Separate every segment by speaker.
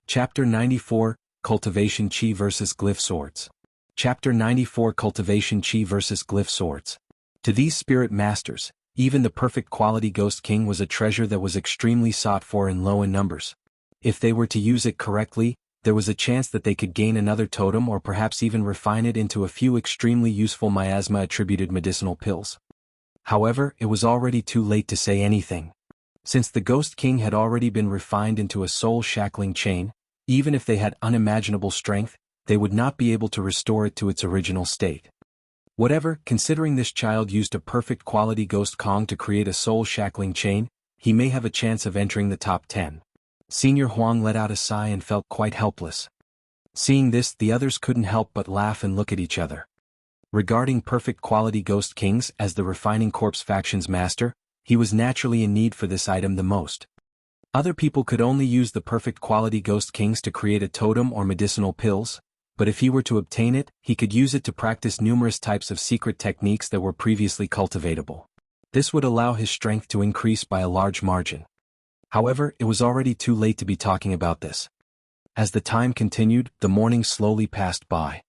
Speaker 1: Chapter 94, Cultivation Chi vs. Glyph Swords. Chapter 94 Cultivation Chi vs. Glyph Swords. To these spirit masters, even the perfect quality Ghost King was a treasure that was extremely sought for and low in numbers. If they were to use it correctly, there was a chance that they could gain another totem or perhaps even refine it into a few extremely useful miasma-attributed medicinal pills. However, it was already too late to say anything. Since the Ghost King had already been refined into a soul-shackling chain, even if they had unimaginable strength, they would not be able to restore it to its original state. Whatever, considering this child used a perfect quality Ghost Kong to create a soul-shackling chain, he may have a chance of entering the top 10. Senior Huang let out a sigh and felt quite helpless. Seeing this, the others couldn't help but laugh and look at each other. Regarding perfect quality Ghost Kings as the Refining Corpse faction's master, he was naturally in need for this item the most. Other people could only use the perfect quality Ghost Kings to create a totem or medicinal pills, but if he were to obtain it, he could use it to practice numerous types of secret techniques that were previously cultivatable. This would allow his strength to increase by a large margin. However, it was already too late to be talking about this. As the time continued, the morning slowly passed by.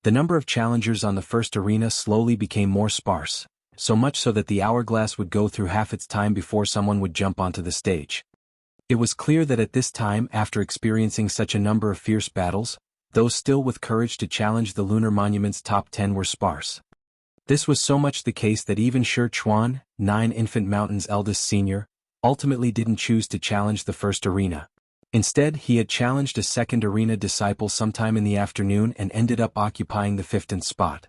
Speaker 1: The number of challengers on the first arena slowly became more sparse, so much so that the hourglass would go through half its time before someone would jump onto the stage. It was clear that at this time, after experiencing such a number of fierce battles, those still with courage to challenge the Lunar Monument's top 10 were sparse. This was so much the case that even Shi Chuan, 9 Infant Mountain's eldest senior, ultimately didn't choose to challenge the first arena. Instead, he had challenged a second arena disciple sometime in the afternoon and ended up occupying the 15th spot.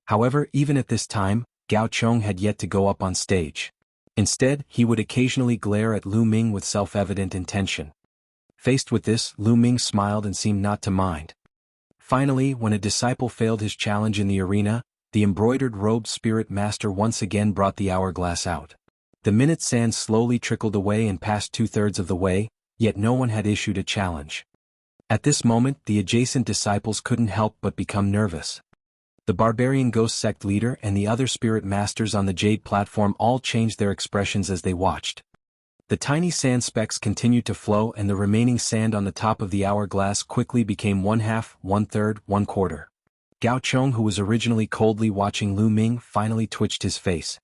Speaker 1: However, even at this time, Gao Chong had yet to go up on stage. Instead, he would occasionally glare at Lu Ming with self-evident intention. Faced with this, Lu Ming smiled and seemed not to mind. Finally, when a disciple failed his challenge in the arena, the embroidered-robed spirit master once again brought the hourglass out. The minute sand slowly trickled away and passed 2/3 of the way, yet no one had issued a challenge. At this moment, the adjacent disciples couldn't help but become nervous. The barbarian ghost sect leader and the other spirit masters on the jade platform all changed their expressions as they watched. The tiny sand specks continued to flow and the remaining sand on the top of the hourglass quickly became 1/2, 1/3, 1/4. Gao Chong, who was originally coldly watching Lu Ming, finally twitched his face.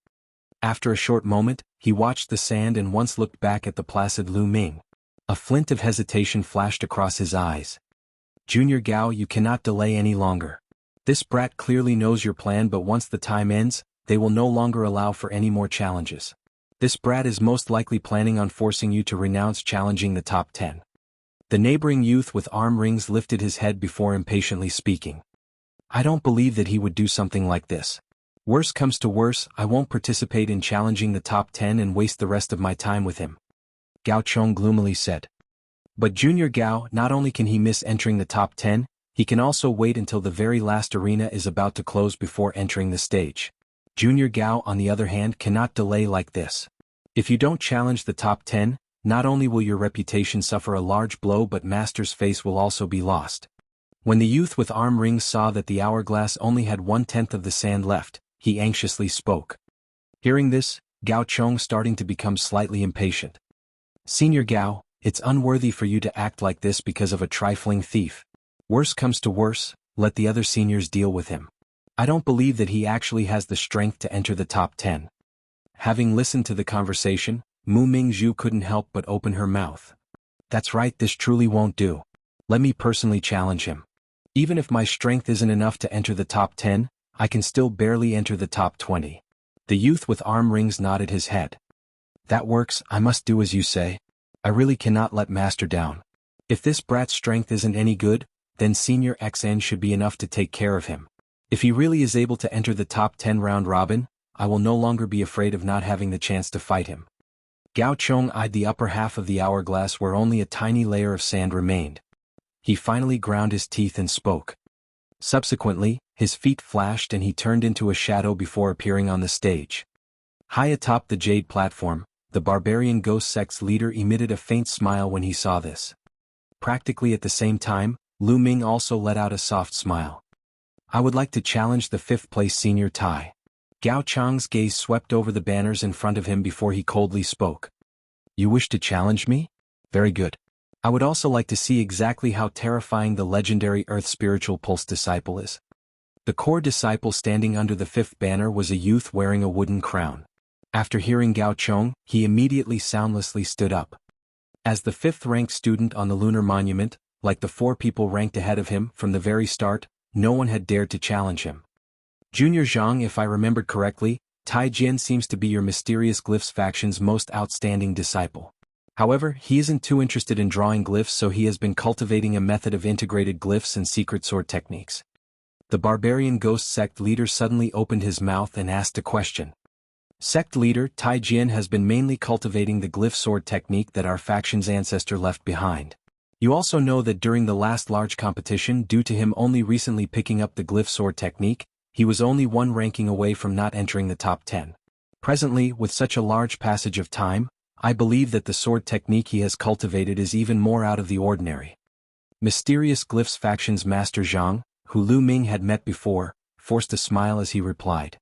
Speaker 1: After a short moment, he watched the sand and once looked back at the placid Lu Ming. A flint of hesitation flashed across his eyes. "Junior Gao, you cannot delay any longer. This brat clearly knows your plan, but once the time ends, they will no longer allow for any more challenges. This brat is most likely planning on forcing you to renounce challenging the top 10. The neighboring youth with arm rings lifted his head before impatiently speaking. "I don't believe that he would do something like this. Worse comes to worse, I won't participate in challenging the top 10 and waste the rest of my time with him," Gao Chong gloomily said. But Junior Gao, not only can he miss entering the top 10, he can also wait until the very last arena is about to close before entering the stage. Junior Gao, on the other hand, cannot delay like this. If you don't challenge the top 10, not only will your reputation suffer a large blow but Master's face will also be lost." When the youth with arm rings saw that the hourglass only had 1/10 of the sand left, he anxiously spoke. Hearing this, Gao Chong starting to become slightly impatient. "Senior Gao, it's unworthy for you to act like this because of a trifling thief. Worse comes to worse, let the other seniors deal with him. I don't believe that he actually has the strength to enter the top 10. Having listened to the conversation, Mu Mingzhu couldn't help but open her mouth. "That's right, this truly won't do. Let me personally challenge him. Even if my strength isn't enough to enter the top 10, I can still barely enter the top 20. The youth with arm rings nodded his head. "That works, I must do as you say. I really cannot let Master down. If this brat's strength isn't any good, then Senior XN should be enough to take care of him. If he really is able to enter the top 10 round robin, I will no longer be afraid of not having the chance to fight him." Gao Chong eyed the upper half of the hourglass where only a tiny layer of sand remained. He finally ground his teeth and spoke. Subsequently, his feet flashed and he turned into a shadow before appearing on the stage. High atop the jade platform, the barbarian ghost sect's leader emitted a faint smile when he saw this. Practically at the same time, Lu Ming also let out a soft smile. "I would like to challenge the 5th place senior Tai." Gao Chong's gaze swept over the banners in front of him before he coldly spoke. "You wish to challenge me? Very good. I would also like to see exactly how terrifying the legendary Earth Spiritual Pulse disciple is. The core disciple standing under the fifth banner was a youth wearing a wooden crown. After hearing Gao Chong, he immediately soundlessly stood up. As the fifth-ranked student on the lunar monument, like the four people ranked ahead of him from the very start, no one had dared to challenge him. Junior Zhang, if I remembered correctly, Tai Jian seems to be your mysterious Glyphs faction's most outstanding disciple. However, he isn't too interested in drawing glyphs, so he has been cultivating a method of integrated glyphs and secret sword techniques. The barbarian ghost sect leader suddenly opened his mouth and asked a question. Sect leader Tai Jian has been mainly cultivating the glyph sword technique that our faction's ancestor left behind. You also know that during the last large competition, due to him only recently picking up the glyph sword technique, he was only one ranking away from not entering the top 10. Presently, with such a large passage of time, I believe that the sword technique he has cultivated is even more out of the ordinary. Mysterious Glyphs faction's Master Zhang, who Lu Ming had met before, forced a smile as he replied.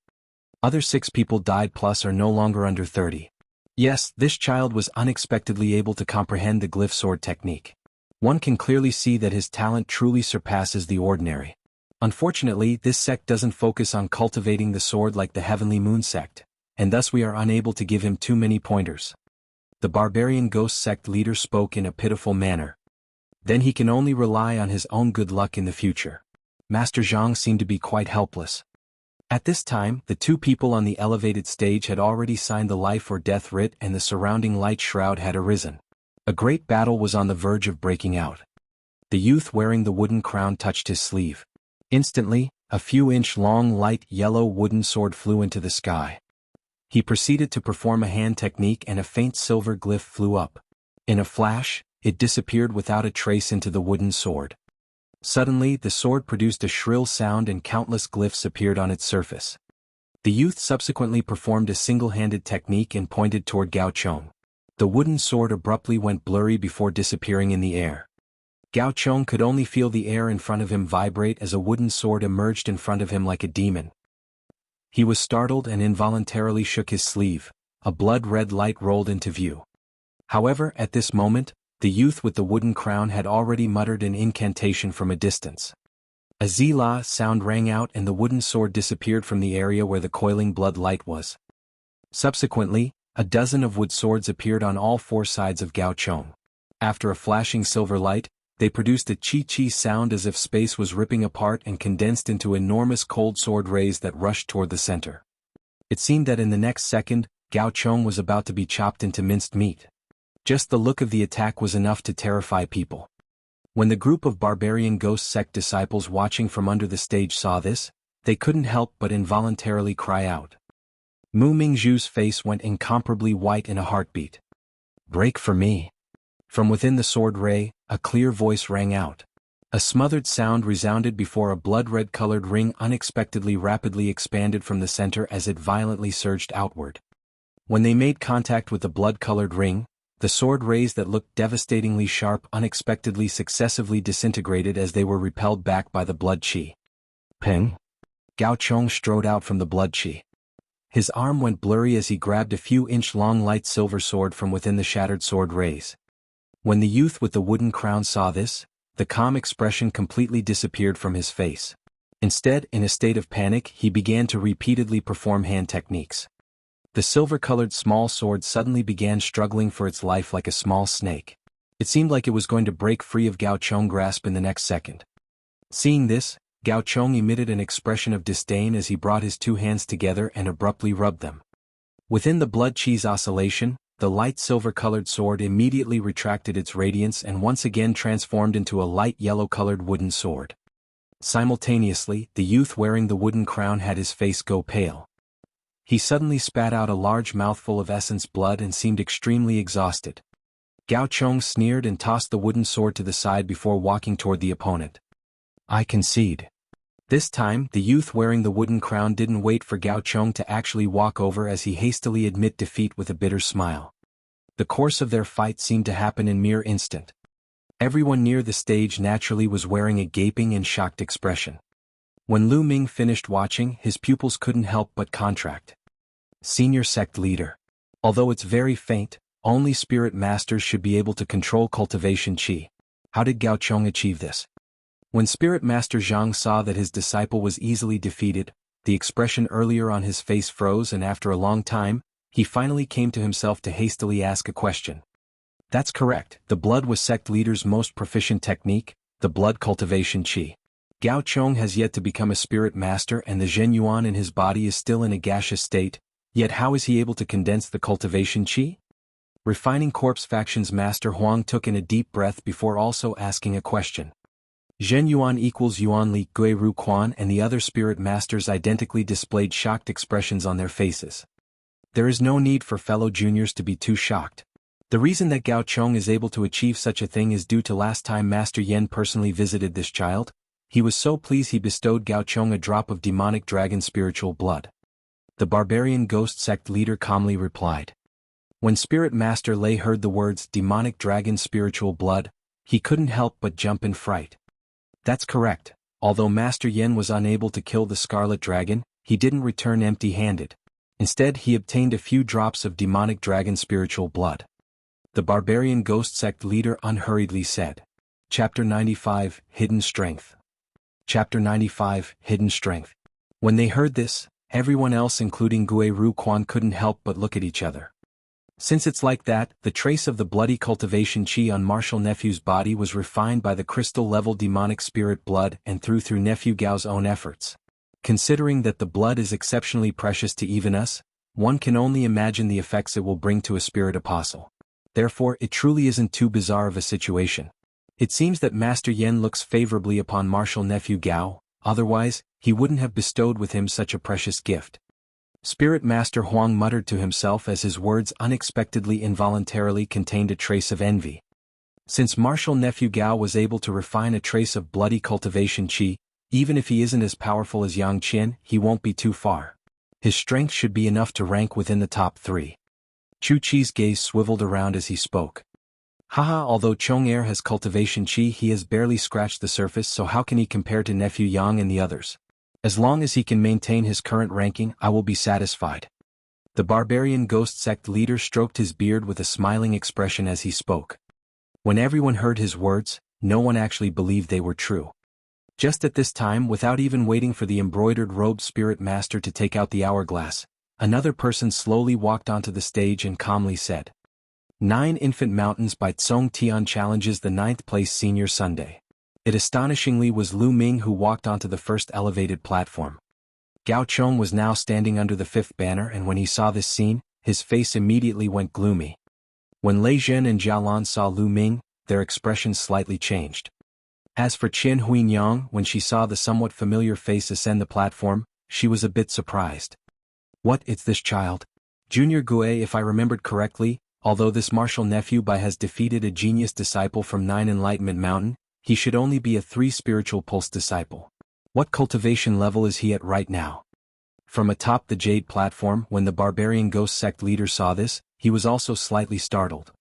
Speaker 1: Other 6 people died plus are no longer under 30. Yes, this child was unexpectedly able to comprehend the glyph sword technique. One can clearly see that his talent truly surpasses the ordinary. Unfortunately, this sect doesn't focus on cultivating the sword like the Heavenly Moon sect, and thus we are unable to give him too many pointers. The barbarian ghost sect leader spoke in a pitiful manner. Then he can only rely on his own good luck in the future. Master Zhang seemed to be quite helpless. At this time, the 2 people on the elevated stage had already signed the life or death writ and the surrounding light shroud had arisen. A great battle was on the verge of breaking out. The youth wearing the wooden crown touched his sleeve. Instantly, a few-inch-long light yellow wooden sword flew into the sky. He proceeded to perform a hand technique and a faint silver glyph flew up. In a flash, it disappeared without a trace into the wooden sword. Suddenly, the sword produced a shrill sound and countless glyphs appeared on its surface. The youth subsequently performed a single-handed technique and pointed toward Gao Chong. The wooden sword abruptly went blurry before disappearing in the air. Gao Chong could only feel the air in front of him vibrate as a wooden sword emerged in front of him like a demon. He was startled and involuntarily shook his sleeve. A blood-red light rolled into view. However, at this moment, the youth with the wooden crown had already muttered an incantation from a distance. A Zila sound rang out and the wooden sword disappeared from the area where the coiling blood light was. Subsequently, a dozen of wood swords appeared on all 4 sides of Gao Chong. After a flashing silver light, they produced a chi-chi sound as if space was ripping apart and condensed into enormous cold sword rays that rushed toward the center. It seemed that in the next second, Gao Chong was about to be chopped into minced meat. Just the look of the attack was enough to terrify people. When the group of barbarian ghost sect disciples watching from under the stage saw this, they couldn't help but involuntarily cry out. Mu Mingzhu's face went incomparably white in a heartbeat. "Break for me." From within the sword ray, a clear voice rang out. A smothered sound resounded before a blood-red-colored ring unexpectedly rapidly expanded from the center as it violently surged outward. When they made contact with the blood-colored ring, the sword rays that looked devastatingly sharp unexpectedly successively disintegrated as they were repelled back by the blood chi. Ping! Gao Chong strode out from the blood chi. His arm went blurry as he grabbed a few-inch-long light silver sword from within the shattered sword rays. When the youth with the wooden crown saw this, the calm expression completely disappeared from his face. Instead, in a state of panic, he began to repeatedly perform hand techniques. The silver-colored small sword suddenly began struggling for its life like a small snake. It seemed like it was going to break free of Gao Chong's grasp in the next second. Seeing this, Gao Chong emitted an expression of disdain as he brought his 2 hands together and abruptly rubbed them. Within the blood chi's oscillation, the light silver-colored sword immediately retracted its radiance and once again transformed into a light yellow-colored wooden sword. Simultaneously, the youth wearing the wooden crown had his face go pale. He suddenly spat out a large mouthful of essence blood and seemed extremely exhausted. Gao Chong sneered and tossed the wooden sword to the side before walking toward the opponent. "I concede." This time, the youth wearing the wooden crown didn't wait for Gao Chong to actually walk over as he hastily admitted defeat with a bitter smile. The course of their fight seemed to happen in mere instant. Everyone near the stage naturally was wearing a gaping and shocked expression. When Lu Ming finished watching, his pupils couldn't help but contract. Senior sect leader. Although it's very faint, Only spirit masters should be able to control cultivation qi. How did Gao Chong achieve this? When Spirit Master Zhang saw that his disciple was easily defeated, the expression earlier on his face froze, and after a long time, he finally came to himself to hastily ask a question. That's correct, the blood was Sect leader's most proficient technique, the blood cultivation qi. Gao Chong has yet to become a spirit master, and the Zhen Yuan in his body is still in a gaseous state, yet how is he able to condense the cultivation qi? Refining Corpse Faction's Master Huang took in a deep breath before also asking a question. Zhen Yuan equals Yuan Li Gui Ru Quan and the other spirit masters identically displayed shocked expressions on their faces. There is no need for fellow juniors to be too shocked. The reason that Gao Chong is able to achieve such a thing is due to last time Master Yen personally visited this child. He was so pleased he bestowed Gao Chong a drop of demonic dragon spiritual blood. The barbarian ghost sect leader calmly replied. When Spirit Master Lei heard the words demonic dragon spiritual blood, he couldn't help but jump in fright. That's correct, although Master Yen was unable to kill the Scarlet Dragon, he didn't return empty-handed. Instead he obtained a few drops of demonic dragon spiritual blood. The barbarian ghost sect leader unhurriedly said. Chapter 95, Hidden Strength. Chapter 95, Hidden Strength. When they heard this, everyone else including Gui Ru Quan couldn't help but look at each other. Since it's like that, the trace of the bloody cultivation qi on Martial Nephew's body was refined by the crystal-level demonic spirit blood and through Nephew Gao's own efforts. Considering that the blood is exceptionally precious to even us, one can only imagine the effects it will bring to a spirit apostle. Therefore, it truly isn't too bizarre of a situation. It seems that Master Yen looks favorably upon Martial Nephew Gao, otherwise, he wouldn't have bestowed with him such a precious gift. Spirit Master Huang muttered to himself as his words unexpectedly involuntarily contained a trace of envy. Since Martial Nephew Gao was able to refine a trace of bloody cultivation qi, even if he isn't as powerful as Yang Qian, he won't be too far. His strength should be enough to rank within the top 3. Chu Chi's gaze swiveled around as he spoke. Haha, although Chong Er has cultivation qi, he has barely scratched the surface, so how can he compare to Nephew Yang and the others? As long as he can maintain his current ranking, I will be satisfied. The barbarian ghost sect leader stroked his beard with a smiling expression as he spoke. When everyone heard his words, no one actually believed they were true. Just at this time, without even waiting for the embroidered robed spirit master to take out the hourglass, another person slowly walked onto the stage and calmly said, 9 Infant Mountains by Tsong Tian challenges the 9th place senior Sunday. It astonishingly was Lu Ming who walked onto the first elevated platform. Gao Chong was now standing under the 5th banner, and when he saw this scene, his face immediately went gloomy. When Lei Zhen and Jialan saw Lu Ming, their expressions slightly changed. As for Qian Huinyang, when she saw the somewhat familiar face ascend the platform, she was a bit surprised. What, it's this child? Junior Gue, if I remembered correctly, although this Martial Nephew Bai has defeated a genius disciple from 9 Enlightenment Mountain, he should only be a 3 Spiritual Pulse disciple. What cultivation level is he at right now? From atop the Jade platform, when the barbarian ghost sect leader saw this, he was also slightly startled.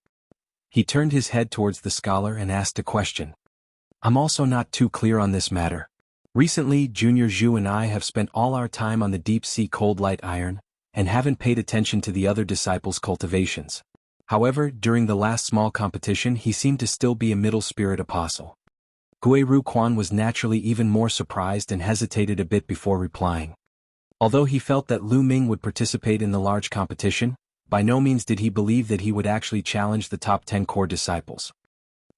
Speaker 1: He turned his head towards the scholar and asked a question. I'm also not too clear on this matter. Recently, Junior Zhu and I have spent all our time on the deep-sea cold light iron, and haven't paid attention to the other disciples' cultivations. However, during the last small competition he seemed to still be a middle spirit apostle. Gui Ru Quan was naturally even more surprised and hesitated a bit before replying. Although he felt that Lu Ming would participate in the large competition, by no means did he believe that he would actually challenge the top 10 core disciples.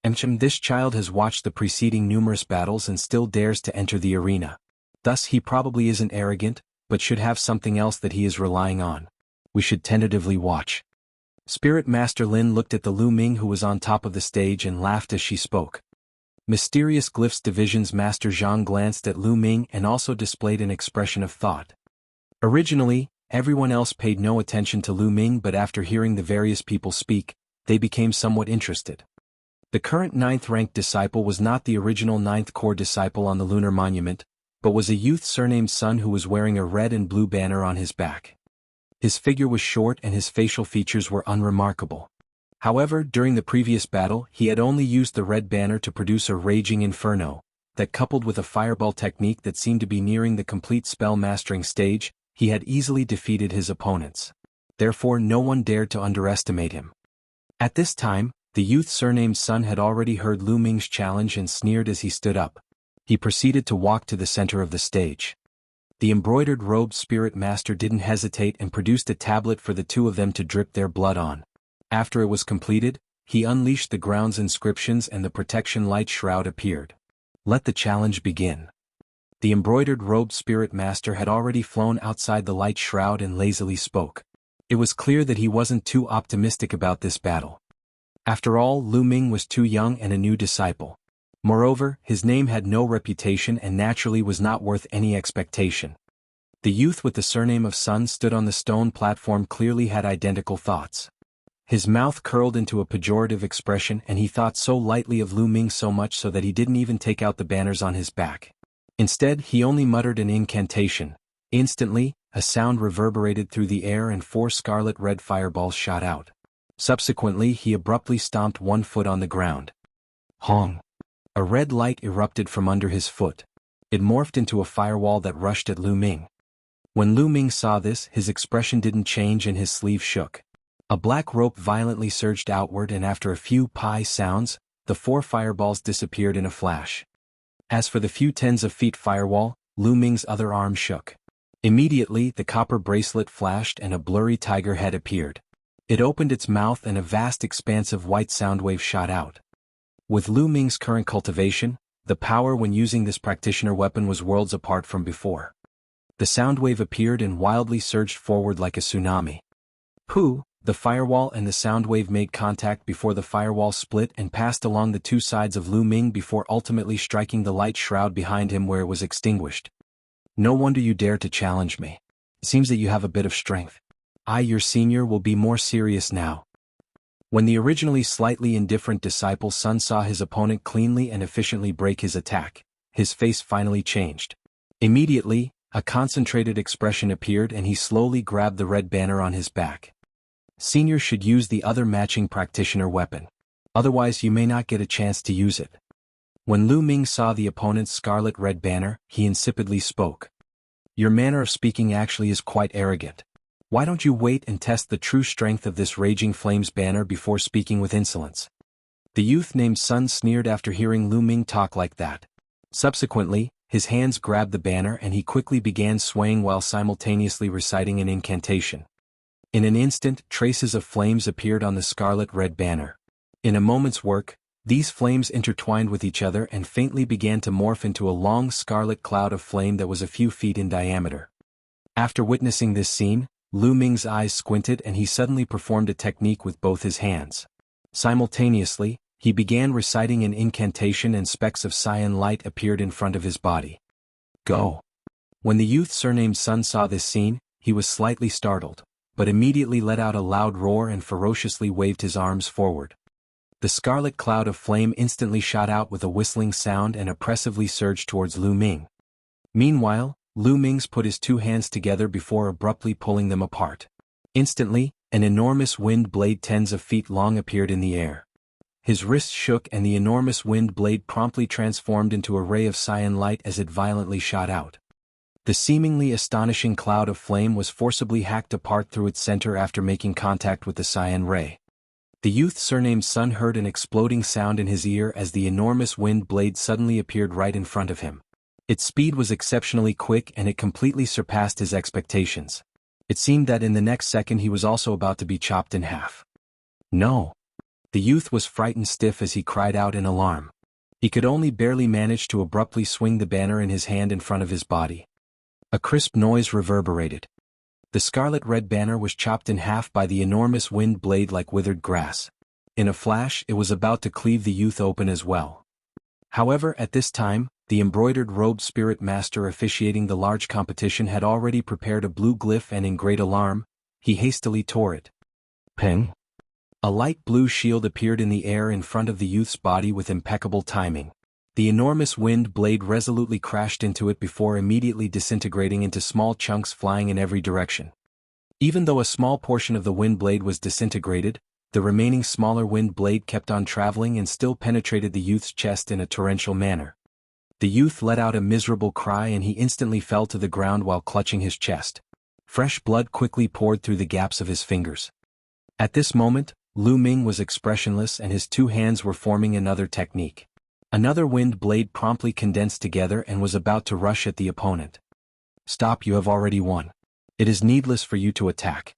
Speaker 1: This child has watched the preceding numerous battles and still dares to enter the arena. Thus he probably isn't arrogant, but should have something else that he is relying on. We should tentatively watch. Spirit Master Lin looked at the Lu Ming who was on top of the stage and laughed as she spoke. Mysterious Glyphs Division's Master Zhang glanced at Lu Ming and also displayed an expression of thought. Originally, everyone else paid no attention to Lu Ming, but after hearing the various people speak, they became somewhat interested. The current 9th ranked disciple was not the original 9th core disciple on the lunar monument, but was a youth surnamed Sun who was wearing a red and blue banner on his back. His figure was short and his facial features were unremarkable. However, during the previous battle, he had only used the red banner to produce a raging inferno, that coupled with a fireball technique that seemed to be nearing the complete spell mastering stage, he had easily defeated his opponents. Therefore no one dared to underestimate him. At this time, the youth surnamed Sun had already heard Lu Ming's challenge and sneered as he stood up. He proceeded to walk to the center of the stage. The embroidered-robed spirit master didn't hesitate and produced a tablet for the two of them to drip their blood on. After it was completed, he unleashed the ground's inscriptions and the protection light shroud appeared. Let the challenge begin. The embroidered-robed spirit master had already flown outside the light shroud and lazily spoke. It was clear that he wasn't too optimistic about this battle. After all, Lu Ming was too young and a new disciple. Moreover, his name had no reputation and naturally was not worth any expectation. The youth with the surname of Sun stood on the stone platform clearly had identical thoughts. His mouth curled into a pejorative expression and he thought so lightly of Lu Ming so much so that he didn't even take out the banners on his back. Instead, he only muttered an incantation. Instantly, a sound reverberated through the air and 4 scarlet red fireballs shot out. Subsequently, he abruptly stomped one foot on the ground. Hong! A red light erupted from under his foot. It morphed into a firewall that rushed at Lu Ming. When Lu Ming saw this, his expression didn't change and his sleeve shook. A black rope violently surged outward and after a few pie sounds, the 4 fireballs disappeared in a flash. As for the few tens of feet firewall, Lu Ming's other arm shook. Immediately, the copper bracelet flashed and a blurry tiger head appeared. It opened its mouth and a vast expanse of white soundwave shot out. With Lu Ming's current cultivation, the power when using this practitioner weapon was worlds apart from before. The soundwave appeared and wildly surged forward like a tsunami. Pooh! The firewall and the soundwave made contact before the firewall split and passed along the 2 sides of Lu Ming before ultimately striking the light shroud behind him where it was extinguished. No wonder you dare to challenge me. It seems that you have a bit of strength. I, your senior, will be more serious now. When the originally slightly indifferent disciple Sun saw his opponent cleanly and efficiently break his attack, his face finally changed. Immediately, a concentrated expression appeared and he slowly grabbed the red banner on his back. Senior should use the other matching practitioner weapon. Otherwise you may not get a chance to use it. When Lu Ming saw the opponent's scarlet red banner, he insipidly spoke. Your manner of speaking actually is quite arrogant. Why don't you wait and test the true strength of this Raging Flames banner before speaking with insolence? The youth named Sun sneered after hearing Lu Ming talk like that. Subsequently, his hands grabbed the banner and he quickly began swaying while simultaneously reciting an incantation. In an instant, traces of flames appeared on the scarlet red banner. In a moment's work, these flames intertwined with each other and faintly began to morph into a long scarlet cloud of flame that was a few feet in diameter. After witnessing this scene, Lu Ming's eyes squinted and he suddenly performed a technique with both his hands. Simultaneously, he began reciting an incantation and specks of cyan light appeared in front of his body. Go! When the youth surnamed Sun saw this scene, he was slightly startled, but immediately let out a loud roar and ferociously waved his arms forward. The scarlet cloud of flame instantly shot out with a whistling sound and oppressively surged towards Lu Ming. Meanwhile, Lu Ming's put his 2 hands together before abruptly pulling them apart. Instantly, an enormous wind blade tens of feet long appeared in the air. His wrists shook and the enormous wind blade promptly transformed into a ray of cyan light as it violently shot out. The seemingly astonishing cloud of flame was forcibly hacked apart through its center after making contact with the cyan ray. The youth surnamed Sun heard an exploding sound in his ear as the enormous wind blade suddenly appeared right in front of him. Its speed was exceptionally quick and it completely surpassed his expectations. It seemed that in the next second he was also about to be chopped in half. No! The youth was frightened stiff as he cried out in alarm. He could only barely manage to abruptly swing the banner in his hand in front of his body. A crisp noise reverberated. The scarlet red banner was chopped in half by the enormous wind blade like withered grass. In a flash, it was about to cleave the youth open as well. However, at this time, the embroidered-robed spirit master officiating the large competition had already prepared a blue glyph and in great alarm, he hastily tore it. Ping! A light blue shield appeared in the air in front of the youth's body with impeccable timing. The enormous wind blade resolutely crashed into it before immediately disintegrating into small chunks flying in every direction. Even though a small portion of the wind blade was disintegrated, the remaining smaller wind blade kept on traveling and still penetrated the youth's chest in a torrential manner. The youth let out a miserable cry and he instantly fell to the ground while clutching his chest. Fresh blood quickly poured through the gaps of his fingers. At this moment, Lu Ming was expressionless and his two hands were forming another technique. Another wind blade promptly condensed together and was about to rush at the opponent. Stop, you have already won. It is needless for you to attack.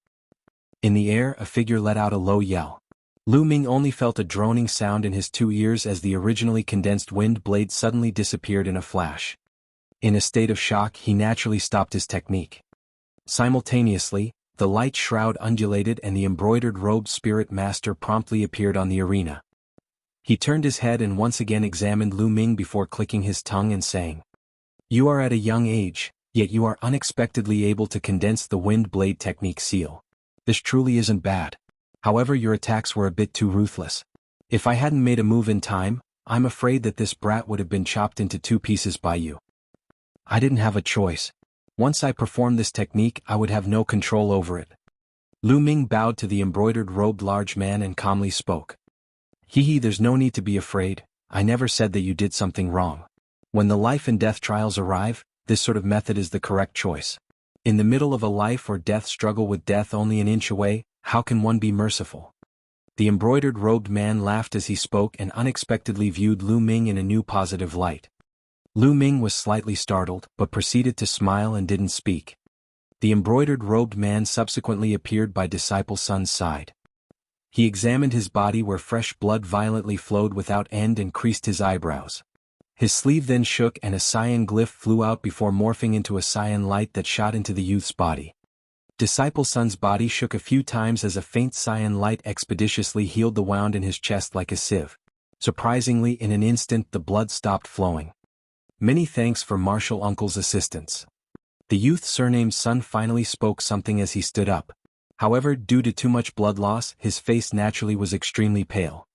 Speaker 1: In the air, a figure let out a low yell. Lu Ming only felt a droning sound in his two ears as the originally condensed wind blade suddenly disappeared in a flash. In a state of shock, he naturally stopped his technique. Simultaneously, the light shroud undulated and the embroidered-robed spirit master promptly appeared on the arena. He turned his head and once again examined Lu Ming before clicking his tongue and saying, "You are at a young age, yet you are unexpectedly able to condense the wind blade technique seal. This truly isn't bad. However, your attacks were a bit too ruthless. If I hadn't made a move in time, I'm afraid that this brat would have been chopped into two pieces by you. I didn't have a choice. Once I performed this technique, I would have no control over it." Lu Ming bowed to the embroidered-robed large man and calmly spoke. There's no need to be afraid. I never said that you did something wrong. When the life and death trials arrive, this sort of method is the correct choice. In the middle of a life or death struggle with death only an inch away, how can one be merciful?" The embroidered-robed man laughed as he spoke and unexpectedly viewed Lu Ming in a new positive light. Lu Ming was slightly startled, but proceeded to smile and didn't speak. The embroidered-robed man subsequently appeared by Disciple Sun's side. He examined his body where fresh blood violently flowed without end and creased his eyebrows. His sleeve then shook and a Cyan glyph flew out before morphing into a Cyan light that shot into the youth's body. Disciple Sun's body shook a few times as a faint Cyan light expeditiously healed the wound in his chest like a sieve. Surprisingly, in an instant the blood stopped flowing. Many thanks for Martial Uncle's assistance. The youth surnamed Sun finally spoke something as he stood up. However, due to too much blood loss, his face naturally was extremely pale.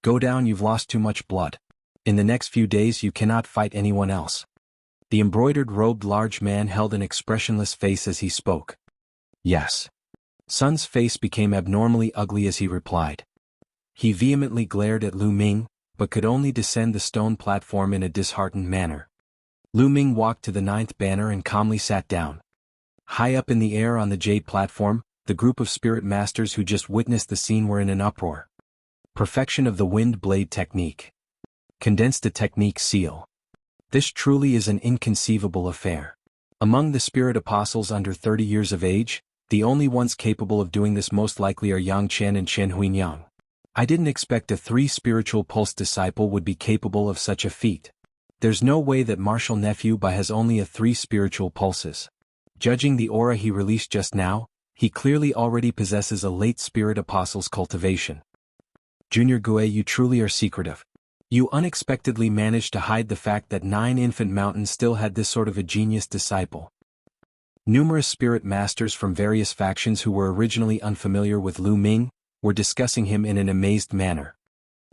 Speaker 1: "Go down, you've lost too much blood. In the next few days you cannot fight anyone else." The embroidered-robed large man held an expressionless face as he spoke. "Yes." Sun's face became abnormally ugly as he replied. He vehemently glared at Lu Ming, but could only descend the stone platform in a disheartened manner. Lu Ming walked to the 9th banner and calmly sat down. High up in the air on the jade platform, the group of spirit masters who just witnessed the scene were in an uproar. Perfection of the wind blade technique. Condensed a technique seal. This truly is an inconceivable affair. Among the spirit apostles under 30 years of age, the only ones capable of doing this most likely are Yang Chen and Chen Huinyang. I didn't expect a 3 spiritual pulse disciple would be capable of such a feat. There's no way that Martial Nephew Bai has only a 3 spiritual pulses. Judging the aura he released just now, he clearly already possesses a late spirit apostle's cultivation. Junior Gue, you truly are secretive. You unexpectedly managed to hide the fact that 9 Infant Mountain still had this sort of a genius disciple. Numerous spirit masters from various factions who were originally unfamiliar with Lu Ming were discussing him in an amazed manner.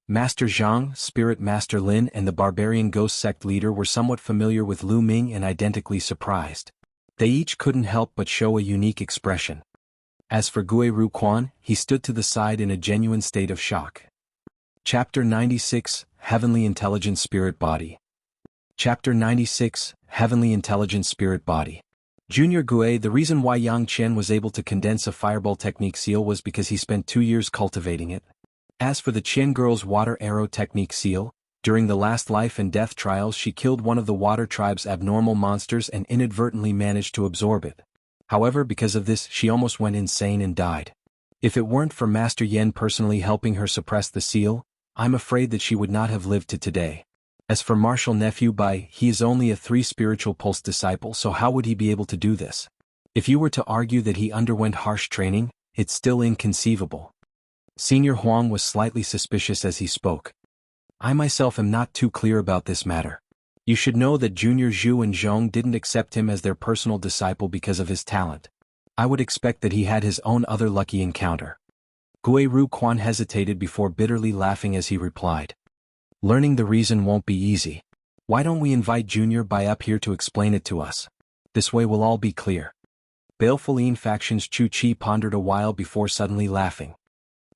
Speaker 1: Master Zhang, Spirit Master Lin and the Barbarian Ghost Sect leader were somewhat familiar with Lu Ming and identically surprised. They each couldn't help but show a unique expression. As for Gue Ruquan, he stood to the side in a genuine state of shock. Chapter 96, Heavenly Intelligent Spirit Body. Chapter 96, Heavenly Intelligent Spirit Body. Junior Gue, the reason why Yang Chen was able to condense a fireball technique seal was because he spent 2 years cultivating it. As for the Qian girl's water arrow technique seal, during the last life and death trials she killed one of the water tribe's abnormal monsters and inadvertently managed to absorb it. However, because of this she almost went insane and died. If it weren't for Master Yen personally helping her suppress the seal, I'm afraid that she would not have lived to today. As for Martial Nephew Bai, he is only a 3 spiritual pulse disciple, so how would he be able to do this? If you were to argue that he underwent harsh training, it's still inconceivable. Senior Huang was slightly suspicious as he spoke. I myself am not too clear about this matter. You should know that Junior Zhu and Zhong didn't accept him as their personal disciple because of his talent. I would expect that he had his own other lucky encounter. Gue Ruquan hesitated before bitterly laughing as he replied. Learning the reason won't be easy. Why don't we invite Junior Bai up here to explain it to us? This way we'll all be clear. Baleful faction's Chu Chi pondered a while before suddenly laughing.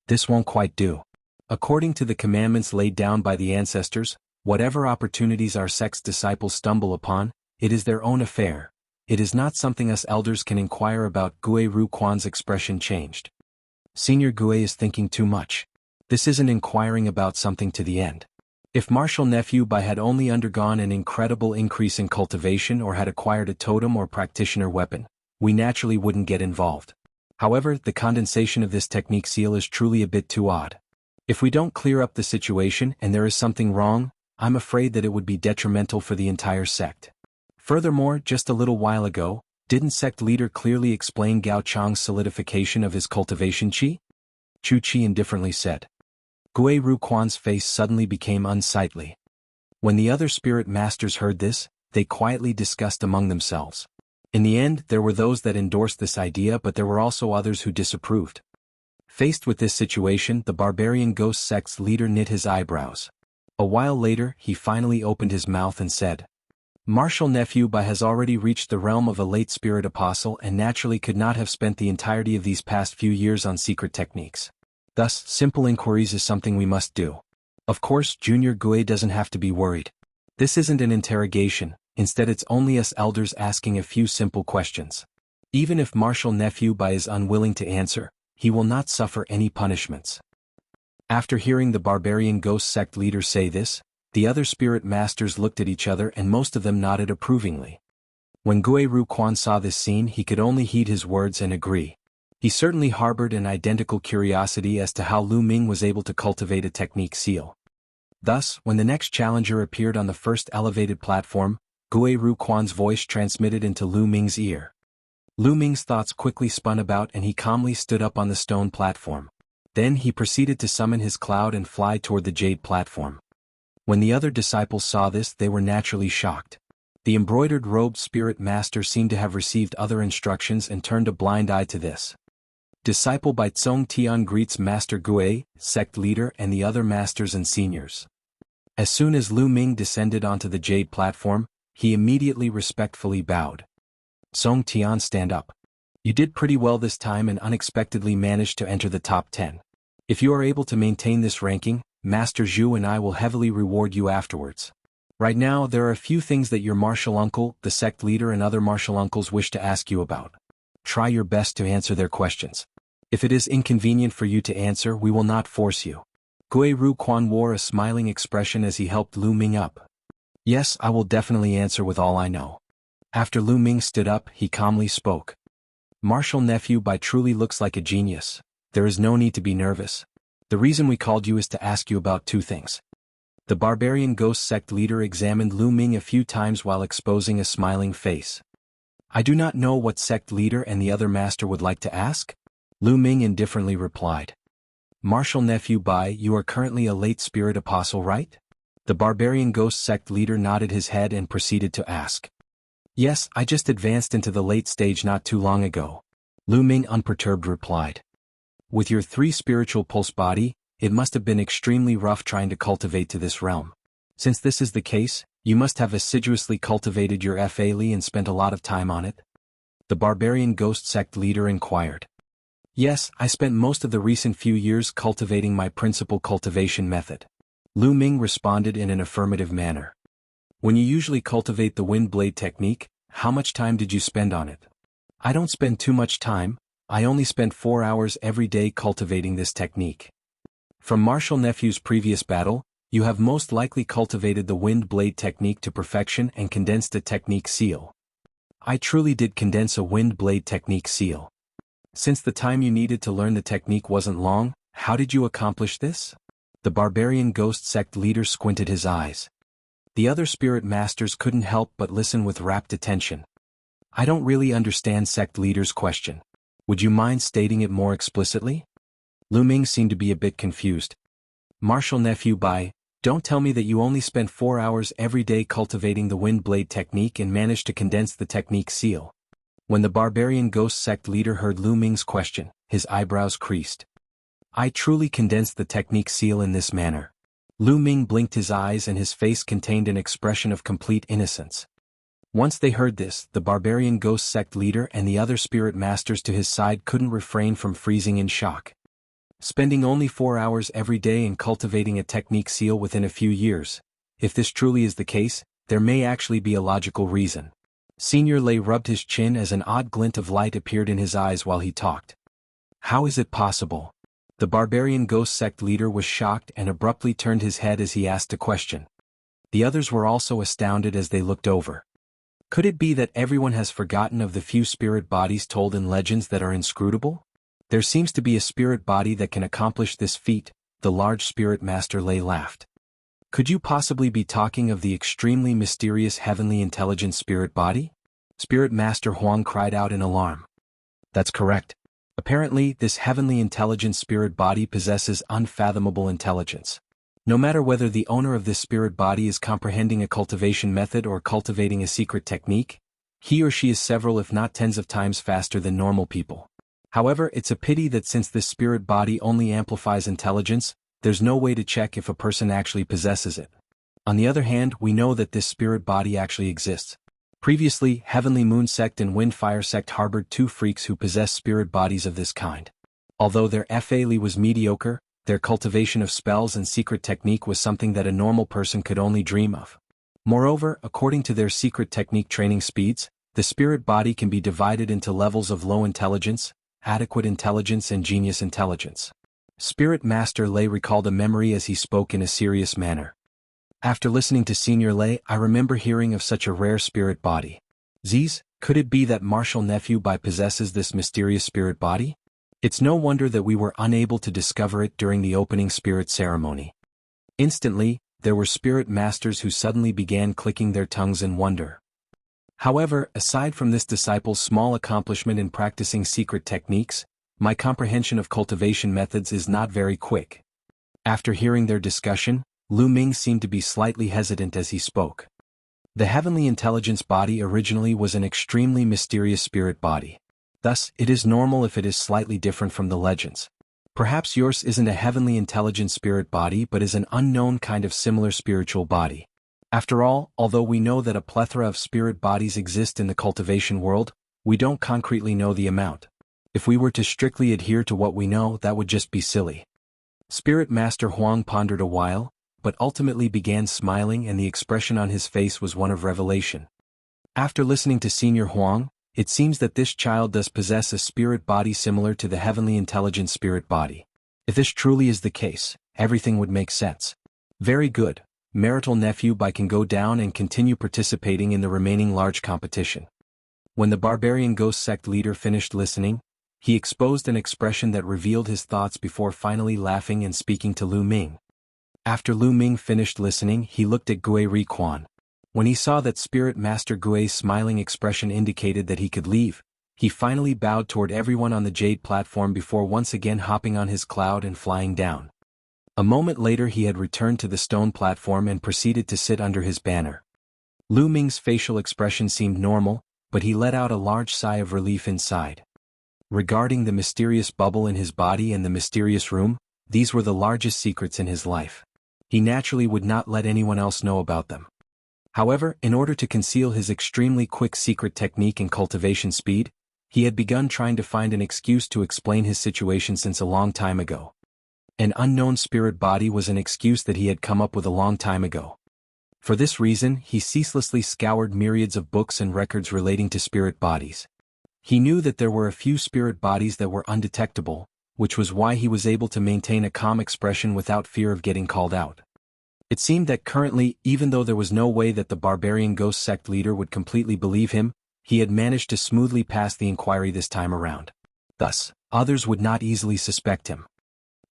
Speaker 1: This won't quite do. According to the commandments laid down by the ancestors, whatever opportunities our sect's disciples stumble upon, it is their own affair. It is not something us elders can inquire about. Gue Ruquan's expression changed. Senior Gue is thinking too much. This isn't inquiring about something to the end. If Martial Nephew Bai had only undergone an incredible increase in cultivation or had acquired a totem or practitioner weapon, we naturally wouldn't get involved. However, the condensation of this technique seal is truly a bit too odd. If we don't clear up the situation and there is something wrong, I'm afraid that it would be detrimental for the entire sect. Furthermore, just a little while ago, didn't sect leader clearly explain Gao Chang's solidification of his cultivation chi? Chu Chi indifferently said. Gue Ruquan's face suddenly became unsightly. When the other spirit masters heard this, they quietly discussed among themselves. In the end, there were those that endorsed this idea, but there were also others who disapproved. Faced with this situation, the barbarian ghost sect's leader knit his eyebrows. A while later, he finally opened his mouth and said, Martial Nephew Bai has already reached the realm of a late spirit apostle and naturally could not have spent the entirety of these past few years on secret techniques. Thus, simple inquiries is something we must do. Of course, Junior Gue doesn't have to be worried. This isn't an interrogation, instead it's only us elders asking a few simple questions. Even if Martial Nephew Bai is unwilling to answer, he will not suffer any punishments. After hearing the barbarian ghost sect leader say this, the other spirit masters looked at each other and most of them nodded approvingly. When Gue Ruquan saw this scene, he could only heed his words and agree. He certainly harbored an identical curiosity as to how Lu Ming was able to cultivate a technique seal. Thus, when the next challenger appeared on the first elevated platform, Gue Ruquan's voice transmitted into Lu Ming's ear. Lu Ming's thoughts quickly spun about and he calmly stood up on the stone platform. Then he proceeded to summon his cloud and fly toward the jade platform. When the other disciples saw this, they were naturally shocked. The embroidered robed spirit master seemed to have received other instructions and turned a blind eye to this. Disciple by Tsong Tian greets Master Gue, sect leader and the other masters and seniors. As soon as Lu Ming descended onto the jade platform, he immediately respectfully bowed. Tsong Tian, stand up. You did pretty well this time and unexpectedly managed to enter the top 10. If you are able to maintain this ranking, Master Zhu and I will heavily reward you afterwards. Right now there are a few things that your martial uncle, the sect leader and other martial uncles wish to ask you about. Try your best to answer their questions. If it is inconvenient for you to answer, we will not force you. Gue Ruquan wore a smiling expression as he helped Lu Ming up. Yes, I will definitely answer with all I know. After Lu Ming stood up, he calmly spoke. Martial Nephew Bai truly looks like a genius. There is no need to be nervous. The reason we called you is to ask you about two things. The barbarian ghost sect leader examined Lu Ming a few times while exposing a smiling face. I do not know what sect leader and the other master would like to ask? Lu Ming indifferently replied. Martial Nephew Bai, you are currently a late spirit apostle, right? The barbarian ghost sect leader nodded his head and proceeded to ask. Yes, I just advanced into the late stage not too long ago. Lu Ming unperturbed replied. With your 3 spiritual pulse body, it must have been extremely rough trying to cultivate to this realm. Since this is the case, you must have assiduously cultivated your FA Li and spent a lot of time on it? The barbarian ghost sect leader inquired. Yes, I spent most of the recent few years cultivating my principal cultivation method. Lu Ming responded in an affirmative manner. When you usually cultivate the wind blade technique, how much time did you spend on it? I don't spend too much time, I only spend 4 hours every day cultivating this technique. From Martial Nephew's previous battle, you have most likely cultivated the wind blade technique to perfection and condensed a technique seal. I truly did condense a wind blade technique seal. Since the time you needed to learn the technique wasn't long, how did you accomplish this? The barbarian ghost sect leader squinted his eyes. The other spirit masters couldn't help but listen with rapt attention. I don't really understand sect leader's question. Would you mind stating it more explicitly? Lu Ming seemed to be a bit confused. Martial Nephew Bai, don't tell me that you only spent 4 hours every day cultivating the wind blade technique and managed to condense the technique seal. When the barbarian ghost sect leader heard Lu Ming's question, his eyebrows creased. I truly condensed the technique seal in this manner. Lu Ming blinked his eyes and his face contained an expression of complete innocence. Once they heard this, the barbarian ghost sect leader and the other spirit masters to his side couldn't refrain from freezing in shock. Spending only 4 hours every day in cultivating a technique seal within a few years. If this truly is the case, there may actually be a logical reason. Senior Lei rubbed his chin as an odd glint of light appeared in his eyes while he talked. How is it possible? The barbarian ghost sect leader was shocked and abruptly turned his head as he asked a question. The others were also astounded as they looked over. Could it be that everyone has forgotten of the few spirit bodies told in legends that are inscrutable? There seems to be a spirit body that can accomplish this feat, the large spirit master Lei laughed. Could you possibly be talking of the extremely mysterious heavenly intelligent spirit body? Spirit Master Huang cried out in alarm. That's correct. Apparently, this heavenly intelligent spirit body possesses unfathomable intelligence. No matter whether the owner of this spirit body is comprehending a cultivation method or cultivating a secret technique, he or she is several if not tens of times faster than normal people. However, it's a pity that since this spirit body only amplifies intelligence, there's no way to check if a person actually possesses it. On the other hand, we know that this spirit body actually exists. Previously, Heavenly Moon Sect and Windfire Sect harbored two freaks who possessed spirit bodies of this kind. Although their FA was mediocre, their cultivation of spells and secret technique was something that a normal person could only dream of. Moreover, according to their secret technique training speeds, the spirit body can be divided into levels of low intelligence, adequate intelligence and genius intelligence. Spirit Master Lei recalled a memory as he spoke in a serious manner. After listening to Senior Lei, I remember hearing of such a rare spirit body. Ziz, could it be that Martial Nephew Bai possesses this mysterious spirit body? It's no wonder that we were unable to discover it during the opening spirit ceremony. Instantly, there were spirit masters who suddenly began clicking their tongues in wonder. However, aside from this disciple's small accomplishment in practicing secret techniques, my comprehension of cultivation methods is not very quick. After hearing their discussion, Lu Ming seemed to be slightly hesitant as he spoke. The heavenly intelligence body originally was an extremely mysterious spirit body. Thus, it is normal if it is slightly different from the legends. Perhaps yours isn't a heavenly intelligent spirit body but is an unknown kind of similar spiritual body. After all, although we know that a plethora of spirit bodies exist in the cultivation world, we don't concretely know the amount. If we were to strictly adhere to what we know, that would just be silly. Spirit Master Huang pondered a while, but ultimately began smiling and the expression on his face was one of revelation. After listening to Senior Huang, it seems that this child does possess a spirit body similar to the heavenly intelligent spirit body. If this truly is the case, everything would make sense. Very good. Marital Nephew Bai can go down and continue participating in the remaining large competition. When the barbarian ghost sect leader finished listening, he exposed an expression that revealed his thoughts before finally laughing and speaking to Lu Ming. After Lu Ming finished listening, he looked at Gui Riquan. When he saw that Spirit Master Gui's smiling expression indicated that he could leave, he finally bowed toward everyone on the jade platform before once again hopping on his cloud and flying down. A moment later he had returned to the stone platform and proceeded to sit under his banner. Lu Ming's facial expression seemed normal, but he let out a large sigh of relief inside. Regarding the mysterious bubble in his body and the mysterious room, these were the largest secrets in his life. He naturally would not let anyone else know about them. However, in order to conceal his extremely quick secret technique and cultivation speed, he had begun trying to find an excuse to explain his situation since a long time ago. An unknown spirit body was an excuse that he had come up with a long time ago. For this reason, he ceaselessly scoured myriads of books and records relating to spirit bodies. He knew that there were a few spirit bodies that were undetectable, which was why he was able to maintain a calm expression without fear of getting called out. It seemed that currently, even though there was no way that the barbarian ghost sect leader would completely believe him, he had managed to smoothly pass the inquiry this time around. Thus, others would not easily suspect him.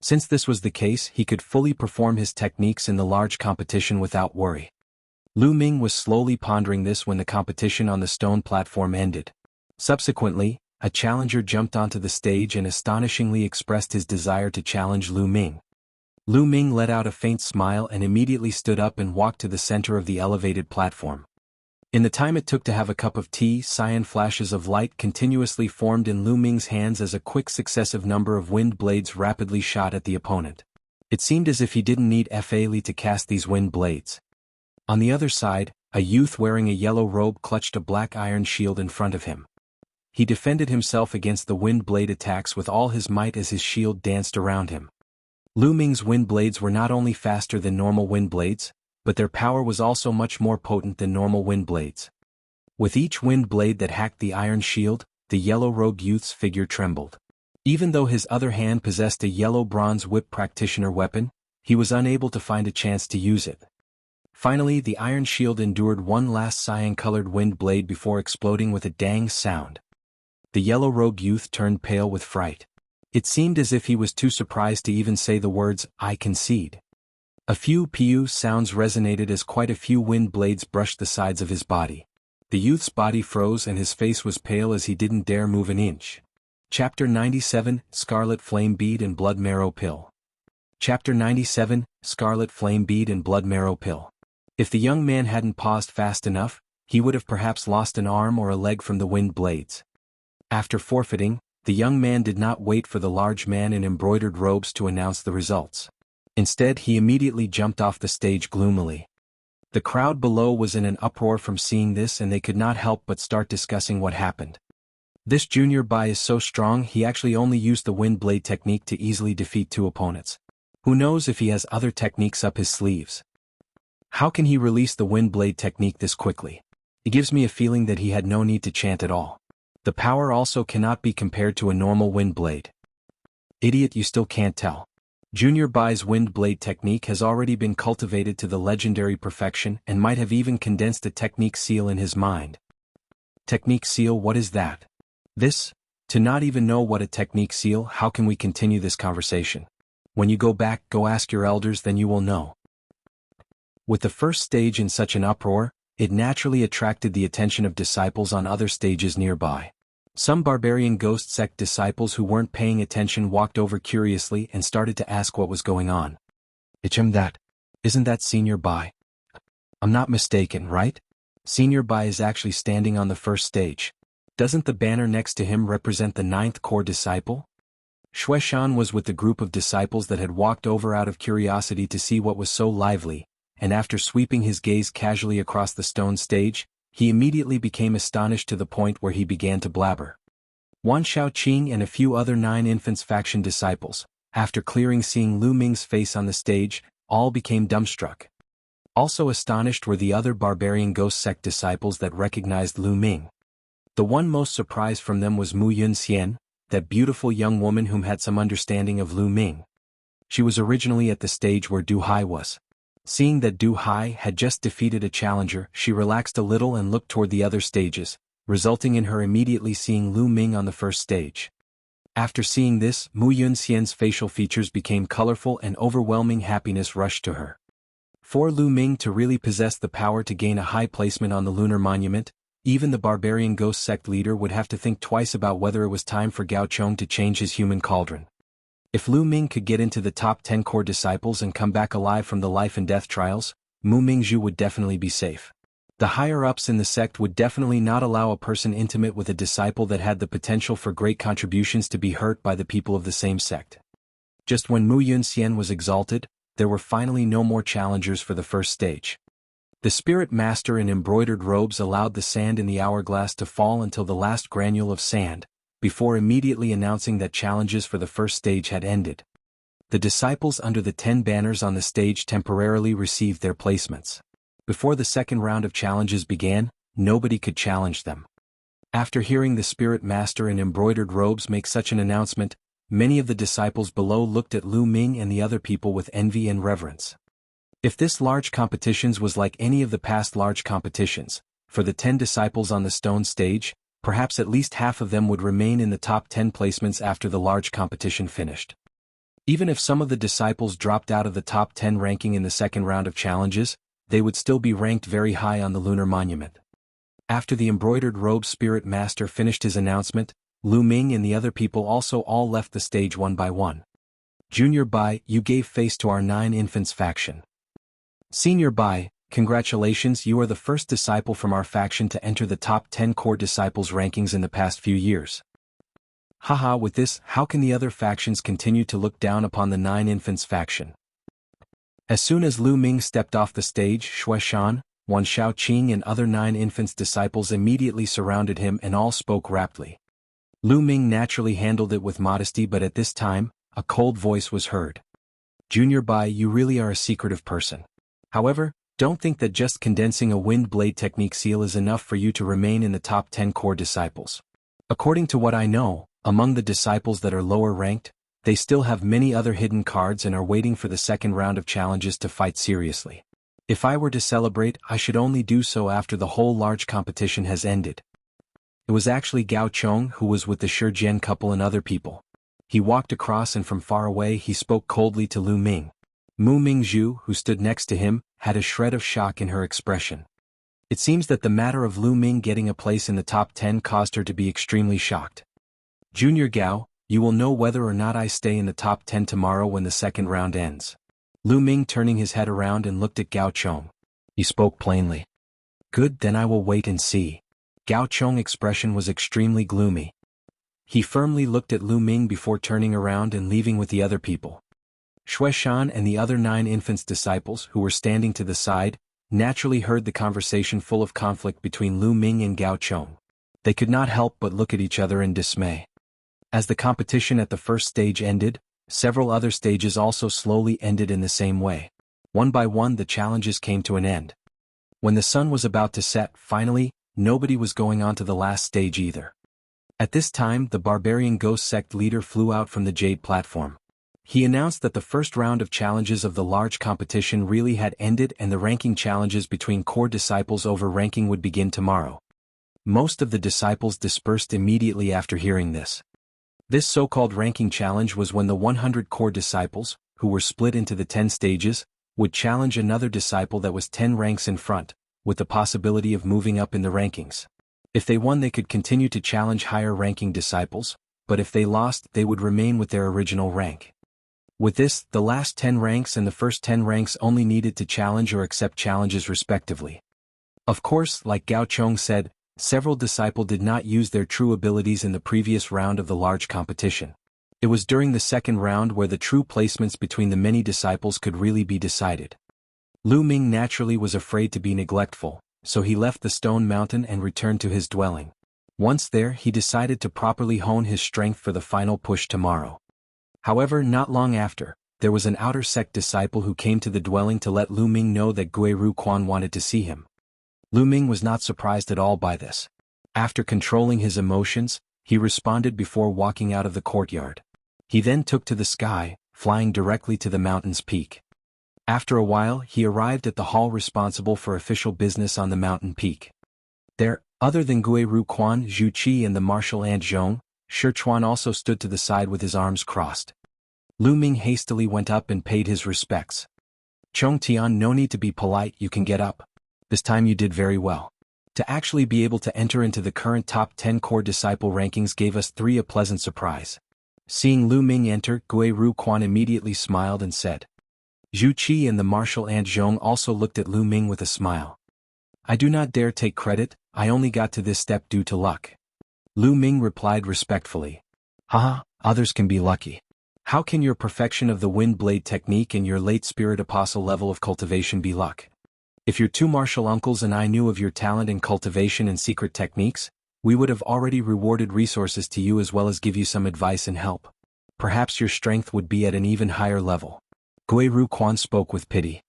Speaker 1: Since this was the case, he could fully perform his techniques in the large competition without worry. Lu Ming was slowly pondering this when the competition on the stone platform ended. Subsequently, a challenger jumped onto the stage and astonishingly expressed his desire to challenge Lu Ming. Lu Ming let out a faint smile and immediately stood up and walked to the center of the elevated platform. In the time it took to have a cup of tea, cyan flashes of light continuously formed in Lu Ming's hands as a quick successive number of wind blades rapidly shot at the opponent. It seemed as if he didn't need Fa to cast these wind blades. On the other side, a youth wearing a yellow robe clutched a black iron shield in front of him. He defended himself against the wind blade attacks with all his might as his shield danced around him. Lu Ming's wind blades were not only faster than normal wind blades, but their power was also much more potent than normal wind blades. With each wind blade that hacked the iron shield, the yellow-robed youth's figure trembled. Even though his other hand possessed a yellow bronze whip practitioner weapon, he was unable to find a chance to use it. Finally, the iron shield endured one last cyan-colored wind blade before exploding with a dang sound. The yellow-robed youth turned pale with fright. It seemed as if he was too surprised to even say the words, "I concede." A few pew sounds resonated as quite a few wind blades brushed the sides of his body. The youth's body froze and his face was pale as he didn't dare move an inch. Chapter 97, Scarlet Flame Bead and Blood Marrow Pill. Chapter 97, Scarlet Flame Bead and Blood Marrow Pill. If the young man hadn't paused fast enough, he would have perhaps lost an arm or a leg from the wind blades. After forfeiting, the young man did not wait for the large man in embroidered robes to announce the results. Instead, he immediately jumped off the stage gloomily. The crowd below was in an uproar from seeing this, and they could not help but start discussing what happened. This junior Bai is so strong he actually only used the wind blade technique to easily defeat 2 opponents. Who knows if he has other techniques up his sleeves? How can he release the wind blade technique this quickly? It gives me a feeling that he had no need to chant at all. The power also cannot be compared to a normal wind blade. Idiot, you still can't tell. Junior Bai's wind blade technique has already been cultivated to the legendary perfection and might have even condensed a technique seal in his mind. Technique seal, what is that? This? To not even know what a technique seal, how can we continue this conversation? When you go back, go ask your elders, then you will know. With the first stage in such an uproar, it naturally attracted the attention of disciples on other stages nearby. Some barbarian ghost sect disciples who weren't paying attention walked over curiously and started to ask what was going on. Isn't that Senior Bai? I'm not mistaken, right? Senior Bai is actually standing on the first stage. Doesn't the banner next to him represent the 9th core disciple? Shueshan was with the group of disciples that had walked over out of curiosity to see what was so lively, and after sweeping his gaze casually across the stone stage, he immediately became astonished to the point where he began to blabber. Wan Shaoqing and a few other 9 Infants faction disciples, after clearing seeing Lu Ming's face on the stage, all became dumbstruck. Also astonished were the other barbarian ghost sect disciples that recognized Lu Ming. The one most surprised from them was Mu Yunxian, that beautiful young woman whom had some understanding of Lu Ming. She was originally at the stage where Du Hai was. Seeing that Du Hai had just defeated a challenger, she relaxed a little and looked toward the other stages, resulting in her immediately seeing Lu Ming on the first stage. After seeing this, Mu Yunxian's facial features became colorful and overwhelming happiness rushed to her. For Lu Ming to really possess the power to gain a high placement on the lunar monument, even the barbarian ghost sect leader would have to think twice about whether it was time for Gao Chong to change his human cauldron. If Lu Ming could get into the top 10 core disciples and come back alive from the life and death trials, Mu Mingzhu would definitely be safe. The higher-ups in the sect would definitely not allow a person intimate with a disciple that had the potential for great contributions to be hurt by the people of the same sect. Just when Mu Yunxian was exalted, there were finally no more challengers for the first stage. The spirit master in embroidered robes allowed the sand in the hourglass to fall until the last granule of sand, before immediately announcing that challenges for the first stage had ended. The disciples under the 10 banners on the stage temporarily received their placements. Before the second round of challenges began, nobody could challenge them. After hearing the spirit master in embroidered robes make such an announcement, many of the disciples below looked at Lu Ming and the other people with envy and reverence. If this large competitions was like any of the past large competitions, for the 10 disciples on the stone stage, perhaps at least half of them would remain in the top 10 placements after the large competition finished. Even if some of the disciples dropped out of the top 10 ranking in the second round of challenges, they would still be ranked very high on the lunar monument. After the embroidered robe spirit master finished his announcement, Lu Ming and the other people also all left the stage one by one. Junior Bai, you gave face to our 9 Infants faction. Senior Bai, congratulations, you are the first disciple from our faction to enter the top 10 core disciples rankings in the past few years. Haha, with this, how can the other factions continue to look down upon the 9 Infants faction? As soon as Lu Ming stepped off the stage, Shueshan, Wan Shaoqing and other 9 Infants disciples immediately surrounded him and all spoke raptly. Lu Ming naturally handled it with modesty, but at this time, a cold voice was heard. Junior Bai, you really are a secretive person. However, don't think that just condensing a wind blade technique seal is enough for you to remain in the top 10 core disciples. According to what I know, Among the disciples that are lower ranked, they still have many other hidden cards and are waiting for the second round of challenges to fight seriously. If I were to celebrate, I should only do so after the whole large competition has ended. It was actually Gao Chong who was with the Shijian couple and other people. He walked across and from far away he spoke coldly to Lu Ming. Mu Mingzhu, who stood next to him, had a shred of shock in her expression. It seems that the matter of Lu Ming getting a place in the top 10 caused her to be extremely shocked. Junior Gao, you will know whether or not I stay in the top 10 tomorrow when the second round ends. Lu Ming turning his head around and looked at Gao Chong. He spoke plainly. Good, then I will wait and see. Gao Chong's expression was extremely gloomy. He firmly looked at Lu Ming before turning around and leaving with the other people. Shui Shan and the other 9 infants disciples who were standing to the side, naturally heard the conversation full of conflict between Lu Ming and Gao Chong. They could not help but look at each other in dismay. As the competition at the first stage ended, several other stages also slowly ended in the same way. One by one the challenges came to an end. When the sun was about to set, finally, nobody was going on to the last stage either. At this time the barbarian ghost sect leader flew out from the Jade platform. He announced that the first round of challenges of the large competition really had ended and the ranking challenges between core disciples over ranking would begin tomorrow. Most of the disciples dispersed immediately after hearing this. This so-called ranking challenge was when the 100 core disciples, who were split into the 10 stages, would challenge another disciple that was 10 ranks in front, with the possibility of moving up in the rankings. If they won they could continue to challenge higher-ranking disciples, but if they lost they would remain with their original rank. With this, the last 10 ranks and the first 10 ranks only needed to challenge or accept challenges respectively. Of course, like Gao Chong said, several disciples did not use their true abilities in the previous round of the large competition. It was during the second round where the true placements between the many disciples could really be decided. Lu Ming naturally was afraid to be neglectful, so he left the stone mountain and returned to his dwelling. Once there he decided to properly hone his strength for the final push tomorrow. However, not long after, there was an outer sect disciple who came to the dwelling to let Lu Ming know that Gui Ruquan wanted to see him. Lu Ming was not surprised at all by this. After controlling his emotions, he responded before walking out of the courtyard. He then took to the sky, flying directly to the mountain's peak. After a while he arrived at the hall responsible for official business on the mountain peak. There, other than Gui Ruquan, Zhu Qi and the martial ant Zhong, Shi Chuan also stood to the side with his arms crossed. Lu Ming hastily went up and paid his respects. Chong Tian, no need to be polite, you can get up. This time you did very well. To actually be able to enter into the current top 10 core disciple rankings gave us 3 a pleasant surprise. Seeing Lu Ming enter, Gui Ruquan immediately smiled and said. Zhu Qi and the martial ant Zhong also looked at Lu Ming with a smile. I do not dare take credit, I only got to this step due to luck. Lu Ming replied respectfully. Haha, others can be lucky. How can your perfection of the wind blade technique and your late spirit apostle level of cultivation be luck? If your 2 martial uncles and I knew of your talent in cultivation and secret techniques, we would have already rewarded resources to you as well as give you some advice and help. Perhaps your strength would be at an even higher level. Gui Ruquan spoke with pity.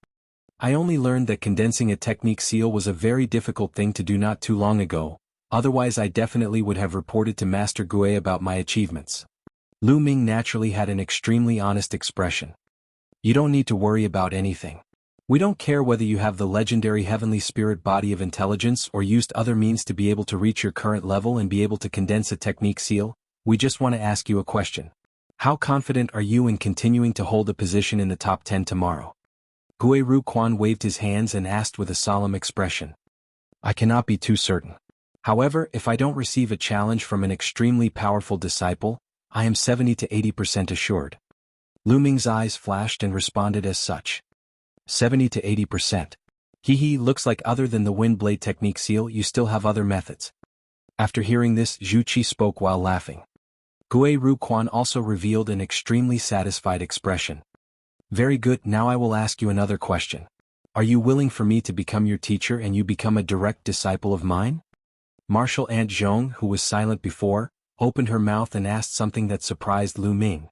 Speaker 1: I only learned that condensing a technique seal was a very difficult thing to do not too long ago, otherwise I definitely would have reported to Master Gui about my achievements. Lu Ming naturally had an extremely honest expression. You don't need to worry about anything. We don't care whether you have the legendary heavenly spirit body of intelligence or used other means to be able to reach your current level and be able to condense a technique seal, we just want to ask you a question. How confident are you in continuing to hold a position in the top 10 tomorrow? Gui Ruquan waved his hands and asked with a solemn expression. I cannot be too certain. However, if I don't receive a challenge from an extremely powerful disciple, I am 70 to 80% assured. Lu Ming's eyes flashed and responded as such. 70 to 80%. Hee, looks like other than the wind blade technique seal you still have other methods. After hearing this, Zhu Qi spoke while laughing. Gui Ruquan also revealed an extremely satisfied expression. Very good, now I will ask you another question. Are you willing for me to become your teacher and you become a direct disciple of mine? Martial Ant Zhong, who was silent before, opened her mouth and asked something that surprised Lu Ming.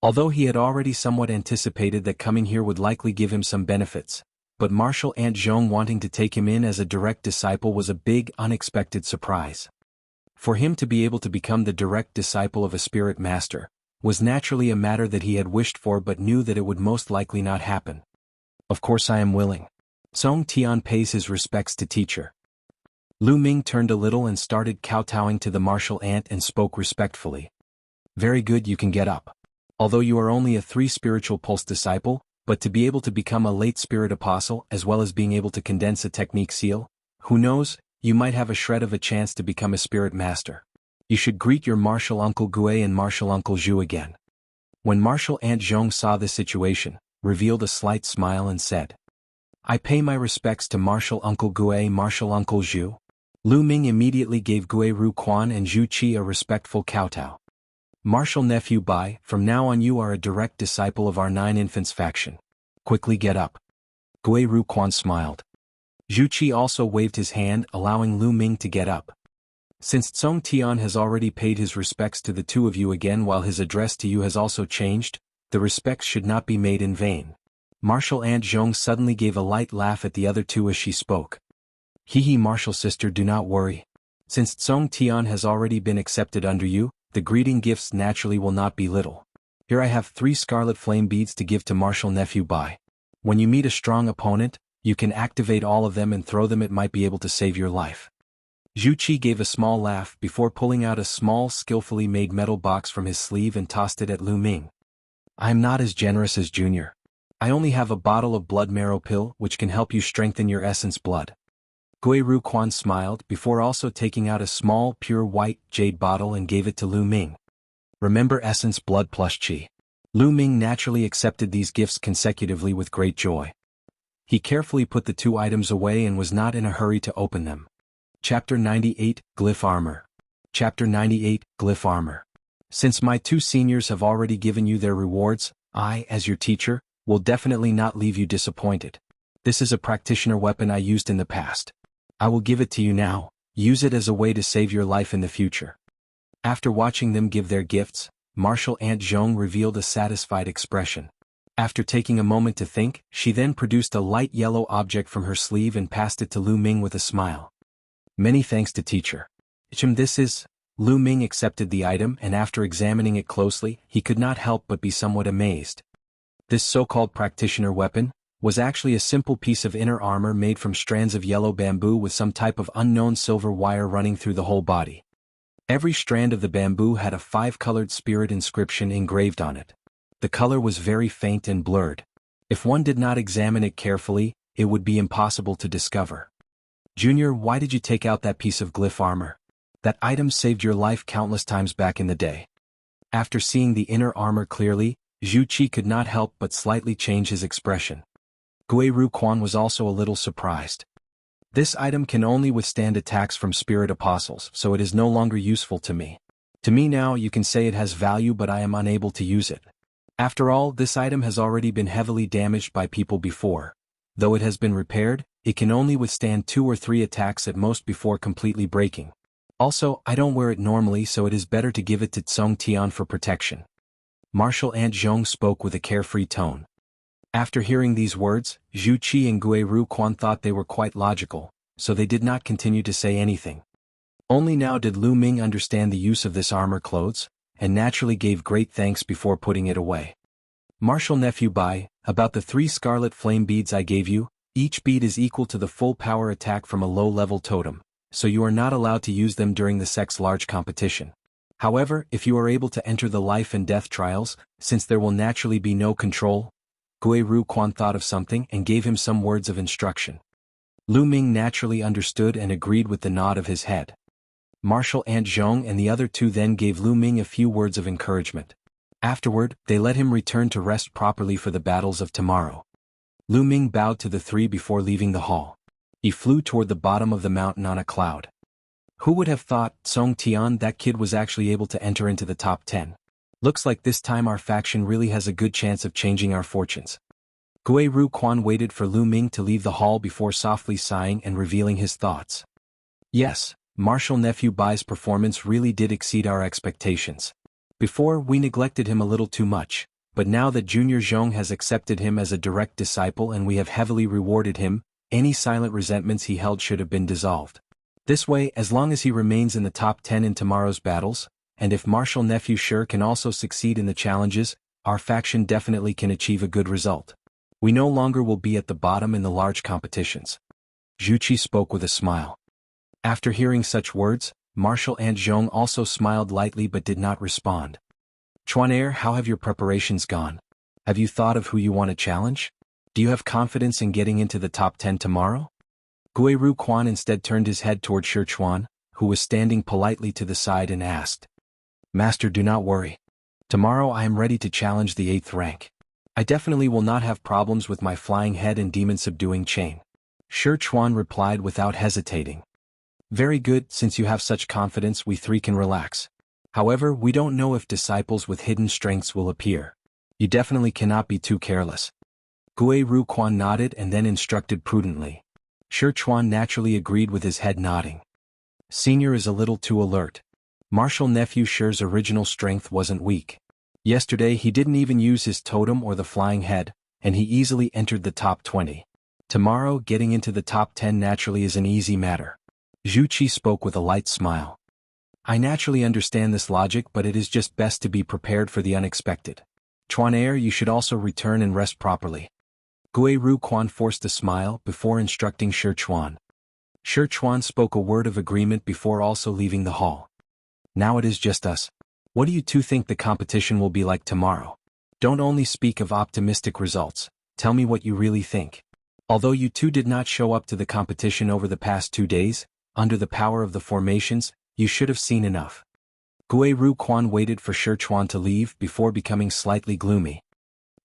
Speaker 1: Although he had already somewhat anticipated that coming here would likely give him some benefits, but Martial Ant Zhong wanting to take him in as a direct disciple was a big, unexpected surprise. For him to be able to become the direct disciple of a spirit master was naturally a matter that he had wished for but knew that it would most likely not happen. Of course I am willing. Song Tian pays his respects to teacher. Lu Ming turned a little and started kowtowing to the martial ant and spoke respectfully. Very good, you can get up. Although you are only a 3 spiritual pulse disciple, but to be able to become a late spirit apostle as well as being able to condense a technique seal, who knows, you might have a shred of a chance to become a spirit master. You should greet your martial uncle Gue and martial uncle Zhu again. When martial aunt Zhong saw the situation, revealed a slight smile and said, I pay my respects to martial uncle Gue, martial uncle Zhu. Lu Ming immediately gave Gue Ru Quan and Zhu Qi a respectful kowtow. Martial nephew Bai, from now on you are a direct disciple of our 9 infants faction. Quickly get up. Gue Ru Quan smiled. Zhu Qi also waved his hand, allowing Lu Ming to get up. Since Song Tian has already paid his respects to the 2 of you again while his address to you has also changed, the respects should not be made in vain. Martial Aunt Zhong suddenly gave a light laugh at the other 2 as she spoke. Hee martial sister, do not worry. Since Song Tian has already been accepted under you, the greeting gifts naturally will not be little. Here I have 3 scarlet flame beads to give to martial nephew Bai. When you meet a strong opponent, you can activate all of them and throw them, it might be able to save your life. Zhu Qi gave a small laugh before pulling out a small skillfully made metal box from his sleeve and tossed it at Lu Ming. I am not as generous as Junior. I only have a bottle of blood marrow pill which can help you strengthen your essence blood. Gue Ru Quan smiled before also taking out a small pure white jade bottle and gave it to Lu Ming. Remember essence blood plus chi. Lu Ming naturally accepted these gifts consecutively with great joy. He carefully put the 2 items away and was not in a hurry to open them. Chapter 98, Glyph Armor. Chapter 98, Glyph Armor. Since my 2 seniors have already given you their rewards, I, as your teacher, will definitely not leave you disappointed. This is a practitioner weapon I used in the past. I will give it to you now, use it as a way to save your life in the future. After watching them give their gifts, martial Aunt Zhong revealed a satisfied expression. After taking a moment to think, she then produced a light yellow object from her sleeve and passed it to Lu Ming with a smile. Many thanks to teacher. This is... Lu Ming accepted the item and after examining it closely, he could not help but be somewhat amazed. This so-called practitioner weapon was actually a simple piece of inner armor made from strands of yellow bamboo with some type of unknown silver wire running through the whole body. Every strand of the bamboo had a 5-colored spirit inscription engraved on it. The color was very faint and blurred. If one did not examine it carefully, it would be impossible to discover. Junior, why did you take out that piece of glyph armor? That item saved your life countless times back in the day. After seeing the inner armor clearly, Zhu Qi could not help but slightly change his expression. Gue Ru Quan was also a little surprised. This item can only withstand attacks from spirit apostles, so it is no longer useful to me. To me now you can say it has value, but I am unable to use it. After all, this item has already been heavily damaged by people before. Though it has been repaired, it can only withstand 2 or 3 attacks at most before completely breaking. Also, I don't wear it normally, so it is better to give it to Song Tian for protection. Martial Aunt Zhong spoke with a carefree tone. After hearing these words, Zhu Qi and Gue Ru Quan thought they were quite logical, so they did not continue to say anything. Only now did Lu Ming understand the use of this armor clothes, and naturally gave great thanks before putting it away. Martial nephew Bai, about the 3 scarlet flame beads I gave you, each bead is equal to the full power attack from a low-level totem, so you are not allowed to use them during the Sect's large competition. However, if you are able to enter the life and death trials, since there will naturally be no control, Gue Ru Quan thought of something and gave him some words of instruction. Lu Ming naturally understood and agreed with the nod of his head. Martial Aunt Zhong and the other 2 then gave Lu Ming a few words of encouragement. Afterward, they let him return to rest properly for the battles of tomorrow. Lu Ming bowed to the 3 before leaving the hall. He flew toward the bottom of the mountain on a cloud. Who would have thought, Song Tian, that kid was actually able to enter into the top 10. Looks like this time our faction really has a good chance of changing our fortunes. Gue Ru Quan waited for Lu Ming to leave the hall before softly sighing and revealing his thoughts. Yes, martial nephew Bai's performance really did exceed our expectations. Before, we neglected him a little too much, but now that Junior Zhong has accepted him as a direct disciple and we have heavily rewarded him, any silent resentments he held should have been dissolved. This way, as long as he remains in the top 10 in tomorrow's battles, and if Martial Nephew Sure can also succeed in the challenges, our faction definitely can achieve a good result. We no longer will be at the bottom in the large competitions. Zhu Qi spoke with a smile. After hearing such words, Martial Ant Zhong also smiled lightly but did not respond. Chuanair, how have your preparations gone? Have you thought of who you want to challenge? Do you have confidence in getting into the top 10 tomorrow? Guiru Quan instead turned his head toward Shi Chuan, who was standing politely to the side, and asked, Master, do not worry. Tomorrow I am ready to challenge the 8th rank. I definitely will not have problems with my flying head and demon-subduing chain. Shi Chuan replied without hesitating. Very good, since you have such confidence we three can relax. However, we don't know if disciples with hidden strengths will appear. You definitely cannot be too careless. Guiru Quan nodded and then instructed prudently. Shi Chuan naturally agreed with his head nodding. Senior is a little too alert. Martial Nephew Shi's original strength wasn't weak. Yesterday he didn't even use his totem or the flying head, and he easily entered the top 20. Tomorrow getting into the top 10 naturally is an easy matter. Zhu Qi spoke with a light smile. I naturally understand this logic, but it is just best to be prepared for the unexpected. Chuanair, you should also return and rest properly. Guiru Quan forced a smile before instructing Shi Chuan. Shi Chuan spoke a word of agreement before also leaving the hall. Now it is just us. What do you two think the competition will be like tomorrow? Don't only speak of optimistic results, tell me what you really think. Although you two did not show up to the competition over the past 2 days, under the power of the formations, you should have seen enough. Guiru Quan waited for Shi Chuan to leave before becoming slightly gloomy.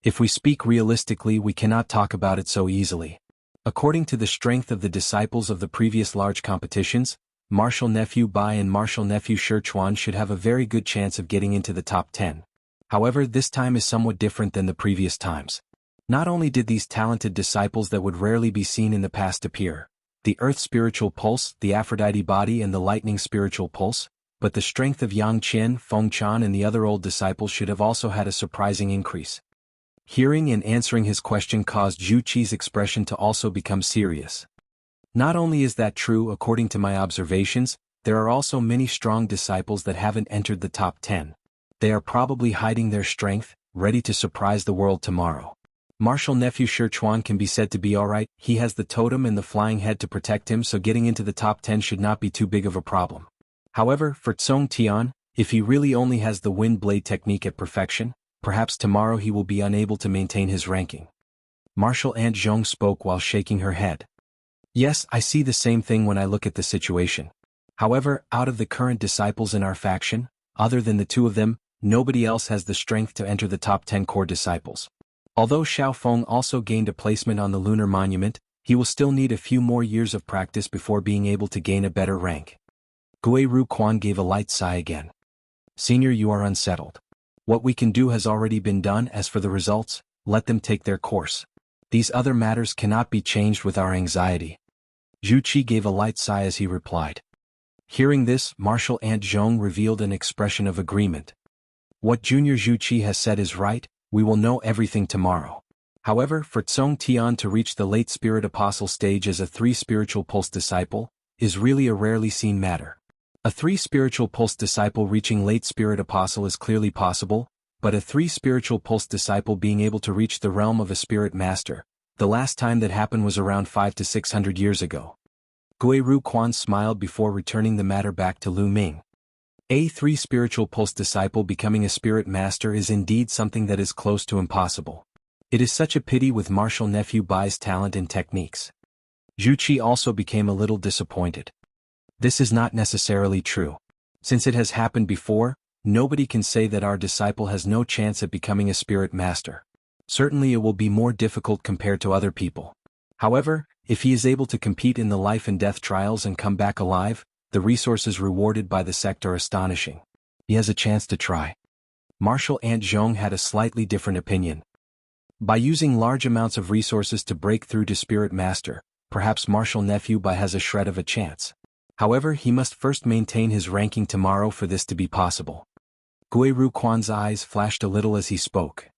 Speaker 1: If we speak realistically, we cannot talk about it so easily. According to the strength of the disciples of the previous large competitions, Martial Nephew Bai and Martial Nephew Shi Chuan should have a very good chance of getting into the top 10. However, this time is somewhat different than the previous times. Not only did these talented disciples that would rarely be seen in the past appear, the Earth Spiritual Pulse, the Aphrodite Body and the Lightning Spiritual Pulse, but the strength of Yang Qian, Feng Chan and the other old disciples should have also had a surprising increase. Hearing and answering his question caused Zhu Qi's expression to also become serious. Not only is that true according to my observations, there are also many strong disciples that haven't entered the top 10. They are probably hiding their strength, ready to surprise the world tomorrow. Martial Nephew Shi Chuan can be said to be alright, he has the totem and the flying head to protect him, so getting into the top 10 should not be too big of a problem. However, for Tsong Tian, if he really only has the wind blade technique at perfection, perhaps tomorrow he will be unable to maintain his ranking. Martial Ant Zhong spoke while shaking her head. Yes, I see the same thing when I look at the situation. However, out of the current disciples in our faction, other than the two of them, nobody else has the strength to enter the top 10 core disciples. Although Xiao Feng also gained a placement on the lunar monument, he will still need a few more years of practice before being able to gain a better rank. Guiru Quan gave a light sigh again. Senior, you are unsettled. What we can do has already been done. As for the results, let them take their course. These other matters cannot be changed with our anxiety. Zhu Qi gave a light sigh as he replied. Hearing this, Martial Ant Zhong revealed an expression of agreement. What Junior Zhu Qi has said is right, we will know everything tomorrow. However, for Tsong Tian to reach the late Spirit Apostle stage as a 3 Spiritual Pulse disciple, is really a rarely seen matter. A 3 Spiritual Pulse disciple reaching late Spirit Apostle is clearly possible, but a 3 Spiritual Pulse disciple being able to reach the realm of a Spirit Master, the last time that happened was around 500 to 600 years ago. Guiru Quan smiled before returning the matter back to Lu Ming. A 3 Spiritual Pulse disciple becoming a Spirit Master is indeed something that is close to impossible. It is such a pity with Martial Nephew Bai's talent and techniques. Zhu Qi also became a little disappointed. This is not necessarily true. Since it has happened before, nobody can say that our disciple has no chance at becoming a Spirit Master. Certainly it will be more difficult compared to other people. However, if he is able to compete in the life and death trials and come back alive, the resources rewarded by the sect are astonishing. He has a chance to try. Martial Ant Zhong had a slightly different opinion. By using large amounts of resources to break through to Spirit Master, perhaps Martial Nephew Bai has a shred of a chance. However, he must first maintain his ranking tomorrow for this to be possible. Guiru Quan's eyes flashed a little as he spoke.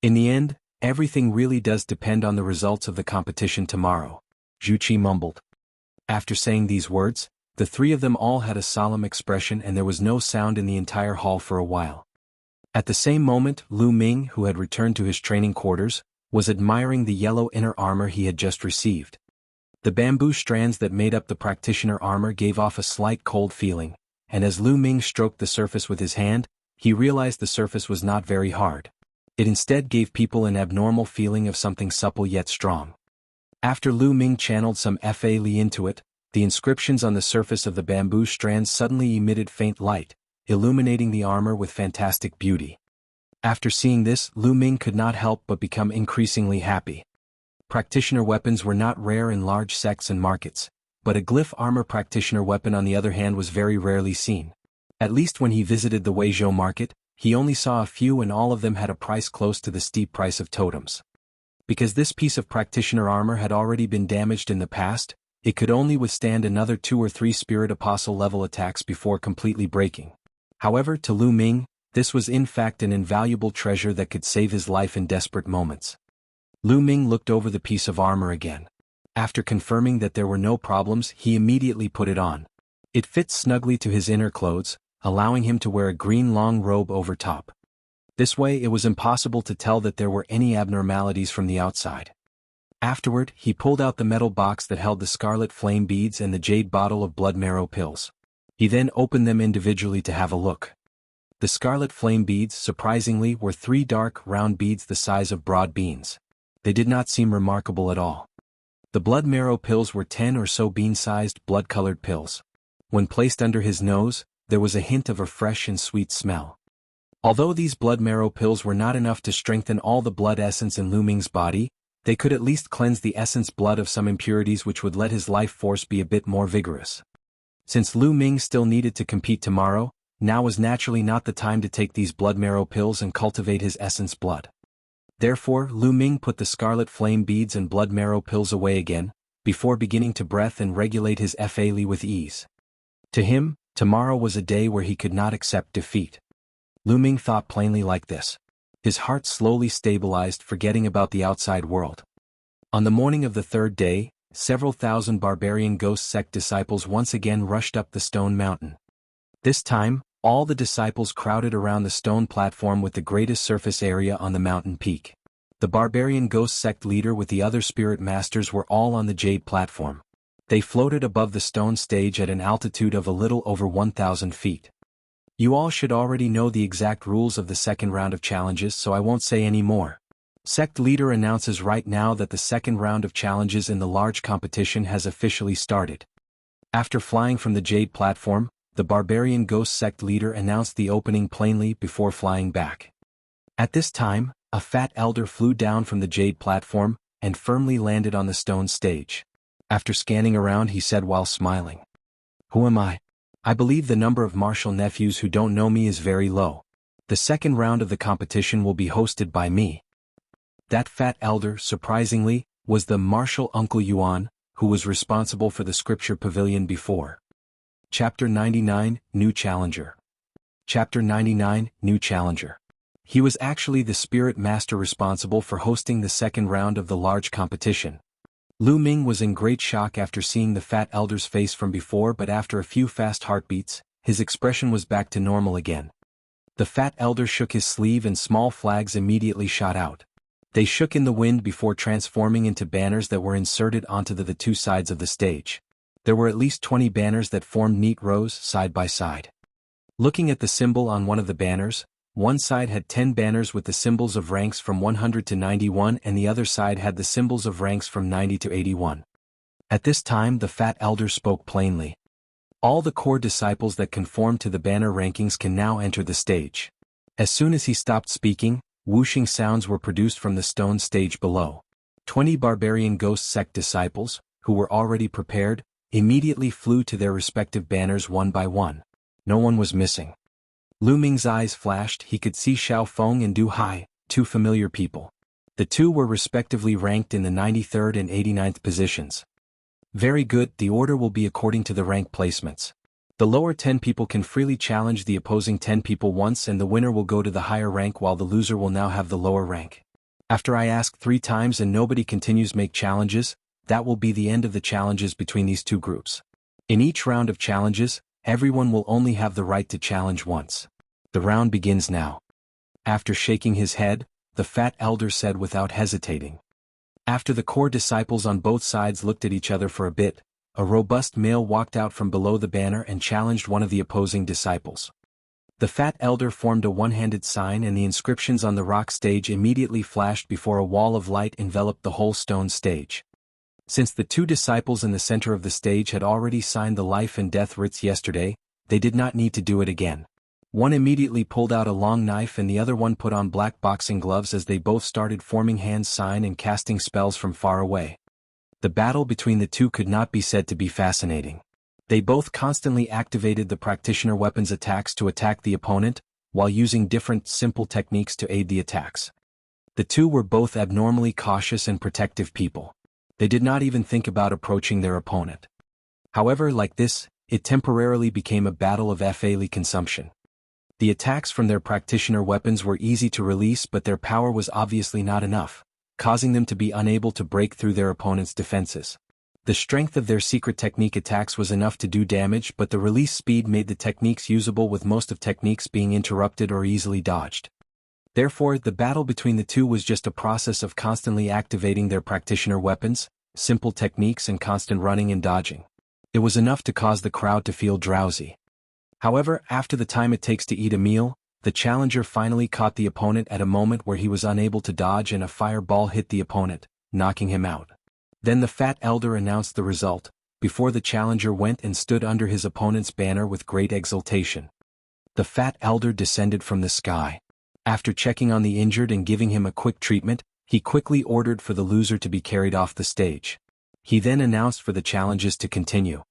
Speaker 1: In the end, everything really does depend on the results of the competition tomorrow. Zhu Qi mumbled. After saying these words, The three of them all had a solemn expression and there was no sound in the entire hall for a while. At the same moment, Lu Ming, who had returned to his training quarters, was admiring the yellow inner armor he had just received. The bamboo strands that made up the practitioner armor gave off a slight cold feeling, and as Lu Ming stroked the surface with his hand, he realized the surface was not very hard. It instead gave people an abnormal feeling of something supple yet strong. After Lu Ming channeled some Fa Li into it, the inscriptions on the surface of the bamboo strands suddenly emitted faint light, illuminating the armor with fantastic beauty. After seeing this, Lu Ming could not help but become increasingly happy. Practitioner weapons were not rare in large sects and markets, but a glyph armor practitioner weapon on the other hand was very rarely seen. At least when he visited the Weizhou market, he only saw a few and all of them had a price close to the steep price of totems. Because this piece of practitioner armor had already been damaged in the past, it could only withstand another 2 or 3 Spirit Apostle level attacks before completely breaking. However, to Lu Ming, this was in fact an invaluable treasure that could save his life in desperate moments. Lu Ming looked over the piece of armor again. After confirming that there were no problems, he immediately put it on. It fit snugly to his inner clothes, allowing him to wear a green long robe over top. This way it was impossible to tell that there were any abnormalities from the outside. Afterward, he pulled out the metal box that held the scarlet flame beads and the jade bottle of blood marrow pills. He then opened them individually to have a look. The scarlet flame beads, surprisingly, were 3 dark, round beads the size of broad beans. They did not seem remarkable at all. The blood marrow pills were 10 or so bean-sized, blood-colored pills. When placed under his nose, there was a hint of a fresh and sweet smell. Although these blood marrow pills were not enough to strengthen all the blood essence in Lu Ming's body, they could at least cleanse the essence blood of some impurities which would let his life force be a bit more vigorous. Since Lu Ming still needed to compete tomorrow, now was naturally not the time to take these blood marrow pills and cultivate his essence blood. Therefore, Lu Ming put the scarlet flame beads and blood marrow pills away again, before beginning to breath and regulate his Fa Li with ease. To him, tomorrow was a day where he could not accept defeat. Lu Ming thought plainly like this. His heart slowly stabilized, forgetting about the outside world. On the morning of the 3rd day, several thousand barbarian ghost sect disciples once again rushed up the stone mountain. This time, all the disciples crowded around the stone platform with the greatest surface area on the mountain peak. The barbarian ghost sect leader with the other spirit masters were all on the jade platform. They floated above the stone stage at an altitude of a little over 1,000 feet. You all should already know the exact rules of the second round of challenges, so I won't say any more. Sect leader announces right now that the second round of challenges in the large competition has officially started. After flying from the jade platform, the barbarian ghost sect leader announced the opening plainly before flying back. At this time, a fat elder flew down from the jade platform and firmly landed on the stone stage. After scanning around, he said while smiling, "Who am I? I believe the number of martial nephews who don't know me is very low. The second round of the competition will be hosted by me." That fat elder, surprisingly, was the martial Uncle Yuan, who was responsible for the scripture pavilion before. Chapter 99, New Challenger. Chapter 99, New Challenger. He was actually the spirit master responsible for hosting the second round of the large competition. Lu Ming was in great shock after seeing the fat elder's face from before, but after a few fast heartbeats, his expression was back to normal again. The fat elder shook his sleeve and small flags immediately shot out. They shook in the wind before transforming into banners that were inserted onto the 2 sides of the stage. There were at least 20 banners that formed neat rows side by side. Looking at the symbol on one of the banners, one side had 10 banners with the symbols of ranks from 100 to 91 and the other side had the symbols of ranks from 90 to 81. At this time the fat elder spoke plainly. All the core disciples that conform to the banner rankings can now enter the stage. As soon as he stopped speaking, whooshing sounds were produced from the stone stage below. 20 barbarian ghost sect disciples, who were already prepared, immediately flew to their respective banners one by one. No one was missing. Lu Ming's eyes flashed. He could see Xiao Feng and Du Hai, 2 familiar people. The 2 were respectively ranked in the 93rd and 89th positions. Very good, the order will be according to the rank placements. The lower 10 people can freely challenge the opposing 10 people once and the winner will go to the higher rank while the loser will now have the lower rank. After I ask 3 times and nobody continues make challenges, that will be the end of the challenges between these 2 groups. In each round of challenges, everyone will only have the right to challenge once. The round begins now. After shaking his head, the fat elder said without hesitating. After the core disciples on both sides looked at each other for a bit, a robust male walked out from below the banner and challenged one of the opposing disciples. The fat elder formed a one-handed sign and the inscriptions on the rock stage immediately flashed before a wall of light enveloped the whole stone stage. Since the two disciples in the center of the stage had already signed the life and death writs yesterday, they did not need to do it again. One immediately pulled out a long knife and the other one put on black boxing gloves as they both started forming hand sign and casting spells from far away. The battle between the two could not be said to be fascinating. They both constantly activated the practitioner weapons attacks to attack the opponent, while using different simple techniques to aid the attacks. The two were both abnormally cautious and protective people. They did not even think about approaching their opponent. However, like this, it temporarily became a battle of FALE consumption. The attacks from their practitioner weapons were easy to release, but their power was obviously not enough, causing them to be unable to break through their opponent's defenses. The strength of their secret technique attacks was enough to do damage, but the release speed made the techniques usable, with most of techniques being interrupted or easily dodged. Therefore, the battle between the two was just a process of constantly activating their practitioner weapons, simple techniques and constant running and dodging. It was enough to cause the crowd to feel drowsy. However, after the time it takes to eat a meal, the challenger finally caught the opponent at a moment where he was unable to dodge and a fireball hit the opponent, knocking him out. Then the fat elder announced the result, before the challenger went and stood under his opponent's banner with great exultation. The fat elder descended from the sky. After checking on the injured and giving him a quick treatment, he quickly ordered for the loser to be carried off the stage. He then announced for the challenges to continue.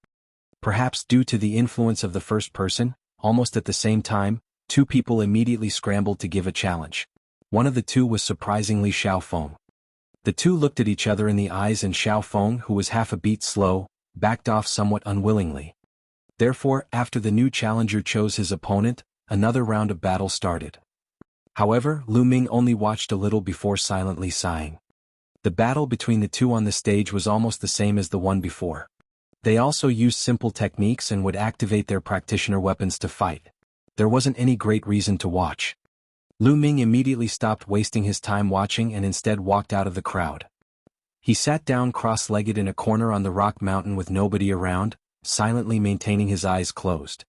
Speaker 1: Perhaps due to the influence of the first person, almost at the same time, two people immediately scrambled to give a challenge. One of the two was surprisingly Xiaofeng. The two looked at each other in the eyes and Xiaofeng, who was half a beat slow, backed off somewhat unwillingly. Therefore, after the new challenger chose his opponent, another round of battle started. However, Lu Ming only watched a little before silently sighing. The battle between the two on the stage was almost the same as the one before. They also used simple techniques and would activate their practitioner weapons to fight. There wasn't any great reason to watch. Lu Ming immediately stopped wasting his time watching and instead walked out of the crowd. He sat down cross-legged in a corner on the rock mountain with nobody around, silently maintaining his eyes closed.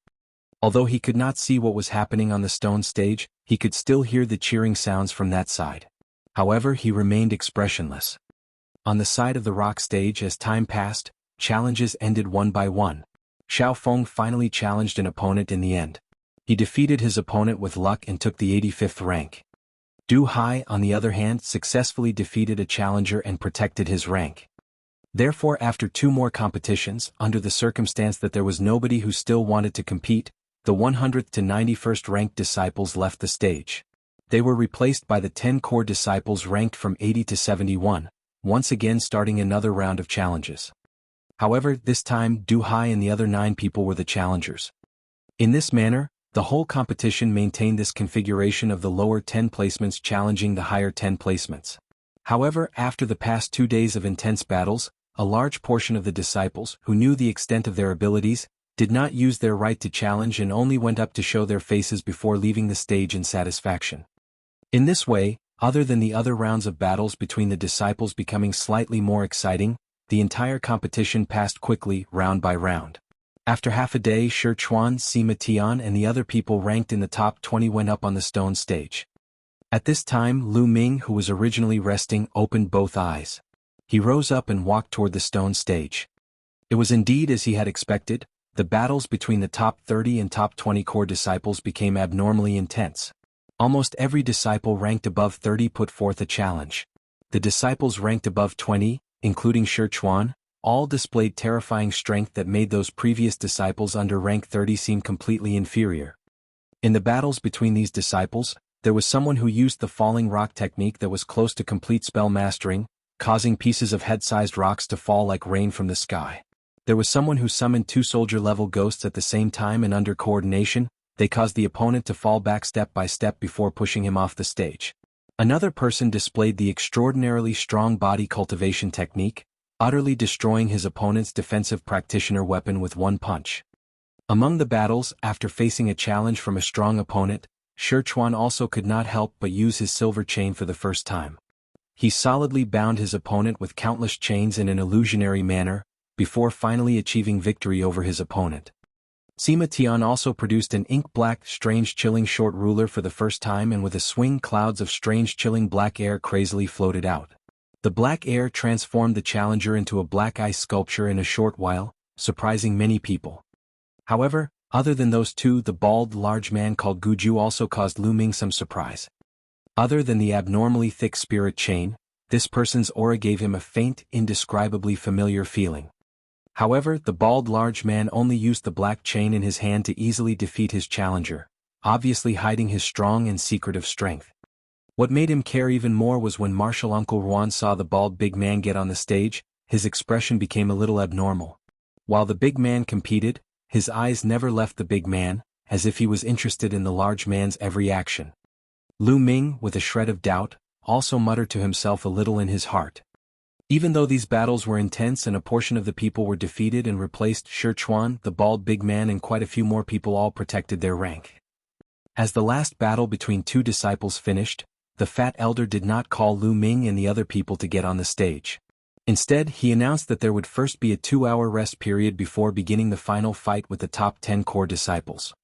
Speaker 1: Although he could not see what was happening on the stone stage, he could still hear the cheering sounds from that side. However, he remained expressionless. On the side of the rock stage, as time passed, challenges ended one by one. Xiaofeng finally challenged an opponent in the end. He defeated his opponent with luck and took the 85th rank. Du Hai, on the other hand, successfully defeated a challenger and protected his rank. Therefore, after two more competitions, under the circumstance that there was nobody who still wanted to compete, the 100th to 91st ranked disciples left the stage. They were replaced by the 10 core disciples ranked from 80 to 71, once again starting another round of challenges. However, this time Du Hai and the other 9 people were the challengers. In this manner, the whole competition maintained this configuration of the lower 10 placements challenging the higher 10 placements. However, after the past 2 days of intense battles, a large portion of the disciples, who knew the extent of their abilities, did not use their right to challenge and only went up to show their faces before leaving the stage in satisfaction. In this way, other than the other rounds of battles between the disciples becoming slightly more exciting, the entire competition passed quickly, round by round. After half a day, Shi Chuan, Sima Tian and the other people ranked in the top 20 went up on the stone stage. At this time, Lu Ming, who was originally resting, opened both eyes. He rose up and walked toward the stone stage. It was indeed as he had expected. The battles between the top 30 and top 20 core disciples became abnormally intense. Almost every disciple ranked above 30 put forth a challenge. The disciples ranked above 20, including Shi Chuan, all displayed terrifying strength that made those previous disciples under rank 30 seem completely inferior. In the battles between these disciples, there was someone who used the falling rock technique that was close to complete spell mastering, causing pieces of head-sized rocks to fall like rain from the sky. There was someone who summoned 2 soldier-level ghosts at the same time, and under coordination, they caused the opponent to fall back step by step before pushing him off the stage. Another person displayed the extraordinarily strong body cultivation technique, utterly destroying his opponent's defensive practitioner weapon with one punch. Among the battles, after facing a challenge from a strong opponent, Sichuan also could not help but use his silver chain for the first time. He solidly bound his opponent with countless chains in an illusionary manner, before finally achieving victory over his opponent. Sima Tian also produced an ink-black, strange chilling short ruler for the first time, and with a swing clouds of strange chilling black air crazily floated out. The black air transformed the challenger into a black ice sculpture in a short while, surprising many people. However, other than those two, the bald, large man called Guju also caused Lu Ming some surprise. Other than the abnormally thick spirit chain, this person's aura gave him a faint, indescribably familiar feeling. However, the bald large man only used the black chain in his hand to easily defeat his challenger, obviously hiding his strong and secretive strength. What made him care even more was when Martial Uncle Ruan saw the bald big man get on the stage, his expression became a little abnormal. While the big man competed, his eyes never left the big man, as if he was interested in the large man's every action. Lu Ming, with a shred of doubt, also muttered to himself a little in his heart. Even though these battles were intense and a portion of the people were defeated and replaced, Sichuan, the bald big man, and quite a few more people all protected their rank. As the last battle between two disciples finished, the fat elder did not call Lu Ming and the other people to get on the stage. Instead, he announced that there would first be a 2-hour rest period before beginning the final fight with the top 10 core disciples.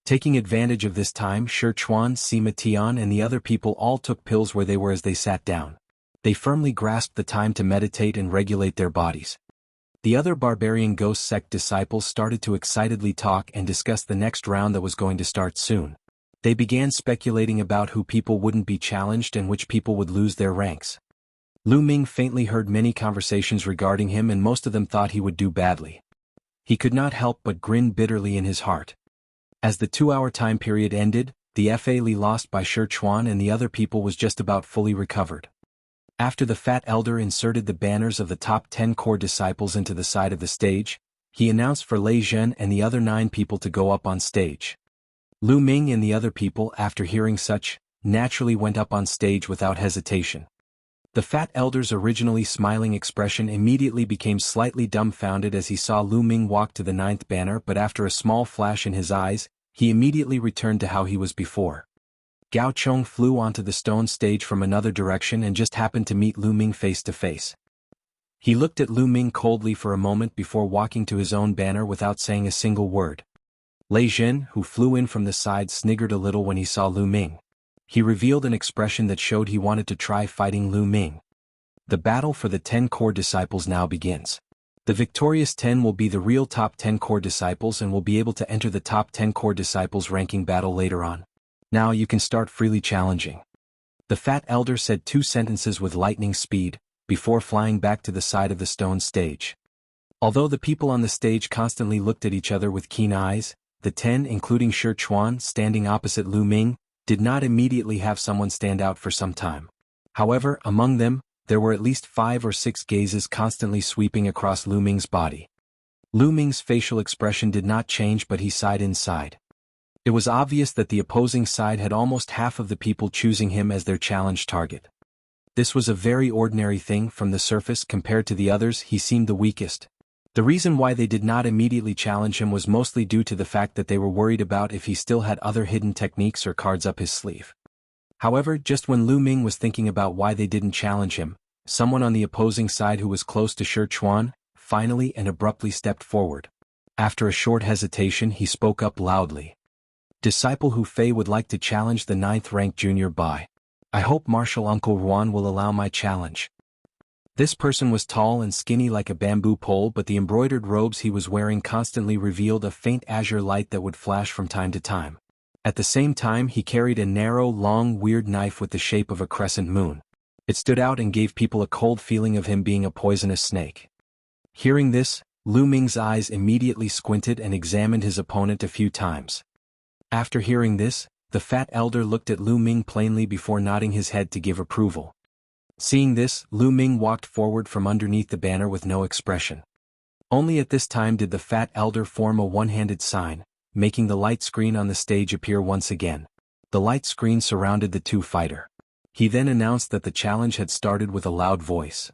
Speaker 1: Taking advantage of this time, Sichuan, Sima Tian, and the other people all took pills where they were as they sat down. They firmly grasped the time to meditate and regulate their bodies. The other barbarian ghost sect disciples started to excitedly talk and discuss the next round that was going to start soon. They began speculating about who people wouldn't be challenged and which people would lose their ranks. Lu Ming faintly heard many conversations regarding him, and most of them thought he would do badly. He could not help but grin bitterly in his heart. As the 2-hour time period ended, the FA Li lost by Sichuan and the other people was just about fully recovered. After the fat elder inserted the banners of the top 10 core disciples into the side of the stage, he announced for Lei Zhen and the other 9 people to go up on stage. Lu Ming and the other people, after hearing such, naturally went up on stage without hesitation. The fat elder's originally smiling expression immediately became slightly dumbfounded as he saw Lu Ming walk to the 9th banner, but after a small flash in his eyes, he immediately returned to how he was before. Gao Chong flew onto the stone stage from another direction and just happened to meet Lu Ming face to face. He looked at Lu Ming coldly for a moment before walking to his own banner without saying a single word. Lei Zhen, who flew in from the side, sniggered a little when he saw Lu Ming. He revealed an expression that showed he wanted to try fighting Lu Ming. The battle for the 10 core disciples now begins. The victorious 10 will be the real top 10 core disciples and will be able to enter the top 10 core disciples ranking battle later on. Now you can start freely challenging. The fat elder said 2 sentences with lightning speed, before flying back to the side of the stone stage. Although the people on the stage constantly looked at each other with keen eyes, the 10, including Sichuan, standing opposite Lu Ming, did not immediately have someone stand out for some time. However, among them, there were at least 5 or 6 gazes constantly sweeping across Lu Ming's body. Lu Ming's facial expression did not change, but he sighed inside. It was obvious that the opposing side had almost half of the people choosing him as their challenge target. This was a very ordinary thing. From the surface, compared to the others, he seemed the weakest. The reason why they did not immediately challenge him was mostly due to the fact that they were worried about if he still had other hidden techniques or cards up his sleeve. However, just when Lu Ming was thinking about why they didn't challenge him, someone on the opposing side who was close to Sichuan, finally and abruptly stepped forward. After a short hesitation, he spoke up loudly. Disciple Hu Fei would like to challenge the 9th-ranked junior Bai. I hope Martial Uncle Ruan will allow my challenge. This person was tall and skinny like a bamboo pole, but the embroidered robes he was wearing constantly revealed a faint azure light that would flash from time to time. At the same time, he carried a narrow, long, weird knife with the shape of a crescent moon. It stood out and gave people a cold feeling of him being a poisonous snake. Hearing this, Lu Ming's eyes immediately squinted and examined his opponent a few times. After hearing this, the fat elder looked at Lu Ming plainly before nodding his head to give approval. Seeing this, Lu Ming walked forward from underneath the banner with no expression. Only at this time did the fat elder form a one-handed sign, making the light screen on the stage appear once again. The light screen surrounded the 2 fighter. He then announced that the challenge had started with a loud voice.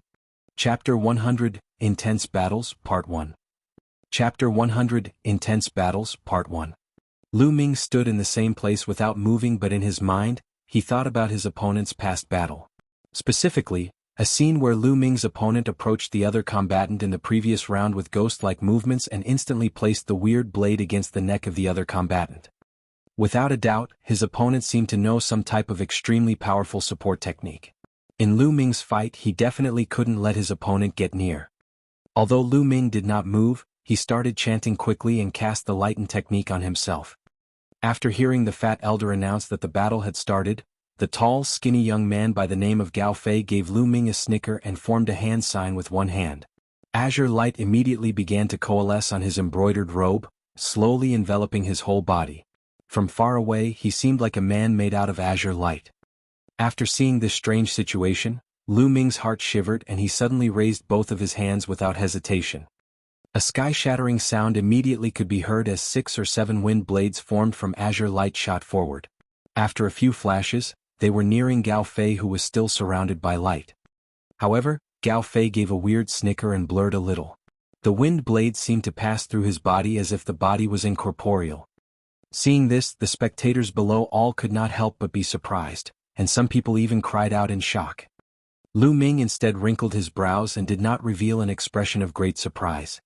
Speaker 1: Chapter 100, Intense Battles, Part 1. Chapter 100, Intense Battles, Part 1. Lu Ming stood in the same place without moving, but in his mind, he thought about his opponent's past battle. Specifically, a scene where Lu Ming's opponent approached the other combatant in the previous round with ghost-like movements and instantly placed the weird blade against the neck of the other combatant. Without a doubt, his opponent seemed to know some type of extremely powerful support technique. In Lu Ming's fight, he definitely couldn't let his opponent get near. Although Lu Ming did not move, he started chanting quickly and cast the Lighten technique on himself. After hearing the fat elder announce that the battle had started, the tall, skinny young man by the name of Gao Fei gave Lu Ming a snicker and formed a hand sign with one hand. Azure light immediately began to coalesce on his embroidered robe, slowly enveloping his whole body. From far away, he seemed like a man made out of azure light. After seeing this strange situation, Lu Ming's heart shivered and he suddenly raised both of his hands without hesitation. A sky-shattering sound immediately could be heard as 6 or 7 wind blades formed from azure light shot forward. After a few flashes, they were nearing Gao Fei, who was still surrounded by light. However, Gao Fei gave a weird snicker and blurred a little. The wind blades seemed to pass through his body as if the body was incorporeal. Seeing this, the spectators below all could not help but be surprised, and some people even cried out in shock. Lu Ming instead wrinkled his brows and did not reveal an expression of great surprise.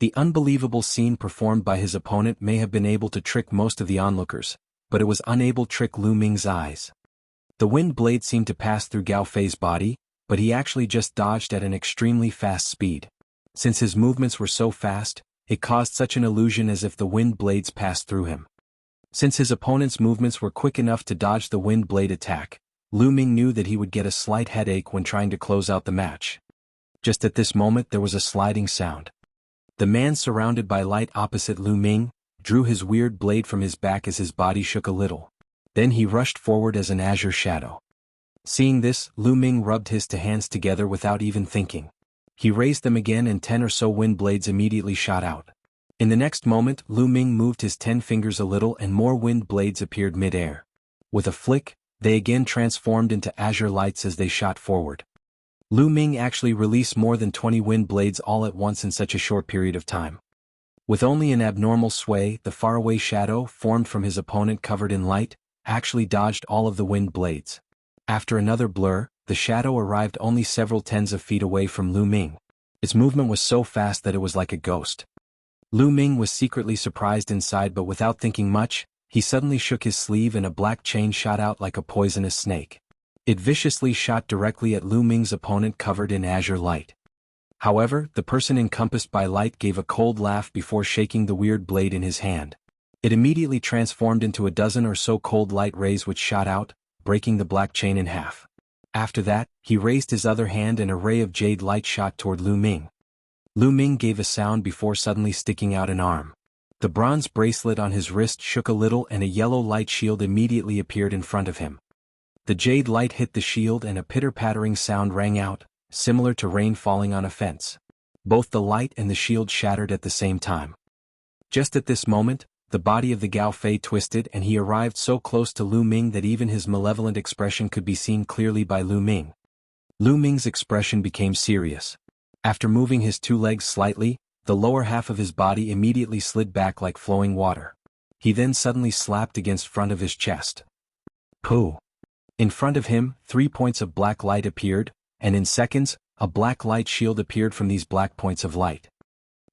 Speaker 1: The unbelievable scene performed by his opponent may have been able to trick most of the onlookers, but it was unable to trick Lu Ming's eyes. The wind blade seemed to pass through Gao Fei's body, but he actually just dodged at an extremely fast speed. Since his movements were so fast, it caused such an illusion as if the wind blades passed through him. Since his opponent's movements were quick enough to dodge the wind blade attack, Lu Ming knew that he would get a slight headache when trying to close out the match. Just at this moment there was a sliding sound. The man surrounded by light opposite Lu Ming drew his weird blade from his back as his body shook a little. Then he rushed forward as an azure shadow. Seeing this, Lu Ming rubbed his 2 hands together without even thinking. He raised them again and 10 or so wind blades immediately shot out. In the next moment, Lu Ming moved his 10 fingers a little and more wind blades appeared mid-air. With a flick, they again transformed into azure lights as they shot forward. Lu Ming actually released more than 20 wind blades all at once in such a short period of time. With only an abnormal sway, the faraway shadow formed from his opponent covered in light actually dodged all of the wind blades. After another blur, the shadow arrived only several tens of feet away from Lu Ming. Its movement was so fast that it was like a ghost. Lu Ming was secretly surprised inside, but without thinking much, he suddenly shook his sleeve and a black chain shot out like a poisonous snake. It viciously shot directly at Lu Ming's opponent covered in azure light. However, the person encompassed by light gave a cold laugh before shaking the weird blade in his hand. It immediately transformed into a dozen or so cold light rays which shot out, breaking the black chain in half. After that, he raised his other hand and a ray of jade light shot toward Lu Ming. Lu Ming gave a sound before suddenly sticking out an arm. The bronze bracelet on his wrist shook a little and a yellow light shield immediately appeared in front of him. The jade light hit the shield and a pitter-pattering sound rang out, similar to rain falling on a fence. Both the light and the shield shattered at the same time. Just at this moment, the body of the Gao Fei twisted and he arrived so close to Lu Ming that even his malevolent expression could be seen clearly by Lu Ming. Lu Ming's expression became serious. After moving his 2 legs slightly, the lower half of his body immediately slid back like flowing water. He then suddenly slapped against front of his chest. Pooh! In front of him, 3 points of black light appeared, and in seconds, a black light shield appeared from these black points of light.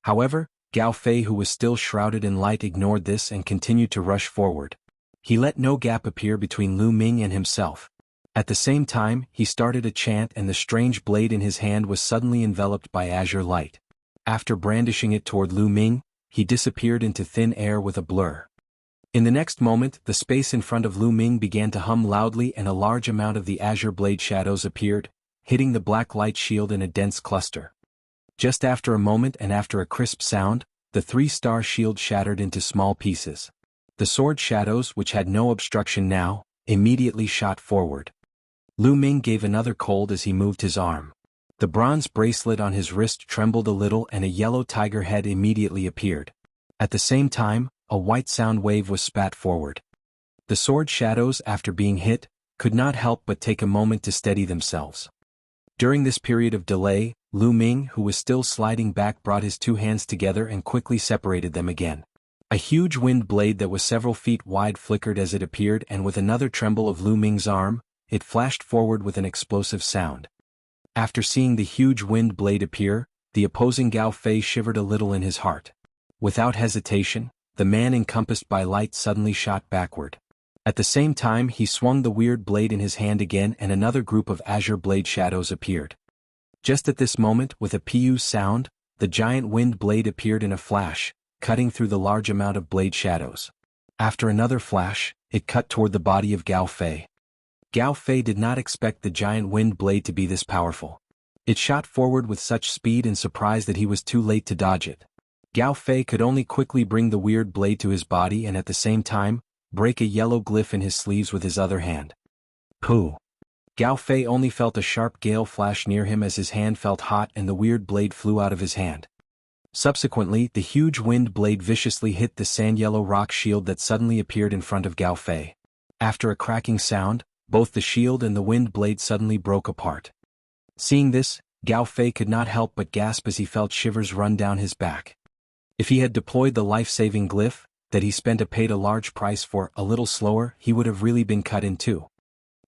Speaker 1: However, Gao Fei, who was still shrouded in light, ignored this and continued to rush forward. He let no gap appear between Lu Ming and himself. At the same time, he started a chant and the strange blade in his hand was suddenly enveloped by azure light. After brandishing it toward Lu Ming, he disappeared into thin air with a blur. In the next moment, the space in front of Lu Ming began to hum loudly and a large amount of the azure blade shadows appeared, hitting the black light shield in a dense cluster. Just after a moment and after a crisp sound, the 3-star shield shattered into small pieces. The sword shadows, which had no obstruction now, immediately shot forward. Lu Ming gave another cold as he moved his arm. The bronze bracelet on his wrist trembled a little and a yellow tiger head immediately appeared. At the same time, a white sound wave was spat forward. The sword shadows, after being hit, could not help but take a moment to steady themselves. During this period of delay, Lu Ming, who was still sliding back, brought his two hands together and quickly separated them again. A huge wind blade that was several feet wide flickered as it appeared, and with another tremble of Lu Ming's arm, it flashed forward with an explosive sound. After seeing the huge wind blade appear, the opposing Gao Fei shivered a little in his heart. Without hesitation, the man encompassed by light suddenly shot backward. At the same time he swung the weird blade in his hand again, and another group of azure blade shadows appeared. Just at this moment, with a pu sound, the giant wind blade appeared in a flash, cutting through the large amount of blade shadows. After another flash, it cut toward the body of Gao Fei. Gao Fei did not expect the giant wind blade to be this powerful. It shot forward with such speed and surprise that he was too late to dodge it. Gao Fei could only quickly bring the weird blade to his body and at the same time, break a yellow glyph in his sleeves with his other hand. Pooh! Gao Fei only felt a sharp gale flash near him as his hand felt hot and the weird blade flew out of his hand. Subsequently, the huge wind blade viciously hit the sand-yellow rock shield that suddenly appeared in front of Gao Fei. After a cracking sound, both the shield and the wind blade suddenly broke apart. Seeing this, Gao Fei could not help but gasp as he felt shivers run down his back. If he had deployed the life-saving glyph that he paid a large price for a little slower, he would have really been cut in two.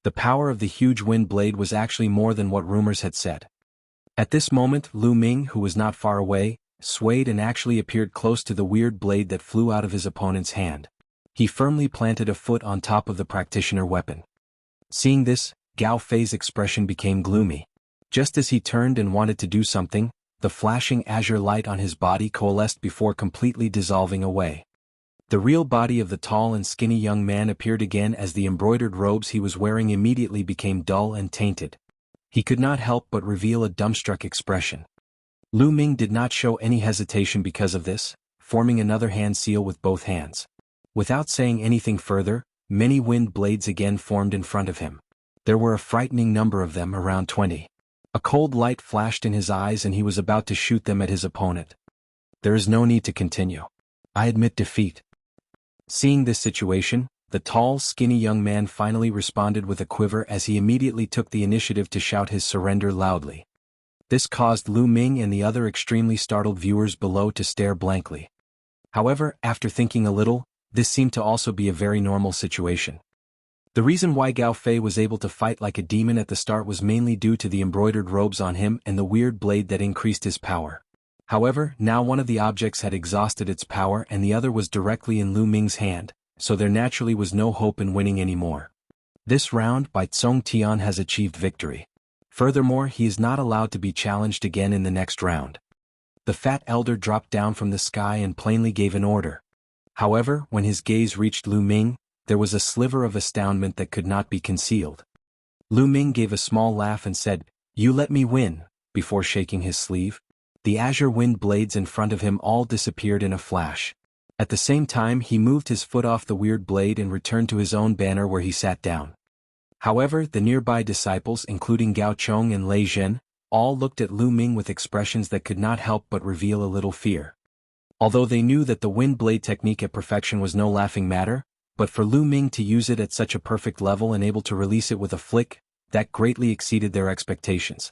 Speaker 1: The power of the huge wind blade was actually more than what rumors had said. At this moment, Lu Ming, who was not far away, swayed and actually appeared close to the weird blade that flew out of his opponent's hand. He firmly planted a foot on top of the practitioner weapon. Seeing this, Gao Fei's expression became gloomy. Just as he turned and wanted to do something, the flashing azure light on his body coalesced before completely dissolving away. The real body of the tall and skinny young man appeared again as the embroidered robes he was wearing immediately became dull and tainted. He could not help but reveal a dumbstruck expression. Lu Ming did not show any hesitation because of this, forming another hand seal with both hands. Without saying anything further, many wind blades again formed in front of him. There were a frightening number of them, around 20. A cold light flashed in his eyes and he was about to shoot them at his opponent. There is no need to continue. I admit defeat. Seeing this situation, the tall, skinny young man finally responded with a quiver as he immediately took the initiative to shout his surrender loudly. This caused Lu Ming and the other extremely startled viewers below to stare blankly. However, after thinking a little, this seemed to also be a very normal situation. The reason why Gao Fei was able to fight like a demon at the start was mainly due to the embroidered robes on him and the weird blade that increased his power. However, now one of the objects had exhausted its power and the other was directly in Lu Ming's hand, so there naturally was no hope in winning anymore. This round, Bai Tsong Tian has achieved victory. Furthermore, he is not allowed to be challenged again in the next round. The fat elder dropped down from the sky and plainly gave an order. However, when his gaze reached Lu Ming, there was a sliver of astoundment that could not be concealed. Lu Ming gave a small laugh and said, "You let me win," before shaking his sleeve. The azure wind blades in front of him all disappeared in a flash. At the same time he moved his foot off the weird blade and returned to his own banner where he sat down. However, the nearby disciples, including Gao Chong and Lei Zhen, all looked at Lu Ming with expressions that could not help but reveal a little fear. Although they knew that the wind blade technique at perfection was no laughing matter, but for Lu Ming to use it at such a perfect level and able to release it with a flick, that greatly exceeded their expectations.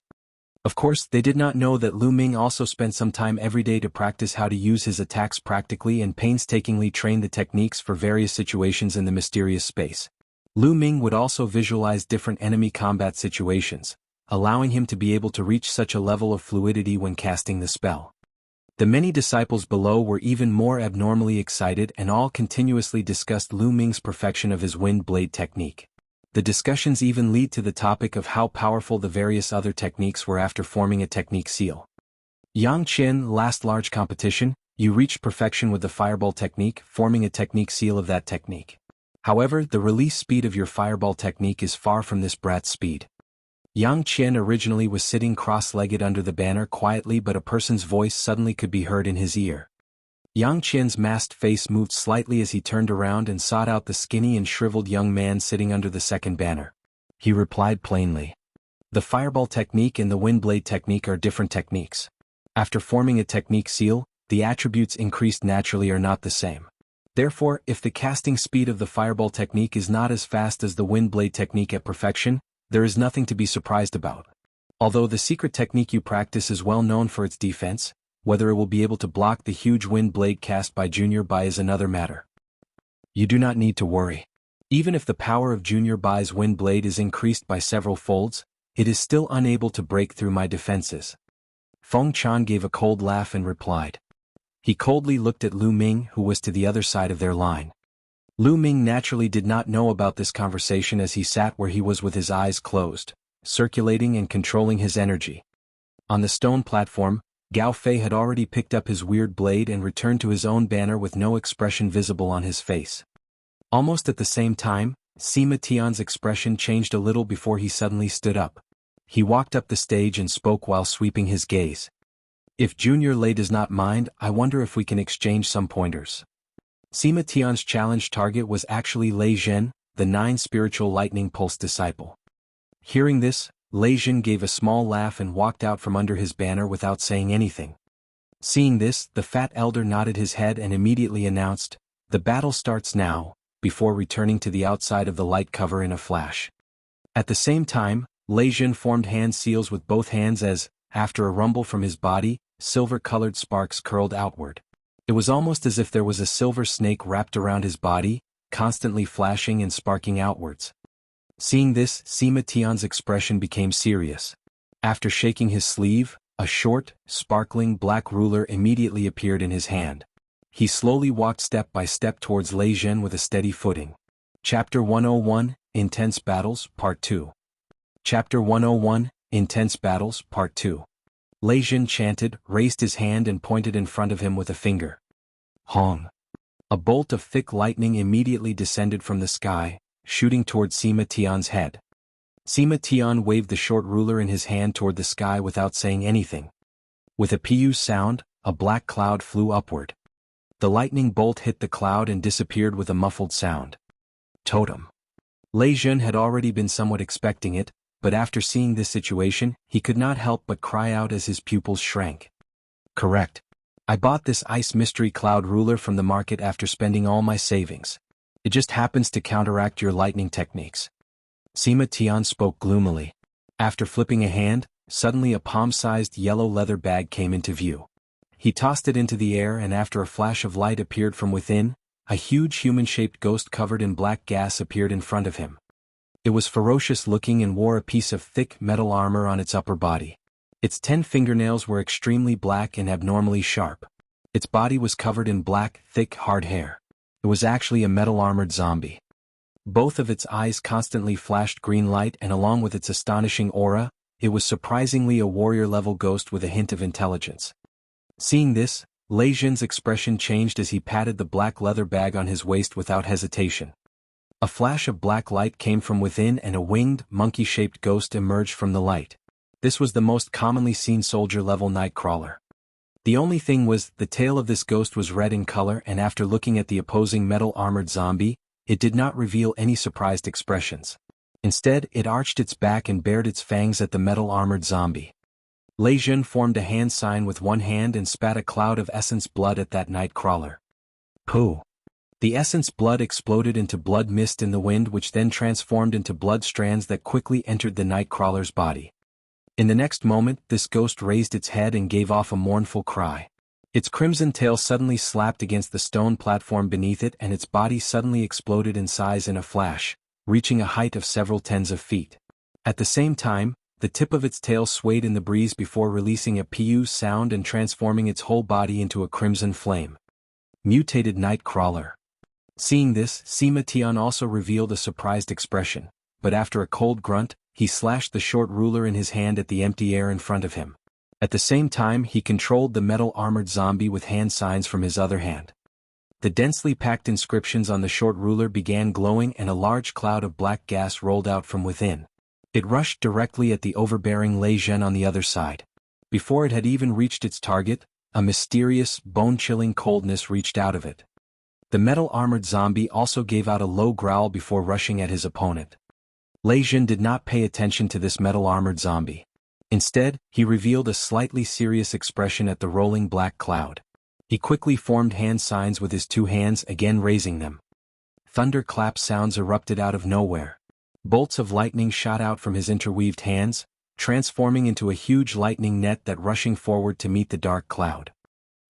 Speaker 1: Of course, they did not know that Lu Ming also spent some time every day to practice how to use his attacks practically and painstakingly train the techniques for various situations in the mysterious space. Lu Ming would also visualize different enemy combat situations, allowing him to be able to reach such a level of fluidity when casting the spell. The many disciples below were even more abnormally excited and all continuously discussed Lu Ming's perfection of his wind blade technique. The discussions even lead to the topic of how powerful the various other techniques were after forming a technique seal. Yang Qin, last large competition, you reached perfection with the fireball technique, forming a technique seal of that technique. However, the release speed of your fireball technique is far from this brat's speed. Yang Qin originally was sitting cross-legged under the banner quietly, but a person's voice suddenly could be heard in his ear. Yang Qian's masked face moved slightly as he turned around and sought out the skinny and shriveled young man sitting under the second banner. He replied plainly. The fireball technique and the windblade technique are different techniques. After forming a technique seal, the attributes increased naturally are not the same. Therefore, if the casting speed of the fireball technique is not as fast as the windblade technique at perfection, there is nothing to be surprised about. Although the secret technique you practice is well known for its defense, whether it will be able to block the huge wind blade cast by Junior Bai is another matter. You do not need to worry. Even if the power of Junior Bai's wind blade is increased by several folds, it is still unable to break through my defenses. Feng Chan gave a cold laugh and replied. He coldly looked at Lu Ming, who was to the other side of their line. Lu Ming naturally did not know about this conversation as he sat where he was with his eyes closed, circulating and controlling his energy. On the stone platform, Gao Fei had already picked up his weird blade and returned to his own banner with no expression visible on his face. Almost at the same time, Sima Tian's expression changed a little before he suddenly stood up. He walked up the stage and spoke while sweeping his gaze. If Junior Lei does not mind, I wonder if we can exchange some pointers. Sima Tian's challenge target was actually Lei Zhen, the 9 spiritual lightning pulse disciple. Hearing this, Lei Zhen gave a small laugh and walked out from under his banner without saying anything. Seeing this, the fat elder nodded his head and immediately announced, "The battle starts now," before returning to the outside of the light cover in a flash. At the same time, Lei Zhen formed hand seals with both hands as, after a rumble from his body, silver-colored sparks curled outward. It was almost as if there was a silver snake wrapped around his body, constantly flashing and sparking outwards. Seeing this, Sima Tian's expression became serious. After shaking his sleeve, a short, sparkling black ruler immediately appeared in his hand. He slowly walked step by step towards Lei Zhen with a steady footing. Chapter 101, Intense Battles, Part 2. Chapter 101, Intense Battles, Part 2. Lei Zhen chanted, raised his hand and pointed in front of him with a finger. Hong! A bolt of thick lightning immediately descended from the sky, shooting toward Sima Tian's head. Sima Tian waved the short ruler in his hand toward the sky without saying anything. With a pu sound, a black cloud flew upward. The lightning bolt hit the cloud and disappeared with a muffled sound. Totem. Lei Zhen had already been somewhat expecting it, but after seeing this situation, he could not help but cry out as his pupils shrank. Correct. I bought this ice mystery cloud ruler from the market after spending all my savings. It just happens to counteract your lightning techniques. Sima Tian spoke gloomily. After flipping a hand, suddenly a palm-sized yellow leather bag came into view. He tossed it into the air and after a flash of light appeared from within, a huge human-shaped ghost covered in black gas appeared in front of him. It was ferocious-looking and wore a piece of thick metal armor on its upper body. Its 10 fingernails were extremely black and abnormally sharp. Its body was covered in black, thick, hard hair. It was actually a metal-armored zombie. Both of its eyes constantly flashed green light and along with its astonishing aura, it was surprisingly a warrior-level ghost with a hint of intelligence. Seeing this, Lei Zhen's expression changed as he patted the black leather bag on his waist without hesitation. A flash of black light came from within and a winged, monkey-shaped ghost emerged from the light. This was the most commonly seen soldier-level nightcrawler. The only thing was, the tail of this ghost was red in color and after looking at the opposing metal-armored zombie, it did not reveal any surprised expressions. Instead, it arched its back and bared its fangs at the metal-armored zombie. Lei Zhen formed a hand sign with one hand and spat a cloud of essence blood at that nightcrawler. Pooh! The essence blood exploded into blood mist in the wind which then transformed into blood strands that quickly entered the nightcrawler's body. In the next moment, this ghost raised its head and gave off a mournful cry. Its crimson tail suddenly slapped against the stone platform beneath it and its body suddenly exploded in size in a flash, reaching a height of several tens of feet. At the same time, the tip of its tail swayed in the breeze before releasing a pu sound and transforming its whole body into a crimson flame. Mutated Nightcrawler. Seeing this, Sima Tian also revealed a surprised expression, but after a cold grunt, he slashed the short ruler in his hand at the empty air in front of him. At the same time he controlled the metal-armored zombie with hand signs from his other hand. The densely packed inscriptions on the short ruler began glowing and a large cloud of black gas rolled out from within. It rushed directly at the overbearing Lei Zhen on the other side. Before it had even reached its target, a mysterious, bone-chilling coldness reached out of it. The metal-armored zombie also gave out a low growl before rushing at his opponent. Lei Zhen did not pay attention to this metal-armored zombie. Instead, he revealed a slightly serious expression at the rolling black cloud. He quickly formed hand signs with his two hands, again raising them. Thunderclap sounds erupted out of nowhere. Bolts of lightning shot out from his interweaved hands, transforming into a huge lightning net that rushing forward to meet the dark cloud.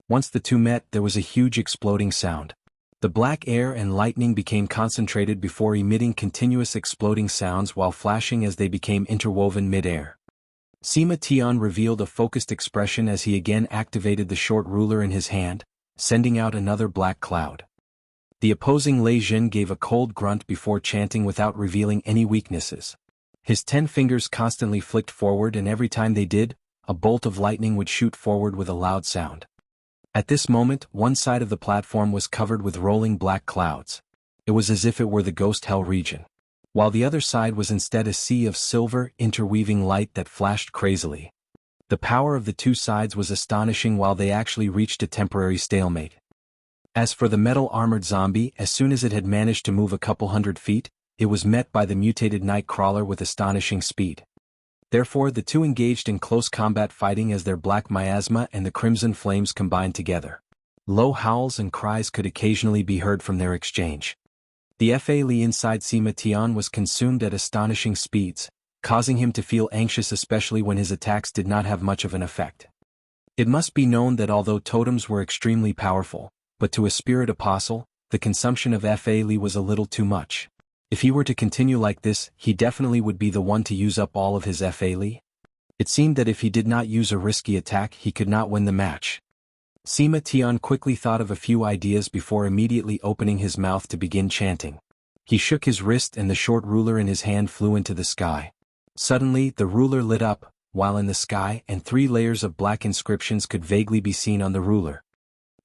Speaker 1: Once the two met, there was a huge exploding sound. The black air and lightning became concentrated before emitting continuous exploding sounds while flashing as they became interwoven mid-air. Sima Tian revealed a focused expression as he again activated the short ruler in his hand, sending out another black cloud. The opposing Lei Jin gave a cold grunt before chanting without revealing any weaknesses. His 10 fingers constantly flicked forward, and every time they did, a bolt of lightning would shoot forward with a loud sound. At this moment, one side of the platform was covered with rolling black clouds. It was as if it were the ghost hell region. While the other side was instead a sea of silver, interweaving light that flashed crazily. The power of the two sides was astonishing while they actually reached a temporary stalemate. As for the metal-armored zombie, as soon as it had managed to move a couple hundred feet, it was met by the mutated night crawler with astonishing speed. Therefore, the two engaged in close combat, fighting as their black miasma and the crimson flames combined together. Low howls and cries could occasionally be heard from their exchange. The Fa Li inside Sima Tian was consumed at astonishing speeds, causing him to feel anxious, especially when his attacks did not have much of an effect. It must be known that although totems were extremely powerful, but to a spirit apostle, the consumption of Fa Li was a little too much. If he were to continue like this, he definitely would be the one to use up all of his Fa Li. It seemed that if he did not use a risky attack, he could not win the match. Sima Tian quickly thought of a few ideas before immediately opening his mouth to begin chanting. He shook his wrist and the short ruler in his hand flew into the sky. Suddenly, the ruler lit up, while in the sky, and 3 layers of black inscriptions could vaguely be seen on the ruler.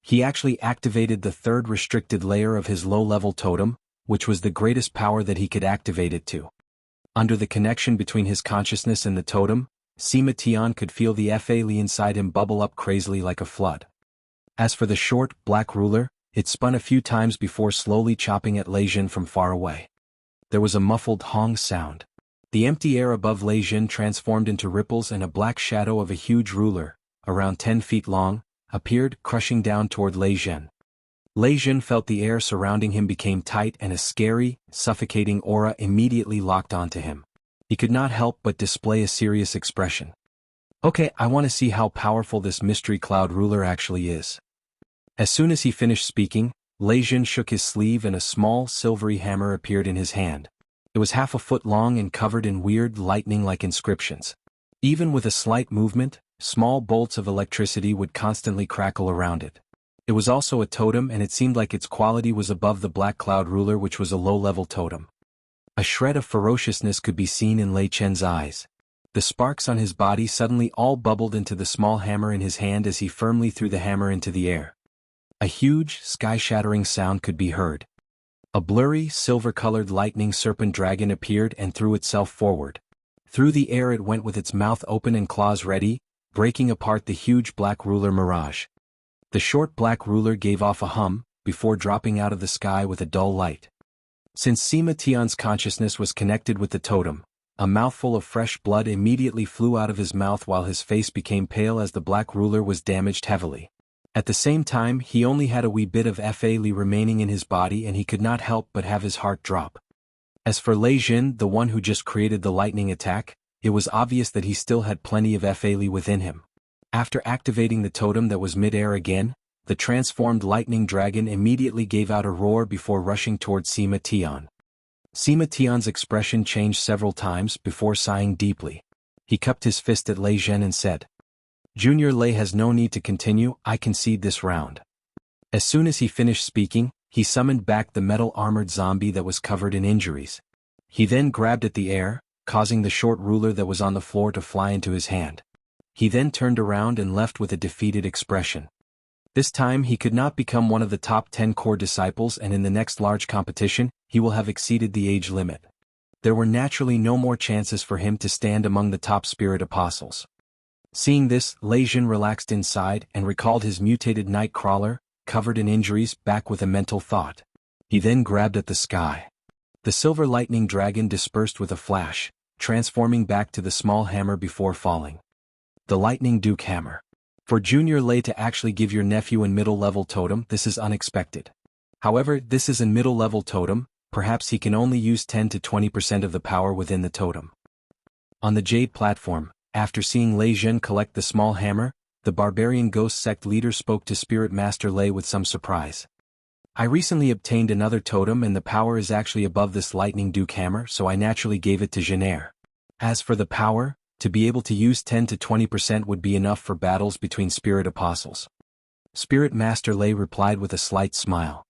Speaker 1: He actually activated the 3rd restricted layer of his low-level totem, which was the greatest power that he could activate it to. Under the connection between his consciousness and the totem, Sima Tian could feel the Fa Li inside him bubble up crazily like a flood. As for the short, black ruler, it spun a few times before slowly chopping at Lei Jin from far away. There was a muffled hong sound. The empty air above Lei Jin transformed into ripples, and a black shadow of a huge ruler, around 10 feet long, appeared, crushing down toward Lei Jin. Lei Jin felt the air surrounding him became tight, and a scary, suffocating aura immediately locked onto him. He could not help but display a serious expression. Okay, I want to see how powerful this mystery cloud ruler actually is. As soon as he finished speaking, Lei Jin shook his sleeve and a small, silvery hammer appeared in his hand. It was half a foot long and covered in weird, lightning-like inscriptions. Even with a slight movement, small bolts of electricity would constantly crackle around it. It was also a totem, and it seemed like its quality was above the black cloud ruler, which was a low-level totem. A shred of ferociousness could be seen in Lei Chen's eyes. The sparks on his body suddenly all bubbled into the small hammer in his hand as he firmly threw the hammer into the air. A huge, sky-shattering sound could be heard. A blurry, silver-colored lightning serpent dragon appeared and threw itself forward. Through the air it went with its mouth open and claws ready, breaking apart the huge black ruler mirage. The short black ruler gave off a hum, before dropping out of the sky with a dull light. Since Sima Tian's consciousness was connected with the totem, a mouthful of fresh blood immediately flew out of his mouth while his face became pale as the black ruler was damaged heavily. At the same time, he only had a wee bit of Fa Li remaining in his body, and he could not help but have his heart drop. As for Lei Jin, the one who just created the lightning attack, it was obvious that he still had plenty of Fa Li within him. After activating the totem that was mid-air again, the transformed lightning dragon immediately gave out a roar before rushing towards Sima Tian. Sima Tian's expression changed several times before sighing deeply. He cupped his fist at Lei Jin and said, "Junior Lei has no need to continue, I concede this round." As soon as he finished speaking, he summoned back the metal-armored zombie that was covered in injuries. He then grabbed at the air, causing the short ruler that was on the floor to fly into his hand. He then turned around and left with a defeated expression. This time he could not become one of the top 10 core disciples, and in the next large competition, he will have exceeded the age limit. There were naturally no more chances for him to stand among the top spirit apostles. Seeing this, Lei Jin relaxed inside and recalled his mutated night crawler, covered in injuries, back with a mental thought. He then grabbed at the sky. The silver lightning dragon dispersed with a flash, transforming back to the small hammer before falling. The Lightning Duke Hammer. For Junior Lei to actually give your nephew a middle-level totem, this is unexpected. However, this is a middle-level totem, perhaps he can only use 10 to 20% of the power within the totem. On the Jade platform, after seeing Lei Zhen collect the small hammer, the barbarian ghost sect leader spoke to Spirit Master Lei with some surprise. I recently obtained another totem and the power is actually above this lightning duke hammer, so I naturally gave it to Jenner. As for the power, to be able to use 10 to 20% would be enough for battles between spirit apostles. Spirit Master Lei replied with a slight smile.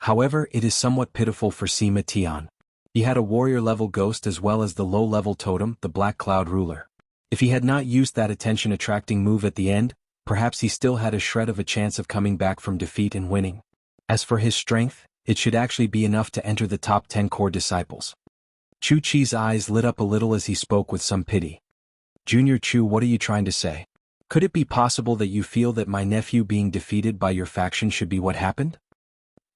Speaker 1: However, it is somewhat pitiful for Sima Tian. He had a warrior-level ghost as well as the low-level totem, the Black Cloud Ruler. If he had not used that attention-attracting move at the end, perhaps he still had a shred of a chance of coming back from defeat and winning. As for his strength, it should actually be enough to enter the top 10 core disciples. Chu Chi's eyes lit up a little as he spoke with some pity. Junior Chu, what are you trying to say? Could it be possible that you feel that my nephew being defeated by your faction should be what happened?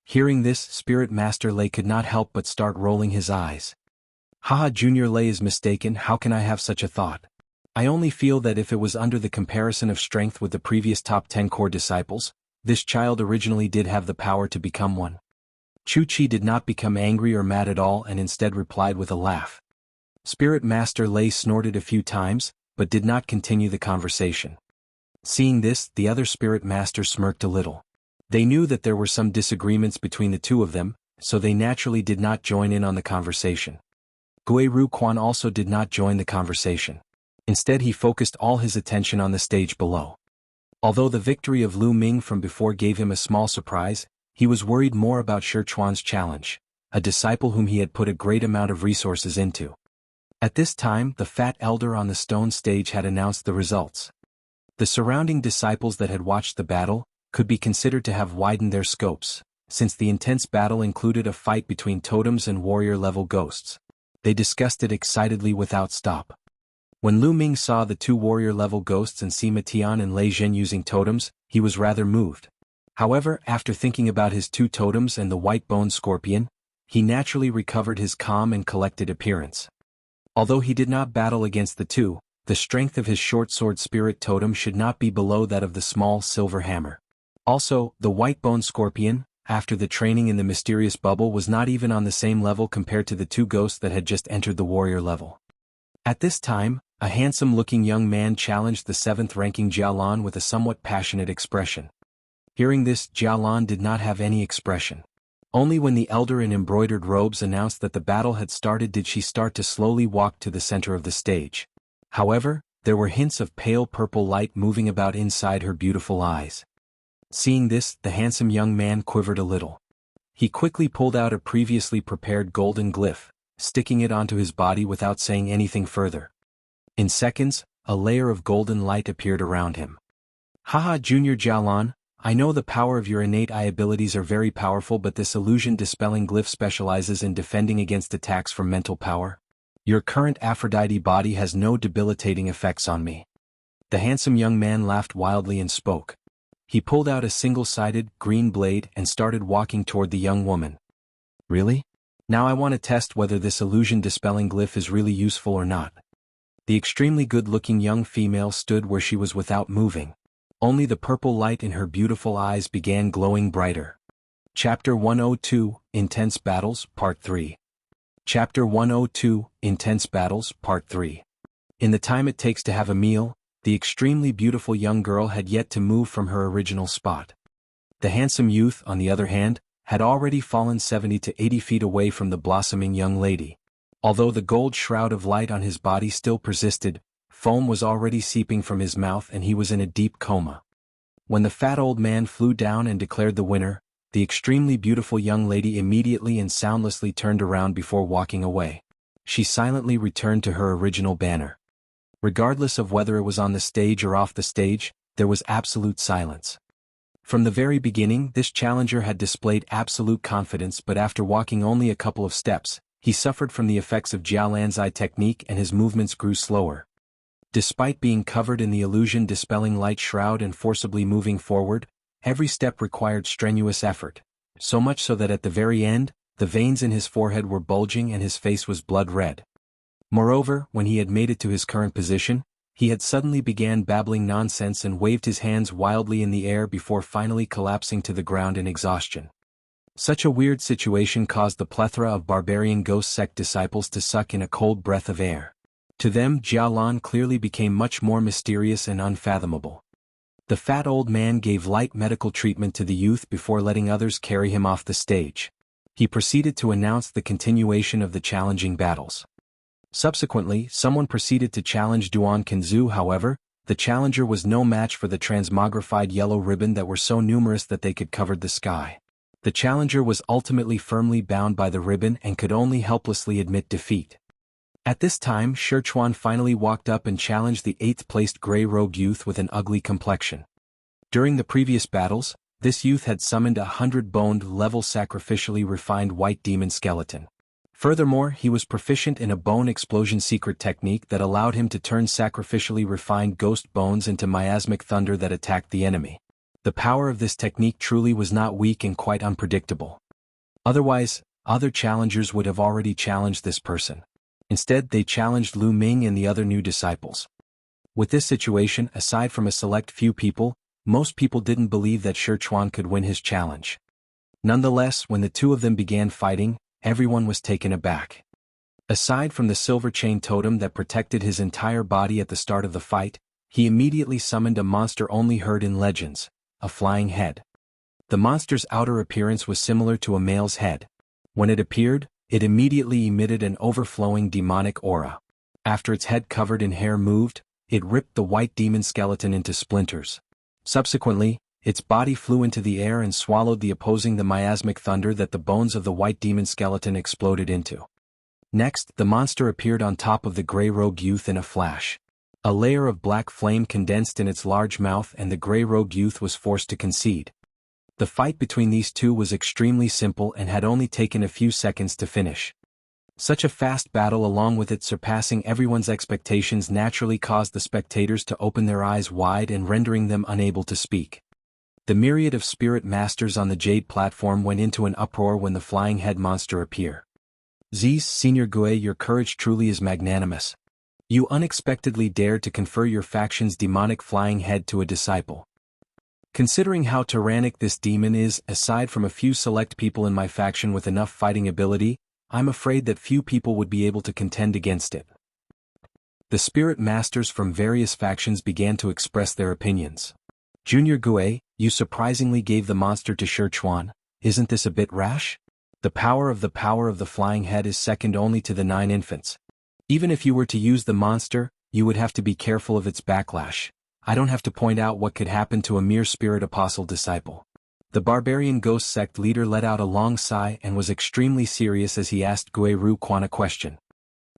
Speaker 1: Hearing this, Spirit Master Lei could not help but start rolling his eyes. Haha, Junior Lei is mistaken, how can I have such a thought? I only feel that if it was under the comparison of strength with the previous top 10 core disciples, this child originally did have the power to become one. Chu Chi did not become angry or mad at all and instead replied with a laugh. Spirit Master Lei snorted a few times, but did not continue the conversation. Seeing this, the other Spirit Masters smirked a little. They knew that there were some disagreements between the two of them, so they naturally did not join in on the conversation. Gui Ruquan also did not join the conversation. Instead he focused all his attention on the stage below. Although the victory of Lu Ming from before gave him a small surprise, he was worried more about Shi Chuan's challenge, a disciple whom he had put a great amount of resources into. At this time, the fat elder on the stone stage had announced the results. The surrounding disciples that had watched the battle could be considered to have widened their scopes, since the intense battle included a fight between totems and warrior-level ghosts. They discussed it excitedly without stop. When Lu Ming saw the two warrior-level ghosts and Sima Tian and Lei Zhen using totems, he was rather moved. However, after thinking about his two totems and the white-boned scorpion, he naturally recovered his calm and collected appearance. Although he did not battle against the two, the strength of his short sword spirit totem should not be below that of the small silver hammer. Also, the white-boned scorpion, after the training in the mysterious bubble, was not even on the same level compared to the two ghosts that had just entered the warrior level. At this time, a handsome-looking young man challenged the 7th-ranking Jialan with a somewhat passionate expression. Hearing this, Jialan did not have any expression. Only when the elder in embroidered robes announced that the battle had started did she start to slowly walk to the center of the stage. However, there were hints of pale purple light moving about inside her beautiful eyes. Seeing this, the handsome young man quivered a little. He quickly pulled out a previously prepared golden glyph, sticking it onto his body without saying anything further. In seconds, a layer of golden light appeared around him. Haha, Junior Jialan, I know the power of your innate eye abilities are very powerful, but this illusion-dispelling glyph specializes in defending against attacks from mental power. Your current Aphrodite body has no debilitating effects on me. The handsome young man laughed wildly and spoke. He pulled out a single-sided, green blade and started walking toward the young woman. Really? Now I want to test whether this illusion-dispelling glyph is really useful or not. The extremely good-looking young female stood where she was without moving. Only the purple light in her beautiful eyes began glowing brighter. Chapter 102, Intense Battles, Part 3. Chapter 102, Intense Battles, Part 3. In the time it takes to have a meal, the extremely beautiful young girl had yet to move from her original spot. The handsome youth, on the other hand, had already fallen 70 to 80 feet away from the blossoming young lady. Although the gold shroud of light on his body still persisted, foam was already seeping from his mouth and he was in a deep coma. When the fat old man flew down and declared the winner, the extremely beautiful young lady immediately and soundlessly turned around before walking away. She silently returned to her original banner. Regardless of whether it was on the stage or off the stage, there was absolute silence. From the very beginning, this challenger had displayed absolute confidence, but after walking only a couple of steps, he suffered from the effects of Jialan's eye technique and his movements grew slower. Despite being covered in the illusion-dispelling light shroud and forcibly moving forward, every step required strenuous effort, so much so that at the very end, the veins in his forehead were bulging and his face was blood red. Moreover, when he had made it to his current position, he had suddenly began babbling nonsense and waved his hands wildly in the air before finally collapsing to the ground in exhaustion. Such a weird situation caused the plethora of barbarian ghost sect disciples to suck in a cold breath of air. To them, Jialan clearly became much more mysterious and unfathomable. The fat old man gave light medical treatment to the youth before letting others carry him off the stage. He proceeded to announce the continuation of the challenging battles. Subsequently, someone proceeded to challenge Duan Kenzu. However, the challenger was no match for the transmogrified yellow ribbon that were so numerous that they could cover the sky. The challenger was ultimately firmly bound by the ribbon and could only helplessly admit defeat. At this time, Sherchuan finally walked up and challenged the 8th-placed gray-robed youth with an ugly complexion. During the previous battles, this youth had summoned a 100-boned level sacrificially refined white demon skeleton. Furthermore, he was proficient in a bone explosion secret technique that allowed him to turn sacrificially refined ghost bones into miasmic thunder that attacked the enemy. The power of this technique truly was not weak and quite unpredictable. Otherwise, other challengers would have already challenged this person. Instead, they challenged Lu Ming and the other new disciples. With this situation, aside from a select few people, most people didn't believe that Sherchuan could win his challenge. Nonetheless, when the two of them began fighting, everyone was taken aback. Aside from the silver chain totem that protected his entire body at the start of the fight, he immediately summoned a monster only heard in legends, a flying head. The monster's outer appearance was similar to a male's head. When it appeared, it immediately emitted an overflowing demonic aura. After its head covered in hair moved, it ripped the white demon skeleton into splinters. Subsequently, its body flew into the air and swallowed the miasmic thunder that the bones of the white demon skeleton exploded into. Next, the monster appeared on top of the gray-robed youth in a flash. A layer of black flame condensed in its large mouth and the gray-robed youth was forced to concede. The fight between these two was extremely simple and had only taken a few seconds to finish. Such a fast battle along with it surpassing everyone's expectations naturally caused the spectators to open their eyes wide and rendering them unable to speak. The myriad of spirit masters on the Jade platform went into an uproar when the flying head monster appeared. Z's Senior Gue, your courage truly is magnanimous. You unexpectedly dared to confer your faction's demonic flying head to a disciple. Considering how tyrannic this demon is, aside from a few select people in my faction with enough fighting ability, I'm afraid that few people would be able to contend against it. The spirit masters from various factions began to express their opinions. Junior Gue, you surprisingly gave the monster to Sherchuan. Isn't this a bit rash? The power of the flying head is second only to the 9 infants. Even if you were to use the monster, you would have to be careful of its backlash. I don't have to point out what could happen to a mere spirit apostle disciple. The barbarian ghost sect leader let out a long sigh and was extremely serious as he asked Gue Ruquan a question.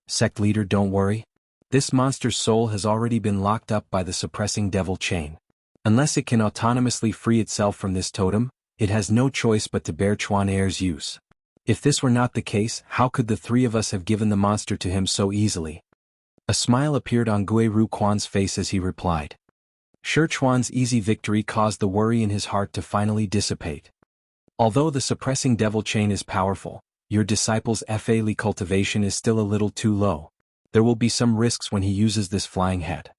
Speaker 1: Sect leader, don't worry. This monster's soul has already been locked up by the suppressing devil chain. Unless it can autonomously free itself from this totem, it has no choice but to bear Chuan Air's use. If this were not the case, how could the three of us have given the monster to him so easily? A smile appeared on Gue Ruquan's face as he replied. Sherchuan's easy victory caused the worry in his heart to finally dissipate. Although the suppressing devil chain is powerful, your disciple's FA cultivation is still a little too low. There will be some risks when he uses this flying head.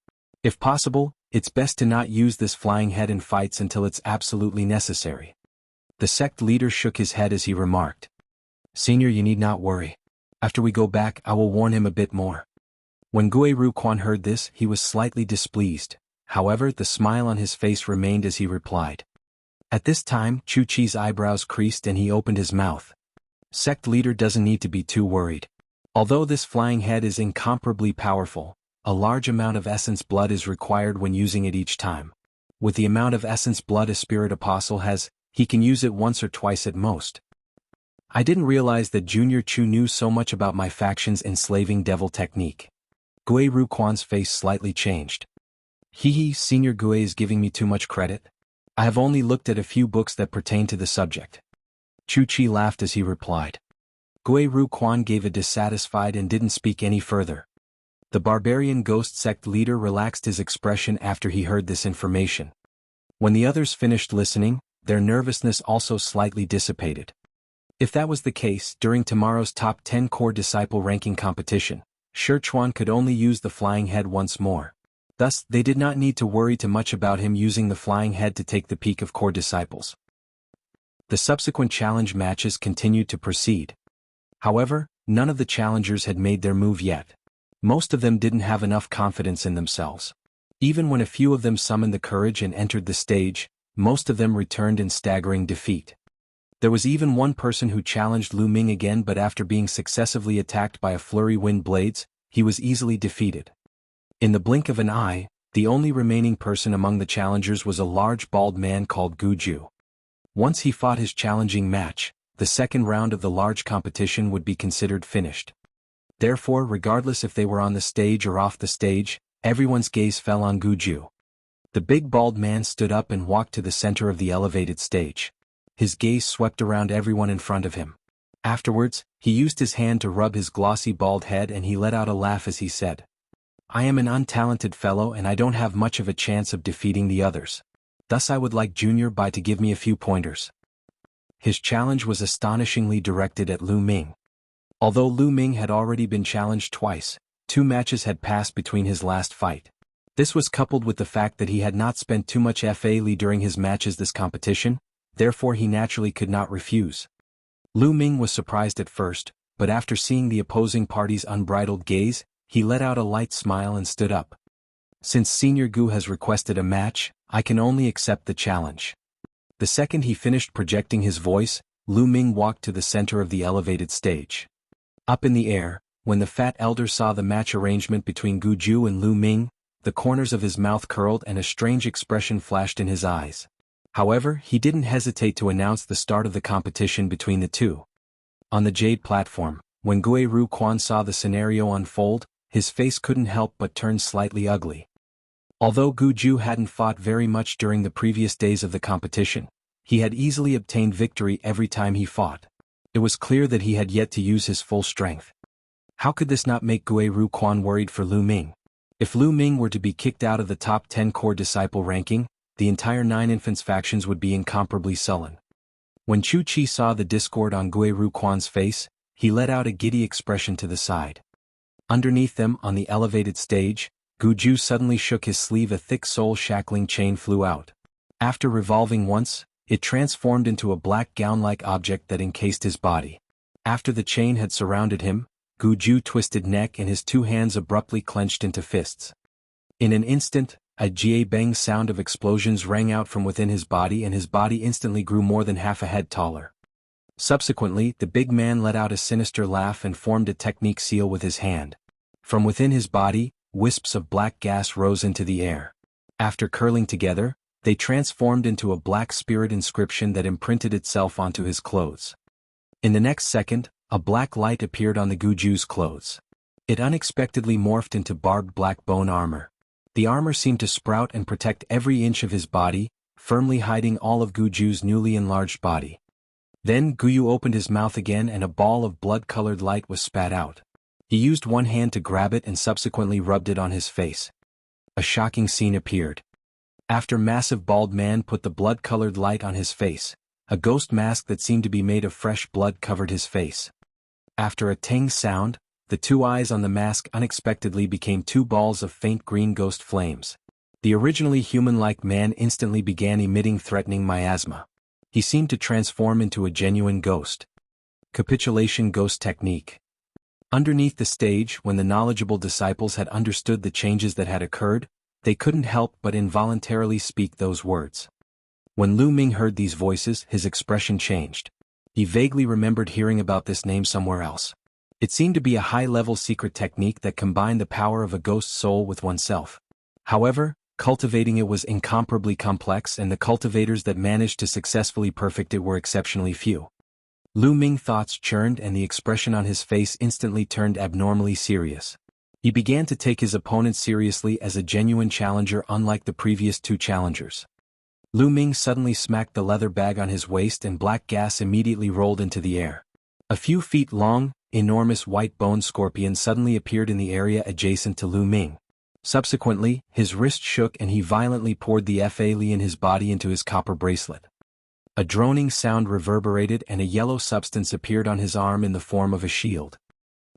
Speaker 1: If possible, it's best to not use this flying head in fights until it's absolutely necessary. The sect leader shook his head as he remarked. Senior, you need not worry. After we go back, I will warn him a bit more. When Gue Ruquan heard this, he was slightly displeased. However, the smile on his face remained as he replied. At this time, Chu Chi's eyebrows creased and he opened his mouth. Sect leader doesn't need to be too worried. Although this flying head is incomparably powerful, a large amount of essence blood is required when using it each time. With the amount of essence blood a spirit apostle has, he can use it once or twice at most. I didn't realize that Junior Chu knew so much about my faction's enslaving devil technique. Gue Ruquan's face slightly changed. Senior Gue is giving me too much credit. I have only looked at a few books that pertain to the subject. Chu Chi laughed as he replied. Gue Ruquan gave a dissatisfied and didn't speak any further. The barbarian ghost sect leader relaxed his expression after he heard this information. When the others finished listening, their nervousness also slightly dissipated. If that was the case, during tomorrow's top 10 core disciple ranking competition, Sherchuan could only use the flying head once more. Thus, they did not need to worry too much about him using the flying head to take the peak of core disciples. The subsequent challenge matches continued to proceed. However, none of the challengers had made their move yet. Most of them didn't have enough confidence in themselves. Even when a few of them summoned the courage and entered the stage, most of them returned in staggering defeat. There was even one person who challenged Lu Ming again, but after being successively attacked by a flurry wind blades, he was easily defeated. In the blink of an eye, the only remaining person among the challengers was a large bald man called Guju. Once he fought his challenging match, the second round of the large competition would be considered finished. Therefore, regardless if they were on the stage or off the stage, everyone's gaze fell on Guju. The big bald man stood up and walked to the center of the elevated stage. His gaze swept around everyone in front of him. Afterwards, he used his hand to rub his glossy bald head and he let out a laugh as he said, "I am an untalented fellow and I don't have much of a chance of defeating the others. Thus I would like Junior Bai to give me a few pointers." His challenge was astonishingly directed at Lu Ming. Although Lu Ming had already been challenged twice, 2 matches had passed between his last fight. This was coupled with the fact that he had not spent too much FA during his matches this competition, therefore he naturally could not refuse. Lu Ming was surprised at first, but after seeing the opposing party's unbridled gaze, he let out a light smile and stood up. "Since Senior Gu has requested a match, I can only accept the challenge." The second he finished projecting his voice, Lu Ming walked to the center of the elevated stage. Up in the air, when the fat elder saw the match arrangement between Guju and Lu Ming, the corners of his mouth curled and a strange expression flashed in his eyes. However, he didn't hesitate to announce the start of the competition between the two. On the jade platform, when Gui Ru Quan saw the scenario unfold, his face couldn't help but turn slightly ugly. Although Guju hadn't fought very much during the previous days of the competition, he had easily obtained victory every time he fought. It was clear that he had yet to use his full strength. How could this not make Gui Ru Quan worried for Lu Ming? If Lu Ming were to be kicked out of the top 10 core disciple ranking, the entire 9 infants factions would be incomparably sullen. When Chu Chi saw the discord on Gui Ru Quan's face, he let out a giddy expression to the side. Underneath them on the elevated stage, Guju suddenly shook his sleeve. A thick soul-shackling chain flew out. After revolving once, it transformed into a black gown-like object that encased his body. After the chain had surrounded him, Guju twisted neck and his 2 hands abruptly clenched into fists. In an instant, a jie bang sound of explosions rang out from within his body and his body instantly grew more than half a head taller. Subsequently, the big man let out a sinister laugh and formed a technique seal with his hand. From within his body, wisps of black gas rose into the air. After curling together, they transformed into a black spirit inscription that imprinted itself onto his clothes. In the next second, a black light appeared on the Guju's clothes. It unexpectedly morphed into barbed black bone armor. The armor seemed to sprout and protect every inch of his body, firmly hiding all of Guju's newly enlarged body. Then Guyu opened his mouth again and a ball of blood-colored light was spat out. He used one hand to grab it and subsequently rubbed it on his face. A shocking scene appeared. After massive bald man put the blood-colored light on his face, a ghost mask that seemed to be made of fresh blood covered his face. After a ting sound, the 2 eyes on the mask unexpectedly became 2 balls of faint green ghost flames. The originally human-like man instantly began emitting threatening miasma. He seemed to transform into a genuine ghost. Capitulation ghost technique. Underneath the stage, when the knowledgeable disciples had understood the changes that had occurred, they couldn't help but involuntarily speak those words. When Lu Ming heard these voices, his expression changed. He vaguely remembered hearing about this name somewhere else. It seemed to be a high-level secret technique that combined the power of a ghost soul with oneself. However, cultivating it was incomparably complex and the cultivators that managed to successfully perfect it were exceptionally few. Lu Ming's thoughts churned and the expression on his face instantly turned abnormally serious. He began to take his opponent seriously as a genuine challenger unlike the previous 2 challengers. Lu Ming suddenly smacked the leather bag on his waist and black gas immediately rolled into the air. A few feet long, enormous white-boned scorpion suddenly appeared in the area adjacent to Lu Ming. Subsequently, his wrist shook and he violently poured the Fa Li in his body into his copper bracelet. A droning sound reverberated and a yellow substance appeared on his arm in the form of a shield.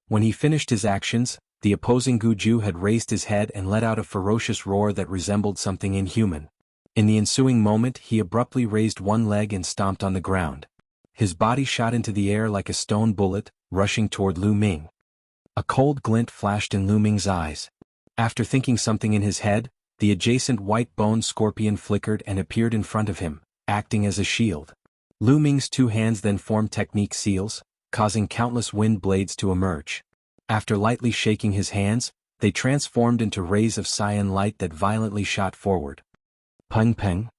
Speaker 1: When he finished his actions, the opposing Guju had raised his head and let out a ferocious roar that resembled something inhuman. In the ensuing moment, he abruptly raised one leg and stomped on the ground. His body shot into the air like a stone bullet, rushing toward Lu Ming. A cold glint flashed in Lu Ming's eyes. After thinking something in his head, the adjacent white-boned scorpion flickered and appeared in front of him, acting as a shield. Lu Ming's two hands then formed technique seals, causing countless wind blades to emerge. After lightly shaking his hands, they transformed into rays of cyan light that violently shot forward. Peng peng.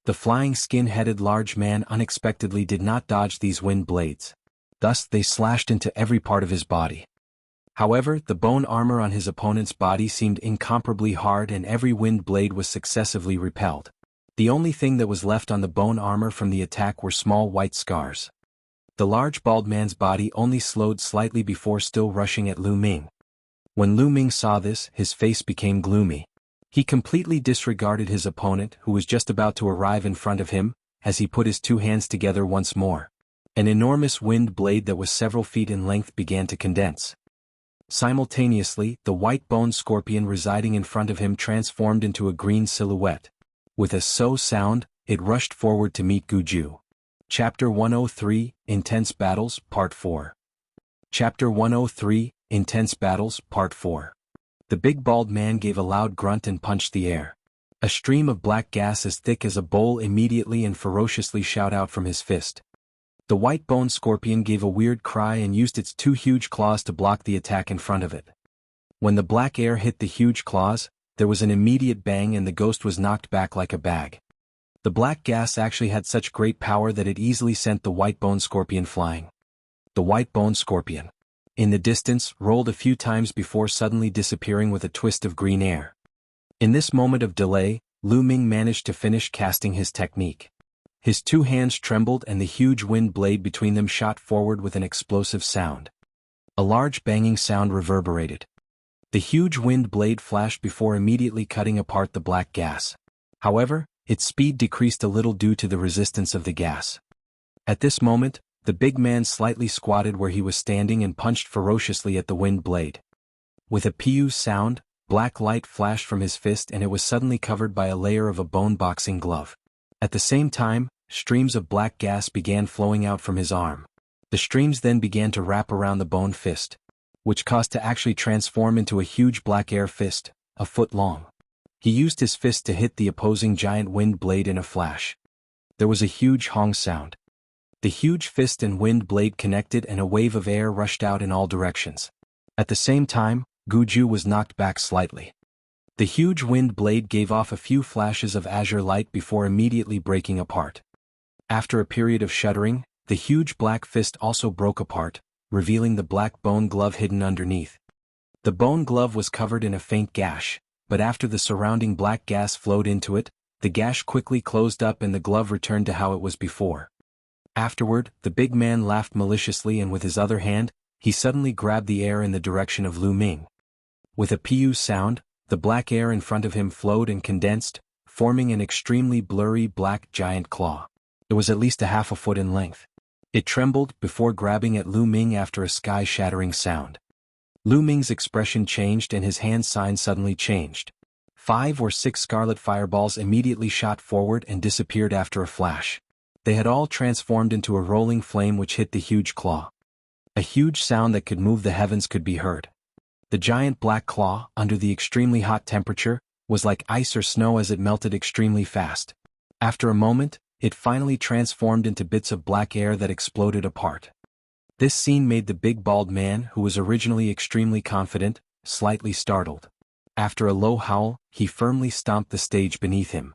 Speaker 1: The flying skin-headed large man unexpectedly did not dodge these wind blades. Thus they slashed into every part of his body. However, the bone armor on his opponent's body seemed incomparably hard and every wind blade was successively repelled. The only thing that was left on the bone armor from the attack were small white scars. The large bald man's body only slowed slightly before still rushing at Lu Ming. When Lu Ming saw this, his face became gloomy. He completely disregarded his opponent who was just about to arrive in front of him, as he put his two hands together once more. An enormous wind blade that was several feet in length began to condense. Simultaneously, the white-boned scorpion residing in front of him transformed into a green silhouette. With a "so" sound, it rushed forward to meet Guju. Chapter 103, Intense Battles, Part 4. Chapter 103, Intense Battles, Part 4. The big bald man gave a loud grunt and punched the air. A stream of black gas as thick as a bowl immediately and ferociously shot out from his fist. The white-boned scorpion gave a weird cry and used its two huge claws to block the attack in front of it. When the black air hit the huge claws, there was an immediate bang and the ghost was knocked back like a bag. The black gas actually had such great power that it easily sent the white-boned scorpion flying. The white-boned scorpion, in the distance, rolled a few times before suddenly disappearing with a twist of green air. In this moment of delay, Lu Ming managed to finish casting his technique. His two hands trembled and the huge wind blade between them shot forward with an explosive sound. A large banging sound reverberated. The huge wind blade flashed before immediately cutting apart the black gas. However, its speed decreased a little due to the resistance of the gas. At this moment, the big man slightly squatted where he was standing and punched ferociously at the wind blade. With a "pew" sound, black light flashed from his fist and it was suddenly covered by a layer of a bone boxing glove. At the same time, streams of black gas began flowing out from his arm. The streams then began to wrap around the bone fist, which caused to actually transform into a huge black air fist, a foot long. He used his fist to hit the opposing giant wind blade in a flash. There was a huge hong sound. The huge fist and wind blade connected and a wave of air rushed out in all directions. At the same time, Guju was knocked back slightly. The huge wind blade gave off a few flashes of azure light before immediately breaking apart. After a period of shuddering, the huge black fist also broke apart, revealing the black bone glove hidden underneath. The bone glove was covered in a faint gash, but after the surrounding black gas flowed into it, the gash quickly closed up and the glove returned to how it was before. Afterward, the big man laughed maliciously and with his other hand, he suddenly grabbed the air in the direction of Lu Ming. With a "pew" sound, the black air in front of him flowed and condensed, forming an extremely blurry black giant claw. It was at least a half a foot in length. It trembled before grabbing at Lu Ming after a sky-shattering sound. Lu Ming's expression changed and his hand sign suddenly changed. 5 or 6 scarlet fireballs immediately shot forward and disappeared after a flash. They had all transformed into a rolling flame which hit the huge claw. A huge sound that could move the heavens could be heard. The giant black claw, under the extremely hot temperature, was like ice or snow as it melted extremely fast. After a moment, it finally transformed into bits of black air that exploded apart. This scene made the big bald man, who was originally extremely confident, slightly startled. After a low howl, he firmly stomped the stage beneath him.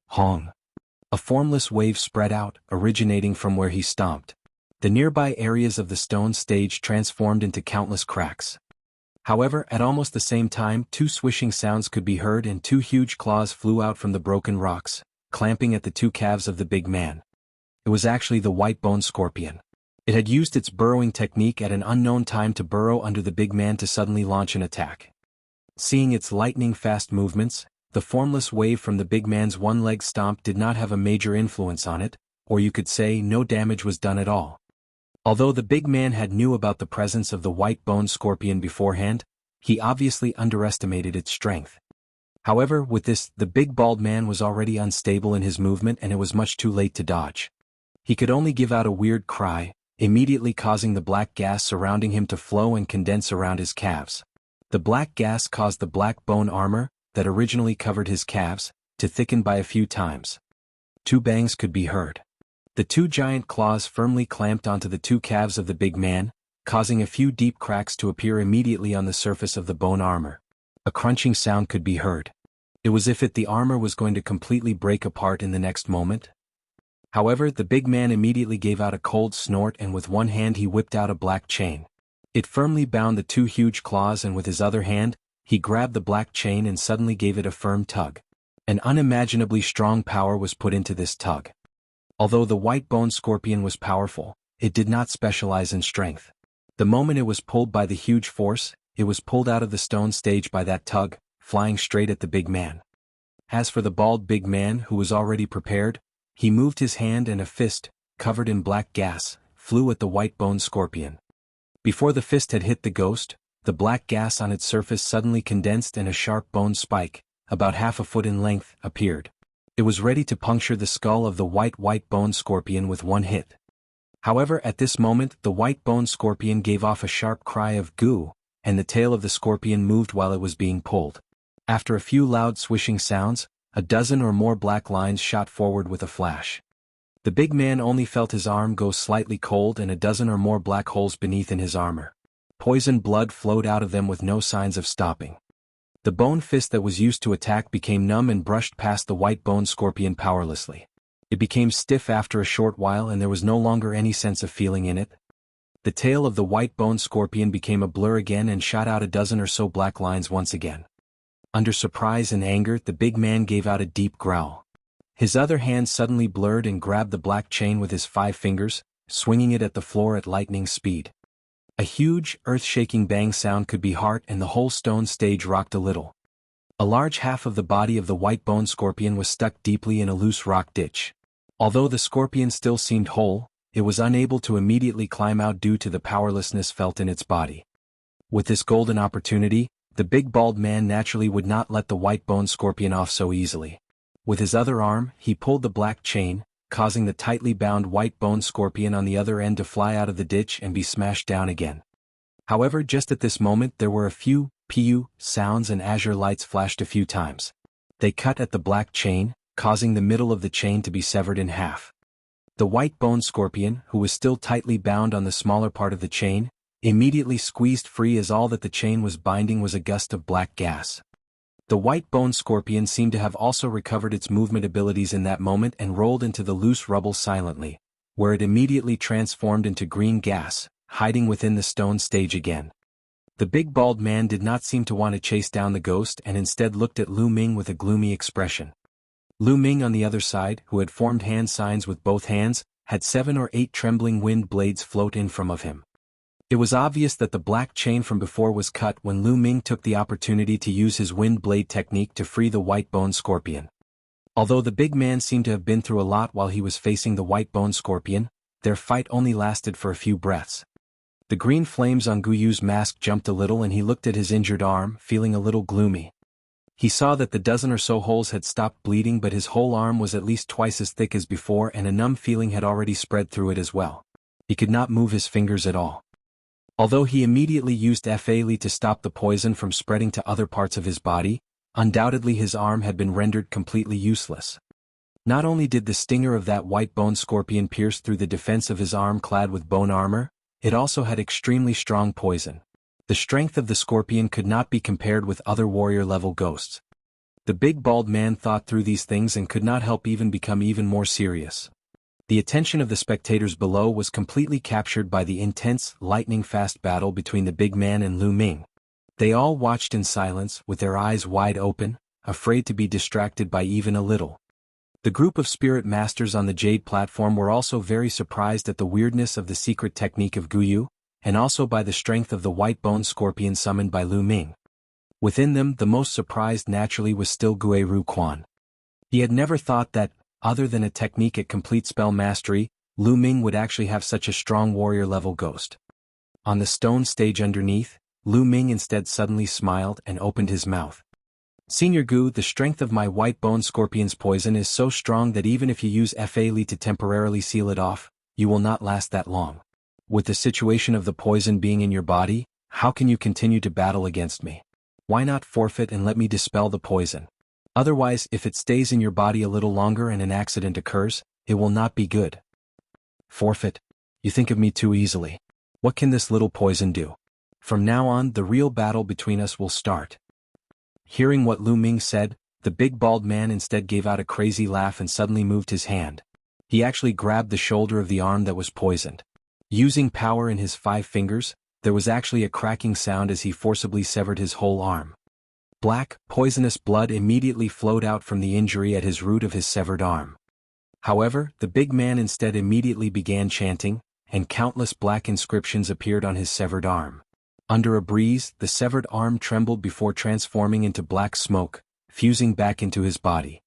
Speaker 1: Hong. A formless wave spread out, originating from where he stomped. The nearby areas of the stone stage transformed into countless cracks. However, at almost the same time, 2 swishing sounds could be heard and 2 huge claws flew out from the broken rocks, clamping at the 2 calves of the big man. It was actually the white-boned scorpion. It had used its burrowing technique at an unknown time to burrow under the big man to suddenly launch an attack. Seeing its lightning-fast movements, the formless wave from the big man's one-leg stomp did not have a major influence on it, or you could say no damage was done at all. Although the big man had knew about the presence of the white-boned scorpion beforehand, he obviously underestimated its strength. However, with this, the big bald man was already unstable in his movement and it was much too late to dodge. He could only give out a weird cry, immediately causing the black gas surrounding him to flow and condense around his calves. The black gas caused the black bone armor, that originally covered his calves, to thicken by a few times. 2 bangs could be heard. The 2 giant claws firmly clamped onto the 2 calves of the big man, causing a few deep cracks to appear immediately on the surface of the bone armor. A crunching sound could be heard. It was as if the armor was going to completely break apart in the next moment. However, the big man immediately gave out a cold snort, and with one hand he whipped out a black chain. It firmly bound the 2 huge claws, and with his other hand, he grabbed the black chain and suddenly gave it a firm tug. An unimaginably strong power was put into this tug. Although the white bone scorpion was powerful, it did not specialize in strength. The moment it was pulled by the huge force, it was pulled out of the stone stage by that tug, flying straight at the big man. As for the bald big man, who was already prepared, he moved his hand, and a fist, covered in black gas, flew at the white bone scorpion. Before the fist had hit the ghost, the black gas on its surface suddenly condensed, and a sharp bone spike, about half a foot in length, appeared. It was ready to puncture the skull of the white bone scorpion with one hit. However, at this moment the white bone scorpion gave off a sharp cry of goo, and the tail of the scorpion moved while it was being pulled. After a few loud swishing sounds, a dozen or more black lines shot forward with a flash. The big man only felt his arm go slightly cold, and a dozen or more black holes beneath in his armor. Poison blood flowed out of them with no signs of stopping. The bone fist that was used to attack became numb and brushed past the white bone scorpion powerlessly. It became stiff after a short while, and there was no longer any sense of feeling in it. The tail of the white bone scorpion became a blur again and shot out a dozen or so black lines once again. Under surprise and anger, the big man gave out a deep growl. His other hand suddenly blurred and grabbed the black chain with his 5 fingers, swinging it at the floor at lightning speed. A huge, earth-shaking bang sound could be heard, and the whole stone stage rocked a little. A large half of the body of the white bone scorpion was stuck deeply in a loose rock ditch. Although the scorpion still seemed whole, it was unable to immediately climb out due to the powerlessness felt in its body. With this golden opportunity, the big bald man naturally would not let the white bone scorpion off so easily. With his other arm, he pulled the black chain, causing the tightly bound white bone scorpion on the other end to fly out of the ditch and be smashed down again. However, just at this moment there were a few PU sounds, and azure lights flashed a few times. They cut at the black chain, causing the middle of the chain to be severed in half. The white bone scorpion, who was still tightly bound on the smaller part of the chain, immediately squeezed free, as all that the chain was binding was a gust of black gas. The white bone scorpion seemed to have also recovered its movement abilities in that moment and rolled into the loose rubble silently, where it immediately transformed into green gas, hiding within the stone stage again. The big bald man did not seem to want to chase down the ghost, and instead looked at Lu Ming with a gloomy expression. Lu Ming on the other side, who had formed hand signs with both hands, had 7 or 8 trembling wind blades float in from of him. It was obvious that the black chain from before was cut when Lu Ming took the opportunity to use his wind blade technique to free the white bone scorpion. Although the big man seemed to have been through a lot while he was facing the white bone scorpion, their fight only lasted for a few breaths. The green flames on Guyu's mask jumped a little, and he looked at his injured arm, feeling a little gloomy. He saw that the dozen or so holes had stopped bleeding, but his whole arm was at least twice as thick as before, and a numb feeling had already spread through it as well. He could not move his fingers at all. Although he immediately used Fa to stop the poison from spreading to other parts of his body, undoubtedly his arm had been rendered completely useless. Not only did the stinger of that white bone scorpion pierce through the defense of his arm clad with bone armor, it also had extremely strong poison. The strength of the scorpion could not be compared with other warrior-level ghosts. The big bald man thought through these things and could not help even become even more serious. The attention of the spectators below was completely captured by the intense, lightning-fast battle between the big man and Lu Ming. They all watched in silence, with their eyes wide open, afraid to be distracted by even a little. The group of spirit masters on the Jade platform were also very surprised at the weirdness of the secret technique of Guyu, and also by the strength of the white bone scorpion summoned by Lu Ming. Within them, the most surprised naturally was still Guiru Quan. He had never thought that, other than a technique at complete spell mastery, Lu Ming would actually have such a strong warrior-level ghost. On the stone stage underneath, Lu Ming instead suddenly smiled and opened his mouth. Senior Gu, the strength of my white bone scorpion's poison is so strong that even if you use Fa to temporarily seal it off, you will not last that long. With the situation of the poison being in your body, how can you continue to battle against me? Why not forfeit and let me dispel the poison? Otherwise, if it stays in your body a little longer and an accident occurs, it will not be good. Forfeit? You think of me too easily. What can this little poison do? From now on, the real battle between us will start. Hearing what Lu Ming said, the big bald man instead gave out a crazy laugh and suddenly moved his hand. He actually grabbed the shoulder of the arm that was poisoned. Using power in his 5 fingers, there was actually a cracking sound as he forcibly severed his whole arm. Black, poisonous blood immediately flowed out from the injury at his root of his severed arm. However, the big man instead immediately began chanting, and countless black inscriptions appeared on his severed arm. Under a breeze, the severed arm trembled before transforming into black smoke, fusing back into his body.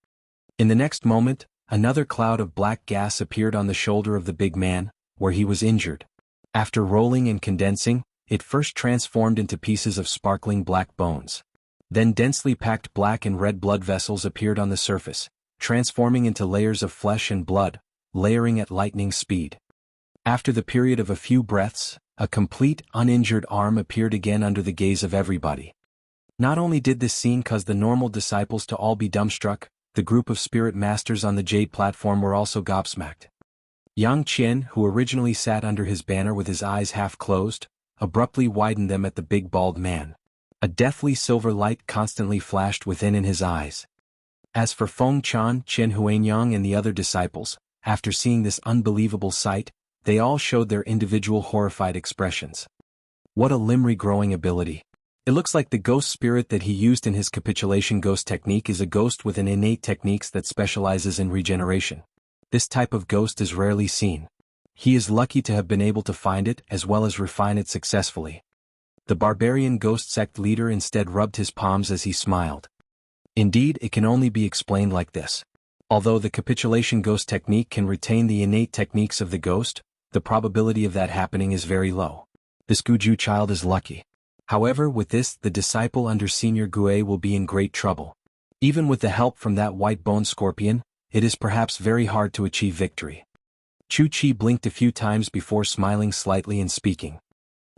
Speaker 1: In the next moment, another cloud of black gas appeared on the shoulder of the big man, where he was injured. After rolling and condensing, it first transformed into pieces of sparkling black bones. Then densely packed black and red blood vessels appeared on the surface, transforming into layers of flesh and blood, layering at lightning speed. After the period of a few breaths, a complete, uninjured arm appeared again under the gaze of everybody. Not only did this scene cause the normal disciples to all be dumbstruck, the group of spirit masters on the Jade platform were also gobsmacked. Yang Qian, who originally sat under his banner with his eyes half closed, abruptly widened them at the big bald man. A deathly silver light constantly flashed within in his eyes. As for Feng Chan, Chen Huanyang and the other disciples, after seeing this unbelievable sight, they all showed their individual horrified expressions. What a limb regrowing ability. It looks like the ghost spirit that he used in his capitulation ghost technique is a ghost with an innate techniques that specializes in regeneration. This type of ghost is rarely seen. He is lucky to have been able to find it as well as refine it successfully. The barbarian ghost sect leader instead rubbed his palms as he smiled. Indeed, it can only be explained like this. Although the capitulation ghost technique can retain the innate techniques of the ghost, the probability of that happening is very low. This Guju child is lucky. However, with this, the disciple under Senior Gue will be in great trouble. Even with the help from that white bone scorpion, it is perhaps very hard to achieve victory. Chu Chi blinked a few times before smiling slightly and speaking.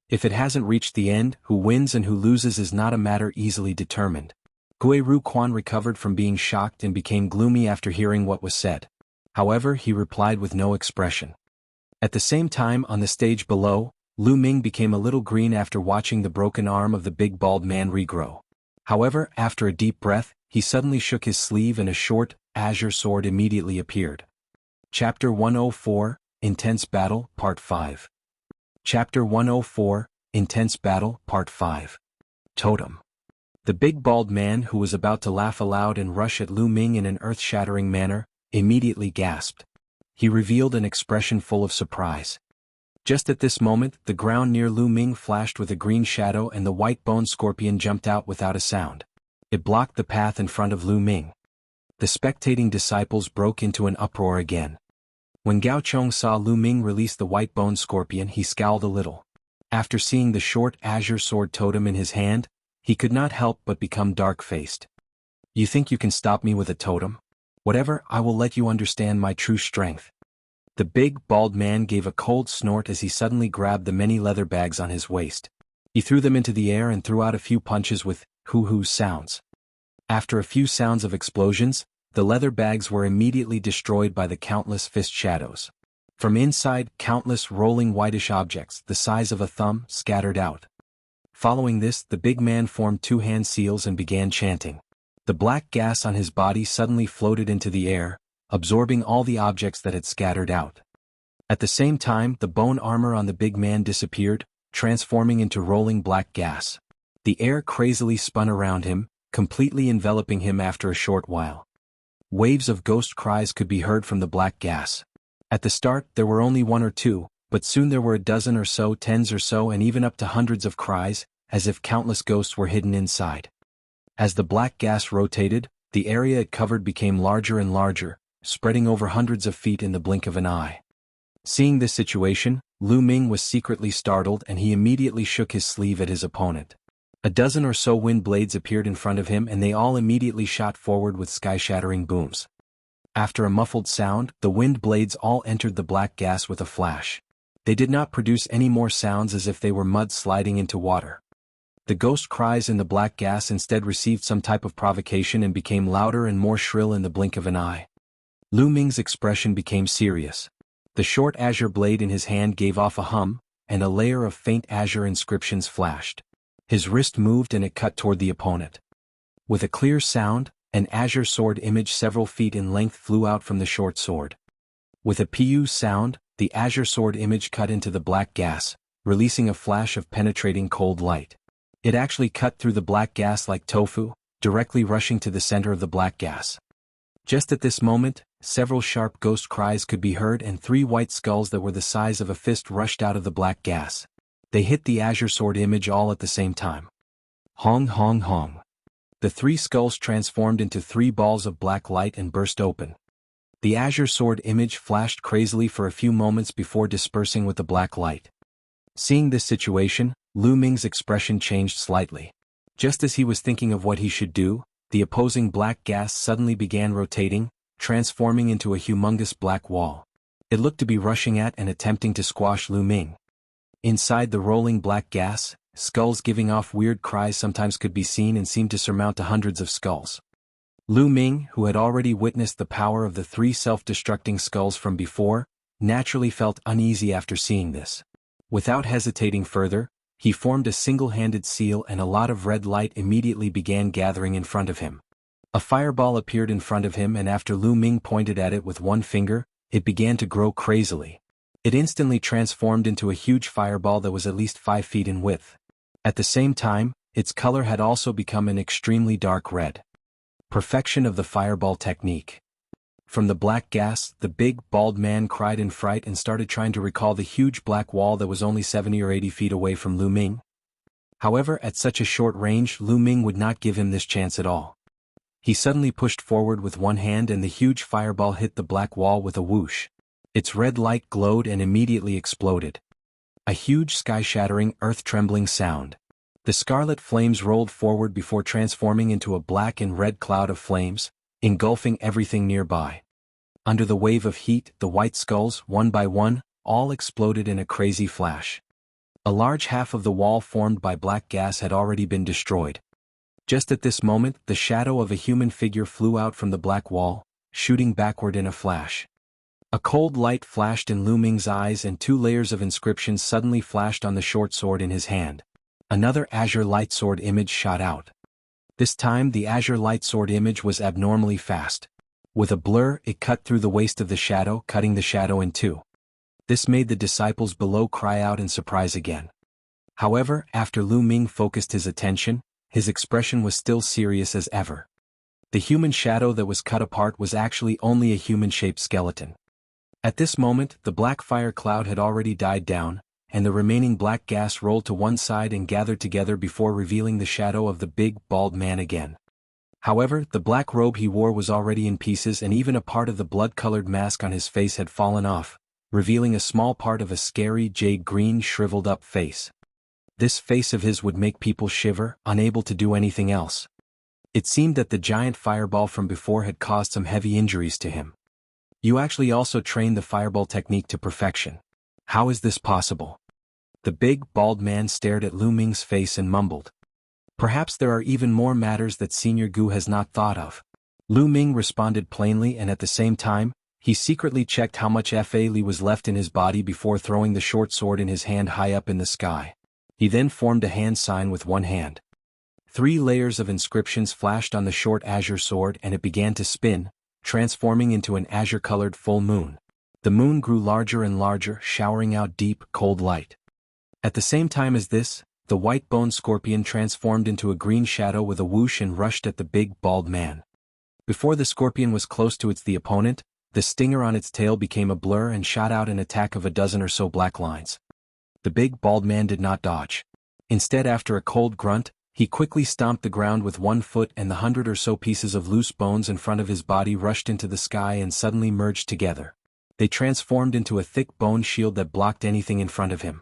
Speaker 1: If it hasn't reached the end, who wins and who loses is not a matter easily determined. Gue Ru Quan recovered from being shocked and became gloomy after hearing what was said. However, he replied with no expression. At the same time, on the stage below, Lu Ming became a little green after watching the broken arm of the big bald man regrow. However, after a deep breath, he suddenly shook his sleeve and a short, azure sword immediately appeared. Chapter 104, Intense Battle, Part 5. Chapter 104, Intense Battle, Part 5. Totem. The big bald man, who was about to laugh aloud and rush at Lu Ming in an earth-shattering manner, immediately gasped. He revealed an expression full of surprise. Just at this moment, the ground near Lu Ming flashed with a green shadow and the white-boned scorpion jumped out without a sound. It blocked the path in front of Lu Ming. The spectating disciples broke into an uproar again. When Gao Chong saw Lu Ming release the white-boned scorpion, he scowled a little. After seeing the short azure sword totem in his hand, he could not help but become dark-faced. You think you can stop me with a totem? Whatever, I will let you understand my true strength. The big, bald man gave a cold snort as he suddenly grabbed the many leather bags on his waist. He threw them into the air and threw out a few punches with hoo-hoo sounds. After a few sounds of explosions, the leather bags were immediately destroyed by the countless fist shadows. From inside, countless rolling whitish objects, the size of a thumb, scattered out. Following this, the big man formed 2 hand seals and began chanting. The black gas on his body suddenly floated into the air, absorbing all the objects that had scattered out. At the same time, the bone armor on the big man disappeared, transforming into rolling black gas. The air crazily spun around him, completely enveloping him after a short while. Waves of ghost cries could be heard from the black gas. At the start, there were only 1 or 2, but soon there were a dozen or so, 10s or so, and even up to hundreds of cries, as if countless ghosts were hidden inside. As the black gas rotated, the area it covered became larger and larger, spreading over hundreds of feet in the blink of an eye. Seeing this situation, Lu Ming was secretly startled and he immediately shook his sleeve at his opponent. A dozen or so wind blades appeared in front of him and they all immediately shot forward with sky-shattering booms. After a muffled sound, the wind blades all entered the black gas with a flash. They did not produce any more sounds, as if they were mud sliding into water. The ghost cries in the black gas instead received some type of provocation and became louder and more shrill in the blink of an eye. Lu Ming's expression became serious. The short azure blade in his hand gave off a hum, and a layer of faint azure inscriptions flashed. His wrist moved and it cut toward the opponent. With a clear sound, an azure sword image several feet in length flew out from the short sword. With a pu sound, the azure sword image cut into the black gas, releasing a flash of penetrating cold light. It actually cut through the black gas like tofu, directly rushing to the center of the black gas. Just at this moment, several sharp ghost cries could be heard and 3 white skulls that were the size of a fist rushed out of the black gas. They hit the azure sword image all at the same time. Hong hong hong. The 3 skulls transformed into 3 balls of black light and burst open. The azure sword image flashed crazily for a few moments before dispersing with the black light. Seeing this situation, Lu Ming's expression changed slightly. Just as he was thinking of what he should do, the opposing black gas suddenly began rotating, transforming into a humongous black wall. It looked to be rushing at and attempting to squash Lu Ming. Inside the rolling black gas, skulls giving off weird cries sometimes could be seen and seemed to surmount to hundreds of skulls. Lu Ming, who had already witnessed the power of the 3 self-destructing skulls from before, naturally felt uneasy after seeing this. Without hesitating further, he formed a single-handed seal and a lot of red light immediately began gathering in front of him. A fireball appeared in front of him and after Lu Ming pointed at it with one finger, it began to grow crazily. It instantly transformed into a huge fireball that was at least 5 feet in width. At the same time, its color had also become an extremely dark red. Perfection of the fireball technique. From the black gas, the big, bald man cried in fright and started trying to recall the huge black wall that was only 70 or 80 feet away from Lu Ming. However, at such a short range, Lu Ming would not give him this chance at all. He suddenly pushed forward with one hand and the huge fireball hit the black wall with a whoosh. Its red light glowed and immediately exploded. A huge sky-shattering, earth-trembling sound. The scarlet flames rolled forward before transforming into a black and red cloud of flames, engulfing everything nearby. Under the wave of heat, the white skulls, one by one, all exploded in a crazy flash. A large half of the wall formed by black gas had already been destroyed. Just at this moment, the shadow of a human figure flew out from the black wall, shooting backward in a flash. A cold light flashed in Lu Ming's eyes and 2 layers of inscriptions suddenly flashed on the short sword in his hand. Another azure light sword image shot out. This time the azure light sword image was abnormally fast. With a blur, it cut through the waist of the shadow, cutting the shadow in 2. This made the disciples below cry out in surprise again. However, after Lu Ming focused his attention, his expression was still serious as ever. The human shadow that was cut apart was actually only a human-shaped skeleton. At this moment, the black fire cloud had already died down, and the remaining black gas rolled to one side and gathered together before revealing the shadow of the big, bald man again. However, the black robe he wore was already in pieces and even a part of the blood-colored mask on his face had fallen off, revealing a small part of a scary jade-green shriveled-up face. This face of his would make people shiver, unable to do anything else. It seemed that the giant fireball from before had caused some heavy injuries to him. You actually also trained the fireball technique to perfection. How is this possible? The big, bald man stared at Lu Ming's face and mumbled. Perhaps there are even more matters that Senior Gu has not thought of. Lu Ming responded plainly and at the same time, he secretly checked how much Fa Li was left in his body before throwing the short sword in his hand high up in the sky. He then formed a hand sign with one hand. 3 layers of inscriptions flashed on the short azure sword and it began to spin, transforming into an azure-colored full moon. The moon grew larger and larger, showering out deep, cold light. At the same time as this, the white-boned scorpion transformed into a green shadow with a whoosh and rushed at the big, bald man. Before the scorpion was close to the opponent, the stinger on its tail became a blur and shot out an attack of a dozen or so black lines. The big, bald man did not dodge. Instead, after a cold grunt, he quickly stomped the ground with one foot and the 100 or so pieces of loose bones in front of his body rushed into the sky and suddenly merged together. They transformed into a thick bone shield that blocked anything in front of him.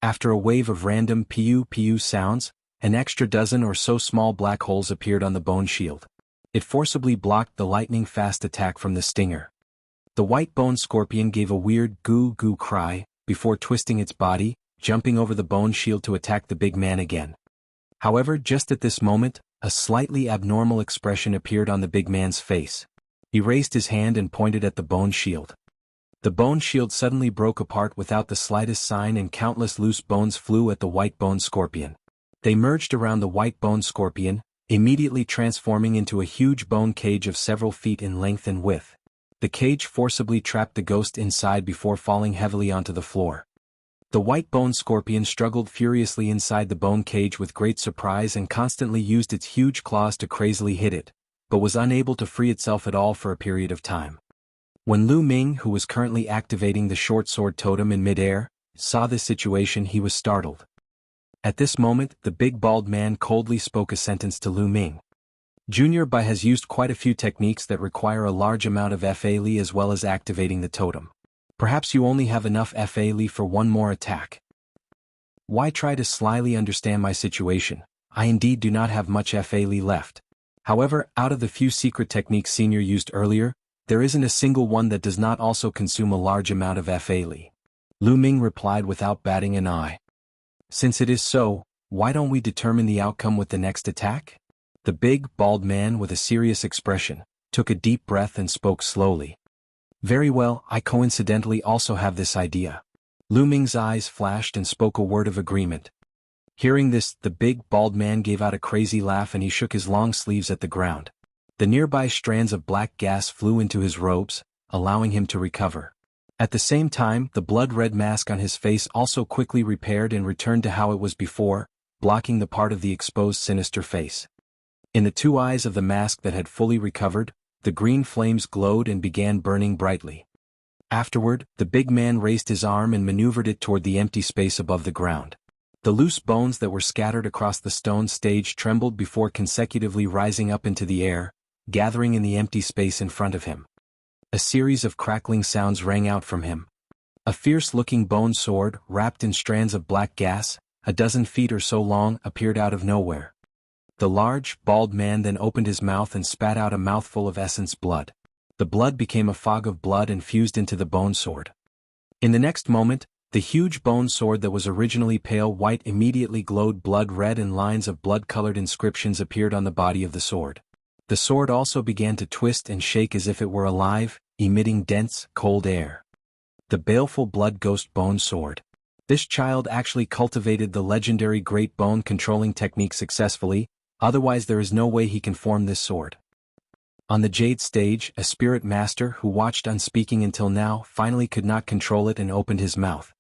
Speaker 1: After a wave of random pu sounds, an extra dozen or so small black holes appeared on the bone shield. It forcibly blocked the lightning-fast attack from the stinger. The white-boned scorpion gave a weird goo-goo cry, before twisting its body, jumping over the bone shield to attack the big man again. However, just at this moment, a slightly abnormal expression appeared on the big man's face. He raised his hand and pointed at the bone shield. The bone shield suddenly broke apart without the slightest sign, and countless loose bones flew at the white bone scorpion. They merged around the white bone scorpion, immediately transforming into a huge bone cage of several feet in length and width. The cage forcibly trapped the ghost inside before falling heavily onto the floor. The white bone scorpion struggled furiously inside the bone cage with great surprise and constantly used its huge claws to crazily hit it, but was unable to free itself at all for a period of time. When Lu Ming, who was currently activating the short sword totem in midair, saw this situation, he was startled. At this moment, the big bald man coldly spoke a sentence to Lu Ming. Junior Bai has used quite a few techniques that require a large amount of FA Li as well as activating the totem. Perhaps you only have enough FA Li for one more attack. Why try to slyly understand my situation? I indeed do not have much FA Li left. However, out of the few secret techniques Senior used earlier, there isn't a single one that does not also consume a large amount of FA Li. Lu Ming replied without batting an eye. Since it is so, why don't we determine the outcome with the next attack? The big, bald man with a serious expression took a deep breath and spoke slowly. Very well, I coincidentally also have this idea. Lu Ming's eyes flashed and spoke a word of agreement. Hearing this, the big, bald man gave out a crazy laugh and he shook his long sleeves at the ground. The nearby strands of black gas flew into his robes, allowing him to recover. At the same time, the blood-red mask on his face also quickly repaired and returned to how it was before, blocking the part of the exposed sinister face. In the two eyes of the mask that had fully recovered, the green flames glowed and began burning brightly. Afterward, the big man raised his arm and maneuvered it toward the empty space above the ground. The loose bones that were scattered across the stone stage trembled before consecutively rising up into the air, gathering in the empty space in front of him. A series of crackling sounds rang out from him. A fierce-looking bone sword, wrapped in strands of black gas, a dozen feet or so long, appeared out of nowhere. The large, bald man then opened his mouth and spat out a mouthful of essence blood. The blood became a fog of blood and fused into the bone sword. In the next moment, the huge bone sword that was originally pale white immediately glowed blood red, and lines of blood-colored inscriptions appeared on the body of the sword. The sword also began to twist and shake as if it were alive, emitting dense, cold air. The baleful blood ghost bone sword. This child actually cultivated the legendary great bone controlling technique successfully, otherwise there is no way he can form this sword. On the Jade stage, a spirit master who watched unspeaking until now finally could not control it and opened his mouth.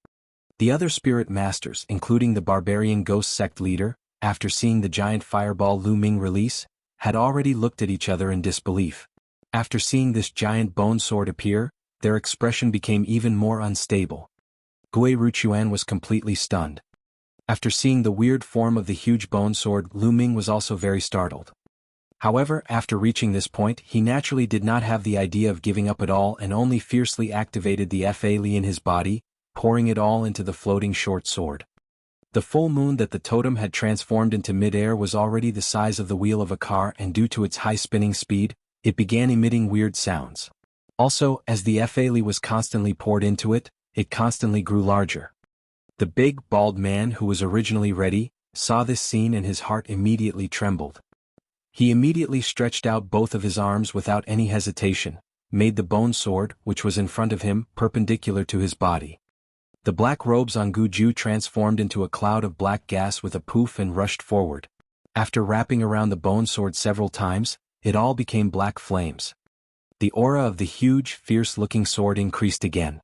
Speaker 1: The other spirit masters, including the barbarian ghost sect leader, after seeing the giant fireball Lu Ming release, had already looked at each other in disbelief. After seeing this giant bone sword appear, their expression became even more unstable. Gui Ruchuan was completely stunned. After seeing the weird form of the huge bone sword, Lu Ming was also very startled. However, after reaching this point, he naturally did not have the idea of giving up at all and only fiercely activated the FA Li in his body, pouring it all into the floating short sword. The full moon that the totem had transformed into mid-air was already the size of the wheel of a car, and due to its high spinning speed, it began emitting weird sounds. Also, as the FA Li was constantly poured into it, it constantly grew larger. The big, bald man who was originally ready, saw this scene and his heart immediately trembled. He immediately stretched out both of his arms without any hesitation, made the bone sword, which was in front of him, perpendicular to his body. The black robes on Guju transformed into a cloud of black gas with a poof and rushed forward. After wrapping around the bone sword several times, it all became black flames. The aura of the huge, fierce-looking sword increased again.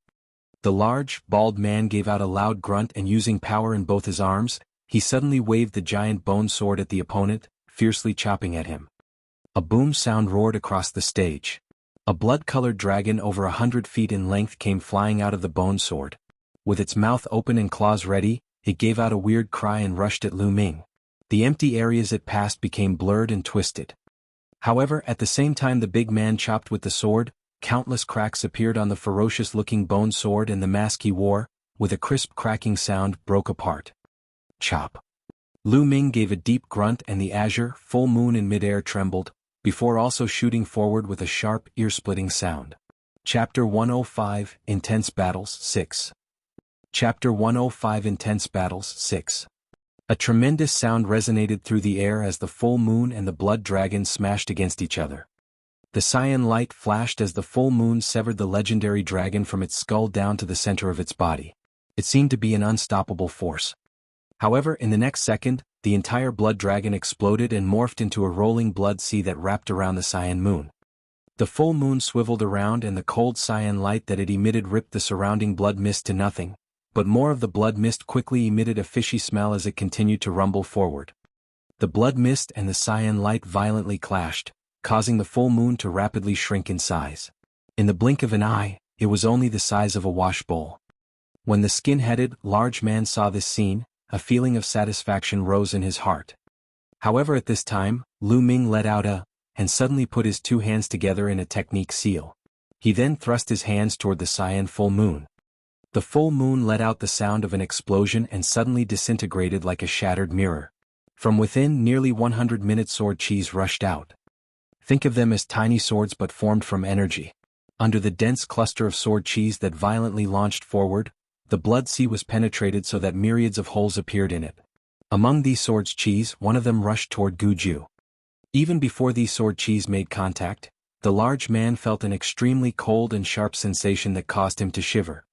Speaker 1: The large, bald man gave out a loud grunt, and using power in both his arms, he suddenly waved the giant bone sword at the opponent, fiercely chopping at him. A boom sound roared across the stage. A blood-colored dragon over 100 feet in length came flying out of the bone sword. With its mouth open and claws ready, it gave out a weird cry and rushed at Lu Ming. The empty areas it passed became blurred and twisted. However, at the same time the big man chopped with the sword, countless cracks appeared on the ferocious-looking bone sword, and the mask he wore, with a crisp cracking sound, broke apart. Chop. Lu Ming gave a deep grunt and the azure, full moon in midair trembled, before also shooting forward with a sharp, ear-splitting sound. Chapter 105, Intense Battles 6. Chapter 105 Intense Battles 6. A tremendous sound resonated through the air as the full moon and the blood dragon smashed against each other. The cyan light flashed as the full moon severed the legendary dragon from its skull down to the center of its body. It seemed to be an unstoppable force. However, in the next second, the entire blood dragon exploded and morphed into a rolling blood sea that wrapped around the cyan moon. The full moon swiveled around and the cold cyan light that it emitted ripped the surrounding blood mist to nothing, but more of the blood mist quickly emitted a fishy smell as it continued to rumble forward. The blood mist and the cyan light violently clashed, causing the full moon to rapidly shrink in size. In the blink of an eye, it was only the size of a wash bowl. When the skin-headed, large man saw this scene, a feeling of satisfaction rose in his heart. However, at this time, Lu Ming let out and suddenly put his two hands together in a technique seal. He then thrust his hands toward the cyan full moon. The full moon let out the sound of an explosion and suddenly disintegrated like a shattered mirror. From within, nearly 100-minute sword cheese rushed out. Think of them as tiny swords but formed from energy. Under the dense cluster of sword cheese that violently launched forward, the blood sea was penetrated so that myriads of holes appeared in it. Among these swords cheese, one of them rushed toward Guju. Even before these sword cheese made contact, the large man felt an extremely cold and sharp sensation that caused him to shiver.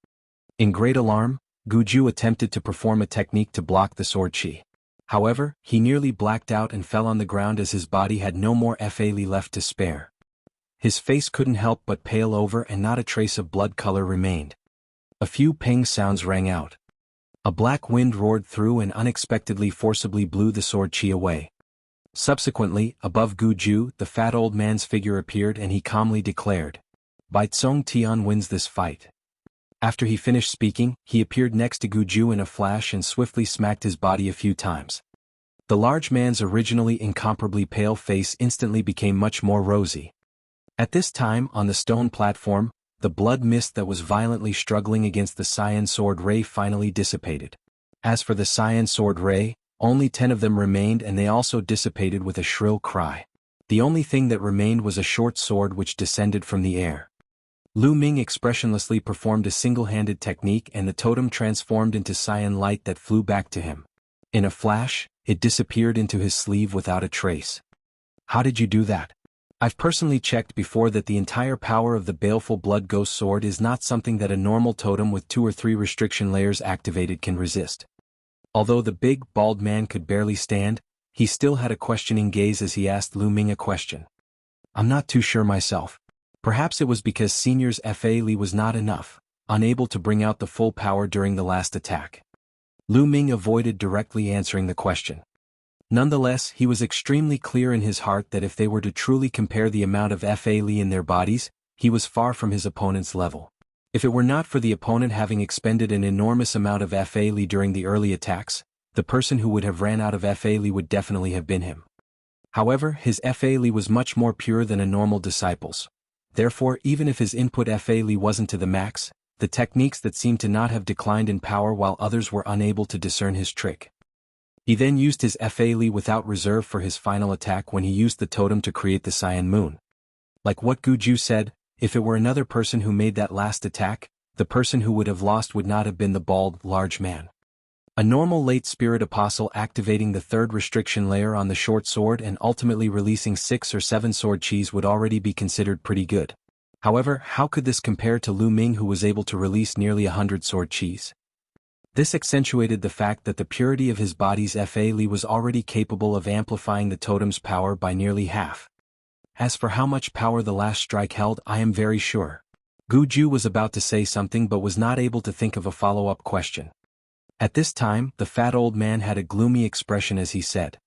Speaker 1: In great alarm, Guju attempted to perform a technique to block the sword chi. However, he nearly blacked out and fell on the ground as his body had no more Fa Li left to spare. His face couldn't help but pale over and not a trace of blood color remained. A few ping sounds rang out. A black wind roared through and unexpectedly forcibly blew the sword chi away. Subsequently, above Guju, the fat old man's figure appeared and he calmly declared, "Bai Tsong Tian wins this fight." After he finished speaking, he appeared next to Guju in a flash and swiftly smacked his body a few times. The large man's originally incomparably pale face instantly became much more rosy. At this time, on the stone platform, the blood mist that was violently struggling against the cyan sword ray finally dissipated. As for the cyan sword ray, only 10 of them remained and they also dissipated with a shrill cry. The only thing that remained was a short sword which descended from the air. Lu Ming expressionlessly performed a single-handed technique and the totem transformed into cyan light that flew back to him. In a flash, it disappeared into his sleeve without a trace. "How did you do that?" "I've personally checked before that the entire power of the baleful blood ghost sword is not something that a normal totem with 2 or 3 restriction layers activated can resist." Although the big, bald man could barely stand, he still had a questioning gaze as he asked Lu Ming a question. "I'm not too sure myself. Perhaps it was because Senior's Fa Li was not enough, unable to bring out the full power during the last attack." Lu Ming avoided directly answering the question. Nonetheless, he was extremely clear in his heart that if they were to truly compare the amount of Fa Li in their bodies, he was far from his opponent's level. If it were not for the opponent having expended an enormous amount of Fa Li during the early attacks, the person who would have ran out of Fa Li would definitely have been him. However, his Fa Li was much more pure than a normal disciple's. Therefore, even if his input Fa Li wasn't to the max, the techniques that seemed to not have declined in power while others were unable to discern his trick. He then used his Fa Li without reserve for his final attack when he used the totem to create the cyan moon. Like what Guju said, if it were another person who made that last attack, the person who would have lost would not have been the bald, large man. A normal late spirit apostle activating the 3rd restriction layer on the short sword and ultimately releasing 6 or 7 sword cheese would already be considered pretty good. However, how could this compare to Lu Ming who was able to release nearly 100 sword cheese? This accentuated the fact that the purity of his body's Fa Li was already capable of amplifying the totem's power by nearly half. As for how much power the last strike held, I am very sure. Guju was about to say something but was not able to think of a follow-up question. At this time, the fat old man had a gloomy expression as he said,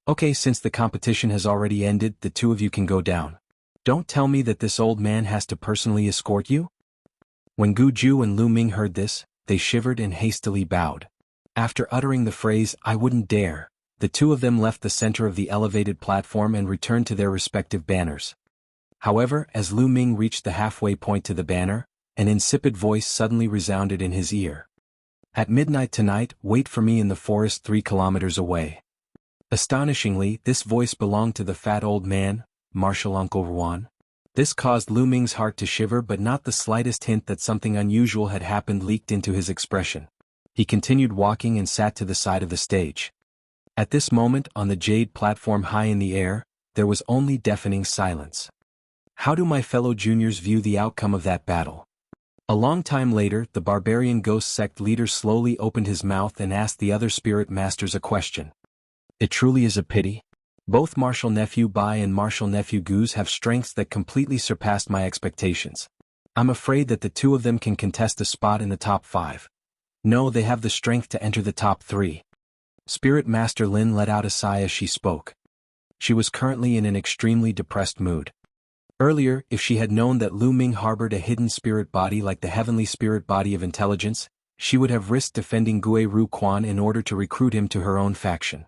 Speaker 1: "Okay, since the competition has already ended, the 2 of you can go down. Don't tell me that this old man has to personally escort you?" When Guju and Lu Ming heard this, they shivered and hastily bowed. After uttering the phrase, "I wouldn't dare," the 2 of them left the center of the elevated platform and returned to their respective banners. However, as Lu Ming reached the halfway point to the banner, an insipid voice suddenly resounded in his ear. "At midnight tonight, wait for me in the forest 3 kilometers away." Astonishingly, this voice belonged to the fat old man, Martial Uncle Ruan. This caused Lu Ming's heart to shiver, but not the slightest hint that something unusual had happened leaked into his expression. He continued walking and sat to the side of the stage. At this moment, on the jade platform high in the air, there was only deafening silence. How do my fellow juniors view the outcome of that battle? A long time later, the barbarian ghost sect leader slowly opened his mouth and asked the other spirit masters a question. It truly is a pity. Both Martial Nephew Bai and Martial Nephew Goose have strengths that completely surpassed my expectations. I'm afraid that the two of them can contest a spot in the top 5. No, they have the strength to enter the top 3. Spirit Master Lin let out a sigh as she spoke. She was currently in an extremely depressed mood. Earlier, if she had known that Lu Ming harbored a hidden spirit body like the heavenly spirit body of intelligence, she would have risked defending Gue Ru Quan in order to recruit him to her own faction.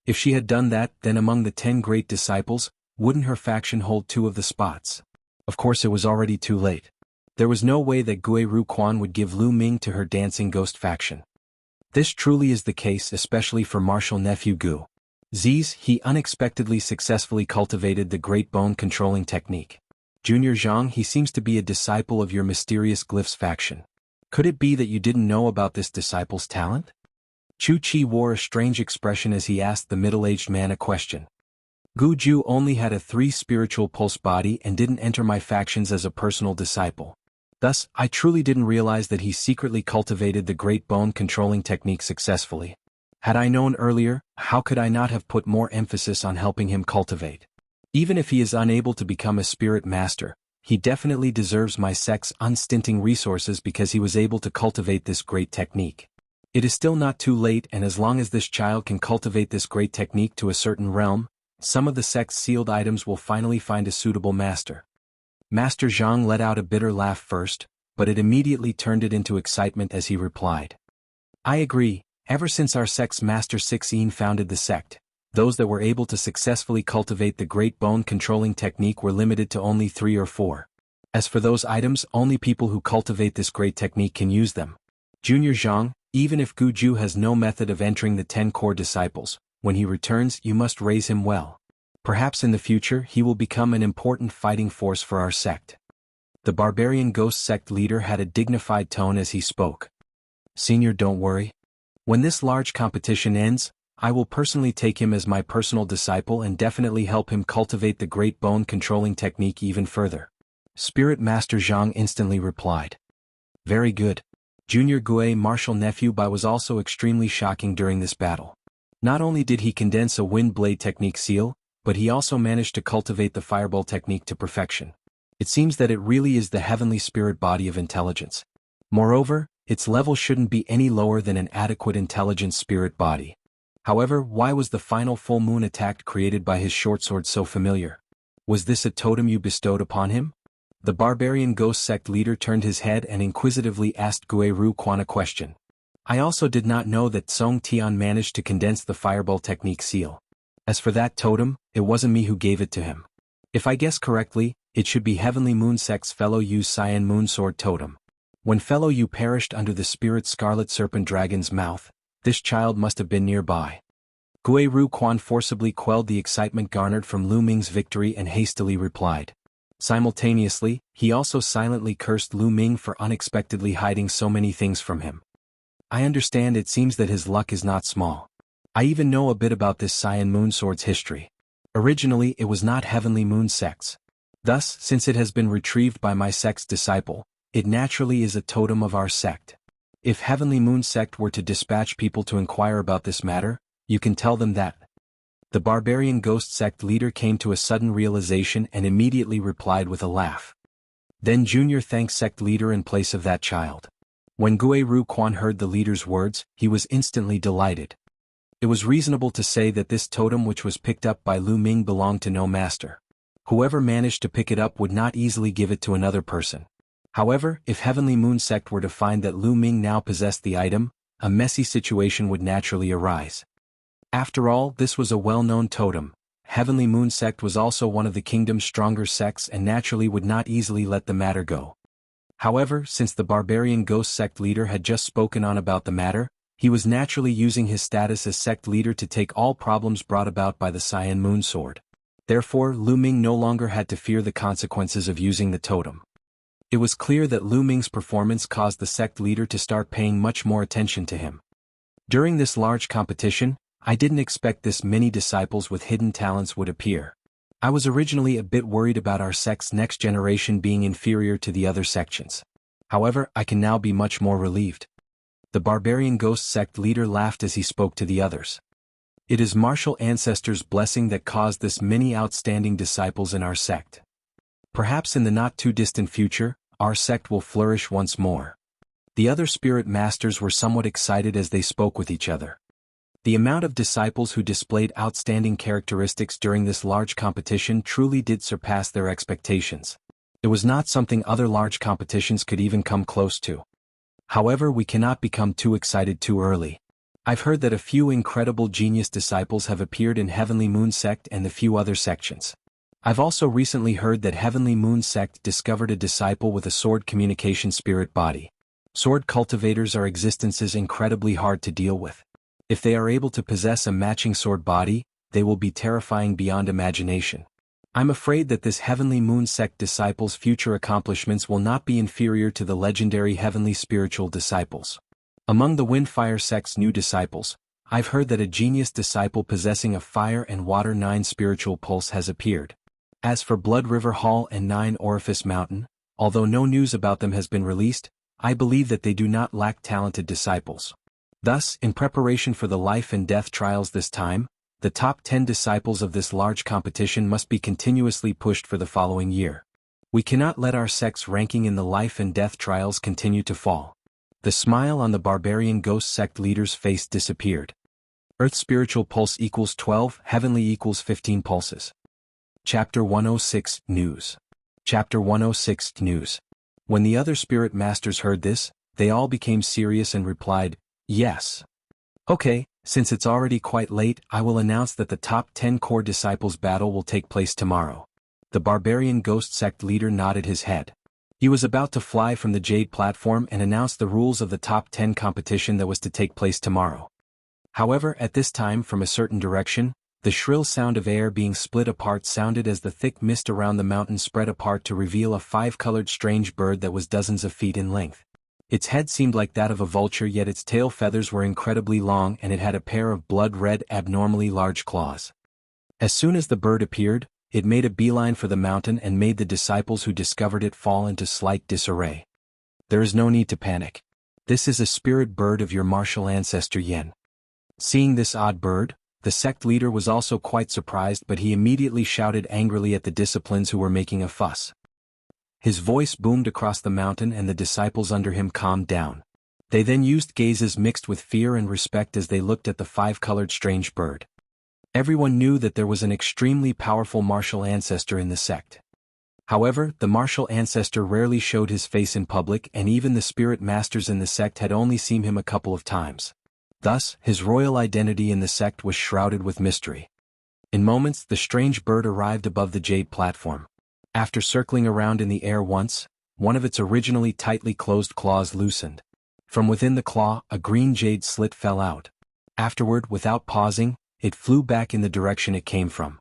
Speaker 1: If she had done that, then among the 10 great disciples, wouldn't her faction hold 2 of the spots? Of course it was already too late. There was no way that Gue Ru Quan would give Lu Ming to her dancing ghost faction. This truly is the case, especially for Martial Nephew Gu. Ziz, he unexpectedly successfully cultivated the Great Bone Controlling Technique. Junior Zhang, he seems to be a disciple of your mysterious Glyphs faction. Could it be that you didn't know about this disciple's talent? Chu Chi wore a strange expression as he asked the middle-aged man a question. Gu Ju only had a 3 spiritual pulse body and didn't enter my factions as a personal disciple. Thus, I truly didn't realize that he secretly cultivated the Great Bone Controlling Technique successfully. Had I known earlier, how could I not have put more emphasis on helping him cultivate? Even if he is unable to become a spirit master, he definitely deserves my sect's unstinting resources because he was able to cultivate this great technique. It is still not too late, and as long as this child can cultivate this great technique to a certain realm, some of the sect's sealed items will finally find a suitable master. Master Zhang let out a bitter laugh first, but it immediately turned it into excitement as he replied. I agree. Ever since our sect's Master Sixteen founded the sect, those that were able to successfully cultivate the Great Bone Controlling Technique were limited to only 3 or 4. As for those items, only people who cultivate this great technique can use them. Junior Zhang, even if Gu Ju has no method of entering the 10 core disciples, when he returns you must raise him well. Perhaps in the future he will become an important fighting force for our sect. The barbarian ghost sect leader had a dignified tone as he spoke. Senior, don't worry. When this large competition ends, I will personally take him as my personal disciple and definitely help him cultivate the Great Bone Controlling Technique even further. Spirit Master Zhang instantly replied. Very good. Junior Gue Martial Nephew Bai was also extremely shocking during this battle. Not only did he condense a Wind Blade technique seal, but he also managed to cultivate the Fireball technique to perfection. It seems that it really is the heavenly spirit body of intelligence. Moreover, its level shouldn't be any lower than an adequate intelligence spirit body. However, why was the final full moon attack created by his short sword so familiar? Was this a totem you bestowed upon him? The barbarian ghost sect leader turned his head and inquisitively asked Gue Ru Quan a question. I also did not know that Song Tian managed to condense the Fireball technique seal. As for that totem, it wasn't me who gave it to him. If I guess correctly, it should be Heavenly Moon Sect's fellow Yu Cyan Moon Sword totem. When fellow Yu perished under the spirit Scarlet Serpent Dragon's mouth, this child must have been nearby. Gue Ru Quan forcibly quelled the excitement garnered from Lu Ming's victory and hastily replied. Simultaneously, he also silently cursed Lu Ming for unexpectedly hiding so many things from him. I understand it seems that his luck is not small. I even know a bit about this Cyan Moon Sword's history. Originally it was not Heavenly Moon Sect's. Thus, since it has been retrieved by my sect's disciple, it naturally is a totem of our sect. If Heavenly Moon Sect were to dispatch people to inquire about this matter, you can tell them that. The barbarian ghost sect leader came to a sudden realization and immediately replied with a laugh. Then Junior thanked sect leader in place of that child. When Gue Ru Quan heard the leader's words, he was instantly delighted. It was reasonable to say that this totem which was picked up by Lu Ming belonged to no master. Whoever managed to pick it up would not easily give it to another person. However, if Heavenly Moon Sect were to find that Lu Ming now possessed the item, a messy situation would naturally arise. After all, this was a well-known totem. Heavenly Moon Sect was also one of the kingdom's stronger sects and naturally would not easily let the matter go. However, since the barbarian ghost sect leader had just spoken on about the matter, he was naturally using his status as sect leader to take all problems brought about by the Cyan Moon Sword. Therefore, Lu Ming no longer had to fear the consequences of using the totem. It was clear that Lu Ming's performance caused the sect leader to start paying much more attention to him. During this large competition, I didn't expect this many disciples with hidden talents would appear. I was originally a bit worried about our sect's next generation being inferior to the other sections. However, I can now be much more relieved. The barbarian ghost sect leader laughed as he spoke to the others. It is martial ancestors' blessing that caused this many outstanding disciples in our sect. Perhaps in the not-too-distant future, our sect will flourish once more. The other spirit masters were somewhat excited as they spoke with each other. The amount of disciples who displayed outstanding characteristics during this large competition truly did surpass their expectations. It was not something other large competitions could even come close to. However, we cannot become too excited too early. I've heard that a few incredible genius disciples have appeared in Heavenly Moon Sect and the few other sections. I've also recently heard that Heavenly Moon Sect discovered a disciple with a sword communication spirit body. Sword cultivators are existences incredibly hard to deal with. If they are able to possess a matching sword body, they will be terrifying beyond imagination. I'm afraid that this Heavenly Moon Sect disciple's future accomplishments will not be inferior to the legendary Heavenly Spiritual disciples. Among the Windfire Sect's new disciples, I've heard that a genius disciple possessing a Fire and Water 9 spiritual pulse has appeared. As for Blood River Hall and 9 Orifice Mountain, although no news about them has been released, I believe that they do not lack talented disciples. Thus, in preparation for the life and death trials this time, the top 10 disciples of this large competition must be continuously pushed for the following year. We cannot let our sect's ranking in the life and death trials continue to fall. The smile on the barbarian ghost sect leader's face disappeared. Earth spiritual pulse equals 12, heavenly equals 15 pulses. Chapter 106, News. Chapter 106, News. When the other spirit masters heard this, they all became serious and replied, "Yes." Okay, since it's already quite late, I will announce that the top 10 core disciples battle will take place tomorrow. The barbarian ghost sect leader nodded his head. He was about to fly from the Jade platform and announce the rules of the top 10 competition that was to take place tomorrow. However, at this time from a certain direction, the shrill sound of air being split apart sounded as the thick mist around the mountain spread apart to reveal a 5-colored strange bird that was dozens of feet in length. Its head seemed like that of a vulture, yet its tail feathers were incredibly long and it had a pair of blood-red, abnormally large claws. As soon as the bird appeared, it made a beeline for the mountain and made the disciples who discovered it fall into slight disarray. There is no need to panic. This is a spirit bird of your martial ancestor Yen. Seeing this odd bird, the sect leader was also quite surprised, but he immediately shouted angrily at the disciplines who were making a fuss. His voice boomed across the mountain and the disciples under him calmed down. They then used gazes mixed with fear and respect as they looked at the 5-colored strange bird. Everyone knew that there was an extremely powerful martial ancestor in the sect. However, the martial ancestor rarely showed his face in public, and even the spirit masters in the sect had only seen him a couple of times. Thus, his royal identity in the sect was shrouded with mystery. In moments, the strange bird arrived above the Jade platform. After circling around in the air once, one of its originally tightly closed claws loosened. From within the claw, a green jade slit fell out. Afterward, without pausing, it flew back in the direction it came from.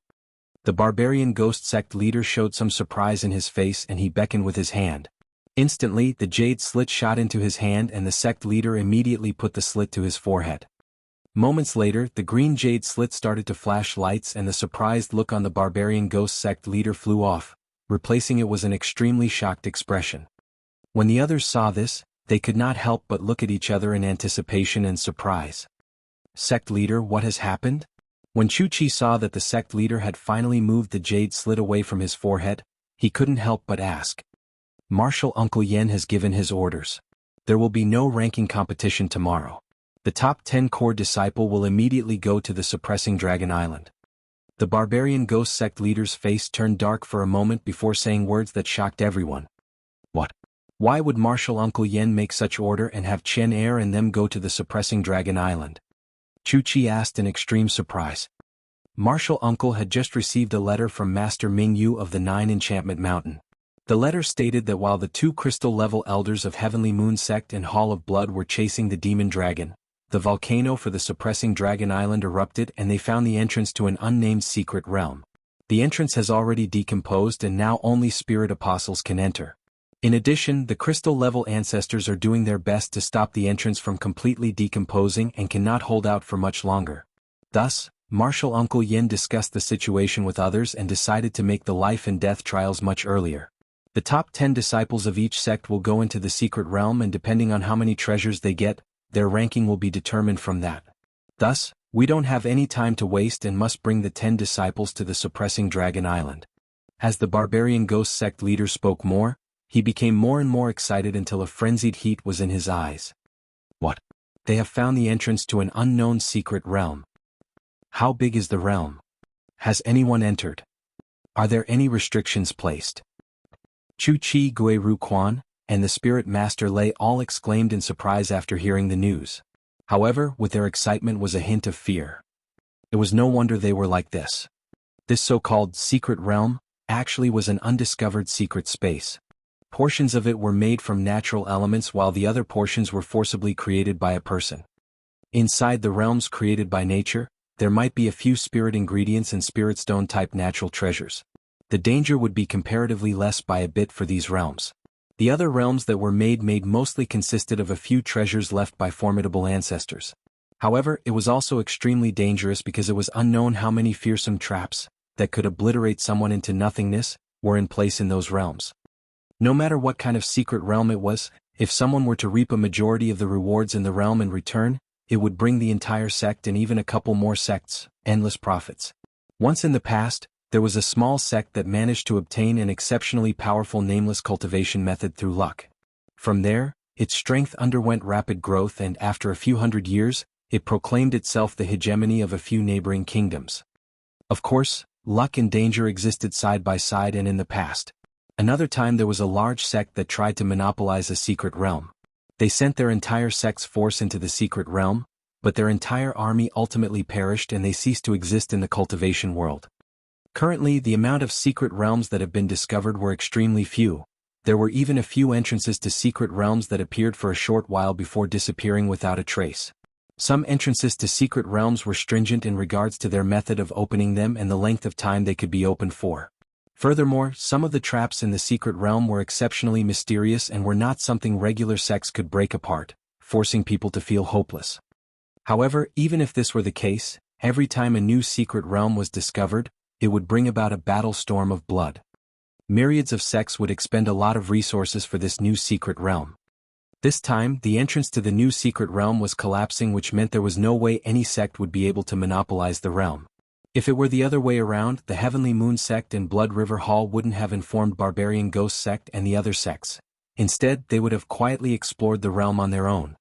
Speaker 1: The barbarian ghost sect leader showed some surprise in his face and he beckoned with his hand. Instantly, the jade slit shot into his hand and the sect leader immediately put the slit to his forehead. Moments later, the green jade slit started to flash lights and the surprised look on the barbarian ghost sect leader flew off, replacing it was an extremely shocked expression. When the others saw this, they could not help but look at each other in anticipation and surprise. Sect leader, what has happened? When Chu-Chi saw that the sect leader had finally moved the jade slit away from his forehead, he couldn't help but ask. Martial Uncle Yen has given his orders. There will be no ranking competition tomorrow. The top 10 core disciple will immediately go to the Suppressing Dragon Island. The barbarian ghost sect leader's face turned dark for a moment before saying words that shocked everyone. What? Why would Martial Uncle Yen make such order and have Chen Er and them go to the Suppressing Dragon Island? Chu-Chi asked in extreme surprise. Martial Uncle had just received a letter from Master Ming Yu of the 9 Enchantment Mountain. The letter stated that while the 2 crystal-level elders of Heavenly Moon Sect and Hall of Blood were chasing the demon dragon, the volcano for the Suppressing Dragon Island erupted and they found the entrance to an unnamed secret realm. The entrance has already decomposed and now only spirit apostles can enter. In addition, the crystal-level ancestors are doing their best to stop the entrance from completely decomposing and cannot hold out for much longer. Thus, Martial Uncle Yin discussed the situation with others and decided to make the life and death trials much earlier. The top 10 disciples of each sect will go into the secret realm, and depending on how many treasures they get, their ranking will be determined from that. Thus, we don't have any time to waste and must bring the 10 disciples to the suppressing Dragon Island. As the barbarian ghost sect leader spoke more, he became more and more excited until a frenzied heat was in his eyes. What? They have found the entrance to an unknown secret realm. How big is the realm? Has anyone entered? Are there any restrictions placed? Chu Chi Gui Ru Quan and the Spirit Master Lei all exclaimed in surprise after hearing the news. However, with their excitement was a hint of fear. It was no wonder they were like this. This so-called secret realm actually was an undiscovered secret space. Portions of it were made from natural elements while the other portions were forcibly created by a person. Inside the realms created by nature, there might be a few spirit ingredients and spirit stone-type natural treasures. The danger would be comparatively less by a bit for these realms. The other realms that were made mostly consisted of a few treasures left by formidable ancestors. However, it was also extremely dangerous because it was unknown how many fearsome traps, that could obliterate someone into nothingness, were in place in those realms. No matter what kind of secret realm it was, if someone were to reap a majority of the rewards in the realm in return, it would bring the entire sect and even a couple more sects endless profits. Once in the past, there was a small sect that managed to obtain an exceptionally powerful nameless cultivation method through luck. From there, its strength underwent rapid growth, and after a few hundred years, it proclaimed itself the hegemony of a few neighboring kingdoms. Of course, luck and danger existed side by side, and in the past. Another time there was a large sect that tried to monopolize a secret realm. They sent their entire sect's force into the secret realm, but their entire army ultimately perished and they ceased to exist in the cultivation world. Currently, the amount of secret realms that have been discovered were extremely few. There were even a few entrances to secret realms that appeared for a short while before disappearing without a trace. Some entrances to secret realms were stringent in regards to their method of opening them and the length of time they could be opened for. Furthermore, some of the traps in the secret realm were exceptionally mysterious and were not something regular sects could break apart, forcing people to feel hopeless. However, even if this were the case, every time a new secret realm was discovered, it would bring about a battle storm of blood. Myriads of sects would expend a lot of resources for this new secret realm. This time, the entrance to the new secret realm was collapsing, which meant there was no way any sect would be able to monopolize the realm. If it were the other way around, the Heavenly Moon Sect and Blood River Hall wouldn't have informed Barbarian Ghost Sect and the other sects. Instead, they would have quietly explored the realm on their own.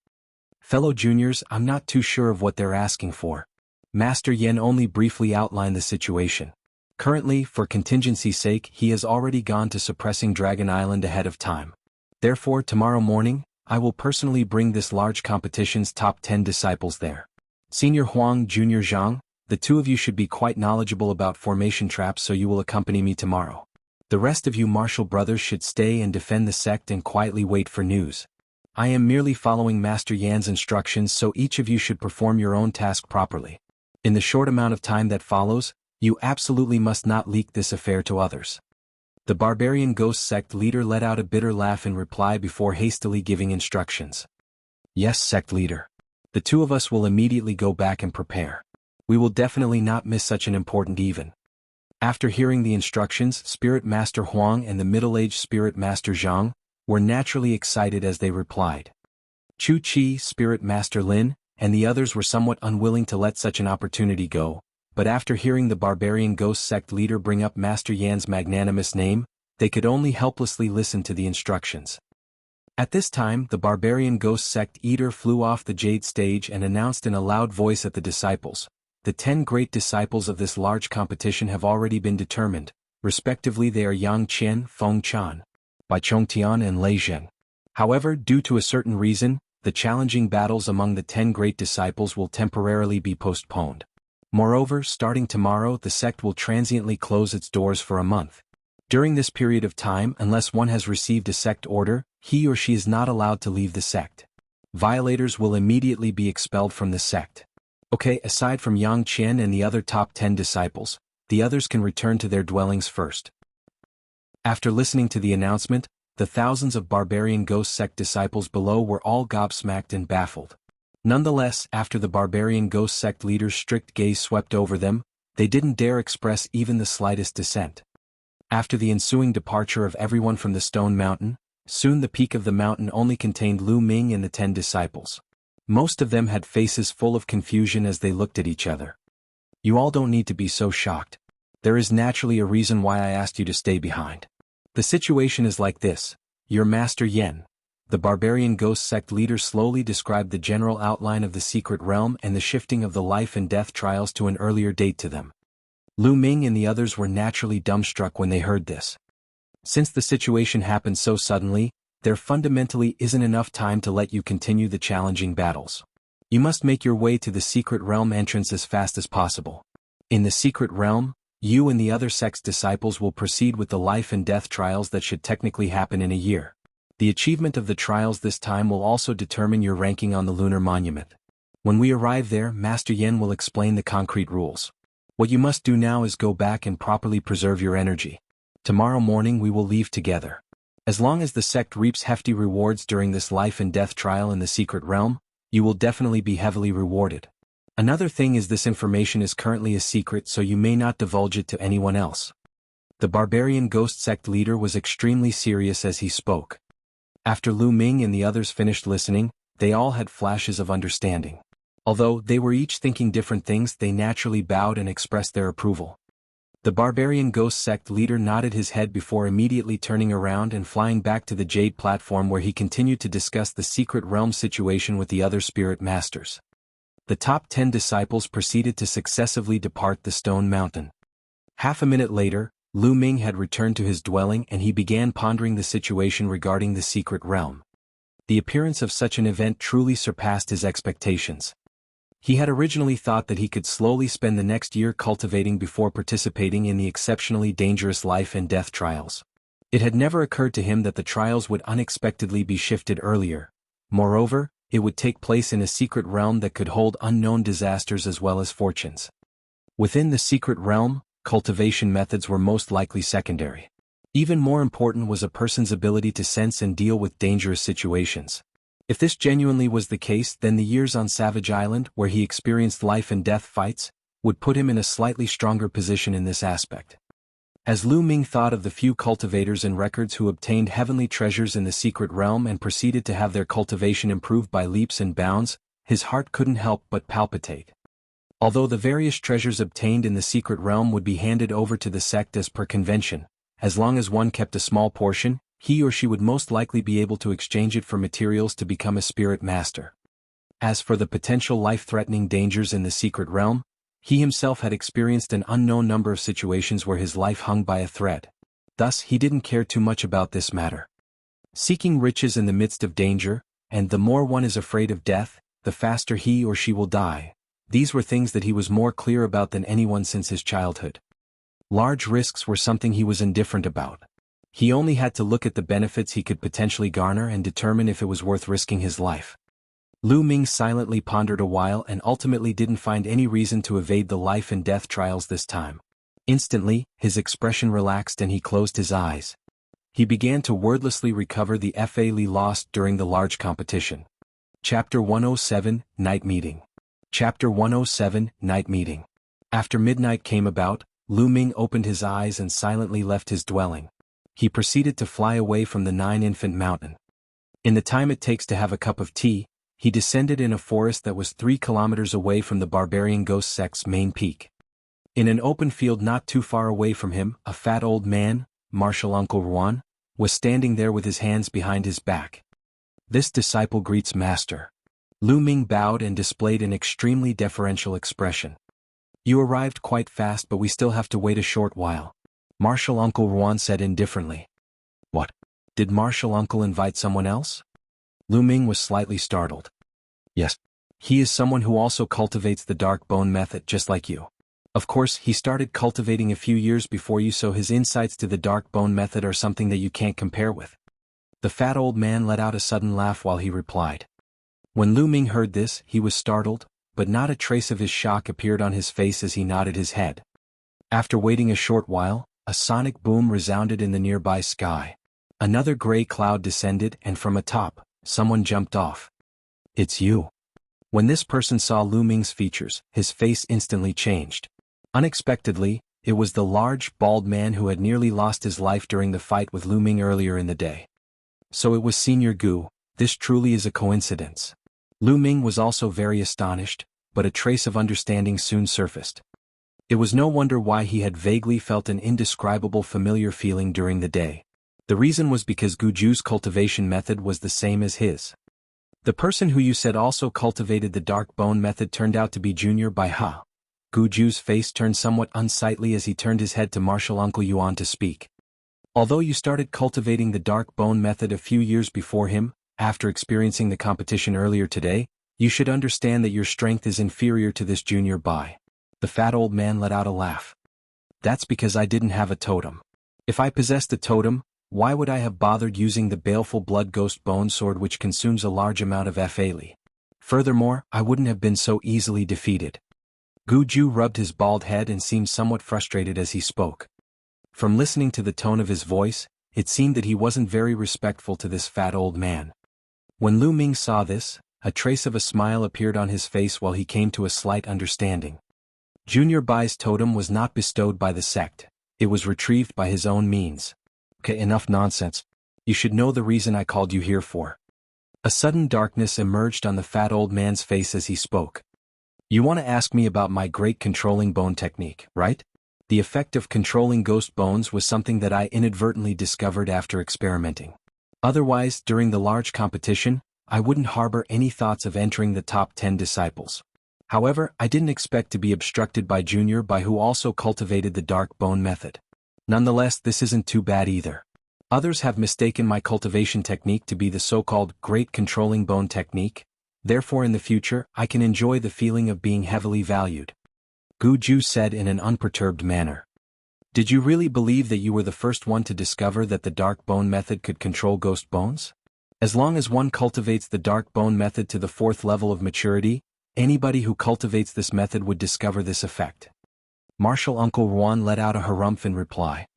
Speaker 1: Fellow juniors, I'm not too sure of what they're asking for. Master Yen only briefly outlined the situation. Currently, for contingency's sake, he has already gone to suppressing Dragon Island ahead of time. Therefore, tomorrow morning, I will personally bring this large competition's top 10 disciples there. Senior Huang, Junior Zhang, the two of you should be quite knowledgeable about formation traps, so you will accompany me tomorrow. The rest of you martial brothers should stay and defend the sect and quietly wait for news. I am merely following Master Yan's instructions, so each of you should perform your own task properly. In the short amount of time that follows, you absolutely must not leak this affair to others. The Barbarian Ghost Sect leader let out a bitter laugh in reply before hastily giving instructions. Yes, Sect leader. The two of us will immediately go back and prepare. We will definitely not miss such an important event. After hearing the instructions, Spirit Master Huang and the middle-aged Spirit Master Zhang were naturally excited as they replied. Chu Chi, Spirit Master Lin, and the others were somewhat unwilling to let such an opportunity go, but after hearing the Barbarian Ghost Sect leader bring up Master Yan's magnanimous name, they could only helplessly listen to the instructions. At this time, the Barbarian Ghost Sect leader flew off the Jade stage and announced in a loud voice at the disciples. The 10 great disciples of this large competition have already been determined. Respectively, they are Yang Qian, Feng Chan, Bai Chongtian and Lei Zhen. However, due to a certain reason, the challenging battles among the 10 great disciples will temporarily be postponed. Moreover, starting tomorrow, the sect will transiently close its doors for a month. During this period of time, unless one has received a sect order, he or she is not allowed to leave the sect. Violators will immediately be expelled from the sect. Okay, aside from Yang Qian and the other top 10 disciples, the others can return to their dwellings first. After listening to the announcement, the thousands of barbarian ghost sect disciples below were all gobsmacked and baffled. Nonetheless, after the barbarian ghost sect leader's strict gaze swept over them, they didn't dare express even the slightest dissent. After the ensuing departure of everyone from the stone mountain, soon the peak of the mountain only contained Lu Ming and the 10 disciples. Most of them had faces full of confusion as they looked at each other. You all don't need to be so shocked. There is naturally a reason why I asked you to stay behind. The situation is like this. Your master Yen, the barbarian ghost sect leader, slowly described the general outline of the secret realm and the shifting of the life and death trials to an earlier date to them. Lu Ming and the others were naturally dumbstruck when they heard this. Since the situation happened so suddenly, there fundamentally isn't enough time to let you continue the challenging battles. You must make your way to the secret realm entrance as fast as possible. In the secret realm, you and the other sect's disciples will proceed with the life and death trials that should technically happen in a year. The achievement of the trials this time will also determine your ranking on the lunar monument. When we arrive there, Master Yen will explain the concrete rules. What you must do now is go back and properly preserve your energy. Tomorrow morning we will leave together. As long as the sect reaps hefty rewards during this life and death trial in the secret realm, you will definitely be heavily rewarded. Another thing is this information is currently a secret, so you may not divulge it to anyone else. The barbarian ghost sect leader was extremely serious as he spoke. After Lu Ming and the others finished listening, they all had flashes of understanding. Although they were each thinking different things, they naturally bowed and expressed their approval. The barbarian ghost sect leader nodded his head before immediately turning around and flying back to the jade platform, where he continued to discuss the secret realm situation with the other spirit masters. The top 10 disciples proceeded to successively depart the stone mountain. Half a minute later, Lu Ming had returned to his dwelling and he began pondering the situation regarding the secret realm. The appearance of such an event truly surpassed his expectations. He had originally thought that he could slowly spend the next year cultivating before participating in the exceptionally dangerous life and death trials. It had never occurred to him that the trials would unexpectedly be shifted earlier. Moreover, it would take place in a secret realm that could hold unknown disasters as well as fortunes. Within the secret realm, cultivation methods were most likely secondary. Even more important was a person's ability to sense and deal with dangerous situations. If this genuinely was the case, then the years on Savage Island, where he experienced life and death fights, would put him in a slightly stronger position in this aspect. As Lu Ming thought of the few cultivators and records who obtained heavenly treasures in the secret realm and proceeded to have their cultivation improved by leaps and bounds, his heart couldn't help but palpitate. Although the various treasures obtained in the secret realm would be handed over to the sect as per convention, as long as one kept a small portion, he or she would most likely be able to exchange it for materials to become a spirit master. As for the potential life-threatening dangers in the secret realm, he himself had experienced an unknown number of situations where his life hung by a thread. Thus, he didn't care too much about this matter. Seeking riches in the midst of danger, and the more one is afraid of death, the faster he or she will die. These were things that he was more clear about than anyone since his childhood. Large risks were something he was indifferent about. He only had to look at the benefits he could potentially garner and determine if it was worth risking his life. Lu Ming silently pondered a while and ultimately didn't find any reason to evade the life and death trials this time. Instantly, his expression relaxed and he closed his eyes. He began to wordlessly recover the FA Li lost during the large competition. Chapter 107, Night Meeting. Chapter 107, Night Meeting. After midnight came about, Lu Ming opened his eyes and silently left his dwelling. He proceeded to fly away from the Nine-Infant Mountain. In the time it takes to have a cup of tea, he descended in a forest that was 3 kilometers away from the barbarian ghost sect's main peak. In an open field not too far away from him, a fat old man, Martial Uncle Ruan, was standing there with his hands behind his back. This disciple greets Master. Lu Ming bowed and displayed an extremely deferential expression. You arrived quite fast, but we still have to wait a short while. Martial Uncle Ruan said indifferently. What? Did Martial Uncle invite someone else? Lu Ming was slightly startled. Yes. He is someone who also cultivates the dark bone method just like you. Of course, he started cultivating a few years before you, so his insights to the dark bone method are something that you can't compare with. The fat old man let out a sudden laugh while he replied. When Lu Ming heard this, he was startled, but not a trace of his shock appeared on his face as he nodded his head. After waiting a short while, a sonic boom resounded in the nearby sky. Another gray cloud descended and from atop, someone jumped off. It's you. When this person saw Lu Ming's features, his face instantly changed. Unexpectedly, it was the large, bald man who had nearly lost his life during the fight with Lu Ming earlier in the day. So it was Senior Gu. This truly is a coincidence. Lu Ming was also very astonished, but a trace of understanding soon surfaced. It was no wonder why he had vaguely felt an indescribable familiar feeling during the day. The reason was because Guju's cultivation method was the same as his. The person who you said also cultivated the dark bone method turned out to be Junior Bai Ha. Guju's face turned somewhat unsightly as he turned his head to Martial Uncle Yuan to speak. Although you started cultivating the dark bone method a few years before him, after experiencing the competition earlier today, you should understand that your strength is inferior to this Junior Bai. The fat old man let out a laugh. That's because I didn't have a totem. If I possessed a totem, why would I have bothered using the baleful blood ghost bone sword which consumes a large amount of Fa. Furthermore, I wouldn't have been so easily defeated. Guju rubbed his bald head and seemed somewhat frustrated as he spoke. From listening to the tone of his voice, it seemed that he wasn't very respectful to this fat old man. When Lu Ming saw this, a trace of a smile appeared on his face while he came to a slight understanding. Junior Bai's totem was not bestowed by the sect, it was retrieved by his own means. Okay, enough nonsense. You should know the reason I called you here for. A sudden darkness emerged on the fat old man's face as he spoke. You want to ask me about my great controlling bone technique, right? The effect of controlling ghost bones was something that I inadvertently discovered after experimenting. Otherwise, during the large competition, I wouldn't harbor any thoughts of entering the top 10 disciples. However, I didn't expect to be obstructed by Junior Bai who also cultivated the dark bone method. Nonetheless, this isn't too bad either. Others have mistaken my cultivation technique to be the so-called great controlling bone technique, therefore in the future, I can enjoy the feeling of being heavily valued. Guju said in an unperturbed manner. Did you really believe that you were the first one to discover that the dark bone method could control ghost bones? As long as one cultivates the dark bone method to the 4th level of maturity, anybody who cultivates this method would discover this effect. Martial Uncle Yuan let out a harumph in reply.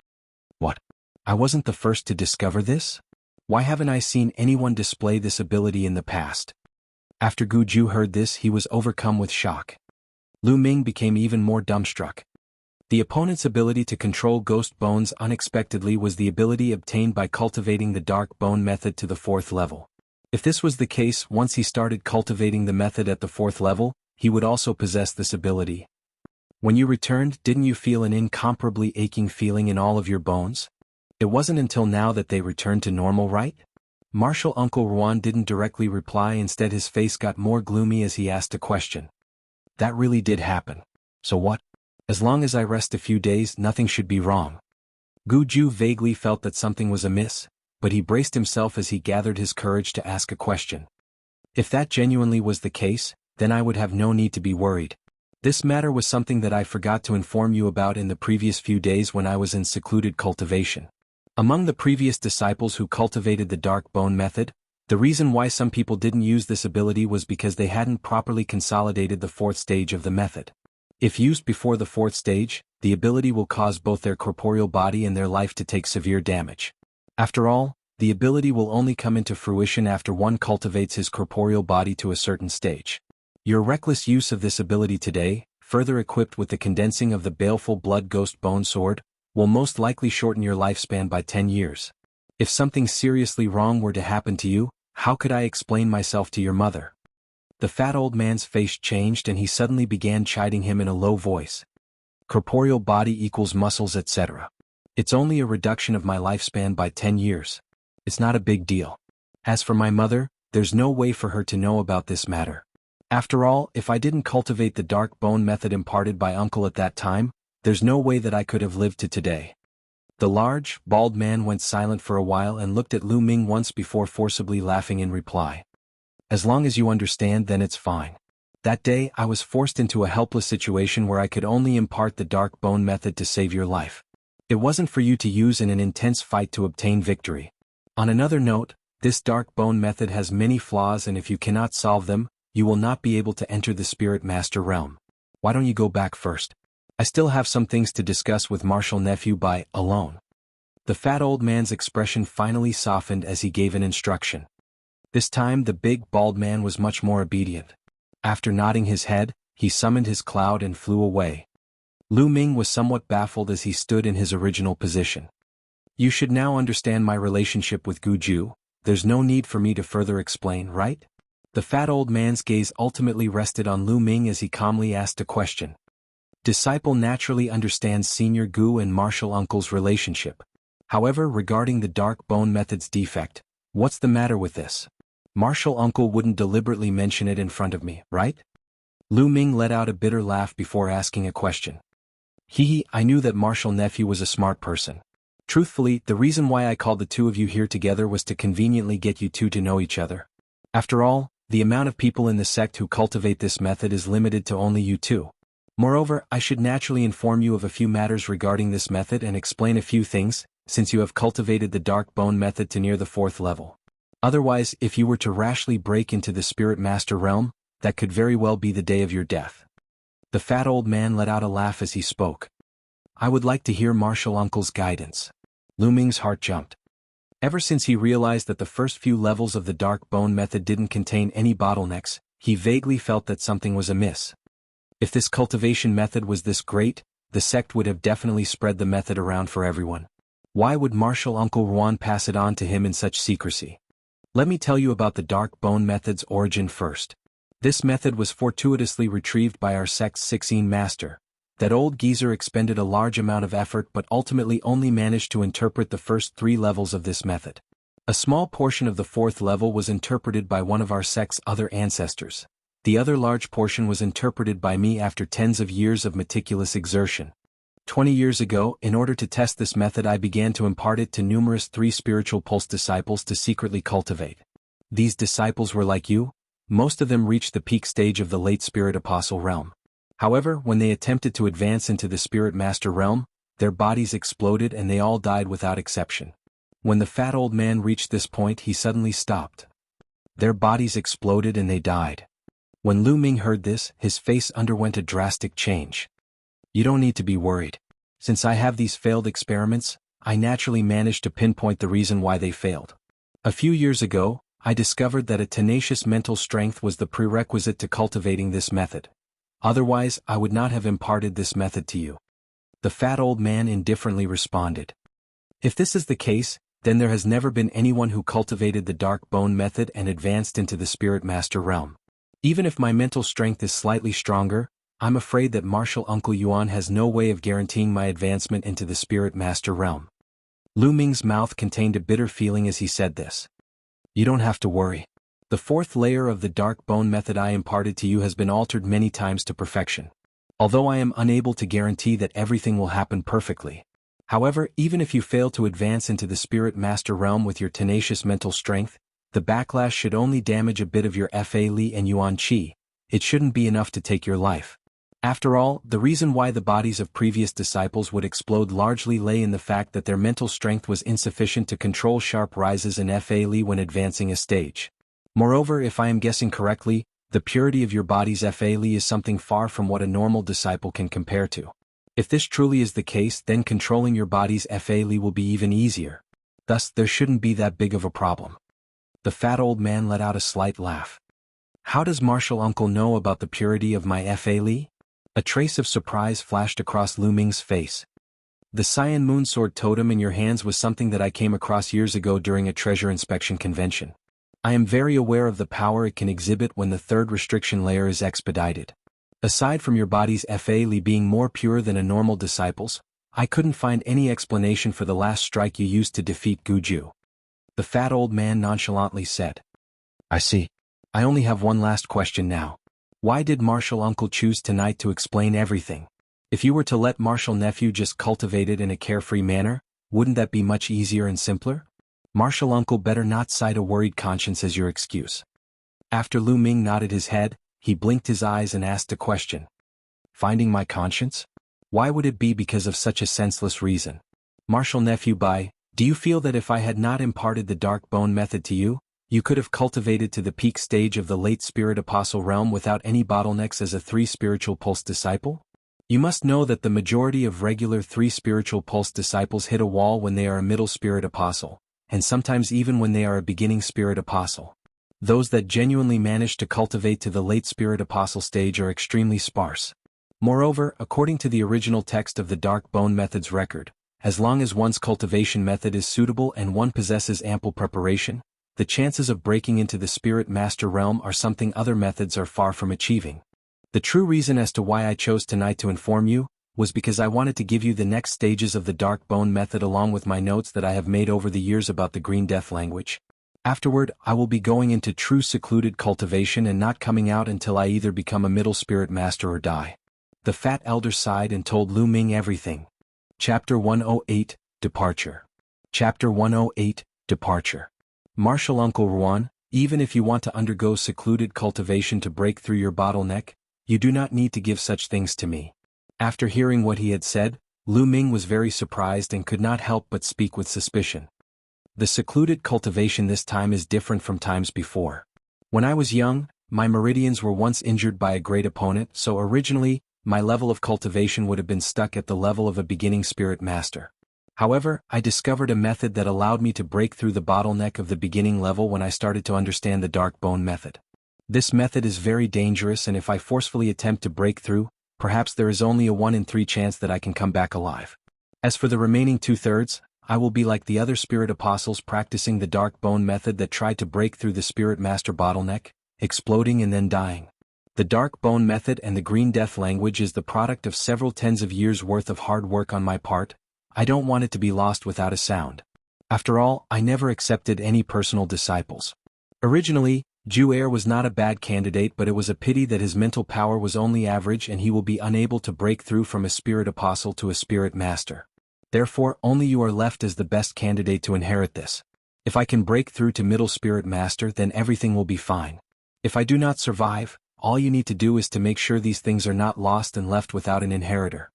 Speaker 1: What? I wasn't the first to discover this? Why haven't I seen anyone display this ability in the past? After Guju heard this, he was overcome with shock. Lu Ming became even more dumbstruck. The opponent's ability to control ghost bones unexpectedly was the ability obtained by cultivating the dark bone method to the 4th level. If this was the case, once he started cultivating the method at the 4th level, he would also possess this ability. When you returned, didn't you feel an incomparably aching feeling in all of your bones? It wasn't until now that they returned to normal, right? Martial Uncle Yuan didn't directly reply, instead his face got more gloomy as he asked a question. That really did happen. So what? As long as I rest a few days, nothing should be wrong. Guju vaguely felt that something was amiss, but he braced himself as he gathered his courage to ask a question. If that genuinely was the case, then I would have no need to be worried. This matter was something that I forgot to inform you about in the previous few days when I was in secluded cultivation. Among the previous disciples who cultivated the dark bone method, the reason why some people didn't use this ability was because they hadn't properly consolidated the 4th stage of the method. If used before the 4th stage, the ability will cause both their corporeal body and their life to take severe damage. After all, the ability will only come into fruition after one cultivates his corporeal body to a certain stage. Your reckless use of this ability today, further equipped with the condensing of the baleful blood ghost bone sword, will most likely shorten your lifespan by 10 years. If something seriously wrong were to happen to you, how could I explain myself to your mother? The fat old man's face changed and he suddenly began chiding him in a low voice. Corporeal body equals muscles, etc. It's only a reduction of my lifespan by 10 years. It's not a big deal. As for my mother, there's no way for her to know about this matter. After all, if I didn't cultivate the dark bone method imparted by Uncle at that time, there's no way that I could have lived to today. The large, bald man went silent for a while and looked at Lu Ming once before forcibly laughing in reply. As long as you understand, then it's fine. That day, I was forced into a helpless situation where I could only impart the dark bone method to save your life. It wasn't for you to use in an intense fight to obtain victory. On another note, this dark bone method has many flaws, and if you cannot solve them, you will not be able to enter the Spirit Master realm. Why don't you go back first? I still have some things to discuss with Martial Nephew Bai alone. The fat old man's expression finally softened as he gave an instruction. This time the big bald man was much more obedient. After nodding his head, he summoned his cloud and flew away. Lu Ming was somewhat baffled as he stood in his original position. You should now understand my relationship with Guju. There's no need for me to further explain, right? The fat old man's gaze ultimately rested on Lu Ming as he calmly asked a question. Disciple naturally understands Senior Gu and Martial Uncle's relationship. However, regarding the dark bone method's defect, what's the matter with this? Martial Uncle wouldn't deliberately mention it in front of me, right? Lu Ming let out a bitter laugh before asking a question. Hee, I knew that Martial Nephew was a smart person. Truthfully, the reason why I called the two of you here together was to conveniently get you two to know each other. After all, the amount of people in the sect who cultivate this method is limited to only you two. Moreover, I should naturally inform you of a few matters regarding this method and explain a few things, since you have cultivated the dark bone method to near the 4th level. Otherwise, if you were to rashly break into the Spirit Master realm, that could very well be the day of your death. The fat old man let out a laugh as he spoke. I would like to hear Martial Uncle's guidance. Lu Ming's heart jumped. Ever since he realized that the first few levels of the dark bone method didn't contain any bottlenecks, he vaguely felt that something was amiss. If this cultivation method was this great, the sect would have definitely spread the method around for everyone. Why would Martial Uncle Ruan pass it on to him in such secrecy? Let me tell you about the dark bone method's origin first. This method was fortuitously retrieved by our sect's 16 master. That old geezer expended a large amount of effort but ultimately only managed to interpret the first 3 levels of this method. A small portion of the 4th level was interpreted by one of our sect's other ancestors. The other large portion was interpreted by me after tens of years of meticulous exertion. 20 years ago, in order to test this method, I began to impart it to numerous 3 spiritual pulse disciples to secretly cultivate. These disciples were like you. Most of them reached the peak stage of the late Spirit Apostle realm. However, when they attempted to advance into the Spirit Master realm, their bodies exploded and they all died without exception. When the fat old man reached this point, he suddenly stopped. Their bodies exploded and they died. When Lu Ming heard this, his face underwent a drastic change. You don't need to be worried. Since I have these failed experiments, I naturally managed to pinpoint the reason why they failed. A few years ago, I discovered that a tenacious mental strength was the prerequisite to cultivating this method. Otherwise, I would not have imparted this method to you. The fat old man indifferently responded. If this is the case, then there has never been anyone who cultivated the dark bone method and advanced into the Spirit Master realm. Even if my mental strength is slightly stronger, I'm afraid that Martial Uncle Yuan has no way of guaranteeing my advancement into the Spirit Master realm. Lu Ming's mouth contained a bitter feeling as he said this. You don't have to worry. The 4th layer of the dark bone method I imparted to you has been altered many times to perfection. Although I am unable to guarantee that everything will happen perfectly. However, even if you fail to advance into the Spirit Master realm with your tenacious mental strength, the backlash should only damage a bit of your Fa Li and Yuan Qi. It shouldn't be enough to take your life. After all, the reason why the bodies of previous disciples would explode largely lay in the fact that their mental strength was insufficient to control sharp rises in Fa Li when advancing a stage. Moreover, if I am guessing correctly, the purity of your body's Fa Li is something far from what a normal disciple can compare to. If this truly is the case, then controlling your body's Fa Li will be even easier. Thus, there shouldn't be that big of a problem. The fat old man let out a slight laugh. How does Martial Uncle know about the purity of my Fa Li? A trace of surprise flashed across Lu Ming's face. The Cyan Moonsword totem in your hands was something that I came across years ago during a treasure inspection convention. I am very aware of the power it can exhibit when the 3rd restriction layer is expedited. Aside from your body's Fa Li being more pure than a normal disciple's, I couldn't find any explanation for the last strike you used to defeat Guju. The fat old man nonchalantly said. I see. I only have one last question now. Why did Martial Uncle choose tonight to explain everything? If you were to let Martial Nephew just cultivate it in a carefree manner, wouldn't that be much easier and simpler? Martial Uncle better not cite a worried conscience as your excuse. After Lu Ming nodded his head, he blinked his eyes and asked a question. Finding my conscience? Why would it be because of such a senseless reason? Martial Nephew, do you feel that if I had not imparted the dark bone method to you, you could have cultivated to the peak stage of the late Spirit Apostle realm without any bottlenecks as a 3 spiritual pulse disciple? You must know that the majority of regular 3 spiritual pulse disciples hit a wall when they are a middle spirit apostle, and sometimes even when they are a beginning spirit apostle. Those that genuinely manage to cultivate to the late spirit apostle stage are extremely sparse. Moreover, according to the original text of the Dark Bone Method's record, as long as one's cultivation method is suitable and one possesses ample preparation, the chances of breaking into the spirit master realm are something other methods are far from achieving. The true reason as to why I chose tonight to inform you was because I wanted to give you the next stages of the Dark Bone Method along with my notes that I have made over the years about the Green Death language. Afterward, I will be going into true secluded cultivation and not coming out until I either become a middle spirit master or die. The Fat Elder sighed and told Lu Ming everything. Chapter 108, Departure. Chapter 108, Departure. Martial Uncle Ruan, even if you want to undergo secluded cultivation to break through your bottleneck, you do not need to give such things to me. After hearing what he had said, Lu Ming was very surprised and could not help but speak with suspicion. The secluded cultivation this time is different from times before. When I was young, my meridians were once injured by a great opponent, so originally, my level of cultivation would have been stuck at the level of a beginning spirit master. However, I discovered a method that allowed me to break through the bottleneck of the beginning level when I started to understand the Dark Bone Method. This method is very dangerous, and if I forcefully attempt to break through, perhaps there is only a 1 in 3 chance that I can come back alive. As for the remaining 2/3, I will be like the other spirit apostles practicing the Dark Bone Method that tried to break through the spirit master bottleneck, exploding and then dying. The Dark Bone Method and the Green Death language is the product of several tens of years' worth of hard work on my part. I don't want it to be lost without a sound. After all, I never accepted any personal disciples. Originally, Ju-Air was not a bad candidate, but it was a pity that his mental power was only average and he will be unable to break through from a spirit apostle to a spirit master. Therefore, only you are left as the best candidate to inherit this. If I can break through to middle spirit master, then everything will be fine. If I do not survive, all you need to do is to make sure these things are not lost and left without an inheritor.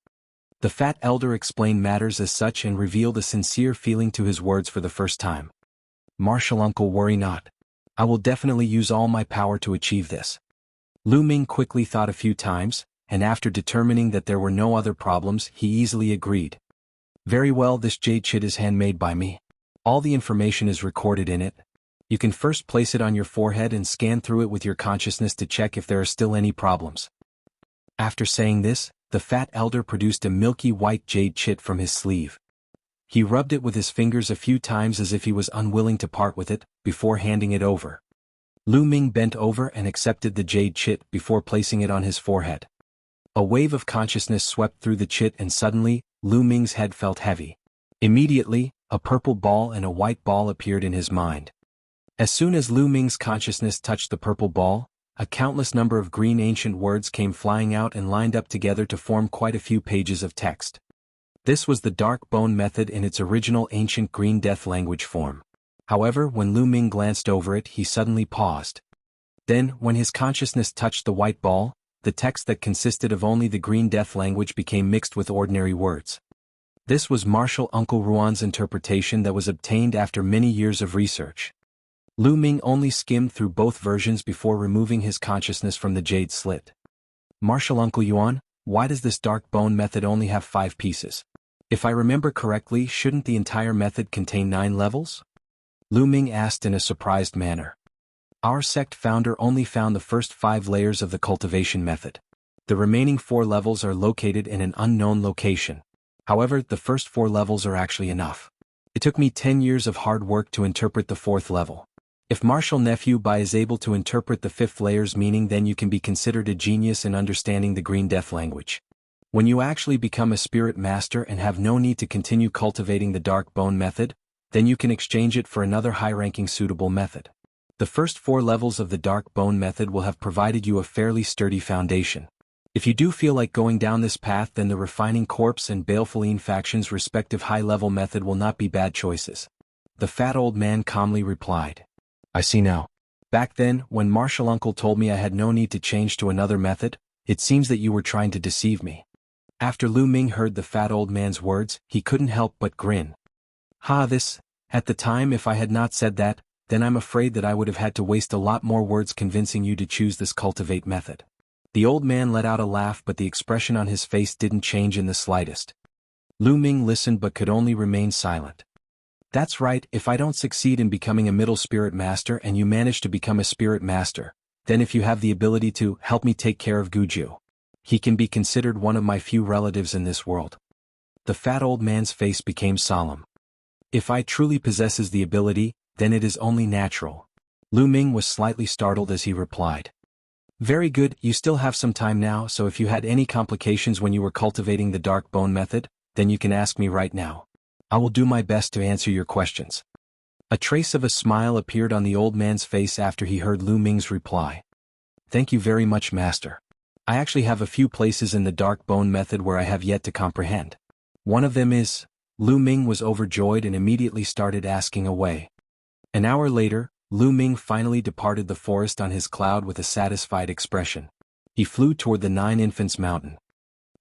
Speaker 1: The Fat Elder explained matters as such and revealed a sincere feeling to his words for the first time. Martial Uncle, worry not. I will definitely use all my power to achieve this. Lu Ming quickly thought a few times, and after determining that there were no other problems, he easily agreed. Very well, this jade chit is handmade by me. All the information is recorded in it. You can first place it on your forehead and scan through it with your consciousness to check if there are still any problems. After saying this, the Fat Elder produced a milky white jade chit from his sleeve. He rubbed it with his fingers a few times as if he was unwilling to part with it, before handing it over. Lu Ming bent over and accepted the jade chit before placing it on his forehead. A wave of consciousness swept through the chit and suddenly, Lu Ming's head felt heavy. Immediately, a purple ball and a white ball appeared in his mind. As soon as Lu Ming's consciousness touched the purple ball, a countless number of green ancient words came flying out and lined up together to form quite a few pages of text. This was the Dark Bone Method in its original ancient Green Death language form. However, when Lu Ming glanced over it, he suddenly paused. Then, when his consciousness touched the white ball, the text that consisted of only the Green Death language became mixed with ordinary words. This was Martial Uncle Ruan's interpretation that was obtained after many years of research. Lu Ming only skimmed through both versions before removing his consciousness from the jade slit. Martial Uncle Yuan, why does this Dark Bone Method only have 5 pieces? If I remember correctly, shouldn't the entire method contain 9 levels? Lu Ming asked in a surprised manner. Our sect founder only found the first 5 layers of the cultivation method. The remaining 4 levels are located in an unknown location. However, the first 4 levels are actually enough. It took me 10 years of hard work to interpret the 4th level. If Martial Nephew Bai is able to interpret the 5th layer's meaning, then you can be considered a genius in understanding the Green Death language. When you actually become a spirit master and have no need to continue cultivating the Dark Bone Method, then you can exchange it for another high-ranking suitable method. The first 4 levels of the Dark Bone Method will have provided you a fairly sturdy foundation. If you do feel like going down this path, then the Refining Corpse and Balefulline factions' respective high-level method will not be bad choices. The fat old man calmly replied. I see now. Back then, when Martial Uncle told me I had no need to change to another method, it seems that you were trying to deceive me. After Lu Ming heard the fat old man's words, he couldn't help but grin. At the time, if I had not said that, then I'm afraid that I would have had to waste a lot more words convincing you to choose this cultivate method. The old man let out a laugh, but the expression on his face didn't change in the slightest. Lu Ming listened but could only remain silent. That's right, if I don't succeed in becoming a middle spirit master and you manage to become a spirit master, then if you have the ability to help me take care of Guju, he can be considered one of my few relatives in this world. The fat old man's face became solemn. If I truly possesses the ability, then it is only natural. Lu Ming was slightly startled as he replied. Very good, you still have some time now, so if you had any complications when you were cultivating the dark bone method, then you can ask me right now. I will do my best to answer your questions. A trace of a smile appeared on the old man's face after he heard Lu Ming's reply. Thank you very much, Master. I actually have a few places in the dark bone method where I have yet to comprehend. One of them is... Lu Ming was overjoyed and immediately started asking away. An hour later, Lu Ming finally departed the forest on his cloud with a satisfied expression. He flew toward the Nine Infants Mountain.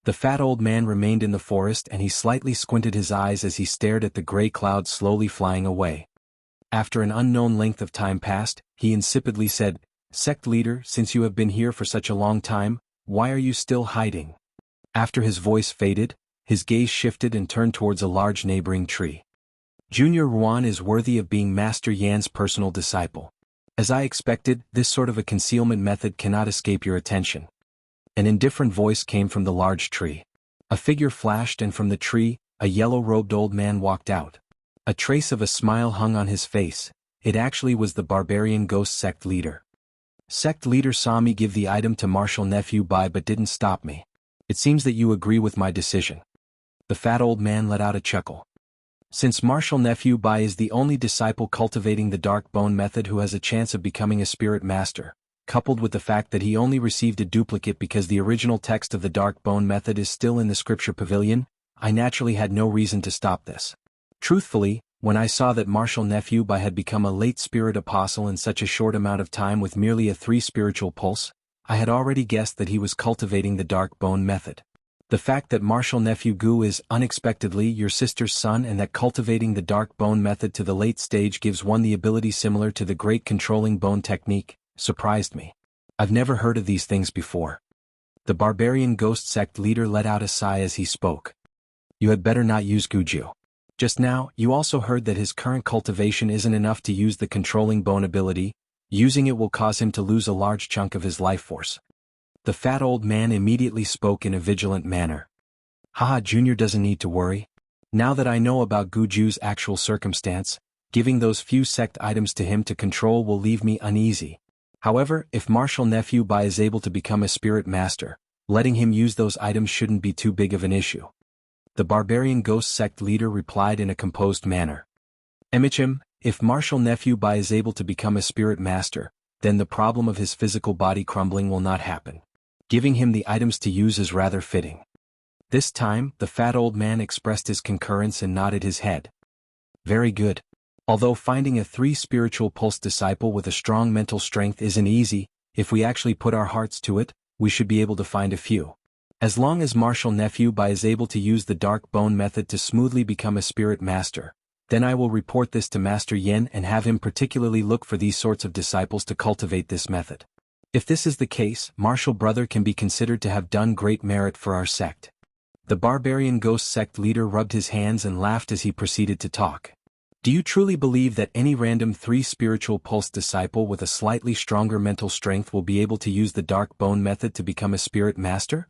Speaker 1: The fat old man remained in the forest and he slightly squinted his eyes as he stared at the gray cloud slowly flying away. After an unknown length of time passed, he insipidly said, Sect leader, since you have been here for such a long time, why are you still hiding? After his voice faded, his gaze shifted and turned towards a large neighboring tree. Junior Ruan is worthy of being Master Yan's personal disciple. As I expected, this sort of a concealment method cannot escape your attention. An indifferent voice came from the large tree. A figure flashed and from the tree, a yellow-robed old man walked out. A trace of a smile hung on his face. It actually was the barbarian ghost sect leader. Sect leader saw me give the item to Martial Nephew Bai but didn't stop me. It seems that you agree with my decision. The fat old man let out a chuckle. Since Martial Nephew Bai is the only disciple cultivating the dark bone method who has a chance of becoming a spirit master, coupled with the fact that he only received a duplicate because the original text of the dark bone method is still in the scripture pavilion, I naturally had no reason to stop this. Truthfully, when I saw that Martial Nephew Bai had become a late spirit apostle in such a short amount of time with merely a 3 spiritual pulse, I had already guessed that he was cultivating the dark bone method. The fact that Martial Nephew Gu is unexpectedly your sister's son and that cultivating the dark bone method to the late stage gives one the ability similar to the great controlling bone technique, surprised me. I've never heard of these things before. The barbarian ghost sect leader let out a sigh as he spoke. You had better not use Guju. Just now, you also heard that his current cultivation isn't enough to use the controlling bone ability. Using it will cause him to lose a large chunk of his life force. The fat old man immediately spoke in a vigilant manner. Haha, Junior doesn't need to worry. Now that I know about Guju's actual circumstance, giving those few sect items to him to control will leave me uneasy. However, if Martial Nephew Bai is able to become a spirit master, letting him use those items shouldn't be too big of an issue. The barbarian ghost sect leader replied in a composed manner. Emichim, if Martial Nephew Bai is able to become a spirit master, then the problem of his physical body crumbling will not happen. Giving him the items to use is rather fitting. This time, the fat old man expressed his concurrence and nodded his head. Very good. Although finding a 3 spiritual pulse disciple with a strong mental strength isn't easy, if we actually put our hearts to it, we should be able to find a few. As long as Martial Nephew Bai is able to use the dark bone method to smoothly become a spirit master, then I will report this to Master Yen and have him particularly look for these sorts of disciples to cultivate this method. If this is the case, Martial Brother can be considered to have done great merit for our sect. The barbarian ghost sect leader rubbed his hands and laughed as he proceeded to talk. Do you truly believe that any random 3 spiritual pulse disciple with a slightly stronger mental strength will be able to use the dark bone method to become a spirit master?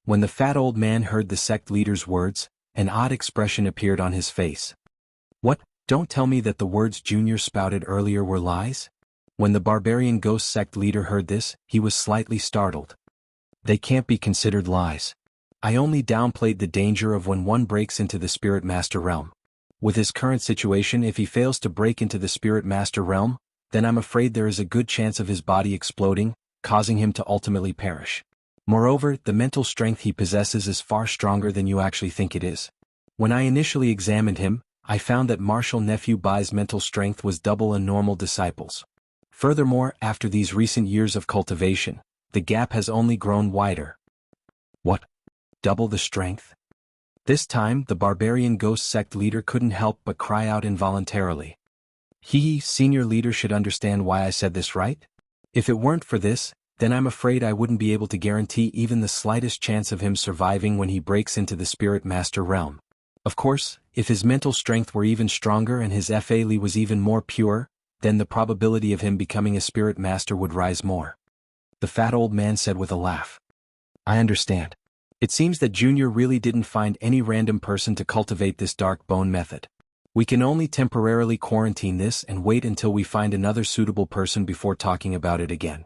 Speaker 1: When the fat old man heard the sect leader's words, an odd expression appeared on his face. What? Don't tell me that the words Junior spouted earlier were lies? When the barbarian ghost sect leader heard this, he was slightly startled. They can't be considered lies. I only downplayed the danger of when one breaks into the Spirit Master realm. With his current situation, if he fails to break into the Spirit Master realm, then I'm afraid there is a good chance of his body exploding, causing him to ultimately perish. Moreover, the mental strength he possesses is far stronger than you actually think it is. When I initially examined him, I found that Martial Nephew Bai's mental strength was double a normal disciple's. Furthermore, after these recent years of cultivation, the gap has only grown wider. What? Double the strength? This time, the barbarian ghost sect leader couldn't help but cry out involuntarily. Senior leader should understand why I said this, right? If it weren't for this, then I'm afraid I wouldn't be able to guarantee even the slightest chance of him surviving when he breaks into the Spirit Master realm. Of course, if his mental strength were even stronger and his Fali was even more pure, then the probability of him becoming a Spirit Master would rise more. The fat old man said with a laugh. I understand. It seems that Junior really didn't find any random person to cultivate this dark bone method. We can only temporarily quarantine this and wait until we find another suitable person before talking about it again.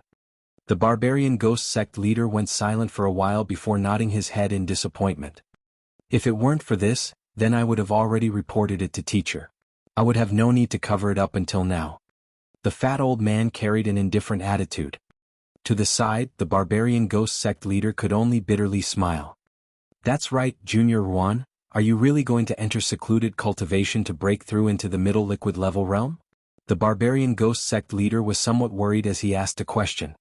Speaker 1: The barbarian ghost sect leader went silent for a while before nodding his head in disappointment. If it weren't for this, then I would have already reported it to teacher. I would have no need to cover it up until now. The fat old man carried an indifferent attitude. To the side, the barbarian ghost sect leader could only bitterly smile. That's right, Junior Ruan, are you really going to enter secluded cultivation to break through into the middle liquid level realm? The barbarian ghost sect leader was somewhat worried as he asked a question.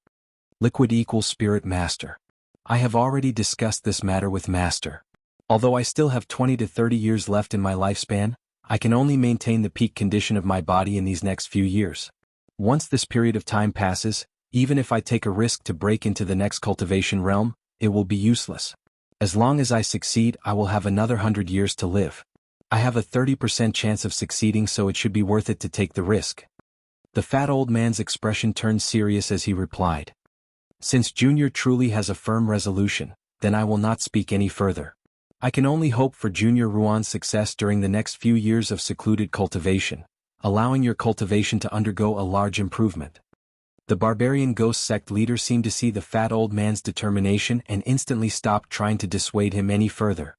Speaker 1: Liquid equals Spirit Master. I have already discussed this matter with Master. Although I still have 20 to 30 years left in my lifespan, I can only maintain the peak condition of my body in these next few years. Once this period of time passes, even if I take a risk to break into the next cultivation realm, it will be useless. As long as I succeed, I will have another 100 years to live. I have a 30% chance of succeeding, so it should be worth it to take the risk. The fat old man's expression turned serious as he replied. Since Junior truly has a firm resolution, then I will not speak any further. I can only hope for Junior Ruan's success during the next few years of secluded cultivation, allowing your cultivation to undergo a large improvement. The barbarian ghost sect leader seemed to see the fat old man's determination and instantly stopped trying to dissuade him any further.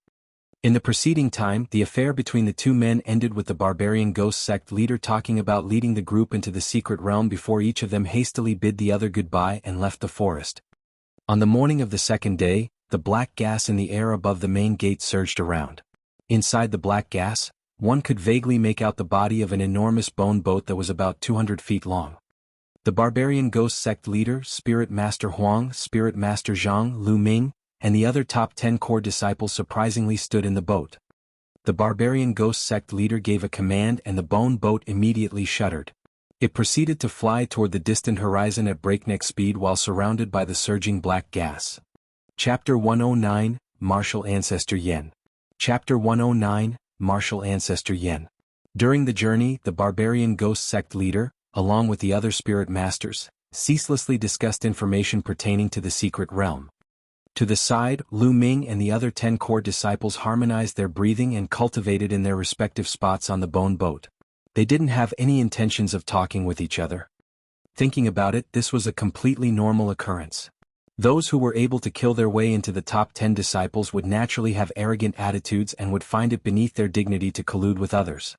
Speaker 1: In the preceding time, the affair between the two men ended with the barbarian ghost sect leader talking about leading the group into the secret realm before each of them hastily bid the other goodbye and left the forest. On the morning of the second day, the black gas in the air above the main gate surged around. Inside the black gas, one could vaguely make out the body of an enormous bone boat that was about 200 feet long. The barbarian ghost sect leader, Spirit Master Huang, Spirit Master Zhang, Lu Ming, and the other top 10 core disciples surprisingly stood in the boat. The barbarian ghost sect leader gave a command and the bone boat immediately shuddered. It proceeded to fly toward the distant horizon at breakneck speed while surrounded by the surging black gas. Chapter 109, Martial Ancestor Yen. Chapter 109, Martial Ancestor Yen. During the journey, the barbarian ghost sect leader, along with the other spirit masters, ceaselessly discussed information pertaining to the secret realm. To the side, Lu Ming and the other 10 core disciples harmonized their breathing and cultivated in their respective spots on the bone boat. They didn't have any intentions of talking with each other. Thinking about it, this was a completely normal occurrence. Those who were able to kill their way into the top 10 disciples would naturally have arrogant attitudes and would find it beneath their dignity to collude with others.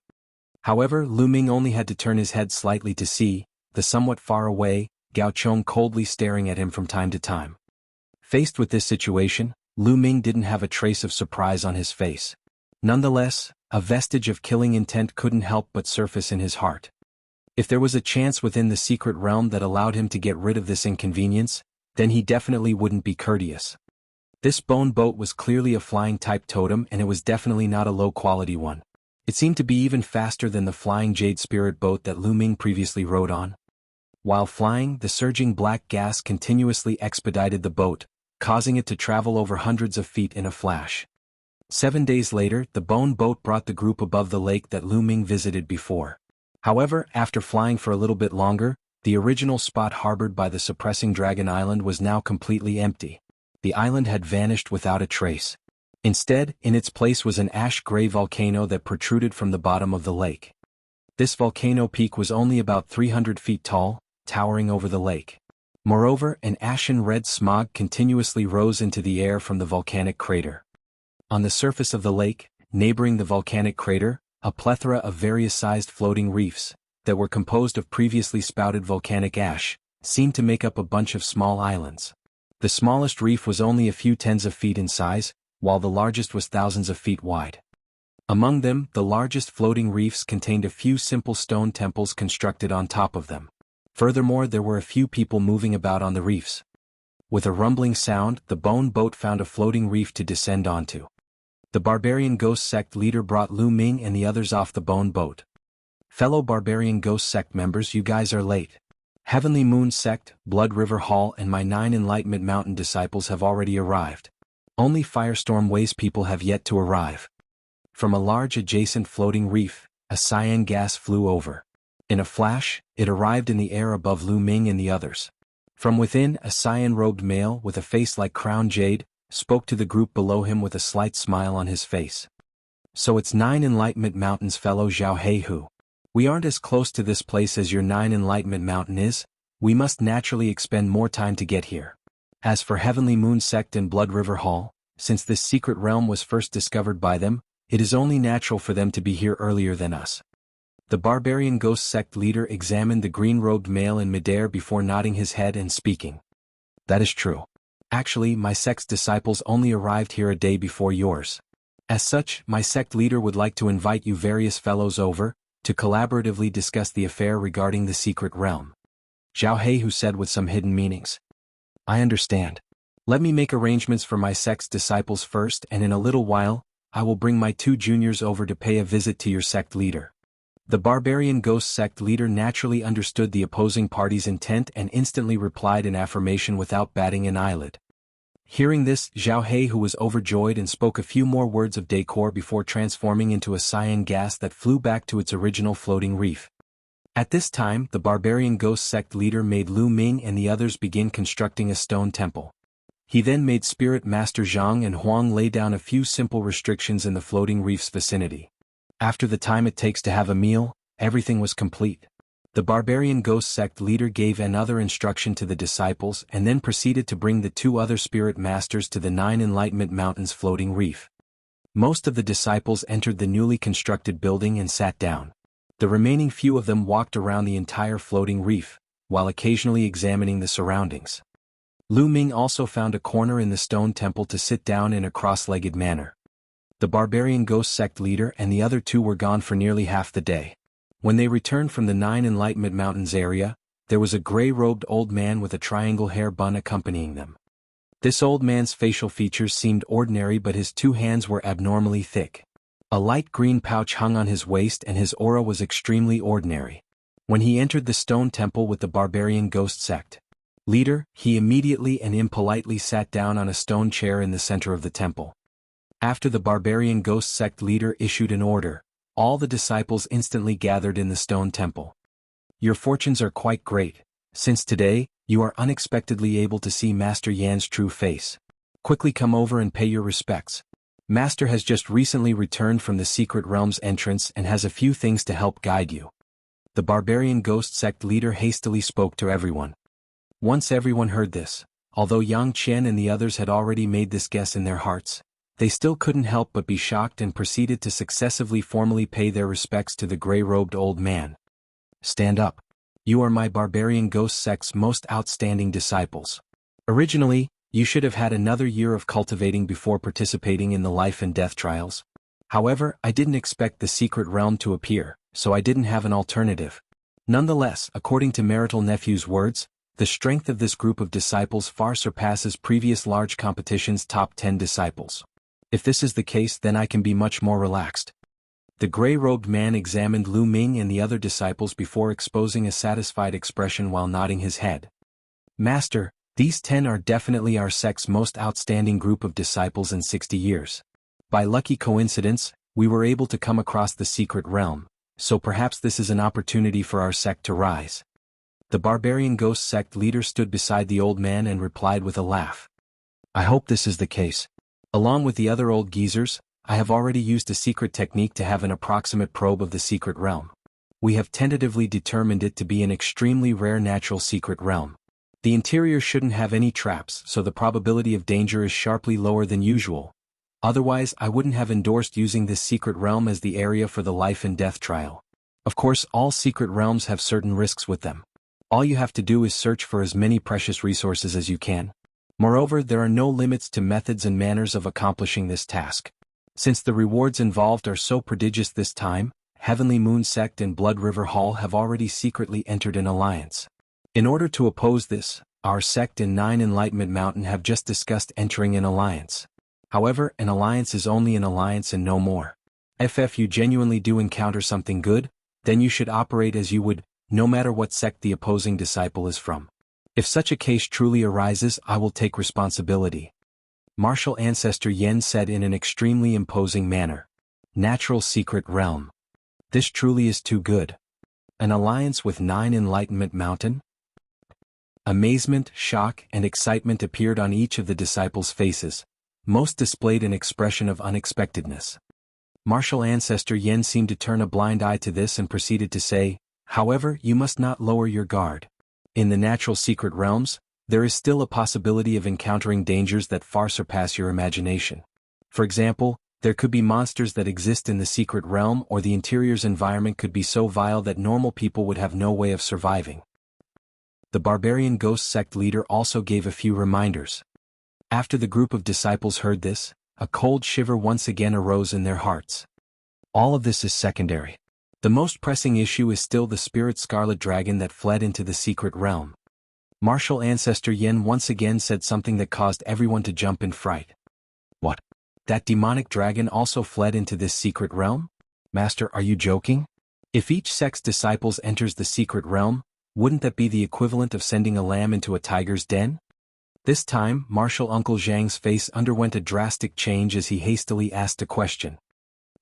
Speaker 1: However, Lu Ming only had to turn his head slightly to see, the somewhat far away, Gao Chong coldly staring at him from time to time. Faced with this situation, Lu Ming didn't have a trace of surprise on his face. Nonetheless, a vestige of killing intent couldn't help but surface in his heart. If there was a chance within the secret realm that allowed him to get rid of this inconvenience, then he definitely wouldn't be courteous. This bone boat was clearly a flying type totem, and it was definitely not a low-quality one. It seemed to be even faster than the flying jade spirit boat that Lu Ming previously rode on. While flying, the surging black gas continuously expedited the boat, causing it to travel over hundreds of feet in a flash. 7 days later, the bone boat brought the group above the lake that Lu Ming visited before. However, after flying for a little bit longer, the original spot harbored by the suppressing Dragon Island was now completely empty. The island had vanished without a trace. Instead, in its place was an ash-gray volcano that protruded from the bottom of the lake. This volcano peak was only about 300 feet tall, towering over the lake. Moreover, an ashen-red smog continuously rose into the air from the volcanic crater. On the surface of the lake, neighboring the volcanic crater, a plethora of various-sized floating reefs, that were composed of previously spouted volcanic ash, seemed to make up a bunch of small islands. The smallest reef was only a few tens of feet in size, while the largest was thousands of feet wide. Among them, the largest floating reefs contained a few simple stone temples constructed on top of them. Furthermore, there were a few people moving about on the reefs. With a rumbling sound, the bone boat found a floating reef to descend onto. The barbarian ghost sect leader brought Lu Ming and the others off the bone boat. "Fellow barbarian ghost sect members, you guys are late. Heavenly Moon Sect, Blood River Hall and my 9 Enlightenment Mountain disciples have already arrived. Only Firestorm Ways people have yet to arrive. From a large adjacent floating reef, a cyan gas flew over. In a flash, it arrived in the air above Lu Ming and the others. From within, a cyan-robed male with a face like crown jade spoke to the group below him with a slight smile on his face. So it's 9 Enlightenment Mountains fellow Jianghu. We aren't as close to this place as your 9 Enlightenment Mountain is. We must naturally expend more time to get here. As for Heavenly Moon Sect and Blood River Hall, since this secret realm was first discovered by them, it is only natural for them to be here earlier than us. The Barbarian Ghost Sect leader examined the green-robed male in midair before nodding his head and speaking. That is true. Actually, my sect's disciples only arrived here a day before yours. As such, my sect leader would like to invite you various fellows over, to collaboratively discuss the affair regarding the secret realm. Jianghu said with some hidden meanings. I understand. Let me make arrangements for my sect's disciples first, and in a little while, I will bring my 2 juniors over to pay a visit to your sect leader. The Barbarian Ghost Sect leader naturally understood the opposing party's intent and instantly replied in affirmation without batting an eyelid. Hearing this, Jianghu was overjoyed and spoke a few more words of decor before transforming into a cyan gas that flew back to its original floating reef. At this time, the Barbarian Ghost Sect leader made Lu Ming and the others begin constructing a stone temple. He then made Spirit Master Zhang and Huang lay down a few simple restrictions in the floating reef's vicinity. After the time it takes to have a meal, everything was complete. The Barbarian Ghost Sect leader gave another instruction to the disciples and then proceeded to bring the 2 other spirit masters to the 9 Enlightenment Mountains floating reef. Most of the disciples entered the newly constructed building and sat down. The remaining few of them walked around the entire floating reef, while occasionally examining the surroundings. Lu Ming also found a corner in the stone temple to sit down in a cross-legged manner. The Barbarian Ghost Sect leader and the other 2 were gone for nearly half the day. When they returned from the 9 Enlightenment Mountains area, there was a gray-robed old man with a triangle hair bun accompanying them. This old man's facial features seemed ordinary, but his 2 hands were abnormally thick. A light green pouch hung on his waist and his aura was extremely ordinary. When he entered the stone temple with the Barbarian Ghost Sect leader, he immediately and impolitely sat down on a stone chair in the center of the temple. After the Barbarian Ghost Sect leader issued an order, all the disciples instantly gathered in the stone temple. Your fortunes are quite great, since today, you are unexpectedly able to see Master Yan's true face. Quickly come over and pay your respects. Master has just recently returned from the secret realm's entrance and has a few things to help guide you. The Barbarian Ghost Sect leader hastily spoke to everyone. Once everyone heard this, although Yang Qian and the others had already made this guess in their hearts, they still couldn't help but be shocked and proceeded to successively formally pay their respects to the gray-robed old man. Stand up. You are my Barbarian Ghost Sect's most outstanding disciples. Originally, you should have had another year of cultivating before participating in the life and death trials. However, I didn't expect the secret realm to appear, so I didn't have an alternative. Nonetheless, according to Marital Nephew's words, the strength of this group of disciples far surpasses previous large competitions' top 10 disciples. If this is the case, then I can be much more relaxed. The gray-robed man examined Lu Ming and the other disciples before exposing a satisfied expression while nodding his head. Master, these 10 are definitely our sect's most outstanding group of disciples in 60 years. By lucky coincidence, we were able to come across the secret realm, so perhaps this is an opportunity for our sect to rise. The Barbarian Ghost Sect leader stood beside the old man and replied with a laugh. I hope this is the case. Along with the other old geezers, I have already used a secret technique to have an approximate probe of the secret realm. We have tentatively determined it to be an extremely rare natural secret realm. The interior shouldn't have any traps, so the probability of danger is sharply lower than usual. Otherwise, I wouldn't have endorsed using this secret realm as the area for the life and death trial. Of course, all secret realms have certain risks with them. All you have to do is search for as many precious resources as you can. Moreover, there are no limits to methods and manners of accomplishing this task. Since the rewards involved are so prodigious this time, Heavenly Moon Sect and Blood River Hall have already secretly entered an alliance. In order to oppose this, our sect and 9 Enlightenment Mountain have just discussed entering an alliance. However, an alliance is only an alliance and no more. If you genuinely do encounter something good, then you should operate as you would no matter what sect the opposing disciple is from. If such a case truly arises, I will take responsibility. Martial Ancestor Yen said in an extremely imposing manner. Natural Secret Realm. This truly is too good. An alliance with 9 Enlightenment Mountain? Amazement, shock, and excitement appeared on each of the disciples' faces. Most displayed an expression of unexpectedness. Martial Ancestor Yen seemed to turn a blind eye to this and proceeded to say, however, you must not lower your guard. In the natural secret realms, there is still a possibility of encountering dangers that far surpass your imagination. For example, there could be monsters that exist in the secret realm, or the interior's environment could be so vile that normal people would have no way of surviving. The barbarian ghost sect leader also gave a few reminders. After the group of disciples heard this, a cold shiver once again arose in their hearts. All of this is secondary. The most pressing issue is still the spirit Scarlet Dragon that fled into the secret realm. Martial Ancestor Yen once again said something that caused everyone to jump in fright. What? That demonic dragon also fled into this secret realm? Master, are you joking? If each sect's disciples enters the secret realm, wouldn't that be the equivalent of sending a lamb into a tiger's den? This time, Martial Uncle Zhang's face underwent a drastic change as he hastily asked a question.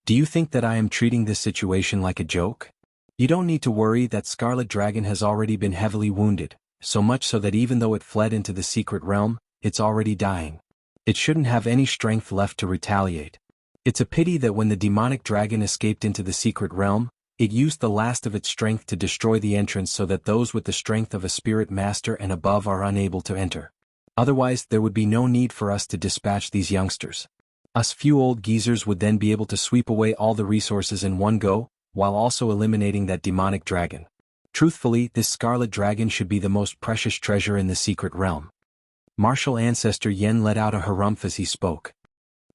Speaker 1: Do you think that I am treating this situation like a joke? You don't need to worry, that Scarlet Dragon has already been heavily wounded, so much so that even though it fled into the secret realm, it's already dying. It shouldn't have any strength left to retaliate. It's a pity that when the demonic dragon escaped into the secret realm, it used the last of its strength to destroy the entrance so that those with the strength of a spirit master and above are unable to enter. Otherwise, there would be no need for us to dispatch these youngsters. Us few old geezers would then be able to sweep away all the resources in one go, while also eliminating that demonic dragon. Truthfully, this Scarlet Dragon should be the most precious treasure in the secret realm. Martial Ancestor Yen let out a harumph as he spoke.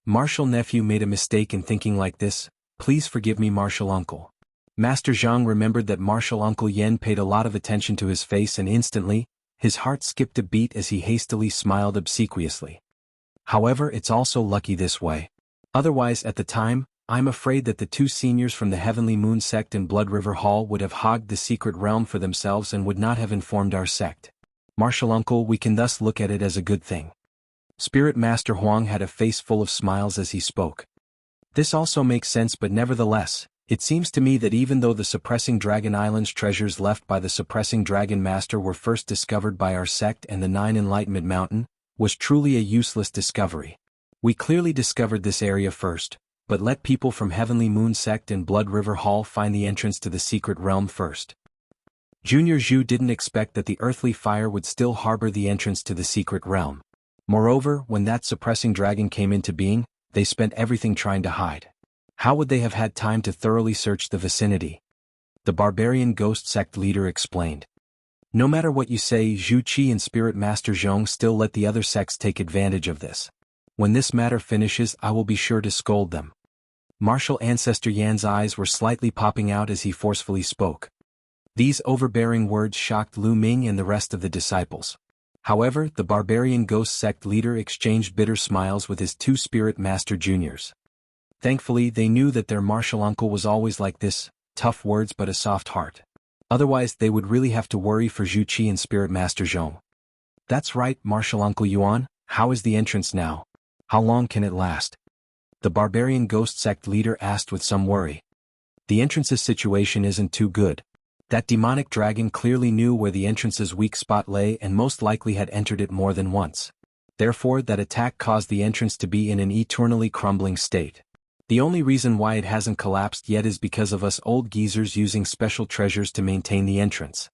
Speaker 1: Martial Nephew made a mistake in thinking like this, please forgive me, Martial Uncle. Master Zhang remembered that Martial Uncle Yen paid a lot of attention to his face, and instantly, his heart skipped a beat as he hastily smiled obsequiously. However, it's also lucky this way. Otherwise, at the time, I'm afraid that the 2 seniors from the Heavenly Moon Sect and Blood River Hall would have hogged the secret realm for themselves and would not have informed our sect. Martial Uncle, we can thus look at it as a good thing. Spirit Master Huang had a face full of smiles as he spoke. This also makes sense, but nevertheless, it seems to me that even though the Suppressing Dragon Island's treasures left by the Suppressing Dragon Master were first discovered by our sect and the 9 Enlightenment Mountain, was truly a useless discovery. We clearly discovered this area first, but let people from Heavenly Moon Sect and Blood River Hall find the entrance to the secret realm first. Junior Zhu didn't expect that the earthly fire would still harbor the entrance to the secret realm. Moreover, when that suppressing dragon came into being, they spent everything trying to hide. How would they have had time to thoroughly search the vicinity? The barbarian ghost sect leader explained. No matter what you say, Zhu Qi and Spirit Master Zhong still let the other sects take advantage of this. When this matter finishes, I will be sure to scold them. Martial Ancestor Yan's eyes were slightly popping out as he forcefully spoke. These overbearing words shocked Lu Ming and the rest of the disciples. However, the barbarian ghost sect leader exchanged bitter smiles with his 2 Spirit Master Juniors. Thankfully, they knew that their martial uncle was always like this, tough words but a soft heart. Otherwise, they would really have to worry for Zhu Qi and Spirit Master Zhong. That's right, Martial Uncle Yuan, how is the entrance now? How long can it last? The barbarian ghost sect leader asked with some worry. The entrance's situation isn't too good. That demonic dragon clearly knew where the entrance's weak spot lay and most likely had entered it more than once. Therefore, that attack caused the entrance to be in an eternally crumbling state. The only reason why it hasn't collapsed yet is because of us old geezers using special treasures to maintain the entrance.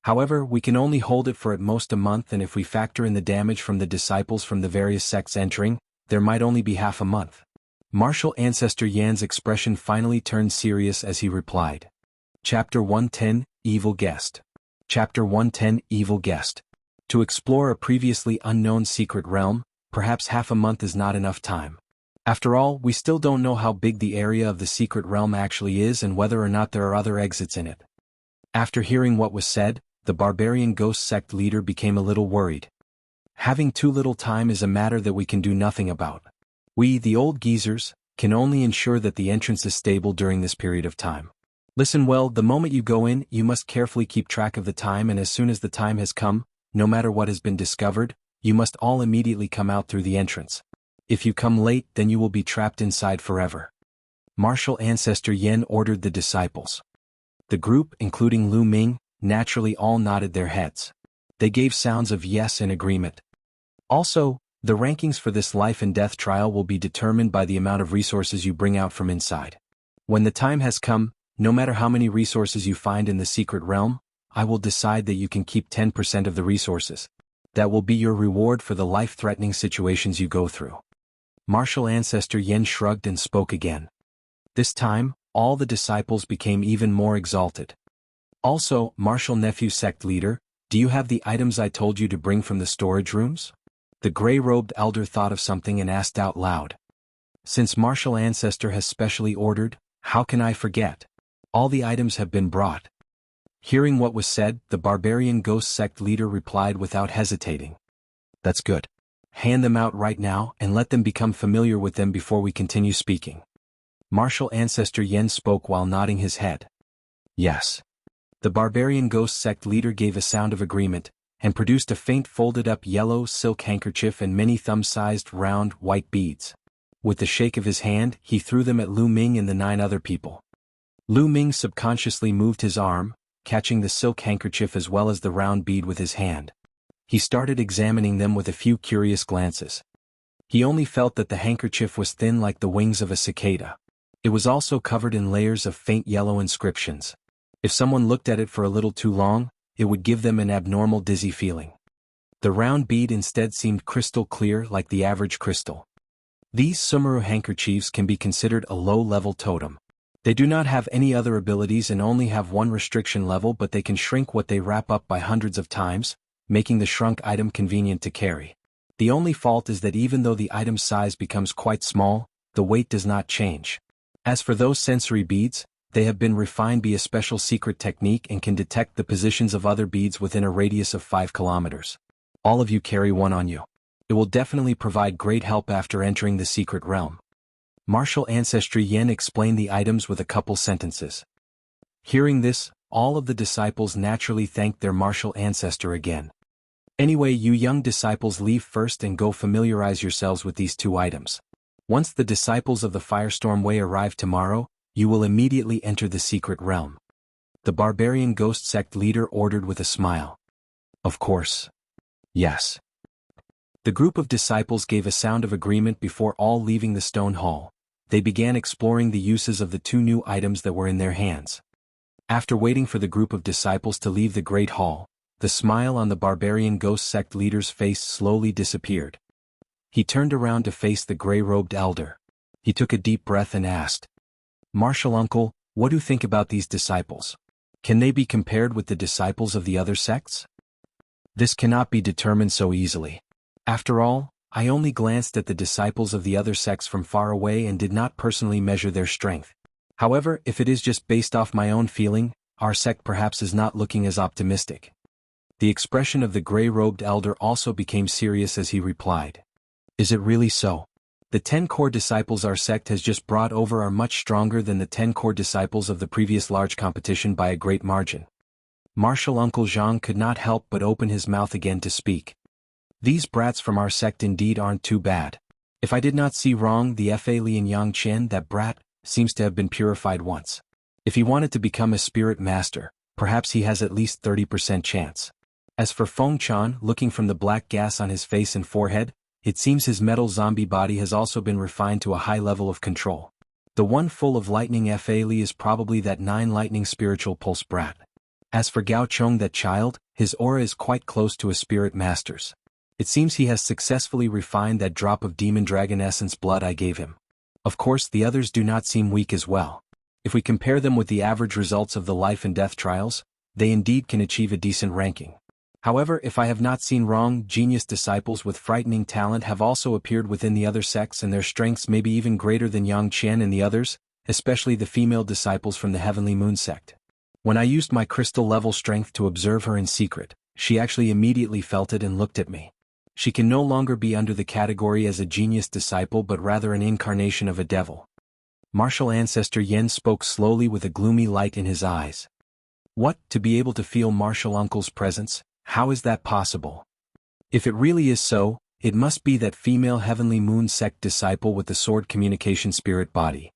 Speaker 1: However, we can only hold it for at most a month, and if we factor in the damage from the disciples from the various sects entering, there might only be half a month. Martial Ancestor Yan's expression finally turned serious as he replied. Chapter 110, Evil Guest. Chapter 110, Evil Guest. To explore a previously unknown secret realm, perhaps half a month is not enough time. After all, we still don't know how big the area of the secret realm actually is and whether or not there are other exits in it. After hearing what was said, the barbarian ghost sect leader became a little worried. Having too little time is a matter that we can do nothing about. We, the old geezers, can only ensure that the entrance is stable during this period of time. Listen well, the moment you go in, you must carefully keep track of the time, and as soon as the time has come, no matter what has been discovered, you must all immediately come out through the entrance. If you come late, then you will be trapped inside forever. Martial Ancestor Yen ordered the disciples. The group, including Lu Ming, naturally all nodded their heads. They gave sounds of yes in agreement. Also, the rankings for this life and death trial will be determined by the amount of resources you bring out from inside. When the time has come, no matter how many resources you find in the secret realm, I will decide that you can keep 10% of the resources. That will be your reward for the life-threatening situations you go through. Martial Ancestor Yen shrugged and spoke again. This time, all the disciples became even more exalted. Also, Martial Nephew Sect Leader, do you have the items I told you to bring from the storage rooms? The gray-robed elder thought of something and asked out loud. Since Martial Ancestor has specially ordered, how can I forget? All the items have been brought. Hearing what was said, the barbarian ghost sect leader replied without hesitating. That's good. Hand them out right now and let them become familiar with them before we continue speaking. Martial Ancestor Yen spoke while nodding his head. Yes. The barbarian ghost sect leader gave a sound of agreement, and produced a faint folded-up yellow silk handkerchief and many thumb-sized round white beads. With the shake of his hand, he threw them at Lu Ming and the 9 other people. Lu Ming subconsciously moved his arm, catching the silk handkerchief as well as the round bead with his hand. He started examining them with a few curious glances. He only felt that the handkerchief was thin like the wings of a cicada. It was also covered in layers of faint yellow inscriptions. If someone looked at it for a little too long, it would give them an abnormal dizzy feeling. The round bead instead seemed crystal clear like the average crystal. These Sumeru handkerchiefs can be considered a low-level totem. They do not have any other abilities and only have one restriction level, but they can shrink what they wrap up by hundreds of times, making the shrunk item convenient to carry. The only fault is that even though the item's size becomes quite small, the weight does not change. As for those sensory beads, they have been refined by a special secret technique and can detect the positions of other beads within a radius of 5 kilometers. All of you carry one on you. It will definitely provide great help after entering the secret realm. Martial Ancestor Yen explained the items with a couple sentences. Hearing this, all of the disciples naturally thanked their martial ancestor again. Anyway, you young disciples, leave first and go familiarize yourselves with these 2 items. Once the disciples of the Firestorm Way arrive tomorrow, you will immediately enter the secret realm. The barbarian ghost sect leader ordered with a smile. Of course. Yes. The group of disciples gave a sound of agreement before all leaving the stone hall. They began exploring the uses of the 2 new items that were in their hands. After waiting for the group of disciples to leave the great hall, the smile on the barbarian ghost sect leader's face slowly disappeared. He turned around to face the gray-robed elder. He took a deep breath and asked, Martial Uncle, what do you think about these disciples? Can they be compared with the disciples of the other sects? This cannot be determined so easily. After all, I only glanced at the disciples of the other sects from far away and did not personally measure their strength. However, if it is just based off my own feeling, our sect perhaps is not looking as optimistic. The expression of the gray-robed elder also became serious as he replied. Is it really so? The 10 core disciples our sect has just brought over are much stronger than the 10 core disciples of the previous large competition by a great margin. Martial Uncle Zhang could not help but open his mouth again to speak. These brats from our sect indeed aren't too bad. If I did not see wrong, the Fa Lian Yang Chen, that brat, seems to have been purified once. If he wanted to become a spirit master, perhaps he has at least 30% chance. As for Feng Chan, looking from the black gas on his face and forehead, it seems his metal zombie body has also been refined to a high level of control. The one full of lightning Fa Li is probably that 9 lightning spiritual pulse brat. As for Gao Chong, that child, his aura is quite close to a spirit master's. It seems he has successfully refined that drop of demon dragon essence blood I gave him. Of course, the others do not seem weak as well. If we compare them with the average results of the life and death trials, they indeed can achieve a decent ranking. However, if I have not seen wrong, genius disciples with frightening talent have also appeared within the other sects, and their strengths may be even greater than Yang Qian and the others, especially the female disciples from the Heavenly Moon sect. When I used my crystal level strength to observe her in secret, she actually immediately felt it and looked at me. She can no longer be under the category as a genius disciple but rather an incarnation of a devil. Martial Ancestor Yen spoke slowly with a gloomy light in his eyes. What, to be able to feel Martial Uncle's presence, how is that possible? If it really is so, it must be that female Heavenly Moon Sect disciple with the sword communication spirit body.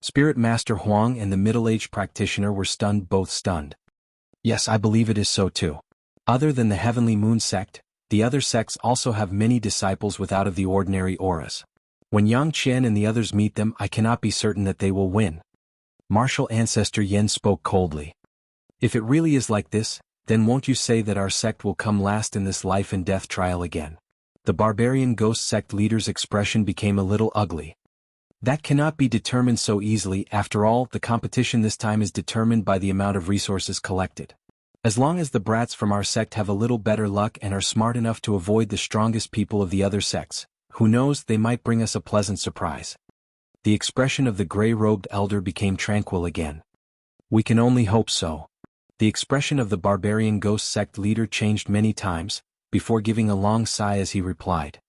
Speaker 1: Spirit Master Huang and the middle-aged practitioner were stunned, both stunned. Yes, I believe it is so too. Other than the Heavenly Moon Sect, the other sects also have many disciples with out-of-the-ordinary auras. When Yang Qian and the others meet them, I cannot be certain that they will win. Martial Ancestor Yen spoke coldly. If it really is like this, then won't you say that our sect will come last in this life and death trial again? The barbarian ghost sect leader's expression became a little ugly. That cannot be determined so easily. After all, the competition this time is determined by the amount of resources collected. As long as the brats from our sect have a little better luck and are smart enough to avoid the strongest people of the other sects, who knows, they might bring us a pleasant surprise. The expression of the gray-robed elder became tranquil again. We can only hope so. The expression of the barbarian ghost sect leader changed many times, before giving a long sigh as he replied.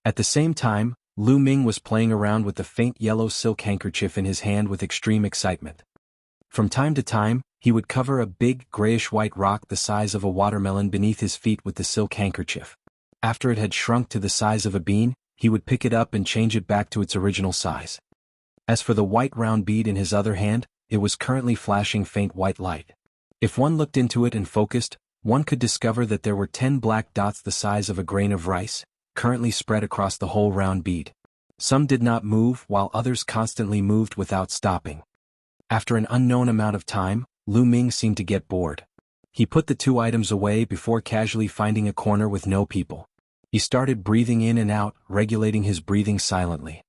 Speaker 1: At the same time, Lu Ming was playing around with the faint yellow silk handkerchief in his hand with extreme excitement. From time to time, he would cover a big grayish-white rock the size of a watermelon beneath his feet with the silk handkerchief. After it had shrunk to the size of a bean, he would pick it up and change it back to its original size. As for the white round bead in his other hand, it was currently flashing faint white light. If one looked into it and focused, one could discover that there were 10 black dots the size of a grain of rice, currently spread across the whole round bead. Some did not move while others constantly moved without stopping. After an unknown amount of time, Lu Ming seemed to get bored. He put the two items away before casually finding a corner with no people. He started breathing in and out, regulating his breathing silently.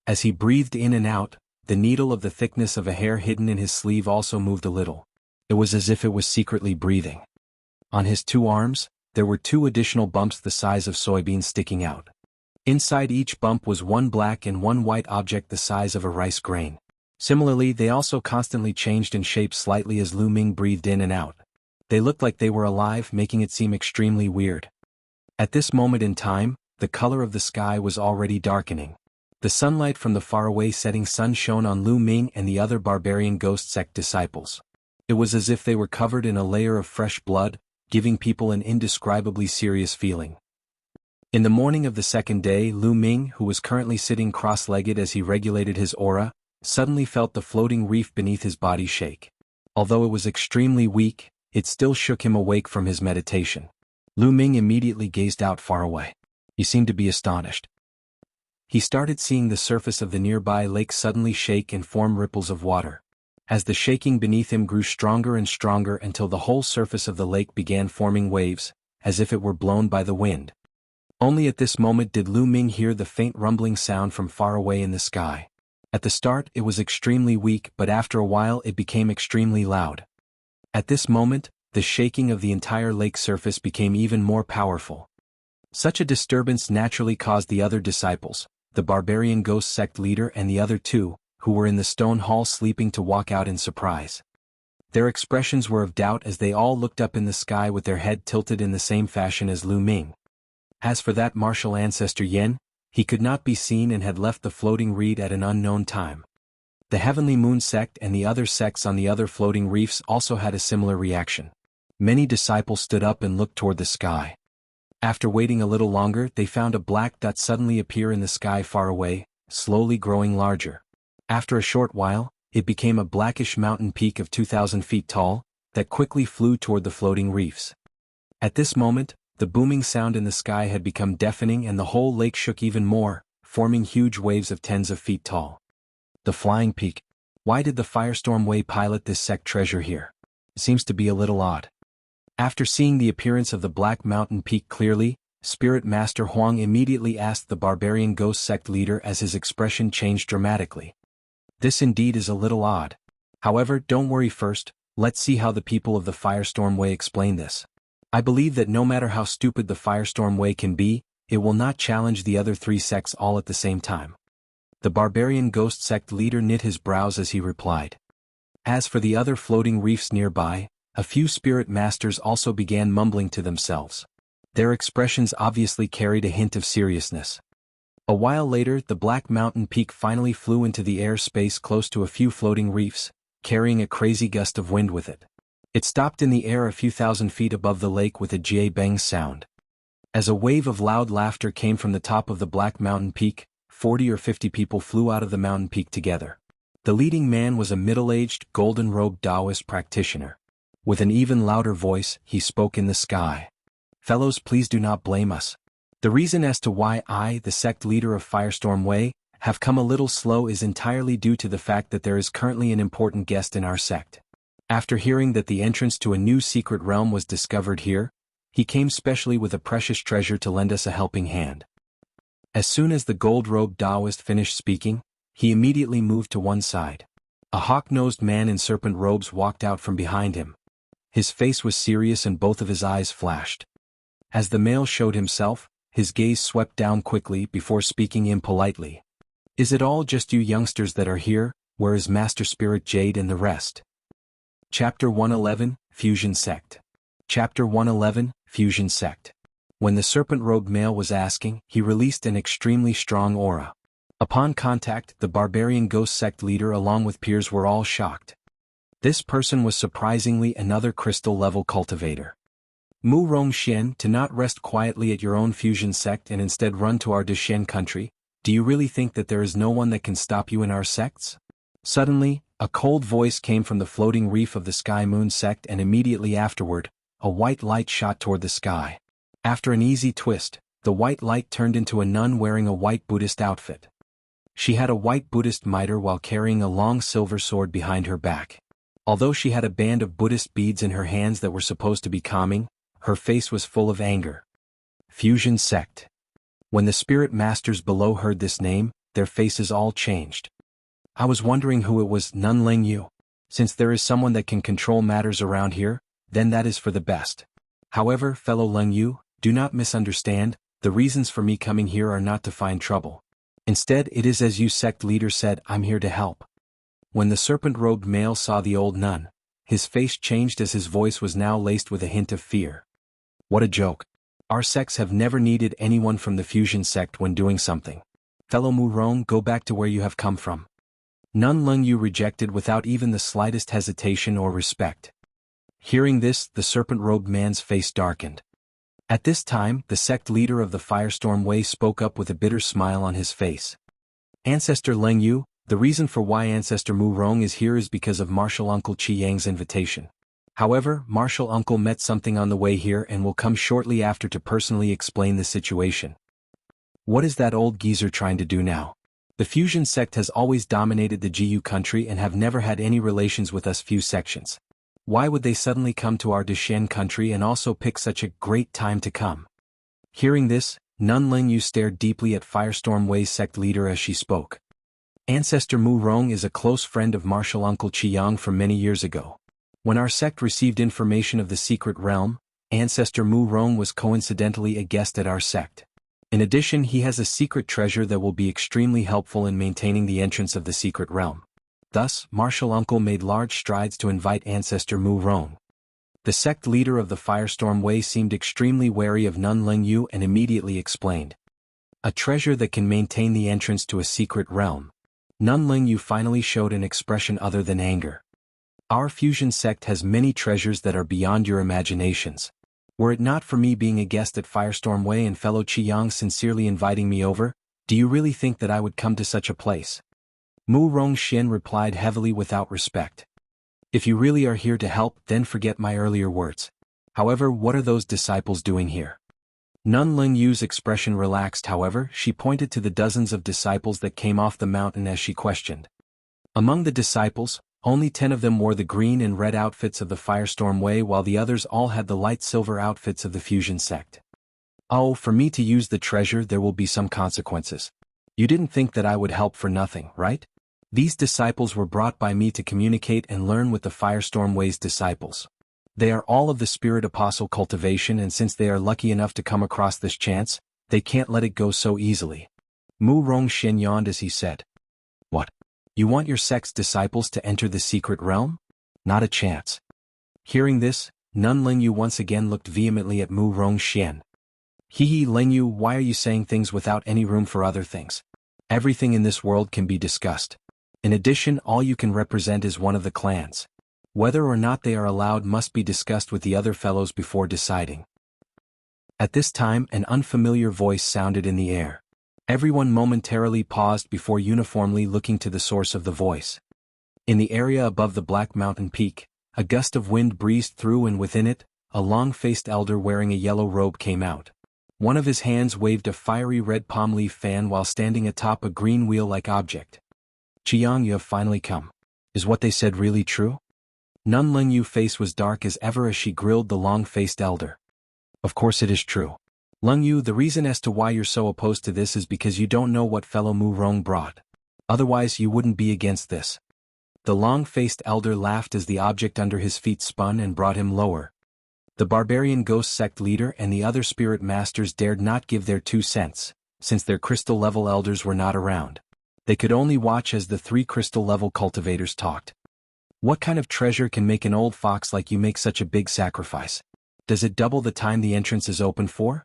Speaker 1: As he breathed in and out, the needle of the thickness of a hair hidden in his sleeve also moved a little. It was as if it was secretly breathing. On his two arms, there were 2 additional bumps the size of soybeans sticking out. Inside each bump was 1 black and 1 white object the size of a rice grain. Similarly, they also constantly changed in shape slightly as Lu Ming breathed in and out. They looked like they were alive, making it seem extremely weird. At this moment in time, the color of the sky was already darkening. The sunlight from the faraway setting sun shone on Lu Ming and the other barbarian ghost sect disciples. It was as if they were covered in a layer of fresh blood, giving people an indescribably serious feeling. In the morning of the second day, Lu Ming, who was currently sitting cross-legged as he regulated his aura, suddenly felt the floating reef beneath his body shake. Although it was extremely weak, it still shook him awake from his meditation. Lu Ming immediately gazed out far away. He seemed to be astonished. He started seeing the surface of the nearby lake suddenly shake and form ripples of water. As the shaking beneath him grew stronger and stronger until the whole surface of the lake began forming waves, as if it were blown by the wind. Only at this moment did Lu Ming hear the faint rumbling sound from far away in the sky. At the start it was extremely weak, but after a while it became extremely loud. At this moment, the shaking of the entire lake surface became even more powerful. Such a disturbance naturally caused the other disciples, the barbarian ghost sect leader and the other 2, who were in the stone hall sleeping, to walk out in surprise. Their expressions were of doubt as they all looked up in the sky with their head tilted in the same fashion as Lu Ming. As for that martial ancestor Yen, he could not be seen and had left the floating reed at an unknown time. The Heavenly Moon Sect and the other sects on the other floating reefs also had a similar reaction. Many disciples stood up and looked toward the sky. After waiting a little longer, they found a black dot suddenly appear in the sky far away, slowly growing larger. After a short while, it became a blackish mountain peak of 2,000 feet tall, that quickly flew toward the floating reefs. At this moment, the booming sound in the sky had become deafening and the whole lake shook even more, forming huge waves of tens of feet tall. The flying peak. Why did the Firestorm Way pilot this sect treasure here? Seems to be a little odd. After seeing the appearance of the Black Mountain Peak clearly, Spirit Master Huang immediately asked the barbarian ghost sect leader as his expression changed dramatically. This indeed is a little odd. However, don't worry first, let's see how the people of the Firestorm Way explain this. I believe that no matter how stupid the Firestorm Way can be, it will not challenge the other 3 sects all at the same time. The barbarian ghost sect leader knit his brows as he replied. As for the other floating reefs nearby, a few spirit masters also began mumbling to themselves. Their expressions obviously carried a hint of seriousness. A while later, the black mountain peak finally flew into the air space close to a few floating reefs, carrying a crazy gust of wind with it. It stopped in the air a few thousand feet above the lake with a jay-bang sound. As a wave of loud laughter came from the top of the black mountain peak, 40 or 50 people flew out of the mountain peak together. The leading man was a middle-aged, golden-robed Taoist practitioner. With an even louder voice, he spoke in the sky. "Fellows, please do not blame us. The reason as to why I, the sect leader of Firestorm Way, have come a little slow is entirely due to the fact that there is currently an important guest in our sect. After hearing that the entrance to a new secret realm was discovered here, he came specially with a precious treasure to lend us a helping hand." As soon as the gold-robed Taoist finished speaking, he immediately moved to one side. A hawk-nosed man in serpent robes walked out from behind him. His face was serious and both of his eyes flashed. As the male showed himself, his gaze swept down quickly before speaking impolitely. "Is it all just you youngsters that are here? Where is Master Spirit Jade and the rest?" Chapter 111, Fusion Sect. Chapter 111, Fusion Sect. When the serpent-robed male was asking, he released an extremely strong aura. Upon contact, the barbarian ghost sect leader along with peers were all shocked. This person was surprisingly another crystal-level cultivator. "Mu Rongxian, to not rest quietly at your own fusion sect and instead run to our Deshen country, do you really think that there is no one that can stop you in our sects?" Suddenly, a cold voice came from the floating reef of the Sky Moon sect, and immediately afterward, a white light shot toward the sky. After an easy twist, the white light turned into a nun wearing a white Buddhist outfit. She had a white Buddhist mitre while carrying a long silver sword behind her back. Although she had a band of Buddhist beads in her hands that were supposed to be calming, her face was full of anger. Fusion Sect. When the spirit masters below heard this name, their faces all changed. "I was wondering who it was, Nun Ling Yu. Since there is someone that can control matters around here, then that is for the best. However, fellow Ling Yu, do not misunderstand, the reasons for me coming here are not to find trouble. Instead, it is as you sect leader said, I'm here to help." When the serpent-robed male saw the old nun, his face changed as his voice was now laced with a hint of fear. "What a joke. Our sects have never needed anyone from the fusion sect when doing something. Fellow Mu Rong, go back to where you have come from." Nun Ling Yu rejected without even the slightest hesitation or respect. Hearing this, the serpent-robed man's face darkened. At this time, the sect leader of the Firestorm Way spoke up with a bitter smile on his face. "Ancestor Ling Yu, the reason for why Ancestor Mu Rong is here is because of Martial Uncle Qi Yang's invitation. However, Martial Uncle met something on the way here and will come shortly after to personally explain the situation." "What is that old geezer trying to do now? The fusion sect has always dominated the Jianghu country and have never had any relations with us few sections. Why would they suddenly come to our Deshen country and also pick such a great time to come?" Hearing this, Nun Ling Yu stared deeply at Firestorm Way's sect leader as she spoke. "Ancestor Mu Rong is a close friend of Martial Uncle Qi Yang from many years ago. When our sect received information of the secret realm, Ancestor Mu Rong was coincidentally a guest at our sect. In addition, he has a secret treasure that will be extremely helpful in maintaining the entrance of the secret realm. Thus, Martial Uncle made large strides to invite Ancestor Mu Rong." The sect leader of the Firestorm Way seemed extremely wary of Nun Ling Yu and immediately explained. "A treasure that can maintain the entrance to a secret realm." Nun Ling Yu finally showed an expression other than anger. "Our fusion sect has many treasures that are beyond your imaginations. Were it not for me being a guest at Firestorm Way and fellow Qi Yang sincerely inviting me over, do you really think that I would come to such a place?" Mu Rongxian replied heavily without respect. "If you really are here to help, then forget my earlier words. However, what are those disciples doing here?" Nun Ling Yu's expression relaxed. However, she pointed to the dozens of disciples that came off the mountain as she questioned. Among the disciples, only 10 of them wore the green and red outfits of the Firestorm Way while the others all had the light silver outfits of the Fusion Sect. "Oh, for me to use the treasure there will be some consequences. You didn't think that I would help for nothing, right? These disciples were brought by me to communicate and learn with the Firestorm Way's disciples. They are all of the Spirit Apostle Cultivation, and since they are lucky enough to come across this chance, they can't let it go so easily." Mu Rongxian yawned as he said. "What? You want your sect's disciples to enter the secret realm? Not a chance." Hearing this, Nun Ling Yu once again looked vehemently at Mu Rongxian. Hee Lingyu, why are you saying things without any room for other things? Everything in this world can be discussed. In addition, all you can represent is one of the clans. Whether or not they are allowed must be discussed with the other fellows before deciding. At this time, an unfamiliar voice sounded in the air. Everyone momentarily paused before uniformly looking to the source of the voice. In the area above the black mountain peak, a gust of wind breezed through, and within it, a long-faced elder wearing a yellow robe came out. One of his hands waved a fiery red palm leaf fan while standing atop a green wheel-like object. Jianghu, you have finally come. Is what they said really true? Nun Lingyu's face was dark as ever as she grilled the long-faced elder. Of course it is true. Lingyu, the reason as to why you're so opposed to this is because you don't know what fellow Mu Rong brought. Otherwise you wouldn't be against this. The long-faced elder laughed as the object under his feet spun and brought him lower. The barbarian ghost sect leader and the other spirit masters dared not give their 2 cents, since their crystal-level elders were not around. They could only watch as the 3 crystal-level cultivators talked. What kind of treasure can make an old fox like you make such a big sacrifice? Does it double the time the entrance is open for?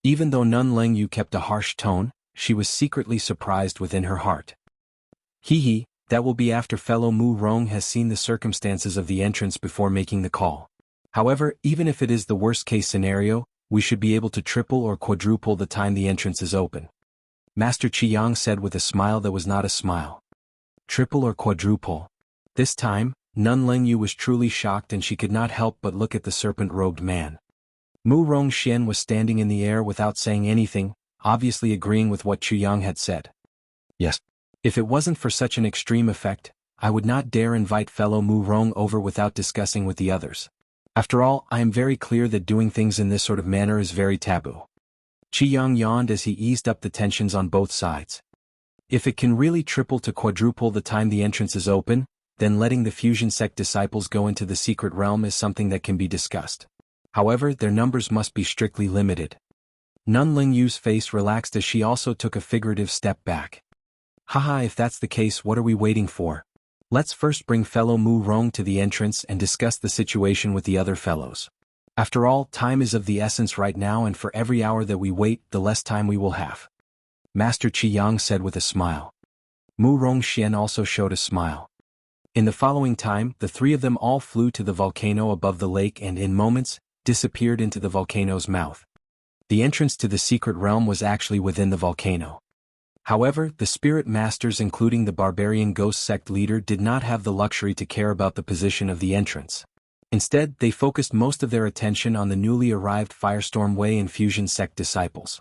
Speaker 1: Even though Nun Lingyu kept a harsh tone, she was secretly surprised within her heart. Hee, that will be after fellow Mu Rong has seen the circumstances of the entrance before making the call. However, even if it is the worst-case scenario, we should be able to triple or quadruple the time the entrance is open. Master Jianghu said with a smile that was not a smile. Triple or quadruple? This time, Nun Lingyu was truly shocked and she could not help but look at the serpent-robed man. Mu Rongxian was standing in the air without saying anything, obviously agreeing with what Jianghu had said. Yes. If it wasn't for such an extreme effect, I would not dare invite fellow Mu Rong over without discussing with the others. After all, I am very clear that doing things in this sort of manner is very taboo. Jianghu yawned as he eased up the tensions on both sides. If it can really triple to quadruple the time the entrance is open, then letting the fusion sect disciples go into the secret realm is something that can be discussed. However, their numbers must be strictly limited. Nun Lingyu's face relaxed as she also took a figurative step back. Haha, if that's the case, what are we waiting for? Let's first bring fellow Mu Rong to the entrance and discuss the situation with the other fellows. After all, time is of the essence right now, and for every hour that we wait, the less time we will have. Master Jianghu said with a smile. Mu Rongxian also showed a smile. In the following time, the 3 of them all flew to the volcano above the lake and in moments, disappeared into the volcano's mouth. The entrance to the secret realm was actually within the volcano. However, the spirit masters, including the barbarian ghost sect leader, did not have the luxury to care about the position of the entrance. Instead, they focused most of their attention on the newly arrived Firestorm Way and Fusion Sect disciples.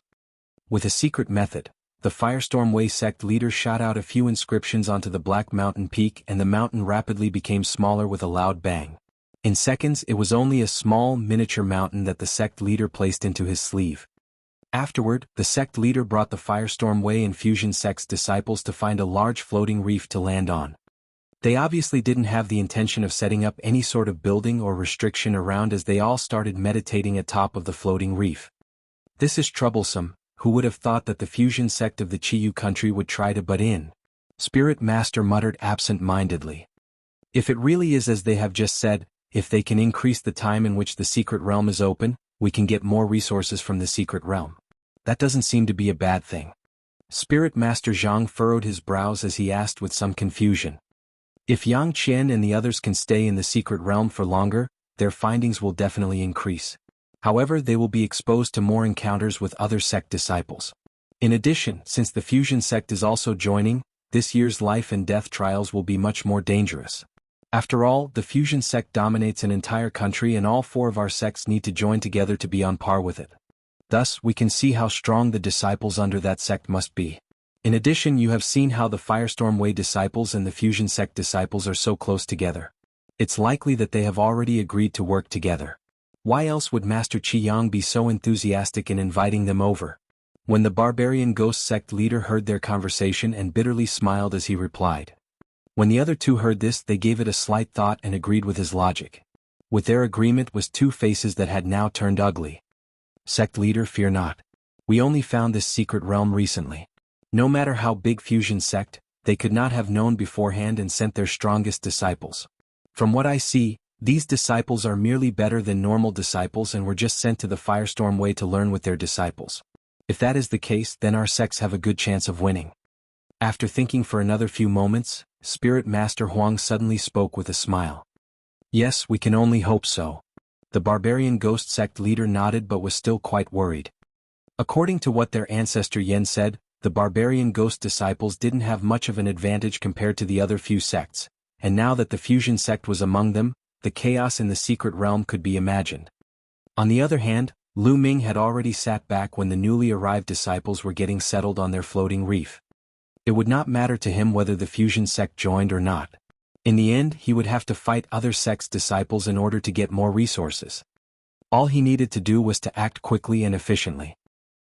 Speaker 1: With a secret method, the Firestorm Way sect leader shot out a few inscriptions onto the black mountain peak, and the mountain rapidly became smaller with a loud bang. In seconds, it was only a small, miniature mountain that the sect leader placed into his sleeve. Afterward, the sect leader brought the Firestorm Way and Fusion Sect's disciples to find a large floating reef to land on. They obviously didn't have the intention of setting up any sort of building or restriction around, as they all started meditating atop of the floating reef. This is troublesome. Who would have thought that the fusion sect of the Chiyu country would try to butt in? Spirit Master muttered absent-mindedly. If it really is as they have just said, if they can increase the time in which the secret realm is open, we can get more resources from the secret realm. That doesn't seem to be a bad thing. Spirit Master Zhang furrowed his brows as he asked with some confusion. If Yang Qian and the others can stay in the secret realm for longer, their findings will definitely increase. However, they will be exposed to more encounters with other sect disciples. In addition, since the fusion sect is also joining, this year's life and death trials will be much more dangerous. After all, the fusion sect dominates an entire country, and all 4 of our sects need to join together to be on par with it. Thus, we can see how strong the disciples under that sect must be. In addition, you have seen how the Firestorm Way disciples and the Fusion Sect disciples are so close together. It's likely that they have already agreed to work together. Why else would Master Jianghu be so enthusiastic in inviting them over? When the barbarian ghost sect leader heard their conversation and bitterly smiled as he replied. When the other 2 heard this, they gave it a slight thought and agreed with his logic. With their agreement was 2 faces that had now turned ugly. Sect leader, fear not. We only found this secret realm recently. No matter how big Fusion Sect, they could not have known beforehand and sent their strongest disciples. From what I see, These disciples are merely better than normal disciples and were just sent to the Firestorm Way to learn with their disciples. If that is the case, then our sects have a good chance of winning. After thinking for another few moments, Spirit Master Huang suddenly spoke with a smile. Yes, we can only hope so. The barbarian ghost sect leader nodded but was still quite worried. According to what their ancestor Yen said, the barbarian ghost disciples didn't have much of an advantage compared to the other few sects, and now that the fusion sect was among them, the chaos in the secret realm could be imagined. On the other hand, Lu Ming had already sat back when the newly arrived disciples were getting settled on their floating reef. It would not matter to him whether the fusion sect joined or not. In the end, he would have to fight other sects' disciples in order to get more resources. All he needed to do was to act quickly and efficiently.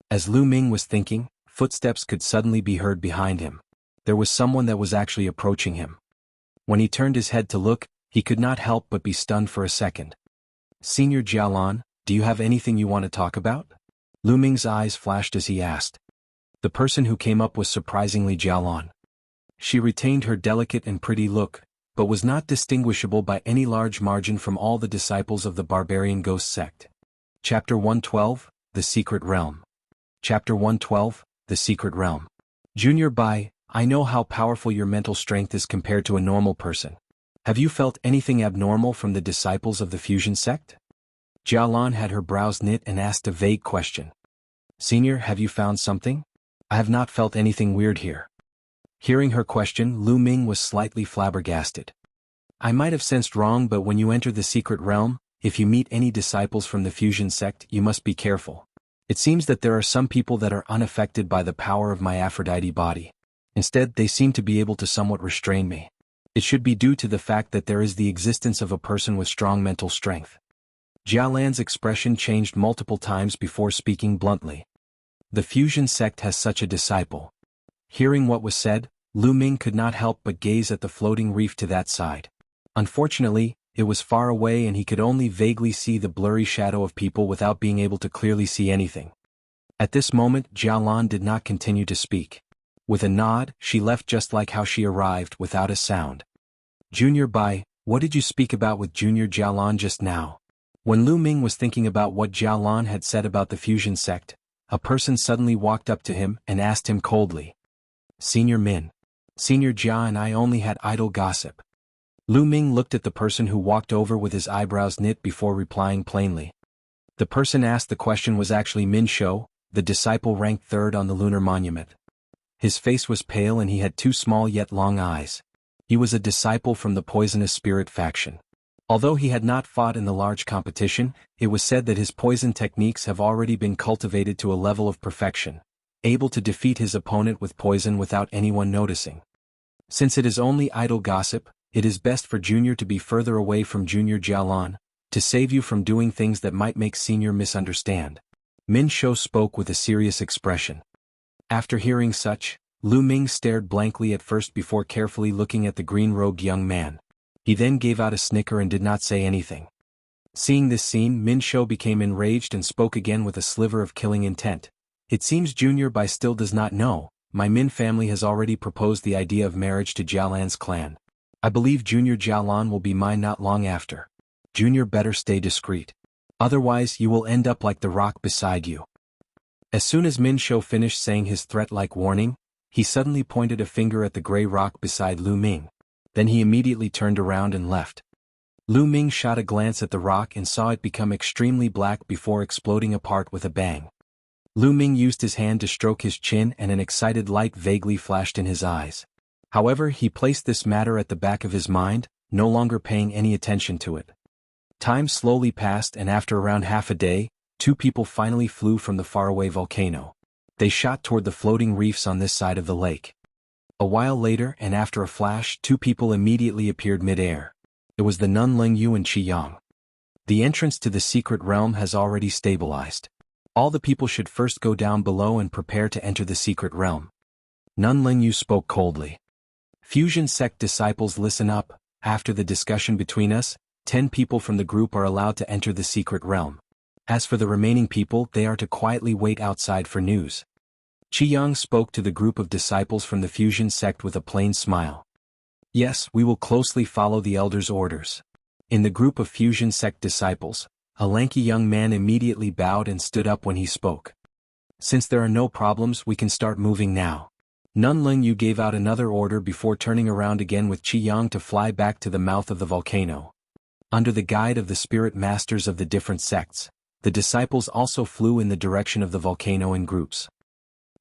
Speaker 1: As Lu Ming was thinking, footsteps could suddenly be heard behind him. There was someone that was actually approaching him. When he turned his head to look, he could not help but be stunned for a second. Senior Jialan, do you have anything you want to talk about? Lu Ming's eyes flashed as he asked. The person who came up was surprisingly Jialan. She retained her delicate and pretty look, but was not distinguishable by any large margin from all the disciples of the barbarian ghost sect. Chapter 112, The Secret Realm. Chapter 112, The Secret Realm. Junior Bai, I know how powerful your mental strength is compared to a normal person. Have you felt anything abnormal from the disciples of the fusion sect? Jialan had her brows knit and asked a vague question. Senior, have you found something? I have not felt anything weird here. Hearing her question, Lu Ming was slightly flabbergasted. I might have sensed wrong, but when you enter the secret realm, if you meet any disciples from the fusion sect, you must be careful. It seems that there are some people that are unaffected by the power of my Aphrodite body. Instead, they seem to be able to somewhat restrain me. It should be due to the fact that there is the existence of a person with strong mental strength. Jialan's expression changed multiple times before speaking bluntly. The fusion sect has such a disciple. Hearing what was said, Lu Ming could not help but gaze at the floating reef to that side. Unfortunately, it was far away and he could only vaguely see the blurry shadow of people without being able to clearly see anything. At this moment, Jialan did not continue to speak. With a nod, she left just like how she arrived, without a sound. Junior Bai, what did you speak about with Junior Jialan just now? When Lu Ming was thinking about what Jialan had said about the fusion sect, a person suddenly walked up to him and asked him coldly. Senior Min. Senior Jia and I only had idle gossip. Lu Ming looked at the person who walked over with his eyebrows knit before replying plainly. The person asked the question was actually Min Shou, the disciple ranked third on the lunar monument. His face was pale and he had two small yet long eyes. He was a disciple from the poisonous spirit faction. Although he had not fought in the large competition, it was said that his poison techniques have already been cultivated to a level of perfection, able to defeat his opponent with poison without anyone noticing. Since it is only idle gossip, it is best for Junior to be further away from Junior Jialan, to save you from doing things that might make Senior misunderstand. Min Shou spoke with a serious expression. After hearing such, Lu Ming stared blankly at first before carefully looking at the green-robed young man. He then gave out a snicker and did not say anything. Seeing this scene, Min Shou became enraged and spoke again with a sliver of killing intent. It seems Junior Bai still does not know, my Min family has already proposed the idea of marriage to Jialan's clan. I believe Junior Jialan will be mine not long after. Junior better stay discreet. Otherwise you will end up like the rock beside you. As soon as Min Shou finished saying his threat-like warning, he suddenly pointed a finger at the gray rock beside Lu Ming. Then he immediately turned around and left. Lu Ming shot a glance at the rock and saw it become extremely black before exploding apart with a bang. Lu Ming used his hand to stroke his chin and an excited light vaguely flashed in his eyes. However, he placed this matter at the back of his mind, no longer paying any attention to it. Time slowly passed and after around half a day, two people finally flew from the faraway volcano. They shot toward the floating reefs on this side of the lake. A while later and after a flash, two people immediately appeared mid-air. It was the Nun Lingyu and Qi Yang. The entrance to the secret realm has already stabilized. All the people should first go down below and prepare to enter the secret realm. Nun Lingyu spoke coldly. Fusion sect disciples, listen up. After the discussion between us, 10 people from the group are allowed to enter the secret realm. As for the remaining people, they are to quietly wait outside for news. Qi Yang spoke to the group of disciples from the fusion sect with a plain smile. Yes, we will closely follow the elders' orders. In the group of Fusion Sect disciples, a lanky young man immediately bowed and stood up when he spoke. Since there are no problems, we can start moving now. Nunling Yu gave out another order before turning around again with Qiyang to fly back to the mouth of the volcano. Under the guide of the spirit masters of the different sects, the disciples also flew in the direction of the volcano in groups.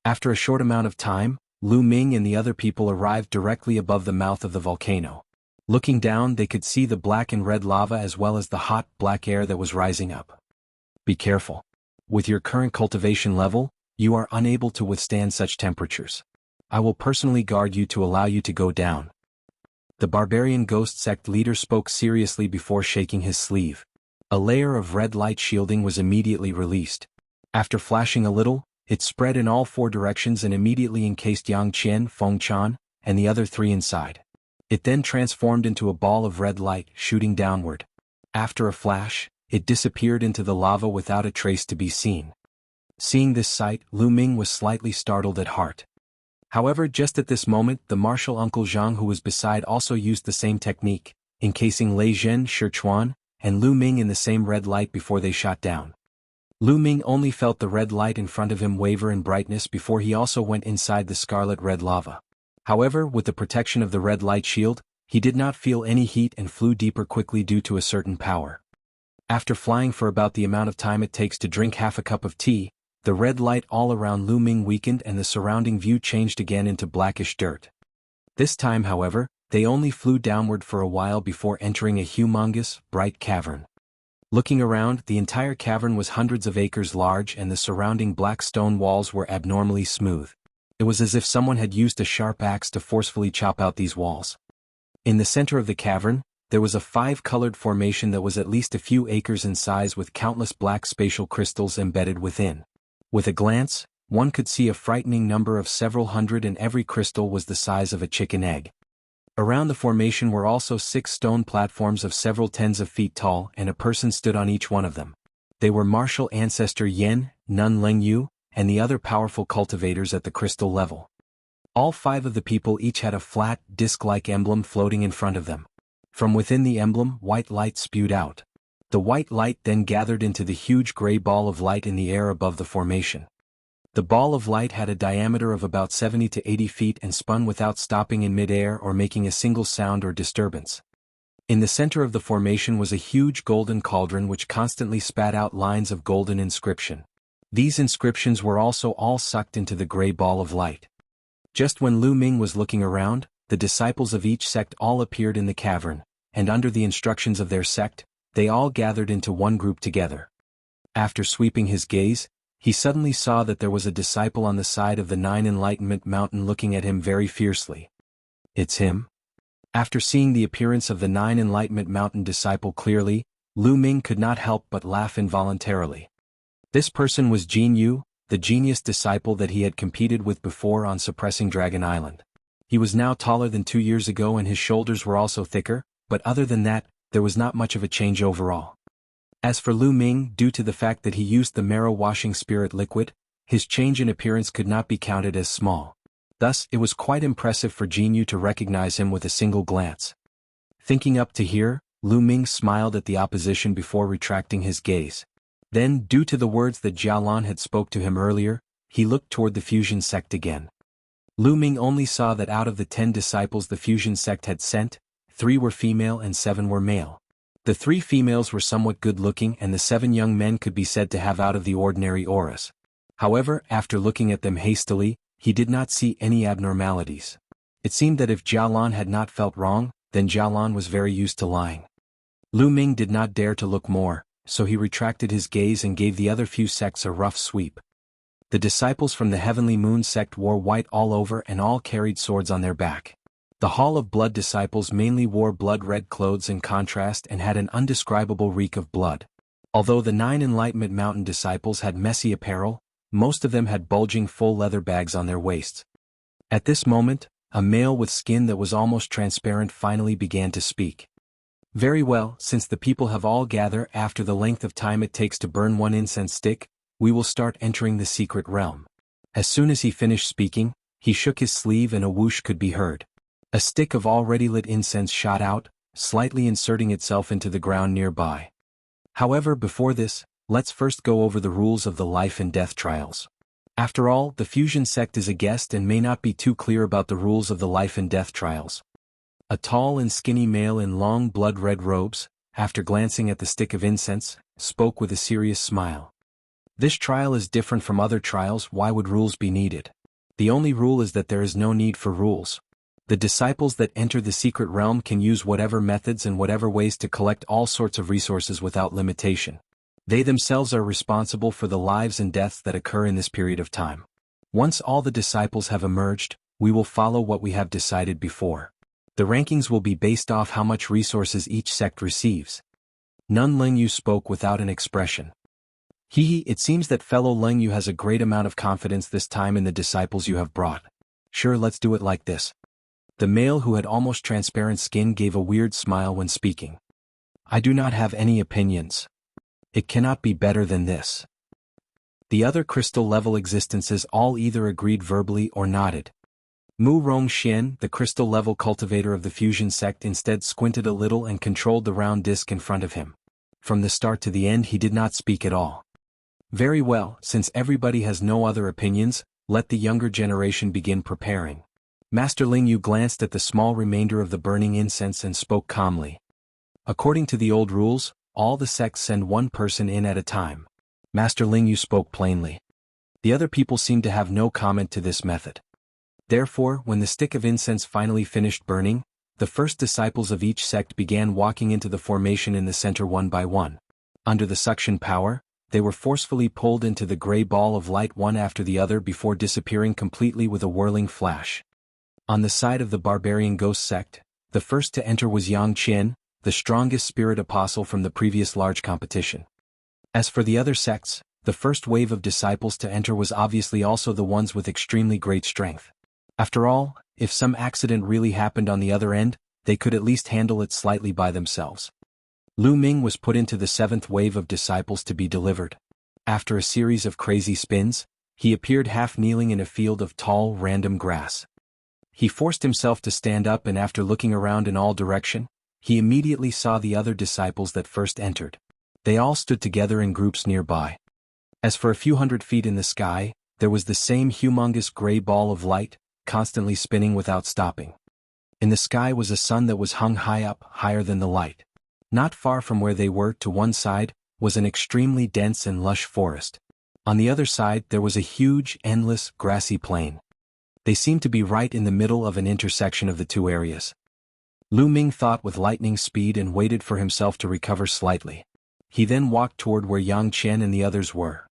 Speaker 1: After a short amount of time, Lu Ming and the other people arrived directly above the mouth of the volcano. Looking down, they could see the black and red lava as well as the hot, black air that was rising up. Be careful. With your current cultivation level, you are unable to withstand such temperatures. I will personally guard you to allow you to go down. The barbarian ghost sect leader spoke seriously before shaking his sleeve. A layer of red light shielding was immediately released. After flashing a little, it spread in all four directions and immediately encased Yang Qian, Feng Chan, and the other three inside. It then transformed into a ball of red light shooting downward. After a flash, it disappeared into the lava without a trace to be seen. Seeing this sight, Lu Ming was slightly startled at heart. However, just at this moment, the martial uncle Zhang who was beside also used the same technique, encasing Lei Zhen, Shichuan, and Lu Ming in the same red light before they shot down. Lu Ming only felt the red light in front of him waver in brightness before he also went inside the scarlet red lava. However, with the protection of the red light shield, he did not feel any heat and flew deeper quickly due to a certain power. After flying for about the amount of time it takes to drink half a cup of tea, the red light all around Lu Ming weakened and the surrounding view changed again into blackish dirt. This time, however, they only flew downward for a while before entering a humongous, bright cavern. Looking around, the entire cavern was hundreds of acres large and the surrounding black stone walls were abnormally smooth. It was as if someone had used a sharp axe to forcefully chop out these walls. In the center of the cavern, there was a five-colored formation that was at least a few acres in size with countless black spatial crystals embedded within. With a glance, one could see a frightening number of several hundred and every crystal was the size of a chicken egg. Around the formation were also 6 stone platforms of several tens of feet tall and a person stood on each one of them. They were martial ancestor Yen, Nun Ling Yu, and the other powerful cultivators at the crystal level. All 5 of the people each had a flat, disc-like emblem floating in front of them. From within the emblem, white light spewed out. The white light then gathered into the huge gray ball of light in the air above the formation. The ball of light had a diameter of about 70 to 80 feet and spun without stopping in mid-air or making a single sound or disturbance. In the center of the formation was a huge golden cauldron which constantly spat out lines of golden inscription. These inscriptions were also all sucked into the gray ball of light. Just when Lu Ming was looking around, the disciples of each sect all appeared in the cavern, and under the instructions of their sect, they all gathered into one group together. After sweeping his gaze, he suddenly saw that there was a disciple on the side of the 9 Enlightenment Mountain looking at him very fiercely. It's him? After seeing the appearance of the 9 Enlightenment Mountain disciple clearly, Lu Ming could not help but laugh involuntarily. This person was Jianghu, the genius disciple that he had competed with before on Suppressing Dragon Island. He was now taller than 2 years ago and his shoulders were also thicker, but other than that, there was not much of a change overall. As for Lu Ming, due to the fact that he used the Marrow washing spirit liquid, his change in appearance could not be counted as small. Thus, it was quite impressive for Jianghu to recognize him with a single glance. Thinking up to here, Lu Ming smiled at the opposition before retracting his gaze. Then, due to the words that Jialan had spoke to him earlier, he looked toward the Fusion Sect again. Lu Ming only saw that out of the 10 disciples the Fusion Sect had sent, 3 were female and 7 were male. The 3 females were somewhat good-looking and the 7 young men could be said to have out-of-the-ordinary auras. However, after looking at them hastily, he did not see any abnormalities. It seemed that if Jialan had not felt wrong, then Jialan was very used to lying. Lu Ming did not dare to look more, so he retracted his gaze and gave the other few sects a rough sweep. The disciples from the Heavenly Moon sect wore white all over and all carried swords on their back. The Hall of Blood disciples mainly wore blood-red clothes in contrast and had an undescribable reek of blood. Although the 9 Enlightenment Mountain disciples had messy apparel, most of them had bulging full leather bags on their waists. At this moment, a male with skin that was almost transparent finally began to speak. Very well, since the people have all gathered after the length of time it takes to burn one incense stick, we will start entering the secret realm. As soon as he finished speaking, he shook his sleeve and a whoosh could be heard. A stick of already lit incense shot out, slightly inserting itself into the ground nearby. However, before this, let's first go over the rules of the life and death trials. After all, the fusion sect is a guest and may not be too clear about the rules of the life and death trials. A tall and skinny male in long blood-red robes, after glancing at the stick of incense, spoke with a serious smile. This trial is different from other trials. Why would rules be needed? The only rule is that there is no need for rules. The disciples that enter the secret realm can use whatever methods and whatever ways to collect all sorts of resources without limitation. They themselves are responsible for the lives and deaths that occur in this period of time. Once all the disciples have emerged, we will follow what we have decided before. The rankings will be based off how much resources each sect receives. Nun Lingyu spoke without an expression. It seems that fellow Lingyu has a great amount of confidence this time in the disciples you have brought. Sure, let's do it like this. The male who had almost transparent skin gave a weird smile when speaking. I do not have any opinions. It cannot be better than this. The other crystal-level existences all either agreed verbally or nodded. Mu Rongxian, the crystal-level cultivator of the fusion sect, instead squinted a little and controlled the round disc in front of him. From the start to the end he did not speak at all. Very well, since everybody has no other opinions, let the younger generation begin preparing. Master Lingyu glanced at the small remainder of the burning incense and spoke calmly. According to the old rules, all the sects send one person in at a time. Master Lingyu spoke plainly. The other people seemed to have no comment to this method. Therefore, when the stick of incense finally finished burning, the first disciples of each sect began walking into the formation in the center one by one. Under the suction power, they were forcefully pulled into the gray ball of light one after the other before disappearing completely with a whirling flash. On the side of the barbarian ghost sect, the first to enter was Yang Qin, the strongest spirit apostle from the previous large competition. As for the other sects, the first wave of disciples to enter was obviously also the ones with extremely great strength. After all, if some accident really happened on the other end, they could at least handle it slightly by themselves. Lu Ming was put into the seventh wave of disciples to be delivered. After a series of crazy spins, he appeared half kneeling in a field of tall, random grass. He forced himself to stand up, and after looking around in all directions, he immediately saw the other disciples that first entered. They all stood together in groups nearby. As for a few hundred feet in the sky, there was the same humongous gray ball of light, constantly spinning without stopping. In the sky was a sun that was hung high up, higher than the light. Not far from where they were, to one side, was an extremely dense and lush forest. On the other side there was a huge, endless, grassy plain. They seemed to be right in the middle of an intersection of the two areas. Lu Ming thought with lightning speed and waited for himself to recover slightly. He then walked toward where Yang Chen and the others were.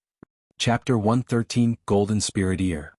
Speaker 1: Chapter 113, Golden Spirit Ear.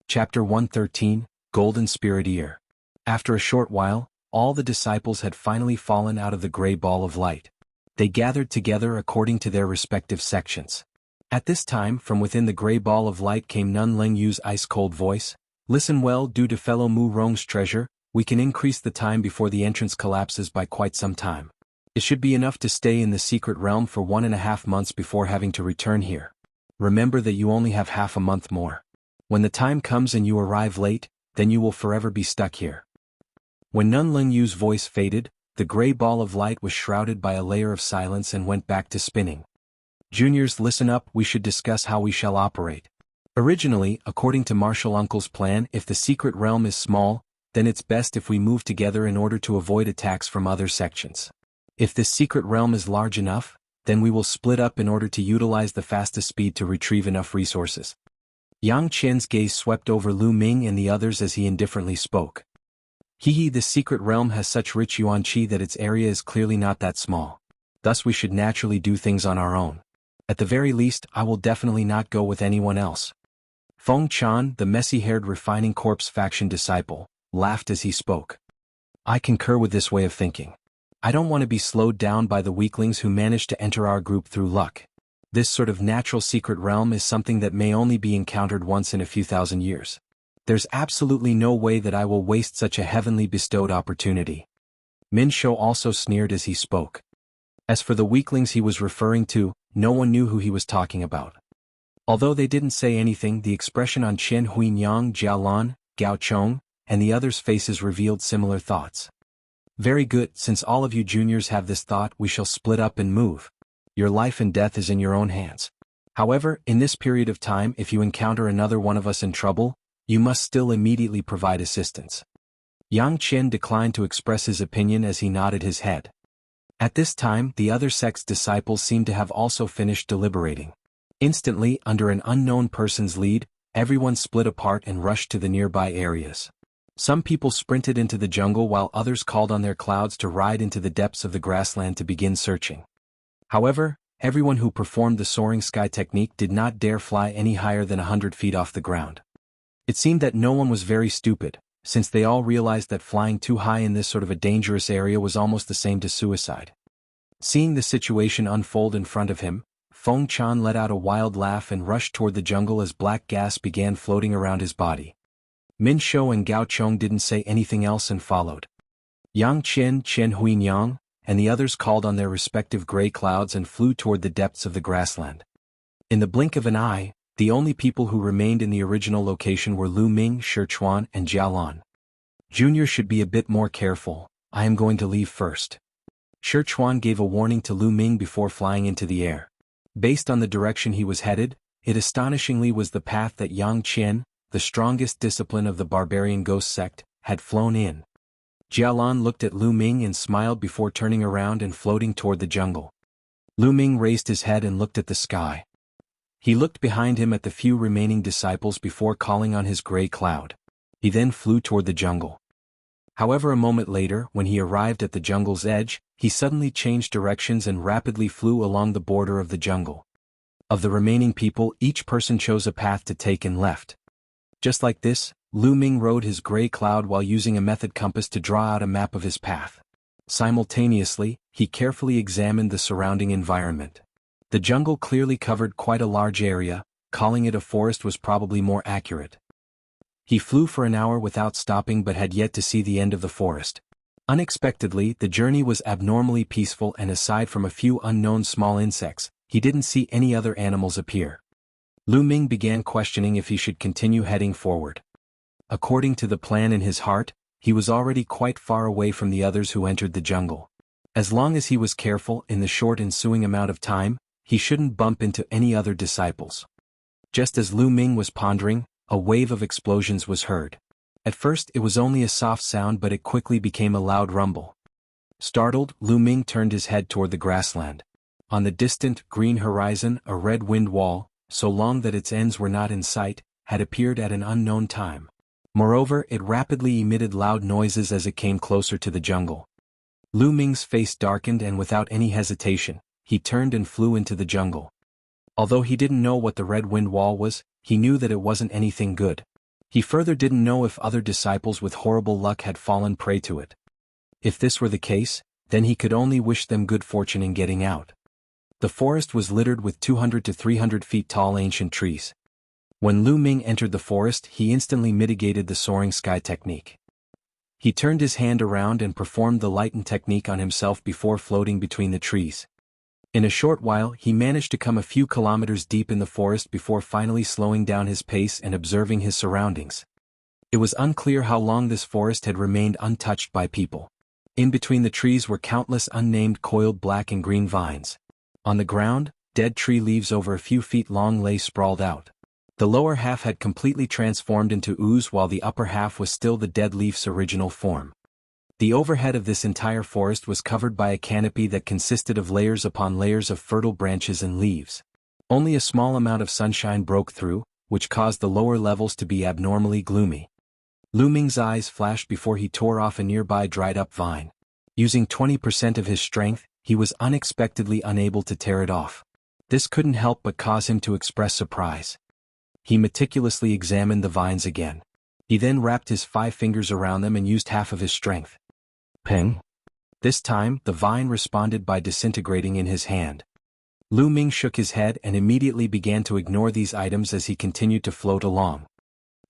Speaker 1: Chapter 113, Golden Spirit Ear. After a short while, all the disciples had finally fallen out of the gray ball of light. They gathered together according to their respective sections. At this time, from within the gray ball of light came Nun Lingyu's ice-cold voice. Listen well, due to fellow Mu Rong's treasure, we can increase the time before the entrance collapses by quite some time. It should be enough to stay in the secret realm for 1.5 months before having to return here. Remember that you only have half a month more. When the time comes and you arrive late, then you will forever be stuck here. When Nun Lingyu's voice faded, the gray ball of light was shrouded by a layer of silence and went back to spinning. Juniors, listen up, we should discuss how we shall operate. Originally, according to Martial Uncle's plan, if the secret realm is small, then it's best if we move together in order to avoid attacks from other sections. If this secret realm is large enough, then we will split up in order to utilize the fastest speed to retrieve enough resources. Yang Qian's gaze swept over Lu Ming and the others as he indifferently spoke. This secret realm has such rich yuan qi that its area is clearly not that small. Thus we should naturally do things on our own. At the very least, I will definitely not go with anyone else. Feng Chan, the messy-haired refining corpse faction disciple, laughed as he spoke. I concur with this way of thinking. I don't want to be slowed down by the weaklings who manage to enter our group through luck. This sort of natural secret realm is something that may only be encountered once in a few thousand years. There's absolutely no way that I will waste such a heavenly bestowed opportunity. Min Shou also sneered as he spoke. As for the weaklings he was referring to, no one knew who he was talking about. Although they didn't say anything, the expression on Chen Huinyang, Jialan, Gao Chong, and the others' faces revealed similar thoughts. Very good, since all of you juniors have this thought, we shall split up and move. Your life and death is in your own hands. However, in this period of time, if you encounter another one of us in trouble, you must still immediately provide assistance. Yang Qian declined to express his opinion as he nodded his head. At this time, the other sect's disciples seemed to have also finished deliberating. Instantly, under an unknown person's lead, everyone split apart and rushed to the nearby areas. Some people sprinted into the jungle while others called on their clouds to ride into the depths of the grassland to begin searching. However, everyone who performed the soaring sky technique did not dare fly any higher than 100 feet off the ground. It seemed that no one was very stupid, since they all realized that flying too high in this sort of a dangerous area was almost the same to suicide. Seeing the situation unfold in front of him, Feng Chan let out a wild laugh and rushed toward the jungle as black gas began floating around his body. Min Shou and Gao Chong didn't say anything else and followed. Yang Qian, Chen Huinyang, and the others called on their respective gray clouds and flew toward the depths of the grassland. In the blink of an eye, the only people who remained in the original location were Lu Ming, Shi Chuan, and Jialan. Junior should be a bit more careful, I am going to leave first. Shi Chuan gave a warning to Lu Ming before flying into the air. Based on the direction he was headed, it astonishingly was the path that Yang Qian, the strongest discipline of the barbarian ghost sect, had flown in. Jialan looked at Lu Ming and smiled before turning around and floating toward the jungle. Lu Ming raised his head and looked at the sky. He looked behind him at the few remaining disciples before calling on his gray cloud. He then flew toward the jungle. However, a moment later, when he arrived at the jungle's edge, he suddenly changed directions and rapidly flew along the border of the jungle. Of the remaining people, each person chose a path to take and left. Just like this, Lu Ming rode his gray cloud while using a method compass to draw out a map of his path. Simultaneously, he carefully examined the surrounding environment. The jungle clearly covered quite a large area, calling it a forest was probably more accurate. He flew for an hour without stopping but had yet to see the end of the forest. Unexpectedly, the journey was abnormally peaceful and aside from a few unknown small insects, he didn't see any other animals appear. Lu Ming began questioning if he should continue heading forward. According to the plan in his heart, he was already quite far away from the others who entered the jungle. As long as he was careful in the short ensuing amount of time, he shouldn't bump into any other disciples. Just as Lu Ming was pondering, a wave of explosions was heard. At first it was only a soft sound but it quickly became a loud rumble. Startled, Lu Ming turned his head toward the grassland. On the distant, green horizon, a red wind wall, so long that its ends were not in sight, had appeared at an unknown time. Moreover, it rapidly emitted loud noises as it came closer to the jungle. Lu Ming's face darkened and without any hesitation, he turned and flew into the jungle. Although he didn't know what the red wind wall was, he knew that it wasn't anything good. He further didn't know if other disciples with horrible luck had fallen prey to it. If this were the case, then he could only wish them good fortune in getting out. The forest was littered with 200 to 300 feet tall ancient trees. When Lu Ming entered the forest, he instantly mitigated the soaring sky technique. He turned his hand around and performed the lighten technique on himself before floating between the trees. In a short while, he managed to come a few kilometers deep in the forest before finally slowing down his pace and observing his surroundings. It was unclear how long this forest had remained untouched by people. In between the trees were countless unnamed coiled black and green vines. On the ground, dead tree leaves over a few feet long lay sprawled out. The lower half had completely transformed into ooze while the upper half was still the dead leaf's original form. The overhead of this entire forest was covered by a canopy that consisted of layers upon layers of fertile branches and leaves. Only a small amount of sunshine broke through, which caused the lower levels to be abnormally gloomy. Lu Ming's eyes flashed before he tore off a nearby dried-up vine. Using 20% of his strength, he was unexpectedly unable to tear it off. This couldn't help but cause him to express surprise. He meticulously examined the vines again. He then wrapped his 5 fingers around them and used half of his strength. Ping! This time, the vine responded by disintegrating in his hand. Lu Ming shook his head and immediately began to ignore these items as he continued to float along.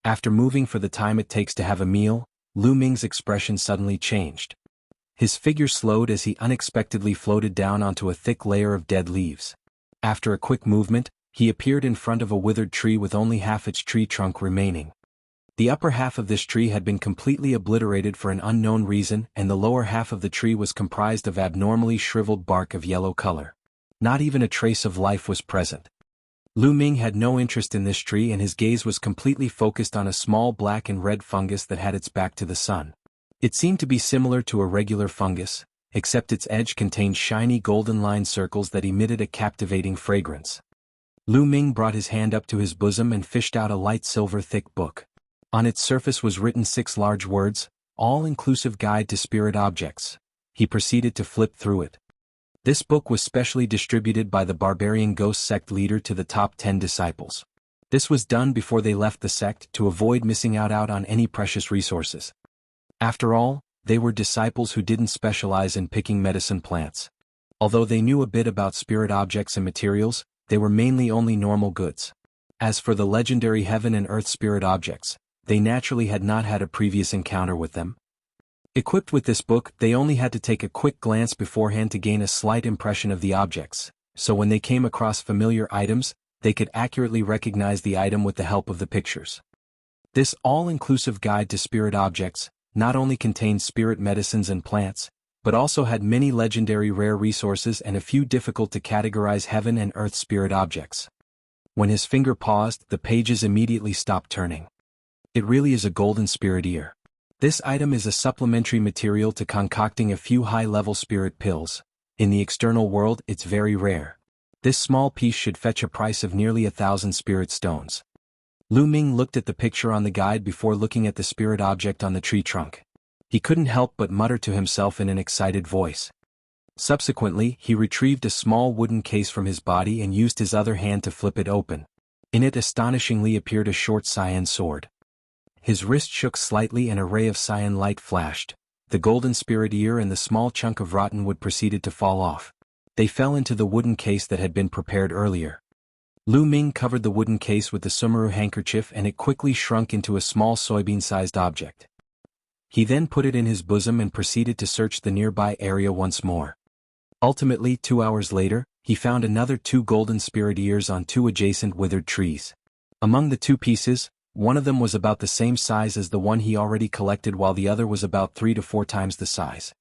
Speaker 1: After moving for the time it takes to have a meal, Lu Ming's expression suddenly changed. His figure slowed as he unexpectedly floated down onto a thick layer of dead leaves. After a quick movement, he appeared in front of a withered tree with only half its tree trunk remaining. The upper half of this tree had been completely obliterated for an unknown reason, and the lower half of the tree was comprised of abnormally shriveled bark of yellow color. Not even a trace of life was present. Lu Ming had no interest in this tree, and his gaze was completely focused on a small black and red fungus that had its back to the sun. It seemed to be similar to a regular fungus, except its edge contained shiny golden line circles that emitted a captivating fragrance. Lu Ming brought his hand up to his bosom and fished out a light silver thick book. On its surface was written 6 large words, All-Inclusive Guide to Spirit Objects. He proceeded to flip through it. This book was specially distributed by the barbarian ghost sect leader to the top 10 disciples. This was done before they left the sect to avoid missing out on any precious resources. After all, they were disciples who didn't specialize in picking medicine plants. Although they knew a bit about spirit objects and materials, they were mainly only normal goods. As for the legendary heaven and earth spirit objects, they naturally had not had a previous encounter with them. Equipped with this book, they only had to take a quick glance beforehand to gain a slight impression of the objects, so when they came across familiar items, they could accurately recognize the item with the help of the pictures. This all-inclusive guide to spirit objects not only contained spirit medicines and plants, but also had many legendary rare resources and a few difficult to categorize heaven and earth spirit objects. When his finger paused, the pages immediately stopped turning. It really is a golden spirit ear. This item is a supplementary material to concocting a few high-level spirit pills. In the external world, it's very rare. This small piece should fetch a price of nearly 1,000 spirit stones. Lu Ming looked at the picture on the guide before looking at the spirit object on the tree trunk. He couldn't help but mutter to himself in an excited voice. Subsequently, he retrieved a small wooden case from his body and used his other hand to flip it open. In it astonishingly appeared a short Cyan sword. His wrist shook slightly and a ray of Cyan light flashed. The golden spirit ear and the small chunk of rotten wood proceeded to fall off. They fell into the wooden case that had been prepared earlier. Lu Ming covered the wooden case with the sumaru handkerchief and it quickly shrunk into a small soybean-sized object. He then put it in his bosom and proceeded to search the nearby area once more. Ultimately, 2 hours later, he found another 2 golden spirit ears on 2 adjacent withered trees. Among the 2 pieces, one of them was about the same size as the one he already collected, while the other was about 3 to 4 times the size.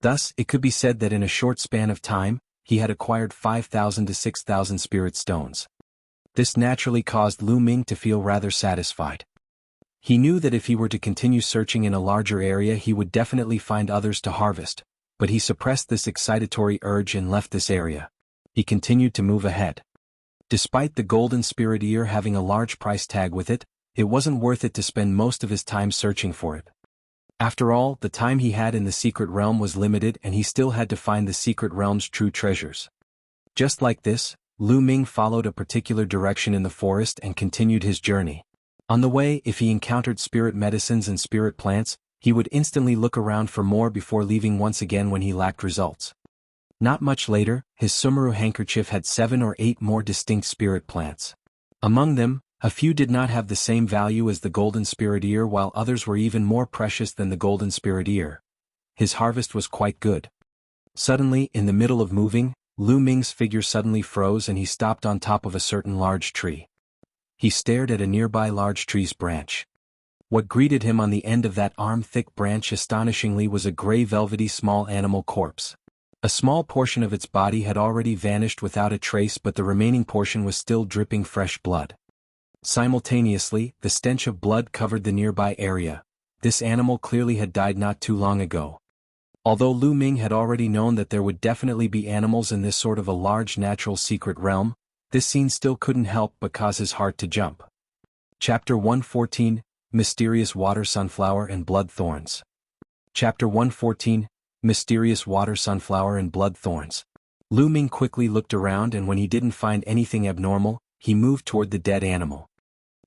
Speaker 1: Thus, it could be said that in a short span of time, he had acquired 5,000 to 6,000 spirit stones. This naturally caused Lu Ming to feel rather satisfied. He knew that if he were to continue searching in a larger area he would definitely find others to harvest, but he suppressed this excitatory urge and left this area. He continued to move ahead. Despite the golden spirit ear having a large price tag with it, it wasn't worth it to spend most of his time searching for it. After all, the time he had in the secret realm was limited and he still had to find the secret realm's true treasures. Just like this, Lu Ming followed a particular direction in the forest and continued his journey. On the way, if he encountered spirit medicines and spirit plants, he would instantly look around for more before leaving once again when he lacked results. Not much later, his sumaru handkerchief had 7 or 8 more distinct spirit plants. Among them, a few did not have the same value as the golden spirit ear, while others were even more precious than the golden spirit ear. His harvest was quite good. Suddenly, in the middle of moving, Lu Ming's figure suddenly froze and he stopped on top of a certain large tree. He stared at a nearby large tree's branch. What greeted him on the end of that arm-thick branch astonishingly was a gray velvety small animal corpse. A small portion of its body had already vanished without a trace, but the remaining portion was still dripping fresh blood. Simultaneously, the stench of blood covered the nearby area. This animal clearly had died not too long ago. Although Lu Ming had already known that there would definitely be animals in this sort of a large natural secret realm, this scene still couldn't help but cause his heart to jump. Chapter 114, Mysterious Water Sunflower and Blood Thorns. Chapter 114, Mysterious Water Sunflower and Blood Thorns. Lu Ming quickly looked around and when he didn't find anything abnormal, he moved toward the dead animal.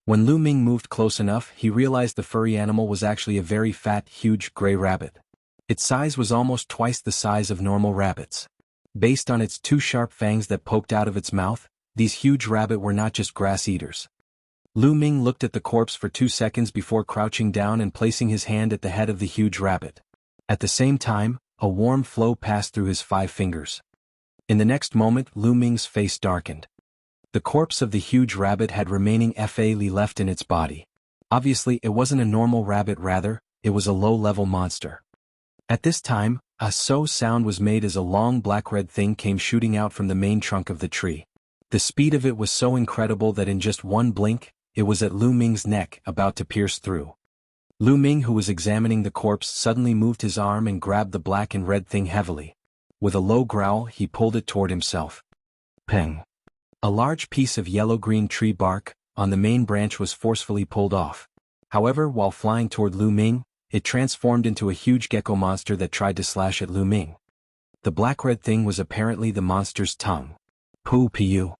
Speaker 1: When Lu Ming moved close enough, he realized the furry animal was actually a very fat, huge gray rabbit. Its size was almost twice the size of normal rabbits. Based on its 2 sharp fangs that poked out of its mouth, these huge rabbit were not just grass eaters. Lu Ming looked at the corpse for 2 seconds before crouching down and placing his hand at the head of the huge rabbit. At the same time, a warm flow passed through his 5 fingers. In the next moment, Lu Ming's face darkened. The corpse of the huge rabbit had remaining FA left in its body. Obviously it wasn't a normal rabbit, rather, it was a low-level monster. At this time, a sound was made as a long black-red thing came shooting out from the main trunk of the tree. The speed of it was so incredible that in just one blink, it was at Lu Ming's neck, about to pierce through. Lu Ming, who was examining the corpse, suddenly moved his arm and grabbed the black and red thing heavily. With a low growl, he pulled it toward himself. Peng! A large piece of yellow-green tree bark on the main branch was forcefully pulled off. However, while flying toward Lu Ming, it transformed into a huge gecko monster that tried to slash at Lu Ming. The black-red thing was apparently the monster's tongue. Pu.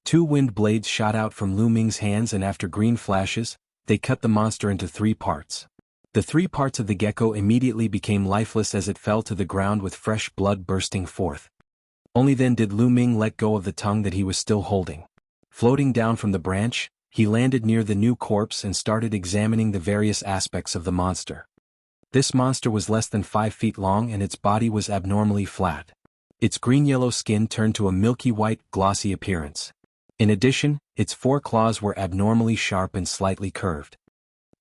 Speaker 1: 2 wind blades shot out from Lu Ming's hands, and after green flashes, they cut the monster into 3 parts. The 3 parts of the gecko immediately became lifeless as it fell to the ground with fresh blood bursting forth. Only then did Lu Ming let go of the tongue that he was still holding. Floating down from the branch, he landed near the new corpse and started examining the various aspects of the monster. This monster was less than 5 feet long and its body was abnormally flat. Its green-yellow skin turned to a milky white, glossy appearance. In addition, its 4 claws were abnormally sharp and slightly curved.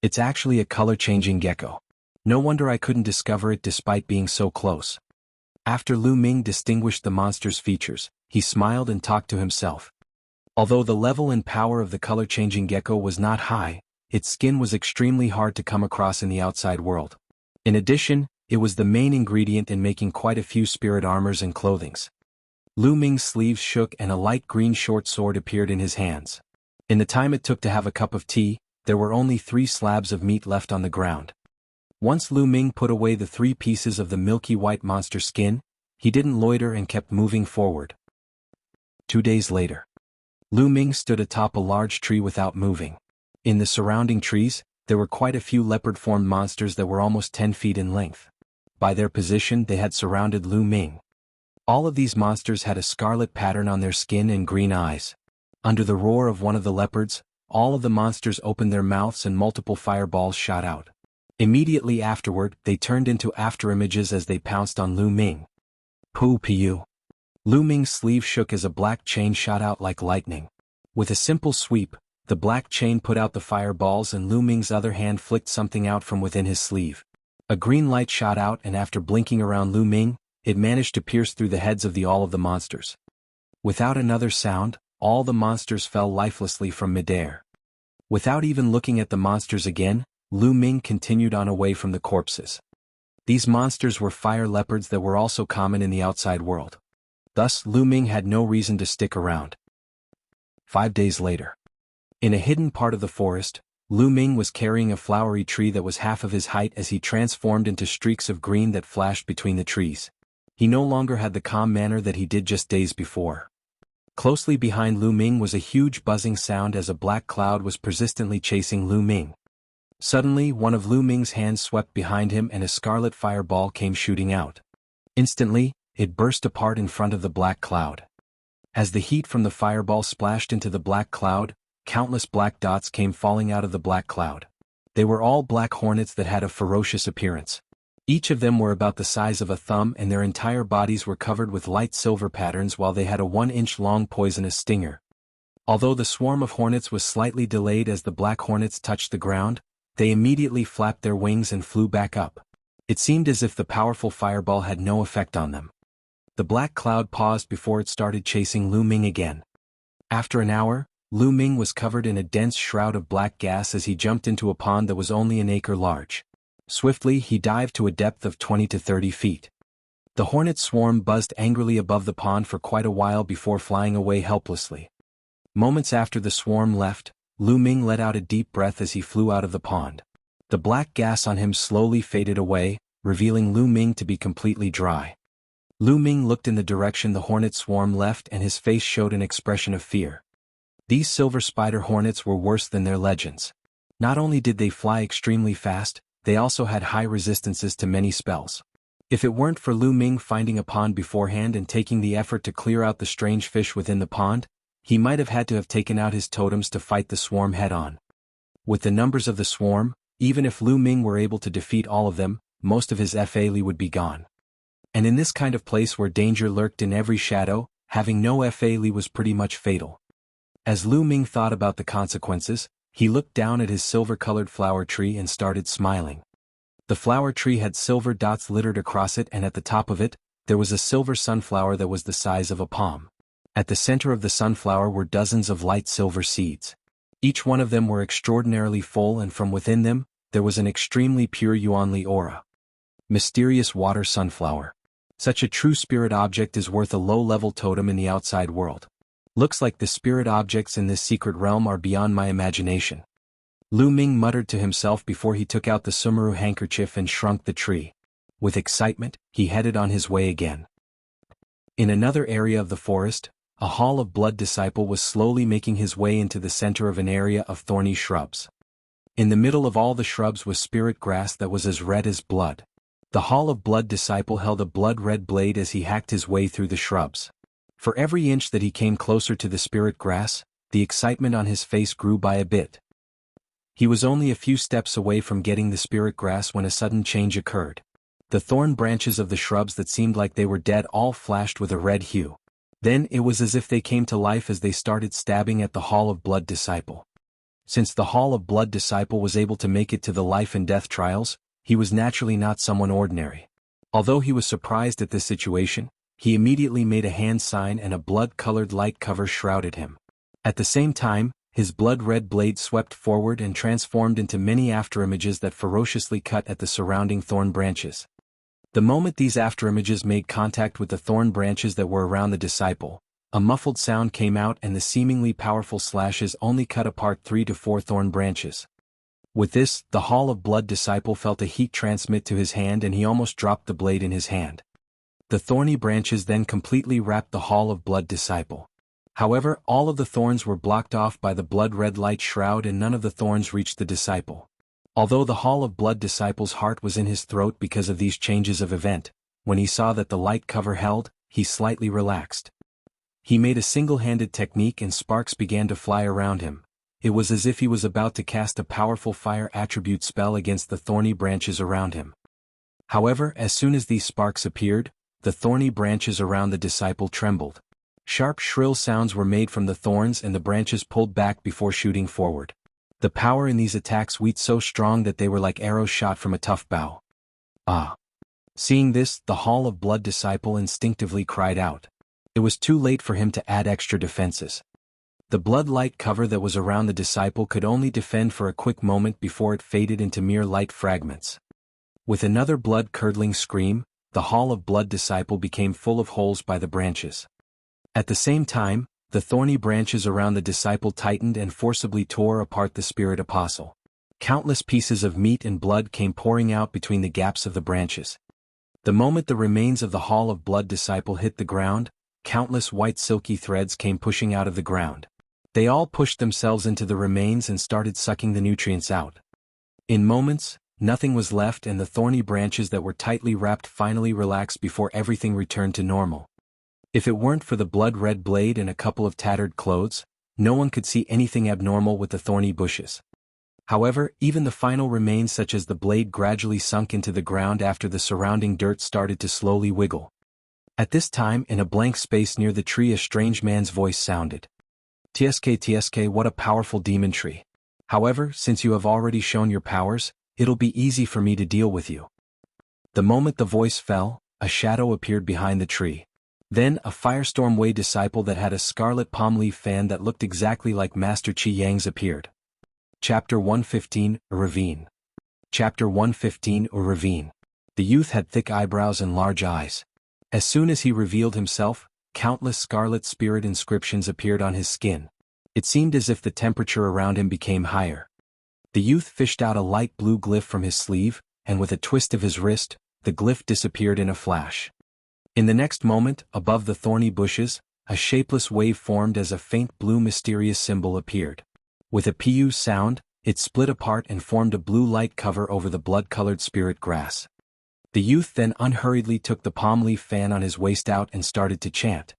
Speaker 1: It's actually a color-changing gecko. No wonder I couldn't discover it despite being so close. After Lu Ming distinguished the monster's features, he smiled and talked to himself. Although the level and power of the color-changing gecko was not high, its skin was extremely hard to come across in the outside world. In addition, it was the main ingredient in making quite a few spirit armors and clothings. Lu Ming's sleeves shook and a light green short sword appeared in his hands. In the time it took to have a cup of tea, there were only 3 slabs of meat left on the ground. Once Lu Ming put away the 3 pieces of the milky white monster skin, he didn't loiter and kept moving forward. 2 days later. Lu Ming stood atop a large tree without moving. In the surrounding trees, there were quite a few leopard-formed monsters that were almost 10 feet in length. By their position, they had surrounded Lu Ming. All of these monsters had a scarlet pattern on their skin and green eyes. Under the roar of one of the leopards, all of the monsters opened their mouths and multiple fireballs shot out. Immediately afterward, they turned into afterimages as they pounced on Lu Ming. Pu. Lu Ming's sleeve shook as a black chain shot out like lightning. With a simple sweep, the black chain put out the fireballs and Lu Ming's other hand flicked something out from within his sleeve. A green light shot out and after blinking around Lu Ming, it managed to pierce through the heads of all of the monsters. Without another sound, all the monsters fell lifelessly from midair. Without even looking at the monsters again, Lu Ming continued on away from the corpses. These monsters were fire leopards that were also common in the outside world. Thus, Lu Ming had no reason to stick around. 5 days later. In a hidden part of the forest, Lu Ming was carrying a flowery tree that was half of his height as he transformed into streaks of green that flashed between the trees. He no longer had the calm manner that he did just days before. Closely behind Lu Ming was a huge buzzing sound as a black cloud was persistently chasing Lu Ming. Suddenly, one of Lu Ming's hands swept behind him and a scarlet fireball came shooting out. Instantly, it burst apart in front of the black cloud. As the heat from the fireball splashed into the black cloud, countless black dots came falling out of the black cloud. They were all black hornets that had a ferocious appearance. Each of them were about the size of a thumb and their entire bodies were covered with light silver patterns while they had a 1-inch long poisonous stinger. Although the swarm of hornets was slightly delayed as the black hornets touched the ground, they immediately flapped their wings and flew back up. It seemed as if the powerful fireball had no effect on them. The black cloud paused before it started chasing Lu Ming again. After an hour, Lu Ming was covered in a dense shroud of black gas as he jumped into a pond that was only an acre large. Swiftly, he dived to a depth of 20 to 30 feet. The hornet swarm buzzed angrily above the pond for quite a while before flying away helplessly. Moments after the swarm left, Lu Ming let out a deep breath as he flew out of the pond. The black gas on him slowly faded away, revealing Lu Ming to be completely dry. Lu Ming looked in the direction the hornet swarm left and his face showed an expression of fear. These silver spider hornets were worse than their legends. Not only did they fly extremely fast, they also had high resistances to many spells. If it weren't for Lu Ming finding a pond beforehand and taking the effort to clear out the strange fish within the pond, he might have had to have taken out his totems to fight the swarm head-on. With the numbers of the swarm, even if Lu Ming were able to defeat all of them, most of his FA would be gone. And in this kind of place where danger lurked in every shadow, having no FA was pretty much fatal. As Lu Ming thought about the consequences, He looked down at his silver-colored flower tree and started smiling. The flower tree had silver dots littered across it, and at the top of it, there was a silver sunflower that was the size of a palm. At the center of the sunflower were dozens of light silver seeds. Each one of them were extraordinarily full, and from within them, there was an extremely pure yuanli aura. Mysterious water sunflower. Such a true spirit object is worth a low-level totem in the outside world. Looks like the spirit objects in this secret realm are beyond my imagination. Lu Ming muttered to himself before he took out the Sumeru handkerchief and shrunk the tree. With excitement, he headed on his way again. In another area of the forest, a Hall of Blood disciple was slowly making his way into the center of an area of thorny shrubs. In the middle of all the shrubs was spirit grass that was as red as blood. The Hall of Blood disciple held a blood-red blade as he hacked his way through the shrubs. For every inch that he came closer to the spirit grass, the excitement on his face grew by a bit. He was only a few steps away from getting the spirit grass when a sudden change occurred. The thorn branches of the shrubs that seemed like they were dead all flashed with a red hue. Then it was as if they came to life as they started stabbing at the Hall of Blood disciple. Since the Hall of Blood disciple was able to make it to the life and death trials, he was naturally not someone ordinary. Although he was surprised at this situation, he immediately made a hand sign and a blood-colored light cover shrouded him. At the same time, his blood-red blade swept forward and transformed into many afterimages that ferociously cut at the surrounding thorn branches. The moment these afterimages made contact with the thorn branches that were around the disciple, a muffled sound came out and the seemingly powerful slashes only cut apart 3 to 4 thorn branches. With this, the Hall of Blood disciple felt a heat transmit to his hand and he almost dropped the blade in his hand. The thorny branches then completely wrapped the Hall of Blood disciple. However, all of the thorns were blocked off by the blood-red light shroud and none of the thorns reached the disciple. Although the Hall of Blood disciple's heart was in his throat because of these changes of event, when he saw that the light cover held, he slightly relaxed. He made a single-handed technique and sparks began to fly around him. It was as if he was about to cast a powerful fire attribute spell against the thorny branches around him. However, as soon as these sparks appeared, the thorny branches around the disciple trembled. Sharp, shrill sounds were made from the thorns and the branches pulled back before shooting forward. The power in these attacks was so strong that they were like arrows shot from a tough bow. Ah! Seeing this, the Hall of Blood disciple instinctively cried out. It was too late for him to add extra defenses. The blood light cover that was around the disciple could only defend for a quick moment before it faded into mere light fragments. With another blood-curdling scream, the Hall of Blood disciple became full of holes by the branches. At the same time, the thorny branches around the disciple tightened and forcibly tore apart the spirit apostle. Countless pieces of meat and blood came pouring out between the gaps of the branches. The moment the remains of the Hall of Blood disciple hit the ground, countless white silky threads came pushing out of the ground. They all pushed themselves into the remains and started sucking the nutrients out. In moments, nothing was left and the thorny branches that were tightly wrapped finally relaxed before everything returned to normal. If it weren't for the blood-red blade and a couple of tattered clothes, no one could see anything abnormal with the thorny bushes. However, even the final remains such as the blade gradually sunk into the ground after the surrounding dirt started to slowly wiggle. At this time, in a blank space near the tree, a strange man's voice sounded. "TSK, what a powerful demon tree. However, since you have already shown your powers, it'll be easy for me to deal with you." The moment the voice fell, a shadow appeared behind the tree. Then a Firestorm Way disciple that had a scarlet palm leaf fan that looked exactly like Master Qi Yang's appeared. Chapter 115, A Ravine. Chapter 115, A Ravine. The youth had thick eyebrows and large eyes. As soon as he revealed himself, countless scarlet spirit inscriptions appeared on his skin. It seemed as if the temperature around him became higher. The youth fished out a light blue glyph from his sleeve, and with a twist of his wrist, the glyph disappeared in a flash. In the next moment, above the thorny bushes, a shapeless wave formed as a faint blue mysterious symbol appeared. With a pu sound, it split apart and formed a blue light cover over the blood-colored spirit grass. The youth then unhurriedly took the palm leaf fan on his waist out and started to chant.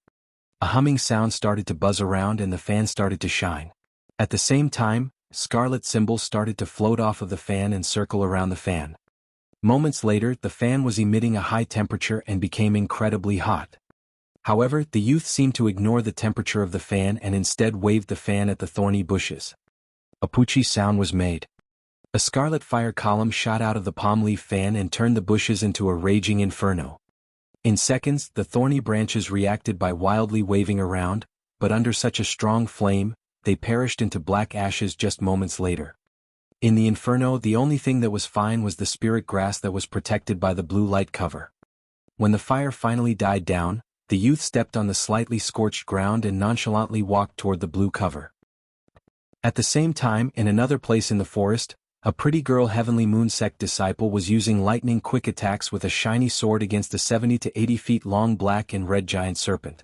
Speaker 1: A humming sound started to buzz around and the fan started to shine. At the same time, scarlet symbols started to float off of the fan and circle around the fan. Moments later, the fan was emitting a high temperature and became incredibly hot. However, the youth seemed to ignore the temperature of the fan and instead waved the fan at the thorny bushes. A poochie sound was made. A scarlet fire column shot out of the palm leaf fan and turned the bushes into a raging inferno. In seconds, the thorny branches reacted by wildly waving around, but under such a strong flame, they perished into black ashes just moments later. In the inferno, the only thing that was fine was the spirit grass that was protected by the blue light cover. When the fire finally died down, the youth stepped on the slightly scorched ground and nonchalantly walked toward the blue cover. At the same time, in another place in the forest, a pretty girl Heavenly Moon Sect disciple was using lightning-quick attacks with a shiny sword against a 70 to 80 feet long black and red giant serpent.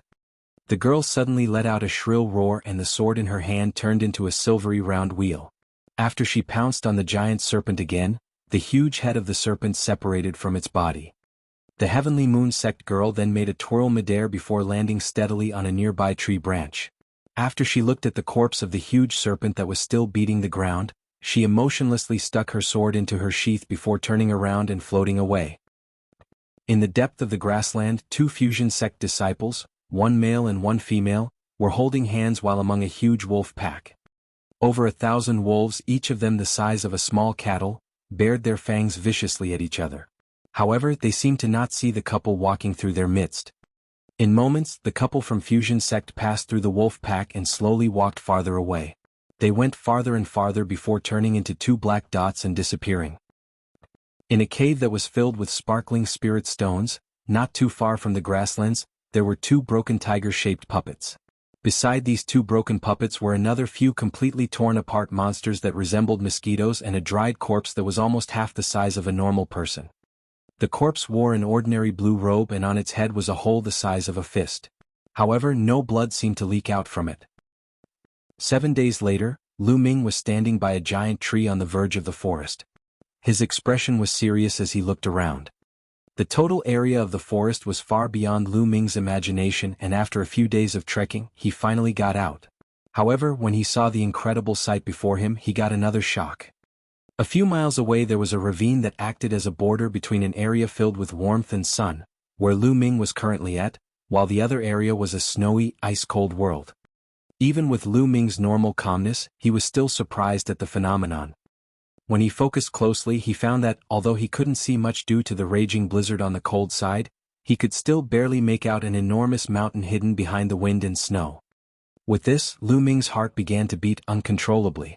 Speaker 1: The girl suddenly let out a shrill roar and the sword in her hand turned into a silvery round wheel. After she pounced on the giant serpent again, the huge head of the serpent separated from its body. The Heavenly Moon Sect girl then made a twirl midair before landing steadily on a nearby tree branch. After she looked at the corpse of the huge serpent that was still beating the ground, she emotionlessly stuck her sword into her sheath before turning around and floating away. In the depth of the grassland, 2 Fusion Sect disciples, one male and one female, were holding hands while among a huge wolf pack. Over 1,000 wolves, each of them the size of a small cattle, bared their fangs viciously at each other. However, they seemed to not see the couple walking through their midst. In moments, the couple from Fusion Sect passed through the wolf pack and slowly walked farther away. They went farther and farther before turning into 2 black dots and disappearing. In a cave that was filled with sparkling spirit stones, not too far from the grasslands, there were 2 broken tiger-shaped puppets. Beside these 2 broken puppets were another few completely torn-apart monsters that resembled mosquitoes and a dried corpse that was almost half the size of a normal person. The corpse wore an ordinary blue robe and on its head was a hole the size of a fist. However, no blood seemed to leak out from it. 7 days later, Lu Ming was standing by a giant tree on the verge of the forest. His expression was serious as he looked around. The total area of the forest was far beyond Lu Ming's imagination and after a few days of trekking, he finally got out. However, when he saw the incredible sight before him, he got another shock. A few miles away there was a ravine that acted as a border between an area filled with warmth and sun, where Lu Ming was currently at, while the other area was a snowy, ice-cold world. Even with Lu Ming's normal calmness, he was still surprised at the phenomenon. When he focused closely, he found that, although he couldn't see much due to the raging blizzard on the cold side, he could still barely make out an enormous mountain hidden behind the wind and snow. With this, Lu Ming's heart began to beat uncontrollably.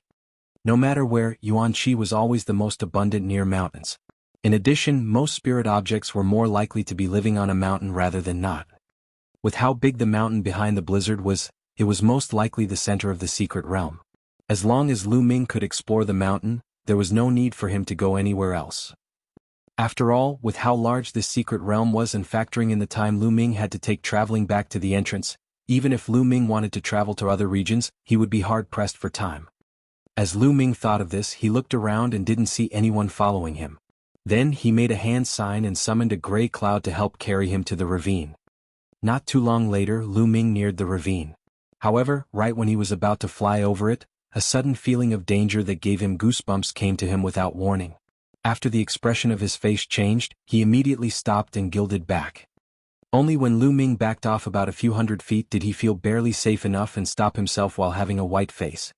Speaker 1: No matter where, yuan qi was always the most abundant near mountains. In addition, most spirit objects were more likely to be living on a mountain rather than not. With how big the mountain behind the blizzard was, it was most likely the center of the secret realm. As long as Lu Ming could explore the mountain, there was no need for him to go anywhere else. After all, with how large this secret realm was and factoring in the time Lu Ming had to take traveling back to the entrance, even if Lu Ming wanted to travel to other regions, he would be hard-pressed for time. As Lu Ming thought of this, he looked around and didn't see anyone following him. Then he made a hand sign and summoned a gray cloud to help carry him to the ravine. Not too long later, Lu Ming neared the ravine. However, right when he was about to fly over it, a sudden feeling of danger that gave him goosebumps came to him without warning. After the expression of his face changed, he immediately stopped and gilded back. Only when Lu Ming backed off about a few hundred feet did he feel barely safe enough and stop himself while having a white face.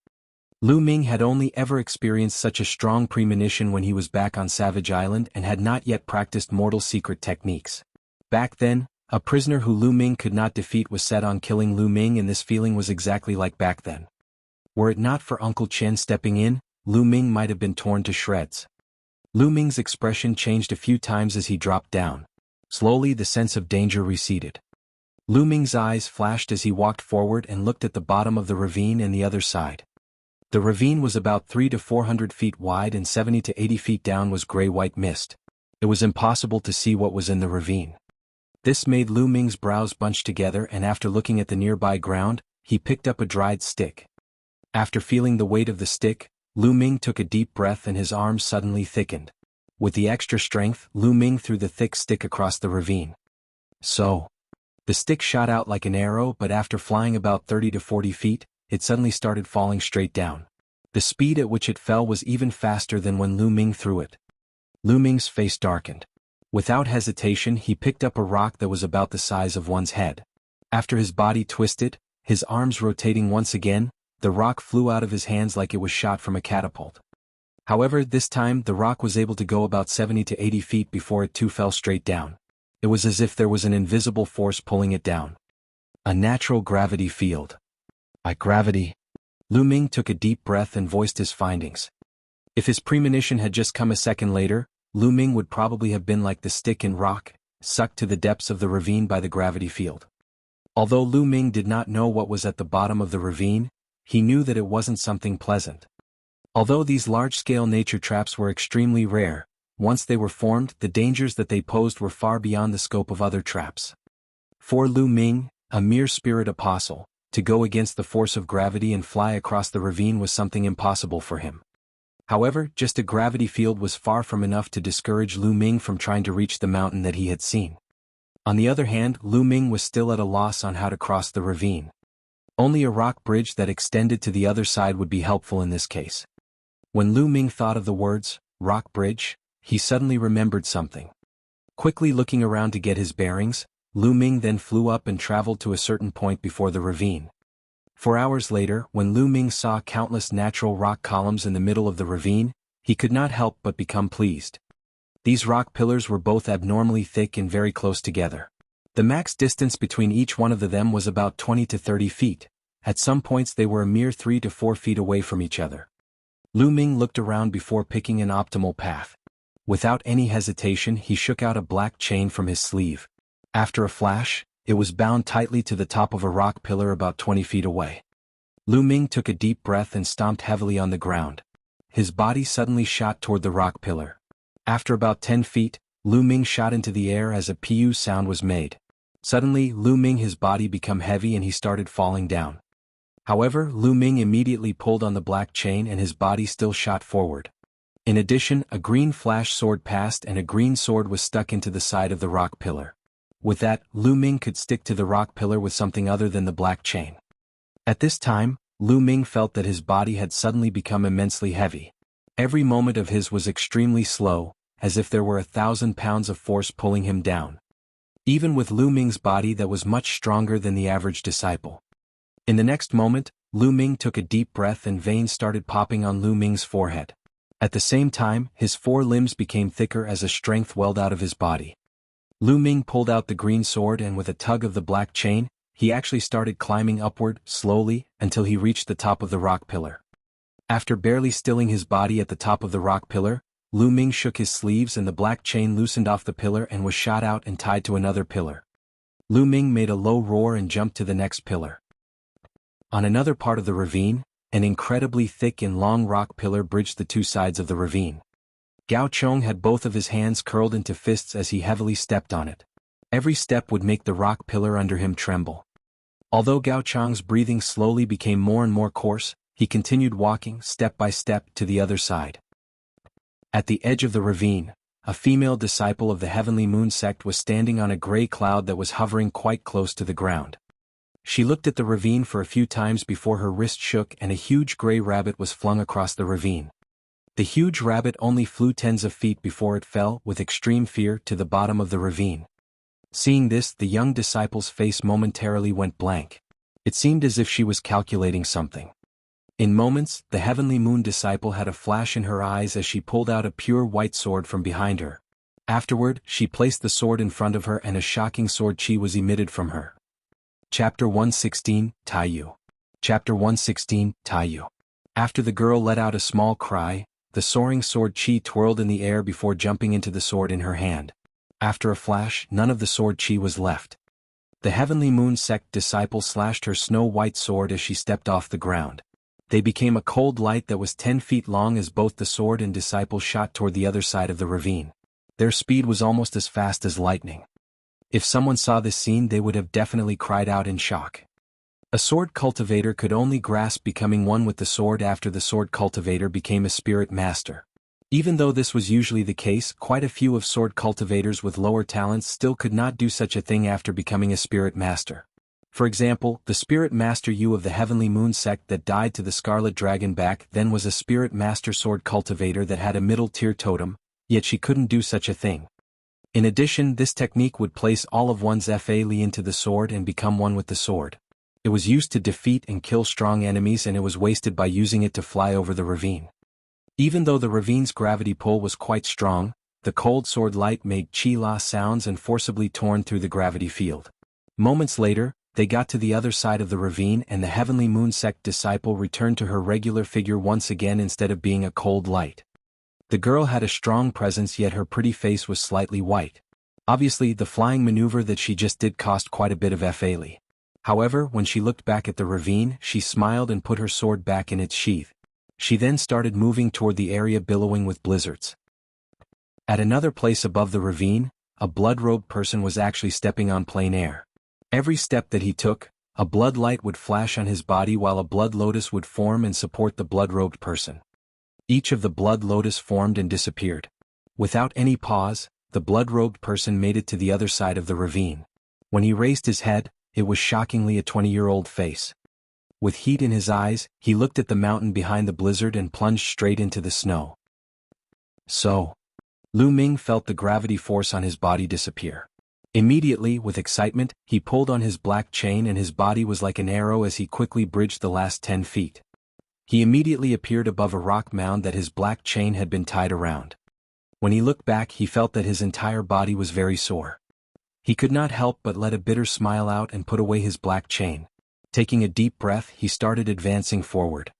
Speaker 1: Lu Ming had only ever experienced such a strong premonition when he was back on Savage Island and had not yet practiced mortal secret techniques. Back then, a prisoner who Lu Ming could not defeat was set on killing Lu Ming, and this feeling was exactly like back then. Were it not for Uncle Chen stepping in, Lu Ming might have been torn to shreds. Lu Ming's expression changed a few times as he dropped down. Slowly the sense of danger receded. Lu Ming's eyes flashed as he walked forward and looked at the bottom of the ravine and the other side. The ravine was about 300 to 400 feet wide and 70 to 80 feet down was gray-white mist. It was impossible to see what was in the ravine. This made Lu Ming's brows bunch together, and after looking at the nearby ground, he picked up a dried stick. After feeling the weight of the stick, Lu Ming took a deep breath and his arms suddenly thickened. With the extra strength, Lu Ming threw the thick stick across the ravine. So, the stick shot out like an arrow, but after flying about 30 to 40 feet, it suddenly started falling straight down. The speed at which it fell was even faster than when Lu Ming threw it. Lu Ming's face darkened. Without hesitation, he picked up a rock that was about the size of one's head. After his body twisted, his arms rotating once again, the rock flew out of his hands like it was shot from a catapult. However, this time the rock was able to go about 70 to 80 feet before it too fell straight down. It was as if there was an invisible force pulling it down. A natural gravity field. Gravity. Lu Ming took a deep breath and voiced his findings. If his premonition had just come a second later, Lu Ming would probably have been like the stick in rock, sucked to the depths of the ravine by the gravity field. Although Lu Ming did not know what was at the bottom of the ravine, he knew that it wasn't something pleasant. Although these large-scale nature traps were extremely rare, once they were formed, the dangers that they posed were far beyond the scope of other traps. For Lu Ming, a mere spirit apostle, to go against the force of gravity and fly across the ravine was something impossible for him. However, just a gravity field was far from enough to discourage Lu Ming from trying to reach the mountain that he had seen. On the other hand, Lu Ming was still at a loss on how to cross the ravine. Only a rock bridge that extended to the other side would be helpful in this case. When Lu Ming thought of the words, rock bridge, he suddenly remembered something. Quickly looking around to get his bearings, Lu Ming then flew up and traveled to a certain point before the ravine. 4 hours later, when Lu Ming saw countless natural rock columns in the middle of the ravine, he could not help but become pleased. These rock pillars were both abnormally thick and very close together. The max distance between each one of them was about 20 to 30 feet. At some points they were a mere 3 to 4 feet away from each other. Lu Ming looked around before picking an optimal path. Without any hesitation, he shook out a black chain from his sleeve. After a flash, it was bound tightly to the top of a rock pillar about 20 feet away. Lu Ming took a deep breath and stomped heavily on the ground. His body suddenly shot toward the rock pillar. After about 10 feet, Lu Ming shot into the air as a PU sound was made. Suddenly, Lu Ming his body became heavy and he started falling down. However, Lu Ming immediately pulled on the black chain and his body still shot forward. In addition, a green flash sword passed and a green sword was stuck into the side of the rock pillar. With that, Lu Ming could stick to the rock pillar with something other than the black chain. At this time, Lu Ming felt that his body had suddenly become immensely heavy. Every moment of his was extremely slow, as if there were 1,000 pounds of force pulling him down. Even with Lu Ming's body that was much stronger than the average disciple. In the next moment, Lu Ming took a deep breath and veins started popping on Lu Ming's forehead. At the same time, his 4 limbs became thicker as a strength welled out of his body. Lu Ming pulled out the green sword and with a tug of the black chain, he actually started climbing upward, slowly, until he reached the top of the rock pillar. After barely stilling his body at the top of the rock pillar, Lu Ming shook his sleeves and the black chain loosened off the pillar and was shot out and tied to another pillar. Lu Ming made a low roar and jumped to the next pillar. On another part of the ravine, an incredibly thick and long rock pillar bridged the 2 sides of the ravine. Gao Chong had both of his hands curled into fists as he heavily stepped on it. Every step would make the rock pillar under him tremble. Although Gao Chong's breathing slowly became more and more coarse, he continued walking step by step to the other side. At the edge of the ravine, a female disciple of the Heavenly Moon Sect was standing on a gray cloud that was hovering quite close to the ground. She looked at the ravine for a few times before her wrist shook and a huge gray rabbit was flung across the ravine. The huge rabbit only flew tens of feet before it fell, with extreme fear, to the bottom of the ravine. Seeing this, the young disciple's face momentarily went blank. It seemed as if she was calculating something. In moments, the Heavenly Moon disciple had a flash in her eyes as she pulled out a pure white sword from behind her. Afterward, she placed the sword in front of her and a shocking sword chi was emitted from her. Chapter 116, Taiyu. Chapter 116, Taiyu. After the girl let out a small cry, the soaring sword chi twirled in the air before jumping into the sword in her hand. After a flash, none of the sword chi was left. The Heavenly Moon Sect disciple slashed her snow-white sword as she stepped off the ground. They became a cold light that was 10 feet long as both the sword and disciple shot toward the other side of the ravine. Their speed was almost as fast as lightning. If someone saw this scene, they would have definitely cried out in shock. A sword cultivator could only grasp becoming one with the sword after the sword cultivator became a spirit master. Even though this was usually the case, quite a few of sword cultivators with lower talents still could not do such a thing after becoming a spirit master. For example, the spirit master Yu of the Heavenly Moon Sect that died to the Scarlet Dragon back then was a spirit master sword cultivator that had a middle-tier totem, yet she couldn't do such a thing. In addition, this technique would place all of one's Fa Li into the sword and become one with the sword. It was used to defeat and kill strong enemies, and it was wasted by using it to fly over the ravine. Even though the ravine's gravity pull was quite strong, the cold sword light made chi-la sounds and forcibly torn through the gravity field. Moments later, they got to the other side of the ravine, and the Heavenly Moon Sect disciple returned to her regular figure once again instead of being a cold light. The girl had a strong presence, yet her pretty face was slightly white. Obviously, the flying maneuver that she just did cost quite a bit of FA. However, when she looked back at the ravine, she smiled and put her sword back in its sheath. She then started moving toward the area billowing with blizzards. At another place above the ravine, a blood-robed person was actually stepping on plain air. Every step that he took, a blood light would flash on his body while a blood lotus would form and support the blood-robed person. Each of the blood lotus formed and disappeared. Without any pause, the blood-robed person made it to the other side of the ravine. When he raised his head, it was shockingly a 20-year-old face. With heat in his eyes, he looked at the mountain behind the blizzard and plunged straight into the snow. So, Lu Ming felt the gravity force on his body disappear. Immediately, with excitement, he pulled on his black chain and his body was like an arrow as he quickly bridged the last 10 feet. He immediately appeared above a rock mound that his black chain had been tied around. When he looked back, he felt that his entire body was very sore. He could not help but let a bitter smile out and put away his black chain. Taking a deep breath, he started advancing forward.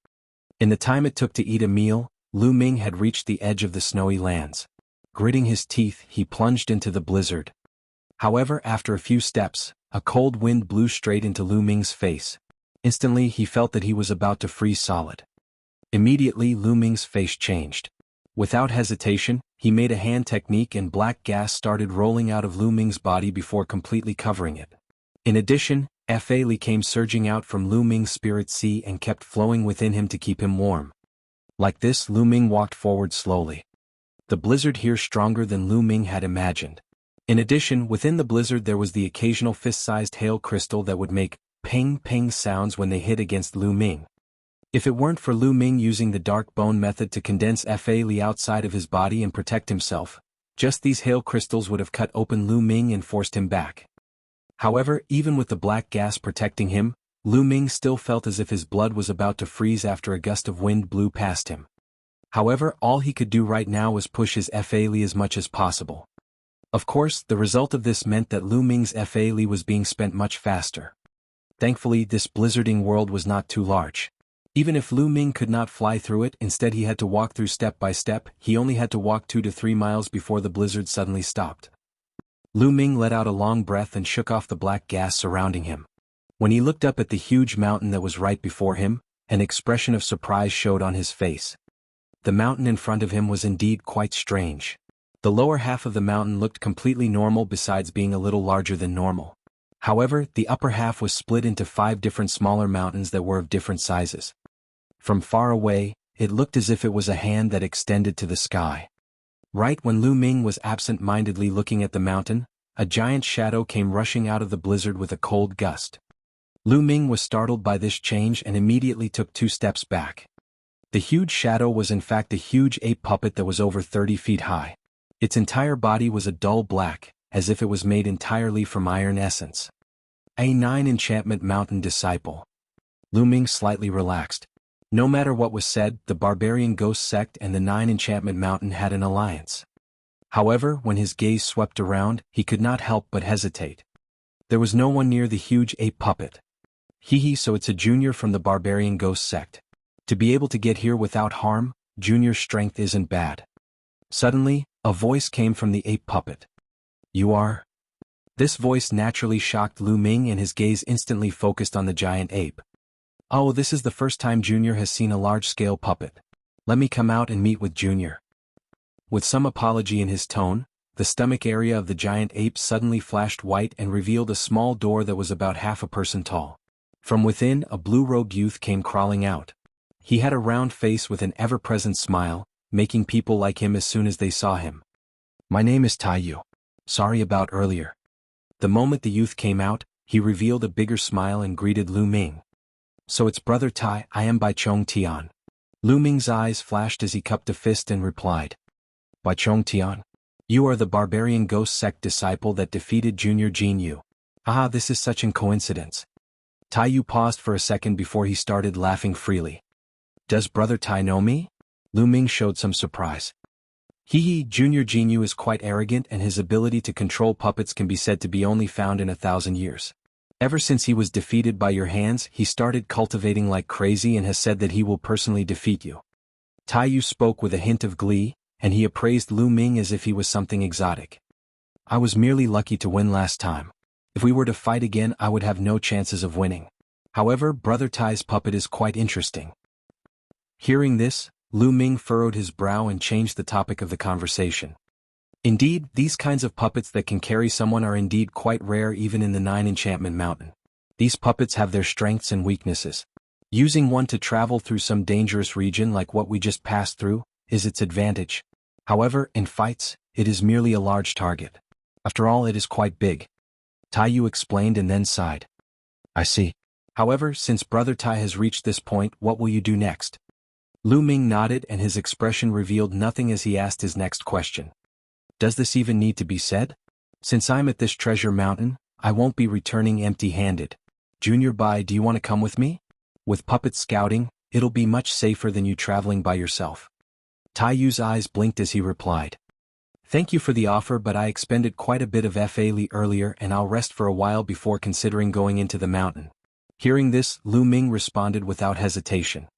Speaker 1: In the time it took to eat a meal, Lu Ming had reached the edge of the snowy lands. Gritting his teeth, he plunged into the blizzard. However, after a few steps, a cold wind blew straight into Lu Ming's face. Instantly, he felt that he was about to freeze solid. Immediately, Lu Ming's face changed. Without hesitation, he made a hand technique and black gas started rolling out of Lu Ming's body before completely covering it. In addition, Fa Li came surging out from Lu Ming's spirit sea and kept flowing within him to keep him warm. Like this, Lu Ming walked forward slowly. The blizzard here stronger than Lu Ming had imagined. In addition, within the blizzard there was the occasional fist-sized hail crystal that would make ping-ping sounds when they hit against Lu Ming. If it weren't for Lu Ming using the dark bone method to condense Fa Li outside of his body and protect himself, just these hail crystals would have cut open Lu Ming and forced him back. However, even with the black gas protecting him, Lu Ming still felt as if his blood was about to freeze after a gust of wind blew past him. However, all he could do right now was push his Fa Li as much as possible. Of course, the result of this meant that Lu Ming's Fa Li was being spent much faster. Thankfully, this blizzarding world was not too large. Even if Lu Ming could not fly through it, instead he had to walk through step by step. He only had to walk 2 to 3 miles before the blizzard suddenly stopped. Lu Ming let out a long breath and shook off the black gas surrounding him. When he looked up at the huge mountain that was right before him, an expression of surprise showed on his face. The mountain in front of him was indeed quite strange. The lower half of the mountain looked completely normal besides being a little larger than normal. However, the upper half was split into 5 different smaller mountains that were of different sizes. From far away, it looked as if it was a hand that extended to the sky. Right when Lu Ming was absent-mindedly looking at the mountain, a giant shadow came rushing out of the blizzard with a cold gust. Lu Ming was startled by this change and immediately took 2 steps back. The huge shadow was in fact a huge ape puppet that was over 30 feet high. Its entire body was a dull black, as if it was made entirely from iron essence. A 9 Enchantment Mountain Disciple. Lu Ming slightly relaxed. No matter what was said, the Barbarian Ghost Sect and the 9 Enchantment Mountain had an alliance. However, when his gaze swept around, he could not help but hesitate. There was no one near the huge ape puppet. So it's a junior from the Barbarian Ghost Sect. To be able to get here without harm, Junior's strength isn't bad. Suddenly, a voice came from the ape puppet. You are? This voice naturally shocked Lu Ming and his gaze instantly focused on the giant ape. Oh, this is the first time Junior has seen a large-scale puppet. Let me come out and meet with Junior. With some apology in his tone, the stomach area of the giant ape suddenly flashed white and revealed a small door that was about half a person tall. From within, a blue-robed youth came crawling out. He had a round face with an ever-present smile, making people like him as soon as they saw him. My name is Taiyu. Sorry about earlier. The moment the youth came out, he revealed a bigger smile and greeted Lu Ming. So it's Brother Tai, I am Bai Chong Tian. Lu Ming's eyes flashed as he cupped a fist and replied. Bai Chong Tian? You are the Barbarian Ghost Sect disciple that defeated Junior Jianghu. Ah, this is such a coincidence. Taiyu paused for a second before he started laughing freely. Does Brother Tai know me? Lu Ming showed some surprise. Junior Jianghu is quite arrogant and his ability to control puppets can be said to be only found in 1,000 years. Ever since he was defeated by your hands, he started cultivating like crazy and has said that he will personally defeat you. Taiyu spoke with a hint of glee, and he appraised Lu Ming as if he was something exotic. I was merely lucky to win last time. If we were to fight again, I would have no chances of winning. However, Brother Tai's puppet is quite interesting. Hearing this, Lu Ming furrowed his brow and changed the topic of the conversation. Indeed, these kinds of puppets that can carry someone are indeed quite rare even in the 9 Enchantment Mountain. These puppets have their strengths and weaknesses. Using one to travel through some dangerous region like what we just passed through is its advantage. However, in fights, it is merely a large target. After all, it is quite big. Taiyu explained and then sighed. I see. However, since Brother Tai has reached this point, what will you do next? Lu Ming nodded and his expression revealed nothing as he asked his next question. Does this even need to be said? Since I'm at this treasure mountain, I won't be returning empty-handed. Junior Bai, do you want to come with me? With puppet scouting, it'll be much safer than you traveling by yourself. Taiyu's eyes blinked as he replied. Thank you for the offer, but I expended quite a bit of FA Li earlier and I'll rest for a while before considering going into the mountain. Hearing this, Lu Ming responded without hesitation.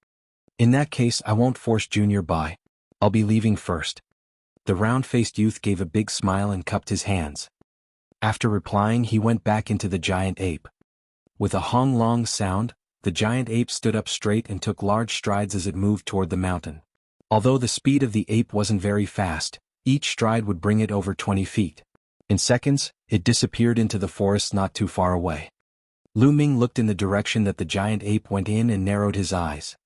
Speaker 1: In that case, I won't force Junior Bai. I'll be leaving first. The round-faced youth gave a big smile and cupped his hands. After replying, he went back into the giant ape. With a hong-long sound, the giant ape stood up straight and took large strides as it moved toward the mountain. Although the speed of the ape wasn't very fast, each stride would bring it over 20 feet. In seconds, it disappeared into the forest not too far away. Lu Ming looked in the direction that the giant ape went in and narrowed his eyes.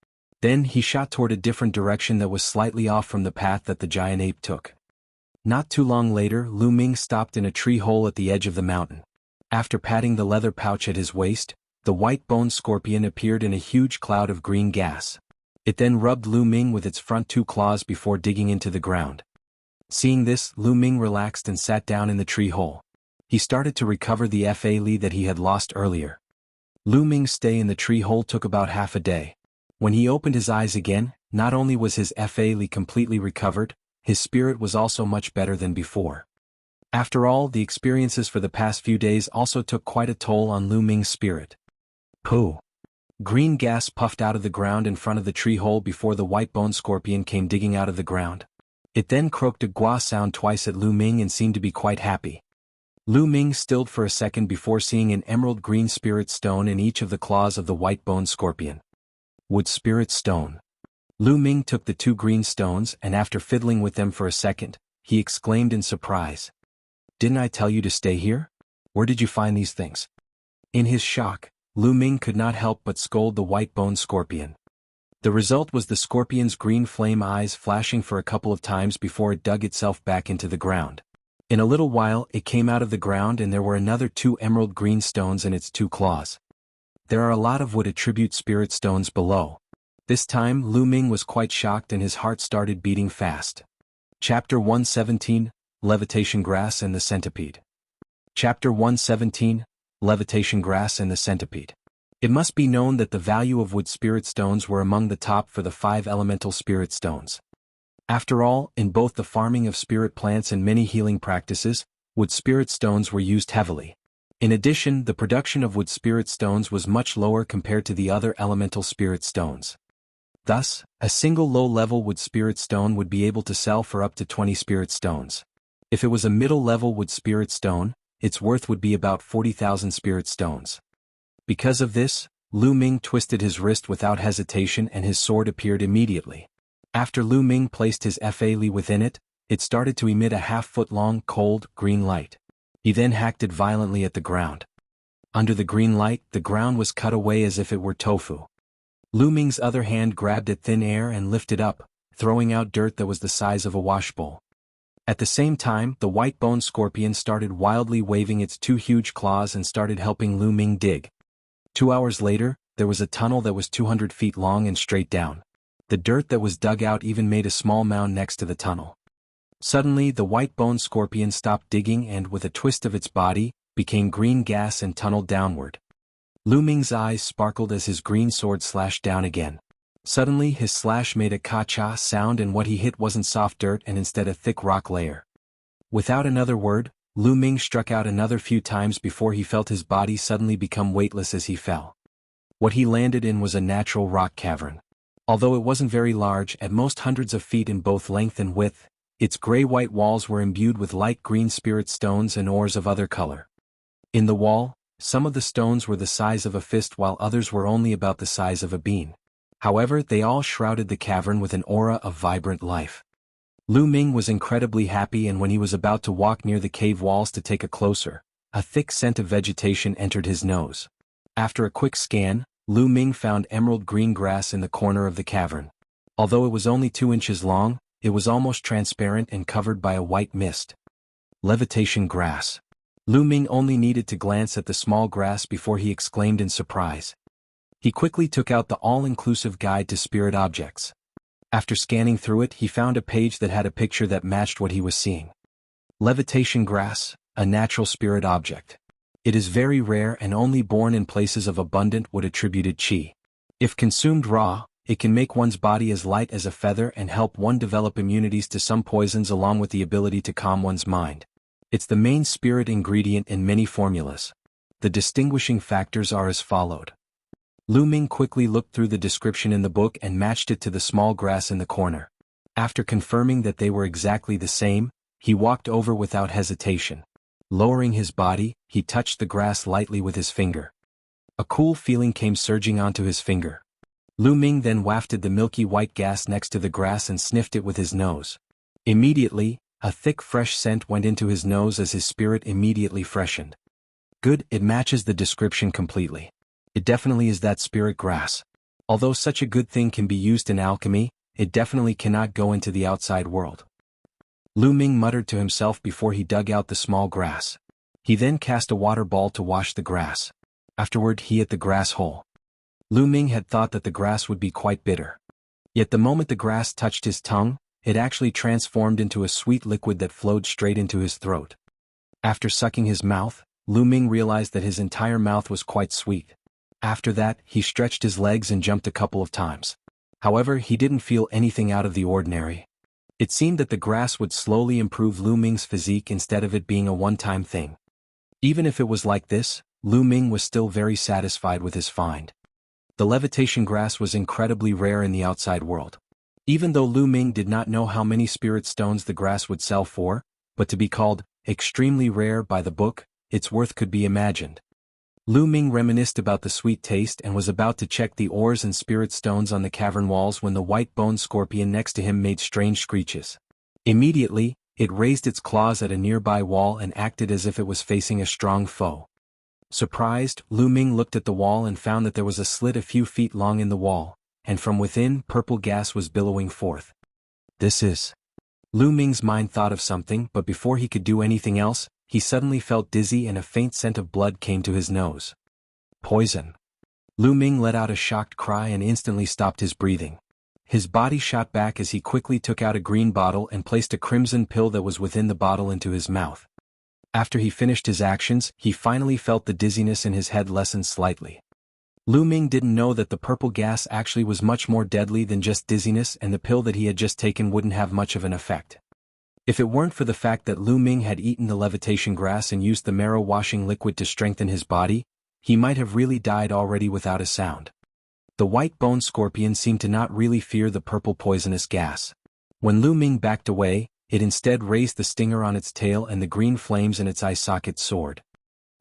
Speaker 1: Then he shot toward a different direction that was slightly off from the path that the giant ape took. Not too long later, Lu Ming stopped in a tree hole at the edge of the mountain. After patting the leather pouch at his waist, the white-boned scorpion appeared in a huge cloud of green gas. It then rubbed Lu Ming with its front 2 claws before digging into the ground. Seeing this, Lu Ming relaxed and sat down in the tree hole. He started to recover the FA Li that he had lost earlier. Lu Ming's stay in the tree hole took about half a day. When he opened his eyes again, not only was his FA Li completely recovered, his spirit was also much better than before. After all, the experiences for the past few days also took quite a toll on Lu Ming's spirit. Pooh! Green gas puffed out of the ground in front of the tree hole before the white-boned scorpion came digging out of the ground. It then croaked a gua sound twice at Lu Ming and seemed to be quite happy. Lu Ming stilled for a second before seeing an emerald green spirit stone in each of the claws of the white-boned scorpion. Wood spirit stone. Lu Ming took the 2 green stones and after fiddling with them for a second, he exclaimed in surprise. Didn't I tell you to stay here? Where did you find these things? In his shock, Lu Ming could not help but scold the white-boned scorpion. The result was the scorpion's green flame eyes flashing for a couple of times before it dug itself back into the ground. In a little while, it came out of the ground and there were another 2 emerald green stones in its 2 claws. There are a lot of wood attribute spirit stones below. This time, Lu Ming was quite shocked and his heart started beating fast. Chapter 117, Levitation Grass and the Centipede. Chapter 117, Levitation Grass and the Centipede. It must be known that the value of wood spirit stones were among the top for the 5 elemental spirit stones. After all, in both the farming of spirit plants and many healing practices, wood spirit stones were used heavily. In addition, the production of wood spirit stones was much lower compared to the other elemental spirit stones. Thus, a single low-level wood spirit stone would be able to sell for up to 20 spirit stones. If it was a middle-level wood spirit stone, its worth would be about 40,000 spirit stones. Because of this, Lu Ming twisted his wrist without hesitation and his sword appeared immediately. After Lu Ming placed his FA Li within it, it started to emit a half-foot-long, cold, green light. He then hacked it violently at the ground. Under the green light, the ground was cut away as if it were tofu. Lu Ming's other hand grabbed at thin air and lifted up, throwing out dirt that was the size of a washbowl. At the same time, the white-boned scorpion started wildly waving its 2 huge claws and started helping Lu Ming dig. 2 hours later, there was a tunnel that was 200 feet long and straight down. The dirt that was dug out even made a small mound next to the tunnel. Suddenly, the white-boned scorpion stopped digging and, with a twist of its body, became green gas and tunneled downward. Lu Ming's eyes sparkled as his green sword slashed down again. Suddenly his slash made a ka-cha sound and what he hit wasn't soft dirt and instead a thick rock layer. Without another word, Lu Ming struck out another few times before he felt his body suddenly become weightless as he fell. What he landed in was a natural rock cavern. Although it wasn't very large, at most hundreds of feet in both length and width, its gray-white walls were imbued with light green spirit stones and ores of other color. In the wall, some of the stones were the size of a fist while others were only about the size of a bean. However, they all shrouded the cavern with an aura of vibrant life. Lu Ming was incredibly happy, and when he was about to walk near the cave walls to take a closer, a thick scent of vegetation entered his nose. After a quick scan, Lu Ming found emerald green grass in the corner of the cavern. Although it was only 2 inches long, it was almost transparent and covered by a white mist. Levitation grass. Lu Ming only needed to glance at the small grass before he exclaimed in surprise. He quickly took out the all-inclusive guide to spirit objects. After scanning through it, he found a page that had a picture that matched what he was seeing. Levitation grass, a natural spirit object. It is very rare and only born in places of abundant wood attributed chi. If consumed raw, it can make one's body as light as a feather and help one develop immunities to some poisons along with the ability to calm one's mind. It's the main spirit ingredient in many formulas. The distinguishing factors are as followed. Lu Ming quickly looked through the description in the book and matched it to the small grass in the corner. After confirming that they were exactly the same, he walked over without hesitation. Lowering his body, he touched the grass lightly with his finger. A cool feeling came surging onto his finger. Lu Ming then wafted the milky white gas next to the grass and sniffed it with his nose. Immediately, a thick fresh scent went into his nose as his spirit immediately freshened. Good, it matches the description completely. It definitely is that spirit grass. Although such a good thing can be used in alchemy, it definitely cannot go into the outside world. Lu Ming muttered to himself before he dug out the small grass. He then cast a water ball to wash the grass. Afterward he hit the grass hole. Lu Ming had thought that the grass would be quite bitter. Yet the moment the grass touched his tongue, it actually transformed into a sweet liquid that flowed straight into his throat. After sucking his mouth, Lu Ming realized that his entire mouth was quite sweet. After that, he stretched his legs and jumped a couple of times. However, he didn't feel anything out of the ordinary. It seemed that the grass would slowly improve Lu Ming's physique instead of it being a one-time thing. Even if it was like this, Lu Ming was still very satisfied with his find. The levitation grass was incredibly rare in the outside world. Even though Lu Ming did not know how many spirit stones the grass would sell for, but to be called extremely rare by the book, its worth could be imagined. Lu Ming reminisced about the sweet taste and was about to check the ores and spirit stones on the cavern walls when the white-boned scorpion next to him made strange screeches. Immediately, it raised its claws at a nearby wall and acted as if it was facing a strong foe. Surprised, Lu Ming looked at the wall and found that there was a slit a few feet long in the wall, and from within purple gas was billowing forth. This is... Lu Ming's mind thought of something, but before he could do anything else, he suddenly felt dizzy and a faint scent of blood came to his nose. Poison. Lu Ming let out a shocked cry and instantly stopped his breathing. His body shot back as he quickly took out a green bottle and placed a crimson pill that was within the bottle into his mouth. After he finished his actions, he finally felt the dizziness in his head lessen slightly. Lu Ming didn't know that the purple gas actually was much more deadly than just dizziness, and the pill that he had just taken wouldn't have much of an effect. If it weren't for the fact that Lu Ming had eaten the levitation grass and used the marrow washing liquid to strengthen his body, he might have really died already without a sound. The white-boned scorpion seemed to not really fear the purple poisonous gas. When Lu Ming backed away, it instead raised the stinger on its tail and the green flames in its eye socket soared.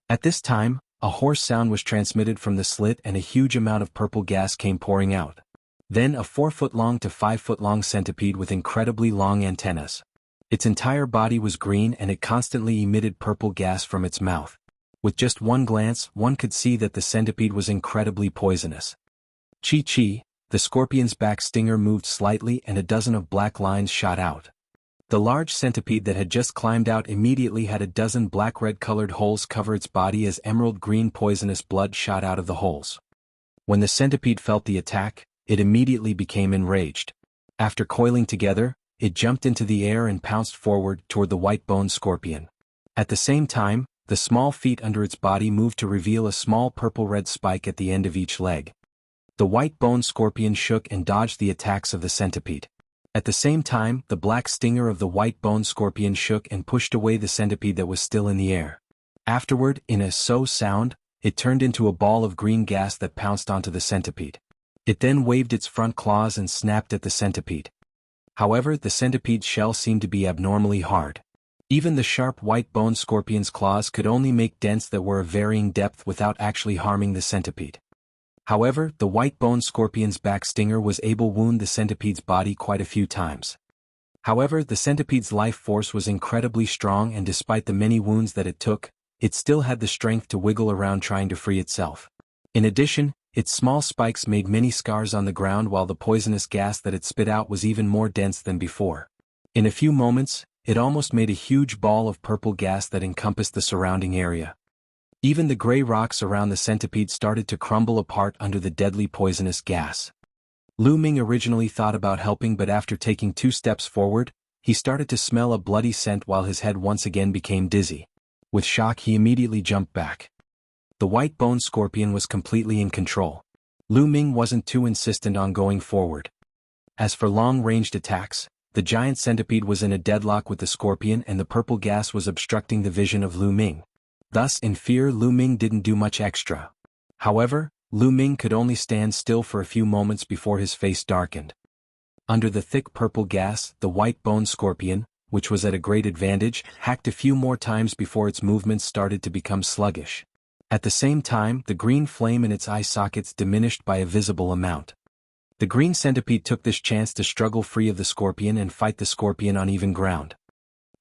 Speaker 1: At this time, a hoarse sound was transmitted from the slit and a huge amount of purple gas came pouring out. Then a 4-foot-long to 5-foot-long centipede with incredibly long antennas. Its entire body was green and it constantly emitted purple gas from its mouth. With just one glance, one could see that the centipede was incredibly poisonous. Chi-chi, the scorpion's back stinger moved slightly and a dozen of black lines shot out. The large centipede that had just climbed out immediately had a dozen black-red colored holes cover its body as emerald green poisonous blood shot out of the holes. When the centipede felt the attack, it immediately became enraged. After coiling together, it jumped into the air and pounced forward toward the white-boned scorpion. At the same time, the The small feet under its body moved to reveal a small purple-red spike at the end of each leg. The white bone scorpion shook and dodged the attacks of the centipede. At the same time, the black stinger of the white bone scorpion shook and pushed away the centipede that was still in the air. Afterward, in a "so" sound, it turned into a ball of green gas that pounced onto the centipede. It then waved its front claws and snapped at the centipede. However, the centipede's shell seemed to be abnormally hard. Even the sharp white bone scorpion's claws could only make dents that were of varying depth without actually harming the centipede. However, the white bone scorpion's back stinger was able to wound the centipede's body quite a few times. However, the centipede's life force was incredibly strong, and despite the many wounds that it took, it still had the strength to wiggle around trying to free itself. In addition, its small spikes made many scars on the ground, while the poisonous gas that it spit out was even more dense than before. In a few moments, it almost made a huge ball of purple gas that encompassed the surrounding area. Even the gray rocks around the centipede started to crumble apart under the deadly poisonous gas. Lu Ming originally thought about helping, but after taking 2 steps forward, he started to smell a bloody scent while his head once again became dizzy. With shock, he immediately jumped back. The white bone scorpion was completely in control. Lu Ming wasn't too insistent on going forward. As for long-ranged attacks, the giant centipede was in a deadlock with the scorpion, and the purple gas was obstructing the vision of Lu Ming. Thus, in fear, Lu Ming didn't do much extra. However, Lu Ming could only stand still for a few moments before his face darkened. Under the thick purple gas, the white bone scorpion, which was at a great advantage, hacked a few more times before its movements started to become sluggish. At the same time, the green flame in its eye sockets diminished by a visible amount. The green centipede took this chance to struggle free of the scorpion and fight the scorpion on even ground.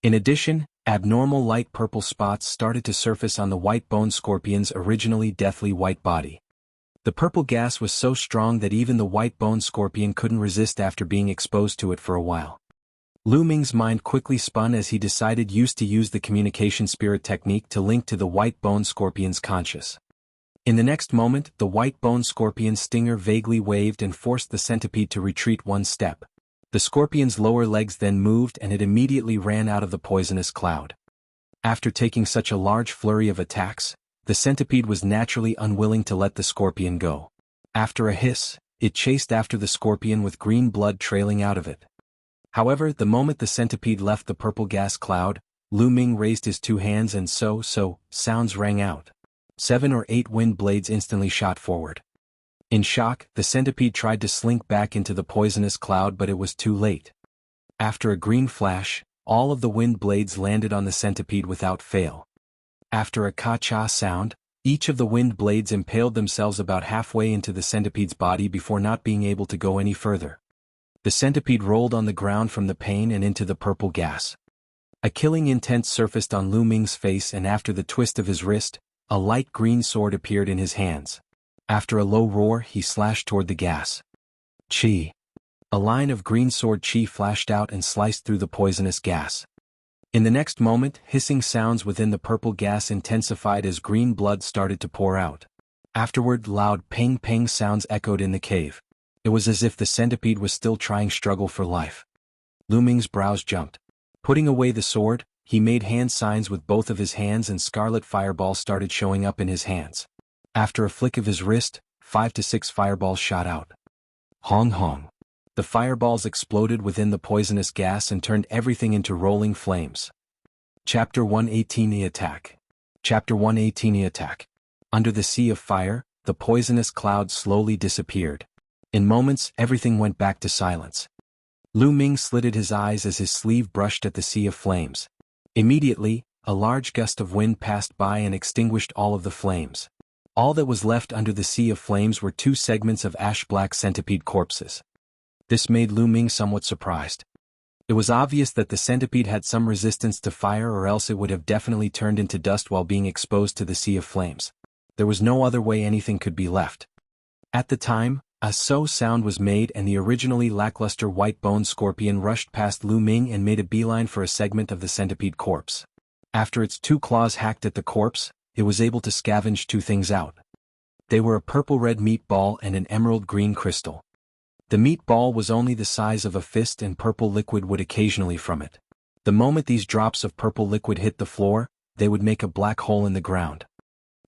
Speaker 1: In addition, abnormal light purple spots started to surface on the white bone scorpion's originally deathly white body. The purple gas was so strong that even the white bone scorpion couldn't resist after being exposed to it for a while. Lu Ming's mind quickly spun as he decided to use the communication spirit technique to link to the white bone scorpion's conscious. In the next moment, the white bone scorpion's stinger vaguely waved and forced the centipede to retreat 1 step. The scorpion's lower legs then moved, and it immediately ran out of the poisonous cloud. After taking such a large flurry of attacks, the centipede was naturally unwilling to let the scorpion go. After a hiss, it chased after the scorpion with green blood trailing out of it. However, the moment the centipede left the purple gas cloud, Lu Ming raised his 2 hands and so sounds rang out. 7 or 8 wind blades instantly shot forward. In shock, the centipede tried to slink back into the poisonous cloud, but it was too late. After a green flash, all of the wind blades landed on the centipede without fail. After a ka-cha sound, each of the wind blades impaled themselves about halfway into the centipede's body before not being able to go any further. The centipede rolled on the ground from the pain and into the purple gas. A killing intent surfaced on Lu Ming's face, and after the twist of his wrist, a light green sword appeared in his hands. After a low roar, he slashed toward the gas. Chi. A line of green sword chi flashed out and sliced through the poisonous gas. In the next moment, hissing sounds within the purple gas intensified as green blood started to pour out. Afterward, loud ping-ping sounds echoed in the cave. It was as if the centipede was still trying to struggle for life. Lu Ming's brows jumped. Putting away the sword, he made hand signs with both of his hands, and scarlet fireballs started showing up in his hands. After a flick of his wrist, 5 to 6 fireballs shot out. Hong hong. The fireballs exploded within the poisonous gas and turned everything into rolling flames. Chapter 118: The Attack. Chapter 118: The Attack. Under the sea of fire, the poisonous cloud slowly disappeared. In moments, everything went back to silence. Lu Ming slitted his eyes as his sleeve brushed at the sea of flames. Immediately, a large gust of wind passed by and extinguished all of the flames. All that was left under the sea of flames were 2 segments of ash-black centipede corpses. This made Lu Ming somewhat surprised. It was obvious that the centipede had some resistance to fire, or else it would have definitely turned into dust while being exposed to the sea of flames. There was no other way anything could be left. At the time, a so sound was made, and the originally lackluster white bone scorpion rushed past Lu Ming and made a beeline for a segment of the centipede corpse. After its 2 claws hacked at the corpse, it was able to scavenge 2 things out. They were a purple-red meatball and an emerald-green crystal. The meatball was only the size of a fist, and purple liquid would occasionally from it. The moment these drops of purple liquid hit the floor, they would make a black hole in the ground.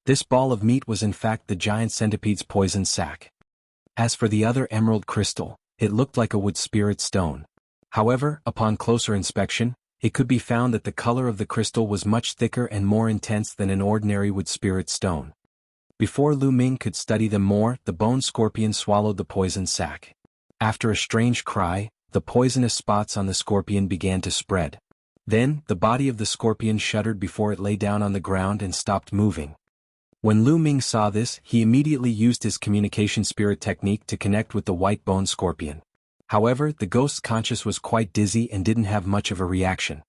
Speaker 1: This ball of meat was in fact the giant centipede's poison sac. As for the other emerald crystal, it looked like a wood spirit stone. However, upon closer inspection, it could be found that the color of the crystal was much thicker and more intense than an ordinary wood spirit stone. Before Lu Ming could study them more, the bone scorpion swallowed the poison sac. After a strange cry, the poisonous spots on the scorpion began to spread. Then, the body of the scorpion shuddered before it lay down on the ground and stopped moving. When Lu Ming saw this, he immediately used his communication spirit technique to connect with the white bone scorpion. However, the ghost's conscience was quite dizzy and didn't have much of a reaction.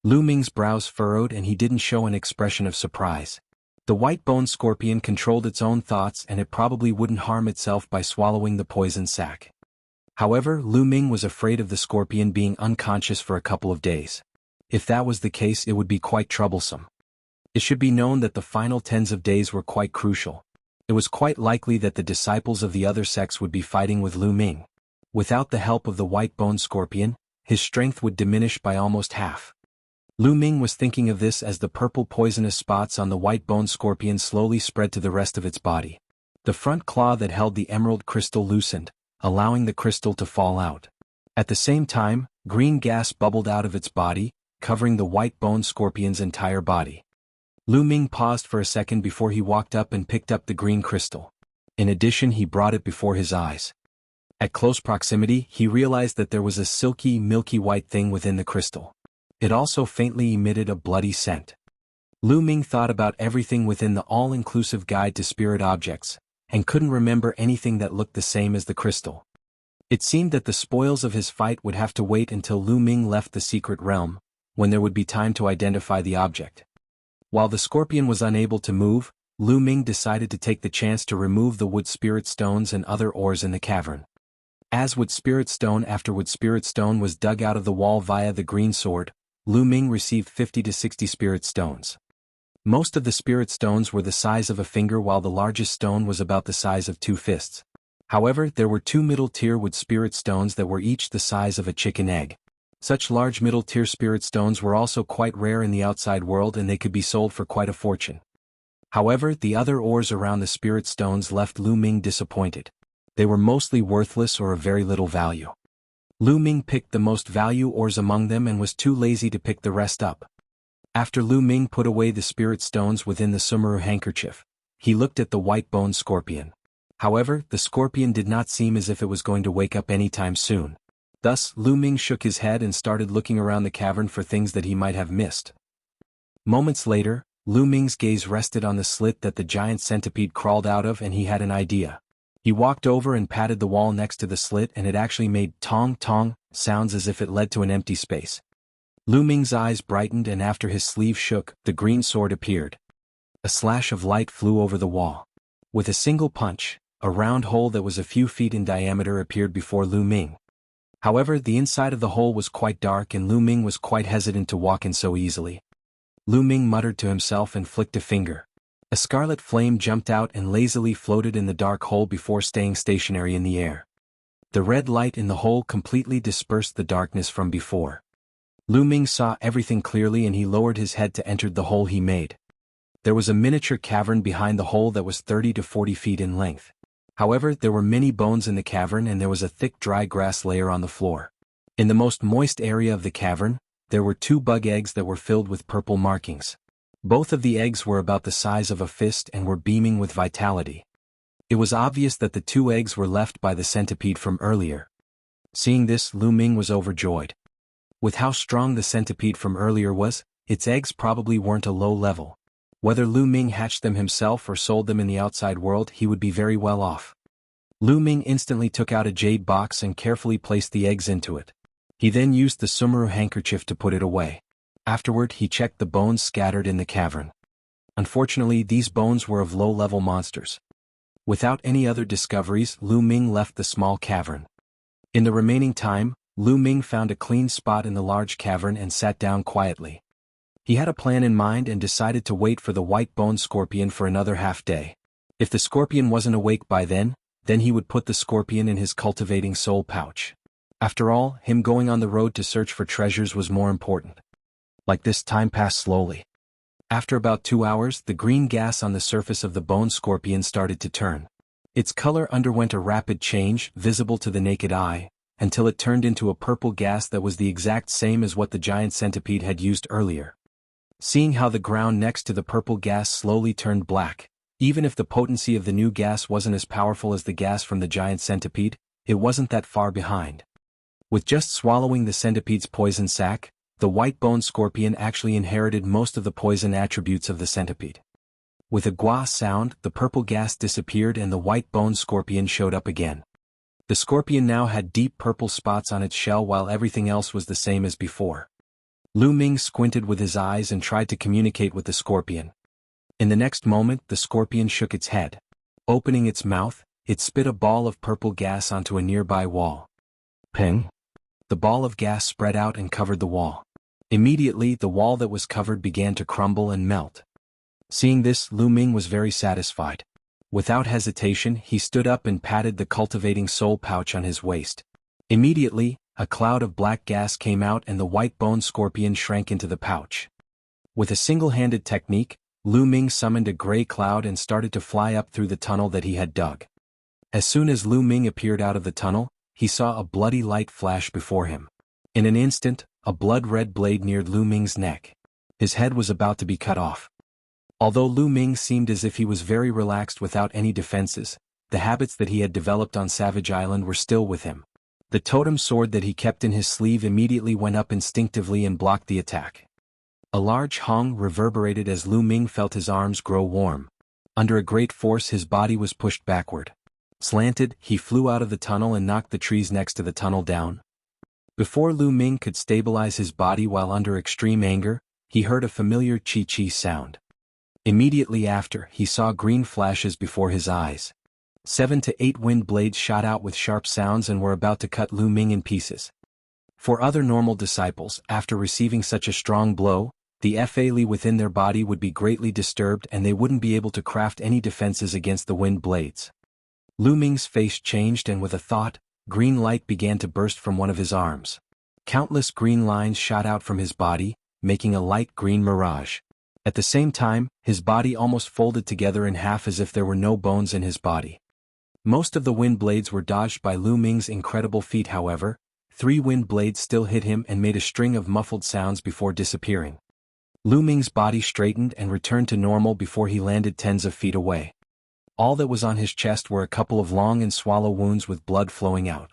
Speaker 1: Lu Ming's brows furrowed and he didn't show an expression of surprise. The white bone scorpion controlled its own thoughts and it probably wouldn't harm itself by swallowing the poison sac. However, Lu Ming was afraid of the scorpion being unconscious for a couple of days. If that was the case, it would be quite troublesome. It should be known that the final tens of days were quite crucial. It was quite likely that the disciples of the other sects would be fighting with Lu Ming. Without the help of the white bone scorpion, his strength would diminish by almost half. Lu Ming was thinking of this as the purple poisonous spots on the white bone scorpion slowly spread to the rest of its body. The front claw that held the emerald crystal loosened, allowing the crystal to fall out. At the same time, green gas bubbled out of its body, covering the white bone scorpion's entire body. Lu Ming paused for a second before he walked up and picked up the green crystal. In addition, he brought it before his eyes. At close proximity, he realized that there was a silky, milky white thing within the crystal. It also faintly emitted a bloody scent. Lu Ming thought about everything within the all-inclusive guide to spirit objects, and couldn't remember anything that looked the same as the crystal. It seemed that the spoils of his fight would have to wait until Lu Ming left the secret realm, when there would be time to identify the object. While the scorpion was unable to move, Lu Ming decided to take the chance to remove the wood spirit stones and other ores in the cavern. As wood spirit stone after wood spirit stone was dug out of the wall via the green sword, Lu Ming received 50 to 60 spirit stones. Most of the spirit stones were the size of a finger while the largest stone was about the size of 2 fists. However, there were 2 middle-tier wood spirit stones that were each the size of a chicken egg. Such large middle-tier spirit stones were also quite rare in the outside world and they could be sold for quite a fortune. However, the other ores around the spirit stones left Lu Ming disappointed. They were mostly worthless or of very little value. Lu Ming picked the most value ores among them and was too lazy to pick the rest up. After Lu Ming put away the spirit stones within the Sumeru handkerchief, he looked at the white bone scorpion. However, the scorpion did not seem as if it was going to wake up anytime soon. Thus, Lu Ming shook his head and started looking around the cavern for things that he might have missed. Moments later, Lu Ming's gaze rested on the slit that the giant centipede crawled out of and he had an idea. He walked over and patted the wall next to the slit and it actually made tong-tong sounds as if it led to an empty space. Lu Ming's eyes brightened and after his sleeve shook, the green sword appeared. A slash of light flew over the wall. With a single punch, a round hole that was a few feet in diameter appeared before Lu Ming. However, the inside of the hole was quite dark and Lu Ming was quite hesitant to walk in so easily. Lu Ming muttered to himself and flicked a finger. A scarlet flame jumped out and lazily floated in the dark hole before staying stationary in the air. The red light in the hole completely dispersed the darkness from before. Lu Ming saw everything clearly and he lowered his head to enter the hole he made. There was a miniature cavern behind the hole that was 30 to 40 feet in length. However, there were many bones in the cavern and there was a thick dry grass layer on the floor. In the most moist area of the cavern, there were 2 bug eggs that were filled with purple markings. Both of the eggs were about the size of a fist and were beaming with vitality. It was obvious that the 2 eggs were left by the centipede from earlier. Seeing this, Lu Ming was overjoyed. With how strong the centipede from earlier was, its eggs probably weren't a low level. Whether Lu Ming hatched them himself or sold them in the outside world, he would be very well off. Lu Ming instantly took out a jade box and carefully placed the eggs into it. He then used the Sumeru handkerchief to put it away. Afterward, he checked the bones scattered in the cavern. Unfortunately, these bones were of low-level monsters. Without any other discoveries, Lu Ming left the small cavern. In the remaining time, Lu Ming found a clean spot in the large cavern and sat down quietly. He had a plan in mind and decided to wait for the white bone scorpion for another half day. If the scorpion wasn't awake by then he would put the scorpion in his cultivating soul pouch. After all, him going on the road to search for treasures was more important. Like this, time passed slowly. After about 2 hours, the green gas on the surface of the bone scorpion started to turn. Its color underwent a rapid change, visible to the naked eye, until it turned into a purple gas that was the exact same as what the giant centipede had used earlier. Seeing how the ground next to the purple gas slowly turned black, even if the potency of the new gas wasn't as powerful as the gas from the giant centipede, it wasn't that far behind. With just swallowing the centipede's poison sac, the white bone scorpion actually inherited most of the poison attributes of the centipede. With a gua sound, the purple gas disappeared and the white bone scorpion showed up again. The scorpion now had deep purple spots on its shell while everything else was the same as before. Lu Ming squinted with his eyes and tried to communicate with the scorpion. In the next moment, the scorpion shook its head. Opening its mouth, it spit a ball of purple gas onto a nearby wall. Ping! The ball of gas spread out and covered the wall. Immediately, the wall that was covered began to crumble and melt. Seeing this, Lu Ming was very satisfied. Without hesitation, he stood up and patted the cultivating soul pouch on his waist. Immediately, a cloud of black gas came out and the white bone scorpion shrank into the pouch. With a single-handed technique, Lu Ming summoned a gray cloud and started to fly up through the tunnel that he had dug. As soon as Lu Ming appeared out of the tunnel, he saw a bloody light flash before him. In an instant, a blood-red blade neared Lu Ming's neck. His head was about to be cut off. Although Lu Ming seemed as if he was very relaxed without any defenses, the habits that he had developed on Savage Island were still with him. The totem sword that he kept in his sleeve immediately went up instinctively and blocked the attack. A large hong reverberated as Lu Ming felt his arms grow warm. Under a great force, his body was pushed backward. Slanted, he flew out of the tunnel and knocked the trees next to the tunnel down. Before Lu Ming could stabilize his body while under extreme anger, he heard a familiar chi-chi sound. Immediately after, he saw green flashes before his eyes. 7 to 8 wind blades shot out with sharp sounds and were about to cut Lu Ming in pieces. For other normal disciples, after receiving such a strong blow, the Fa-Li within their body would be greatly disturbed and they wouldn't be able to craft any defenses against the wind blades. Lu Ming's face changed and with a thought, green light began to burst from one of his arms. Countless green lines shot out from his body, making a light green mirage. At the same time, his body almost folded together in half as if there were no bones in his body. Most of the wind blades were dodged by Lu Ming's incredible feat. However, 3 wind blades still hit him and made a string of muffled sounds before disappearing. Lu Ming's body straightened and returned to normal before he landed tens of feet away. All that was on his chest were a couple of long and swallow wounds with blood flowing out.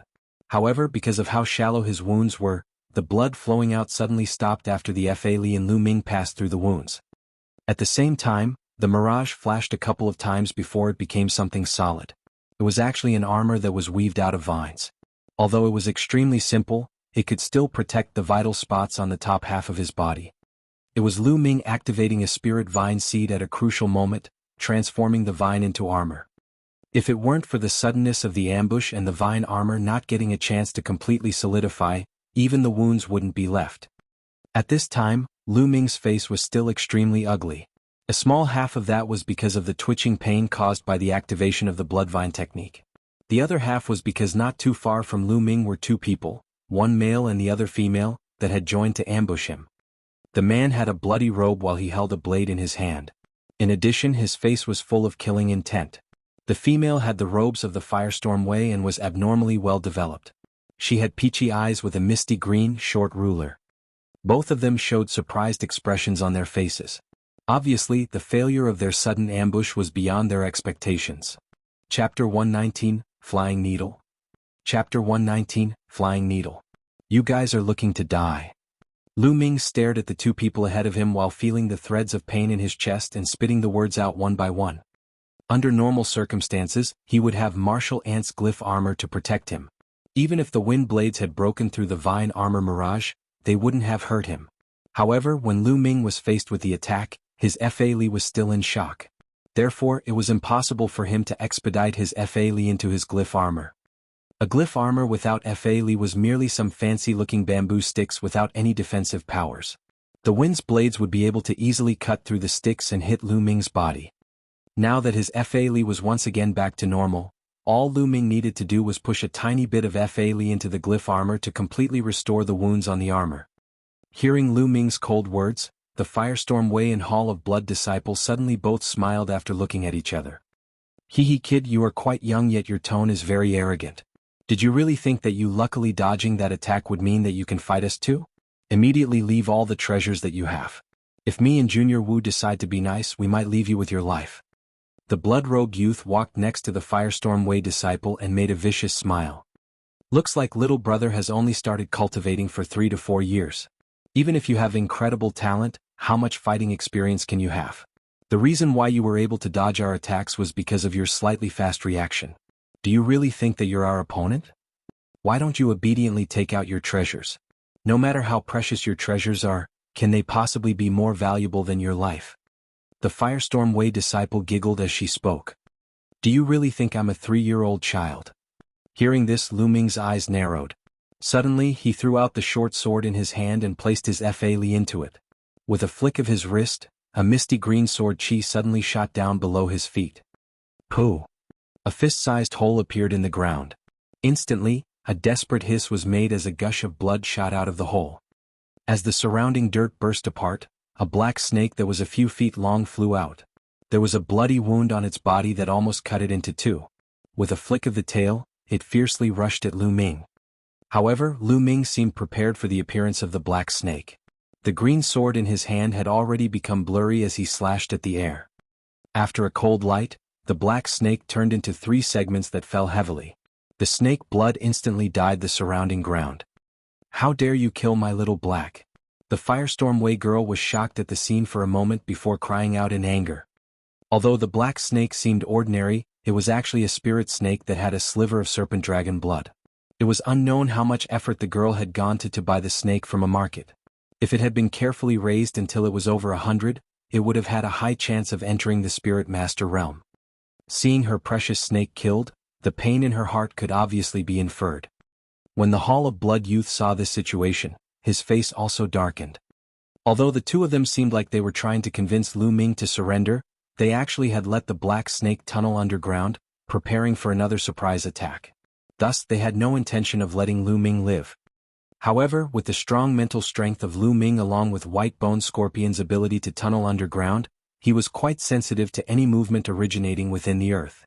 Speaker 1: However, because of how shallow his wounds were, the blood flowing out suddenly stopped after the Fa-Li and Lu Ming passed through the wounds. At the same time, the mirage flashed a couple of times before it became something solid. It was actually an armor that was weaved out of vines. Although it was extremely simple, it could still protect the vital spots on the top half of his body. It was Lu Ming activating a spirit vine seed at a crucial moment, transforming the vine into armor. If it weren't for the suddenness of the ambush and the vine armor not getting a chance to completely solidify, even the wounds wouldn't be left. At this time, Lu Ming's face was still extremely ugly. A small half of that was because of the twitching pain caused by the activation of the bloodvine technique. The other half was because not too far from Lu Ming were 2 people, one male and the other female, that had joined to ambush him. The man had a bloody robe while he held a blade in his hand. In addition, his face was full of killing intent. The female had the robes of the Firestorm Way and was abnormally well developed. She had peachy eyes with a misty green, short ruler. Both of them showed surprised expressions on their faces. Obviously, the failure of their sudden ambush was beyond their expectations. Chapter 119, Flying Needle. Chapter 119, Flying Needle. You guys are looking to die. Lu Ming stared at the 2 people ahead of him while feeling the threads of pain in his chest and spitting the words out one by one. Under normal circumstances, he would have martial ants glyph armor to protect him. Even if the wind blades had broken through the vine armor mirage, they wouldn't have hurt him. However, when Lu Ming was faced with the attack, his Fa-Li was still in shock. Therefore, it was impossible for him to expedite his Fa-Li into his glyph armor. A glyph armor without Fa-Li was merely some fancy-looking bamboo sticks without any defensive powers. The wind's blades would be able to easily cut through the sticks and hit Lu Ming's body. Now that his Fa-Li was once again back to normal, all Lu Ming needed to do was push a tiny bit of Fa-Li into the glyph armor to completely restore the wounds on the armor. Hearing Lu Ming's cold words, the Firestorm Way and Hall of Blood disciple suddenly both smiled after looking at each other. Hee kid, you are quite young yet your tone is very arrogant. Did you really think that you luckily dodging that attack would mean that you can fight us too? Immediately leave all the treasures that you have. If me and Junior Wu decide to be nice, we might leave you with your life. The blood-robed youth walked next to the Firestorm Way disciple and made a vicious smile. Looks like little brother has only started cultivating for 3 to 4 years. Even if you have incredible talent, how much fighting experience can you have? The reason why you were able to dodge our attacks was because of your slightly fast reaction. Do you really think that you're our opponent? Why don't you obediently take out your treasures? No matter how precious your treasures are, can they possibly be more valuable than your life? The Firestorm Way disciple giggled as she spoke. Do you really think I'm a 3-year-old child? Hearing this, Lu Ming's eyes narrowed. Suddenly, he threw out the short sword in his hand and placed his Fa Li into it. With a flick of his wrist, a misty green sword chi suddenly shot down below his feet. Pooh! A fist-sized hole appeared in the ground. Instantly, a desperate hiss was made as a gush of blood shot out of the hole. As the surrounding dirt burst apart, a black snake that was a few feet long flew out. There was a bloody wound on its body that almost cut it into two. With a flick of the tail, it fiercely rushed at Lu Ming. However, Lu Ming seemed prepared for the appearance of the black snake. The green sword in his hand had already become blurry as he slashed at the air. After a cold light, the black snake turned into 3 segments that fell heavily. The snake blood instantly dyed the surrounding ground. How dare you kill my little black? The Firestorm Way girl was shocked at the scene for a moment before crying out in anger. Although the black snake seemed ordinary, it was actually a spirit snake that had a sliver of serpent dragon blood. It was unknown how much effort the girl had gone to buy the snake from a market. If it had been carefully raised until it was over 100, it would have had a high chance of entering the Spirit Master realm. Seeing her precious snake killed, the pain in her heart could obviously be inferred. When the Hall of Blood youth saw this situation, his face also darkened. Although the two of them seemed like they were trying to convince Lu Ming to surrender, they actually had let the black snake tunnel underground, preparing for another surprise attack. Thus, they had no intention of letting Lu Ming live. However, with the strong mental strength of Lu Ming along with White Bone Scorpion's ability to tunnel underground, he was quite sensitive to any movement originating within the earth.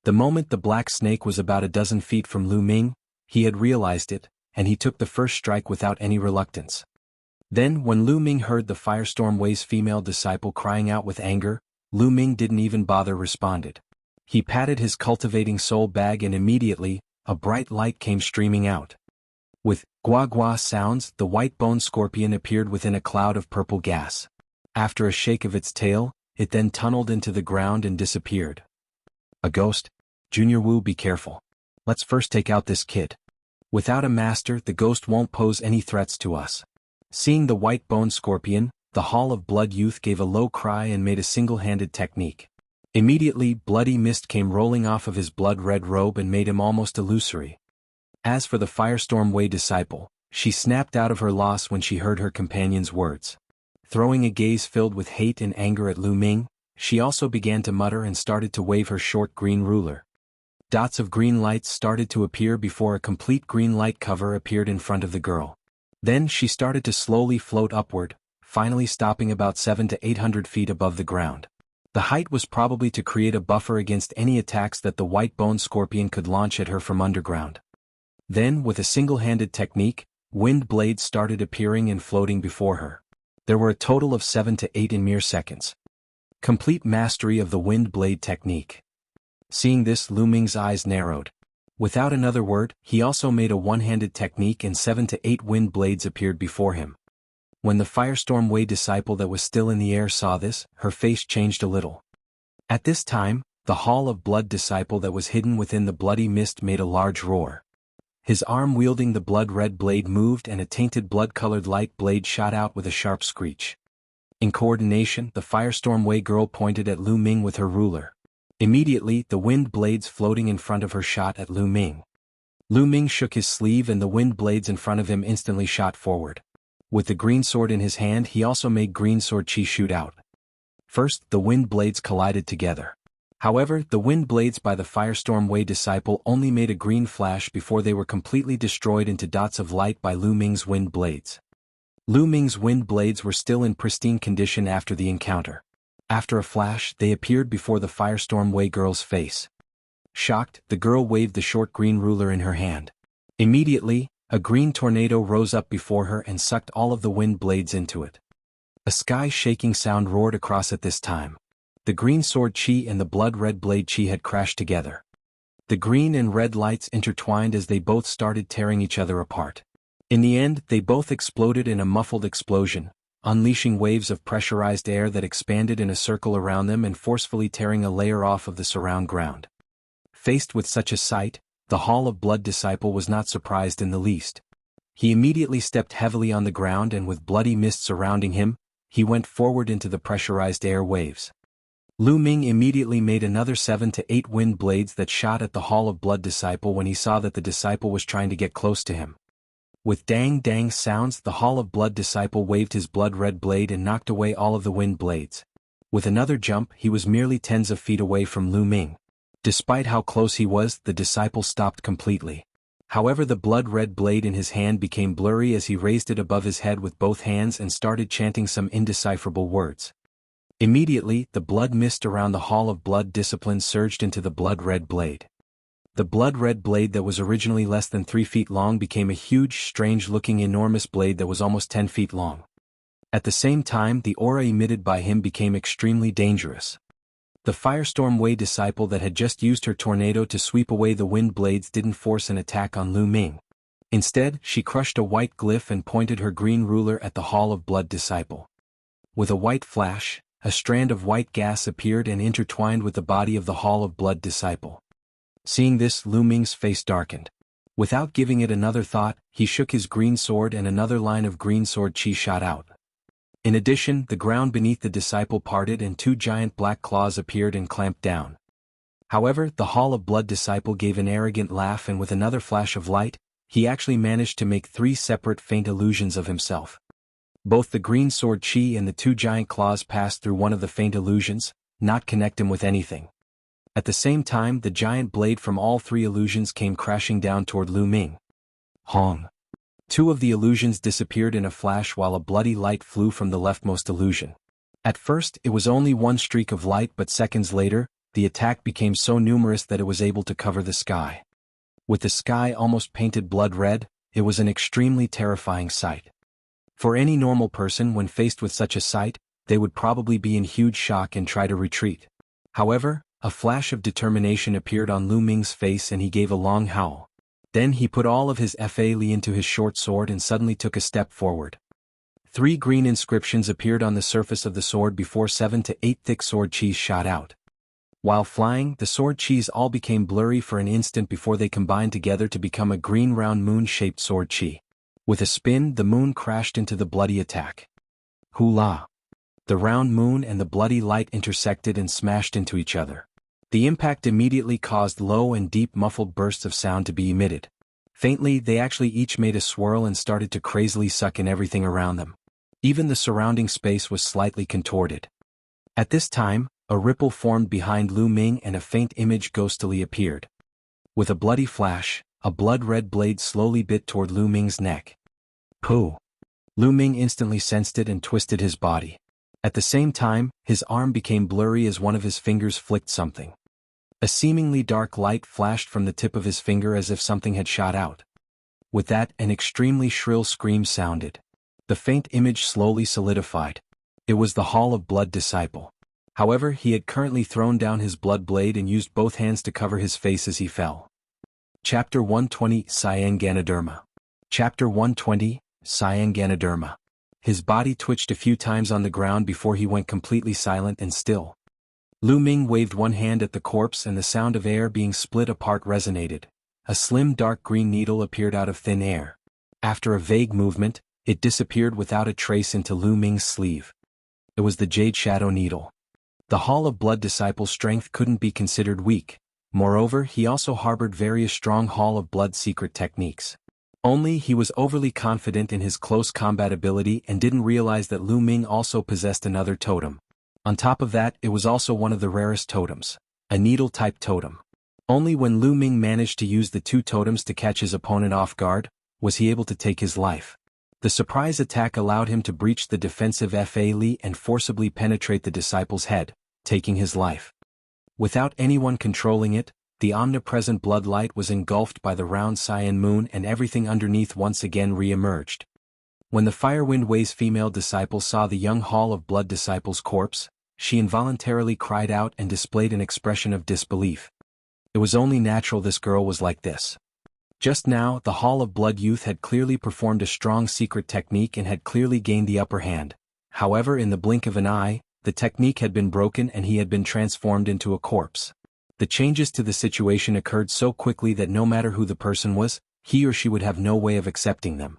Speaker 1: The moment the black snake was about a dozen feet from Lu Ming, he had realized it, and he took the first strike without any reluctance. Then, when Lu Ming heard the Firestorm Way's female disciple crying out with anger, Lu Ming didn't even bother responded. He patted his cultivating soul bag and immediately, a bright light came streaming out. With gua-gua sounds, the white bone scorpion appeared within a cloud of purple gas. After a shake of its tail, it then tunneled into the ground and disappeared. A ghost? Junior Wu, be careful. Let's first take out this kid. Without a master, the ghost won't pose any threats to us. Seeing the white bone scorpion, the Hall of Blood youth gave a low cry and made a single-handed technique. Immediately, bloody mist came rolling off of his blood-red robe and made him almost illusory. As for the Firestorm Way disciple, she snapped out of her loss when she heard her companion's words. Throwing a gaze filled with hate and anger at Lu Ming, she also began to mutter and started to wave her short green ruler. Dots of green lights started to appear before a complete green light cover appeared in front of the girl. Then she started to slowly float upward, finally stopping about 700 to 800 feet above the ground. The height was probably to create a buffer against any attacks that the white bone scorpion could launch at her from underground. Then, with a single-handed technique, wind blades started appearing and floating before her. There were a total of 7 to 8 in mere seconds. Complete mastery of the wind blade technique. Seeing this, Lu Ming's eyes narrowed. Without another word, he also made a one-handed technique and 7 to 8 wind blades appeared before him. When the Firestorm Way disciple that was still in the air saw this, her face changed a little. At this time, the Hall of Blood disciple that was hidden within the bloody mist made a large roar. His arm wielding the blood-red blade moved and a tainted blood-colored light blade shot out with a sharp screech. In coordination, the Firestorm Way girl pointed at Lu Ming with her ruler. Immediately, the wind blades floating in front of her shot at Lu Ming. Lu Ming shook his sleeve and the wind blades in front of him instantly shot forward. With the green sword in his hand, he also made green sword chi shoot out. First, the wind blades collided together. However, the wind blades by the Firestorm Way disciple only made a green flash before they were completely destroyed into dots of light by Lu Ming's wind blades. Lu Ming's wind blades were still in pristine condition after the encounter. After a flash, they appeared before the Firestorm Wei girl's face. Shocked, the girl waved the short green ruler in her hand. Immediately, a green tornado rose up before her and sucked all of the wind blades into it. A sky-shaking sound roared across at this time. The green sword chi and the blood-red blade chi had crashed together. The green and red lights intertwined as they both started tearing each other apart. In the end, they both exploded in a muffled explosion, unleashing waves of pressurized air that expanded in a circle around them and forcefully tearing a layer off of the surround ground. Faced with such a sight, the Hall of Blood disciple was not surprised in the least. He immediately stepped heavily on the ground and with bloody mist surrounding him, he went forward into the pressurized air waves. Lu Ming immediately made another 7 to 8 wind blades that shot at the Hall of Blood disciple when he saw that the disciple was trying to get close to him. With dang-dang sounds, the Hall of Blood disciple waved his blood-red blade and knocked away all of the wind blades. With another jump, he was merely tens of feet away from Lu Ming. Despite how close he was, the disciple stopped completely. However, the blood-red blade in his hand became blurry as he raised it above his head with both hands and started chanting some indecipherable words. Immediately, the blood mist around the Hall of Blood discipline surged into the blood-red blade. The blood-red blade that was originally less than 3 feet long became a huge, strange-looking enormous blade that was almost 10 feet long. At the same time, the aura emitted by him became extremely dangerous. The Firestorm Wei disciple that had just used her tornado to sweep away the wind blades didn't force an attack on Lu Ming. Instead, she crushed a white glyph and pointed her green ruler at the Hall of Blood disciple. With a white flash, a strand of white gas appeared and intertwined with the body of the Hall of Blood disciple. Seeing this, Lu Ming's face darkened. Without giving it another thought, he shook his green sword and another line of green sword chi shot out. In addition, the ground beneath the disciple parted and 2 giant black claws appeared and clamped down. However, the Hall of Blood disciple gave an arrogant laugh and with another flash of light, he actually managed to make 3 separate faint illusions of himself. Both the green sword chi and the 2 giant claws passed through one of the faint illusions, not connect him with anything. At the same time, the giant blade from all 3 illusions came crashing down toward Lu Ming. Hong. 2 of the illusions disappeared in a flash while a bloody light flew from the leftmost illusion. At first, it was only 1 streak of light, but seconds later, the attack became so numerous that it was able to cover the sky. With the sky almost painted blood red, it was an extremely terrifying sight. For any normal person, when faced with such a sight, they would probably be in huge shock and try to retreat. However, a flash of determination appeared on Lu Ming's face and he gave a long howl. Then he put all of his fa li into his short sword and suddenly took a step forward. 3 green inscriptions appeared on the surface of the sword before 7 to 8 thick sword chis shot out. While flying, the sword chis all became blurry for an instant before they combined together to become a green round moon-shaped sword chi. With a spin, the moon crashed into the bloody attack. Hula! The round moon and the bloody light intersected and smashed into each other. The impact immediately caused low and deep muffled bursts of sound to be emitted. Faintly, they actually each made a swirl and started to crazily suck in everything around them. Even the surrounding space was slightly contorted. At this time, a ripple formed behind Lu Ming and a faint image ghostily appeared. With a bloody flash, a blood-red blade slowly bit toward Lu Ming's neck. Pooh! Lu Ming instantly sensed it and twisted his body. At the same time, his arm became blurry as one of his fingers flicked something. A seemingly dark light flashed from the tip of his finger as if something had shot out. With that, an extremely shrill scream sounded. The faint image slowly solidified. It was the Hall of Blood disciple. However, he had currently thrown down his blood blade and used both hands to cover his face as he fell. Chapter 120, Cyan Ganoderma. Chapter 120, Cyan Ganoderma. His body twitched a few times on the ground before he went completely silent and still. Lu Ming waved one hand at the corpse and the sound of air being split apart resonated. A slim dark green needle appeared out of thin air. After a vague movement, it disappeared without a trace into Lu Ming's sleeve. It was the Jade Shadow Needle. The Hall of Blood disciple's strength couldn't be considered weak. Moreover, he also harbored various strong Hall of Blood secret techniques. Only he was overly confident in his close combat ability and didn't realize that Lu Ming also possessed another totem. On top of that, it was also one of the rarest totems, a needle-type totem. Only when Lu Ming managed to use the 2 totems to catch his opponent off guard, was he able to take his life. The surprise attack allowed him to breach the defensive Fa Li and forcibly penetrate the disciple's head, taking his life. Without anyone controlling it, the omnipresent blood light was engulfed by the round Cyan moon and everything underneath once again re-emerged. When the Firewind Way's female disciple saw the young Hall of Blood disciple's corpse, she involuntarily cried out and displayed an expression of disbelief. It was only natural this girl was like this. Just now, the Hall of Blood youth had clearly performed a strong secret technique and had clearly gained the upper hand. However, in the blink of an eye, the technique had been broken and he had been transformed into a corpse. The changes to the situation occurred so quickly that no matter who the person was, he or she would have no way of accepting them.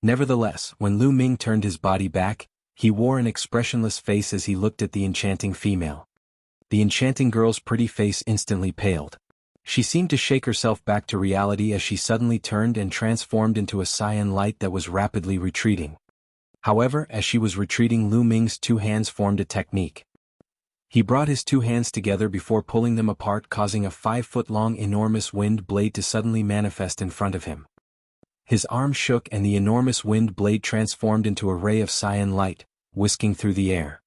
Speaker 1: Nevertheless, when Lu Ming turned his body back, he wore an expressionless face as he looked at the enchanting female. The enchanting girl's pretty face instantly paled. She seemed to shake herself back to reality as she suddenly turned and transformed into a cyan light that was rapidly retreating. However, as she was retreating, Lu Ming's two hands formed a technique. He brought his two hands together before pulling them apart, causing a 5-foot-long enormous wind blade to suddenly manifest in front of him. His arm shook and the enormous wind blade transformed into a ray of cyan light, whisking through the air.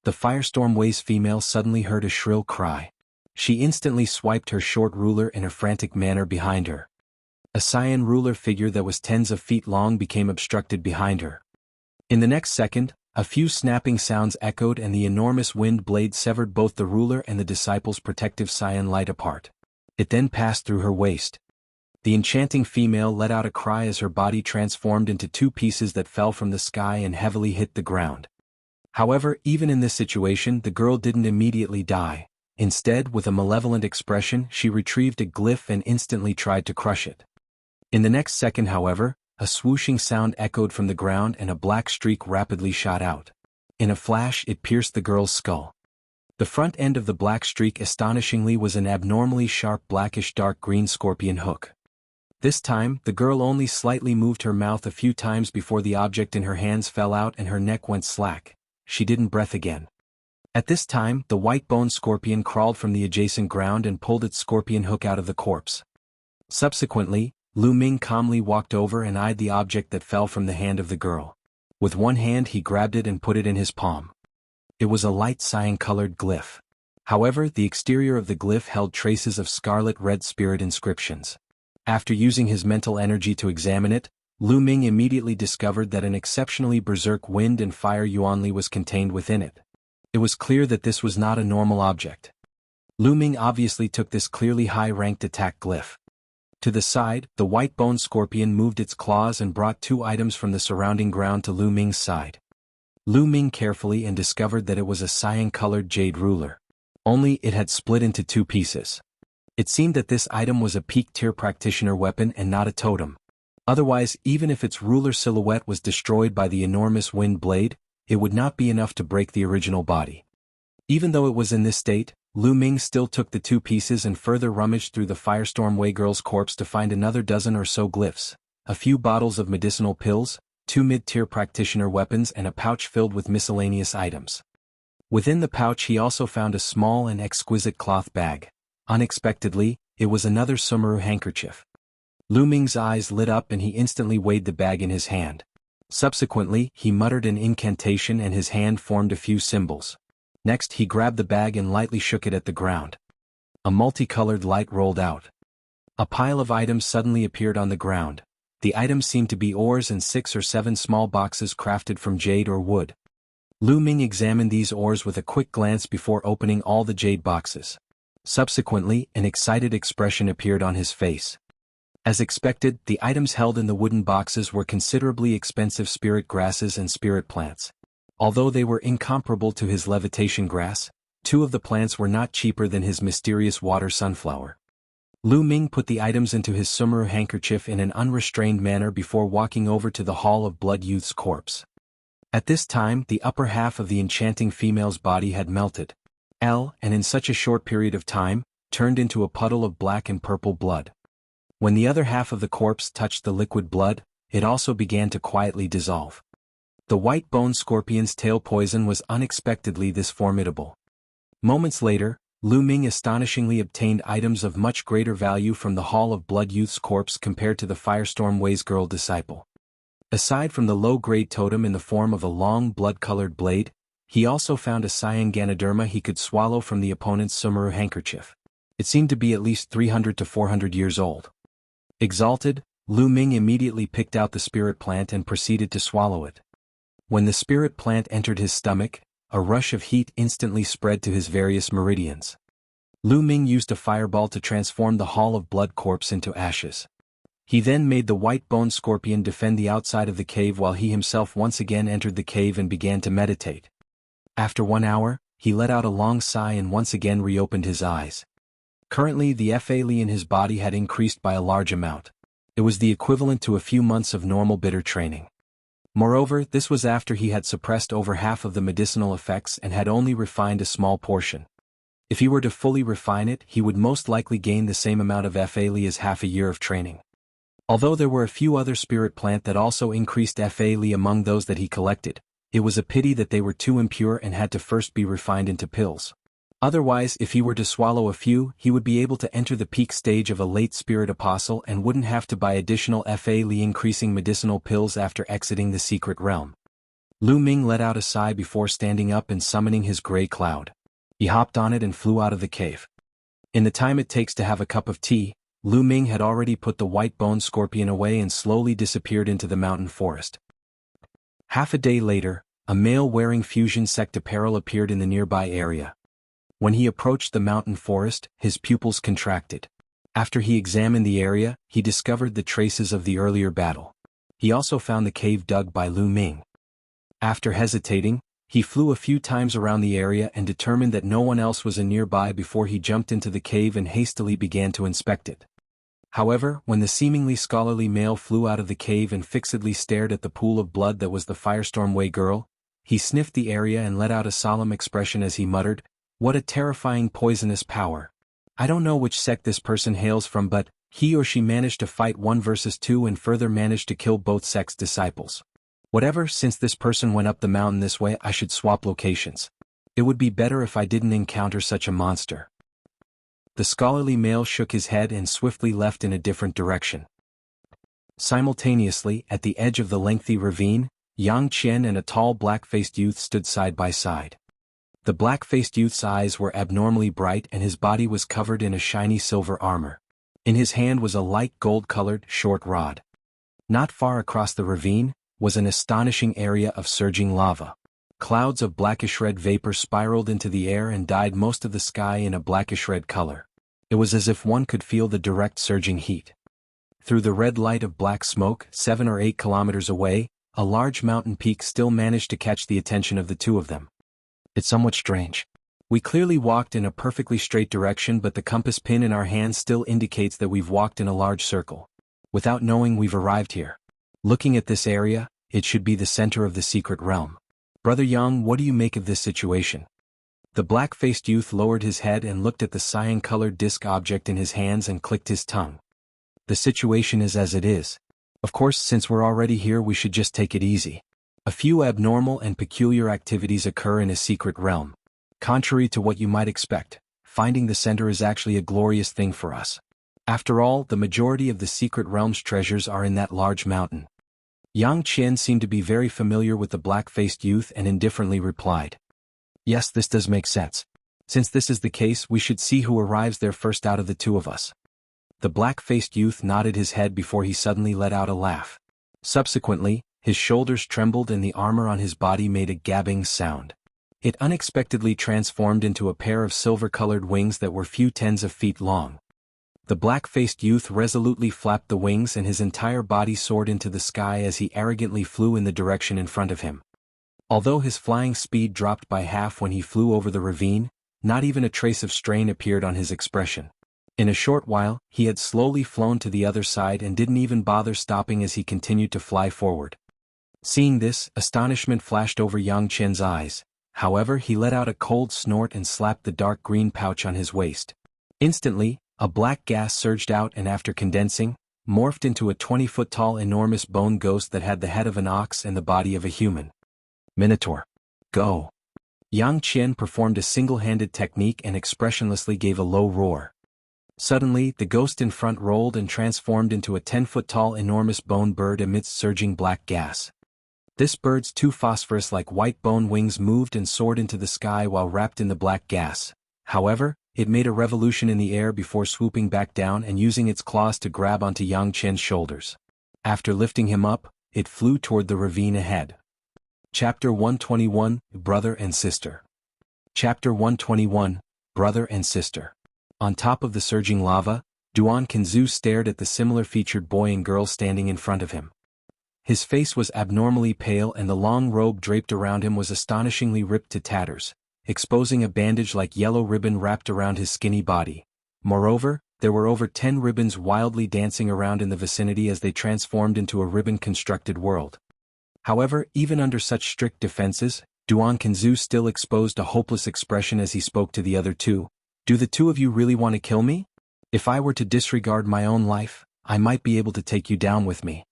Speaker 1: The Firestorm Way's female suddenly heard a shrill cry. She instantly swiped her short ruler in a frantic manner behind her. A cyan ruler figure that was tens of feet long became obstructed behind her. In the next second, a few snapping sounds echoed and the enormous wind blade severed both the ruler and the disciple's protective cyan light apart. It then passed through her waist. The enchanting female let out a cry as her body transformed into two pieces that fell from the sky and heavily hit the ground. However, even in this situation, the girl didn't immediately die. Instead, with a malevolent expression, she retrieved a glyph and instantly tried to crush it. In the next second, however, a swooshing sound echoed from the ground and a black streak rapidly shot out. In a flash, it pierced the girl's skull. The front end of the black streak astonishingly was an abnormally sharp blackish dark green scorpion hook. This time, the girl only slightly moved her mouth a few times before the object in her hands fell out and her neck went slack. She didn't breath again. At this time, the white-boned scorpion crawled from the adjacent ground and pulled its scorpion hook out of the corpse. Subsequently, Lu Ming calmly walked over and eyed the object that fell from the hand of the girl. With one hand he grabbed it and put it in his palm. It was a light cyan-colored glyph. However, the exterior of the glyph held traces of scarlet red spirit inscriptions. After using his mental energy to examine it, Lu Ming immediately discovered that an exceptionally berserk wind and fire Yuanli was contained within it. It was clear that this was not a normal object. Lu Ming obviously took this clearly high-ranked attack glyph. To the side, the white-boned scorpion moved its claws and brought two items from the surrounding ground to Lu Ming's side. Lu Ming carefully and discovered that it was a cyan-colored jade ruler. Only it had split into two pieces. It seemed that this item was a peak-tier practitioner weapon and not a totem. Otherwise, even if its ruler silhouette was destroyed by the enormous wind blade, it would not be enough to break the original body. Even though it was in this state, Lu Ming still took the two pieces and further rummaged through the Firestorm Way girl's corpse to find another dozen or so glyphs, a few bottles of medicinal pills, two mid-tier practitioner weapons and a pouch filled with miscellaneous items. Within the pouch he also found a small and exquisite cloth bag. Unexpectedly, it was another Sumeru handkerchief. Lu Ming's eyes lit up and he instantly weighed the bag in his hand. Subsequently, he muttered an incantation and his hand formed a few symbols. Next he grabbed the bag and lightly shook it at the ground. A multicolored light rolled out. A pile of items suddenly appeared on the ground. The items seemed to be ores and 6 or 7 small boxes crafted from jade or wood. Lu Ming examined these ores with a quick glance before opening all the jade boxes. Subsequently, an excited expression appeared on his face. As expected, the items held in the wooden boxes were considerably expensive spirit grasses and spirit plants. Although they were incomparable to his levitation grass, 2 of the plants were not cheaper than his mysterious water sunflower. Lu Ming put the items into his Sumeru handkerchief in an unrestrained manner before walking over to the Hall of Blood Youth's corpse. At this time, the upper half of the enchanting female's body had melted. And in such a short period of time, turned into a puddle of black and purple blood. When the other half of the corpse touched the liquid blood, it also began to quietly dissolve. The white-boned scorpion's tail poison was unexpectedly this formidable. Moments later, Lu Ming astonishingly obtained items of much greater value from the Hall of Blood Youth's corpse compared to the Firestorm Way's girl disciple. Aside from the low-grade totem in the form of a long blood-colored blade, he also found a Cyan Ganoderma he could swallow from the opponent's Sumeru handkerchief. It seemed to be at least 300 to 400 years old. Exalted, Lu Ming immediately picked out the spirit plant and proceeded to swallow it. When the spirit plant entered his stomach, a rush of heat instantly spread to his various meridians. Lu Ming used a fireball to transform the Hall of Blood corpse into ashes. He then made the white-boned scorpion defend the outside of the cave while he himself once again entered the cave and began to meditate. After 1 hour, he let out a long sigh and once again reopened his eyes. Currently the Fa-Li in his body had increased by a large amount. It was the equivalent to a few months of normal bitter training. Moreover, this was after he had suppressed over half of the medicinal effects and had only refined a small portion. If he were to fully refine it, he would most likely gain the same amount of Fa-Li as half a year of training. Although there were a few other spirit plant that also increased Fa-Li among those that he collected, it was a pity that they were too impure and had to first be refined into pills. Otherwise, if he were to swallow a few, he would be able to enter the peak stage of a late spirit apostle and wouldn't have to buy additional Fa-Li increasing medicinal pills after exiting the secret realm. Lu Ming let out a sigh before standing up and summoning his gray cloud. He hopped on it and flew out of the cave. In the time it takes to have a cup of tea, Lu Ming had already put the white-boned scorpion away and slowly disappeared into the mountain forest. Half a day later, a male wearing fusion sect apparel appeared in the nearby area. When he approached the mountain forest, his pupils contracted. After he examined the area, he discovered the traces of the earlier battle. He also found the cave dug by Lu Ming. After hesitating, he flew a few times around the area and determined that no one else was nearby before he jumped into the cave and hastily began to inspect it. However, when the seemingly scholarly male flew out of the cave and fixedly stared at the pool of blood that was the Firestorm Way girl, he sniffed the area and let out a solemn expression as he muttered, "What a terrifying poisonous power. I don't know which sect this person hails from, but he or she managed to fight 1 versus 2 and further managed to kill both sects' disciples. Whatever, since this person went up the mountain this way, I should swap locations. It would be better if I didn't encounter such a monster." The scholarly male shook his head and swiftly left in a different direction. Simultaneously, at the edge of the lengthy ravine, Yang Qian and a tall black-faced youth stood side by side. The black-faced youth's eyes were abnormally bright and his body was covered in a shiny silver armor. In his hand was a light gold-colored, short rod. Not far across the ravine was an astonishing area of surging lava. Clouds of blackish-red vapor spiraled into the air and dyed most of the sky in a blackish-red color. It was as if one could feel the direct surging heat. Through the red light of black smoke, 7 or 8 kilometers away, a large mountain peak still managed to catch the attention of the two of them. It's somewhat strange. We clearly walked in a perfectly straight direction, but the compass pin in our hand still indicates that we've walked in a large circle. Without knowing we've arrived here. Looking at this area, it should be the center of the secret realm. Brother Yang, what do you make of this situation? The black-faced youth lowered his head and looked at the cyan-colored disc object in his hands and clicked his tongue. The situation is as it is. Of course, since we're already here, we should just take it easy. A few abnormal and peculiar activities occur in a secret realm. Contrary to what you might expect, finding the center is actually a glorious thing for us. After all, the majority of the secret realm's treasures are in that large mountain. Yang Qian seemed to be very familiar with the black-faced youth and indifferently replied, "Yes, this does make sense. Since this is the case, we should see who arrives there first out of the two of us." The black-faced youth nodded his head before he suddenly let out a laugh. Subsequently, his shoulders trembled and the armor on his body made a gabbing sound. It unexpectedly transformed into a pair of silver-colored wings that were few tens of feet long. The black-faced youth resolutely flapped the wings and his entire body soared into the sky as he arrogantly flew in the direction in front of him. Although his flying speed dropped by half when he flew over the ravine, not even a trace of strain appeared on his expression. In a short while, he had slowly flown to the other side and didn't even bother stopping as he continued to fly forward. Seeing this, astonishment flashed over Yang Qian's eyes. However, he let out a cold snort and slapped the dark green pouch on his waist. Instantly, a black gas surged out and after condensing, morphed into a 20-foot-tall enormous bone ghost that had the head of an ox and the body of a human. Minotaur. Go. Yang Qian performed a single-handed technique and expressionlessly gave a low roar. Suddenly, the ghost in front rolled and transformed into a 10-foot-tall enormous bone bird amidst surging black gas. This bird's two phosphorus-like white bone wings moved and soared into the sky while wrapped in the black gas. However, it made a revolution in the air before swooping back down and using its claws to grab onto Yang Chen's shoulders. After lifting him up, it flew toward the ravine ahead. Chapter 121, Brother and Sister. Chapter 121, Brother and Sister. On top of the surging lava, Duan Kanzu stared at the similar-featured boy and girl standing in front of him. His face was abnormally pale and the long robe draped around him was astonishingly ripped to tatters, exposing a bandage-like yellow ribbon wrapped around his skinny body. Moreover, there were over 10 ribbons wildly dancing around in the vicinity as they transformed into a ribbon-constructed world. However, even under such strict defenses, Duan Kanzu still exposed a hopeless expression as he spoke to the other two. Do the two of you really want to kill me? If I were to disregard my own life, I might be able to take you down with me.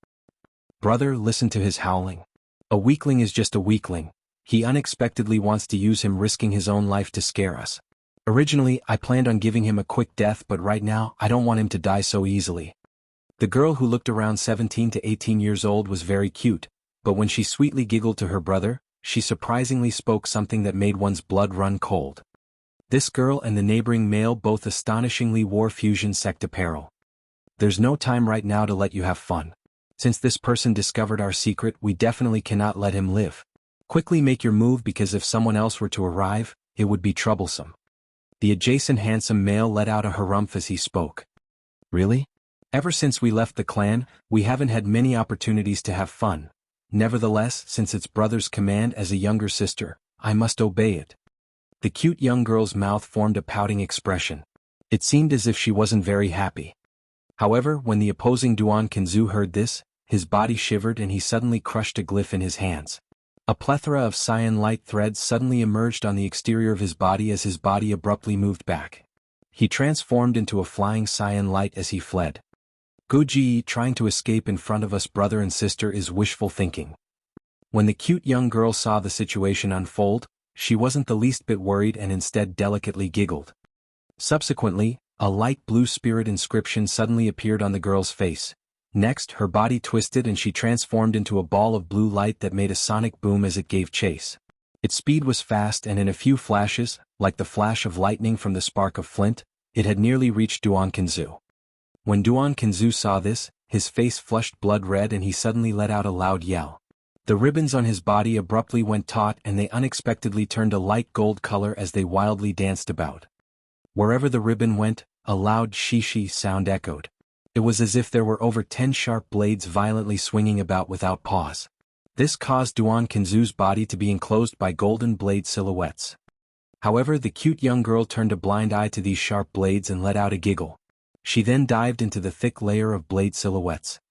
Speaker 1: Brother, listen to his howling. A weakling is just a weakling. He unexpectedly wants to use him, risking his own life to scare us. Originally, I planned on giving him a quick death, but right now, I don't want him to die so easily. The girl, who looked around 17 to 18 years old, was very cute, but when she sweetly giggled to her brother, she surprisingly spoke something that made one's blood run cold. This girl and the neighboring male both astonishingly wore fusion sect apparel. There's no time right now to let you have fun. Since this person discovered our secret, we definitely cannot let him live. Quickly make your move, because if someone else were to arrive, it would be troublesome. The adjacent handsome male let out a harumph as he spoke. Really? Ever since we left the clan, we haven't had many opportunities to have fun. Nevertheless, since it's brother's command as a younger sister, I must obey it. The cute young girl's mouth formed a pouting expression. It seemed as if she wasn't very happy. However, when the opposing Duan Kanzu heard this, his body shivered and he suddenly crushed a glyph in his hands. A plethora of cyan light threads suddenly emerged on the exterior of his body as his body abruptly moved back. He transformed into a flying cyan light as he fled. Guji, trying to escape in front of us, brother and sister, is wishful thinking. When the cute young girl saw the situation unfold, she wasn't the least bit worried and instead delicately giggled. Subsequently, a light blue spirit inscription suddenly appeared on the girl's face. Next, her body twisted and she transformed into a ball of blue light that made a sonic boom as it gave chase. Its speed was fast, and in a few flashes, like the flash of lightning from the spark of flint, it had nearly reached Duan Kanzu. When Duan Kanzu saw this, his face flushed blood red and he suddenly let out a loud yell. The ribbons on his body abruptly went taut and they unexpectedly turned a light gold color as they wildly danced about. Wherever the ribbon went, a loud shishi sound echoed. It was as if there were over 10 sharp blades violently swinging about without pause. This caused Duan Kanzu's body to be enclosed by golden blade silhouettes. However, the cute young girl turned a blind eye to these sharp blades and let out a giggle. She then dived into the thick layer of blade silhouettes.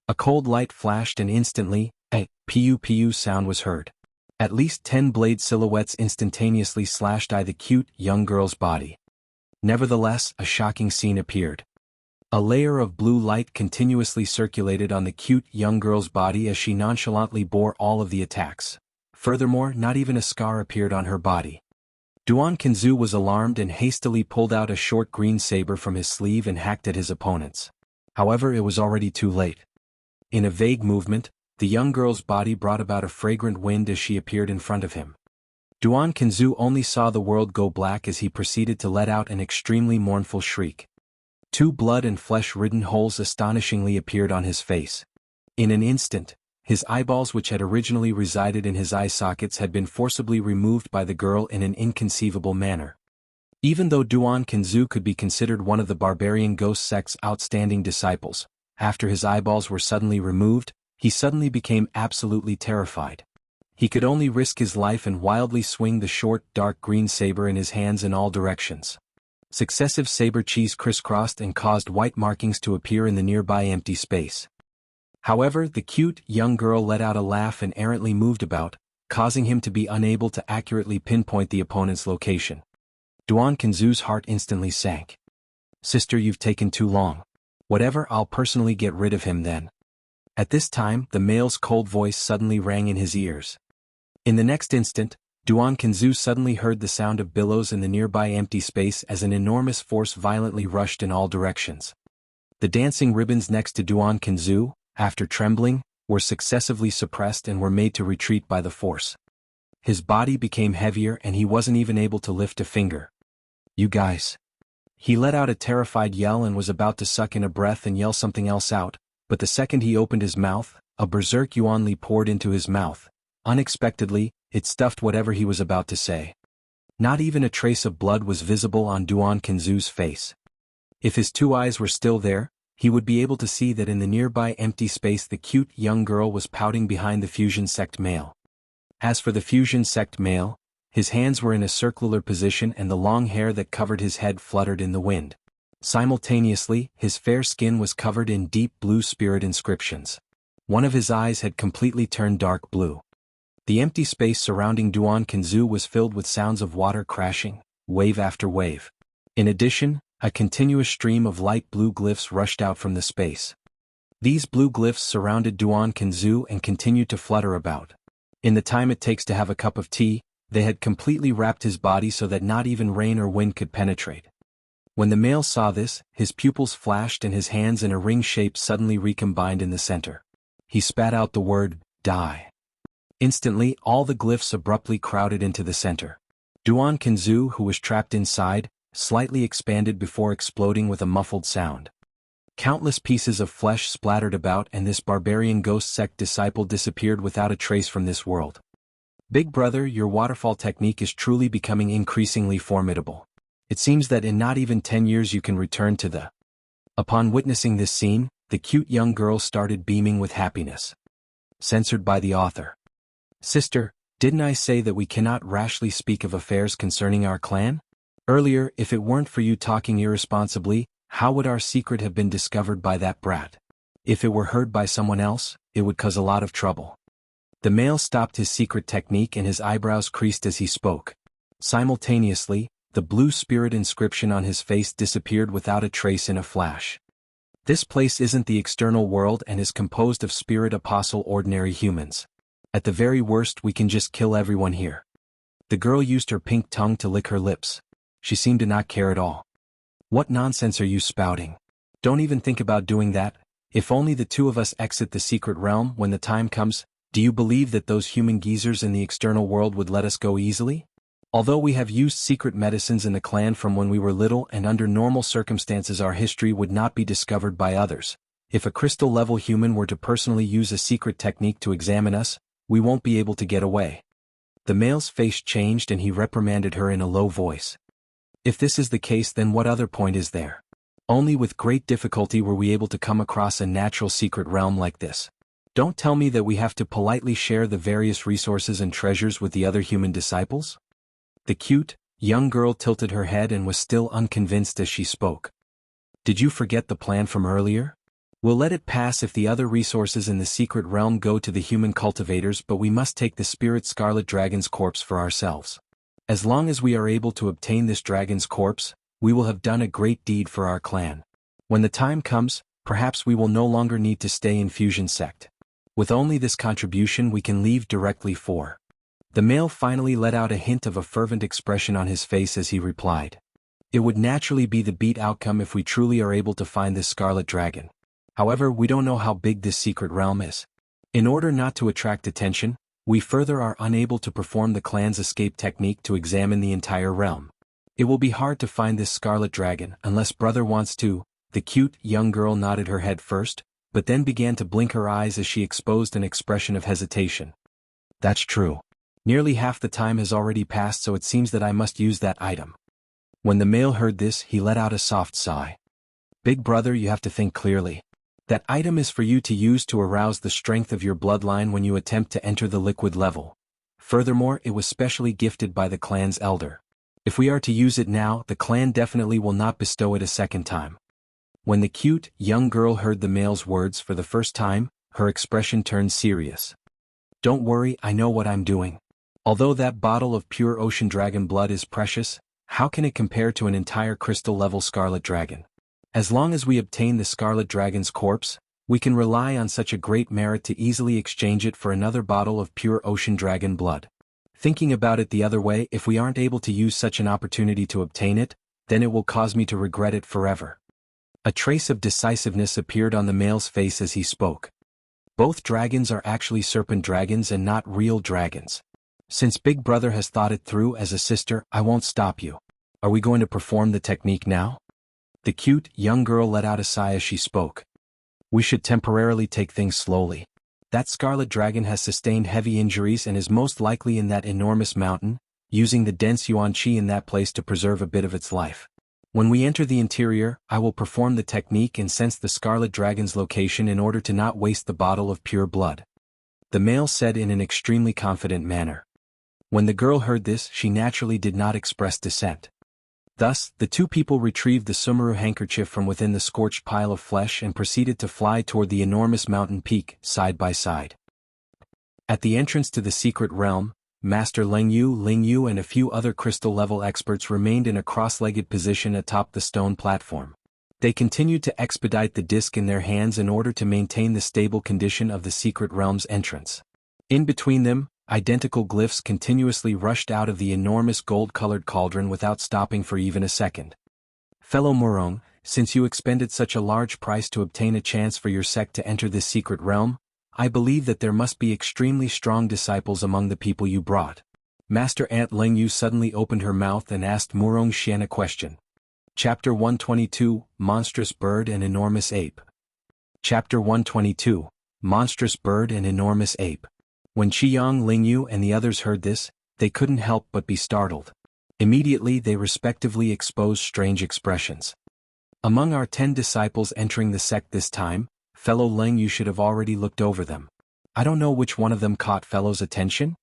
Speaker 1: A cold light flashed and instantly, a PU sound was heard. At least 10 blade silhouettes instantaneously slashed the cute young girl's body. Nevertheless, a shocking scene appeared. A layer of blue light continuously circulated on the cute young girl's body as she nonchalantly bore all of the attacks. Furthermore, not even a scar appeared on her body. Duan Kanzu was alarmed and hastily pulled out a short green saber from his sleeve and hacked at his opponents. However, it was already too late. In a vague movement, the young girl's body brought about a fragrant wind as she appeared in front of him. Duan Kanzu only saw the world go black as he proceeded to let out an extremely mournful shriek. 2 blood and flesh-ridden holes astonishingly appeared on his face. In an instant, his eyeballs, which had originally resided in his eye sockets, had been forcibly removed by the girl in an inconceivable manner. Even though Duan Kanzu could be considered one of the barbarian ghost sect's outstanding disciples, after his eyeballs were suddenly removed, he suddenly became absolutely terrified. He could only risk his life and wildly swing the short, dark green saber in his hands in all directions. Successive saber cheese crisscrossed and caused white markings to appear in the nearby empty space. However, the cute young girl let out a laugh and errantly moved about, causing him to be unable to accurately pinpoint the opponent's location. Duan Kanzu's heart instantly sank. Sister, you've taken too long. Whatever, I'll personally get rid of him then. At this time, the male's cold voice suddenly rang in his ears. In the next instant, Duan Kanzu suddenly heard the sound of billows in the nearby empty space as an enormous force violently rushed in all directions. The dancing ribbons next to Duan Kanzu, after trembling, were successively suppressed and were made to retreat by the force. His body became heavier and he wasn't even able to lift a finger. "You guys." He let out a terrified yell and was about to suck in a breath and yell something else out, but the second he opened his mouth, a berserk yuan li poured into his mouth. Unexpectedly, it stuffed whatever he was about to say. Not even a trace of blood was visible on Duan Kanzu's face. If his two eyes were still there, he would be able to see that in the nearby empty space the cute young girl was pouting behind the Fusion Sect male. As for the Fusion Sect male, his hands were in a circular position and the long hair that covered his head fluttered in the wind. Simultaneously, his fair skin was covered in deep blue spirit inscriptions. One of his eyes had completely turned dark blue. The empty space surrounding Duan Kanzu was filled with sounds of water crashing, wave after wave. In addition, a continuous stream of light blue glyphs rushed out from the space. These blue glyphs surrounded Duan Kanzu and continued to flutter about. In the time it takes to have a cup of tea, they had completely wrapped his body so that not even rain or wind could penetrate. When the male saw this, his pupils flashed and his hands in a ring shape suddenly recombined in the center. He spat out the word, "Die." Instantly, all the glyphs abruptly crowded into the center. Duan Kanzu, who was trapped inside, slightly expanded before exploding with a muffled sound. Countless pieces of flesh splattered about and this barbarian ghost sect disciple disappeared without a trace from this world. "Big brother, your waterfall technique is truly becoming increasingly formidable. It seems that in not even 10 years you can return to the..." Upon witnessing this scene, the cute young girl started beaming with happiness. Censored by the author. "Sister, didn't I say that we cannot rashly speak of affairs concerning our clan? Earlier, if it weren't for you talking irresponsibly, how would our secret have been discovered by that brat? If it were heard by someone else, it would cause a lot of trouble." The male stopped his secret technique and his eyebrows creased as he spoke. Simultaneously, the blue spirit inscription on his face disappeared without a trace in a flash. "This place isn't the external world and is composed of spirit apostle ordinary humans. At the very worst we can just kill everyone here." The girl used her pink tongue to lick her lips. She seemed to not care at all. "What nonsense are you spouting? Don't even think about doing that. If only the two of us exit the secret realm when the time comes, do you believe that those human geezers in the external world would let us go easily? Although we have used secret medicines in the clan from when we were little and under normal circumstances our history would not be discovered by others, if a crystal-level human were to personally use a secret technique to examine us, we won't be able to get away." The male's face changed and he reprimanded her in a low voice. "If this is the case, then what other point is there? Only with great difficulty were we able to come across a natural secret realm like this. Don't tell me that we have to politely share the various resources and treasures with the other human disciples?" The cute, young girl tilted her head and was still unconvinced as she spoke. "Did you forget the plan from earlier? We'll let it pass if the other resources in the secret realm go to the human cultivators, but we must take the spirit Scarlet Dragon's corpse for ourselves. As long as we are able to obtain this dragon's corpse, we will have done a great deed for our clan. When the time comes, perhaps we will no longer need to stay in Fusion Sect. With only this contribution we can leave directly for..." The male finally let out a hint of a fervent expression on his face as he replied. "It would naturally be the Bead outcome if we truly are able to find this Scarlet Dragon. However, we don't know how big this secret realm is. In order not to attract attention, we further are unable to perform the clan's escape technique to examine the entire realm. It will be hard to find this Scarlet Dragon unless brother wants to." The cute, young girl nodded her head first, but then began to blink her eyes as she exposed an expression of hesitation. "That's true. Nearly half the time has already passed, so it seems that I must use that item." When the male heard this, he let out a soft sigh. "Big brother, you have to think clearly. That item is for you to use to arouse the strength of your bloodline when you attempt to enter the liquid level. Furthermore, it was specially gifted by the clan's elder. If we are to use it now, the clan definitely will not bestow it a second time." When the cute, young girl heard the male's words for the first time, her expression turned serious. "Don't worry, I know what I'm doing. Although that bottle of pure ocean dragon blood is precious, how can it compare to an entire crystal-level Scarlet Dragon? As long as we obtain the Scarlet Dragon's corpse, we can rely on such a great merit to easily exchange it for another bottle of pure ocean dragon blood. Thinking about it the other way, if we aren't able to use such an opportunity to obtain it, then it will cause me to regret it forever. A trace of decisiveness appeared on the male's face as he spoke. Both dragons are actually serpent dragons and not real dragons. Since Big Brother has thought it through as a sister, I won't stop you. Are we going to perform the technique now? The cute, young girl let out a sigh as she spoke. We should temporarily take things slowly. That scarlet dragon has sustained heavy injuries and is most likely in that enormous mountain, using the dense yuan qi in that place to preserve a bit of its life. When we enter the interior, I will perform the technique and sense the scarlet dragon's location in order to not waste the bottle of pure blood. The male said in an extremely confident manner. When the girl heard this, she naturally did not express dissent. Thus, the two people retrieved the Sumeru handkerchief from within the scorched pile of flesh and proceeded to fly toward the enormous mountain peak, side by side. At the entrance to the secret realm, Master Lingyu and a few other crystal-level experts remained in a cross-legged position atop the stone platform. They continued to expedite the disc in their hands in order to maintain the stable condition of the secret realm's entrance. In between them, identical glyphs continuously rushed out of the enormous gold-colored cauldron without stopping for even a second. Fellow Murong, since you expended such a large price to obtain a chance for your sect to enter this secret realm, I believe that there must be extremely strong disciples among the people you brought. Master Aunt Lingyu suddenly opened her mouth and asked Murong Xian a question. Chapter 122, Monstrous Bird and Enormous Ape. Chapter 122, Monstrous Bird and Enormous Ape. When Qiang Lingyu and the others heard this, they couldn't help but be startled. Immediately they respectively exposed strange expressions. Among our 10 disciples entering the sect this time, fellow Lingyu should have already looked over them. I don't know which one of them caught fellow's attention.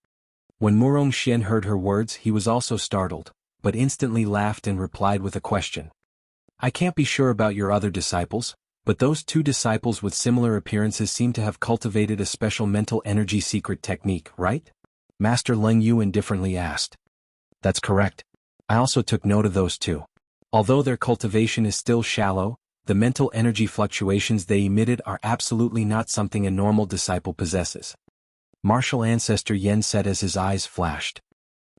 Speaker 1: When Murong Xian heard her words, he was also startled, but instantly laughed and replied with a question. I can't be sure about your other disciples, but those 2 disciples with similar appearances seem to have cultivated a special mental energy secret technique, right? Master Lingyu indifferently asked. That's correct. I also took note of those 2. Although their cultivation is still shallow, the mental energy fluctuations they emitted are absolutely not something a normal disciple possesses. Martial Ancestor Yen said as his eyes flashed.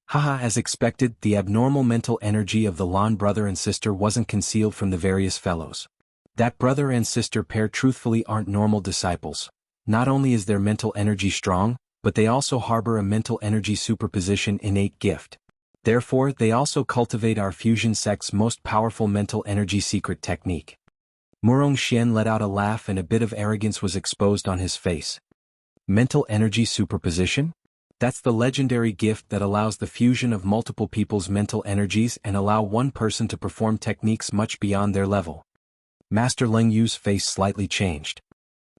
Speaker 1: Haha, as expected, the abnormal mental energy of the Lan brother and sister wasn't concealed from the various fellows. That brother and sister pair truthfully aren't normal disciples. Not only is their mental energy strong, but they also harbor a mental energy superposition innate gift. Therefore, they also cultivate our fusion sect's most powerful mental energy secret technique. Murong Xian let out a laugh and a bit of arrogance was exposed on his face. Mental energy superposition? That's the legendary gift that allows the fusion of multiple people's mental energies and allow one person to perform techniques much beyond their level. Master Lingyu's face slightly changed.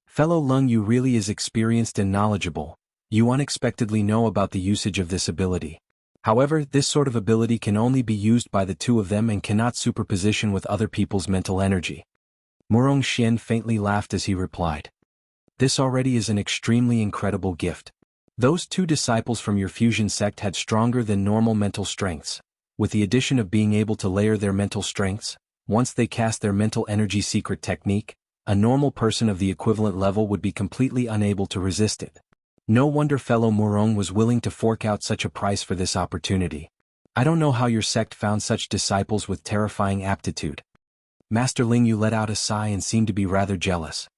Speaker 1: Fellow Lingyu really is experienced and knowledgeable. You unexpectedly know about the usage of this ability. However, this sort of ability can only be used by the 2 of them and cannot superposition with other people's mental energy. Murong Xian faintly laughed as he replied. This already is an extremely incredible gift. Those 2 disciples from your fusion sect had stronger than normal mental strengths. With the addition of being able to layer their mental strengths, once they cast their mental energy secret technique, a normal person of the equivalent level would be completely unable to resist it. No wonder fellow Murong was willing to fork out such a price for this opportunity. I don't know how your sect found such disciples with terrifying aptitude. Master Lingyu let out a sigh and seemed to be rather jealous.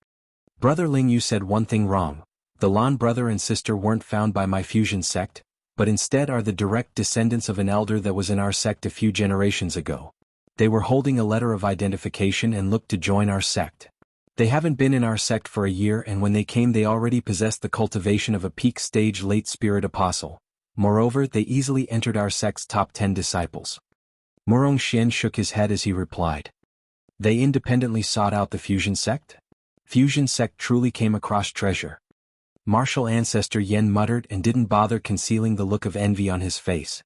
Speaker 1: Brother Lingyu said one thing wrong. The Lan brother and sister weren't found by my fusion sect, but instead are the direct descendants of an elder that was in our sect a few generations ago. They were holding a letter of identification and looked to join our sect. They haven't been in our sect for a year, and when they came they already possessed the cultivation of a peak stage late spirit apostle. Moreover, they easily entered our sect's top 10 disciples. Murong Xian shook his head as he replied. They independently sought out the fusion sect? Fusion sect truly came across treasure. Martial Ancestor Yen muttered and didn't bother concealing the look of envy on his face.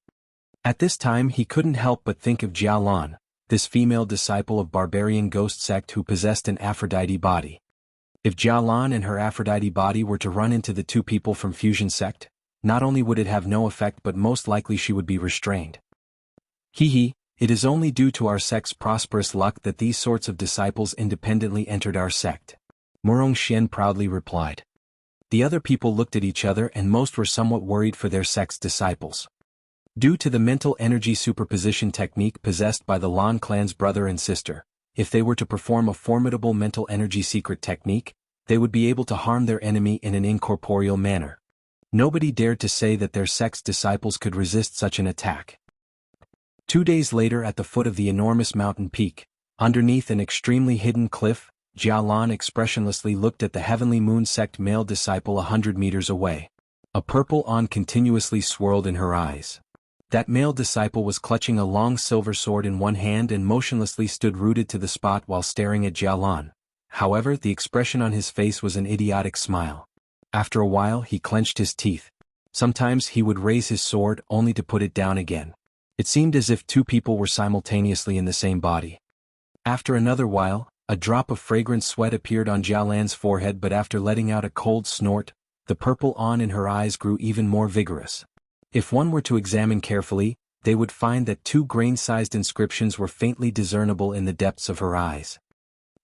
Speaker 1: At this time he couldn't help but think of Jia Lan, this female disciple of barbarian ghost sect who possessed an Aphrodite body. If Jia Lan and her Aphrodite body were to run into the 2 people from fusion sect, not only would it have no effect but most likely she would be restrained. Hee, it is only due to our sect's prosperous luck that these sorts of disciples independently entered our sect. Murong Xian proudly replied. The other people looked at each other and most were somewhat worried for their sect's disciples. Due to the mental energy superposition technique possessed by the Lan clan's brother and sister, if they were to perform a formidable mental energy secret technique, they would be able to harm their enemy in an incorporeal manner. Nobody dared to say that their sect's disciples could resist such an attack. 2 days later at the foot of the enormous mountain peak, underneath an extremely hidden cliff, Jia Lan expressionlessly looked at the Heavenly Moon Sect male disciple 100 meters away. A purple on continuously swirled in her eyes. That male disciple was clutching a long silver sword in one hand and motionlessly stood rooted to the spot while staring at Jia Lan. However, the expression on his face was an idiotic smile. After a while he clenched his teeth. Sometimes he would raise his sword only to put it down again. It seemed as if two people were simultaneously in the same body. After another while, a drop of fragrant sweat appeared on Jia Lan's forehead, but after letting out a cold snort, the purple on in her eyes grew even more vigorous. If one were to examine carefully, they would find that 2 grain-sized inscriptions were faintly discernible in the depths of her eyes.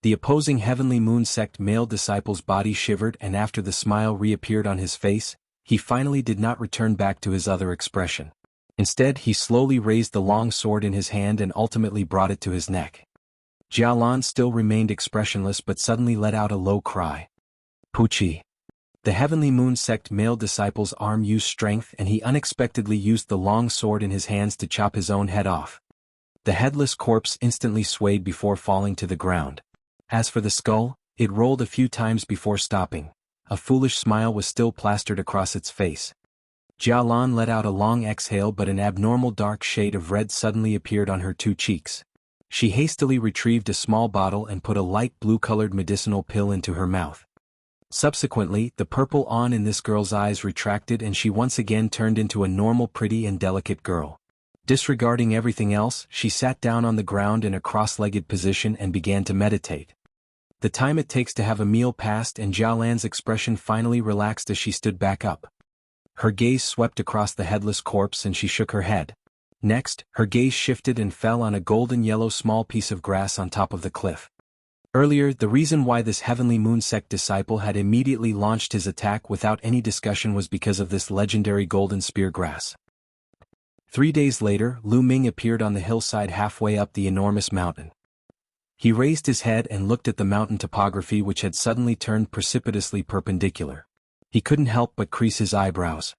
Speaker 1: The opposing Heavenly Moon Sect male disciple's body shivered, and after the smile reappeared on his face, he finally did not return back to his other expression. Instead, he slowly raised the long sword in his hand and ultimately brought it to his neck. Jia Lan still remained expressionless but suddenly let out a low cry. Puchi. The Heavenly Moon Sect male disciple's arm used strength and he unexpectedly used the long sword in his hands to chop his own head off. The headless corpse instantly swayed before falling to the ground. As for the skull, it rolled a few times before stopping. A foolish smile was still plastered across its face. Jia Lan let out a long exhale, but an abnormal dark shade of red suddenly appeared on her 2 cheeks. She hastily retrieved a small bottle and put a light blue-colored medicinal pill into her mouth. Subsequently, the purple on in this girl's eyes retracted and she once again turned into a normal, pretty and delicate girl. Disregarding everything else, she sat down on the ground in a cross-legged position and began to meditate. The time it takes to have a meal passed and Jia Lan's expression finally relaxed as she stood back up. Her gaze swept across the headless corpse and she shook her head. Next, her gaze shifted and fell on a golden-yellow small piece of grass on top of the cliff. Earlier, the reason why this Heavenly Moon Sect disciple had immediately launched his attack without any discussion was because of this legendary golden spear grass. 3 days later, Lu Ming appeared on the hillside halfway up the enormous mountain. He raised his head and looked at the mountain topography, which had suddenly turned precipitously perpendicular. He couldn't help but crease his eyebrows.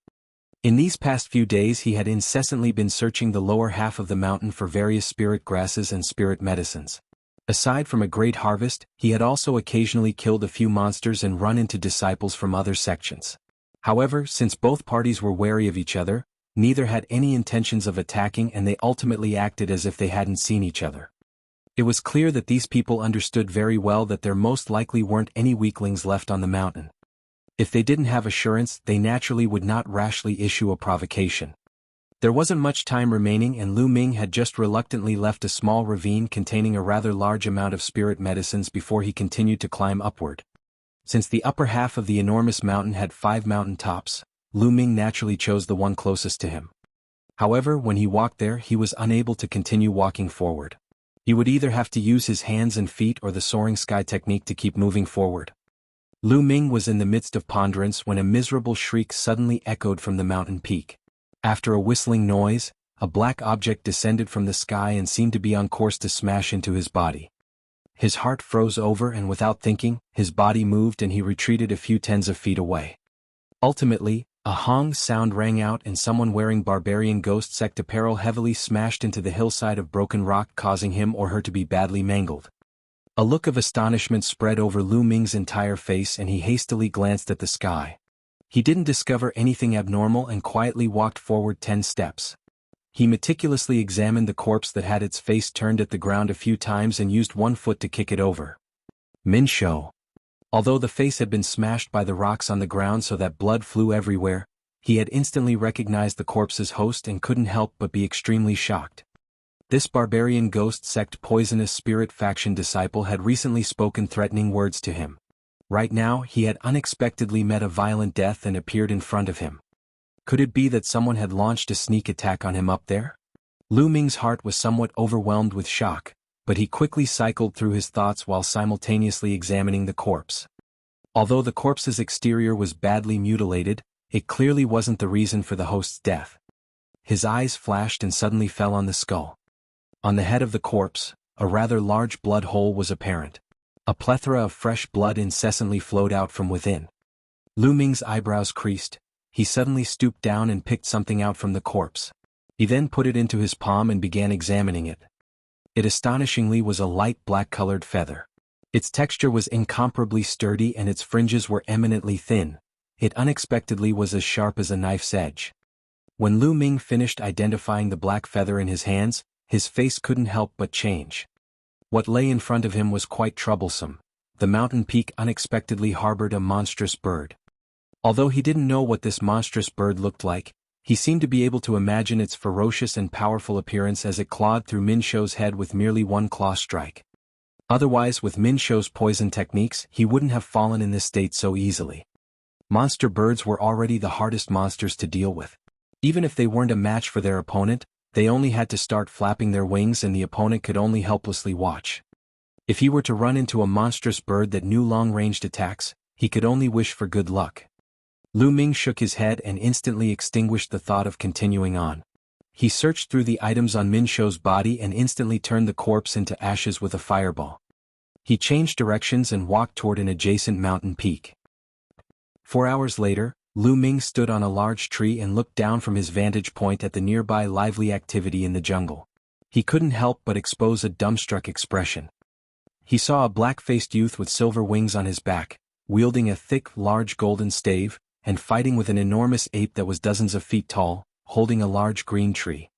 Speaker 1: In these past few days he had incessantly been searching the lower half of the mountain for various spirit grasses and spirit medicines. Aside from a great harvest, he had also occasionally killed a few monsters and run into disciples from other sections. However, since both parties were wary of each other, neither had any intentions of attacking and they ultimately acted as if they hadn't seen each other. It was clear that these people understood very well that there most likely weren't any weaklings left on the mountain. If they didn't have assurance, they naturally would not rashly issue a provocation. There wasn't much time remaining and Lu Ming had just reluctantly left a small ravine containing a rather large amount of spirit medicines before he continued to climb upward. Since the upper half of the enormous mountain had 5 mountain tops, Lu Ming naturally chose the one closest to him. However, when he walked there, he was unable to continue walking forward. He would either have to use his hands and feet or the soaring sky technique to keep moving forward. Lu Ming was in the midst of ponderance when a miserable shriek suddenly echoed from the mountain peak. After a whistling noise, a black object descended from the sky and seemed to be on course to smash into his body. His heart froze over and without thinking, his body moved and he retreated a few tens of feet away. Ultimately, a hong sound rang out and someone wearing barbarian ghost sect apparel heavily smashed into the hillside of broken rock, causing him or her to be badly mangled. A look of astonishment spread over Lu Ming's entire face and he hastily glanced at the sky. He didn't discover anything abnormal and quietly walked forward 10 steps. He meticulously examined the corpse that had its face turned at the ground a few times and used one foot to kick it over. Min Shou. Although the face had been smashed by the rocks on the ground so that blood flew everywhere, he had instantly recognized the corpse's host and couldn't help but be extremely shocked. This barbarian ghost sect poisonous spirit faction disciple had recently spoken threatening words to him. Right now he had unexpectedly met a violent death and appeared in front of him. Could it be that someone had launched a sneak attack on him up there? Lu Ming's heart was somewhat overwhelmed with shock, but he quickly cycled through his thoughts while simultaneously examining the corpse. Although the corpse's exterior was badly mutilated, it clearly wasn't the reason for the host's death. His eyes flashed and suddenly fell on the skull. On the head of the corpse, a rather large blood hole was apparent. A plethora of fresh blood incessantly flowed out from within. Lu Ming's eyebrows creased. He suddenly stooped down and picked something out from the corpse. He then put it into his palm and began examining it. It astonishingly was a light black-colored feather. Its texture was incomparably sturdy and its fringes were eminently thin. It unexpectedly was as sharp as a knife's edge. When Lu Ming finished identifying the black feather in his hands, his face couldn't help but change. What lay in front of him was quite troublesome. The mountain peak unexpectedly harbored a monstrous bird. Although he didn't know what this monstrous bird looked like, he seemed to be able to imagine its ferocious and powerful appearance as it clawed through Min Shou's head with merely one claw strike. Otherwise, with Min Shou's poison techniques, he wouldn't have fallen in this state so easily. Monster birds were already the hardest monsters to deal with. Even if they weren't a match for their opponent, they only had to start flapping their wings and the opponent could only helplessly watch. If he were to run into a monstrous bird that knew long-ranged attacks, he could only wish for good luck. Lu Ming shook his head and instantly extinguished the thought of continuing on. He searched through the items on Min Shou's body and instantly turned the corpse into ashes with a fireball. He changed directions and walked toward an adjacent mountain peak. 4 hours later, Lu Ming stood on a large tree and looked down from his vantage point at the nearby lively activity in the jungle. He couldn't help but expose a dumbstruck expression. He saw a black-faced youth with silver wings on his back, wielding a thick, large golden stave, and fighting with an enormous ape that was dozens of feet tall, holding a large green tree.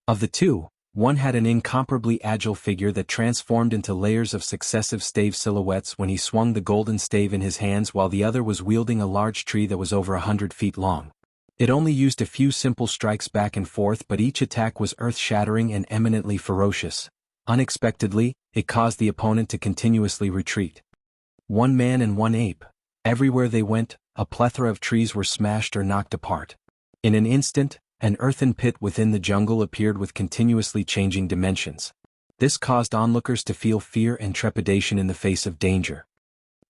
Speaker 1: Of the two, one had an incomparably agile figure that transformed into layers of successive stave silhouettes when he swung the golden stave in his hands, while the other was wielding a large tree that was over 100 feet long. It only used a few simple strikes back and forth, but each attack was earth-shattering and eminently ferocious. Unexpectedly, it caused the opponent to continuously retreat. One man and one ape. Everywhere they went, a plethora of trees were smashed or knocked apart. In an instant, an earthen pit within the jungle appeared with continuously changing dimensions. This caused onlookers to feel fear and trepidation in the face of danger.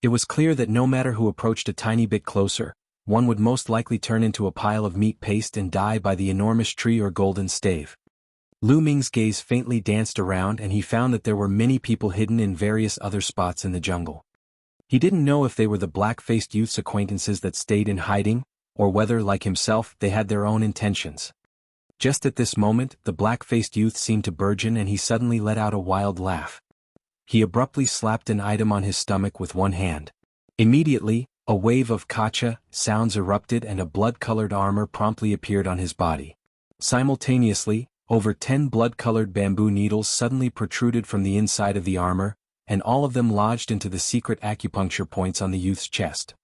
Speaker 1: It was clear that no matter who approached a tiny bit closer, one would most likely turn into a pile of meat paste and die by the enormous tree or golden stave. Lu Ming's gaze faintly danced around and he found that there were many people hidden in various other spots in the jungle. He didn't know if they were the black-faced youth's acquaintances that stayed in hiding, or whether, like himself, they had their own intentions. Just at this moment, the black-faced youth seemed to burgeon and he suddenly let out a wild laugh. He abruptly slapped an item on his stomach with one hand. Immediately, a wave of kacha sounds erupted and a blood-colored armor promptly appeared on his body. Simultaneously, over 10 blood-colored bamboo needles suddenly protruded from the inside of the armor, and all of them lodged into the secret acupuncture points on the youth's chest.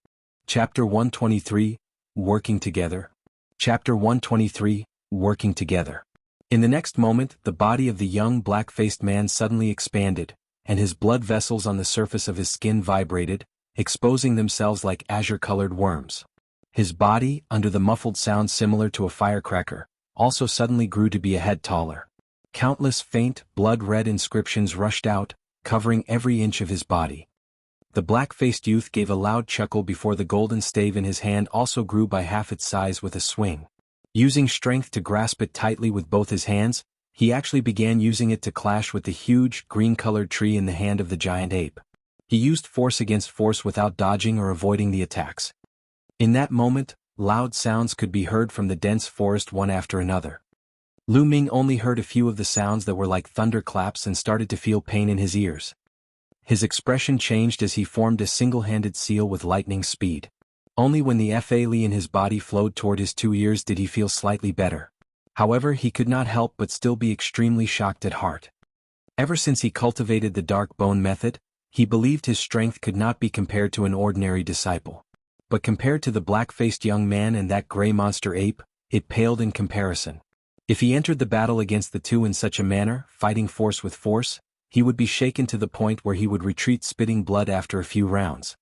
Speaker 1: Chapter 123, Working Together. Chapter 123, Working Together. In the next moment, the body of the young black-faced man suddenly expanded, and his blood vessels on the surface of his skin vibrated, exposing themselves like azure-colored worms. His body, under the muffled sound similar to a firecracker, also suddenly grew to be a head taller. Countless faint, blood-red inscriptions rushed out, covering every inch of his body. The black-faced youth gave a loud chuckle before the golden stave in his hand also grew by half its size with a swing. Using strength to grasp it tightly with both his hands, he actually began using it to clash with the huge, green-colored tree in the hand of the giant ape. He used force against force without dodging or avoiding the attacks. In that moment, loud sounds could be heard from the dense forest one after another. Lu Ming only heard a few of the sounds that were like thunderclaps and started to feel pain in his ears. His expression changed as he formed a single-handed seal with lightning speed. Only when the Fa Li in his body flowed toward his 2 ears did he feel slightly better. However, he could not help but still be extremely shocked at heart. Ever since he cultivated the dark bone method, he believed his strength could not be compared to an ordinary disciple. But compared to the black-faced young man and that gray monster ape, it paled in comparison. If he entered the battle against the two in such a manner, fighting force with force, he would be shaken to the point where he would retreat spitting blood after a few rounds.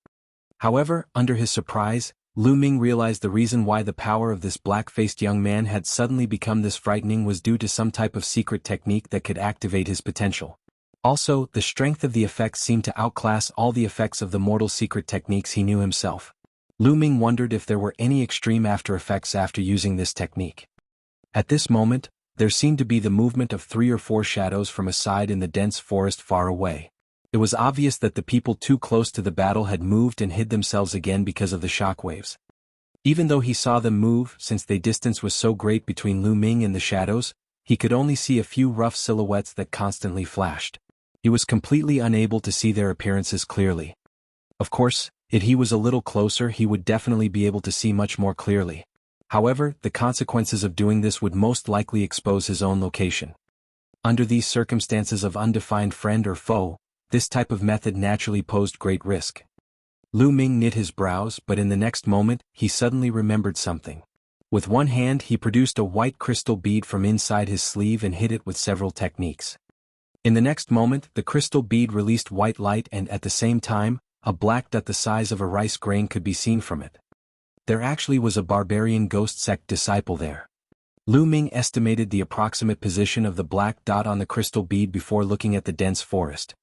Speaker 1: However, under his surprise, Lu Ming realized the reason why the power of this black-faced young man had suddenly become this frightening was due to some type of secret technique that could activate his potential. Also, the strength of the effects seemed to outclass all the effects of the mortal secret techniques he knew himself. Lu Ming wondered if there were any extreme after effects after using this technique. At this moment, there seemed to be the movement of 3 or 4 shadows from a side in the dense forest far away. It was obvious that the people too close to the battle had moved and hid themselves again because of the shockwaves. Even though he saw them move, since the distance was so great between Lu Ming and the shadows, he could only see a few rough silhouettes that constantly flashed. He was completely unable to see their appearances clearly. Of course, if he was a little closer he would definitely be able to see much more clearly. However, the consequences of doing this would most likely expose his own location. Under these circumstances of undefined friend or foe, this type of method naturally posed great risk. Lu Ming knit his brows, but in the next moment, he suddenly remembered something. With one hand he produced a white crystal bead from inside his sleeve and hit it with several techniques. In the next moment, the crystal bead released white light and at the same time, a black dot the size of a rice grain could be seen from it. There actually was a barbarian ghost sect disciple there. Lu Ming estimated the approximate position of the black dot on the crystal bead before looking at the dense forest.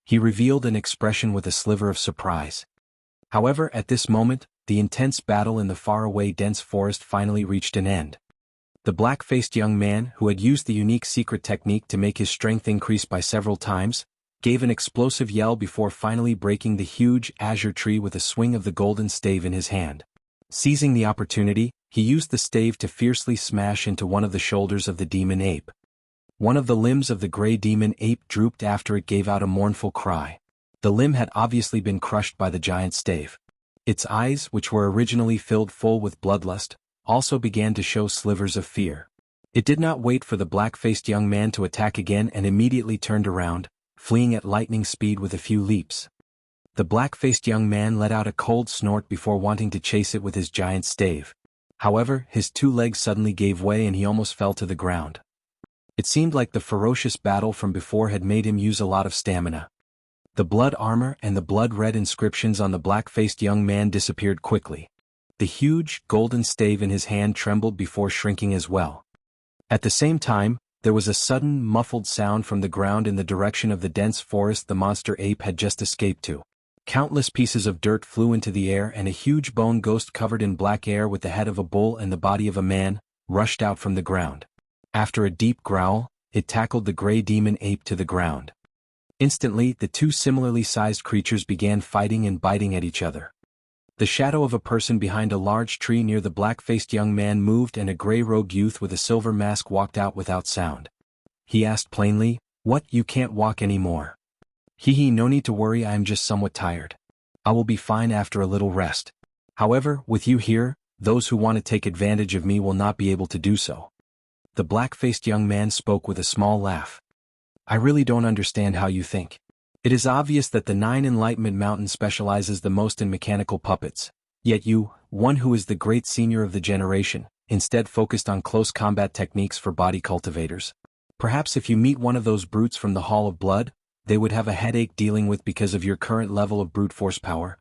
Speaker 1: He revealed an expression with a sliver of surprise. However, at this moment, the intense battle in the faraway dense forest finally reached an end. The black-faced young man, who had used the unique secret technique to make his strength increase by several times, gave an explosive yell before finally breaking the huge azure tree with a swing of the golden stave in his hand. Seizing the opportunity, he used the stave to fiercely smash into one of the shoulders of the demon ape. One of the limbs of the gray demon ape drooped after it gave out a mournful cry. The limb had obviously been crushed by the giant stave. Its eyes, which were originally filled full with bloodlust, also began to show slivers of fear. It did not wait for the black-faced young man to attack again and immediately turned around, fleeing at lightning speed with a few leaps. The black-faced young man let out a cold snort before wanting to chase it with his giant stave. However, his 2 legs suddenly gave way and he almost fell to the ground. It seemed like the ferocious battle from before had made him use a lot of stamina. The blood armor and the blood-red inscriptions on the black-faced young man disappeared quickly. The huge, golden stave in his hand trembled before shrinking as well. At the same time, there was a sudden, muffled sound from the ground in the direction of the dense forest the monster ape had just escaped to. Countless pieces of dirt flew into the air and a huge bone ghost covered in black air with the head of a bull and the body of a man, rushed out from the ground. After a deep growl, it tackled the gray demon ape to the ground. Instantly, the 2 similarly sized creatures began fighting and biting at each other. The shadow of a person behind a large tree near the black-faced young man moved and a gray-robed youth with a silver mask walked out without sound. He asked plainly, "What, you can't walk anymore?" "Hee, no need to worry, I am just somewhat tired. I will be fine after a little rest. However, with you here, those who want to take advantage of me will not be able to do so." The black-faced young man spoke with a small laugh. "I really don't understand how you think. It is obvious that the 9 Enlightenment Mountain specializes the most in mechanical puppets, yet you, one who is the great senior of the generation, instead focused on close combat techniques for body cultivators. Perhaps if you meet one of those brutes from the Hall of Blood, they would have a headache dealing with because of your current level of brute force power."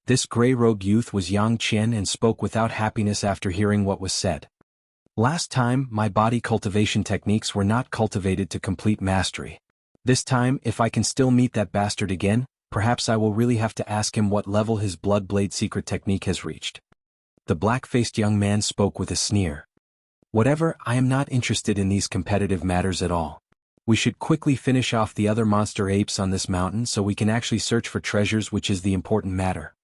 Speaker 1: This gray-robed youth was Yang Qian and spoke without happiness after hearing what was said. "Last time, my body cultivation techniques were not cultivated to complete mastery. This time, if I can still meet that bastard again, perhaps I will really have to ask him what level his blood blade secret technique has reached." The black-faced young man spoke with a sneer. "Whatever, I am not interested in these competitive matters at all. We should quickly finish off the other monster apes on this mountain so we can actually search for treasures, which is the important matter."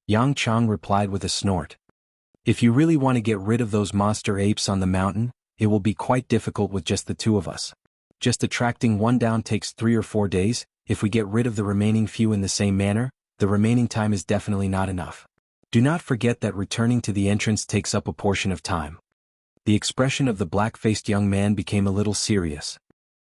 Speaker 1: Yang Chang replied with a snort. "If you really want to get rid of those monster apes on the mountain, it will be quite difficult with just the 2 of us. Just attracting one down takes 3 or 4 days. If we get rid of the remaining few in the same manner, the remaining time is definitely not enough. Do not forget that returning to the entrance takes up a portion of time." The expression of the black-faced young man became a little serious.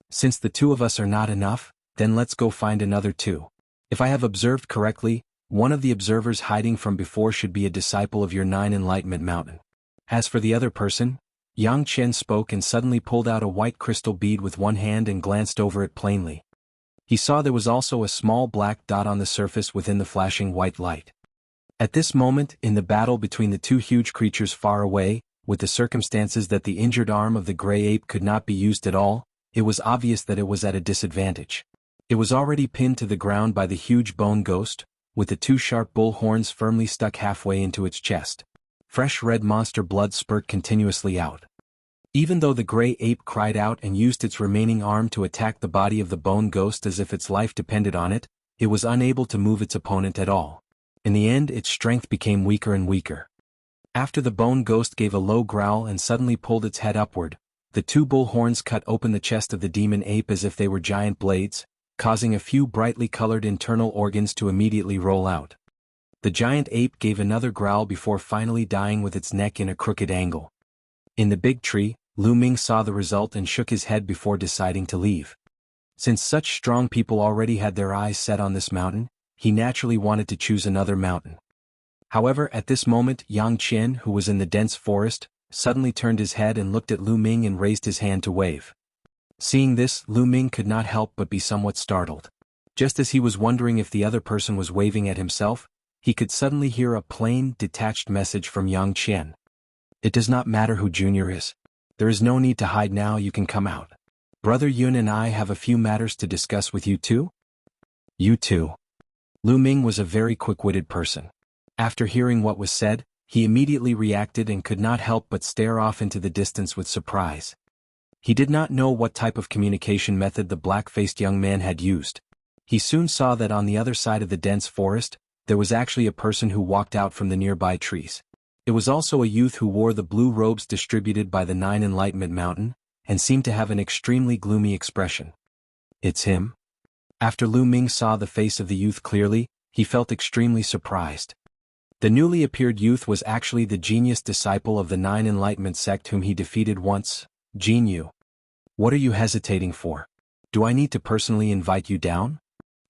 Speaker 1: "Since the 2 of us are not enough, then let's go find another 2. If I have observed correctly, one of the observers hiding from before should be a disciple of your 9 Enlightenment Mountain. As for the other person," Yang Chen spoke and suddenly pulled out a white crystal bead with one hand and glanced over it plainly. He saw there was also a small black dot on the surface within the flashing white light. At this moment, in the battle between the 2 huge creatures far away, with the circumstances that the injured arm of the gray ape could not be used at all, it was obvious that it was at a disadvantage. It was already pinned to the ground by the huge bone ghost, with the two sharp bull horns firmly stuck halfway into its chest. Fresh red monster blood spurt continuously out. Even though the gray ape cried out and used its remaining arm to attack the body of the bone ghost as if its life depended on it, it was unable to move its opponent at all. In the end, its strength became weaker and weaker. After the bone ghost gave a low growl and suddenly pulled its head upward, the two bull horns cut open the chest of the demon ape as if they were giant blades, causing a few brightly colored internal organs to immediately roll out. The giant ape gave another growl before finally dying with its neck in a crooked angle. In the big tree, Lu Ming saw the result and shook his head before deciding to leave. Since such strong people already had their eyes set on this mountain, he naturally wanted to choose another mountain. However, at this moment Yang Qian, who was in the dense forest, suddenly turned his head and looked at Lu Ming and raised his hand to wave. Seeing this, Lu Ming could not help but be somewhat startled. Just as he was wondering if the other person was waving at himself, he could suddenly hear a plain, detached message from Yang Qian. "It does not matter who Junior is. There is no need to hide now, you can come out. Brother Yun and I have a few matters to discuss with you too." "You too." Lu Ming was a very quick-witted person. After hearing what was said, he immediately reacted and could not help but stare off into the distance with surprise. He did not know what type of communication method the black-faced young man had used. He soon saw that on the other side of the dense forest, there was actually a person who walked out from the nearby trees. It was also a youth who wore the blue robes distributed by the 9 Enlightenment Mountain, and seemed to have an extremely gloomy expression. "It's him?" After Lu Ming saw the face of the youth clearly, he felt extremely surprised. The newly appeared youth was actually the genius disciple of the 9 Enlightenment sect whom he defeated once, Jianghu. "What are you hesitating for? Do I need to personally invite you down?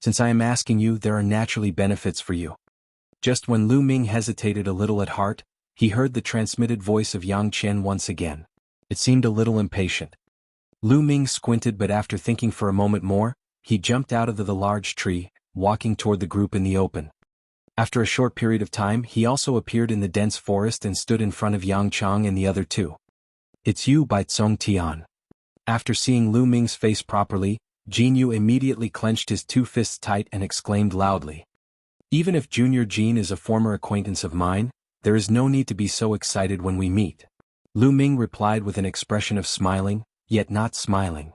Speaker 1: Since I am asking you, there are naturally benefits for you." Just when Lu Ming hesitated a little at heart, he heard the transmitted voice of Yang Qian once again. It seemed a little impatient. Lu Ming squinted, but after thinking for a moment more, he jumped out of the large tree, walking toward the group in the open. After a short period of time, he also appeared in the dense forest and stood in front of Yang Chang and the other two. "It's you, Bai Tsong Tian." After seeing Lu Ming's face properly, Jianghu immediately clenched his two fists tight and exclaimed loudly. "Even if Junior Jin is a former acquaintance of mine, there is no need to be so excited when we meet." Lu Ming replied with an expression of smiling, yet not smiling.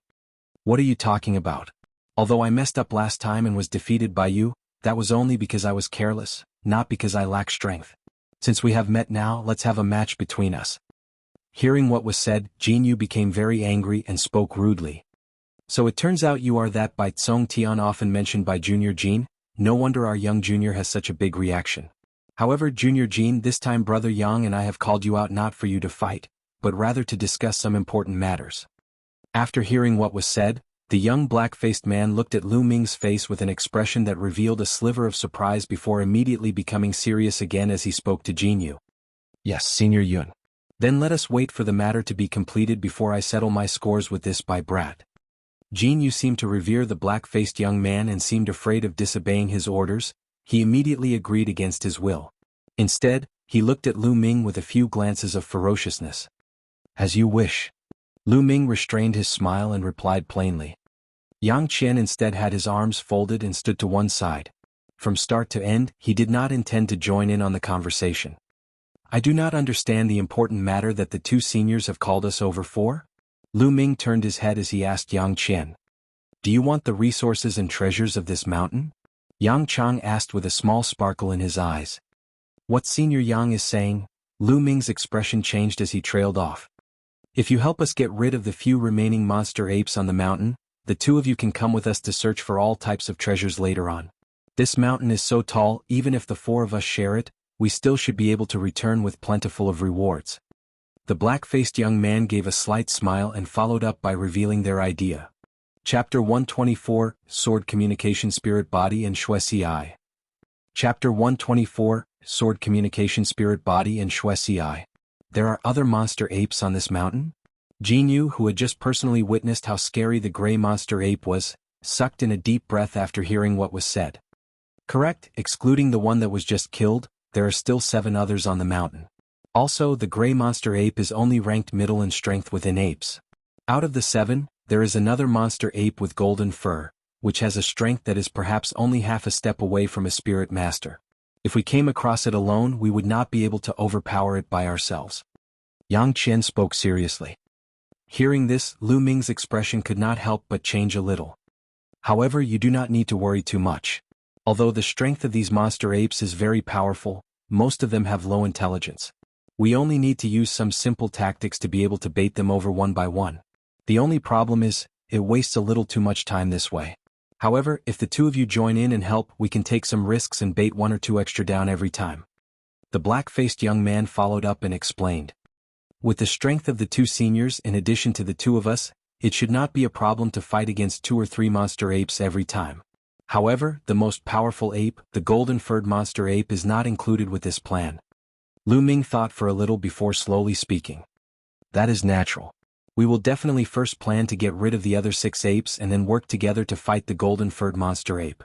Speaker 1: "What are you talking about? Although I messed up last time and was defeated by you, that was only because I was careless, not because I lack strength. Since we have met now, let's have a match between us." Hearing what was said, Jianghu became very angry and spoke rudely. "So it turns out you are that Bai Tsong Tian often mentioned by Junior Jin? No wonder our young junior has such a big reaction. However, Junior Jin, this time Brother Yang and I have called you out not for you to fight, but rather to discuss some important matters." After hearing what was said, the young black-faced man looked at Lu Ming's face with an expression that revealed a sliver of surprise before immediately becoming serious again as he spoke to Jianghu. "Yes, Senior Yun. Then let us wait for the matter to be completed before I settle my scores with this Bai brat." Jianghu seemed to revere the black-faced young man and seemed afraid of disobeying his orders. He immediately agreed against his will. Instead, he looked at Lu Ming with a few glances of ferociousness. "As you wish." Lu Ming restrained his smile and replied plainly. Yang Qian instead had his arms folded and stood to one side. From start to end, he did not intend to join in on the conversation. "I do not understand the important matter that the two seniors have called us over for?" Lu Ming turned his head as he asked Yang Qian. "Do you want the resources and treasures of this mountain?" Yang Chang asked with a small sparkle in his eyes. "What Senior Yang is saying?" Lu Ming's expression changed as he trailed off. "If you help us get rid of the few remaining monster apes on the mountain, the two of you can come with us to search for all types of treasures later on. This mountain is so tall, even if the four of us share it, we still should be able to return with plentiful of rewards." The black-faced young man gave a slight smile and followed up by revealing their idea. Chapter 124, Sword Communication Spirit Body and Shui Ci. Chapter 124, Sword Communication Spirit Body and Shui Ci. "There are other monster apes on this mountain?" Jianghu, who had just personally witnessed how scary the gray monster ape was, sucked in a deep breath after hearing what was said. "Correct, excluding the one that was just killed, there are still 7 others on the mountain. Also, the gray monster ape is only ranked middle in strength within apes. Out of the 7, there is another monster ape with golden fur, which has a strength that is perhaps only half a step away from a spirit master. If we came across it alone, we would not be able to overpower it by ourselves. Yang Qian spoke seriously. Hearing this, Lu Ming's expression could not help but change a little. However, you do not need to worry too much. Although the strength of these monster apes is very powerful, most of them have low intelligence. We only need to use some simple tactics to be able to bait them over one by one. The only problem is, it wastes a little too much time this way. However, if the two of you join in and help, we can take some risks and bait one or two extra down every time. The black-faced young man followed up and explained. With the strength of the two seniors in addition to the two of us, it should not be a problem to fight against 2 or 3 monster apes every time. However, the most powerful ape, the golden-furred monster ape, is not included with this plan. Lu Ming thought for a little before slowly speaking. That is natural. We will definitely first plan to get rid of the other 6 apes and then work together to fight the golden-furred monster ape.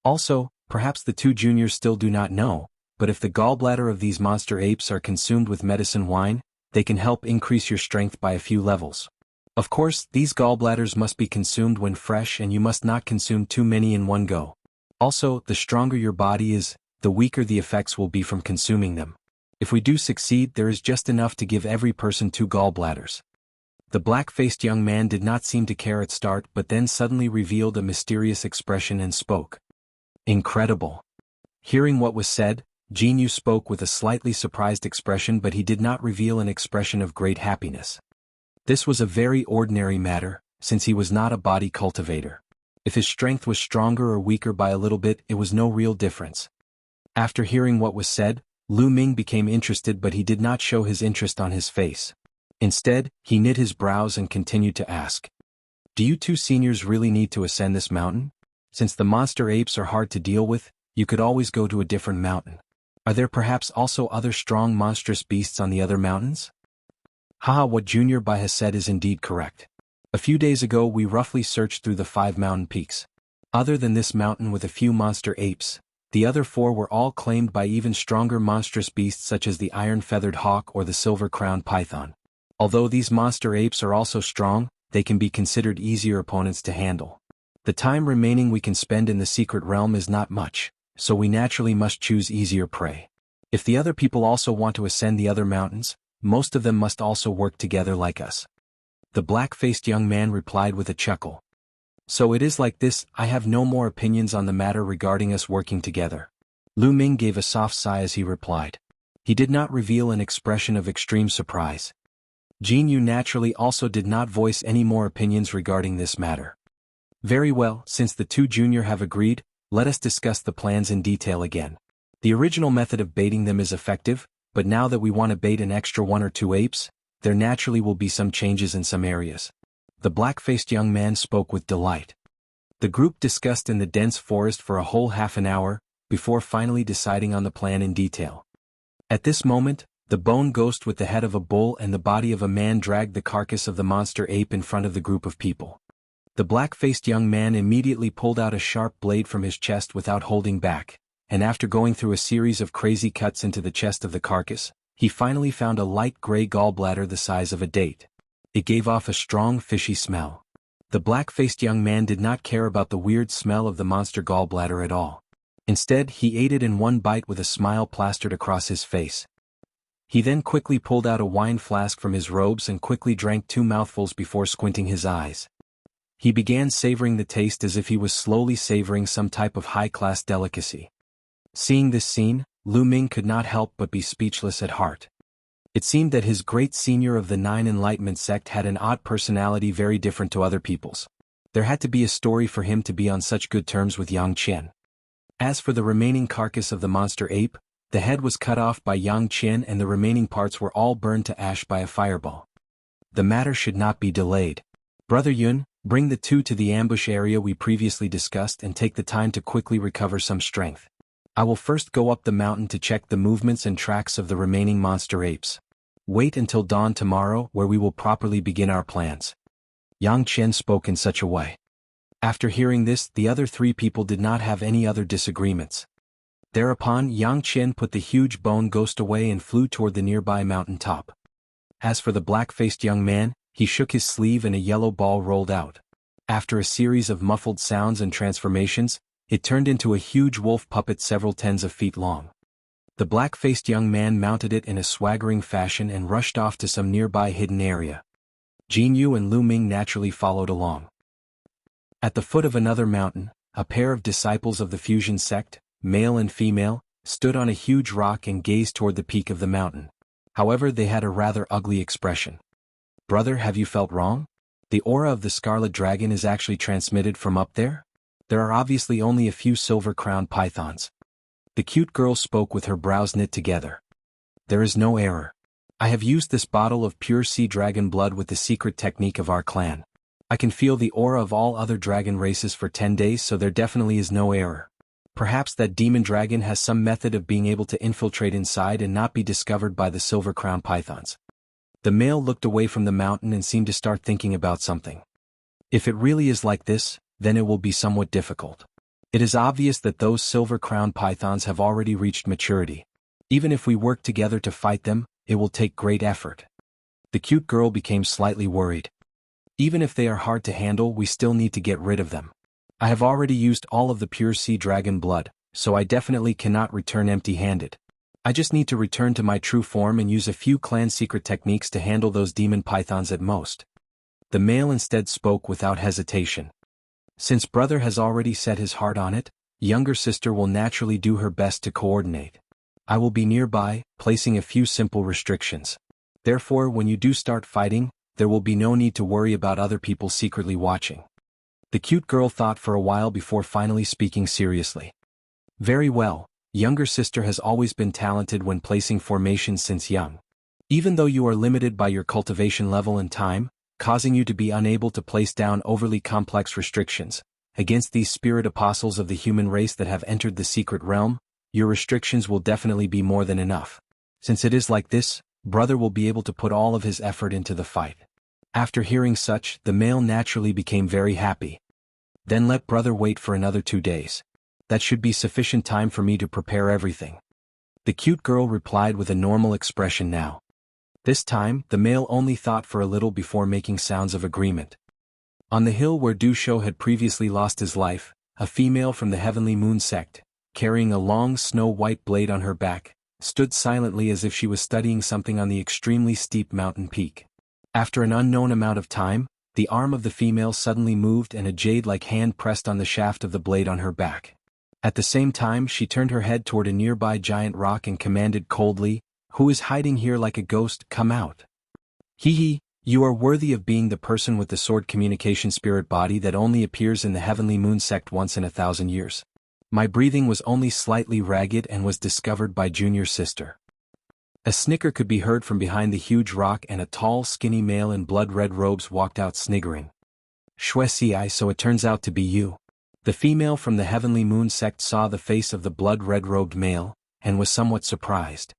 Speaker 1: Also, perhaps the 2 juniors still do not know, but if the gallbladder of these monster apes are consumed with medicine wine, they can help increase your strength by a few levels. Of course, these gallbladders must be consumed when fresh and you must not consume too many in one go. Also, the stronger your body is, the weaker the effects will be from consuming them. If we do succeed, there is just enough to give every person 2 gallbladders. The black-faced young man did not seem to care at start, but then suddenly revealed a mysterious expression and spoke. Incredible. Hearing what was said, Jianghu spoke with a slightly surprised expression, but he did not reveal an expression of great happiness. This was a very ordinary matter, since he was not a body cultivator. If his strength was stronger or weaker by a little bit, it was no real difference. After hearing what was said, Lu Ming became interested, but he did not show his interest on his face. Instead, he knit his brows and continued to ask. Do you 2 seniors really need to ascend this mountain? Since the monster apes are hard to deal with, you could always go to a different mountain. Are there perhaps also other strong monstrous beasts on the other mountains? Haha, what Junior Bai has said is indeed correct. A few days ago we roughly searched through the 5 mountain peaks. Other than this mountain with a few monster apes, the other 4 were all claimed by even stronger monstrous beasts such as the iron-feathered hawk or the silver-crowned python. Although these monster apes are also strong, they can be considered easier opponents to handle. The time remaining we can spend in the secret realm is not much, so we naturally must choose easier prey. If the other people also want to ascend the other mountains, most of them must also work together like us. The black-faced young man replied with a chuckle. So it is like this. I have no more opinions on the matter regarding us working together. Lu Ming gave a soft sigh as he replied. He did not reveal an expression of extreme surprise. Jianghu naturally also did not voice any more opinions regarding this matter. Very well, since the 2 junior have agreed, let us discuss the plans in detail again. The original method of baiting them is effective, but now that we want to bait an extra 1 or 2 apes, there naturally will be some changes in some areas. The black-faced young man spoke with delight. The group discussed in the dense forest for a whole half an hour, before finally deciding on the plan in detail. At this moment, the bone ghost with the head of a bull and the body of a man dragged the carcass of the monster ape in front of the group of people. The black-faced young man immediately pulled out a sharp blade from his chest without holding back, and after going through a series of crazy cuts into the chest of the carcass, he finally found a light gray gallbladder the size of a date. It gave off a strong fishy smell. The black-faced young man did not care about the weird smell of the monster gallbladder at all. Instead, he ate it in one bite with a smile plastered across his face. He then quickly pulled out a wine flask from his robes and quickly drank 2 mouthfuls before squinting his eyes. He began savoring the taste as if he was slowly savoring some type of high-class delicacy. Seeing this scene, Lu Ming could not help but be speechless at heart. It seemed that his great senior of the 9 Enlightenment sect had an odd personality very different to other people's. There had to be a story for him to be on such good terms with Yang Qian. As for the remaining carcass of the monster ape, the head was cut off by Yang Qian and the remaining parts were all burned to ash by a fireball. The matter should not be delayed. Brother Yun, bring the 2 to the ambush area we previously discussed and take the time to quickly recover some strength. I will first go up the mountain to check the movements and tracks of the remaining monster apes. Wait until dawn tomorrow where we will properly begin our plans. Yang Qian spoke in such a way. After hearing this, the other 3 people did not have any other disagreements. Thereupon Yang Qian put the huge bone ghost away and flew toward the nearby mountain top. As for the black-faced young man, he shook his sleeve and a yellow ball rolled out. After a series of muffled sounds and transformations, it turned into a huge wolf puppet several tens of feet long. The black-faced young man mounted it in a swaggering fashion and rushed off to some nearby hidden area. Jianghu and Lu Ming naturally followed along. At the foot of another mountain, a pair of disciples of the fusion sect, male and female, stood on a huge rock and gazed toward the peak of the mountain. However, they had a rather ugly expression. "Brother, have you felt wrong? The aura of the Scarlet Dragon is actually transmitted from up there? There are obviously only a few silver-crowned pythons." The cute girl spoke with her brows knit together. "There is no error. I have used this bottle of pure sea dragon blood with the secret technique of our clan. I can feel the aura of all other dragon races for 10 days, so there definitely is no error. Perhaps that demon dragon has some method of being able to infiltrate inside and not be discovered by the silver-crowned pythons." The male looked away from the mountain and seemed to start thinking about something. "If it really is like this, then it will be somewhat difficult. It is obvious that those silver-crowned pythons have already reached maturity. Even if we work together to fight them, it will take great effort." The cute girl became slightly worried. "Even if they are hard to handle, we still need to get rid of them. I have already used all of the pure sea dragon blood, so I definitely cannot return empty-handed. I just need to return to my true form and use a few clan secret techniques to handle those demon pythons at most." The male instead spoke without hesitation. "Since brother has already set his heart on it, younger sister will naturally do her best to coordinate. I will be nearby, placing a few simple restrictions. Therefore, when you do start fighting, there will be no need to worry about other people secretly watching." The cute girl thought for a while before finally speaking seriously. "Very well, younger sister has always been talented when placing formations since young. Even though you are limited by your cultivation level and time, causing you to be unable to place down overly complex restrictions, against these spirit apostles of the human race that have entered the secret realm, your restrictions will definitely be more than enough. Since it is like this, brother will be able to put all of his effort into the fight." After hearing such, the male naturally became very happy. "Then let brother wait for another 2 days. That should be sufficient time for me to prepare everything." The cute girl replied with a normal expression now. This time, the male only thought for a little before making sounds of agreement. On the hill where Du Shou had previously lost his life, a female from the Heavenly Moon Sect, carrying a long snow-white blade on her back, stood silently as if she was studying something on the extremely steep mountain peak. After an unknown amount of time, the arm of the female suddenly moved and a jade-like hand pressed on the shaft of the blade on her back. At the same time, she turned her head toward a nearby giant rock and commanded coldly, "Who is hiding here like a ghost? Come out." "Hee, you are worthy of being the person with the sword communication spirit body that only appears in the Heavenly Moon Sect once in 1,000 years. My breathing was only slightly ragged and was discovered by junior sister." A snicker could be heard from behind the huge rock and a tall, skinny male in blood-red robes walked out sniggering. "Shuexi, so it turns out to be you." The female from the Heavenly Moon Sect saw the face of the blood-red-robed male, and was somewhat surprised.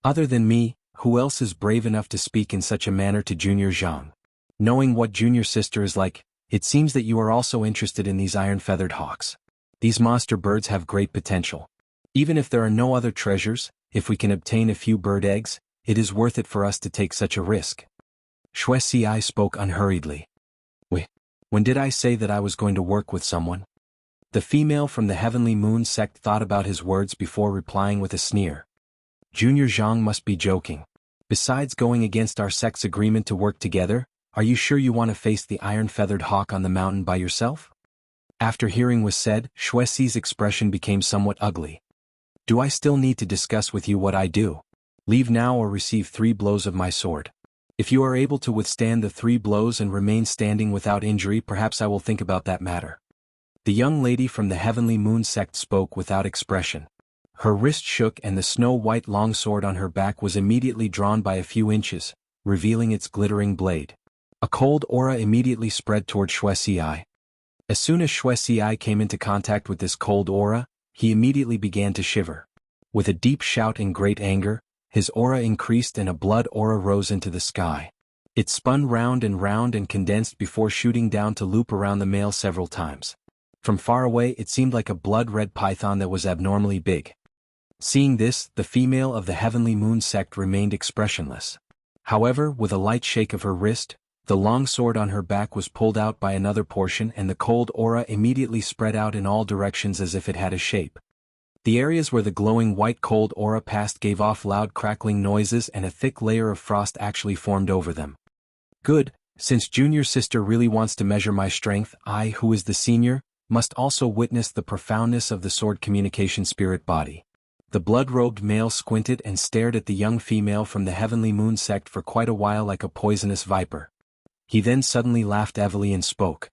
Speaker 1: "Other than me, who else is brave enough to speak in such a manner to Junior Zhang? Knowing what junior sister is like, it seems that you are also interested in these iron-feathered hawks. These monster birds have great potential. Even if there are no other treasures, if we can obtain a few bird eggs, it is worth it for us to take such a risk." Shuexi spoke unhurriedly. When did I say that I was going to work with someone?" The female from the Heavenly Moon Sect thought about his words before replying with a sneer. "Junior Zhang must be joking. Besides going against our sect's agreement to work together, are you sure you want to face the iron-feathered hawk on the mountain by yourself?" After hearing was said, Shuexi's expression became somewhat ugly. "Do I still need to discuss with you what I do? Leave now or receive 3 blows of my sword. If you are able to withstand the 3 blows and remain standing without injury, perhaps I will think about that matter." The young lady from the Heavenly Moon Sect spoke without expression. Her wrist shook and the snow-white longsword on her back was immediately drawn by a few inches, revealing its glittering blade. A cold aura immediately spread toward Shuexi. As soon as Shuexi came into contact with this cold aura, he immediately began to shiver. With a deep shout in great anger, his aura increased and a blood aura rose into the sky. It spun round and condensed before shooting down to loop around the male several times. From far away it seemed like a blood-red python that was abnormally big. Seeing this, the female of the Heavenly Moon Sect remained expressionless. However, with a light shake of her wrist, the long sword on her back was pulled out by another portion and the cold aura immediately spread out in all directions as if it had a shape. The areas where the glowing white cold aura passed gave off loud crackling noises and a thick layer of frost actually formed over them. Good, since junior sister really wants to measure my strength, I, who is the senior, must also witness the profoundness of the sword communication spirit body. The blood-robed male squinted and stared at the young female from the Heavenly Moon Sect for quite a while like a poisonous viper. He then suddenly laughed heavily and spoke.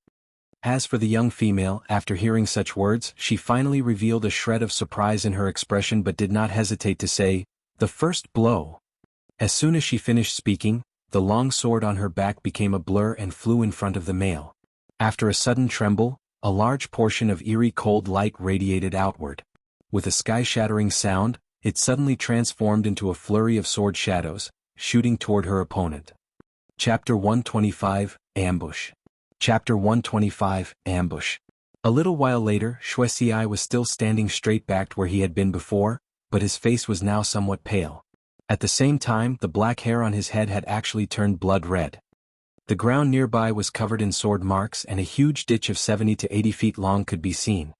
Speaker 1: As for the young female, after hearing such words, she finally revealed a shred of surprise in her expression but did not hesitate to say, "The first blow." As soon as she finished speaking, the long sword on her back became a blur and flew in front of the male. After a sudden tremble, a large portion of eerie cold light radiated outward. With a sky-shattering sound, it suddenly transformed into a flurry of sword shadows, shooting toward her opponent. Chapter 125, Ambush. Chapter 125, Ambush. A little while later, Wuxia was still standing straight-backed where he had been before, but his face was now somewhat pale. At the same time, the black hair on his head had actually turned blood red. The ground nearby was covered in sword marks and a huge ditch of 70 to 80 feet long could be seen.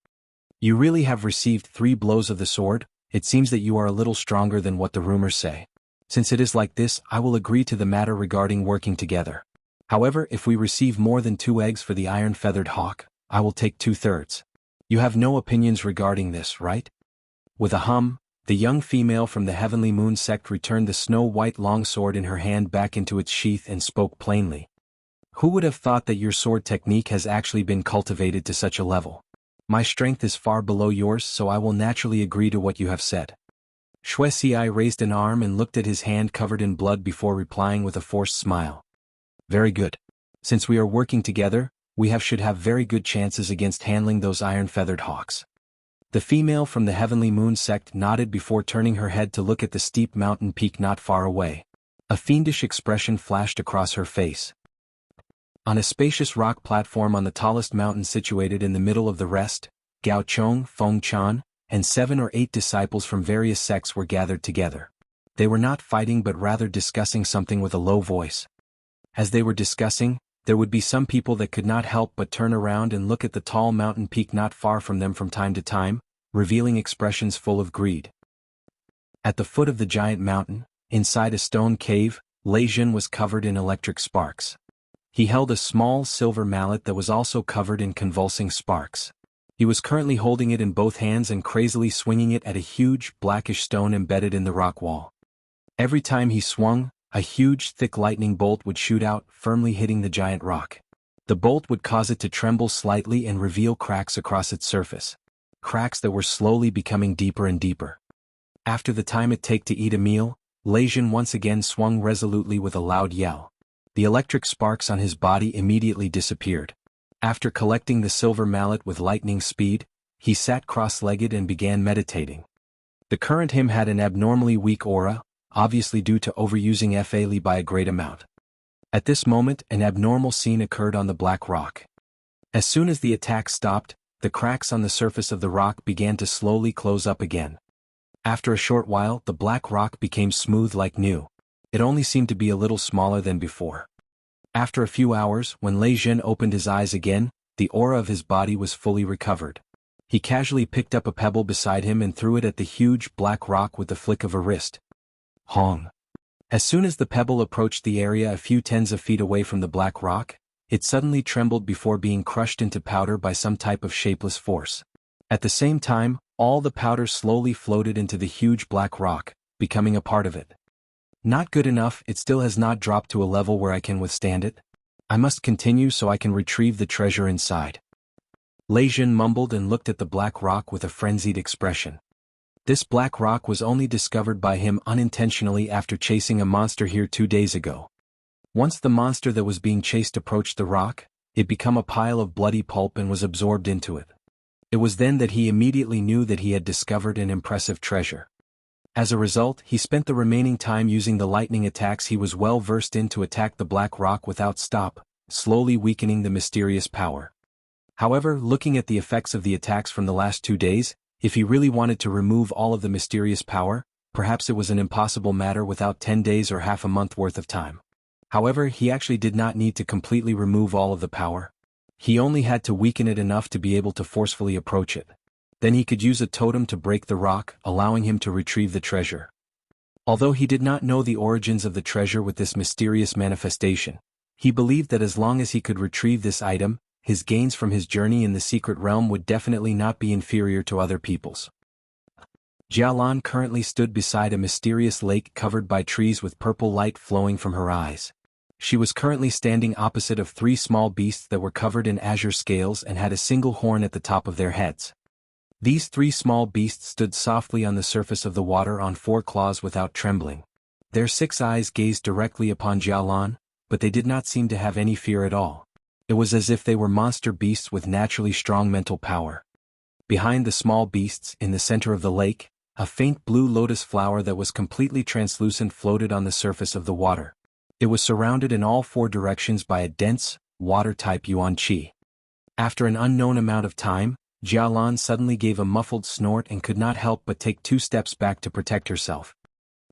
Speaker 1: You really have received 3 blows of the sword. It seems that you are a little stronger than what the rumors say. Since it is like this, I will agree to the matter regarding working together. However, if we receive more than 2 eggs for the iron-feathered hawk, I will take 2/3. You have no opinions regarding this, right? With a hum, the young female from the Heavenly Moon Sect returned the snow-white longsword in her hand back into its sheath and spoke plainly. Who would have thought that your sword technique has actually been cultivated to such a level? My strength is far below yours, so I will naturally agree to what you have said. Wuxia raised an arm and looked at his hand covered in blood before replying with a forced smile. Very good. Since we are working together, we should have very good chances against handling those iron-feathered hawks. The female from the Heavenly Moon Sect nodded before turning her head to look at the steep mountain peak not far away. A fiendish expression flashed across her face. On a spacious rock platform on the tallest mountain situated in the middle of the rest, Gao Chong, Feng Chan, and 7 or 8 disciples from various sects were gathered together. They were not fighting but rather discussing something with a low voice. As they were discussing, there would be some people that could not help but turn around and look at the tall mountain peak not far from them from time to time, revealing expressions full of greed. At the foot of the giant mountain, inside a stone cave, Lei Jun was covered in electric sparks. He held a small silver mallet that was also covered in convulsing sparks. He was currently holding it in both hands and crazily swinging it at a huge, blackish stone embedded in the rock wall. Every time he swung, a huge, thick lightning bolt would shoot out, firmly hitting the giant rock. The bolt would cause it to tremble slightly and reveal cracks across its surface. Cracks that were slowly becoming deeper and deeper. After the time it take to eat a meal, Lei Jun once again swung resolutely with a loud yell. The electric sparks on his body immediately disappeared. After collecting the silver mallet with lightning speed, he sat cross-legged and began meditating. The current him had an abnormally weak aura, obviously due to overusing Fa by a great amount. At this moment, an abnormal scene occurred on the black rock. As soon as the attack stopped, the cracks on the surface of the rock began to slowly close up again. After a short while, the black rock became smooth like new. It only seemed to be a little smaller than before. After a few hours, when Lei Jun opened his eyes again, the aura of his body was fully recovered. He casually picked up a pebble beside him and threw it at the huge black rock with the flick of a wrist. Hong. As soon as the pebble approached the area a few tens of feet away from the black rock, it suddenly trembled before being crushed into powder by some type of shapeless force. At the same time, all the powder slowly floated into the huge black rock, becoming a part of it. Not good enough, it still has not dropped to a level where I can withstand it. I must continue so I can retrieve the treasure inside. Lei Jun mumbled and looked at the black rock with a frenzied expression. This black rock was only discovered by him unintentionally after chasing a monster here 2 days ago. Once the monster that was being chased approached the rock, it became a pile of bloody pulp and was absorbed into it. It was then that he immediately knew that he had discovered an impressive treasure. As a result, he spent the remaining time using the lightning attacks he was well versed in to attack the black rock without stop, slowly weakening the mysterious power. However, looking at the effects of the attacks from the last 2 days, if he really wanted to remove all of the mysterious power, perhaps it was an impossible matter without 10 days or half a month worth of time. However, he actually did not need to completely remove all of the power. He only had to weaken it enough to be able to forcefully approach it. Then he could use a totem to break the rock, allowing him to retrieve the treasure. Although he did not know the origins of the treasure with this mysterious manifestation, he believed that as long as he could retrieve this item, his gains from his journey in the secret realm would definitely not be inferior to other people's. Jialan currently stood beside a mysterious lake covered by trees with purple light flowing from her eyes. She was currently standing opposite of 3 small beasts that were covered in azure scales and had a single horn at the top of their heads. These 3 small beasts stood softly on the surface of the water on 4 claws without trembling. Their 6 eyes gazed directly upon Jialan, but they did not seem to have any fear at all. It was as if they were monster beasts with naturally strong mental power. Behind the small beasts, in the center of the lake, a faint blue lotus flower that was completely translucent floated on the surface of the water. It was surrounded in all 4 directions by a dense, water-type yuan qi. After an unknown amount of time, Jialan suddenly gave a muffled snort and could not help but take 2 steps back to protect herself.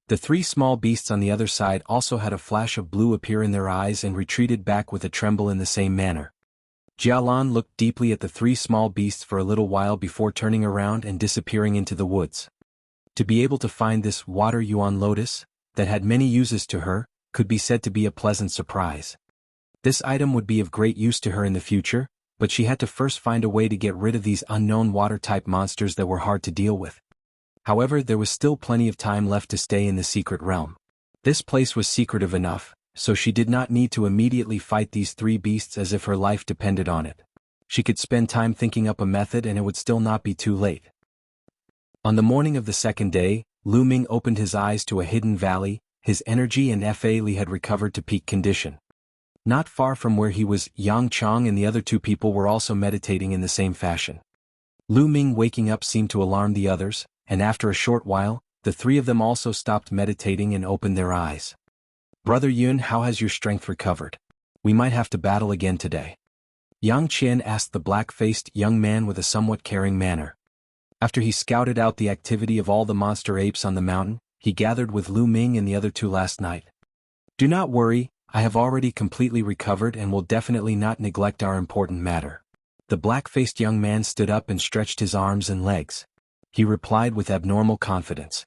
Speaker 1: The 3 small beasts on the other side also had a flash of blue appear in their eyes and retreated back with a tremble in the same manner. Jialan looked deeply at the 3 small beasts for a little while before turning around and disappearing into the woods. To be able to find this water yuan lotus, that had many uses to her, could be said to be a pleasant surprise. This item would be of great use to her in the future, but she had to first find a way to get rid of these unknown water-type monsters that were hard to deal with. However, there was still plenty of time left to stay in the secret realm. This place was secretive enough, so she did not need to immediately fight these 3 beasts as if her life depended on it. She could spend time thinking up a method and it would still not be too late. On the morning of the 2nd day, Lu Ming opened his eyes to a hidden valley. His energy and Fa Li had recovered to peak condition. Not far from where he was, Yang Chong and the other 2 people were also meditating in the same fashion. Lu Ming waking up seemed to alarm the others, and after a short while, the 3 of them also stopped meditating and opened their eyes. "Brother Yun, how has your strength recovered? We might have to battle again today." Yang Qian asked the black-faced young man with a somewhat caring manner. After he scouted out the activity of all the monster apes on the mountain, he gathered with Lu Ming and the other 2 last night. "Do not worry, I have already completely recovered and will definitely not neglect our important matter." The black-faced young man stood up and stretched his arms and legs. He replied with abnormal confidence.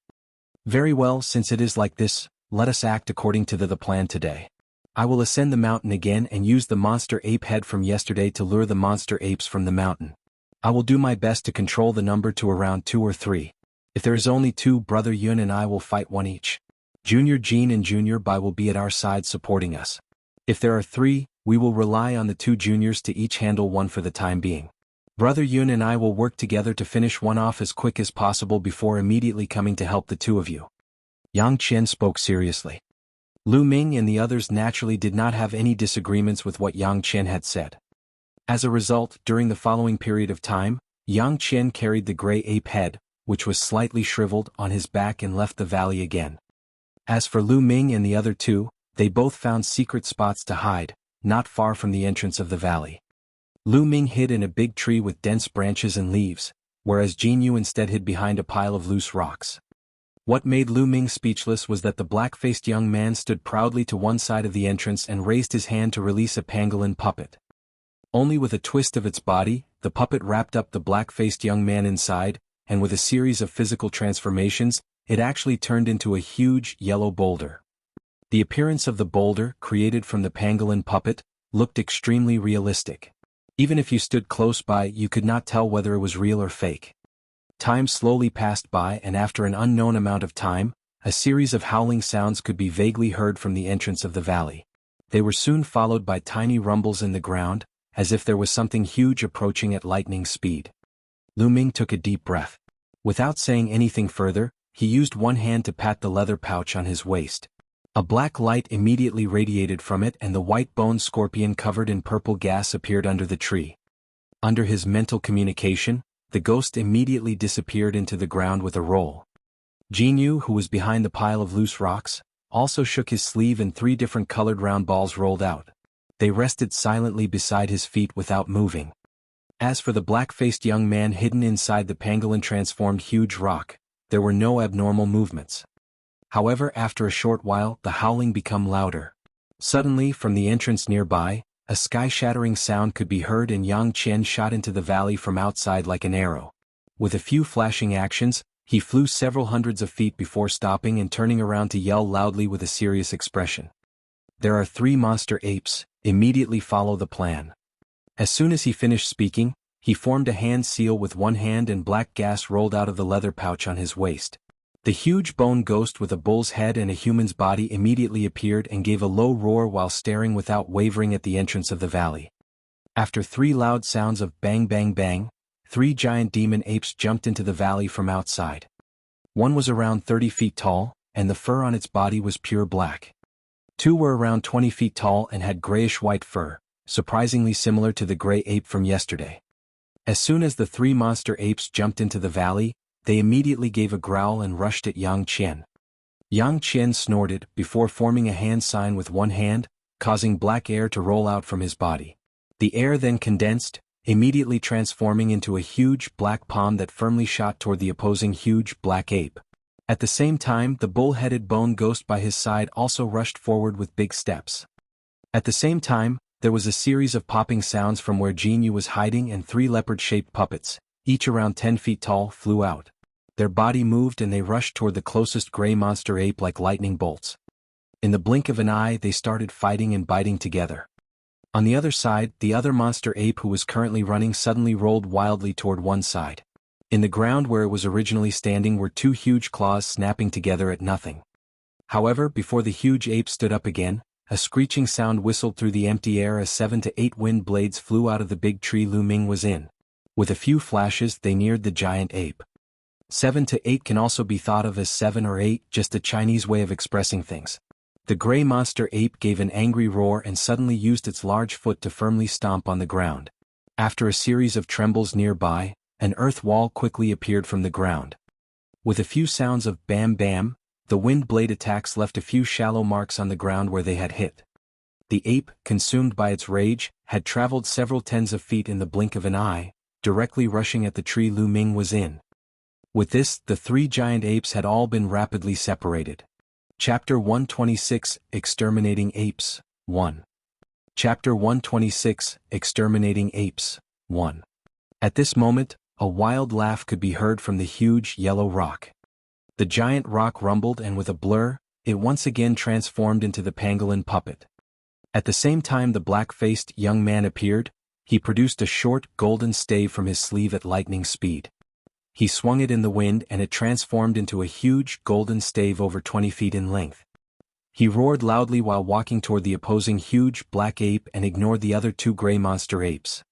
Speaker 1: "Very well, since it is like this, let us act according to the plan today. I will ascend the mountain again and use the monster ape head from yesterday to lure the monster apes from the mountain. I will do my best to control the number to around 2 or 3. If there is only 2, Brother Yun and I will fight 1 each. Junior Jean and Junior Bai will be at our side supporting us. If there are 3, we will rely on the 2 juniors to each handle 1 for the time being. Brother Yun and I will work together to finish 1 off as quick as possible before immediately coming to help the 2 of you." Yang Qian spoke seriously. Lu Ming and the others naturally did not have any disagreements with what Yang Qian had said. As a result, during the following period of time, Yang Qian carried the gray ape head, which was slightly shriveled, on his back and left the valley again. As for Lu Ming and the other 2, they both found secret spots to hide, not far from the entrance of the valley. Lu Ming hid in a big tree with dense branches and leaves, whereas Jianghu instead hid behind a pile of loose rocks. What made Lu Ming speechless was that the black-faced young man stood proudly to one side of the entrance and raised his hand to release a pangolin puppet. Only with a twist of its body, the puppet wrapped up the black-faced young man inside, and with a series of physical transformations, it actually turned into a huge, yellow boulder. The appearance of the boulder, created from the pangolin puppet, looked extremely realistic. Even if you stood close by, you could not tell whether it was real or fake. Time slowly passed by, and after an unknown amount of time, a series of howling sounds could be vaguely heard from the entrance of the valley. They were soon followed by tiny rumbles in the ground, as if there was something huge approaching at lightning speed. Lu Ming took a deep breath. Without saying anything further, he used one hand to pat the leather pouch on his waist. A black light immediately radiated from it, and the white-boned scorpion covered in purple gas appeared under the tree. Under his mental communication, the ghost immediately disappeared into the ground with a roll. Jianghu, who was behind the pile of loose rocks, also shook his sleeve and 3 different colored round balls rolled out. They rested silently beside his feet without moving. As for the black-faced young man hidden inside the pangolin-transformed huge rock, there were no abnormal movements. However, after a short while, the howling became louder. Suddenly, from the entrance nearby, a sky-shattering sound could be heard and Yang Qian shot into the valley from outside like an arrow. With a few flashing actions, he flew several hundreds of feet before stopping and turning around to yell loudly with a serious expression. "There are 3 monster apes, immediately follow the plan." As soon as he finished speaking, he formed a hand seal with one hand and black gas rolled out of the leather pouch on his waist. The huge bone ghost with a bull's head and a human's body immediately appeared and gave a low roar while staring without wavering at the entrance of the valley. After 3 loud sounds of bang bang bang, 3 giant demon apes jumped into the valley from outside. One was around 30 feet tall, and the fur on its body was pure black. 2 were around 20 feet tall and had grayish-white fur, surprisingly similar to the gray ape from yesterday. As soon as the 3 monster apes jumped into the valley, they immediately gave a growl and rushed at Yang Qian. Yang Qian snorted before forming a hand sign with one hand, causing black air to roll out from his body. The air then condensed, immediately transforming into a huge black palm that firmly shot toward the opposing huge black ape. At the same time, the bull-headed bone ghost by his side also rushed forward with big steps. At the same time, there was a series of popping sounds from where Jianghu was hiding and 3 leopard-shaped puppets, each around 10 feet tall, flew out. Their body moved and they rushed toward the closest gray monster ape like lightning bolts. In the blink of an eye they started fighting and biting together. On the other side, the other monster ape who was currently running suddenly rolled wildly toward one side. In the ground where it was originally standing were 2 huge claws snapping together at nothing. However, before the huge ape stood up again, a screeching sound whistled through the empty air as 7 to 8 wind blades flew out of the big tree Lu Ming was in. With a few flashes they neared the giant ape. 7 to 8 can also be thought of as 7 or 8, just a Chinese way of expressing things. The gray monster ape gave an angry roar and suddenly used its large foot to firmly stomp on the ground. After a series of trembles nearby, an earth wall quickly appeared from the ground. With a few sounds of bam bam, the wind blade attacks left a few shallow marks on the ground where they had hit. The ape, consumed by its rage, had traveled several tens of feet in the blink of an eye, directly rushing at the tree Lu Ming was in. With this, the 3 giant apes had all been rapidly separated. Chapter 126, Exterminating Apes, 1. Chapter 126, Exterminating Apes, 1. At this moment, a wild laugh could be heard from the huge yellow rock. The giant rock rumbled and with a blur, it once again transformed into the pangolin puppet. At the same time the black-faced young man appeared, he produced a short, golden stave from his sleeve at lightning speed. He swung it in the wind and it transformed into a huge, golden stave over 20 feet in length. He roared loudly while walking toward the opposing huge, black ape and ignored the other 2 gray monster apes.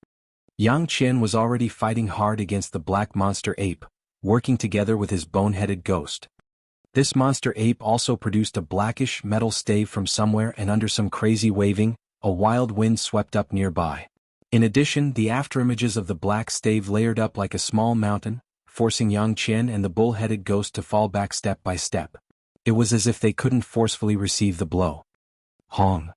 Speaker 1: Yang Qian was already fighting hard against the black monster ape, working together with his bone-headed ghost. This monster ape also produced a blackish metal stave from somewhere and under some crazy waving, a wild wind swept up nearby. In addition, the afterimages of the black stave layered up like a small mountain, forcing Yang Qian and the bull-headed ghost to fall back step by step. It was as if they couldn't forcefully receive the blow. Hong.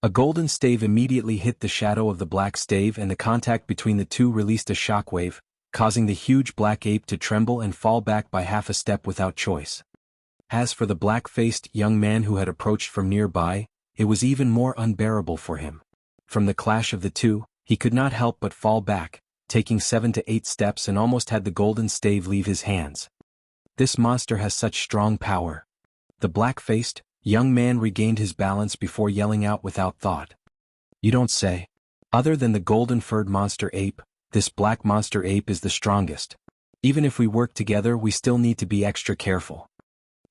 Speaker 1: A golden stave immediately hit the shadow of the black stave and the contact between the 2 released a shockwave, causing the huge black ape to tremble and fall back by half a step without choice. As for the black-faced young man who had approached from nearby, it was even more unbearable for him. From the clash of the 2, he could not help but fall back, taking 7 to 8 steps and almost had the golden stave leave his hands. This monster has such strong power. The black-faced young man regained his balance before yelling out without thought. You don't say. Other than the golden-furred monster ape, this black monster ape is the strongest. Even if we work together we still need to be extra careful.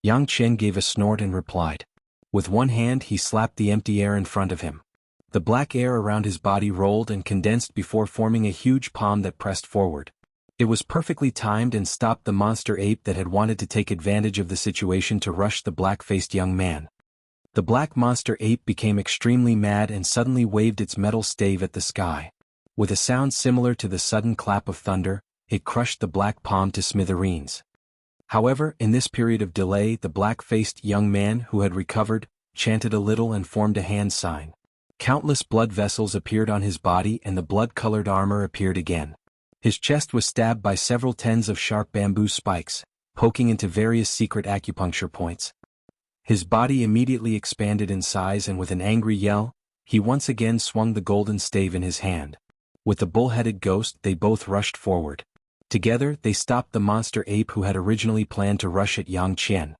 Speaker 1: Yang Qian gave a snort and replied. With one hand he slapped the empty air in front of him. The black air around his body rolled and condensed before forming a huge palm that pressed forward. It was perfectly timed and stopped the monster ape that had wanted to take advantage of the situation to rush the black-faced young man. The black monster ape became extremely mad and suddenly waved its metal stave at the sky. With a sound similar to the sudden clap of thunder, it crushed the black palm to smithereens. However, in this period of delay the black-faced young man who had recovered, chanted a little and formed a hand sign. Countless blood vessels appeared on his body and the blood-colored armor appeared again. His chest was stabbed by several tens of sharp bamboo spikes, poking into various secret acupuncture points. His body immediately expanded in size, and with an angry yell, he once again swung the golden stave in his hand. With the bull-headed ghost, they both rushed forward. Together, they stopped the monster ape who had originally planned to rush at Yang Qian.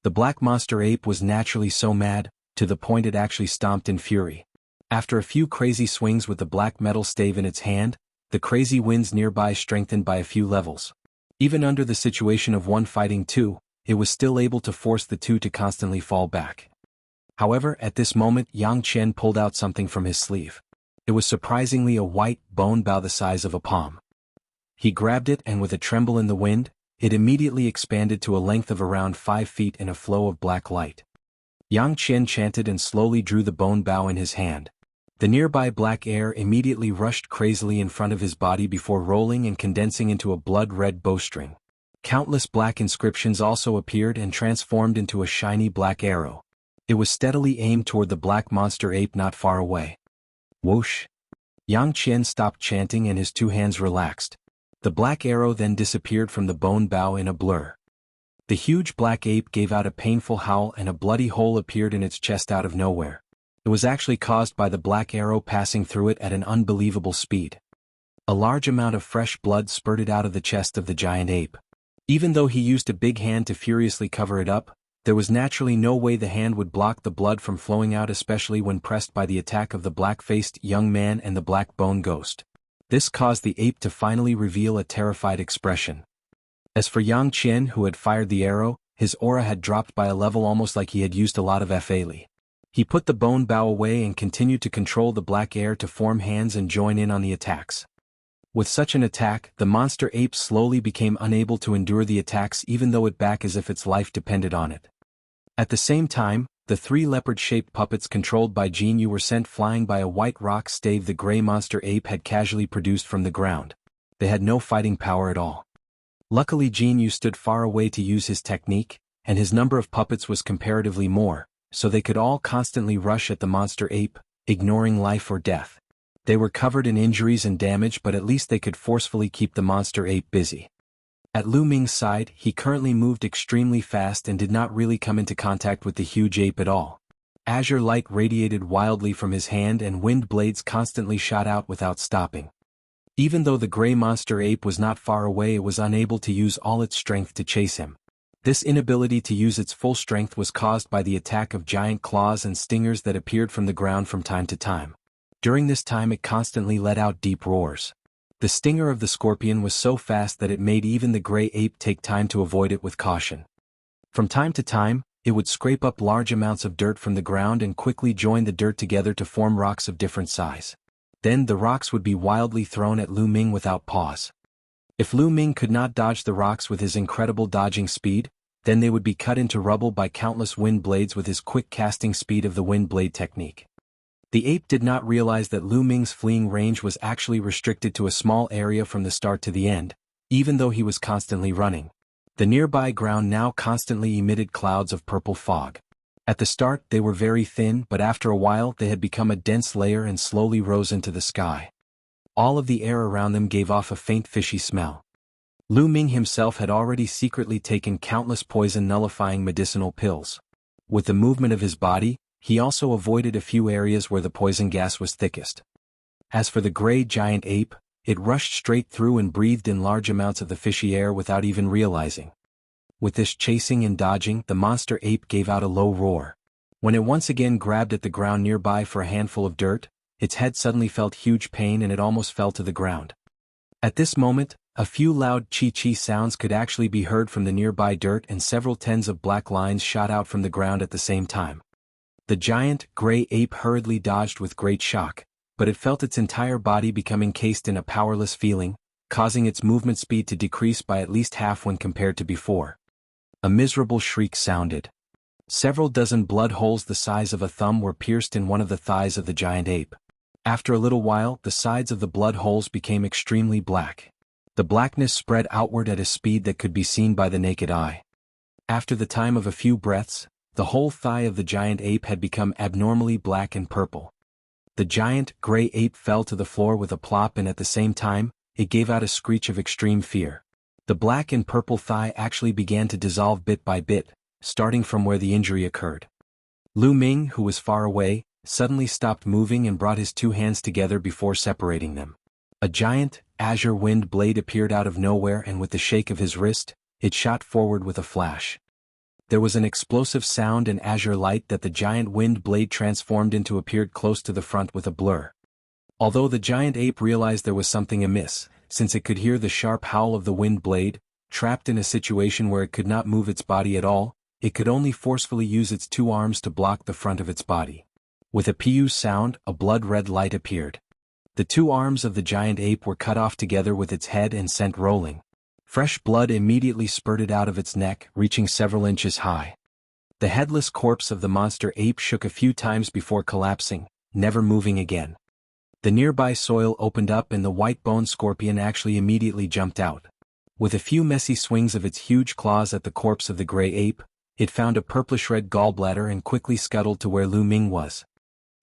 Speaker 1: The black monster ape was naturally so mad, to the point it actually stomped in fury. After a few crazy swings with the black metal stave in its hand, the crazy winds nearby strengthened by a few levels. Even under the situation of one fighting two, it was still able to force the two to constantly fall back. However, at this moment Yang Qian pulled out something from his sleeve. It was surprisingly a white bone bow the size of a palm. He grabbed it, and with a tremble in the wind, it immediately expanded to a length of around 5 feet in a flow of black light. Yang Qian chanted and slowly drew the bone bow in his hand. The nearby black air immediately rushed crazily in front of his body before rolling and condensing into a blood-red bowstring. Countless black inscriptions also appeared and transformed into a shiny black arrow. It was steadily aimed toward the black monster ape not far away. Whoosh! Yang Qian stopped chanting and his two hands relaxed. The black arrow then disappeared from the bone bow in a blur. The huge black ape gave out a painful howl, and a bloody hole appeared in its chest out of nowhere. It was actually caused by the black arrow passing through it at an unbelievable speed. A large amount of fresh blood spurted out of the chest of the giant ape. Even though he used a big hand to furiously cover it up, there was naturally no way the hand would block the blood from flowing out, especially when pressed by the attack of the black-faced young man and the black bone ghost. This caused the ape to finally reveal a terrified expression. As for Yang Qian, who had fired the arrow, his aura had dropped by a level, almost like he had used a lot of Fali. He put the bone bow away and continued to control the black air to form hands and join in on the attacks. With such an attack, the monster ape slowly became unable to endure the attacks, even though it back as if its life depended on it. At the same time, the 3 leopard-shaped puppets controlled by Jianghu were sent flying by a white rock stave the gray monster ape had casually produced from the ground. They had no fighting power at all. Luckily Jianghu stood far away to use his technique, and his number of puppets was comparatively more, so they could all constantly rush at the monster ape, ignoring life or death. They were covered in injuries and damage, but at least they could forcefully keep the monster ape busy. At Lu Ming's side, he currently moved extremely fast and did not really come into contact with the huge ape at all. Azure light radiated wildly from his hand and wind blades constantly shot out without stopping. Even though the gray monster ape was not far away, it was unable to use all its strength to chase him. This inability to use its full strength was caused by the attack of giant claws and stingers that appeared from the ground from time to time. During this time it constantly let out deep roars. The stinger of the scorpion was so fast that it made even the gray ape take time to avoid it with caution. From time to time, it would scrape up large amounts of dirt from the ground and quickly join the dirt together to form rocks of different size. Then the rocks would be wildly thrown at Lu Ming without pause. If Lu Ming could not dodge the rocks with his incredible dodging speed, then they would be cut into rubble by countless wind blades with his quick casting speed of the wind blade technique. The ape did not realize that Lu Ming's fleeing range was actually restricted to a small area from the start to the end, even though he was constantly running. The nearby ground now constantly emitted clouds of purple fog. At the start they were very thin, but after a while they had become a dense layer and slowly rose into the sky. All of the air around them gave off a faint fishy smell. Lu Ming himself had already secretly taken countless poison-nullifying medicinal pills. With the movement of his body, he also avoided a few areas where the poison gas was thickest. As for the gray giant ape, it rushed straight through and breathed in large amounts of the fishy air without even realizing. With this chasing and dodging, the monster ape gave out a low roar. When it once again grabbed at the ground nearby for a handful of dirt, its head suddenly felt huge pain and it almost fell to the ground. At this moment, a few loud chi-chi sounds could actually be heard from the nearby dirt, and several tens of black lines shot out from the ground at the same time. The giant, gray ape hurriedly dodged with great shock, but it felt its entire body become encased in a powerless feeling, causing its movement speed to decrease by at least half when compared to before. A miserable shriek sounded. Several dozen blood holes the size of a thumb were pierced in one of the thighs of the giant ape. After a little while, the sides of the blood holes became extremely black. The blackness spread outward at a speed that could be seen by the naked eye. After the time of a few breaths, the whole thigh of the giant ape had become abnormally black and purple. The giant, gray ape fell to the floor with a plop, and at the same time, it gave out a screech of extreme fear. The black and purple thigh actually began to dissolve bit by bit, starting from where the injury occurred. Lu Ming, who was far away, suddenly stopped moving and brought his two hands together before separating them. A giant, azure wind blade appeared out of nowhere, and with the shake of his wrist, it shot forward with a flash. There was an explosive sound and azure light that the giant wind blade transformed into appeared close to the front with a blur. Although the giant ape realized there was something amiss, since it could hear the sharp howl of the wind blade, trapped in a situation where it could not move its body at all, it could only forcefully use its two arms to block the front of its body. With a pew sound, a blood-red light appeared. The two arms of the giant ape were cut off together with its head and sent rolling. Fresh blood immediately spurted out of its neck, reaching several inches high. The headless corpse of the monster ape shook a few times before collapsing, never moving again. The nearby soil opened up and the white-boned scorpion actually immediately jumped out. With a few messy swings of its huge claws at the corpse of the gray ape, it found a purplish-red gallbladder and quickly scuttled to where Lu Ming was.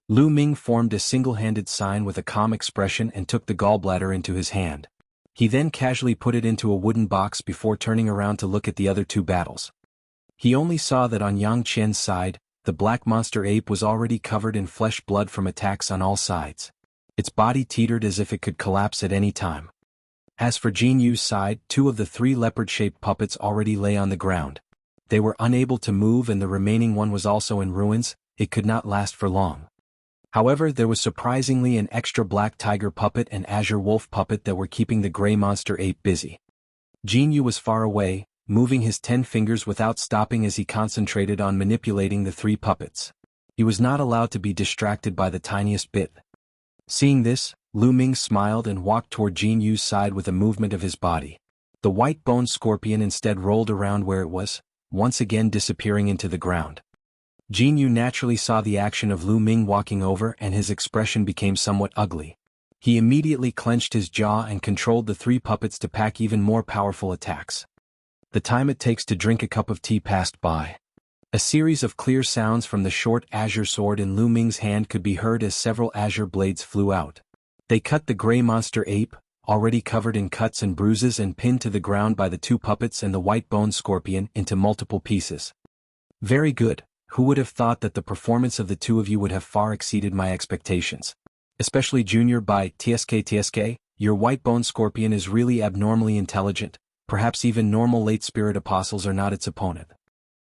Speaker 1: Lu Ming formed a single-handed sign with a calm expression and took the gallbladder into his hand. He then casually put it into a wooden box before turning around to look at the other two battles. He only saw that on Yang Qian's side, the black monster ape was already covered in flesh blood from attacks on all sides. Its body teetered as if it could collapse at any time. As for Jianghu's side, two of the three leopard-shaped puppets already lay on the ground. They were unable to move and the remaining one was also in ruins. It could not last for long. However, there was surprisingly an extra black tiger puppet and azure wolf puppet that were keeping the gray monster ape busy. Jianghu was far away, moving his 10 fingers without stopping as he concentrated on manipulating the three puppets. He was not allowed to be distracted by the tiniest bit. Seeing this, Lu Ming smiled and walked toward Jianghu's side with a movement of his body. The white-boned scorpion instead rolled around where it was, once again disappearing into the ground. Jianghu naturally saw the action of Lu Ming walking over and his expression became somewhat ugly. He immediately clenched his jaw and controlled the three puppets to pack even more powerful attacks. The time it takes to drink a cup of tea passed by. A series of clear sounds from the short azure sword in Lu Ming's hand could be heard as several azure blades flew out. They cut the gray monster ape, already covered in cuts and bruises and pinned to the ground by the two puppets and the white-boned scorpion, into multiple pieces. Very good. Who would have thought that the performance of the two of you would have far exceeded my expectations? Especially Junior by TSK. Your white-boned scorpion is really abnormally intelligent, perhaps even normal late spirit apostles are not its opponent.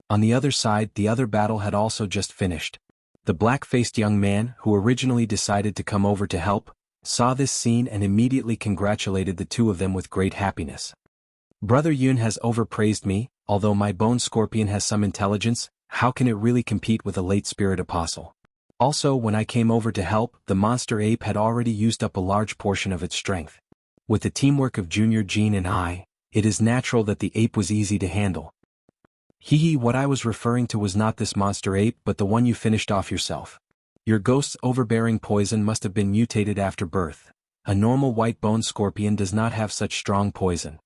Speaker 1: On the other side, the other battle had also just finished. The black-faced young man, who originally decided to come over to help, saw this scene and immediately congratulated the two of them with great happiness. Brother Yun has overpraised me, although my bone scorpion has some intelligence, how can it really compete with a late spirit apostle? Also, when I came over to help, the monster ape had already used up a large portion of its strength. With the teamwork of Junior Jean and I, it is natural that the ape was easy to handle. What I was referring to was not this monster ape but the one you finished off yourself. Your ghost's overbearing poison must have been mutated after birth. A normal white-boned scorpion does not have such strong poison.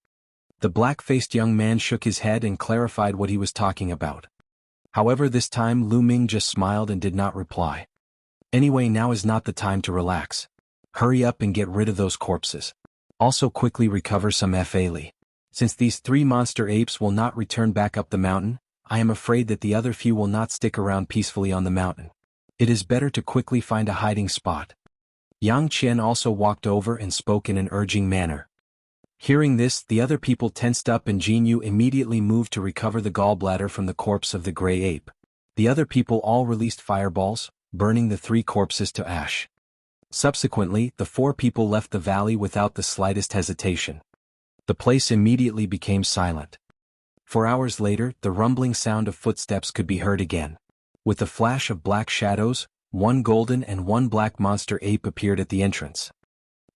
Speaker 1: The black-faced young man shook his head and clarified what he was talking about. However, this time Lu Ming just smiled and did not reply. Anyway, now is not the time to relax. Hurry up and get rid of those corpses. Also quickly recover some Fa. Since these three monster apes will not return back up the mountain, I am afraid that the other few will not stick around peacefully on the mountain. It is better to quickly find a hiding spot. Yang Qian also walked over and spoke in an urging manner. Hearing this, the other people tensed up and Jianghu immediately moved to recover the gallbladder from the corpse of the gray ape. The other people all released fireballs, burning the three corpses to ash. Subsequently, the four people left the valley without the slightest hesitation. The place immediately became silent. 4 hours later, the rumbling sound of footsteps could be heard again. With a flash of black shadows, one golden and one black monster ape appeared at the entrance.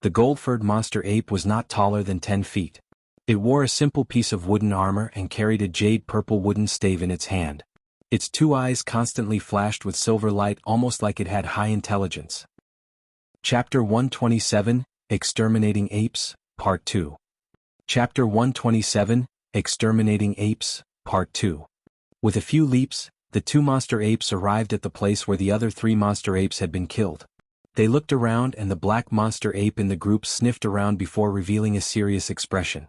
Speaker 1: The gold-furred monster ape was not taller than 10 feet. It wore a simple piece of wooden armor and carried a jade-purple wooden stave in its hand. Its two eyes constantly flashed with silver light, almost like it had high intelligence. Chapter 127, Exterminating Apes, Part 2. Chapter 127, Exterminating Apes, Part 2. With a few leaps, the two monster apes arrived at the place where the other three monster apes had been killed. They looked around and the black monster ape in the group sniffed around before revealing a serious expression.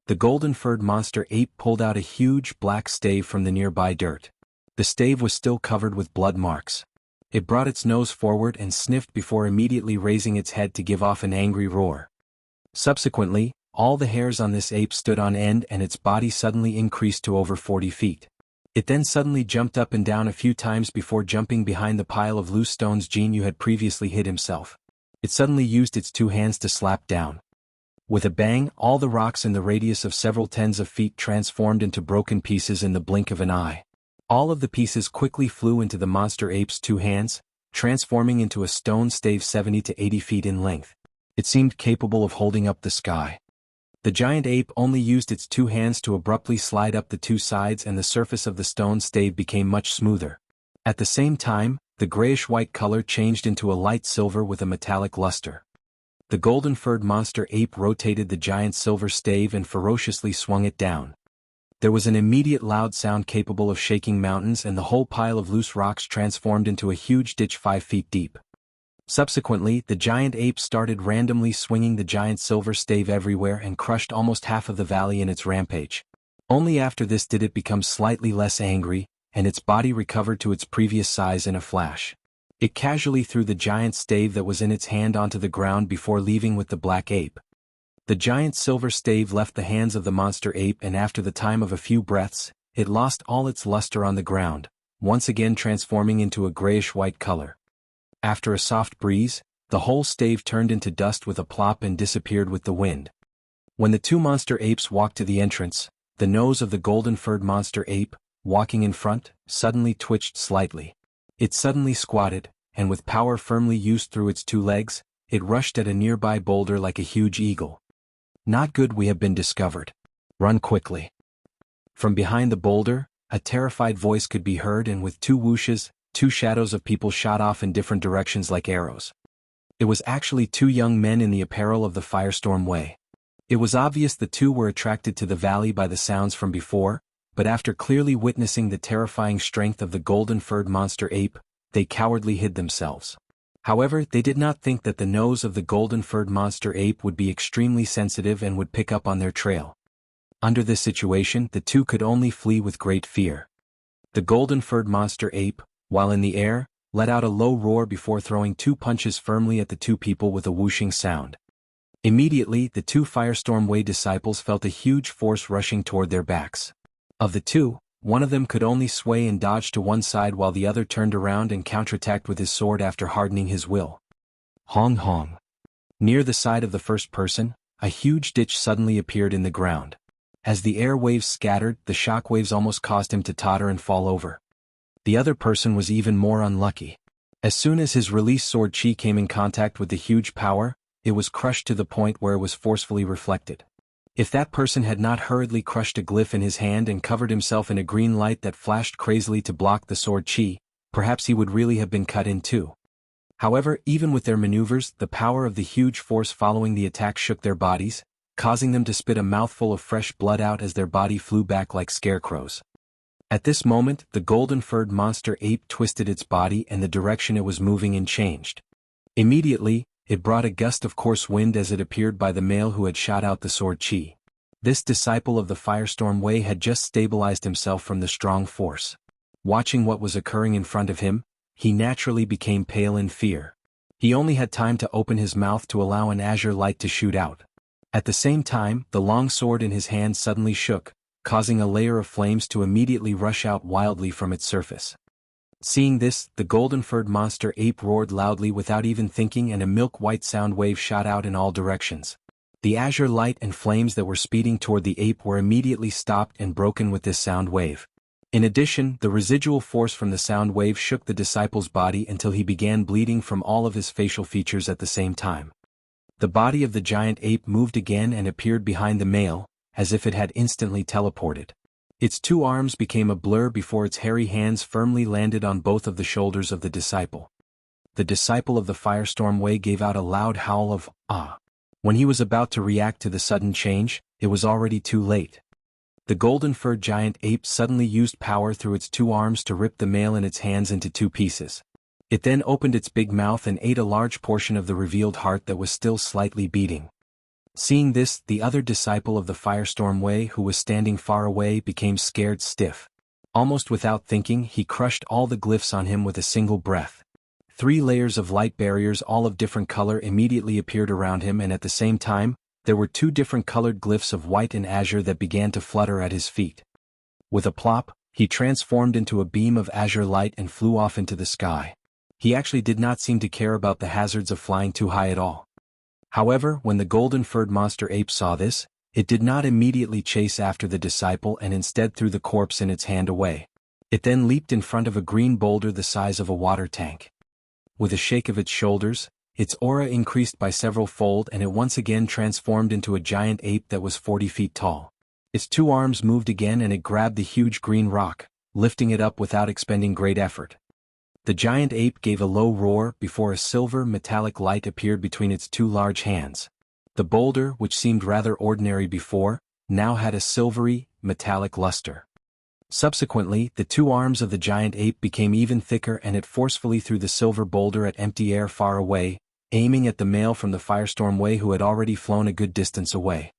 Speaker 1: The golden-furred monster ape pulled out a huge black stave from the nearby dirt. The stave was still covered with blood marks. It brought its nose forward and sniffed before immediately raising its head to give off an angry roar. Subsequently, all the hairs on this ape stood on end and its body suddenly increased to over 40 feet. It then suddenly jumped up and down a few times before jumping behind the pile of loose stones Jianghu had previously hid himself. It suddenly used its two hands to slap down. With a bang, all the rocks in the radius of several tens of feet transformed into broken pieces in the blink of an eye. All of the pieces quickly flew into the monster ape's two hands, transforming into a stone stave 70 to 80 feet in length. It seemed capable of holding up the sky. The giant ape only used its two hands to abruptly slide up the two sides and the surface of the stone stave became much smoother. At the same time, the grayish-white color changed into a light silver with a metallic luster. The golden-furred monster ape rotated the giant silver stave and ferociously swung it down. There was an immediate loud sound capable of shaking mountains and the whole pile of loose rocks transformed into a huge ditch 5 feet deep. Subsequently, the giant ape started randomly swinging the giant silver stave everywhere and crushed almost half of the valley in its rampage. Only after this did it become slightly less angry, and its body recovered to its previous size in a flash. It casually threw the giant stave that was in its hand onto the ground before leaving with the black ape. The giant silver stave left the hands of the monster ape and after the time of a few breaths, it lost all its luster on the ground, once again transforming into a grayish-white color. After a soft breeze, the whole stave turned into dust with a plop and disappeared with the wind. When the two monster apes walked to the entrance, the nose of the golden-furred monster ape, walking in front, suddenly twitched slightly. It suddenly squatted, and with power firmly used through its two legs, it rushed at a nearby boulder like a huge eagle. Not good, we have been discovered. Run quickly. From behind the boulder, a terrified voice could be heard and with two whooshes, two shadows of people shot off in different directions like arrows. It was actually two young men in the apparel of the Firestorm Way. It was obvious the two were attracted to the valley by the sounds from before, but after clearly witnessing the terrifying strength of the golden-furred monster ape, they cowardly hid themselves. However, they did not think that the nose of the golden-furred monster ape would be extremely sensitive and would pick up on their trail. Under this situation, the two could only flee with great fear. The golden-furred monster ape, while in the air, let out a low roar before throwing two punches firmly at the two people with a whooshing sound. Immediately, the two Firestorm Way disciples felt a huge force rushing toward their backs. Of the two, one of them could only sway and dodge to one side while the other turned around and counterattacked with his sword after hardening his will. Hong hong. Near the side of the first person, a huge ditch suddenly appeared in the ground. As the air waves scattered, the shock waves almost caused him to totter and fall over. The other person was even more unlucky. As soon as his released sword chi came in contact with the huge power, it was crushed to the point where it was forcefully reflected. If that person had not hurriedly crushed a glyph in his hand and covered himself in a green light that flashed crazily to block the sword chi, perhaps he would really have been cut in two. However, even with their maneuvers, the power of the huge force following the attack shook their bodies, causing them to spit a mouthful of fresh blood out as their body flew back like scarecrows. At this moment, the golden-furred monster ape twisted its body and the direction it was moving in changed. Immediately, it brought a gust of coarse wind as it appeared by the male who had shot out the sword chi. This disciple of the Firestorm Way had just stabilized himself from the strong force. Watching what was occurring in front of him, he naturally became pale in fear. He only had time to open his mouth to allow an azure light to shoot out. At the same time, the long sword in his hand suddenly shook, causing a layer of flames to immediately rush out wildly from its surface. Seeing this, the golden-furred monster ape roared loudly without even thinking and a milk-white sound wave shot out in all directions. The azure light and flames that were speeding toward the ape were immediately stopped and broken with this sound wave. In addition, the residual force from the sound wave shook the disciple's body until he began bleeding from all of his facial features at the same time. The body of the giant ape moved again and appeared behind the male, as if it had instantly teleported. Its two arms became a blur before its hairy hands firmly landed on both of the shoulders of the disciple. The disciple of the Firestorm Way gave out a loud howl of "ah." When he was about to react to the sudden change, it was already too late. The golden-furred giant ape suddenly used power through its two arms to rip the male in its hands into two pieces. It then opened its big mouth and ate a large portion of the revealed heart that was still slightly beating. Seeing this, the other disciple of the Firestorm Way who was standing far away became scared stiff. Almost without thinking, he crushed all the glyphs on him with a single breath. 3 layers of light barriers, all of different color, immediately appeared around him, and at the same time, there were 2 different colored glyphs of white and azure that began to flutter at his feet. With a plop, he transformed into a beam of azure light and flew off into the sky. He actually did not seem to care about the hazards of flying too high at all. However, when the golden-furred monster ape saw this, it did not immediately chase after the disciple and instead threw the corpse in its hand away. It then leaped in front of a green boulder the size of a water tank. With a shake of its shoulders, its aura increased by several fold and it once again transformed into a giant ape that was 40 feet tall. Its 2 arms moved again and it grabbed the huge green rock, lifting it up without expending great effort. The giant ape gave a low roar before a silver metallic light appeared between its 2 large hands. The boulder, which seemed rather ordinary before, now had a silvery, metallic luster. Subsequently, the 2 arms of the giant ape became even thicker and it forcefully threw the silver boulder at empty air far away, aiming at the male from the Firestorm Way who had already flown a good distance away.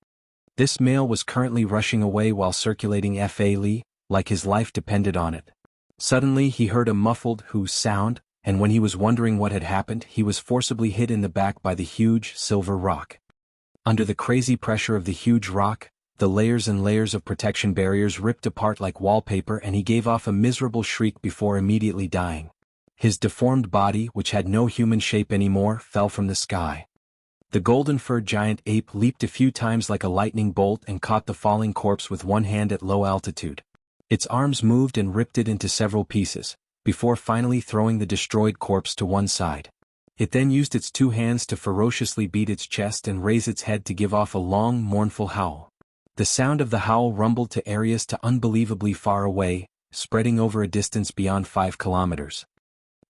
Speaker 1: This male was currently rushing away while circulating FA-ly, like his life depended on it. Suddenly he heard a muffled "whoo" sound, and when he was wondering what had happened, he was forcibly hit in the back by the huge, silver rock. Under the crazy pressure of the huge rock, the layers and layers of protection barriers ripped apart like wallpaper and he gave off a miserable shriek before immediately dying. His deformed body, which had no human shape anymore, fell from the sky. The golden-furred giant ape leaped a few times like a lightning bolt and caught the falling corpse with one hand at low altitude. Its arms moved and ripped it into several pieces, before finally throwing the destroyed corpse to one side. It then used its 2 hands to ferociously beat its chest and raise its head to give off a long, mournful howl. The sound of the howl rumbled to areas to unbelievably far away, spreading over a distance beyond 5 kilometers.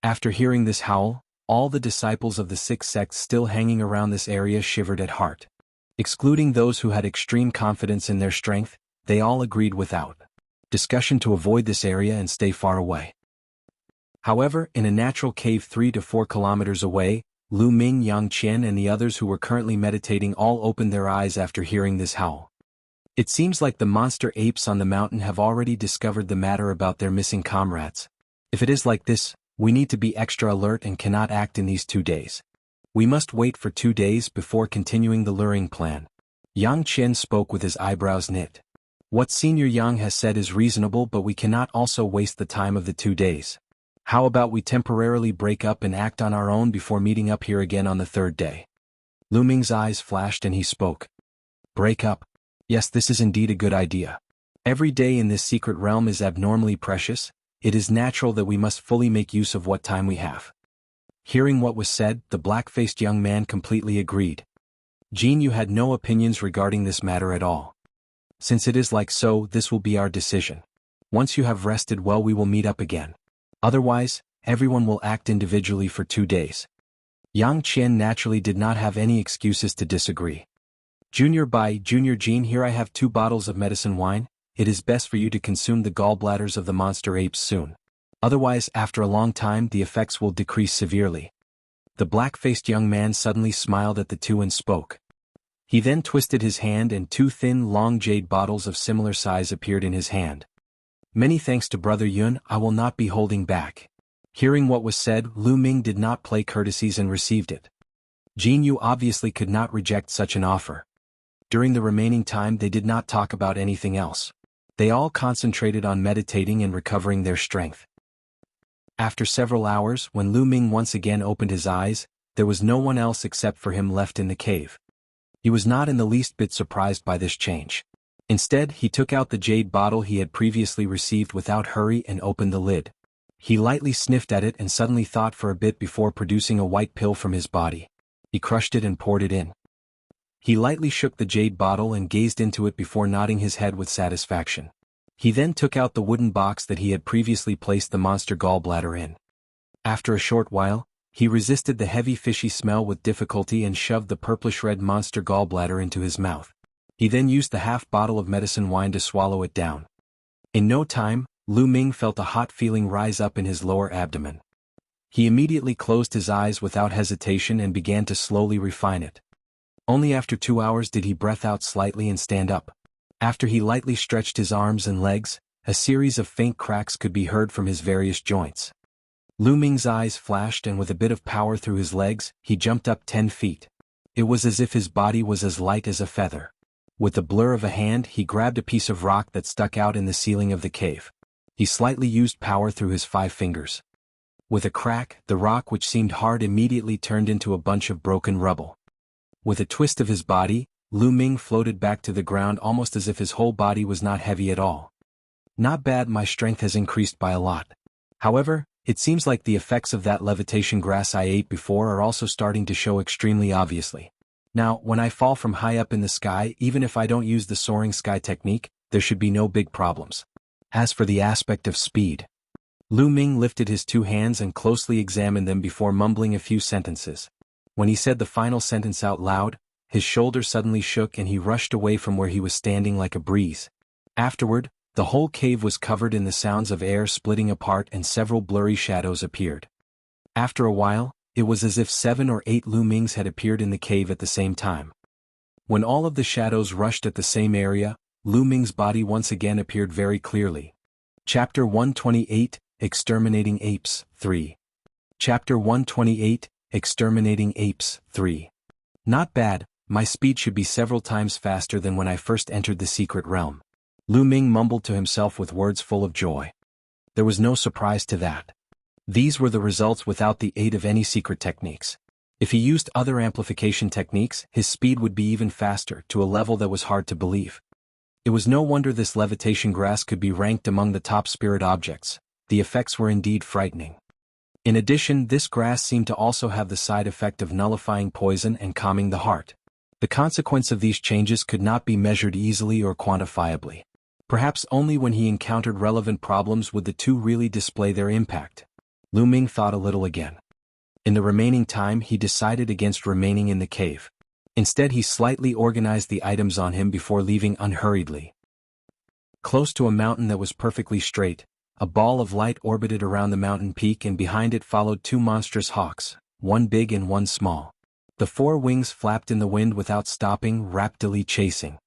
Speaker 1: After hearing this howl, all the disciples of the 6 sects still hanging around this area shivered at heart. Excluding those who had extreme confidence in their strength, they all agreed without discussion to avoid this area and stay far away. However, in a natural cave 3 to 4 kilometers away, Lu Ming, Yang Qian and the others who were currently meditating all opened their eyes after hearing this howl. It seems like the monster apes on the mountain have already discovered the matter about their missing comrades. If it is like this, we need to be extra alert and cannot act in these 2 days. We must wait for 2 days before continuing the luring plan. Yang Qian spoke with his eyebrows knit. What Senior Yang has said is reasonable, but we cannot also waste the time of the 2 days. How about we temporarily break up and act on our own before meeting up here again on the 3rd day? Lu Ming's eyes flashed and he spoke. Break up? Yes, this is indeed a good idea. Every day in this secret realm is abnormally precious. It is natural that we must fully make use of what time we have. Hearing what was said, the black-faced young man completely agreed. Jianghu had no opinions regarding this matter at all. Since it is like so, this will be our decision. Once you have rested well, we will meet up again. Otherwise, everyone will act individually for 2 days. Yang Qian naturally did not have any excuses to disagree. Junior Jean, here I have 2 bottles of medicine wine. It is best for you to consume the gallbladders of the monster apes soon. Otherwise, after a long time, the effects will decrease severely. The black-faced young man suddenly smiled at the 2 and spoke. He then twisted his hand and 2 thin, long jade bottles of similar size appeared in his hand. Many thanks to Brother Yun, I will not be holding back. Hearing what was said, Lu Ming did not play courtesies and received it. Jianghu obviously could not reject such an offer. During the remaining time they did not talk about anything else. They all concentrated on meditating and recovering their strength. After several hours, when Lu Ming once again opened his eyes, there was no one else except for him left in the cave. He was not in the least bit surprised by this change. Instead, he took out the jade bottle he had previously received without hurry and opened the lid. He lightly sniffed at it and suddenly thought for a bit before producing a white pill from his body. He crushed it and poured it in. He lightly shook the jade bottle and gazed into it before nodding his head with satisfaction. He then took out the wooden box that he had previously placed the monster gallbladder in. After a short while, he resisted the heavy fishy smell with difficulty and shoved the purplish-red monster gallbladder into his mouth. He then used the half bottle of medicine wine to swallow it down. In no time, Lu Ming felt a hot feeling rise up in his lower abdomen. He immediately closed his eyes without hesitation and began to slowly refine it. Only after 2 hours did he breath out slightly and stand up. After he lightly stretched his arms and legs, a series of faint cracks could be heard from his various joints. Lu Ming's eyes flashed, and with a bit of power through his legs, he jumped up 10 feet. It was as if his body was as light as a feather. With the blur of a hand, he grabbed a piece of rock that stuck out in the ceiling of the cave. He slightly used power through his 5 fingers. With a crack, the rock, which seemed hard, immediately turned into a bunch of broken rubble. With a twist of his body, Lu Ming floated back to the ground almost as if his whole body was not heavy at all. Not bad, my strength has increased by a lot. However, it seems like the effects of that levitation grass I ate before are also starting to show extremely obviously. Now, when I fall from high up in the sky, even if I don't use the soaring sky technique, there should be no big problems. As for the aspect of speed, Lu Ming lifted his 2 hands and closely examined them before mumbling a few sentences. When he said the final sentence out loud, his shoulders suddenly shook and he rushed away from where he was standing like a breeze. Afterward, the whole cave was covered in the sounds of air splitting apart and several blurry shadows appeared. After a while, it was as if 7 or 8 Lu Mings had appeared in the cave at the same time. When all of the shadows rushed at the same area, Lu Ming's body once again appeared very clearly. Chapter 128, Exterminating Apes, 3. Chapter 128, Exterminating Apes, 3. Not bad, my speed should be several times faster than when I first entered the secret realm. Lu Ming mumbled to himself with words full of joy. There was no surprise to that. These were the results without the aid of any secret techniques. If he used other amplification techniques, his speed would be even faster, to a level that was hard to believe. It was no wonder this levitation grass could be ranked among the top spirit objects. The effects were indeed frightening. In addition, this grass seemed to also have the side effect of nullifying poison and calming the heart. The consequence of these changes could not be measured easily or quantifiably. Perhaps only when he encountered relevant problems would the two really display their impact. Lu Ming thought a little again. In the remaining time, he decided against remaining in the cave. Instead, he slightly organized the items on him before leaving unhurriedly. Close to a mountain that was perfectly straight, a ball of light orbited around the mountain peak, and behind it followed 2 monstrous hawks, one big and one small. The 4 wings flapped in the wind without stopping, rapidly chasing.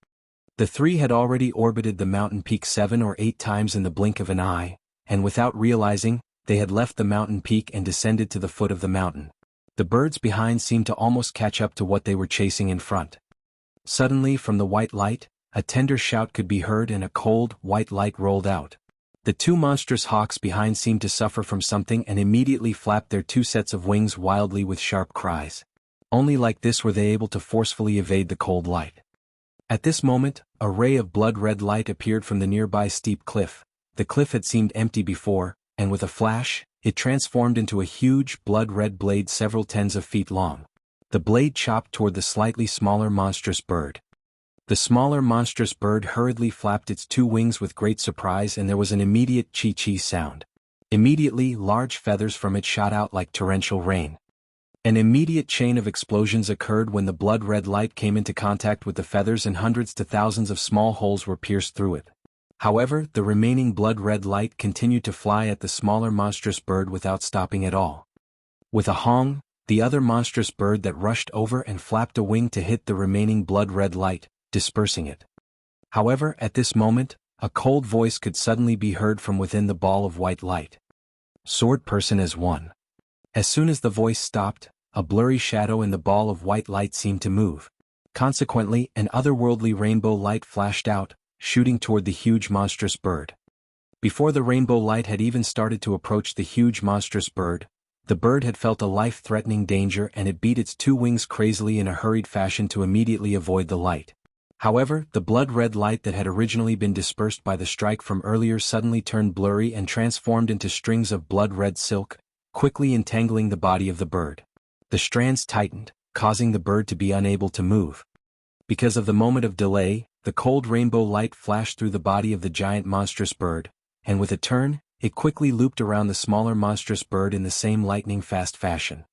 Speaker 1: The 3 had already orbited the mountain peak 7 or 8 times in the blink of an eye, and without realizing, they had left the mountain peak and descended to the foot of the mountain. The birds behind seemed to almost catch up to what they were chasing in front. Suddenly, from the white light, a tender shout could be heard and a cold, white light rolled out. The 2 monstrous hawks behind seemed to suffer from something and immediately flapped their 2 sets of wings wildly with sharp cries. Only like this were they able to forcefully evade the cold light. At this moment, a ray of blood-red light appeared from the nearby steep cliff. The cliff had seemed empty before, and with a flash, it transformed into a huge, blood-red blade several tens of feet long. The blade chopped toward the slightly smaller monstrous bird. The smaller monstrous bird hurriedly flapped its 2 wings with great surprise, and there was an immediate chee-chee sound. Immediately, large feathers from it shot out like torrential rain. An immediate chain of explosions occurred when the blood-red light came into contact with the feathers, and hundreds to thousands of small holes were pierced through it. However, the remaining blood-red light continued to fly at the smaller monstrous bird without stopping at all. With a hong, the other monstrous bird that rushed over and flapped a wing to hit the remaining blood-red light, dispersing it. However, at this moment, a cold voice could suddenly be heard from within the ball of white light. Sword person as one. As soon as the voice stopped, a blurry shadow in the ball of white light seemed to move. Consequently, an otherworldly rainbow light flashed out, shooting toward the huge monstrous bird. Before the rainbow light had even started to approach the huge monstrous bird, the bird had felt a life-threatening danger, and it beat its 2 wings crazily in a hurried fashion to immediately avoid the light. However, the blood-red light that had originally been dispersed by the strike from earlier suddenly turned blurry and transformed into strings of blood-red silk, quickly entangling the body of the bird. The strands tightened, causing the bird to be unable to move. Because of the moment of delay, the cold rainbow light flashed through the body of the giant monstrous bird, and with a turn, it quickly looped around the smaller monstrous bird in the same lightning-fast fashion.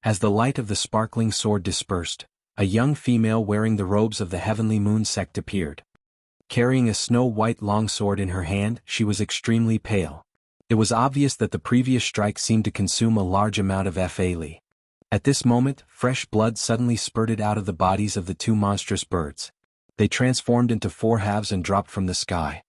Speaker 1: As the light of the sparkling sword dispersed, a young female wearing the robes of the Heavenly Moon Sect appeared. Carrying a snow-white longsword in her hand, she was extremely pale. It was obvious that the previous strike seemed to consume a large amount of Fa Li. At this moment, fresh blood suddenly spurted out of the bodies of the two monstrous birds. They transformed into four halves and dropped from the sky.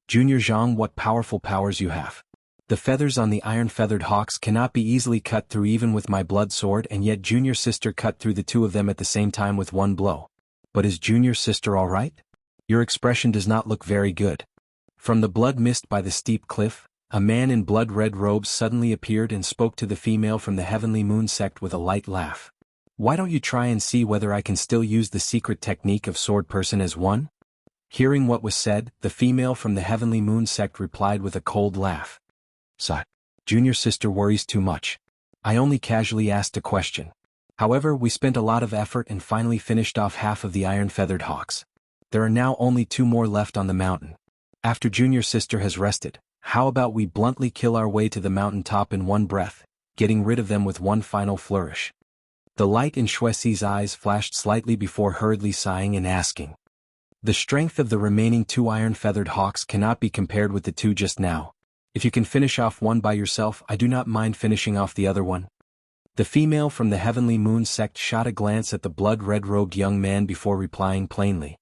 Speaker 1: Junior Jianghu, what powerful powers you have. The feathers on the iron-feathered hawks cannot be easily cut through even with my blood sword, and yet Junior Sister cut through the two of them at the same time with one blow. But is Junior Sister all right? Your expression does not look very good. From the blood mist by the steep cliff, a man in blood-red robes suddenly appeared and spoke to the female from the Heavenly Moon Sect with a light laugh. Why don't you try and see whether I can still use the secret technique of sword person as one? Hearing what was said, the female from the Heavenly Moon Sect replied with a cold laugh. Junior Sister worries too much. I only casually asked a question. However, we spent a lot of effort and finally finished off half of the iron-feathered hawks. There are now only two more left on the mountain. After Junior Sister has rested, how about we bluntly kill our way to the mountain top in one breath, getting rid of them with one final flourish? The light in Shuexi's eyes flashed slightly before hurriedly sighing and asking. The strength of the remaining two iron-feathered hawks cannot be compared with the two just now. If you can finish off one by yourself, I do not mind finishing off the other one. The female from the Heavenly Moon Sect shot a glance at the blood-red-robed young man before replying plainly.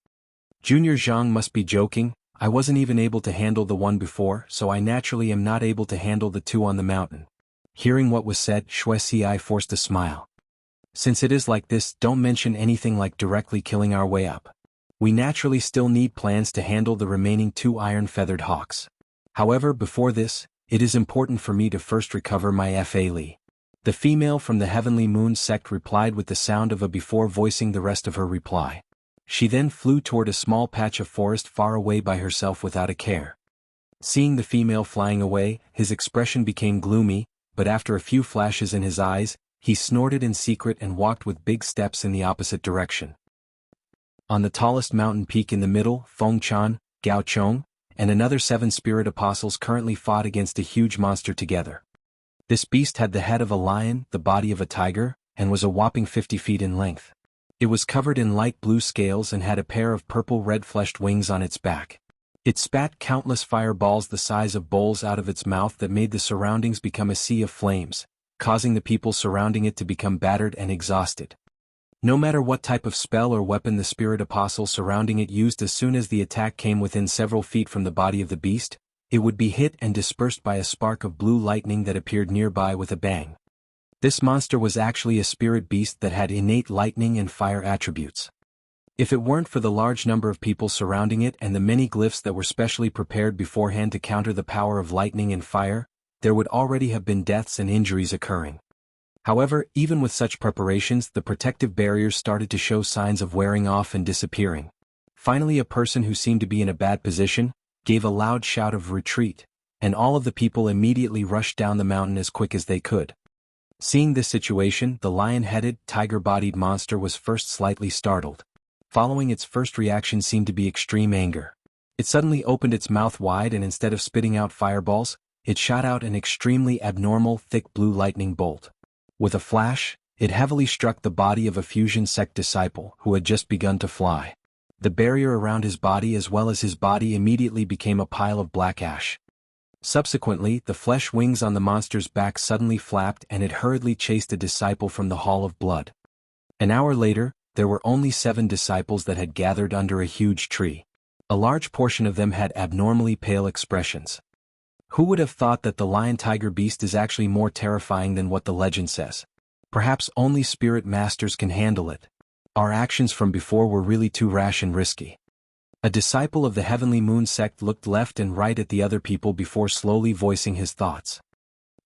Speaker 1: Junior Jianghu must be joking. I wasn't even able to handle the one before, so I naturally am not able to handle the two on the mountain. Hearing what was said, Shuexi forced a smile. Since it is like this, don't mention anything like directly killing our way up. We naturally still need plans to handle the remaining two iron-feathered hawks. However, before this, it is important for me to first recover my Fa Li. The female from the Heavenly Moon Sect replied with the sound of a before voicing the rest of her reply. She then flew toward a small patch of forest far away by herself without a care. Seeing the female flying away, his expression became gloomy, but after a few flashes in his eyes, he snorted in secret and walked with big steps in the opposite direction. On the tallest mountain peak in the middle, Feng Chan, Gao Chong, and another 7 spirit apostles currently fought against a huge monster together. This beast had the head of a lion, the body of a tiger, and was a whopping 50 feet in length. It was covered in light blue scales and had a pair of purple red-fleshed wings on its back. It spat countless fireballs the size of bowls out of its mouth that made the surroundings become a sea of flames, causing the people surrounding it to become battered and exhausted. No matter what type of spell or weapon the spirit apostle surrounding it used, as soon as the attack came within several feet from the body of the beast, it would be hit and dispersed by a spark of blue lightning that appeared nearby with a bang. This monster was actually a spirit beast that had innate lightning and fire attributes. If it weren't for the large number of people surrounding it and the many glyphs that were specially prepared beforehand to counter the power of lightning and fire, there would already have been deaths and injuries occurring. However, even with such preparations, the protective barriers started to show signs of wearing off and disappearing. Finally, a person who seemed to be in a bad position gave a loud shout of retreat, and all of the people immediately rushed down the mountain as quick as they could. Seeing this situation, the lion-headed, tiger-bodied monster was first slightly startled. Following, its first reaction seemed to be extreme anger. It suddenly opened its mouth wide, and instead of spitting out fireballs, it shot out an extremely abnormal, thick blue lightning bolt. With a flash, it heavily struck the body of a fusion sect disciple who had just begun to fly. The barrier around his body as well as his body immediately became a pile of black ash. Subsequently, the flesh wings on the monster's back suddenly flapped and it hurriedly chased a disciple from the Hall of Blood. An hour later, there were only 7 disciples that had gathered under a huge tree. A large portion of them had abnormally pale expressions. Who would have thought that the lion-tiger beast is actually more terrifying than what the legend says? Perhaps only spirit masters can handle it. Our actions from before were really too rash and risky. A disciple of the Heavenly Moon Sect looked left and right at the other people before slowly voicing his thoughts.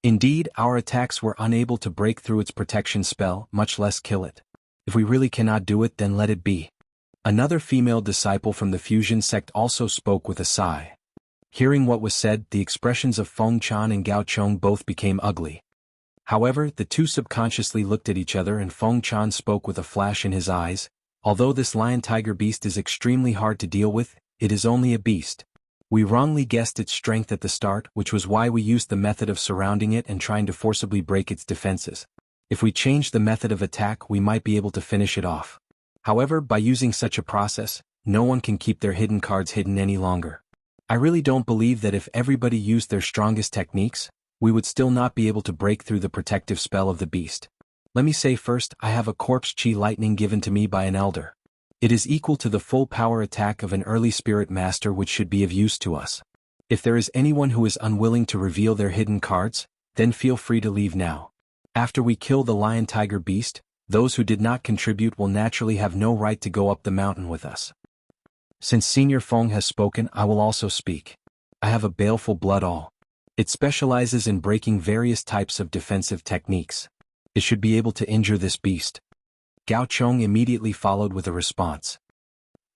Speaker 1: Indeed, our attacks were unable to break through its protection spell, much less kill it. If we really cannot do it, then let it be. Another female disciple from the Fusion Sect also spoke with a sigh. Hearing what was said, the expressions of Feng Chan and Gao Chong both became ugly. However, the two subconsciously looked at each other and Feng Chan spoke with a flash in his eyes. Although this lion-tiger beast is extremely hard to deal with, it is only a beast. We wrongly guessed its strength at the start, which was why we used the method of surrounding it and trying to forcibly break its defenses. If we changed the method of attack, we might be able to finish it off. However, by using such a process, no one can keep their hidden cards hidden any longer. I really don't believe that if everybody used their strongest techniques, we would still not be able to break through the protective spell of the beast. Let me say first, I have a corpse chi lightning given to me by an elder. It is equal to the full power attack of an early spirit master, which should be of use to us. If there is anyone who is unwilling to reveal their hidden cards, then feel free to leave now. After we kill the lion tiger beast, those who did not contribute will naturally have no right to go up the mountain with us. Since Senior Feng has spoken, I will also speak. I have a baleful blood all. It specializes in breaking various types of defensive techniques. It should be able to injure this beast. Gao Chong immediately followed with a response.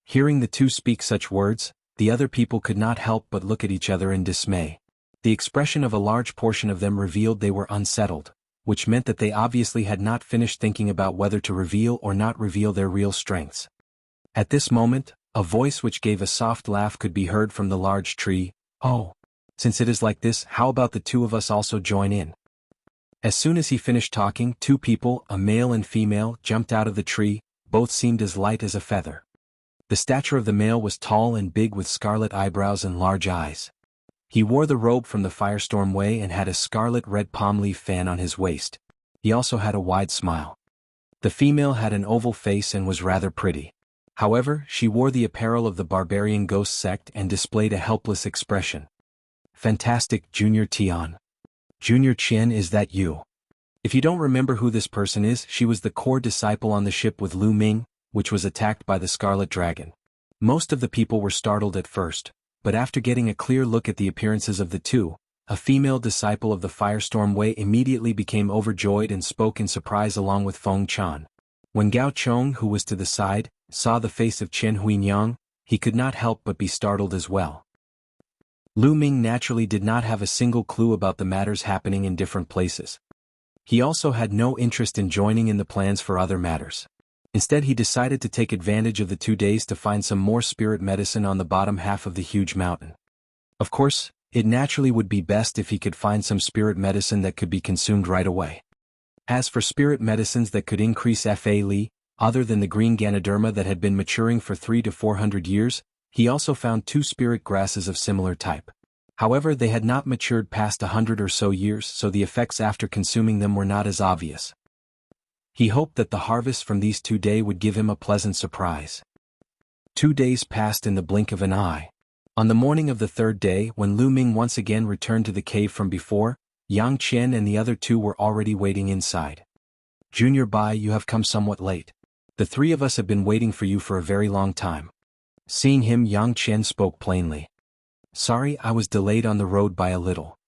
Speaker 1: Hearing the two speak such words, the other people could not help but look at each other in dismay. The expression of a large portion of them revealed they were unsettled, which meant that they obviously had not finished thinking about whether to reveal or not reveal their real strengths. At this moment, a voice which gave a soft laugh could be heard from the large tree. "Oh, since it is like this, how about the two of us also join in?" As soon as he finished talking, two people, a male and female, jumped out of the tree. Both seemed as light as a feather. The stature of the male was tall and big with scarlet eyebrows and large eyes. He wore the robe from the Firestorm Way and had a scarlet red palm leaf fan on his waist. He also had a wide smile. The female had an oval face and was rather pretty. However, she wore the apparel of the barbarian ghost sect and displayed a helpless expression. "Fantastic, Junior Tian. Junior Qian, is that you?" If you don't remember who this person is, she was the core disciple on the ship with Lu Ming, which was attacked by the Scarlet Dragon. Most of the people were startled at first, but after getting a clear look at the appearances of the two, a female disciple of the Firestorm Way immediately became overjoyed and spoke in surprise along with Feng Chan. When Gao Chong, who was to the side, saw the face of Chen Huinyang, he could not help but be startled as well. Lu Ming naturally did not have a single clue about the matters happening in different places. He also had no interest in joining in the plans for other matters. Instead, he decided to take advantage of the 2 days to find some more spirit medicine on the bottom half of the huge mountain. Of course, it naturally would be best if he could find some spirit medicine that could be consumed right away. As for spirit medicines that could increase Fa Li, other than the green Ganoderma that had been maturing for 300 to 400 years, he also found 2 spirit grasses of similar type. However, they had not matured past 100 or so years, so the effects after consuming them were not as obvious. He hoped that the harvest from these 2 days would give him a pleasant surprise. 2 days passed in the blink of an eye. On the morning of the 3rd day, when Lu Ming once again returned to the cave from before, Yang Qian and the other 2 were already waiting inside. "Junior Bai, you have come somewhat late. The 3 of us have been waiting for you for a very long time." Seeing him, Yang Qian spoke plainly. "Sorry, I was delayed on the road by a little."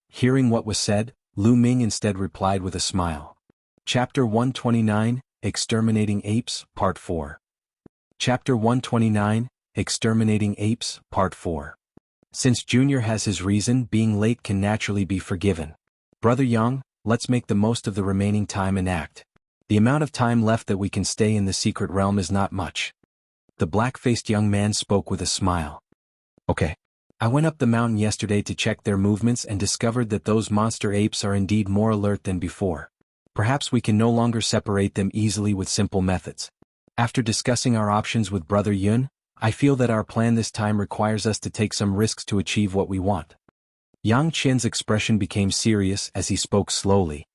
Speaker 1: Hearing what was said, Lu Ming instead replied with a smile. Chapter 129, Exterminating Apes, Part 4. Chapter 129, Exterminating Apes, Part 4. Since Junior has his reason, being late can naturally be forgiven. Brother Yang, let's make the most of the remaining time and act. The amount of time left that we can stay in the secret realm is not much. The black-faced young man spoke with a smile. "Okay. I went up the mountain yesterday to check their movements and discovered that those monster apes are indeed more alert than before. Perhaps we can no longer separate them easily with simple methods. After discussing our options with Brother Yun, I feel that our plan this time requires us to take some risks to achieve what we want." Yang Qian's expression became serious as he spoke slowly.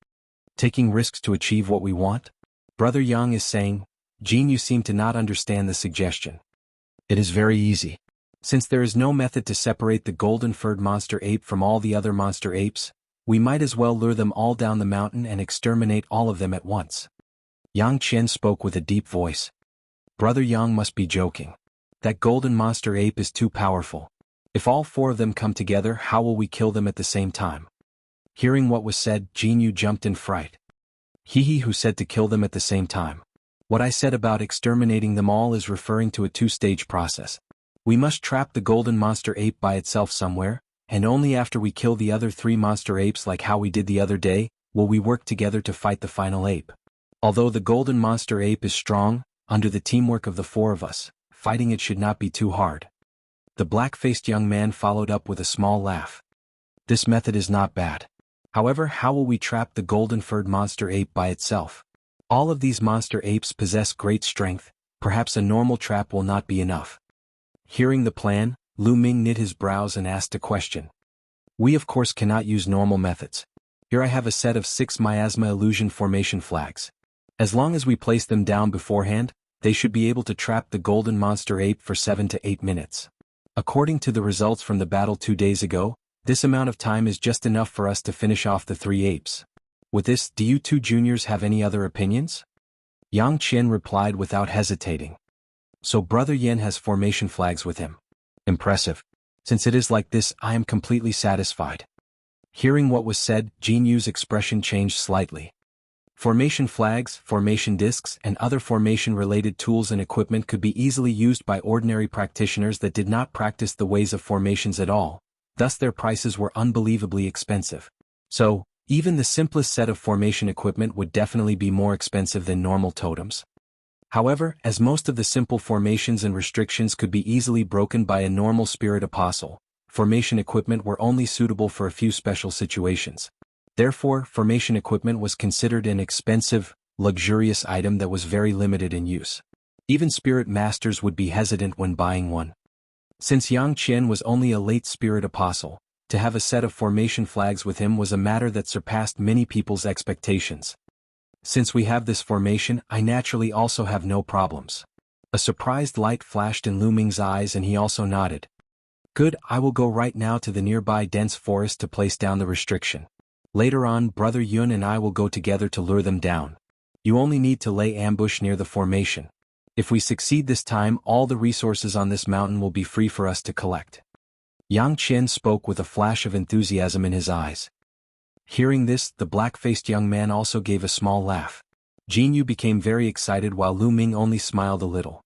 Speaker 1: "Taking risks to achieve what we want?" Brother Yang is saying. "Jean, you seem to not understand the suggestion. It is very easy. Since there is no method to separate the golden-furred monster ape from all the other monster apes, we might as well lure them all down the mountain and exterminate all of them at once." Yang Qian spoke with a deep voice. "Brother Yang must be joking. That golden monster ape is too powerful. If all 4 of them come together, how will we kill them at the same time?" Hearing what was said, Jianghu jumped in fright. He who said to kill them at the same time. What I said about exterminating them all is referring to a 2-stage process. We must trap the golden monster ape by itself somewhere, and only after we kill the other 3 monster apes like how we did the other day, will we work together to fight the final ape. Although the golden monster ape is strong, under the teamwork of the 4 of us, fighting it should not be too hard. The black-faced young man followed up with a small laugh. "This method is not bad. However, how will we trap the golden-furred monster ape by itself? All of these monster apes possess great strength, perhaps a normal trap will not be enough." Hearing the plan, Lu Ming knit his brows and asked a question. "We of course cannot use normal methods. Here I have a set of 6 miasma illusion formation flags. As long as we place them down beforehand, they should be able to trap the golden monster ape for 7 to 8 minutes. According to the results from the battle 2 days ago, this amount of time is just enough for us to finish off the 3 apes. With this, do you two juniors have any other opinions? Yang Qian replied without hesitating. So Brother Yen has formation flags with him. Impressive. Since it is like this, I am completely satisfied. Hearing what was said, Jinyu's expression changed slightly. Formation flags, formation discs, and other formation-related tools and equipment could be easily used by ordinary practitioners that did not practice the ways of formations at all, thus their prices were unbelievably expensive. So, even the simplest set of formation equipment would definitely be more expensive than normal totems. However, as most of the simple formations and restrictions could be easily broken by a normal spirit apostle, formation equipment were only suitable for a few special situations. Therefore, formation equipment was considered an expensive, luxurious item that was very limited in use. Even spirit masters would be hesitant when buying one. Since Yang Qian was only a late spirit apostle, to have a set of formation flags with him was a matter that surpassed many people's expectations. Since we have this formation, I naturally also have no problems. A surprised light flashed in Lu Ming's eyes and he also nodded. Good, I will go right now to the nearby dense forest to place down the restriction. Later on, Brother Yun and I will go together to lure them down. You only need to lay ambush near the formation. If we succeed this time, all the resources on this mountain will be free for us to collect. Yang Qian spoke with a flash of enthusiasm in his eyes. Hearing this, the black-faced young man also gave a small laugh. Jinyu became very excited while Lu Ming only smiled a little.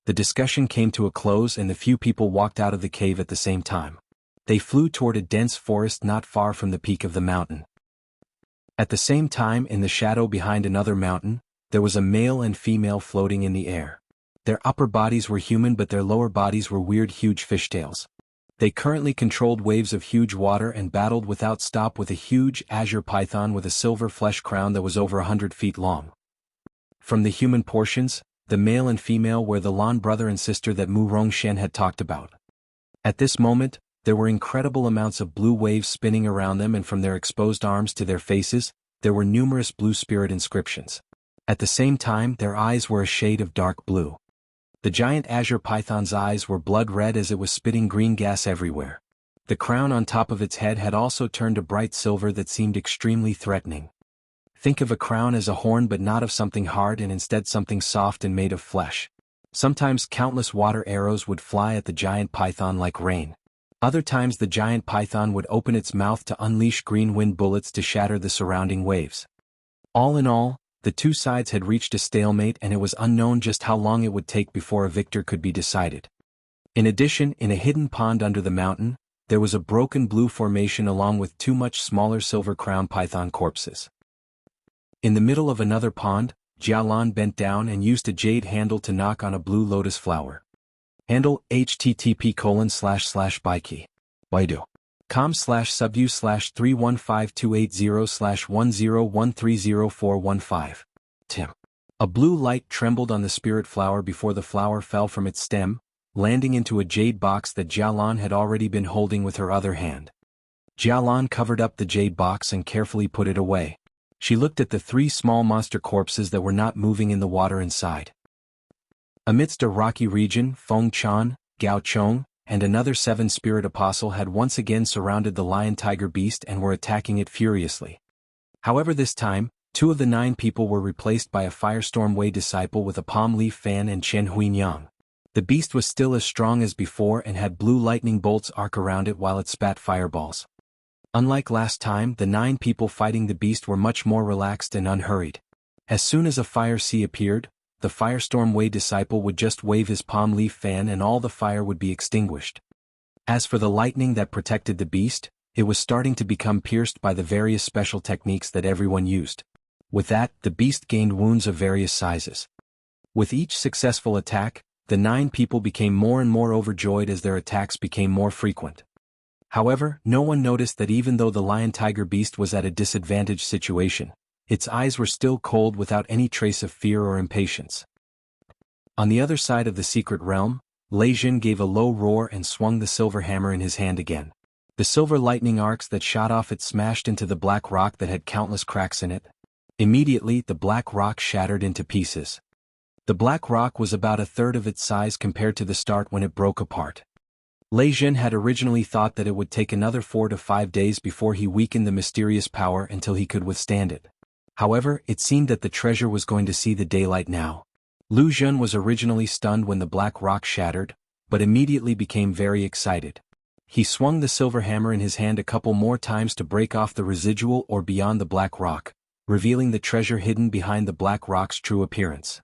Speaker 1: The discussion came to a close and the few people walked out of the cave at the same time. They flew toward a dense forest not far from the peak of the mountain. At the same time, in the shadow behind another mountain, there was a male and female floating in the air. Their upper bodies were human but their lower bodies were weird huge fishtails. They currently controlled waves of huge water and battled without stop with a huge azure python with a silver flesh crown that was over 100 feet long. From the human portions, the male and female were the Lan brother and sister that Mu Rongshan had talked about. At this moment, there were incredible amounts of blue waves spinning around them and from their exposed arms to their faces, there were numerous blue spirit inscriptions. At the same time, their eyes were a shade of dark blue. The giant azure python's eyes were blood red as it was spitting green gas everywhere. The crown on top of its head had also turned a bright silver that seemed extremely threatening. Think of a crown as a horn but not of something hard and instead something soft and made of flesh. Sometimes countless water arrows would fly at the giant python like rain. Other times the giant python would open its mouth to unleash green wind bullets to shatter the surrounding waves. All in all, the two sides had reached a stalemate and it was unknown just how long it would take before a victor could be decided. In addition, in a hidden pond under the mountain, there was a broken blue formation along with 2 much smaller silver crown python corpses. In the middle of another pond, Jialan bent down and used a jade handle to knock on a blue lotus flower. Handle http://bikey. Baidu. com/sub/315280/10130415. Tim. A blue light trembled on the spirit flower before the flower fell from its stem, landing into a jade box that Jialan had already been holding with her other hand. Jialan covered up the jade box and carefully put it away. She looked at the 3 small monster corpses that were not moving in the water inside. Amidst a rocky region, Feng Chan, Gao Chong, and another 7 spirit apostle had once again surrounded the lion-tiger beast and were attacking it furiously. However, this time, 2 of the 9 people were replaced by a Firestorm Wei disciple with a palm leaf fan and Chen Huinyang. The beast was still as strong as before and had blue lightning bolts arc around it while it spat fireballs. Unlike last time, the 9 people fighting the beast were much more relaxed and unhurried. As soon as a fire sea appeared, the Firestorm Wei disciple would just wave his palm leaf fan and all the fire would be extinguished. As for the lightning that protected the beast, it was starting to become pierced by the various special techniques that everyone used. With that, the beast gained wounds of various sizes. With each successful attack, the 9 people became more and more overjoyed as their attacks became more frequent. However, no one noticed that even though the lion-tiger beast was at a disadvantaged situation, its eyes were still cold without any trace of fear or impatience. On the other side of the secret realm, Lei Jin gave a low roar and swung the silver hammer in his hand again. The silver lightning arcs that shot off it smashed into the black rock that had countless cracks in it. Immediately, the black rock shattered into pieces. The black rock was about a third of its size compared to the start when it broke apart. Lei Jin had originally thought that it would take another 4 to 5 days before he weakened the mysterious power until he could withstand it. However, it seemed that the treasure was going to see the daylight now. Lu Jun was originally stunned when the black rock shattered, but immediately became very excited. He swung the silver hammer in his hand a couple more times to break off the residual or beyond the black rock, revealing the treasure hidden behind the black rock's true appearance.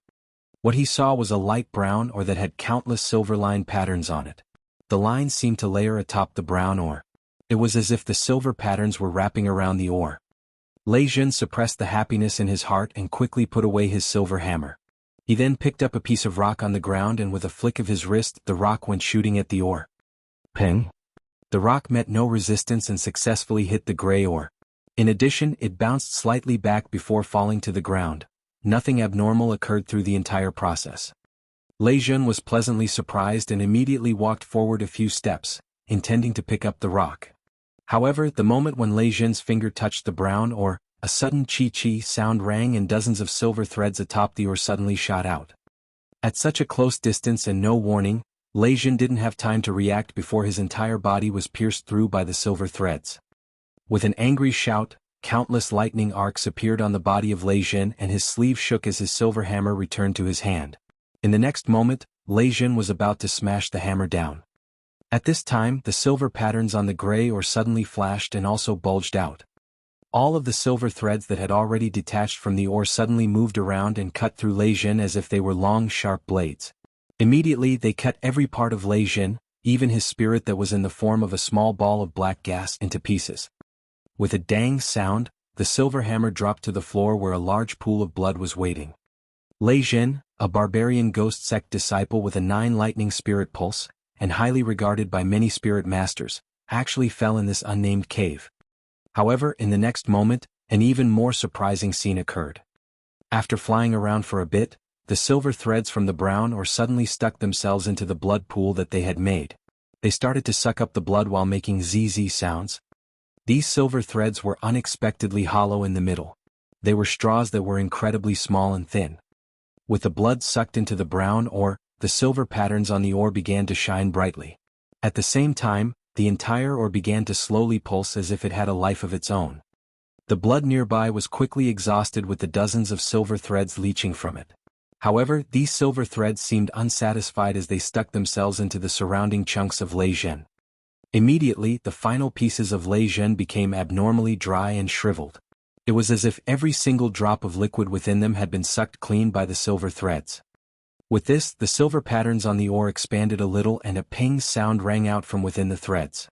Speaker 1: What he saw was a light brown ore that had countless silver line patterns on it. The lines seemed to layer atop the brown ore. It was as if the silver patterns were wrapping around the ore. Lei Jin suppressed the happiness in his heart and quickly put away his silver hammer. He then picked up a piece of rock on the ground and with a flick of his wrist the rock went shooting at the ore. Ping! The rock met no resistance and successfully hit the gray ore. In addition, it bounced slightly back before falling to the ground. Nothing abnormal occurred through the entire process. Lei Jin was pleasantly surprised and immediately walked forward a few steps, intending to pick up the rock. However, the moment when Lei Jin's finger touched the brown ore, a sudden chi-chi sound rang and dozens of silver threads atop the ore suddenly shot out. At such a close distance and no warning, Lei Jin didn't have time to react before his entire body was pierced through by the silver threads. With an angry shout, countless lightning arcs appeared on the body of Lei Jin and his sleeve shook as his silver hammer returned to his hand. In the next moment, Lei Jin was about to smash the hammer down. At this time, the silver patterns on the gray ore suddenly flashed and also bulged out. All of the silver threads that had already detached from the ore suddenly moved around and cut through Lei Jin as if they were long, sharp blades. Immediately they cut every part of Lei Jin, even his spirit that was in the form of a small ball of black gas, into pieces. With a dang sound, the silver hammer dropped to the floor where a large pool of blood was waiting. Lei Jin, a barbarian ghost sect disciple with a 9 lightning spirit pulse, and highly regarded by many spirit masters, actually fell in this unnamed cave. However, in the next moment, an even more surprising scene occurred. After flying around for a bit, the silver threads from the brown ore suddenly stuck themselves into the blood pool that they had made. They started to suck up the blood while making zzz sounds. These silver threads were unexpectedly hollow in the middle. They were straws that were incredibly small and thin. With the blood sucked into the brown ore, the silver patterns on the ore began to shine brightly. At the same time, the entire ore began to slowly pulse as if it had a life of its own. The blood nearby was quickly exhausted with the dozens of silver threads leaching from it. However, these silver threads seemed unsatisfied as they stuck themselves into the surrounding chunks of Lei Jin. Immediately, the final pieces of Lei Jin became abnormally dry and shriveled. It was as if every single drop of liquid within them had been sucked clean by the silver threads. With this, the silver patterns on the ore expanded a little and a ping sound rang out from within the threads.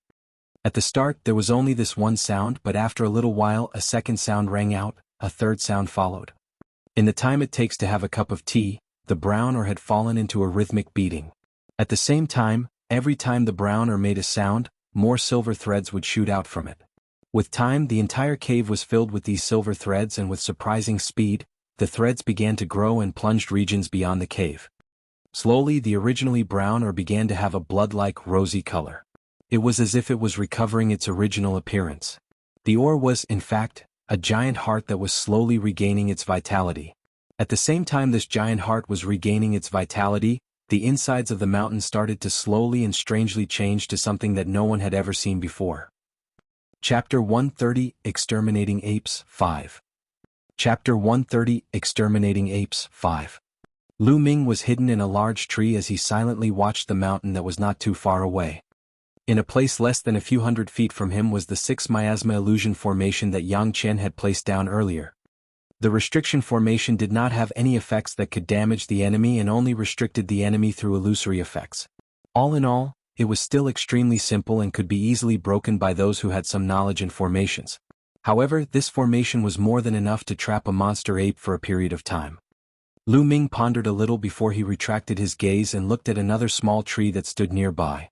Speaker 1: At the start, there was only this one sound, but after a little while a second sound rang out, a third sound followed. In the time it takes to have a cup of tea, the brown ore had fallen into a rhythmic beating. At the same time, every time the brown ore made a sound, more silver threads would shoot out from it. With time, the entire cave was filled with these silver threads, and with surprising speed, the threads began to grow and plunged regions beyond the cave. Slowly, the originally brown ore began to have a blood-like rosy color. It was as if it was recovering its original appearance. The ore was, in fact, a giant heart that was slowly regaining its vitality. At the same time this giant heart was regaining its vitality, the insides of the mountain started to slowly and strangely change to something that no one had ever seen before. Chapter 130, Exterminating Apes, 5. Chapter 130, Exterminating Apes, 5. Lu Ming was hidden in a large tree as he silently watched the mountain that was not too far away. In a place less than a few hundred feet from him was the 6 miasma illusion formation that Yang Chen had placed down earlier. The restriction formation did not have any effects that could damage the enemy and only restricted the enemy through illusory effects. All in all, it was still extremely simple and could be easily broken by those who had some knowledge in formations. However, this formation was more than enough to trap a monster ape for a period of time. Lu Ming pondered a little before he retracted his gaze and looked at another small tree that stood nearby.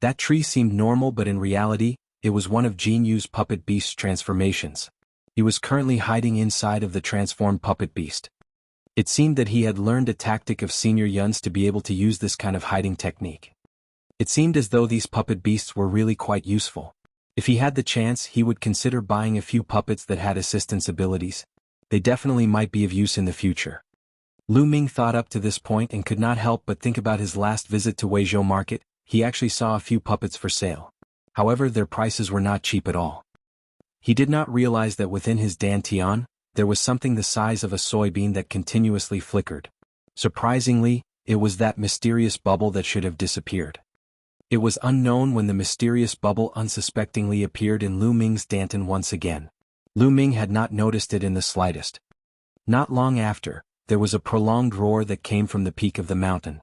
Speaker 1: That tree seemed normal, but in reality, it was one of Jianghu's puppet beast's transformations. He was currently hiding inside of the transformed puppet beast. It seemed that he had learned a tactic of Senior Yun's to be able to use this kind of hiding technique. It seemed as though these puppet beasts were really quite useful. If he had the chance, he would consider buying a few puppets that had assistance abilities. They definitely might be of use in the future. Lu Ming thought up to this point and could not help but think about his last visit to Weizhou Market. He actually saw a few puppets for sale. However, their prices were not cheap at all. He did not realize that within his dantian, there was something the size of a soybean that continuously flickered. Surprisingly, it was that mysterious bubble that should have disappeared. It was unknown when the mysterious bubble unsuspectingly appeared in Lu Ming's dantian once again. Lu Ming had not noticed it in the slightest. Not long after, there was a prolonged roar that came from the peak of the mountain.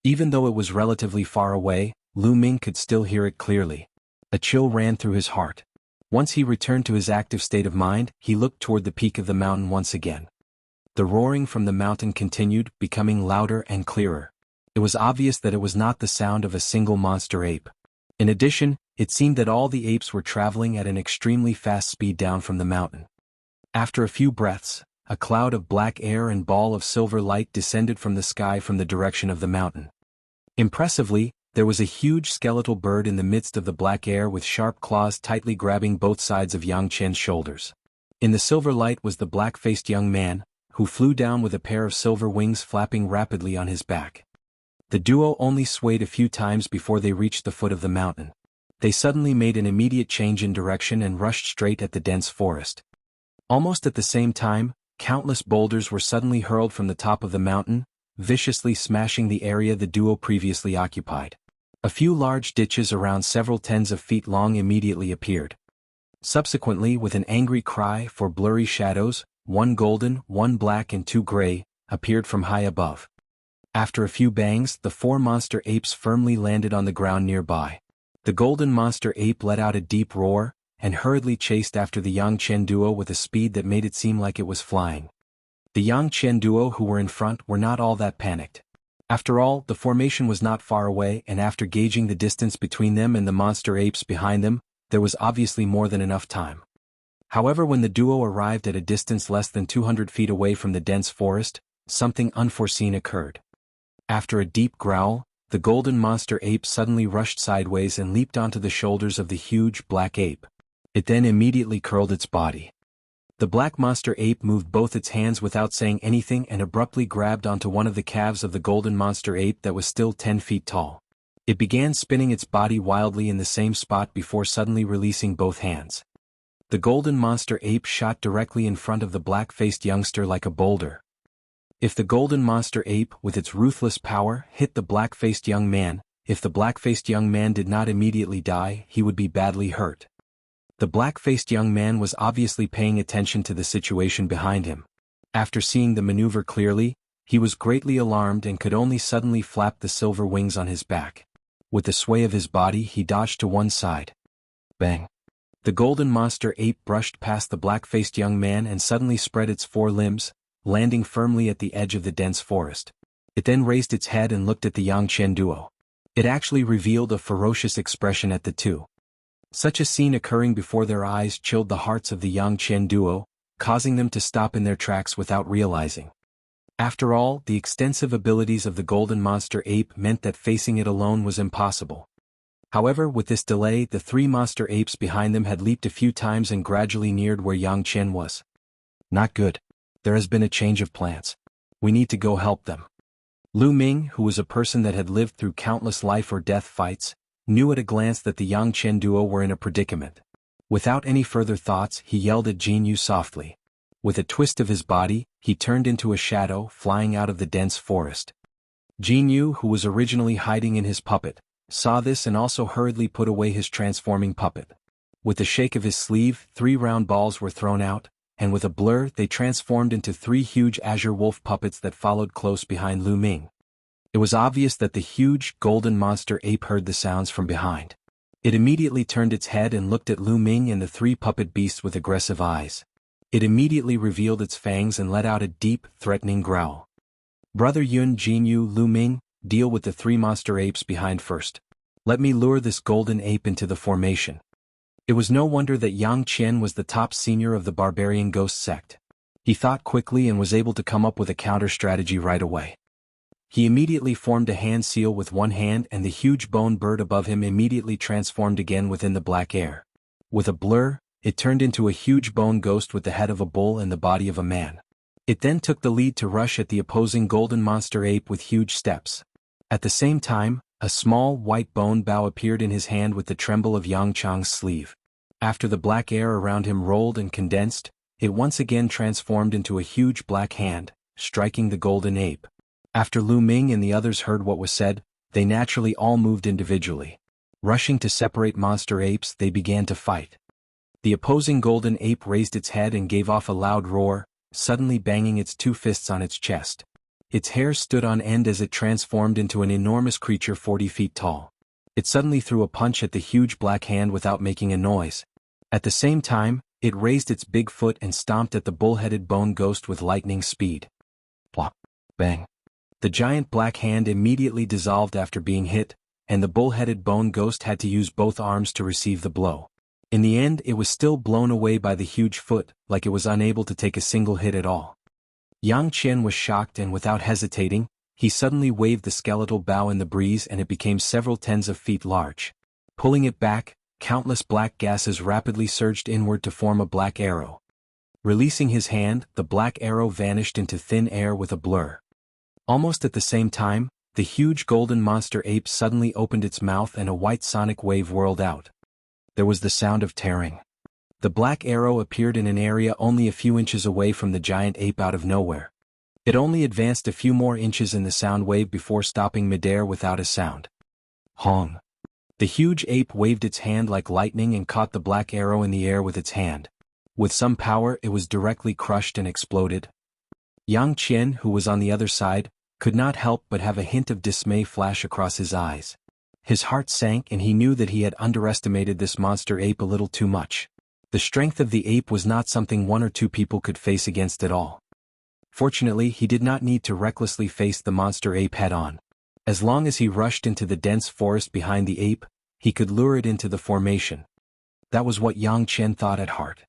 Speaker 1: Even though it was relatively far away, Lu Ming could still hear it clearly. A chill ran through his heart. Once he returned to his active state of mind, he looked toward the peak of the mountain once again. The roaring from the mountain continued, becoming louder and clearer. It was obvious that it was not the sound of a single monster ape. In addition, it seemed that all the apes were traveling at an extremely fast speed down from the mountain. After a few breaths, a cloud of black air and ball of silver light descended from the sky from the direction of the mountain. Impressively, there was a huge skeletal bird in the midst of the black air with sharp claws tightly grabbing both sides of Yang Qian's shoulders. In the silver light was the black-faced young man, who flew down with a pair of silver wings flapping rapidly on his back. The duo only swayed a few times before they reached the foot of the mountain. They suddenly made an immediate change in direction and rushed straight at the dense forest. Almost at the same time, countless boulders were suddenly hurled from the top of the mountain, viciously smashing the area the duo previously occupied. A few large ditches around several tens of feet long immediately appeared. Subsequently, with an angry cry for blurry shadows, one golden, one black and two gray, appeared from high above. After a few bangs, the four monster apes firmly landed on the ground nearby. The golden monster ape let out a deep roar, and hurriedly chased after the Yang Qian duo with a speed that made it seem like it was flying. The Yang Qian duo who were in front were not all that panicked. After all, the formation was not far away, and after gauging the distance between them and the monster apes behind them, there was obviously more than enough time. However, when the duo arrived at a distance less than 200 feet away from the dense forest, something unforeseen occurred. After a deep growl, the golden monster ape suddenly rushed sideways and leaped onto the shoulders of the huge black ape. It then immediately curled its body. The black monster ape moved both its hands without saying anything and abruptly grabbed onto one of the calves of the golden monster ape that was still 10 feet tall. It began spinning its body wildly in the same spot before suddenly releasing both hands. The golden monster ape shot directly in front of the black-faced youngster like a boulder. If the golden monster ape, with its ruthless power, hit the black-faced young man, if the black-faced young man did not immediately die, he would be badly hurt. The black-faced young man was obviously paying attention to the situation behind him. After seeing the maneuver clearly, he was greatly alarmed and could only suddenly flap the silver wings on his back. With the sway of his body, he dodged to one side. Bang! The golden monster ape brushed past the black-faced young man and suddenly spread its four limbs, landing firmly at the edge of the dense forest. It then raised its head and looked at the Yang Qian duo. It actually revealed a ferocious expression at the two. Such a scene occurring before their eyes chilled the hearts of the Yang Qian duo, causing them to stop in their tracks without realizing. After all, the extensive abilities of the golden monster ape meant that facing it alone was impossible. However, with this delay, the three monster apes behind them had leaped a few times and gradually neared where Yang Qian was. Not good. There has been a change of plans. We need to go help them. Lu Ming, who was a person that had lived through countless life-or-death fights, knew at a glance that the Yang Qian duo were in a predicament. Without any further thoughts, he yelled at Jianghu softly. With a twist of his body, he turned into a shadow, flying out of the dense forest. Jianghu, who was originally hiding in his puppet, saw this and also hurriedly put away his transforming puppet. With a shake of his sleeve, 3 round balls were thrown out, and with a blur they transformed into 3 huge azure wolf puppets that followed close behind Lu Ming. It was obvious that the huge, golden monster ape heard the sounds from behind. It immediately turned its head and looked at Lu Ming and the 3 puppet beasts with aggressive eyes. It immediately revealed its fangs and let out a deep, threatening growl. Brother Yun Jinyu Lu Ming, deal with the 3 monster apes behind first. Let me lure this golden ape into the formation. It was no wonder that Yang Qian was the top senior of the barbarian ghost sect. He thought quickly and was able to come up with a counter-strategy right away. He immediately formed a hand seal with one hand and the huge bone bird above him immediately transformed again within the black air. With a blur, it turned into a huge bone ghost with the head of a bull and the body of a man. It then took the lead to rush at the opposing golden monster ape with huge steps. At the same time, a small white bone bow appeared in his hand with the tremble of Yang Chang's sleeve. After the black air around him rolled and condensed, it once again transformed into a huge black hand, striking the golden ape. After Lu Ming and the others heard what was said, they naturally all moved individually. Rushing to separate monster apes, they began to fight. The opposing golden ape raised its head and gave off a loud roar, suddenly banging its two fists on its chest. Its hair stood on end as it transformed into an enormous creature 40 feet tall. It suddenly threw a punch at the huge black hand without making a noise. At the same time, it raised its big foot and stomped at the bull-headed bone ghost with lightning speed. Plop. Bang. The giant black hand immediately dissolved after being hit, and the bull-headed bone ghost had to use both arms to receive the blow. In the end, it was still blown away by the huge foot, like it was unable to take a single hit at all. Yang Qian was shocked and without hesitating, he suddenly waved the skeletal bow in the breeze and it became several tens of feet large. Pulling it back, countless black gases rapidly surged inward to form a black arrow. Releasing his hand, the black arrow vanished into thin air with a blur. Almost at the same time, the huge golden monster ape suddenly opened its mouth and a white sonic wave whirled out. There was the sound of tearing. The black arrow appeared in an area only a few inches away from the giant ape out of nowhere. It only advanced a few more inches in the sound wave before stopping midair without a sound. Hong. The huge ape waved its hand like lightning and caught the black arrow in the air with its hand. With some power, it was directly crushed and exploded. Yang Qian, who was on the other side, could not help but have a hint of dismay flash across his eyes. His heart sank and he knew that he had underestimated this monster ape a little too much. The strength of the ape was not something one or two people could face against at all. Fortunately, he did not need to recklessly face the monster ape head-on. As long as he rushed into the dense forest behind the ape, he could lure it into the formation. That was what Yang Qian thought at heart.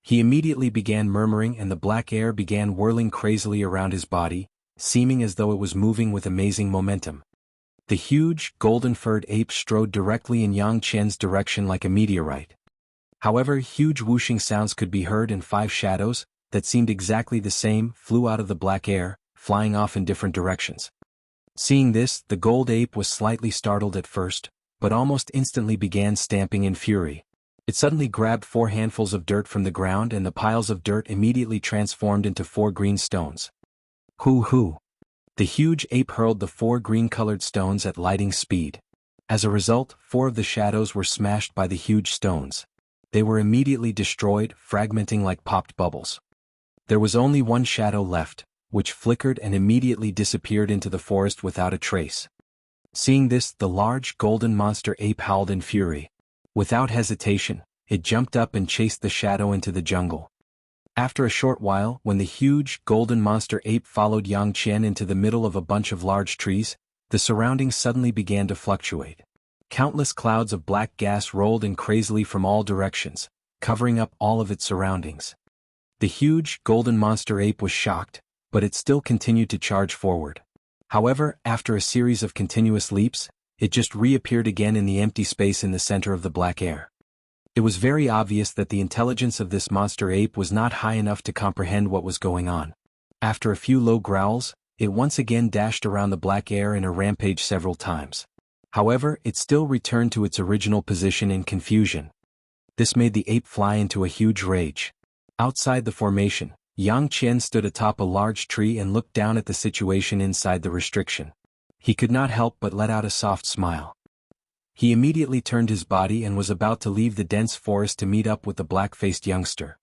Speaker 1: He immediately began murmuring and the black air began whirling crazily around his body, seeming as though it was moving with amazing momentum. The huge, golden-furred ape strode directly in Yang Qian's direction like a meteorite. However, huge whooshing sounds could be heard and 5 shadows, that seemed exactly the same, flew out of the black air, flying off in different directions. Seeing this, the gold ape was slightly startled at first, but almost instantly began stamping in fury. It suddenly grabbed 4 handfuls of dirt from the ground and the piles of dirt immediately transformed into 4 green stones. Hoo-hoo! The huge ape hurled the 4 green-colored stones at lightning speed. As a result, 4 of the shadows were smashed by the huge stones. They were immediately destroyed, fragmenting like popped bubbles. There was only 1 shadow left, which flickered and immediately disappeared into the forest without a trace. Seeing this, the large golden monster ape howled in fury. Without hesitation, it jumped up and chased the shadow into the jungle. After a short while, when the huge, golden monster ape followed Yang Qian into the middle of a bunch of large trees, the surroundings suddenly began to fluctuate. Countless clouds of black gas rolled in crazily from all directions, covering up all of its surroundings. The huge, golden monster ape was shocked, but it still continued to charge forward. However, after a series of continuous leaps, it just reappeared again in the empty space in the center of the black air. It was very obvious that the intelligence of this monster ape was not high enough to comprehend what was going on. After a few low growls, it once again dashed around the black air in a rampage several times. However, it still returned to its original position in confusion. This made the ape fly into a huge rage. Outside the formation, Yang Qian stood atop a large tree and looked down at the situation inside the restriction. He could not help but let out a soft smile. He immediately turned his body and was about to leave the dense forest to meet up with the black-faced youngster.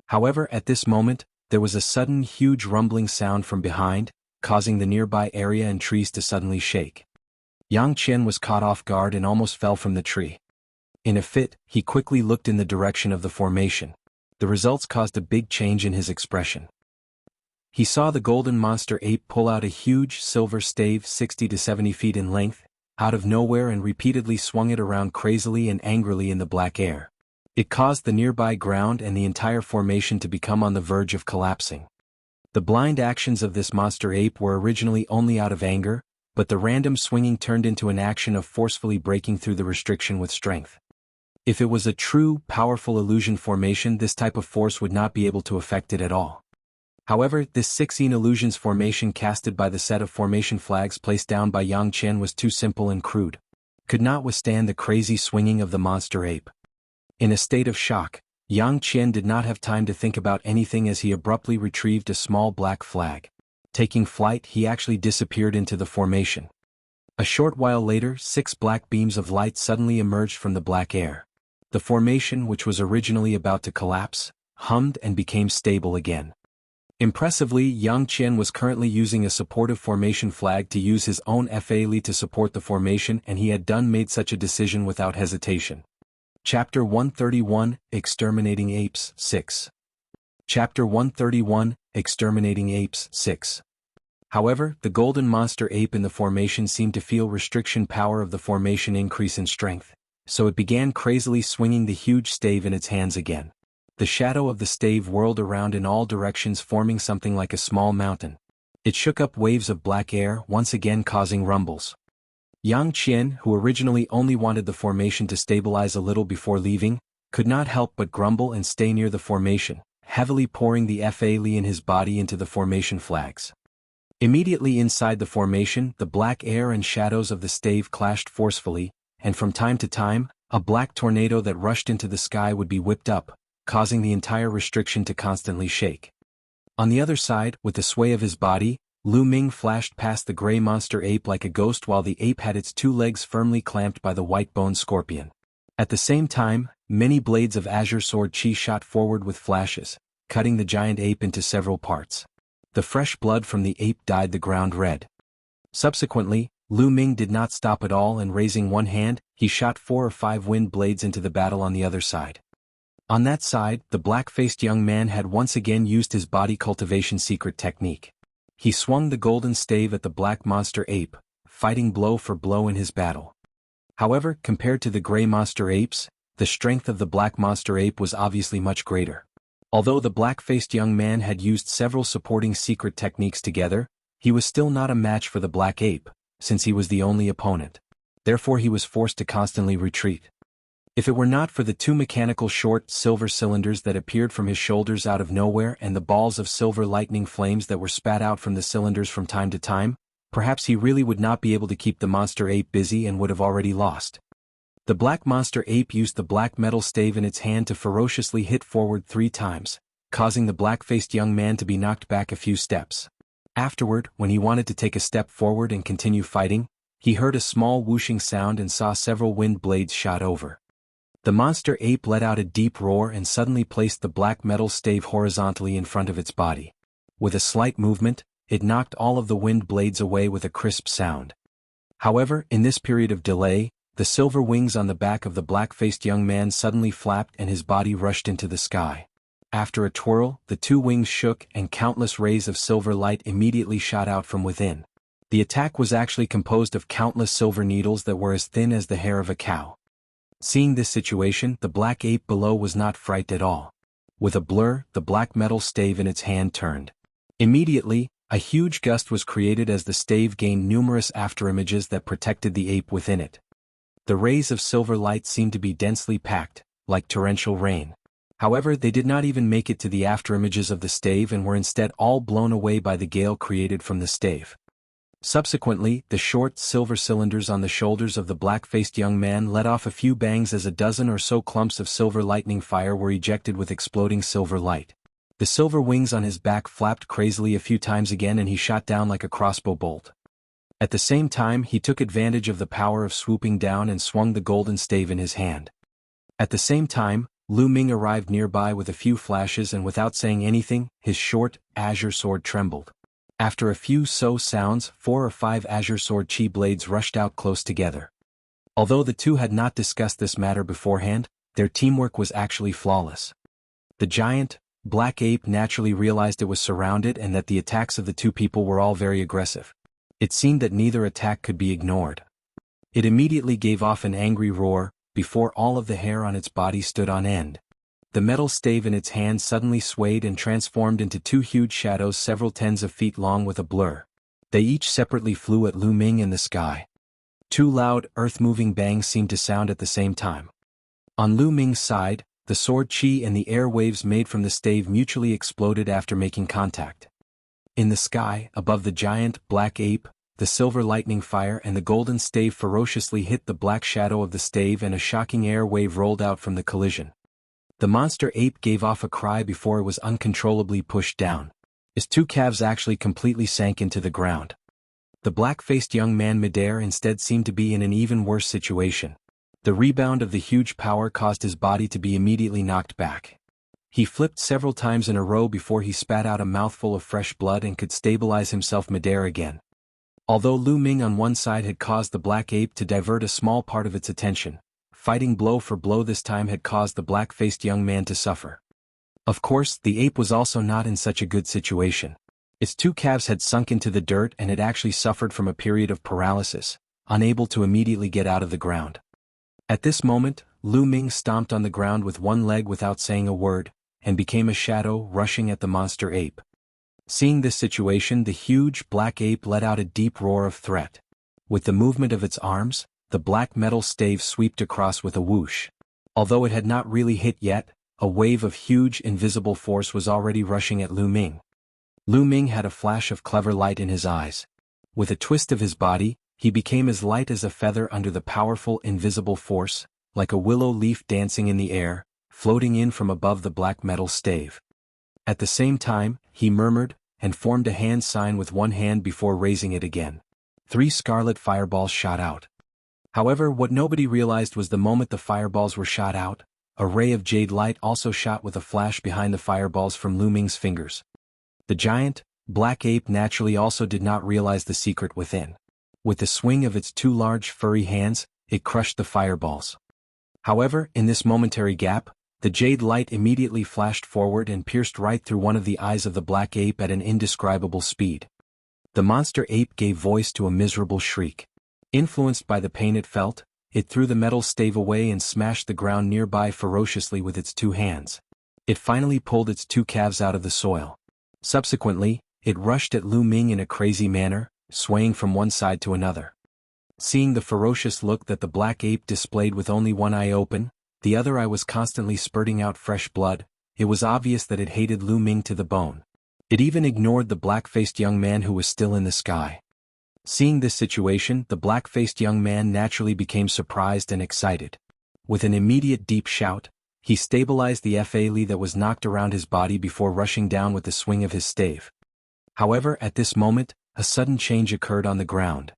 Speaker 1: However, at this moment, there was a sudden huge rumbling sound from behind, causing the nearby area and trees to suddenly shake. Yang Qian was caught off guard and almost fell from the tree. In a fit, he quickly looked in the direction of the formation. The results caused a big change in his expression. He saw the golden monster ape pull out a huge silver stave 60 to 70 feet in length, out of nowhere and repeatedly swung it around crazily and angrily in the black air. It caused the nearby ground and the entire formation to become on the verge of collapsing. The blind actions of this monster ape were originally only out of anger, but the random swinging turned into an action of forcefully breaking through the restriction with strength. If it was a true, powerful illusion formation, this type of force would not be able to affect it at all. However, this 16 illusions formation casted by the set of formation flags placed down by Yang Qian was too simple and crude. Could not withstand the crazy swinging of the monster ape. In a state of shock, Yang Qian did not have time to think about anything as he abruptly retrieved a small black flag. Taking flight, he actually disappeared into the formation. A short while later, 6 black beams of light suddenly emerged from the black air. The formation, which was originally about to collapse, hummed and became stable again. Impressively, Yang Qian was currently using a supportive formation flag to use his own FA to support the formation, and he had made such a decision without hesitation. Chapter 131, Exterminating Apes, 6. Chapter 131, Exterminating Apes, 6. However, the golden monster ape in the formation seemed to feel restriction power of the formation increase in strength, so it began crazily swinging the huge stave in its hands again. The shadow of the stave whirled around in all directions, forming something like a small mountain. It shook up waves of black air, once again causing rumbles. Yang Qian, who originally only wanted the formation to stabilize a little before leaving, could not help but grumble and stay near the formation, heavily pouring the FA in his body into the formation flags. Immediately inside the formation, the black air and shadows of the stave clashed forcefully, and from time to time, a black tornado that rushed into the sky would be whipped up, causing the entire restriction to constantly shake. On the other side, with the sway of his body, Lu Ming flashed past the gray monster ape like a ghost while the ape had its 2 legs firmly clamped by the white-boned scorpion. At the same time, many blades of azure sword chi shot forward with flashes, cutting the giant ape into several parts. The fresh blood from the ape dyed the ground red. Subsequently, Lu Ming did not stop at all, and raising one hand, he shot 4 or 5 wind blades into the battle on the other side. On that side, the black-faced young man had once again used his body cultivation secret technique. He swung the golden stave at the black monster ape, fighting blow for blow in his battle. However, compared to the gray monster apes, the strength of the black monster ape was obviously much greater. Although the black-faced young man had used several supporting secret techniques together, he was still not a match for the black ape, since he was the only opponent. Therefore he was forced to constantly retreat. If it were not for the 2 mechanical short silver cylinders that appeared from his shoulders out of nowhere and the balls of silver lightning flames that were spat out from the cylinders from time to time, perhaps he really would not be able to keep the monster ape busy and would have already lost. The black monster ape used the black metal stave in its hand to ferociously hit forward 3 times, causing the black-faced young man to be knocked back a few steps. Afterward, when he wanted to take a step forward and continue fighting, he heard a small whooshing sound and saw several wind blades shot over. The monster ape let out a deep roar and suddenly placed the black metal stave horizontally in front of its body. With a slight movement, it knocked all of the wind blades away with a crisp sound. However, in this period of delay, the silver wings on the back of the black-faced young man suddenly flapped and his body rushed into the sky. After a twirl, the 2 wings shook and countless rays of silver light immediately shot out from within. The attack was actually composed of countless silver needles that were as thin as the hair of a cow. Seeing this situation, the black ape below was not frightened at all. With a blur, the black metal stave in its hand turned. Immediately, a huge gust was created as the stave gained numerous afterimages that protected the ape within it. The rays of silver light seemed to be densely packed, like torrential rain. However, they did not even make it to the afterimages of the stave and were instead all blown away by the gale created from the stave. Subsequently, the short silver cylinders on the shoulders of the black-faced young man let off a few bangs as a dozen or so clumps of silver lightning fire were ejected with exploding silver light. The silver wings on his back flapped crazily a few times again and he shot down like a crossbow bolt. At the same time, he took advantage of the power of swooping down and swung the golden stave in his hand. At the same time, Lu Ming arrived nearby with a few flashes and without saying anything, his short, azure sword trembled. After a few sounds, 4 or 5 azure sword chi blades rushed out close together. Although the 2 had not discussed this matter beforehand, their teamwork was actually flawless. The giant, black ape naturally realized it was surrounded and that the attacks of the 2 people were all very aggressive. It seemed that neither attack could be ignored. It immediately gave off an angry roar, before all of the hair on its body stood on end. The metal stave in its hand suddenly swayed and transformed into 2 huge shadows several tens of feet long with a blur. They each separately flew at Lu Ming in the sky. 2 loud, earth-moving bangs seemed to sound at the same time. On Lu Ming's side, the sword chi and the air waves made from the stave mutually exploded after making contact. In the sky, above the giant, black ape, the silver lightning fire and the golden stave ferociously hit the black shadow of the stave and a shocking air wave rolled out from the collision. The monster ape gave off a cry before it was uncontrollably pushed down. His two calves actually completely sank into the ground. The black-faced young man midair instead seemed to be in an even worse situation. The rebound of the huge power caused his body to be immediately knocked back. He flipped several times in a row before he spat out a mouthful of fresh blood and could stabilize himself midair again. Although Lu Ming on one side had caused the black ape to divert a small part of its attention, fighting blow for blow this time had caused the black-faced young man to suffer. Of course, the ape was also not in such a good situation. Its two calves had sunk into the dirt and had actually suffered from a period of paralysis, unable to immediately get out of the ground. At this moment, Lu Ming stomped on the ground with one leg without saying a word, and became a shadow rushing at the monster ape. Seeing this situation, the huge black ape let out a deep roar of threat. With the movement of its arms, the black metal stave swept across with a whoosh. Although it had not really hit yet, a wave of huge invisible force was already rushing at Lu Ming. Lu Ming had a flash of clever light in his eyes. With a twist of his body, he became as light as a feather under the powerful invisible force, like a willow leaf dancing in the air, floating in from above the black metal stave. At the same time, he murmured, and formed a hand sign with one hand before raising it again. 3 scarlet fireballs shot out. However, what nobody realized was the moment the fireballs were shot out, a ray of jade light also shot with a flash behind the fireballs from Lu Ming's fingers. The giant, black ape naturally also did not realize the secret within. With the swing of its 2 large furry hands, it crushed the fireballs. However, in this momentary gap, the jade light immediately flashed forward and pierced right through one of the eyes of the black ape at an indescribable speed. The monster ape gave voice to a miserable shriek. Influenced by the pain it felt, it threw the metal stave away and smashed the ground nearby ferociously with its 2 hands. It finally pulled its 2 calves out of the soil. Subsequently, it rushed at Lu Ming in a crazy manner, swaying from one side to another. Seeing the ferocious look that the black ape displayed with only one eye open, the other eye was constantly spurting out fresh blood, it was obvious that it hated Lu Ming to the bone. It even ignored the black-faced young man who was still in the sky. Seeing this situation, the black-faced young man naturally became surprised and excited. With an immediate deep shout, he stabilized the fa that was knocked around his body before rushing down with the swing of his stave. However, at this moment, a sudden change occurred on the ground.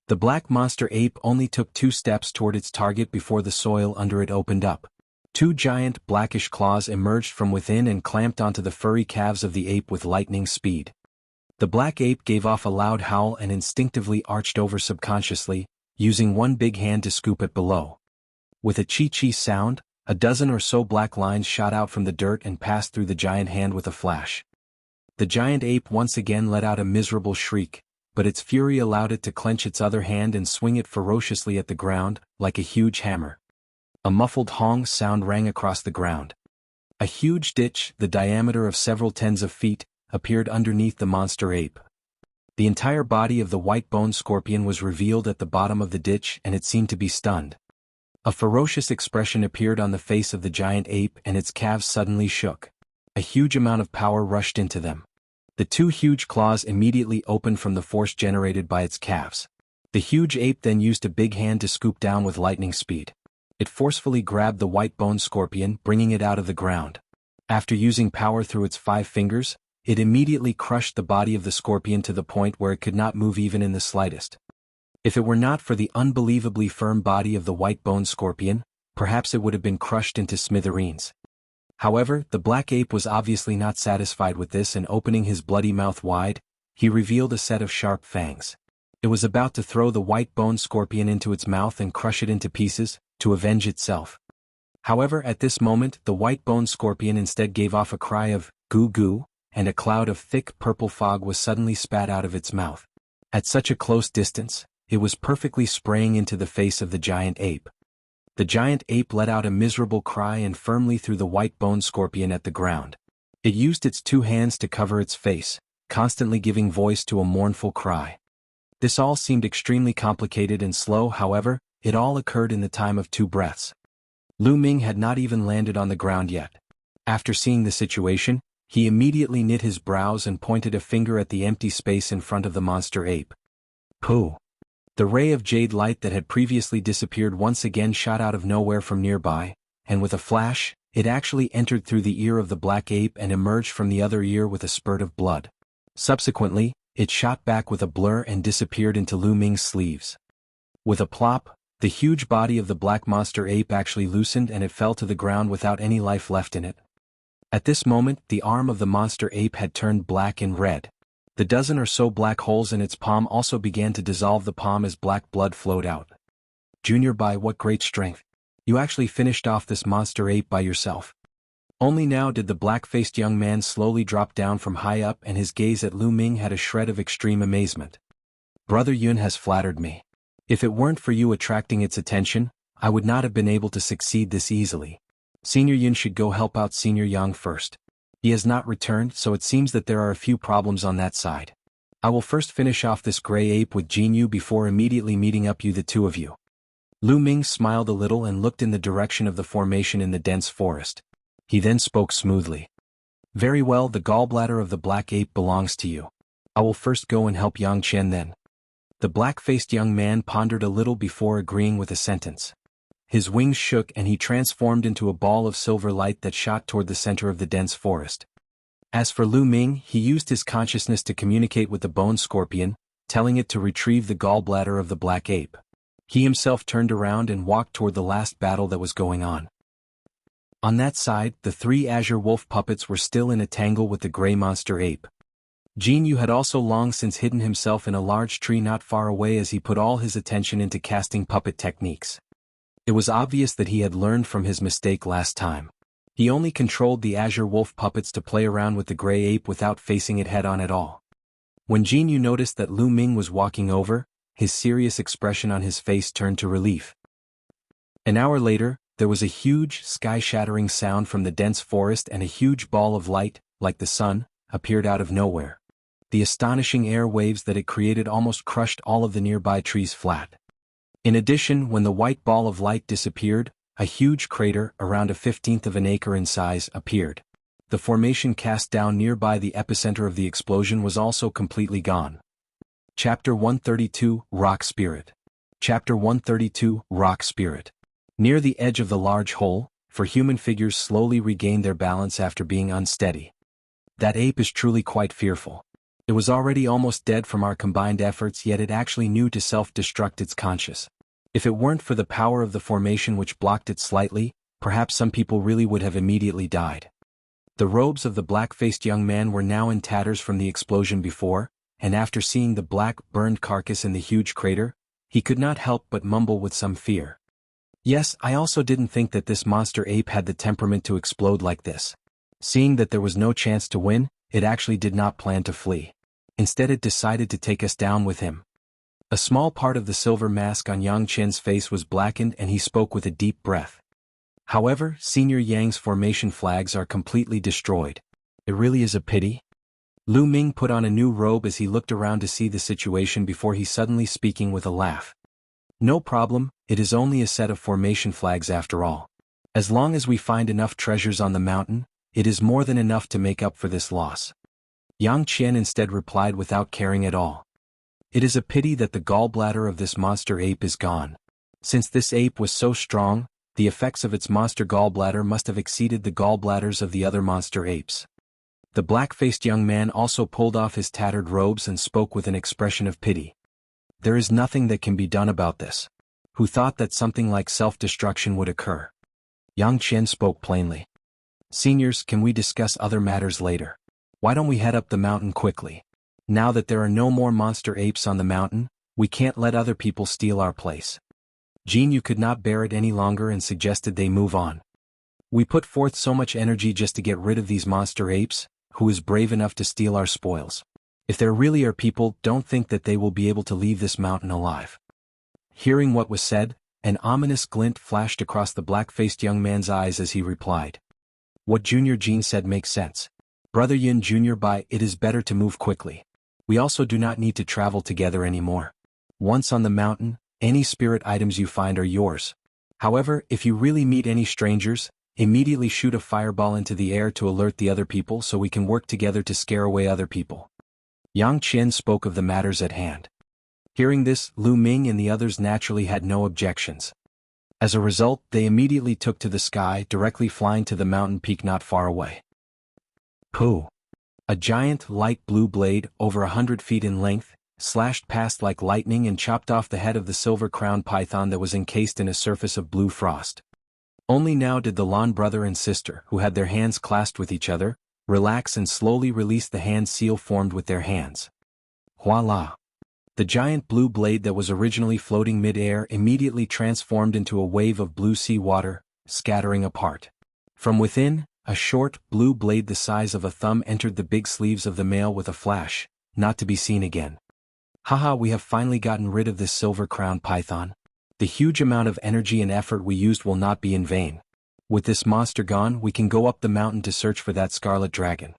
Speaker 1: The black monster ape only took 2 steps toward its target before the soil under it opened up. 2 giant blackish claws emerged from within and clamped onto the furry calves of the ape with lightning speed. The black ape gave off a loud howl and instinctively arched over subconsciously, using one big hand to scoop it below. With a chi-chi sound, a dozen or so black lines shot out from the dirt and passed through the giant hand with a flash. The giant ape once again let out a miserable shriek, but its fury allowed it to clench its other hand and swing it ferociously at the ground, like a huge hammer. A muffled hong sound rang across the ground. A huge ditch, the diameter of several tens of feet, appeared underneath the monster ape. The entire body of the white-boned scorpion was revealed at the bottom of the ditch and it seemed to be stunned. A ferocious expression appeared on the face of the giant ape and its calves suddenly shook. A huge amount of power rushed into them. The 2 huge claws immediately opened from the force generated by its calves. The huge ape then used a big hand to scoop down with lightning speed. It forcefully grabbed the white-boned scorpion, bringing it out of the ground. After using power through its 5 fingers, it immediately crushed the body of the scorpion to the point where it could not move even in the slightest. If it were not for the unbelievably firm body of the white-boned scorpion, perhaps it would have been crushed into smithereens. However, the black ape was obviously not satisfied with this and opening his bloody mouth wide, he revealed a set of sharp fangs. It was about to throw the white-boned scorpion into its mouth and crush it into pieces, to avenge itself. However, at this moment, the white-boned scorpion instead gave off a cry of, "Goo goo," and a cloud of thick purple fog was suddenly spat out of its mouth. At such a close distance, it was perfectly spraying into the face of the giant ape. The giant ape let out a miserable cry and firmly threw the white-boned scorpion at the ground. It used its 2 hands to cover its face, constantly giving voice to a mournful cry. This all seemed extremely complicated and slow, however, it all occurred in the time of 2 breaths. Lu Ming had not even landed on the ground yet. After seeing the situation, he immediately knit his brows and pointed a finger at the empty space in front of the monster ape. Pooh! The ray of jade light that had previously disappeared once again shot out of nowhere from nearby, and with a flash, it actually entered through the ear of the black ape and emerged from the other ear with a spurt of blood. Subsequently, it shot back with a blur and disappeared into Lu Ming's sleeves. With a plop, the huge body of the black monster ape actually loosened and it fell to the ground without any life left in it. At this moment, the arm of the monster ape had turned black and red. The dozen or so black holes in its palm also began to dissolve the palm as black blood flowed out. Junior, by what great strength! You actually finished off this monster ape by yourself. Only now did the black-faced young man slowly drop down from high up, and his gaze at Lu Ming had a shred of extreme amazement. Brother Yun has flattered me. If it weren't for you attracting its attention, I would not have been able to succeed this easily. Senior Yun should go help out Senior Yang first. He has not returned, so it seems that there are a few problems on that side. I will first finish off this gray ape with Jianghu before immediately meeting up you, the two of you. Lu Ming smiled a little and looked in the direction of the formation in the dense forest. He then spoke smoothly. Very well, the gallbladder of the black ape belongs to you. I will first go and help Yang Chen then. The black-faced young man pondered a little before agreeing with a sentence. His wings shook and he transformed into a ball of silver light that shot toward the center of the dense forest. As for Lu Ming, he used his consciousness to communicate with the bone scorpion, telling it to retrieve the gallbladder of the black ape. He himself turned around and walked toward the last battle that was going on. On that side, the three azure wolf puppets were still in a tangle with the gray monster ape. Jianghu had also long since hidden himself in a large tree not far away as he put all his attention into casting puppet techniques. It was obvious that he had learned from his mistake last time. He only controlled the azure wolf puppets to play around with the gray ape without facing it head-on at all. When Jianghu noticed that Lu Ming was walking over, his serious expression on his face turned to relief. An hour later, there was a huge, sky-shattering sound from the dense forest, and a huge ball of light, like the sun, appeared out of nowhere. The astonishing air waves that it created almost crushed all of the nearby trees flat. In addition, when the white ball of light disappeared, a huge crater, around 1/15 of an acre in size, appeared. The formation cast down nearby the epicenter of the explosion was also completely gone. Chapter 132, Rock Spirit. Chapter 132, Rock Spirit. Near the edge of the large hole, human figures slowly regained their balance after being unsteady. That ape is truly quite fearful. It was already almost dead from our combined efforts, yet it actually knew to self-destruct its conscious. If it weren't for the power of the formation which blocked it slightly, perhaps some people really would have immediately died. The robes of the black-faced young man were now in tatters from the explosion before, and after seeing the black, burned carcass in the huge crater, he could not help but mumble with some fear. Yes, I also didn't think that this monster ape had the temperament to explode like this. Seeing that there was no chance to win, it actually did not plan to flee. Instead, it decided to take us down with him. A small part of the silver mask on Yang Chen's face was blackened and he spoke with a deep breath. However, Senior Yang's formation flags are completely destroyed. It really is a pity. Lu Ming put on a new robe as he looked around to see the situation before he suddenly speaking with a laugh. No problem, it is only a set of formation flags after all. As long as we find enough treasures on the mountain, it is more than enough to make up for this loss. Yang Chen instead replied without caring at all. It is a pity that the gallbladder of this monster ape is gone. Since this ape was so strong, the effects of its monster gallbladder must have exceeded the gallbladders of the other monster apes. The black-faced young man also pulled off his tattered robes and spoke with an expression of pity. There is nothing that can be done about this. Who thought that something like self-destruction would occur? Yang Chen spoke plainly. Seniors, can we discuss other matters later? Why don't we head up the mountain quickly? Now that there are no more monster apes on the mountain, we can't let other people steal our place. Jianghu could not bear it any longer and suggested they move on. We put forth so much energy just to get rid of these monster apes, who is brave enough to steal our spoils? If there really are people, don't think that they will be able to leave this mountain alive. Hearing what was said, an ominous glint flashed across the black-faced young man's eyes as he replied. What Junior Jean said makes sense. Brother Yin Jr. It is better to move quickly. We also do not need to travel together anymore. Once on the mountain, any spirit items you find are yours. However, if you really meet any strangers, immediately shoot a fireball into the air to alert the other people so we can work together to scare away other people. Yang Qian spoke of the matters at hand. Hearing this, Lu Ming and the others naturally had no objections. As a result, they immediately took to the sky, directly flying to the mountain peak not far away. Pooh! A giant, light blue blade, over 100 feet in length, slashed past like lightning and chopped off the head of the silver-crowned python that was encased in a surface of blue frost. Only now did the Lan brother and sister, who had their hands clasped with each other, relax and slowly release the hand seal formed with their hands. Voila! The giant blue blade that was originally floating mid-air immediately transformed into a wave of blue sea water, scattering apart. From within, a short, blue blade the size of a thumb entered the big sleeves of the male with a flash, not to be seen again. Haha, we have finally gotten rid of this silver-crowned python. The huge amount of energy and effort we used will not be in vain. With this monster gone, we can go up the mountain to search for that scarlet dragon.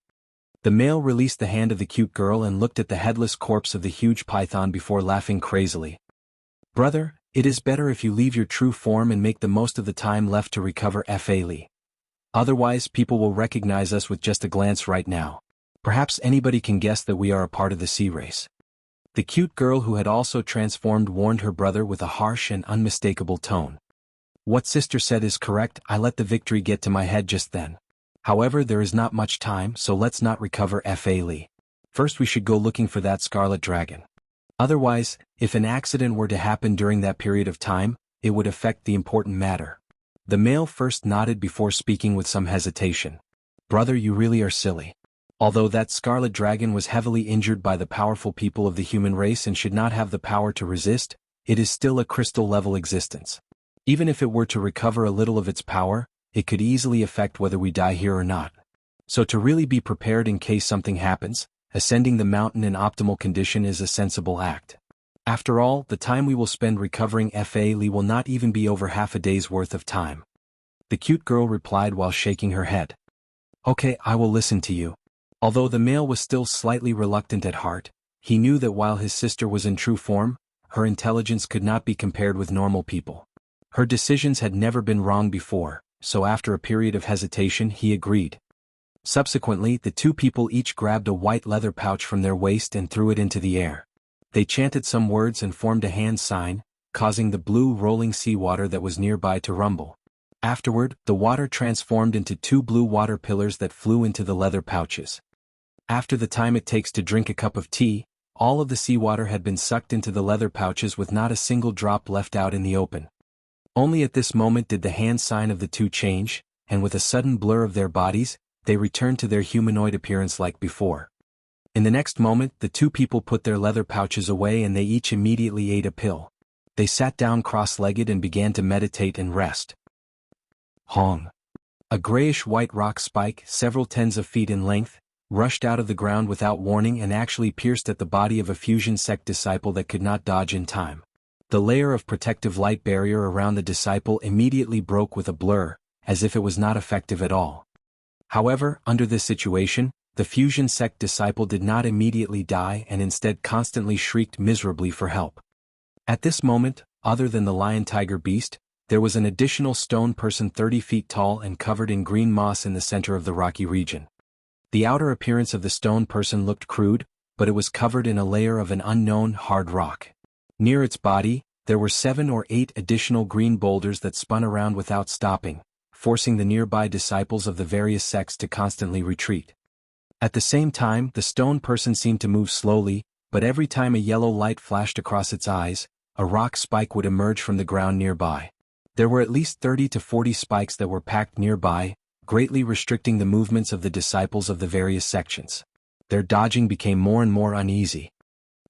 Speaker 1: The male released the hand of the cute girl and looked at the headless corpse of the huge python before laughing crazily. Brother, it is better if you leave your true form and make the most of the time left to recover Fa Li. Otherwise, people will recognize us with just a glance right now. Perhaps anybody can guess that we are a part of the sea race. The cute girl who had also transformed warned her brother with a harsh and unmistakable tone. What sister said is correct. I let the victory get to my head just then. However, there is not much time, so let's not recover Fa Li. First we should go looking for that scarlet dragon. Otherwise, if an accident were to happen during that period of time, it would affect the important matter. The male first nodded before speaking with some hesitation. Brother, you really are silly. Although that scarlet dragon was heavily injured by the powerful people of the human race and should not have the power to resist, it is still a crystal-level existence. Even if it were to recover a little of its power, it could easily affect whether we die here or not. So to really be prepared in case something happens, ascending the mountain in optimal condition is a sensible act. After all, the time we will spend recovering Fa Li will not even be over half a day's worth of time. The cute girl replied while shaking her head. Okay, I will listen to you. Although the male was still slightly reluctant at heart, he knew that while his sister was in true form, her intelligence could not be compared with normal people. Her decisions had never been wrong before, so after a period of hesitation he agreed. Subsequently, the two people each grabbed a white leather pouch from their waist and threw it into the air. They chanted some words and formed a hand sign, causing the blue rolling seawater that was nearby to rumble. Afterward, the water transformed into two blue water pillars that flew into the leather pouches. After the time it takes to drink a cup of tea, all of the seawater had been sucked into the leather pouches with not a single drop left out in the open. Only at this moment did the hand sign of the two change, and with a sudden blur of their bodies, they returned to their humanoid appearance like before. In the next moment, the two people put their leather pouches away and they each immediately ate a pill. They sat down cross-legged and began to meditate and rest. Hong! A grayish-white rock spike, several tens of feet in length, rushed out of the ground without warning and actually pierced at the body of a fusion sect disciple that could not dodge in time. The layer of protective light barrier around the disciple immediately broke with a blur, as if it was not effective at all. However, under this situation, the fusion sect disciple did not immediately die and instead constantly shrieked miserably for help. At this moment, other than the lion-tiger beast, there was an additional stone person 30 feet tall and covered in green moss in the center of the rocky region. The outer appearance of the stone person looked crude, but it was covered in a layer of an unknown hard rock. Near its body, there were 7 or 8 additional green boulders that spun around without stopping, forcing the nearby disciples of the various sects to constantly retreat. At the same time, the stone person seemed to move slowly, but every time a yellow light flashed across its eyes, a rock spike would emerge from the ground nearby. There were at least 30 to 40 spikes that were packed nearby, greatly restricting the movements of the disciples of the various sections. Their dodging became more and more uneasy.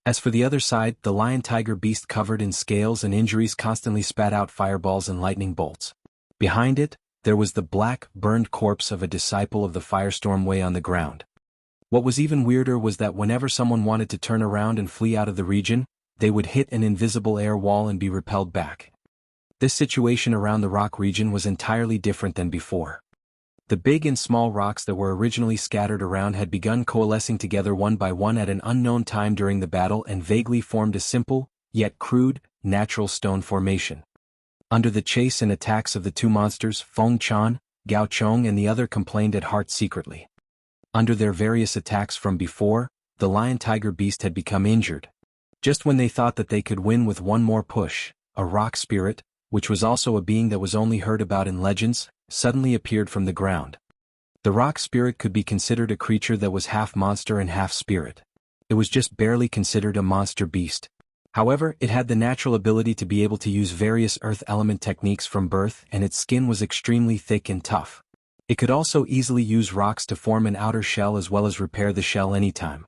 Speaker 1: As for the other side, the lion-tiger beast covered in scales and injuries constantly spat out fireballs and lightning bolts. Behind it, there was the black, burned corpse of a disciple of the Firestorm Way on the ground. What was even weirder was that whenever someone wanted to turn around and flee out of the region, they would hit an invisible air wall and be repelled back. This situation around the rock region was entirely different than before. The big and small rocks that were originally scattered around had begun coalescing together one by one at an unknown time during the battle and vaguely formed a simple, yet crude, natural stone formation. Under the chase and attacks of the two monsters, Feng Chan, Gao Chong and the other complained at heart secretly. Under their various attacks from before, the lion-tiger beast had become injured. Just when they thought that they could win with one more push, a rock spirit, which was also a being that was only heard about in legends, suddenly appeared from the ground. The rock spirit could be considered a creature that was half monster and half spirit. It was just barely considered a monster beast. However, it had the natural ability to be able to use various earth element techniques from birth, and its skin was extremely thick and tough. It could also easily use rocks to form an outer shell as well as repair the shell anytime.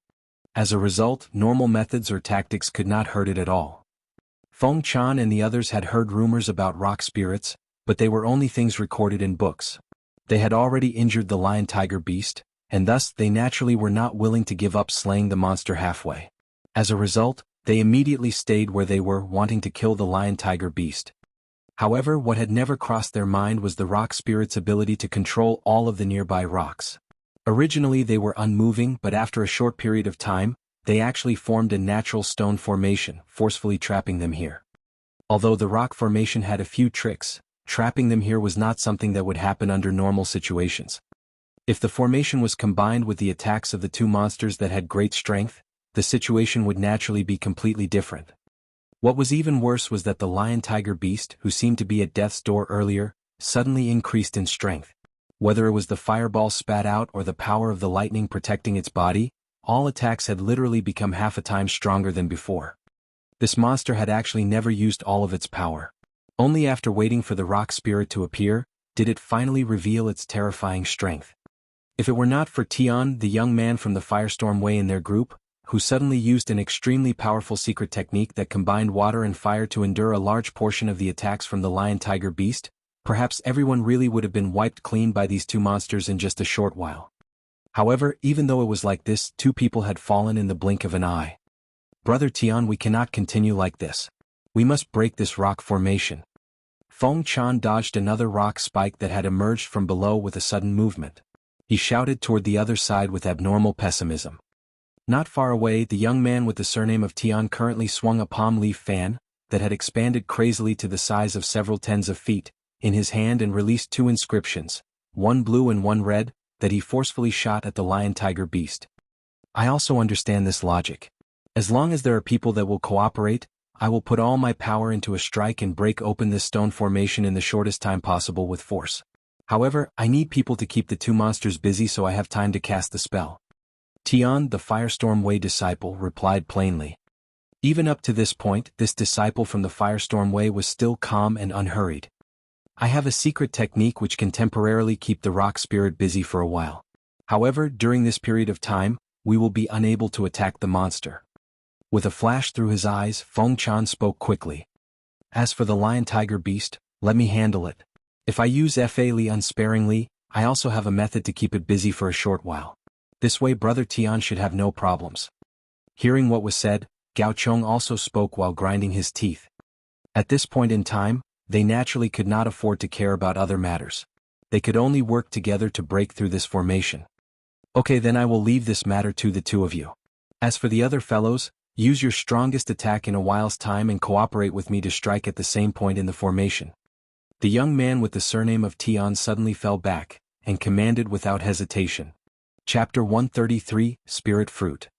Speaker 1: As a result, normal methods or tactics could not hurt it at all. Feng Chan and the others had heard rumors about rock spirits, but they were only things recorded in books. They had already injured the lion-tiger beast, and thus they naturally were not willing to give up slaying the monster halfway. As a result, they immediately stayed where they were, wanting to kill the lion-tiger beast. However, what had never crossed their mind was the rock spirit's ability to control all of the nearby rocks. Originally they were unmoving, but after a short period of time, they actually formed a natural stone formation, forcefully trapping them here. Although the rock formation had a few tricks, trapping them here was not something that would happen under normal situations. If the formation was combined with the attacks of the two monsters that had great strength, the situation would naturally be completely different. What was even worse was that the lion-tiger beast, who seemed to be at death's door earlier, suddenly increased in strength. Whether it was the fireball spat out or the power of the lightning protecting its body, all attacks had literally become half a time stronger than before. This monster had actually never used all of its power. Only after waiting for the rock spirit to appear, did it finally reveal its terrifying strength. If it were not for Tian, the young man from the Firestorm Way in their group, who suddenly used an extremely powerful secret technique that combined water and fire to endure a large portion of the attacks from the lion-tiger beast, perhaps everyone really would have been wiped clean by these two monsters in just a short while. However, even though it was like this, two people had fallen in the blink of an eye. "Brother Tian, we cannot continue like this. We must break this rock formation." Feng Chan dodged another rock spike that had emerged from below with a sudden movement. He shouted toward the other side with abnormal pessimism. Not far away, the young man with the surname of Tian currently swung a palm leaf fan, that had expanded crazily to the size of several tens of feet, in his hand and released two inscriptions, one blue and one red, that he forcefully shot at the lion-tiger beast. I also understand this logic. As long as there are people that will cooperate, I will put all my power into a strike and break open this stone formation in the shortest time possible with force. However, I need people to keep the two monsters busy so I have time to cast the spell. Tian, the Firestorm Way disciple, replied plainly. Even up to this point, this disciple from the Firestorm Way was still calm and unhurried. I have a secret technique which can temporarily keep the rock spirit busy for a while. However, during this period of time, we will be unable to attack the monster. With a flash through his eyes, Feng Chan spoke quickly. As for the lion-tiger beast, let me handle it. If I use Fa Li unsparingly, I also have a method to keep it busy for a short while. This way Brother Tian should have no problems. Hearing what was said, Gao Chong also spoke while grinding his teeth. At this point in time, they naturally could not afford to care about other matters. They could only work together to break through this formation. Okay, then I will leave this matter to the two of you. As for the other fellows, use your strongest attack in a while's time and cooperate with me to strike at the same point in the formation. The young man with the surname of Tian suddenly fell back, and commanded without hesitation. Chapter 133, Spirit Fruit.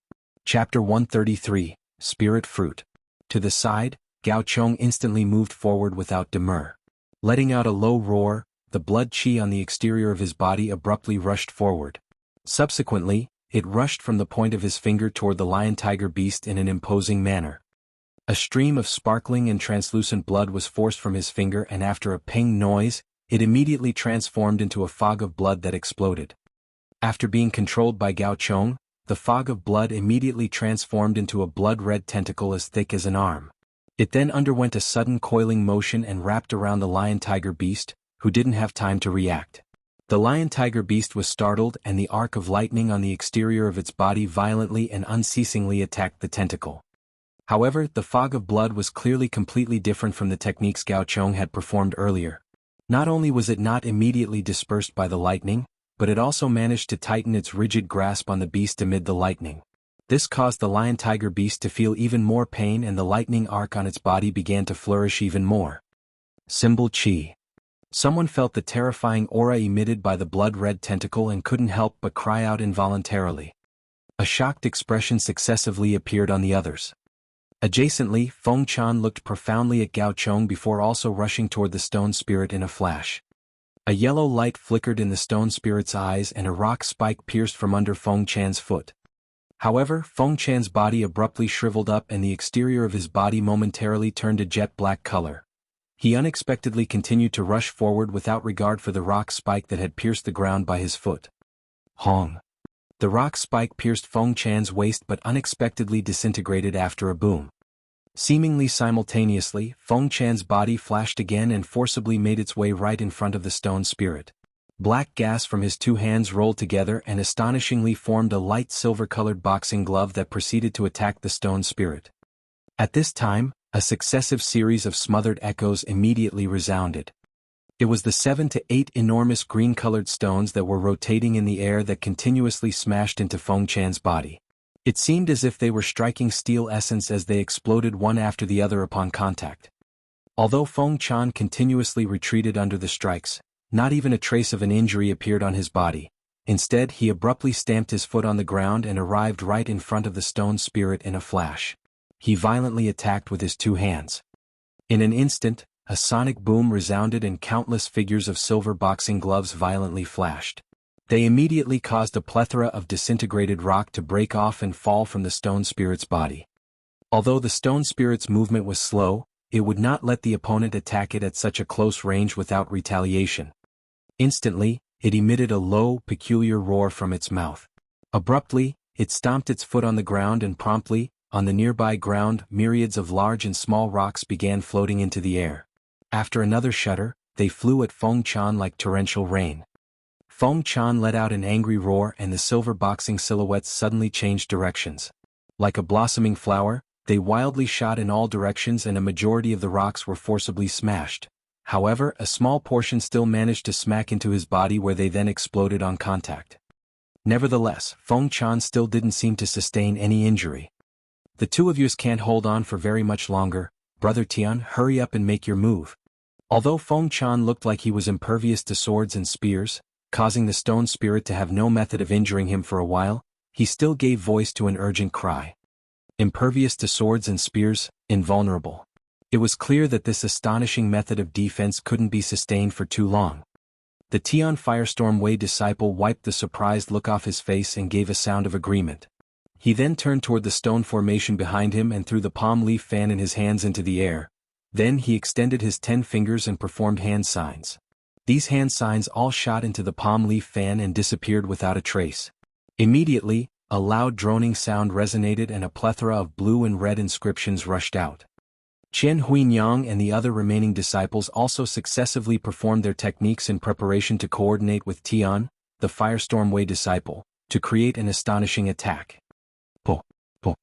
Speaker 1: Chapter 133, Spirit Fruit. To the side, Gao Chong instantly moved forward without demur. Letting out a low roar, the blood chi on the exterior of his body abruptly rushed forward. Subsequently, it rushed from the point of his finger toward the lion-tiger beast in an imposing manner. A stream of sparkling and translucent blood was forced from his finger, and after a ping noise, it immediately transformed into a fog of blood that exploded. After being controlled by Gao Chong, the fog of blood immediately transformed into a blood-red tentacle as thick as an arm. It then underwent a sudden coiling motion and wrapped around the lion-tiger beast, who didn't have time to react. The lion-tiger beast was startled, and the arc of lightning on the exterior of its body violently and unceasingly attacked the tentacle. However, the fog of blood was clearly completely different from the techniques Gao Chong had performed earlier. Not only was it not immediately dispersed by the lightning, but it also managed to tighten its rigid grasp on the beast amid the lightning. This caused the lion-tiger beast to feel even more pain, and the lightning arc on its body began to flourish even more. Symbol Chi. Someone felt the terrifying aura emitted by the blood-red tentacle and couldn't help but cry out involuntarily. A shocked expression successively appeared on the others. Adjacently, Feng Chan looked profoundly at Gao Chong before also rushing toward the stone spirit in a flash. A yellow light flickered in the stone spirit's eyes and a rock spike pierced from under Feng Chan's foot. However, Feng Chan's body abruptly shriveled up and the exterior of his body momentarily turned a jet black color. He unexpectedly continued to rush forward without regard for the rock spike that had pierced the ground by his foot. Hong. The rock spike pierced Feng Chan's waist but unexpectedly disintegrated after a boom. Seemingly simultaneously, Feng Chan's body flashed again and forcibly made its way right in front of the stone spirit. Black gas from his two hands rolled together and astonishingly formed a light silver-colored boxing glove that proceeded to attack the stone spirit. At this time, a successive series of smothered echoes immediately resounded. It was the 7 to 8 enormous green-colored stones that were rotating in the air that continuously smashed into Feng Chan's body. It seemed as if they were striking steel essence as they exploded one after the other upon contact. Although Feng Chan continuously retreated under the strikes, not even a trace of an injury appeared on his body. Instead, he abruptly stamped his foot on the ground and arrived right in front of the stone spirit in a flash. He violently attacked with his two hands. In an instant, a sonic boom resounded and countless figures of silver boxing gloves violently flashed. They immediately caused a plethora of disintegrated rock to break off and fall from the stone spirit's body. Although the stone spirit's movement was slow, it would not let the opponent attack it at such a close range without retaliation. Instantly, it emitted a low, peculiar roar from its mouth. Abruptly, it stomped its foot on the ground and promptly, on the nearby ground, myriads of large and small rocks began floating into the air. After another shudder, they flew at Feng Chan like torrential rain. Feng Chan let out an angry roar and the silver boxing silhouettes suddenly changed directions. Like a blossoming flower, they wildly shot in all directions and a majority of the rocks were forcibly smashed. However, a small portion still managed to smack into his body where they then exploded on contact. Nevertheless, Feng Chan still didn't seem to sustain any injury. The two of yous can't hold on for very much longer, Brother Tian, hurry up and make your move. Although Feng Chan looked like he was impervious to swords and spears, causing the stone spirit to have no method of injuring him for a while, he still gave voice to an urgent cry. Impervious to swords and spears, invulnerable. It was clear that this astonishing method of defense couldn't be sustained for too long. The Tian Firestorm Wei disciple wiped the surprised look off his face and gave a sound of agreement. He then turned toward the stone formation behind him and threw the palm leaf fan in his hands into the air. Then he extended his 10 fingers and performed hand signs. These hand signs all shot into the palm leaf fan and disappeared without a trace. Immediately, a loud droning sound resonated and a plethora of blue and red inscriptions rushed out. Chen Huinyang and the other remaining disciples also successively performed their techniques in preparation to coordinate with Tian, the Firestorm Wei disciple, to create an astonishing attack. Po, po.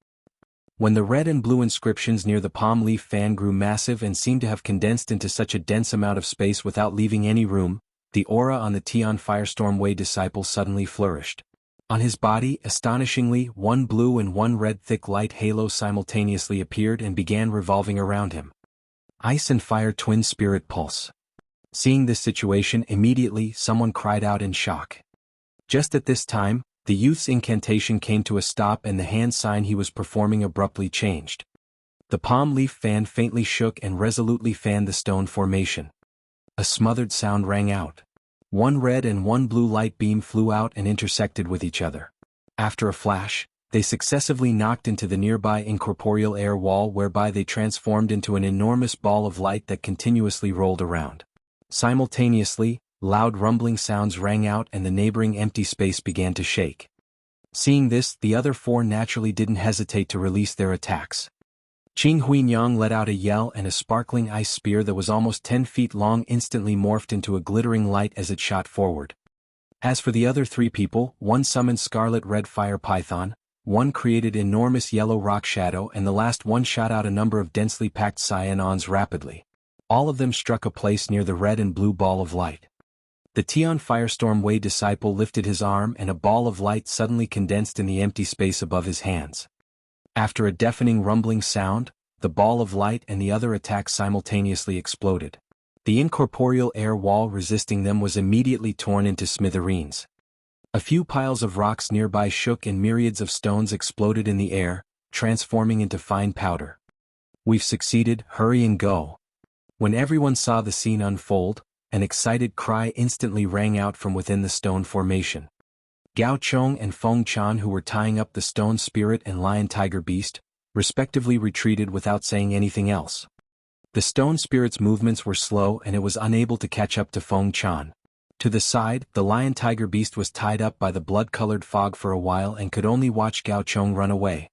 Speaker 1: When the red and blue inscriptions near the palm leaf fan grew massive and seemed to have condensed into such a dense amount of space without leaving any room, the aura on the Tian Firestorm Wei disciple suddenly flourished. On his body, astonishingly, one blue and one red thick light halo simultaneously appeared and began revolving around him. Ice and fire twin spirit pulse. Seeing this situation immediately, someone cried out in shock. Just at this time, the youth's incantation came to a stop and the hand sign he was performing abruptly changed. The palm leaf fan faintly shook and resolutely fanned the stone formation. A smothered sound rang out. One red and one blue light beam flew out and intersected with each other. After a flash, they successively knocked into the nearby incorporeal air wall whereby they transformed into an enormous ball of light that continuously rolled around. Simultaneously, loud rumbling sounds rang out and the neighboring empty space began to shake. Seeing this, the other four naturally didn't hesitate to release their attacks. Qing Huinyang let out a yell and a sparkling ice spear that was almost 10 feet long instantly morphed into a glittering light as it shot forward. As for the other three people, one summoned Scarlet Red Fire Python, one created enormous yellow rock shadow and the last one shot out a number of densely packed Cyanons rapidly. All of them struck a place near the red and blue ball of light. The Tian Firestorm Wei disciple lifted his arm and a ball of light suddenly condensed in the empty space above his hands. After a deafening rumbling sound, the ball of light and the other attacks simultaneously exploded. The incorporeal air wall resisting them was immediately torn into smithereens. A few piles of rocks nearby shook and myriads of stones exploded in the air, transforming into fine powder. "We've succeeded, hurry and go." When everyone saw the scene unfold, an excited cry instantly rang out from within the stone formation. Gao Chong and Feng Chan, who were tying up the stone spirit and lion tiger beast, respectively retreated without saying anything else. The stone spirit's movements were slow and it was unable to catch up to Feng Chan. To the side, the lion tiger beast was tied up by the blood-colored fog for a while and could only watch Gao Chong run away.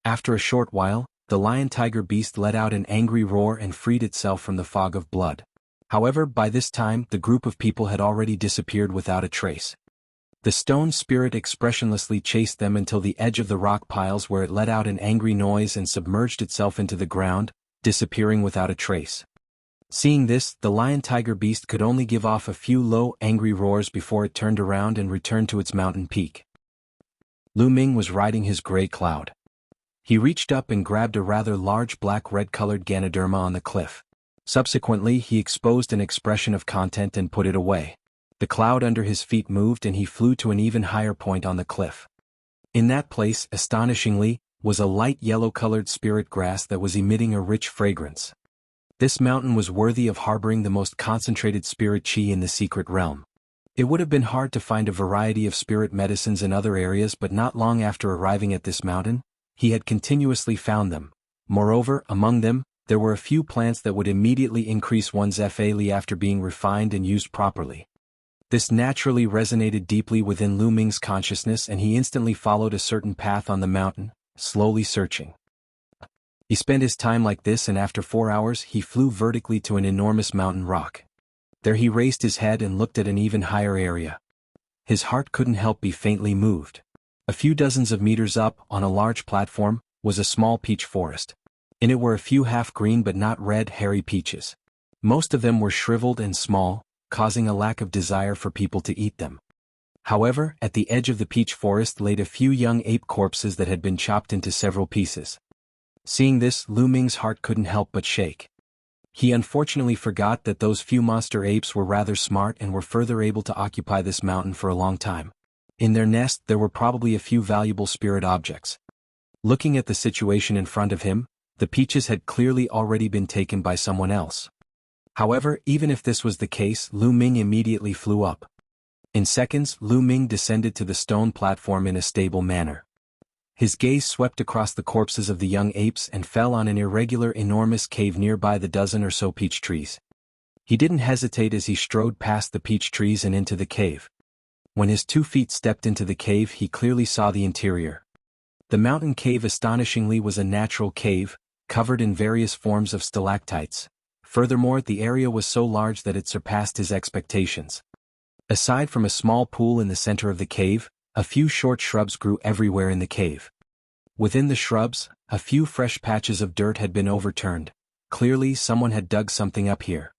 Speaker 1: After a short while, the lion tiger beast let out an angry roar and freed itself from the fog of blood. However, by this time, the group of people had already disappeared without a trace. The stone spirit expressionlessly chased them until the edge of the rock piles, where it let out an angry noise and submerged itself into the ground, disappearing without a trace. Seeing this, the lion-tiger beast could only give off a few low, angry roars before it turned around and returned to its mountain peak. Lu Ming was riding his gray cloud. He reached up and grabbed a rather large black-red-colored Ganoderma on the cliff. Subsequently, he exposed an expression of content and put it away. The cloud under his feet moved and he flew to an even higher point on the cliff. In that place, astonishingly, was a light yellow-colored spirit grass that was emitting a rich fragrance. This mountain was worthy of harboring the most concentrated spirit chi in the secret realm. It would have been hard to find a variety of spirit medicines in other areas, but not long after arriving at this mountain, he had continuously found them. Moreover, among them, there were a few plants that would immediately increase one's FA after being refined and used properly. This naturally resonated deeply within Lu Ming's consciousness, and he instantly followed a certain path on the mountain, slowly searching. He spent his time like this, and after 4 hours he flew vertically to an enormous mountain rock. There he raised his head and looked at an even higher area. His heart couldn't help be faintly moved. A few dozens of meters up, on a large platform, was a small peach forest. In it were a few half-green but not red hairy peaches. Most of them were shriveled and small, causing a lack of desire for people to eat them. However, at the edge of the peach forest laid a few young ape corpses that had been chopped into several pieces. Seeing this, Lu Ming's heart couldn't help but shake. He unfortunately forgot that those few monster apes were rather smart and were further able to occupy this mountain for a long time. In their nest there were probably a few valuable spirit objects. Looking at the situation in front of him, the peaches had clearly already been taken by someone else. However, even if this was the case, Lu Ming immediately flew up. In seconds, Lu Ming descended to the stone platform in a stable manner. His gaze swept across the corpses of the young apes and fell on an irregular, enormous cave nearby the dozen or so peach trees. He didn't hesitate as he strode past the peach trees and into the cave. When his 2 feet stepped into the cave, he clearly saw the interior. The mountain cave astonishingly was a natural cave, covered in various forms of stalactites. Furthermore, the area was so large that it surpassed his expectations. Aside from a small pool in the center of the cave, a few short shrubs grew everywhere in the cave. Within the shrubs, a few fresh patches of dirt had been overturned. Clearly, someone had dug something up here.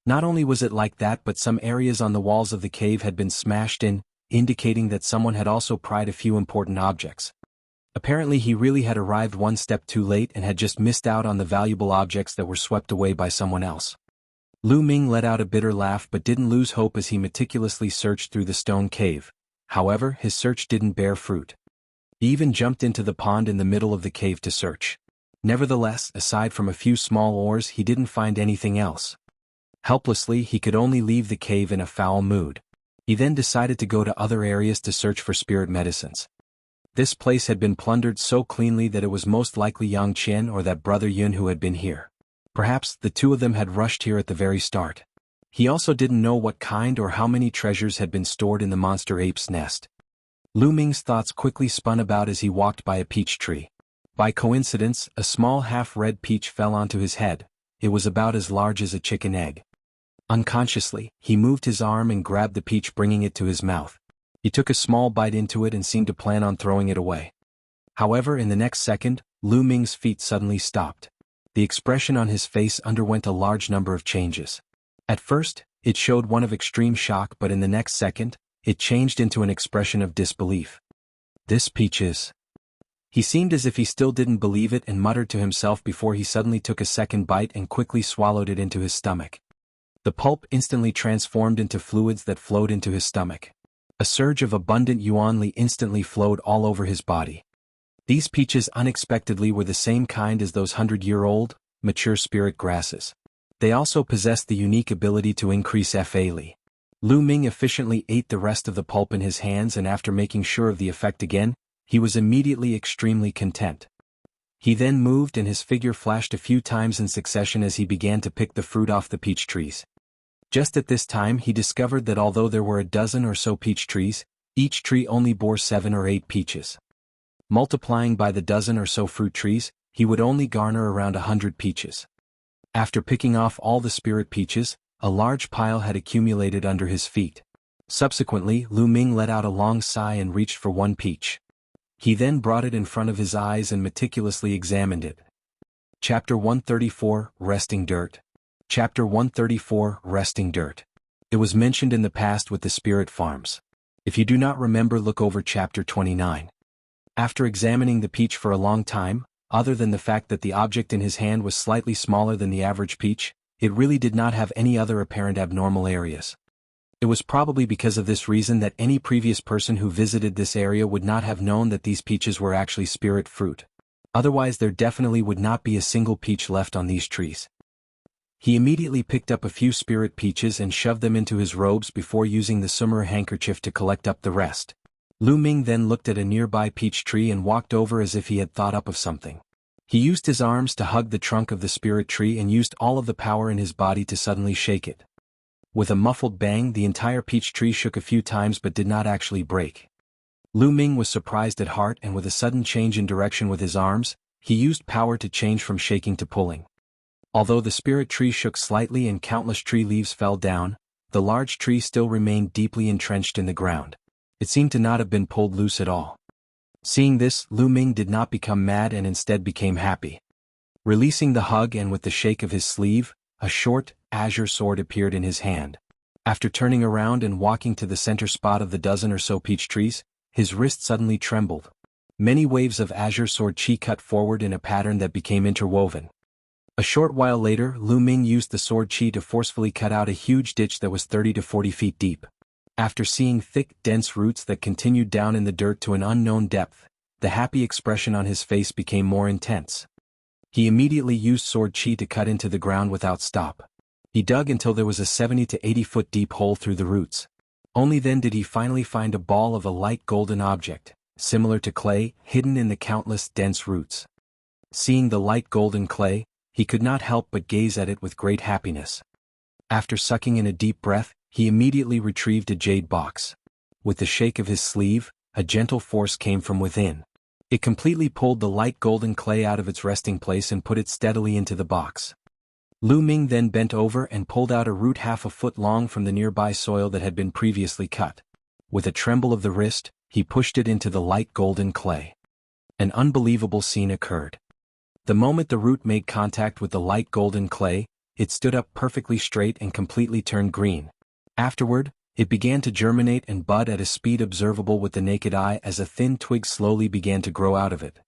Speaker 1: Not only was it like that, but some areas on the walls of the cave had been smashed in, indicating that someone had also pried a few important objects. Apparently he really had arrived one step too late and had just missed out on the valuable objects that were swept away by someone else. Lu Ming let out a bitter laugh but didn't lose hope as he meticulously searched through the stone cave. However, his search didn't bear fruit. He even jumped into the pond in the middle of the cave to search. Nevertheless, aside from a few small ores, he didn't find anything else. Helplessly, he could only leave the cave in a foul mood. He then decided to go to other areas to search for spirit medicines. This place had been plundered so cleanly that it was most likely Yang Qian or that brother Yun who had been here. Perhaps the two of them had rushed here at the very start. He also didn't know what kind or how many treasures had been stored in the monster ape's nest. Lu Ming's thoughts quickly spun about as he walked by a peach tree. By coincidence, a small half-red peach fell onto his head. It was about as large as a chicken egg. Unconsciously, he moved his arm and grabbed the peach, bringing it to his mouth. He took a small bite into it and seemed to plan on throwing it away. However, in the next second, Lu Ming's feet suddenly stopped. The expression on his face underwent a large number of changes. At first, it showed one of extreme shock, but in the next second, it changed into an expression of disbelief. "This peach is..." He seemed as if he still didn't believe it and muttered to himself before he suddenly took a second bite and quickly swallowed it into his stomach. The pulp instantly transformed into fluids that flowed into his stomach. A surge of abundant yuanli instantly flowed all over his body. These peaches unexpectedly were the same kind as those 100-year-old, mature spirit grasses. They also possessed the unique ability to increase Fa Li. Lu Ming efficiently ate the rest of the pulp in his hands, and after making sure of the effect again, he was immediately extremely content. He then moved and his figure flashed a few times in succession as he began to pick the fruit off the peach trees. Just at this time he discovered that although there were a dozen or so peach trees, each tree only bore 7 or 8 peaches. Multiplying by the dozen or so fruit trees, he would only garner around 100 peaches. After picking off all the spirit peaches, a large pile had accumulated under his feet. Subsequently, Lu Ming let out a long sigh and reached for one peach. He then brought it in front of his eyes and meticulously examined it. Chapter 134, Resting Dirt. Chapter 134, Resting Dirt. It was mentioned in the past with the spirit farms. If you do not remember, look over Chapter 29. After examining the peach for a long time, other than the fact that the object in his hand was slightly smaller than the average peach, it really did not have any other apparent abnormal areas. It was probably because of this reason that any previous person who visited this area would not have known that these peaches were actually spirit fruit. Otherwise there definitely would not be a single peach left on these trees. He immediately picked up a few spirit peaches and shoved them into his robes before using the summer handkerchief to collect up the rest. Lu Ming then looked at a nearby peach tree and walked over as if he had thought up of something. He used his arms to hug the trunk of the spirit tree and used all of the power in his body to suddenly shake it. With a muffled bang, the entire peach tree shook a few times but did not actually break. Lu Ming was surprised at heart, and with a sudden change in direction with his arms, he used power to change from shaking to pulling. Although the spirit tree shook slightly and countless tree leaves fell down, the large tree still remained deeply entrenched in the ground. It seemed to not have been pulled loose at all. Seeing this, Lu Ming did not become mad and instead became happy. Releasing the hug and with the shake of his sleeve, a short, azure sword appeared in his hand. After turning around and walking to the center spot of the dozen or so peach trees, his wrist suddenly trembled. Many waves of azure sword chi cut forward in a pattern that became interwoven. A short while later, Lu Ming used the sword chi to forcefully cut out a huge ditch that was 30 to 40 feet deep. After seeing thick, dense roots that continued down in the dirt to an unknown depth, the happy expression on his face became more intense. He immediately used sword chi to cut into the ground without stop. He dug until there was a 70 to 80 foot deep hole through the roots. Only then did he finally find a ball of a light golden object, similar to clay, hidden in the countless dense roots. Seeing the light golden clay, he could not help but gaze at it with great happiness. After sucking in a deep breath, he immediately retrieved a jade box. With the shake of his sleeve, a gentle force came from within. It completely pulled the light golden clay out of its resting place and put it steadily into the box. Lu Ming then bent over and pulled out a root half a foot long from the nearby soil that had been previously cut. With a tremble of the wrist, he pushed it into the light golden clay. An unbelievable scene occurred. The moment the root made contact with the light golden clay, it stood up perfectly straight and completely turned green. Afterward, it began to germinate and bud at a speed observable with the naked eye as a thin twig slowly began to grow out of it.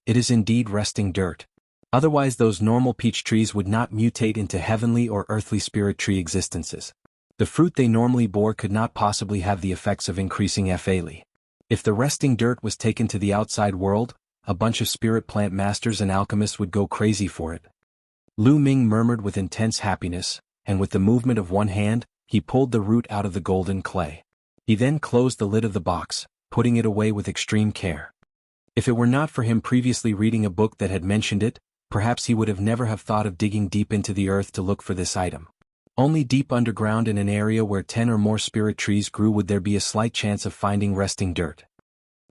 Speaker 1: It is indeed resting dirt. Otherwise those normal peach trees would not mutate into heavenly or earthly spirit tree existences. The fruit they normally bore could not possibly have the effects of increasing Fa Li. If the resting dirt was taken to the outside world, a bunch of spirit plant masters and alchemists would go crazy for it. Lu Ming murmured with intense happiness, and with the movement of one hand, he pulled the root out of the golden clay. He then closed the lid of the box, putting it away with extreme care. If it were not for him previously reading a book that had mentioned it, perhaps he would have never have thought of digging deep into the earth to look for this item. Only deep underground in an area where 10 or more spirit trees grew would there be a slight chance of finding resting dirt.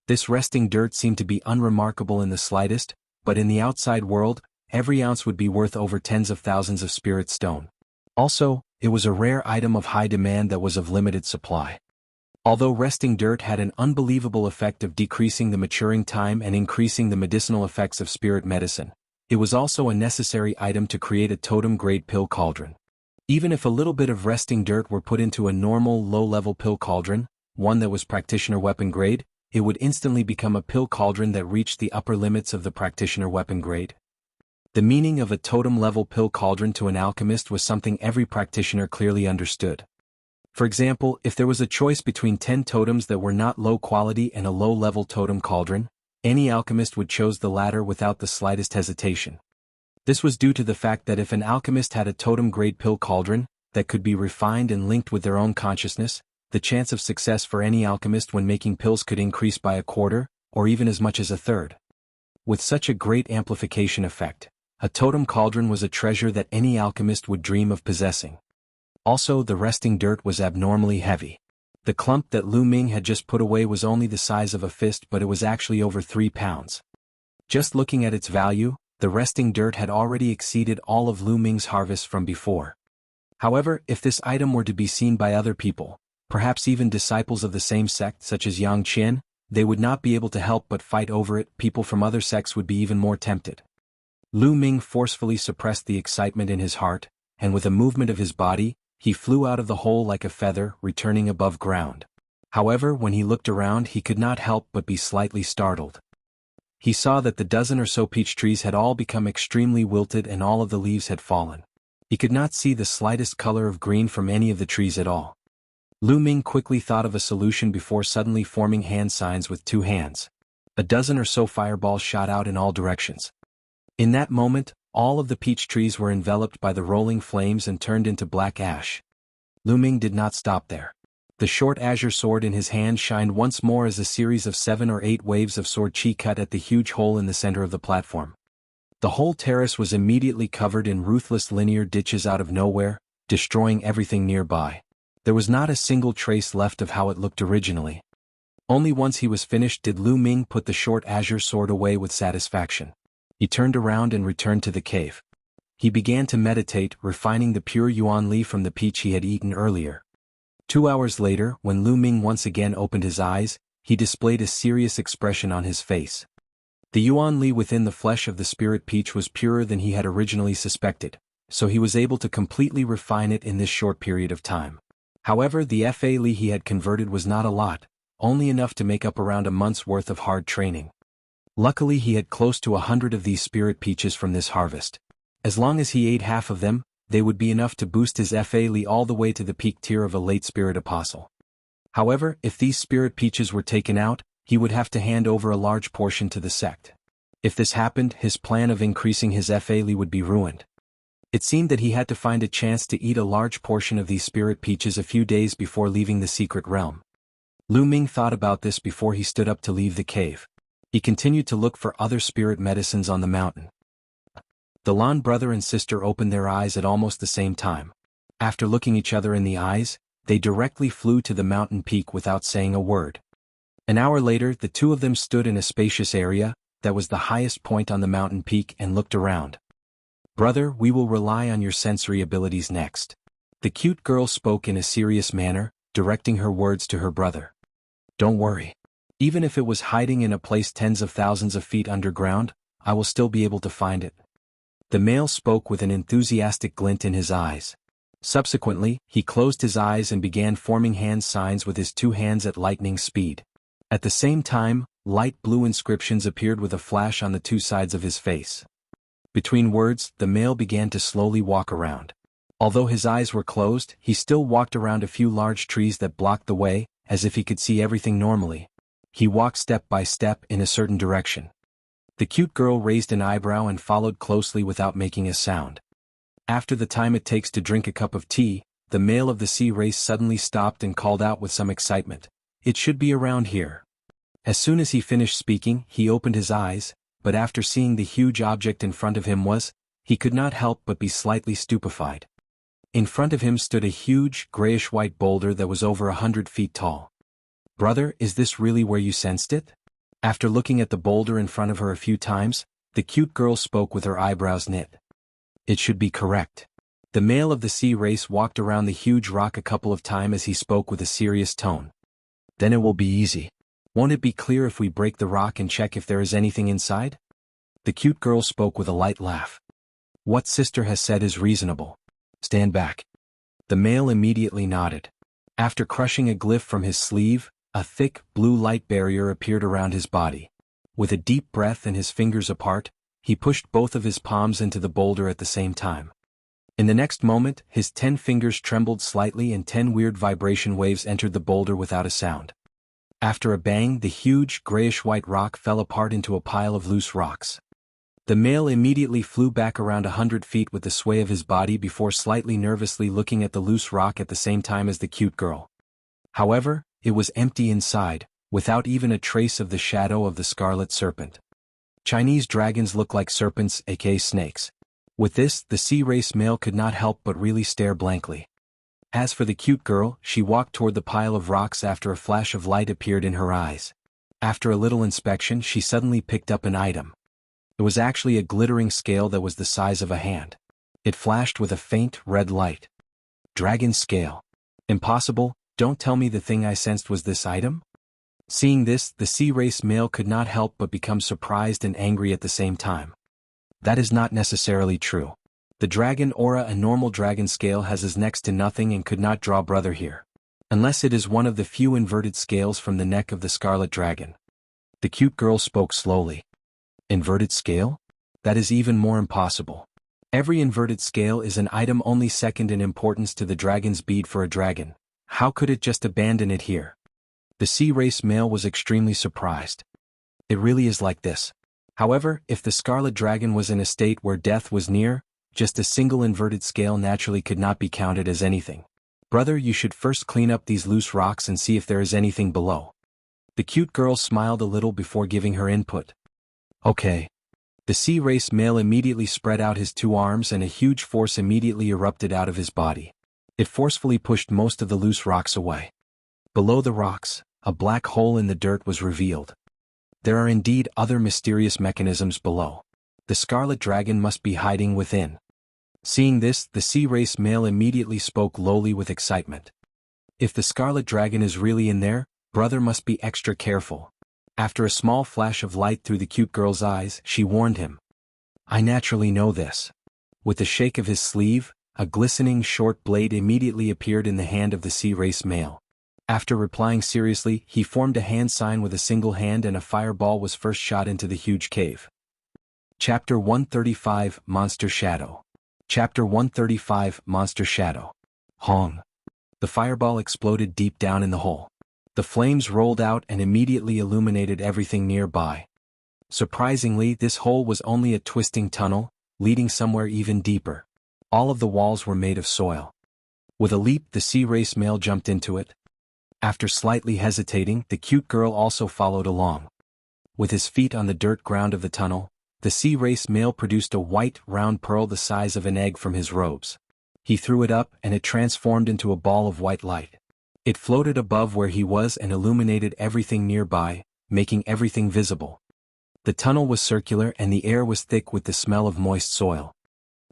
Speaker 1: This resting dirt seemed to be unremarkable in the slightest, but in the outside world, every ounce would be worth over tens of thousands of spirit stone. Also, it was a rare item of high demand that was of limited supply. Although resting dirt had an unbelievable effect of decreasing the maturing time and increasing the medicinal effects of spirit medicine, it was also a necessary item to create a totem-grade pill cauldron. Even if a little bit of resting dirt were put into a normal low-level pill cauldron, one that was practitioner weapon grade, it would instantly become a pill cauldron that reached the upper limits of the practitioner weapon grade. The meaning of a totem-level pill cauldron to an alchemist was something every practitioner clearly understood. For example, if there was a choice between 10 totems that were not low quality and a low-level totem cauldron, any alchemist would choose the latter without the slightest hesitation. This was due to the fact that if an alchemist had a totem-grade pill cauldron that could be refined and linked with their own consciousness, the chance of success for any alchemist when making pills could increase by a quarter, or even as much as a third. With such a great amplification effect, a totem cauldron was a treasure that any alchemist would dream of possessing. Also, the resting dirt was abnormally heavy. The clump that Lu Ming had just put away was only the size of a fist, but it was actually over 3 pounds. Just looking at its value, the resting dirt had already exceeded all of Lu Ming's harvest from before. However, if this item were to be seen by other people, perhaps even disciples of the same sect such as Yang Qian, they would not be able to help but fight over it. People from other sects would be even more tempted. Lu Ming forcefully suppressed the excitement in his heart, and with a movement of his body, he flew out of the hole like a feather, returning above ground. However, when he looked around, he could not help but be slightly startled. He saw that the dozen or so peach trees had all become extremely wilted and all of the leaves had fallen. He could not see the slightest color of green from any of the trees at all. Lu Ming quickly thought of a solution before suddenly forming hand signs with 2 hands. A dozen or so fireballs shot out in all directions. In that moment, all of the peach trees were enveloped by the rolling flames and turned into black ash. Lu Ming did not stop there. The short azure sword in his hand shined once more as a series of 7 or 8 waves of sword chi cut at the huge hole in the center of the platform. The whole terrace was immediately covered in ruthless linear ditches out of nowhere, destroying everything nearby. There was not a single trace left of how it looked originally. Only once he was finished did Lu Ming put the short azure sword away with satisfaction. He turned around and returned to the cave. He began to meditate, refining the pure yuan li from the peach he had eaten earlier. 2 hours later, when Lu Ming once again opened his eyes, he displayed a serious expression on his face. The yuan li within the flesh of the spirit peach was purer than he had originally suspected, so he was able to completely refine it in this short period of time. However, the fa li he had converted was not a lot, only enough to make up around a month's worth of hard training. Luckily he had close to 100 of these spirit peaches from this harvest. As long as he ate half of them, they would be enough to boost his fa li all the way to the peak tier of a late spirit apostle. However, if these spirit peaches were taken out, he would have to hand over a large portion to the sect. If this happened, his plan of increasing his fa li would be ruined. It seemed that he had to find a chance to eat a large portion of these spirit peaches a few days before leaving the secret realm. Lu Ming thought about this before he stood up to leave the cave. He continued to look for other spirit medicines on the mountain. The Lan brother and sister opened their eyes at almost the same time. After looking each other in the eyes, they directly flew to the mountain peak without saying a word. An hour later, the two of them stood in a spacious area that was the highest point on the mountain peak and looked around. "Brother, we will rely on your sensory abilities next." The cute girl spoke in a serious manner, directing her words to her brother. "Don't worry. Even if it was hiding in a place tens of thousands of feet underground, I will still be able to find it." The male spoke with an enthusiastic glint in his eyes. Subsequently, he closed his eyes and began forming hand signs with his 2 hands at lightning speed. At the same time, light blue inscriptions appeared with a flash on the 2 sides of his face. Between words, the male began to slowly walk around. Although his eyes were closed, he still walked around a few large trees that blocked the way, as if he could see everything normally. He walked step by step in a certain direction. The cute girl raised an eyebrow and followed closely without making a sound. After the time it takes to drink a cup of tea, the male of the sea race suddenly stopped and called out with some excitement, "It should be around here." As soon as he finished speaking, he opened his eyes, but after seeing the huge object in front of him he could not help but be slightly stupefied. In front of him stood a huge, grayish-white boulder that was over 100 feet tall. "Brother, is this really where you sensed it?" After looking at the boulder in front of her a few times, the cute girl spoke with her eyebrows knit. "It should be correct." The male of the sea race walked around the huge rock a couple of times as he spoke with a serious tone. "Then it will be easy. Won't it be clear if we break the rock and check if there is anything inside?" The cute girl spoke with a light laugh. "What sister has said is reasonable. Stand back." The male immediately nodded. After crushing a glyph from his sleeve, a thick, blue light barrier appeared around his body. With a deep breath and his fingers apart, he pushed both of his palms into the boulder at the same time. In the next moment, his 10 fingers trembled slightly and 10 weird vibration waves entered the boulder without a sound. After a bang, the huge, grayish-white rock fell apart into a pile of loose rocks. The male immediately flew back around 100 feet with the sway of his body before slightly nervously looking at the loose rock at the same time as the cute girl. However, it was empty inside, without even a trace of the shadow of the scarlet serpent. Chinese dragons look like serpents, aka snakes. With this, the sea race male could not help but really stare blankly. As for the cute girl, she walked toward the pile of rocks after a flash of light appeared in her eyes. After a little inspection, she suddenly picked up an item. It was actually a glittering scale that was the size of a hand. It flashed with a faint, red light. Dragon scale. Impossible, don't tell me the thing I sensed was this item? Seeing this, the sea race male could not help but become surprised and angry at the same time. That is not necessarily true. The dragon aura a normal dragon scale has is next to nothing and could not draw brother here. Unless it is one of the few inverted scales from the neck of the scarlet dragon. The cute girl spoke slowly. Inverted scale? That is even more impossible. Every inverted scale is an item only second in importance to the dragon's bead for a dragon. How could it just abandon it here? The sea race male was extremely surprised. It really is like this. However, if the scarlet dragon was in a state where death was near, just a single inverted scale naturally could not be counted as anything. Brother, you should first clean up these loose rocks and see if there is anything below. The cute girl smiled a little before giving her input. Okay. The sea race male immediately spread out his 2 arms and a huge force immediately erupted out of his body. It forcefully pushed most of the loose rocks away. Below the rocks, a black hole in the dirt was revealed. There are indeed other mysterious mechanisms below. The scarlet dragon must be hiding within. Seeing this, the sea race male immediately spoke lowly with excitement. If the scarlet dragon is really in there, brother must be extra careful. After a small flash of light through the cute girl's eyes, she warned him. I naturally know this. With a shake of his sleeve, a glistening short blade immediately appeared in the hand of the sea race male. After replying seriously, he formed a hand sign with a single hand and a fireball was first shot into the huge cave. Chapter 135 Monster Shadow. Chapter 135 Monster Shadow. Hong. The fireball exploded deep down in the hole. The flames rolled out and immediately illuminated everything nearby. Surprisingly, this hole was only a twisting tunnel, leading somewhere even deeper. All of the walls were made of soil. With a leap, the sea race male jumped into it. After slightly hesitating, the cute girl also followed along. With his feet on the dirt ground of the tunnel, the sea race male produced a white, round pearl the size of an egg from his robes. He threw it up and it transformed into a ball of white light. It floated above where he was and illuminated everything nearby, making everything visible. The tunnel was circular and the air was thick with the smell of moist soil.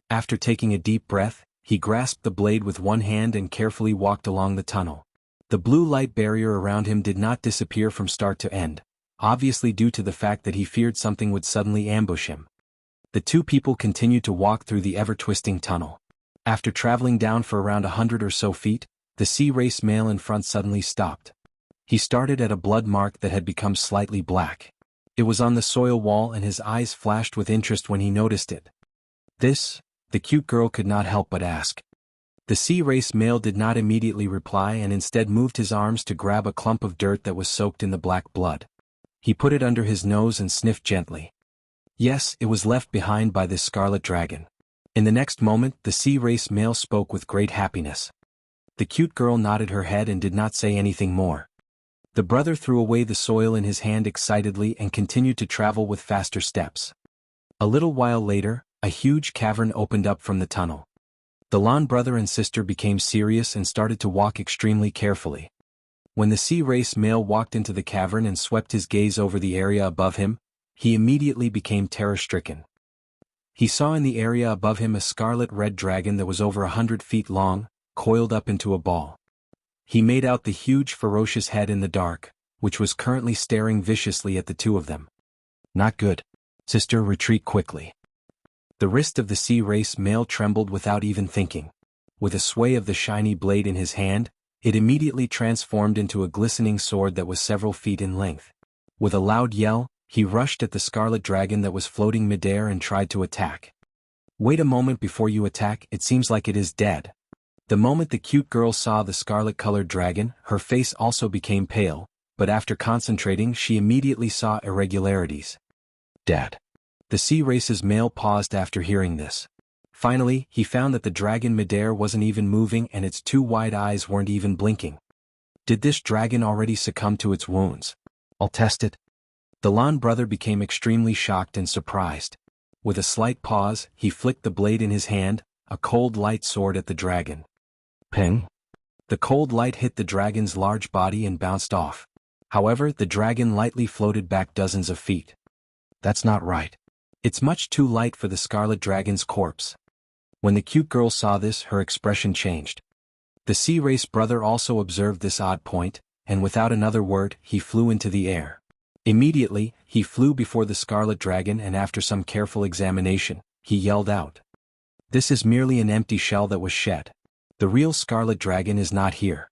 Speaker 1: After taking a deep breath, he grasped the blade with one hand and carefully walked along the tunnel. The blue light barrier around him did not disappear from start to end, obviously due to the fact that he feared something would suddenly ambush him. The 2 people continued to walk through the ever-twisting tunnel. After traveling down for around 100 or so feet, the sea race male in front suddenly stopped. He started at a blood mark that had become slightly black. It was on the soil wall and his eyes flashed with interest when he noticed it. This? The cute girl could not help but ask. The sea race male did not immediately reply and instead moved his arms to grab a clump of dirt that was soaked in the black blood. He put it under his nose and sniffed gently. Yes, it was left behind by this scarlet dragon. In the next moment, the sea race male spoke with great happiness. The cute girl nodded her head and did not say anything more. The brother threw away the soil in his hand excitedly and continued to travel with faster steps. A little while later, a huge cavern opened up from the tunnel. The Lan brother and sister became serious and started to walk extremely carefully. When the sea race male walked into the cavern and swept his gaze over the area above him, he immediately became terror-stricken. He saw in the area above him a scarlet red dragon that was over 100 feet long, coiled up into a ball. He made out the huge ferocious head in the dark, which was currently staring viciously at the 2 of them. Not good. Sister, retreat quickly. The wrist of the sea race male trembled without even thinking. With a sway of the shiny blade in his hand, it immediately transformed into a glistening sword that was several feet in length. With a loud yell, he rushed at the scarlet dragon that was floating midair and tried to attack. Wait a moment before you attack, it seems like it is dead. The moment the cute girl saw the scarlet-colored dragon, her face also became pale, but after concentrating she immediately saw irregularities. Dead. The sea race's male paused after hearing this. Finally, he found that the dragon midair wasn't even moving and its two wide eyes weren't even blinking. Did this dragon already succumb to its wounds? I'll test it. The Lan brother became extremely shocked and surprised. With a slight pause, he flicked the blade in his hand, a cold light sword at the dragon. Ping! The cold light hit the dragon's large body and bounced off. However, the dragon lightly floated back dozens of feet. That's not right. It's much too light for the scarlet dragon's corpse. When the cute girl saw this, her expression changed. The sea race brother also observed this odd point, and without another word, he flew into the air. Immediately, he flew before the scarlet dragon and after some careful examination, he yelled out. This is merely an empty shell that was shed. The real scarlet dragon is not here.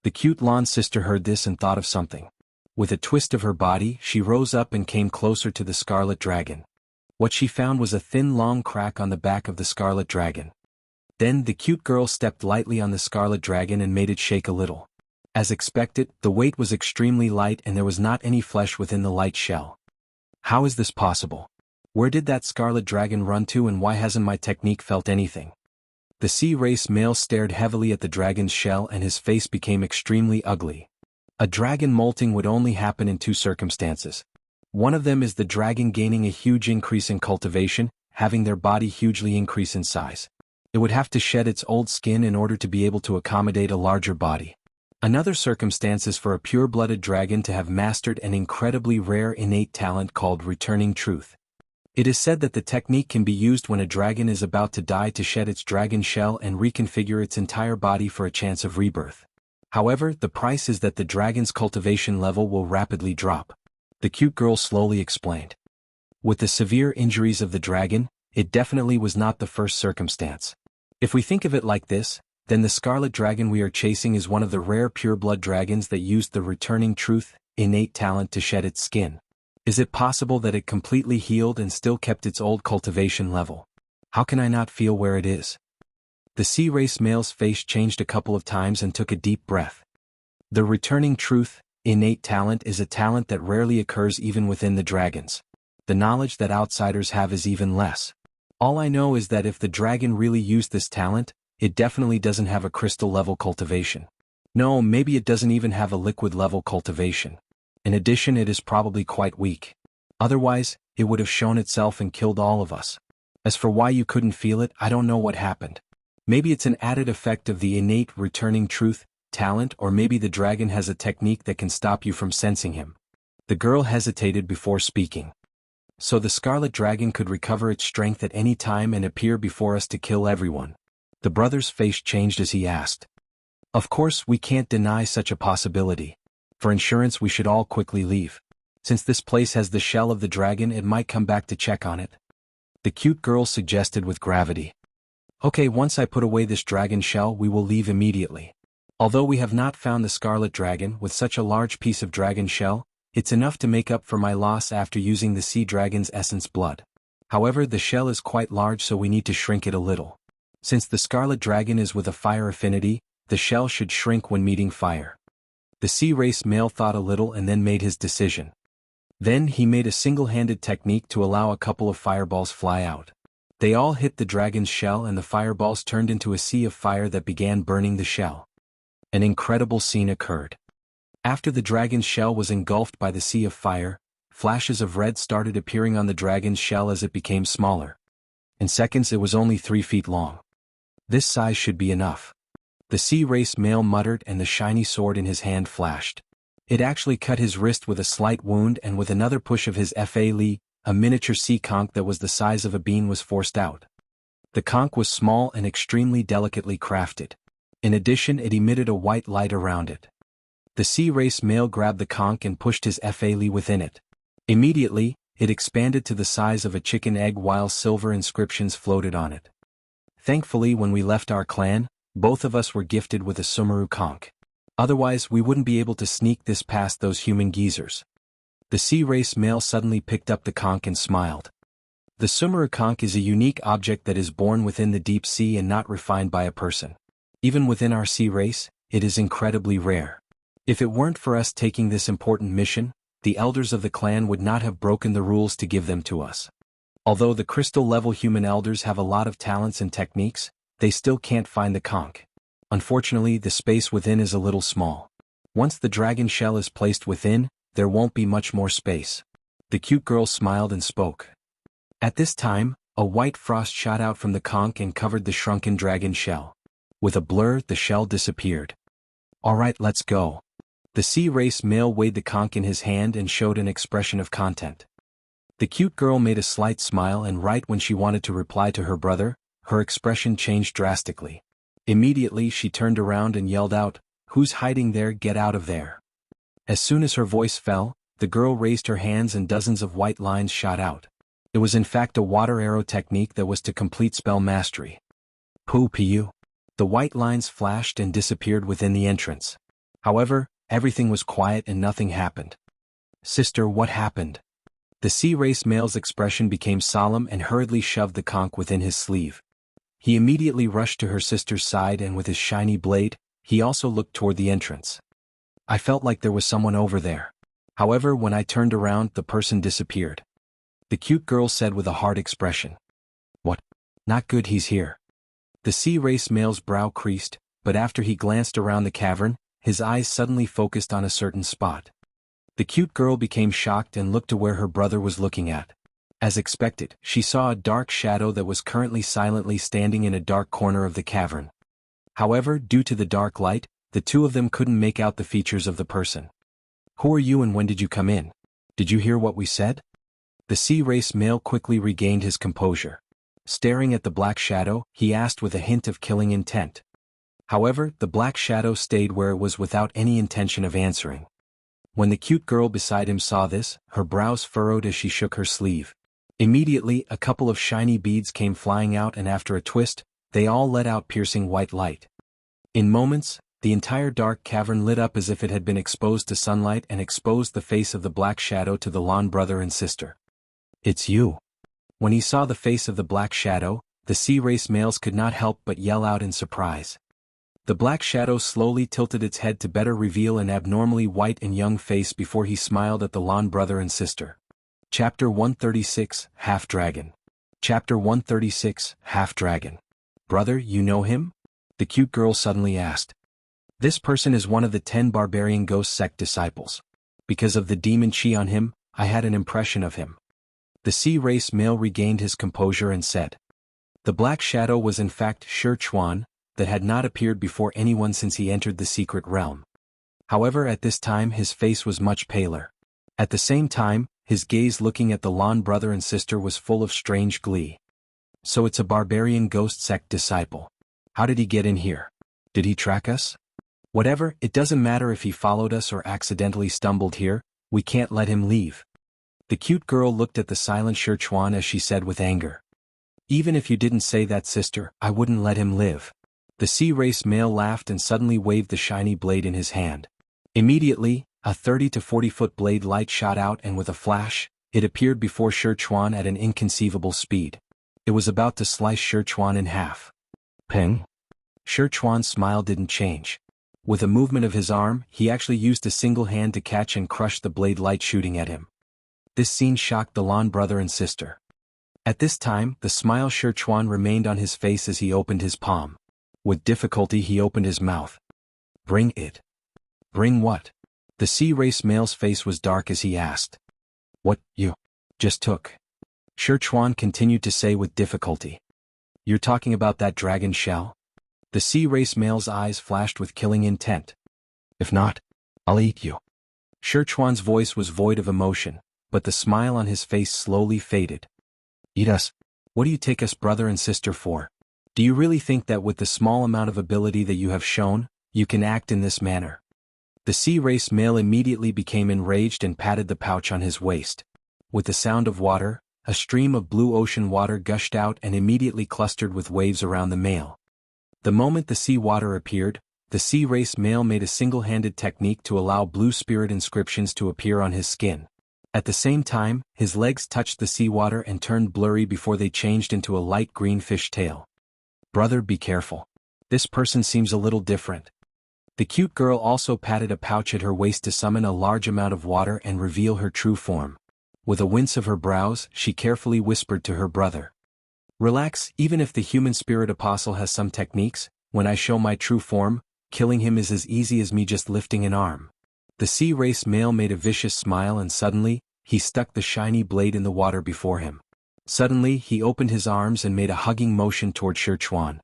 Speaker 1: The cute Lan sister heard this and thought of something. With a twist of her body, she rose up and came closer to the scarlet dragon. What she found was a thin long crack on the back of the scarlet dragon. Then the cute girl stepped lightly on the scarlet dragon and made it shake a little. As expected, the weight was extremely light and there was not any flesh within the light shell. How is this possible? Where did that scarlet dragon run to and why hasn't my technique felt anything? The sea race male stared heavily at the dragon's shell and his face became extremely ugly. A dragon molting would only happen in two circumstances. One of them is the dragon gaining a huge increase in cultivation, having their body hugely increase in size. It would have to shed its old skin in order to be able to accommodate a larger body. Another circumstance is for a pure-blooded dragon to have mastered an incredibly rare innate talent called Returning Truth. It is said that the technique can be used when a dragon is about to die to shed its dragon shell and reconfigure its entire body for a chance of rebirth. However, the price is that the dragon's cultivation level will rapidly drop. The cute girl slowly explained. With the severe injuries of the dragon, it definitely was not the first circumstance. If we think of it like this, then the scarlet dragon we are chasing is one of the rare pure-blood dragons that used the Returning Truth, innate talent to shed its skin. Is it possible that it completely healed and still kept its old cultivation level? How can I not feel where it is? The sea race male's face changed a couple of times and took a deep breath. The Returning Truth, innate talent is a talent that rarely occurs even within the dragons. The knowledge that outsiders have is even less. All I know is that if the dragon really used this talent, it definitely doesn't have a crystal-level cultivation. No, maybe it doesn't even have a liquid-level cultivation. In addition, it is probably quite weak. Otherwise, it would have shown itself and killed all of us. As for why you couldn't feel it, I don't know what happened. Maybe it's an added effect of the innate Returning Truth talent, or maybe the dragon has a technique that can stop you from sensing him. The girl hesitated before speaking. So the scarlet dragon could recover its strength at any time and appear before us to kill everyone. The brother's face changed as he asked. Of course, we can't deny such a possibility. For insurance, we should all quickly leave. Since this place has the shell of the dragon, it might come back to check on it. The cute girl suggested with gravity. Okay, once I put away this dragon shell, we will leave immediately. Although we have not found the scarlet dragon with such a large piece of dragon shell, it's enough to make up for my loss after using the sea dragon's essence blood. However, the shell is quite large, so we need to shrink it a little. Since the scarlet dragon is with a fire affinity, the shell should shrink when meeting fire. The sea race male thought a little and then made his decision. Then he made a single-handed technique to allow a couple of fireballs fly out. They all hit the dragon's shell and the fireballs turned into a sea of fire that began burning the shell. An incredible scene occurred. After the dragon's shell was engulfed by the sea of fire, flashes of red started appearing on the dragon's shell as it became smaller. In seconds it was only 3 feet long. This size should be enough. The sea race male muttered and the shiny sword in his hand flashed. It actually cut his wrist with a slight wound, and with another push of his Fa Li, a miniature sea conch that was the size of a bean was forced out. The conch was small and extremely delicately crafted. In addition, it emitted a white light around it. The sea race male grabbed the conch and pushed his Fa Li within it. Immediately, it expanded to the size of a chicken egg while silver inscriptions floated on it. Thankfully, when we left our clan, both of us were gifted with a Sumeru conch. Otherwise, we wouldn't be able to sneak this past those human geezers. The sea race male suddenly picked up the conch and smiled. The Sumeru conch is a unique object that is born within the deep sea and not refined by a person. Even within our sea race, it is incredibly rare. If it weren't for us taking this important mission, the elders of the clan would not have broken the rules to give them to us. Although the crystal-level human elders have a lot of talents and techniques, they still can't find the conch. Unfortunately, the space within is a little small. Once the dragon shell is placed within, there won't be much more space. The cute girl smiled and spoke. At this time, a white frost shot out from the conch and covered the shrunken dragon shell. With a blur, the shell disappeared. Alright, let's go. The sea race male weighed the conch in his hand and showed an expression of content. The cute girl made a slight smile, and right when she wanted to reply to her brother, her expression changed drastically. Immediately she turned around and yelled out, "Who's hiding there? Get out of there." As soon as her voice fell, the girl raised her hands and dozens of white lines shot out. It was in fact a water arrow technique that was to complete spell mastery. Poo-pee-you. The white lines flashed and disappeared within the entrance. However, everything was quiet and nothing happened. Sister, what happened? The sea race male's expression became solemn and hurriedly shoved the conch within his sleeve. He immediately rushed to her sister's side, and with his shiny blade, he also looked toward the entrance. I felt like there was someone over there. However, when I turned around, the person disappeared. The cute girl said with a hard expression. What? Not good, he's here. The sea race male's brow creased, but after he glanced around the cavern, his eyes suddenly focused on a certain spot. The cute girl became shocked and looked to where her brother was looking at. As expected, she saw a dark shadow that was currently silently standing in a dark corner of the cavern. However, due to the dark light, the two of them couldn't make out the features of the person. Who are you and when did you come in? Did you hear what we said? The sea race male quickly regained his composure. Staring at the black shadow, he asked with a hint of killing intent. However, the black shadow stayed where it was without any intention of answering. When the cute girl beside him saw this, her brows furrowed as she shook her sleeve. Immediately, a couple of shiny beads came flying out, and after a twist, they all let out piercing white light. In moments, the entire dark cavern lit up as if it had been exposed to sunlight and exposed the face of the black shadow to the Lon brother and sister. It's you. When he saw the face of the black shadow, the sea race males could not help but yell out in surprise. The black shadow slowly tilted its head to better reveal an abnormally white and young face before he smiled at the Lon brother and sister. Chapter 136, Half-Dragon. Chapter 136, Half-Dragon. Brother, you know him? The cute girl suddenly asked. This person is one of the 10 barbarian ghost sect disciples. Because of the demon chi on him, I had an impression of him. The sea race male regained his composure and said. The black shadow was in fact Shi Chuan, that had not appeared before anyone since he entered the secret realm. However, at this time his face was much paler. At the same time, his gaze looking at the Lon brother and sister was full of strange glee. So it's a barbarian ghost sect disciple. How did he get in here? Did he track us? Whatever, it doesn't matter if he followed us or accidentally stumbled here, we can't let him leave. The cute girl looked at the silent Shi Chuan as she said with anger. Even if you didn't say that, sister, I wouldn't let him live. The sea race male laughed and suddenly waved the shiny blade in his hand. Immediately, a 30 to 40-foot blade light shot out, and with a flash, it appeared before Shi Chuan at an inconceivable speed. It was about to slice Shi Chuan in half. Ping? Shi Chuan's smile didn't change. With a movement of his arm, he actually used a single hand to catch and crush the blade light shooting at him. This scene shocked the Lon brother and sister. At this time, the smile Shi Chuan remained on his face as he opened his palm. With difficulty he opened his mouth. Bring it. Bring what? The sea race male's face was dark as he asked. What you just took? Shi Chuan continued to say with difficulty. You're talking about that dragon shell? The sea race male's eyes flashed with killing intent. If not, I'll eat you. Shi Chuan's voice was void of emotion, but the smile on his face slowly faded. Eat us? What do you take us brother and sister for? Do you really think that with the small amount of ability that you have shown, you can act in this manner? The sea race male immediately became enraged and patted the pouch on his waist. With the sound of water, a stream of blue ocean water gushed out and immediately clustered with waves around the male. The moment the sea water appeared, the sea race male made a single-handed technique to allow blue spirit inscriptions to appear on his skin. At the same time, his legs touched the seawater and turned blurry before they changed into a light green fish tail. Brother, be careful. This person seems a little different. The cute girl also patted a pouch at her waist to summon a large amount of water and reveal her true form. With a wince of her brows, she carefully whispered to her brother. Relax, even if the human spirit apostle has some techniques, when I show my true form, killing him is as easy as me just lifting an arm. The sea race male made a vicious smile and suddenly, he stuck the shiny blade in the water before him. Suddenly he opened his arms and made a hugging motion toward Sichuan.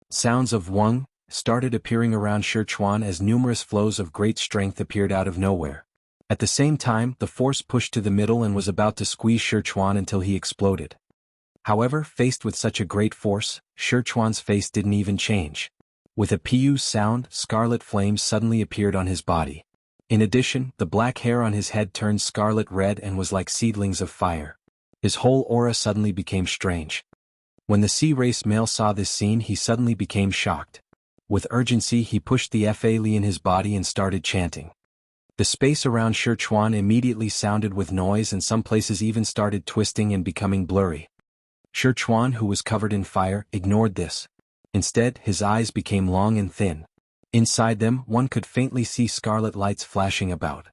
Speaker 1: Sounds of Weng started appearing around Sichuan as numerous flows of great strength appeared out of nowhere. At the same time, the force pushed to the middle and was about to squeeze Sichuan until he exploded. However, faced with such a great force, Sichuan's face didn't even change. With a pu sound, scarlet flames suddenly appeared on his body. In addition, the black hair on his head turned scarlet red and was like seedlings of fire. His whole aura suddenly became strange. When the sea race male saw this scene, he suddenly became shocked. With urgency, he pushed the Fa Li in his body and started chanting. The space around Sichuan immediately sounded with noise and some places even started twisting and becoming blurry. Sichuan, who was covered in fire, ignored this. Instead, his eyes became long and thin. Inside them, one could faintly see scarlet lights flashing about.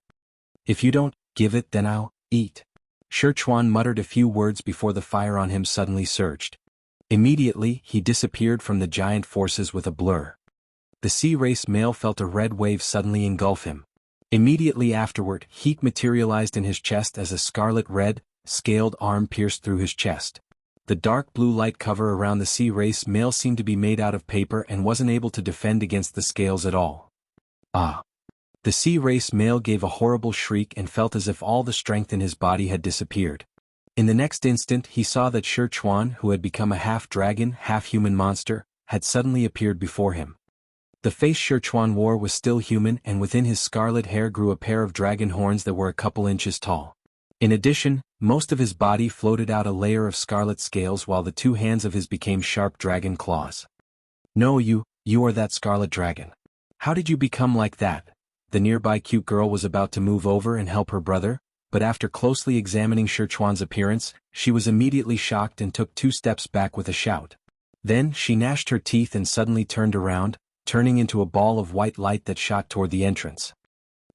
Speaker 1: If you don't give it, then I'll eat. Sichuan muttered a few words before the fire on him suddenly surged. Immediately, he disappeared from the giant forces with a blur. The sea race male felt a red wave suddenly engulf him. Immediately afterward, heat materialized in his chest as a scarlet red, scaled arm pierced through his chest. The dark blue light cover around the sea race male seemed to be made out of paper and wasn't able to defend against the scales at all. Ah! The sea race male gave a horrible shriek and felt as if all the strength in his body had disappeared. In the next instant he saw that Sichuan, who had become a half-dragon, half-human monster, had suddenly appeared before him. The face Sichuan wore was still human and within his scarlet hair grew a pair of dragon horns that were a couple inches tall. In addition, most of his body floated out a layer of scarlet scales while the two hands of his became sharp dragon claws. No, you are that scarlet dragon. How did you become like that? The nearby cute girl was about to move over and help her brother, but after closely examining Sichuan's appearance, she was immediately shocked and took 2 steps back with a shout. Then she gnashed her teeth and suddenly turned around, turning into a ball of white light that shot toward the entrance.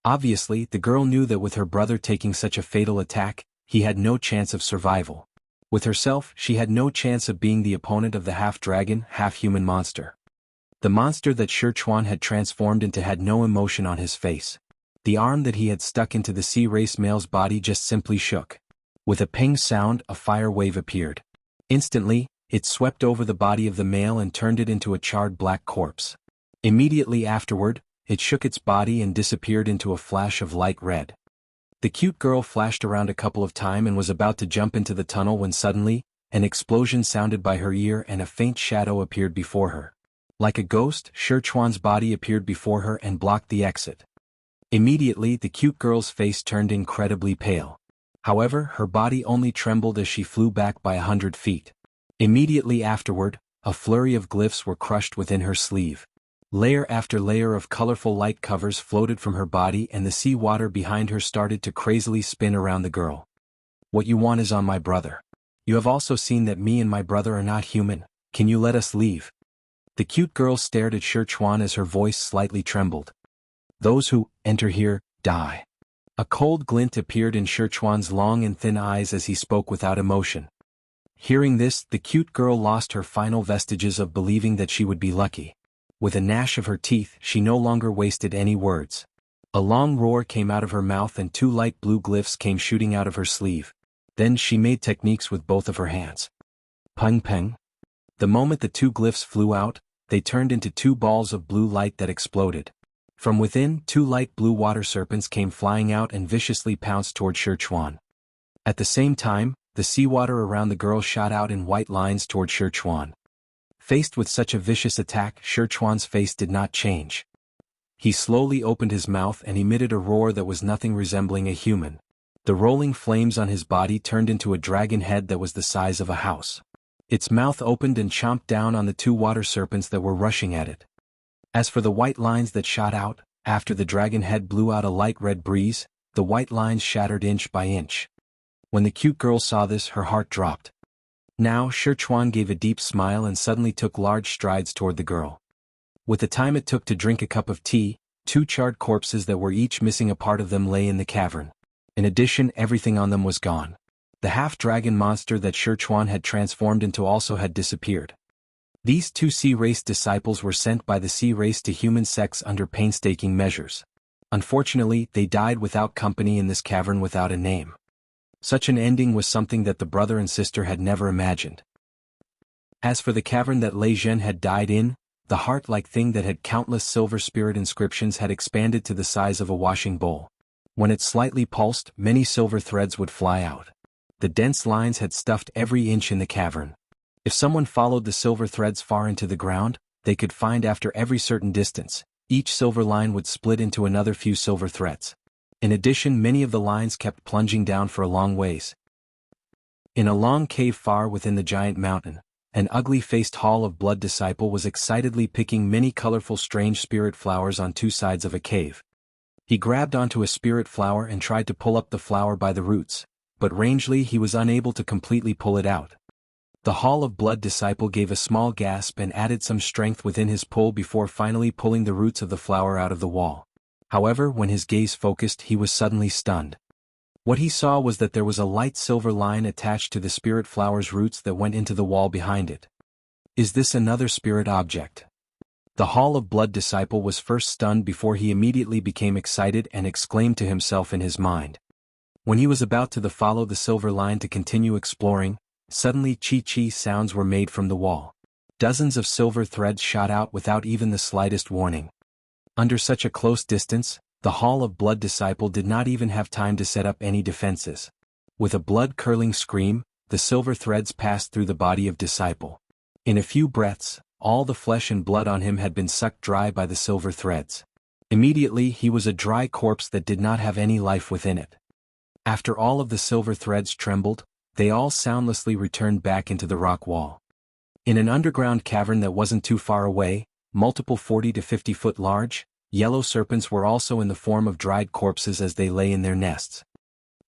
Speaker 1: Obviously, the girl knew that with her brother taking such a fatal attack, he had no chance of survival. With herself, she had no chance of being the opponent of the half-dragon, half-human monster. The monster that Sichuan had transformed into had no emotion on his face. The arm that he had stuck into the sea race male's body just simply shook. With a ping sound, a fire wave appeared. Instantly, it swept over the body of the male and turned it into a charred black corpse. Immediately afterward, it shook its body and disappeared into a flash of light red. The cute girl flashed around a couple of times and was about to jump into the tunnel when suddenly, an explosion sounded by her ear and a faint shadow appeared before her. Like a ghost, Sichuan's body appeared before her and blocked the exit. Immediately, the cute girl's face turned incredibly pale. However, her body only trembled as she flew back by 100 feet. Immediately afterward, a flurry of glyphs were crushed within her sleeve. Layer after layer of colorful light covers floated from her body and the sea water behind her started to crazily spin around the girl. What you want is on my brother. You have also seen that me and my brother are not human. Can you let us leave? The cute girl stared at Sichuan as her voice slightly trembled. Those who enter here, die. A cold glint appeared in Sichuan's long and thin eyes as he spoke without emotion. Hearing this, the cute girl lost her final vestiges of believing that she would be lucky. With a gnash of her teeth, she no longer wasted any words. A long roar came out of her mouth and 2 light blue glyphs came shooting out of her sleeve. Then she made techniques with both of her hands. Peng peng. The moment the 2 glyphs flew out, they turned into 2 balls of blue light that exploded. From within, 2 light blue water serpents came flying out and viciously pounced toward Sichuan. At the same time, the seawater around the girl shot out in white lines toward Sichuan. Faced with such a vicious attack, Sichuan's face did not change. He slowly opened his mouth and emitted a roar that was nothing resembling a human. The rolling flames on his body turned into a dragon head that was the size of a house. Its mouth opened and chomped down on the 2 water serpents that were rushing at it. As for the white lines that shot out, after the dragon head blew out a light red breeze, the white lines shattered inch by inch. When the cute girl saw this, her heart dropped. Now, Sichuan gave a deep smile and suddenly took large strides toward the girl. With the time it took to drink a cup of tea, 2 charred corpses that were each missing a part of them lay in the cavern. In addition, everything on them was gone. The half-dragon monster that Sichuan had transformed into also had disappeared. These 2 sea race disciples were sent by the sea race to human sects under painstaking measures. Unfortunately, they died without company in this cavern without a name. Such an ending was something that the brother and sister had never imagined. As for the cavern that Lei Zhen had died in, the heart-like thing that had countless silver spirit inscriptions had expanded to the size of a washing bowl. When it slightly pulsed, many silver threads would fly out. The dense lines had stuffed every inch in the cavern. If someone followed the silver threads far into the ground, they could find after every certain distance, each silver line would split into another few silver threads. In addition, many of the lines kept plunging down for a long ways. In a long cave far within the giant mountain, an ugly-faced Hall of Blood disciple was excitedly picking many colorful strange spirit flowers on 2 sides of a cave. He grabbed onto a spirit flower and tried to pull up the flower by the roots, but strangely he was unable to completely pull it out. The Hall of Blood disciple gave a small gasp and added some strength within his pull before finally pulling the roots of the flower out of the wall. However, when his gaze focused, he was suddenly stunned. What he saw was that there was a light silver line attached to the spirit flower's roots that went into the wall behind it. Is this another spirit object? The Hall of Blood disciple was first stunned before he immediately became excited and exclaimed to himself in his mind. When he was about to follow the silver line to continue exploring, suddenly chi-chi sounds were made from the wall. Dozens of silver threads shot out without even the slightest warning. Under such a close distance, the Hall of Blood disciple did not even have time to set up any defenses. With a blood-curdling scream, the silver threads passed through the body of disciple. In a few breaths, all the flesh and blood on him had been sucked dry by the silver threads. Immediately he was a dry corpse that did not have any life within it. After all of the silver threads trembled, they all soundlessly returned back into the rock wall. In an underground cavern that wasn't too far away, multiple 40 to 50 foot large, yellow serpents were also in the form of dried corpses as they lay in their nests.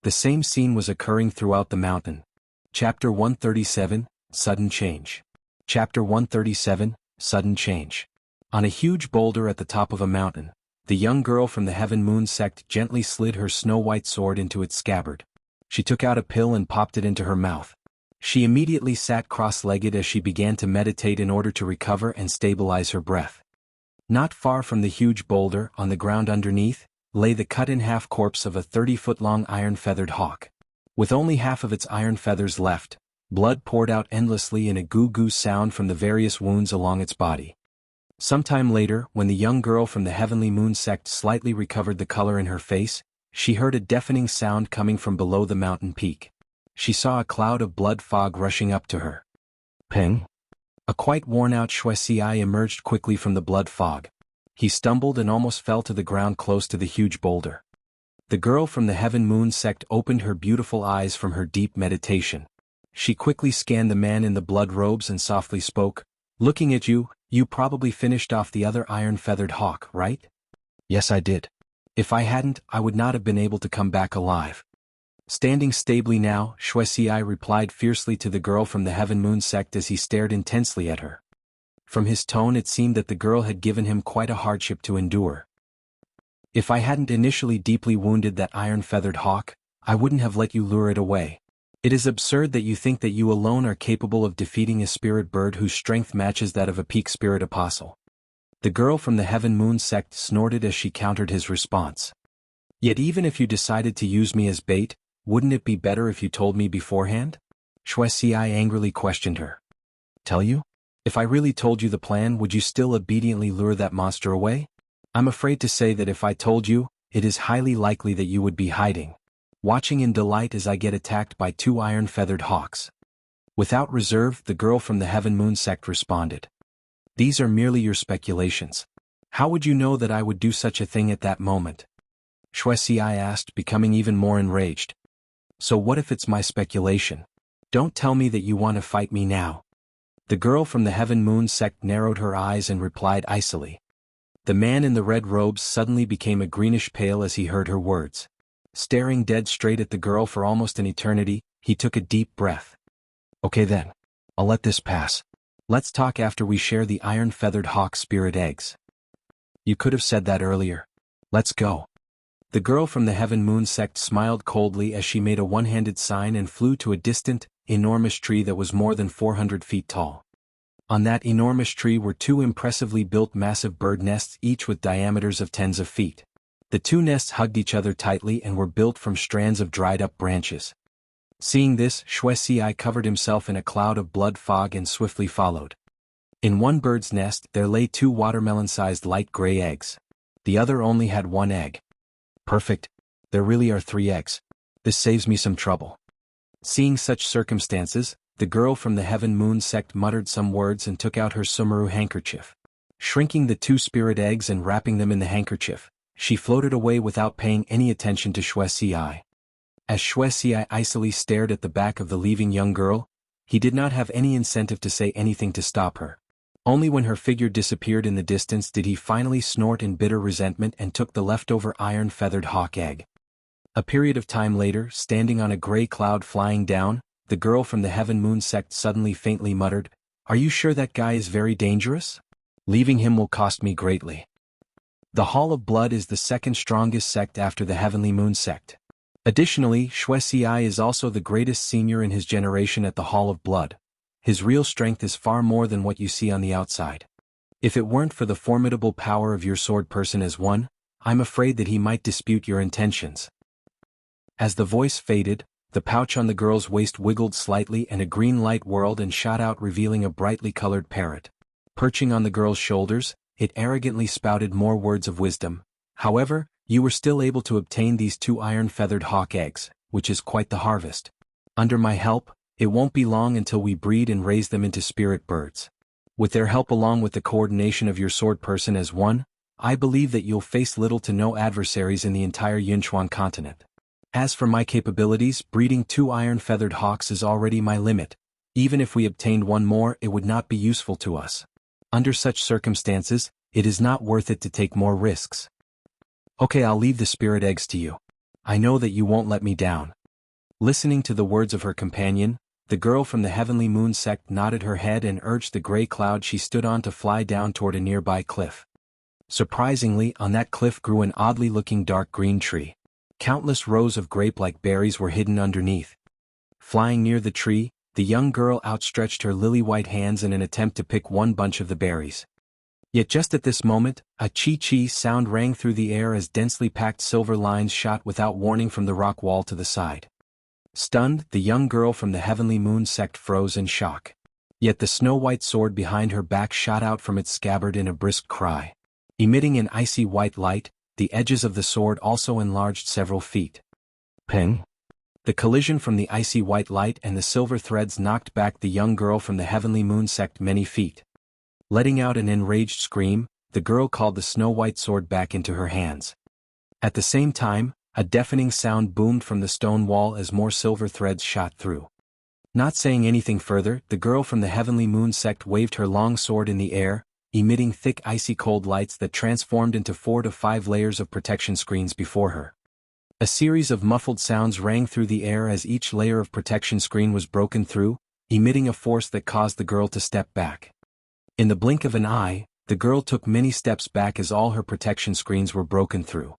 Speaker 1: The same scene was occurring throughout the mountain. Chapter 137, Sudden Change. Chapter 137, Sudden Change. On a huge boulder at the top of a mountain, the young girl from the Heaven Moon Sect gently slid her snow-white sword into its scabbard. She took out a pill and popped it into her mouth. She immediately sat cross-legged as she began to meditate in order to recover and stabilize her breath. Not far from the huge boulder, on the ground underneath, lay the cut-in-half corpse of a 30-foot-long iron-feathered hawk. With only half of its iron feathers left, blood poured out endlessly in a goo-goo sound from the various wounds along its body. Sometime later, when the young girl from the Heavenly Moon Sect slightly recovered the color in her face, she heard a deafening sound coming from below the mountain peak. She saw a cloud of blood fog rushing up to her. Ping! A quite worn-out Shuai emerged quickly from the blood fog. He stumbled and almost fell to the ground close to the huge boulder. The girl from the Heaven Moon Sect opened her beautiful eyes from her deep meditation. She quickly scanned the man in the blood robes and softly spoke, "Looking at you, you probably finished off the other iron-feathered hawk, right?" "Yes, I did. If I hadn't, I would not have been able to come back alive." Standing stably now, Shuai replied fiercely to the girl from the Heaven Moon Sect as he stared intensely at her. From his tone it seemed that the girl had given him quite a hardship to endure. "If I hadn't initially deeply wounded that iron-feathered hawk, I wouldn't have let you lure it away. It is absurd that you think that you alone are capable of defeating a spirit bird whose strength matches that of a peak spirit apostle." The girl from the Heaven Moon Sect snorted as she countered his response. "Yet even if you decided to use me as bait, wouldn't it be better if you told me beforehand?" Shuai angrily questioned her. "Tell you? If I really told you the plan, would you still obediently lure that monster away? I'm afraid to say that if I told you, it is highly likely that you would be hiding, watching in delight as I get attacked by 2 iron-feathered hawks." Without reserve, the girl from the Heaven Moon Sect responded. "These are merely your speculations. How would you know that I would do such a thing at that moment?" Shuai asked, becoming even more enraged. "So what if it's my speculation? Don't tell me that you want to fight me now." The girl from the Heaven Moon Sect narrowed her eyes and replied icily. The man in the red robes suddenly became a greenish pale as he heard her words. Staring dead straight at the girl for almost an eternity, he took a deep breath. Okay then. I'll let this pass. Let's talk after we share the iron-feathered hawk spirit eggs. You could have said that earlier. Let's go. The girl from the Heaven Moon Sect smiled coldly as she made a one-handed sign and flew to a distant, enormous tree that was more than 400 feet tall. On that enormous tree were two impressively built massive bird nests, each with diameters of tens of feet. The two nests hugged each other tightly and were built from strands of dried-up branches. Seeing this, Wuxia covered himself in a cloud of blood fog and swiftly followed. In one bird's nest there lay two watermelon-sized light gray eggs. The other only had one egg. Perfect. There really are 3 eggs. This saves me some trouble. Seeing such circumstances, the girl from the Heaven Moon Sect muttered some words and took out her sumaru handkerchief. Shrinking the 2 spirit eggs and wrapping them in the handkerchief, she floated away without paying any attention to Wuxia. As Wuxia icily stared at the back of the leaving young girl, he did not have any incentive to say anything to stop her. Only when her figure disappeared in the distance did he finally snort in bitter resentment and took the leftover iron-feathered hawk egg. A period of time later, standing on a gray cloud flying down, the girl from the Heaven Moon Sect suddenly faintly muttered, "Are you sure that guy is very dangerous? Leaving him will cost me greatly." The Hall of Blood is the second strongest sect after the Heavenly Moon Sect. Additionally, Wuxia is also the greatest senior in his generation at the Hall of Blood. His real strength is far more than what you see on the outside. If it weren't for the formidable power of your sword person as one, I'm afraid that he might dispute your intentions. As the voice faded, the pouch on the girl's waist wiggled slightly and a green light whirled and shot out, revealing a brightly colored parrot. Perching on the girl's shoulders, it arrogantly spouted more words of wisdom. However, you were still able to obtain these 2 iron-feathered hawk eggs, which is quite the harvest. Under my help, it won't be long until we breed and raise them into spirit birds. With their help along with the coordination of your sword person as one, I believe that you'll face little to no adversaries in the entire Yunchuan continent. As for my capabilities, breeding 2 iron-feathered hawks is already my limit. Even if we obtained one more, it would not be useful to us. Under such circumstances, it is not worth it to take more risks. Okay, I'll leave the spirit eggs to you. I know that you won't let me down. Listening to the words of her companion, the girl from the Heavenly Moon Sect nodded her head and urged the gray cloud she stood on to fly down toward a nearby cliff. Surprisingly, on that cliff grew an oddly looking dark green tree. Countless rows of grape-like berries were hidden underneath. Flying near the tree, the young girl outstretched her lily-white hands in an attempt to pick one bunch of the berries. Yet just at this moment, a chi-chi sound rang through the air as densely packed silver lines shot without warning from the rock wall to the side. Stunned, the young girl from the Heavenly Moon Sect froze in shock. Yet the snow-white sword behind her back shot out from its scabbard in a brisk cry. Emitting an icy white light, the edges of the sword also enlarged several feet. Ping! The collision from the icy white light and the silver threads knocked back the young girl from the Heavenly Moon Sect many feet. Letting out an enraged scream, the girl called the snow-white sword back into her hands. At the same time, a deafening sound boomed from the stone wall as more silver threads shot through. Not saying anything further, the girl from the Heavenly Moon Sect waved her long sword in the air, emitting thick icy cold lights that transformed into 4 to 5 layers of protection screens before her. A series of muffled sounds rang through the air as each layer of protection screen was broken through, emitting a force that caused the girl to step back. In the blink of an eye, the girl took many steps back as all her protection screens were broken through.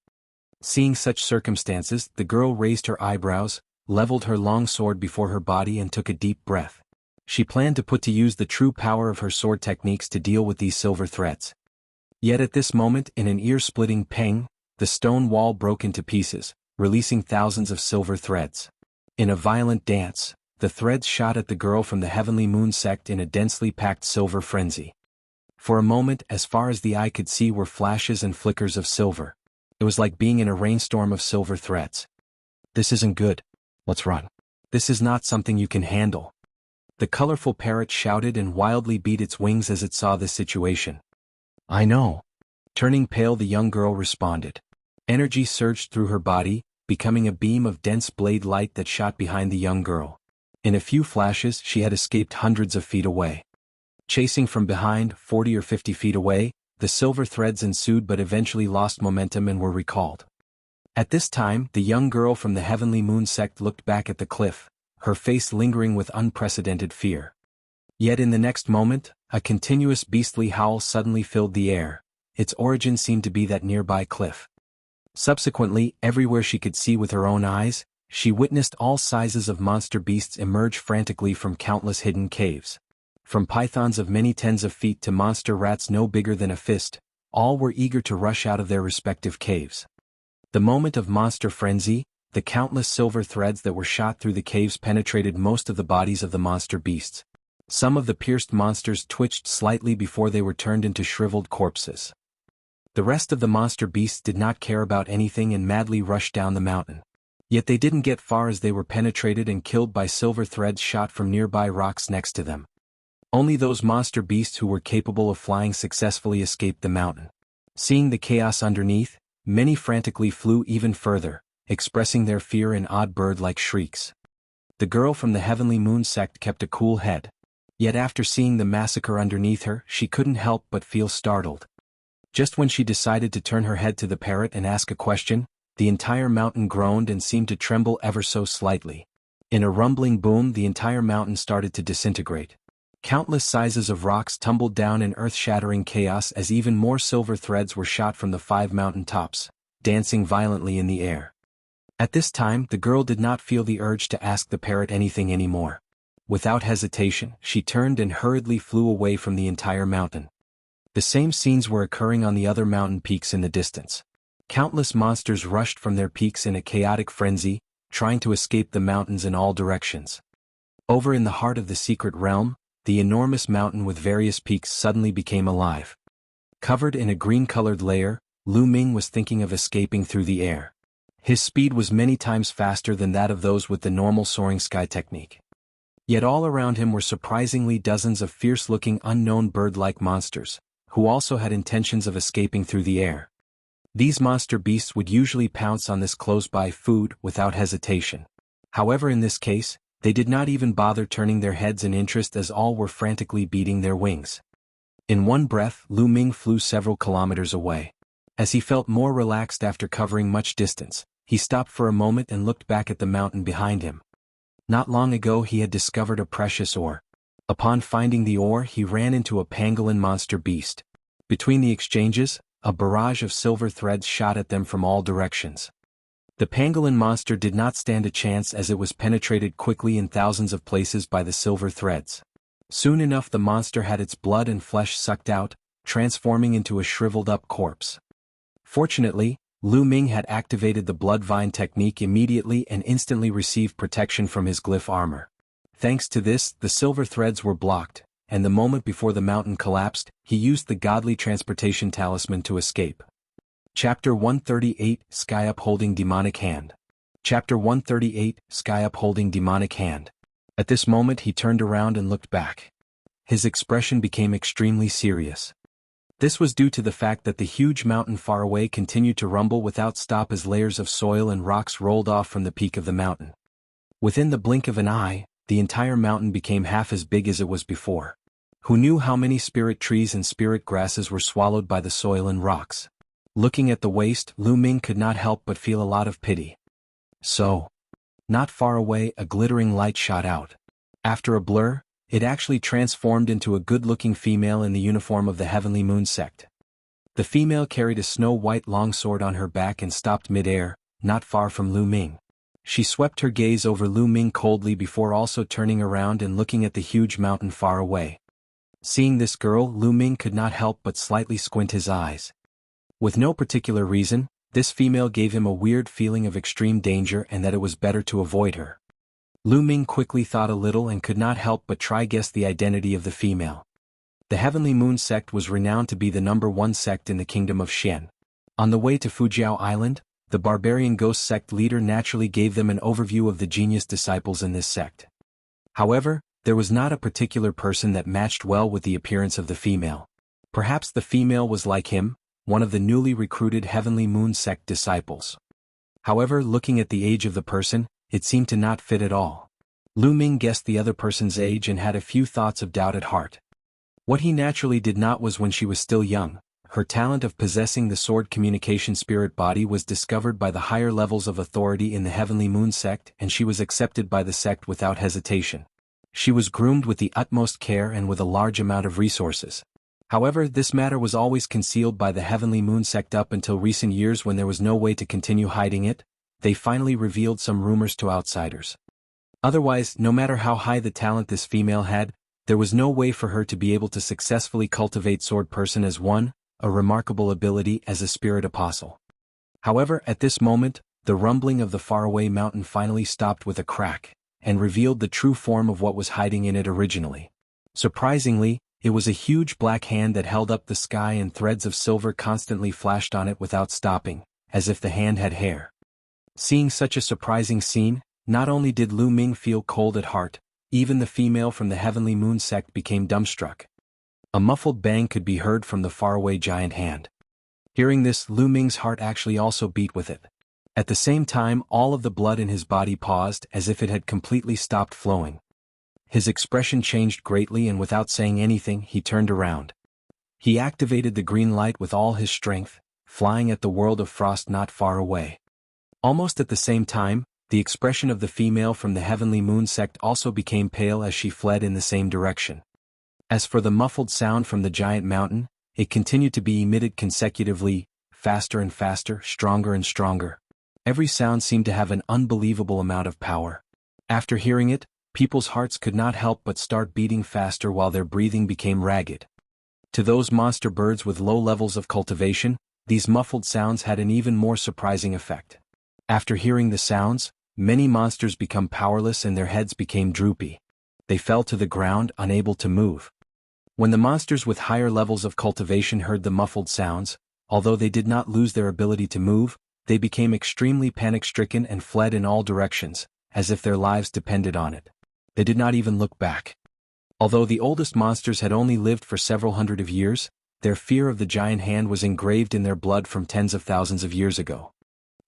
Speaker 1: Seeing such circumstances, the girl raised her eyebrows, leveled her long sword before her body and took a deep breath. She planned to put to use the true power of her sword techniques to deal with these silver threads. Yet at this moment, in an ear-splitting pang, the stone wall broke into pieces, releasing thousands of silver threads. In a violent dance, the threads shot at the girl from the Heavenly Moon Sect in a densely packed silver frenzy. For a moment, as far as the eye could see were flashes and flickers of silver. It was like being in a rainstorm of silver threads. This isn't good. Let's run. This is not something you can handle. The colorful parrot shouted and wildly beat its wings as it saw this situation. I know. Turning pale, the young girl responded. Energy surged through her body, becoming a beam of dense blade light that shot behind the young girl. In a few flashes, she had escaped hundreds of feet away. Chasing from behind, 40 or 50 feet away, the silver threads ensued but eventually lost momentum and were recalled. At this time, the young girl from the Heavenly Moon Sect looked back at the cliff, her face lingering with unprecedented fear. Yet in the next moment, a continuous beastly howl suddenly filled the air. Its origin seemed to be that nearby cliff. Subsequently, everywhere she could see with her own eyes, she witnessed all sizes of monster beasts emerge frantically from countless hidden caves. From pythons of many tens of feet to monster rats no bigger than a fist, all were eager to rush out of their respective caves. The moment of monster frenzy, the countless silver threads that were shot through the caves penetrated most of the bodies of the monster beasts. Some of the pierced monsters twitched slightly before they were turned into shriveled corpses. The rest of the monster beasts did not care about anything and madly rushed down the mountain. Yet they didn't get far as they were penetrated and killed by silver threads shot from nearby rocks next to them. Only those monster beasts who were capable of flying successfully escaped the mountain. Seeing the chaos underneath, many frantically flew even further, expressing their fear in odd bird-like shrieks. The girl from the Heavenly Moon Sect kept a cool head. Yet after seeing the massacre underneath her, she couldn't help but feel startled. Just when she decided to turn her head to the parrot and ask a question, the entire mountain groaned and seemed to tremble ever so slightly. In a rumbling boom, the entire mountain started to disintegrate. Countless sizes of rocks tumbled down in earth-shattering chaos as even more silver threads were shot from the 5 mountain tops, dancing violently in the air. At this time, the girl did not feel the urge to ask the parrot anything anymore. Without hesitation, she turned and hurriedly flew away from the entire mountain. The same scenes were occurring on the other mountain peaks in the distance. Countless monsters rushed from their peaks in a chaotic frenzy, trying to escape the mountains in all directions. Over in the heart of the secret realm, the enormous mountain with various peaks suddenly became alive. Covered in a green-colored layer, Lu Ming was thinking of escaping through the air. His speed was many times faster than that of those with the normal soaring sky technique. Yet all around him were surprisingly dozens of fierce-looking unknown bird-like monsters, who also had intentions of escaping through the air. These monster beasts would usually pounce on this close-by food without hesitation. However, in this case, they did not even bother turning their heads in interest as all were frantically beating their wings. In one breath, Lu Ming flew several kilometers away. As he felt more relaxed after covering much distance, he stopped for a moment and looked back at the mountain behind him. Not long ago he had discovered a precious ore. Upon finding the ore, he ran into a pangolin monster beast. Between the exchanges, a barrage of silver threads shot at them from all directions. The pangolin monster did not stand a chance as it was penetrated quickly in thousands of places by the silver threads. Soon enough the monster had its blood and flesh sucked out, transforming into a shriveled-up corpse. Fortunately, Lu Ming had activated the blood vine technique immediately and instantly received protection from his glyph armor. Thanks to this, the silver threads were blocked, and the moment before the mountain collapsed, he used the godly transportation talisman to escape. Chapter 138, Sky-Upholding Demonic Hand. Chapter 138, Sky-Upholding Demonic Hand. At this moment he turned around and looked back. His expression became extremely serious. This was due to the fact that the huge mountain far away continued to rumble without stop as layers of soil and rocks rolled off from the peak of the mountain. Within the blink of an eye, the entire mountain became half as big as it was before. Who knew how many spirit trees and spirit grasses were swallowed by the soil and rocks? Looking at the waste, Lu Ming could not help but feel a lot of pity. So, not far away, a glittering light shot out. After a blur, it actually transformed into a good-looking female in the uniform of the Heavenly Moon Sect. The female carried a snow-white longsword on her back and stopped mid-air, not far from Lu Ming. She swept her gaze over Lu Ming coldly before also turning around and looking at the huge mountain far away. Seeing this girl, Lu Ming could not help but slightly squint his eyes. With no particular reason, this female gave him a weird feeling of extreme danger and that it was better to avoid her. Lu Ming quickly thought a little and could not help but try guess the identity of the female. The Heavenly Moon Sect was renowned to be the #1 sect in the kingdom of Xian. On the way to Fujiao Island, the barbarian ghost sect leader naturally gave them an overview of the genius disciples in this sect. However, there was not a particular person that matched well with the appearance of the female. Perhaps the female was like him, one of the newly recruited Heavenly Moon Sect disciples. However, looking at the age of the person, it seemed to not fit at all. Lu Ming guessed the other person's age and had a few thoughts of doubt at heart. What he naturally did not was when she was still young, her talent of possessing the sword communication spirit body was discovered by the higher levels of authority in the Heavenly Moon Sect, and she was accepted by the sect without hesitation. She was groomed with the utmost care and with a large amount of resources. However, this matter was always concealed by the Heavenly Moon Sect up until recent years when there was no way to continue hiding it. They finally revealed some rumors to outsiders. Otherwise, no matter how high the talent this female had, there was no way for her to be able to successfully cultivate sword person as one, a remarkable ability as a spirit apostle. However, at this moment, the rumbling of the faraway mountain finally stopped with a crack, and revealed the true form of what was hiding in it originally. Surprisingly, it was a huge black hand that held up the sky, and threads of silver constantly flashed on it without stopping, as if the hand had hair. Seeing such a surprising scene, not only did Lu Ming feel cold at heart, even the female from the Heavenly Moon Sect became dumbstruck. A muffled bang could be heard from the faraway giant hand. Hearing this, Lu Ming's heart actually also beat with it. At the same time, all of the blood in his body paused as if it had completely stopped flowing. His expression changed greatly, and without saying anything, he turned around. He activated the green light with all his strength, flying at the world of frost not far away. Almost at the same time, the expression of the female from the Heavenly Moon Sect also became pale as she fled in the same direction. As for the muffled sound from the giant mountain, it continued to be emitted consecutively, faster and faster, stronger and stronger. Every sound seemed to have an unbelievable amount of power. After hearing it, people's hearts could not help but start beating faster while their breathing became ragged. To those monster birds with low levels of cultivation, these muffled sounds had an even more surprising effect. After hearing the sounds, many monsters became powerless and their heads became droopy. They fell to the ground, unable to move. When the monsters with higher levels of cultivation heard the muffled sounds, although they did not lose their ability to move, they became extremely panic-stricken and fled in all directions, as if their lives depended on it. They did not even look back. Although the oldest monsters had only lived for several hundred of years, their fear of the giant hand was engraved in their blood from tens of thousands of years ago.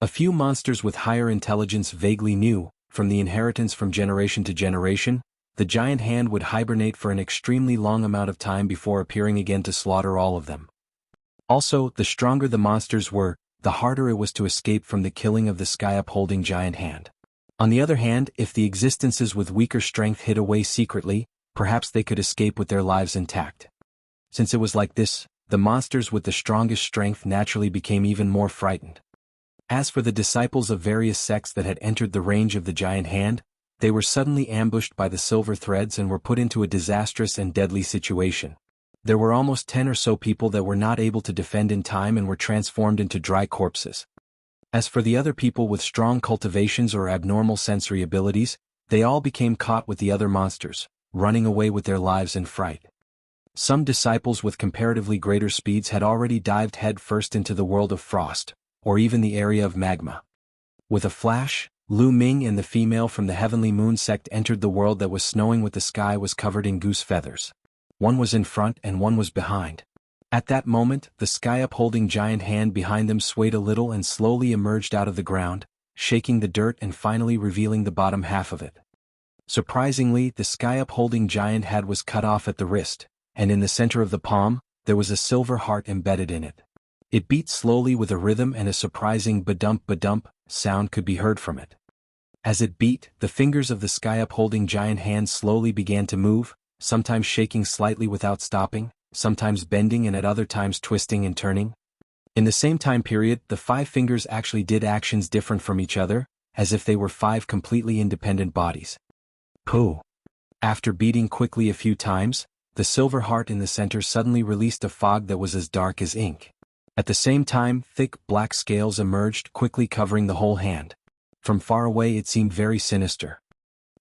Speaker 1: A few monsters with higher intelligence vaguely knew, from the inheritance from generation to generation, the giant hand would hibernate for an extremely long amount of time before appearing again to slaughter all of them. Also, the stronger the monsters were, the harder it was to escape from the killing of the Sky-Upholding giant hand. On the other hand, if the existences with weaker strength hid away secretly, perhaps they could escape with their lives intact. Since it was like this, the monsters with the strongest strength naturally became even more frightened. As for the disciples of various sects that had entered the range of the giant hand, they were suddenly ambushed by the silver threads and were put into a disastrous and deadly situation. There were almost 10 or so people that were not able to defend in time and were transformed into dry corpses. As for the other people with strong cultivations or abnormal sensory abilities, they all became caught with the other monsters, running away with their lives in fright. Some disciples with comparatively greater speeds had already dived head first into the world of frost, or even the area of magma. With a flash, Lu Ming and the female from the Heavenly Moon Sect entered the world that was snowing with the sky was covered in goose feathers. One was in front and one was behind. At that moment, the Sky-Upholding giant hand behind them swayed a little and slowly emerged out of the ground, shaking the dirt and finally revealing the bottom half of it. Surprisingly, the Sky-Upholding giant hand was cut off at the wrist, and in the center of the palm, there was a silver heart embedded in it. It beat slowly with a rhythm, and a surprising ba-dump sound could be heard from it. As it beat, the fingers of the Sky-Upholding giant hand slowly began to move, sometimes shaking slightly without stopping, sometimes bending and at other times twisting and turning. In the same time period, the 5 fingers actually did actions different from each other, as if they were 5 completely independent bodies. Pooh! After beating quickly a few times, the silver heart in the center suddenly released a fog that was as dark as ink. At the same time, thick black scales emerged, quickly covering the whole hand. From far away it seemed very sinister.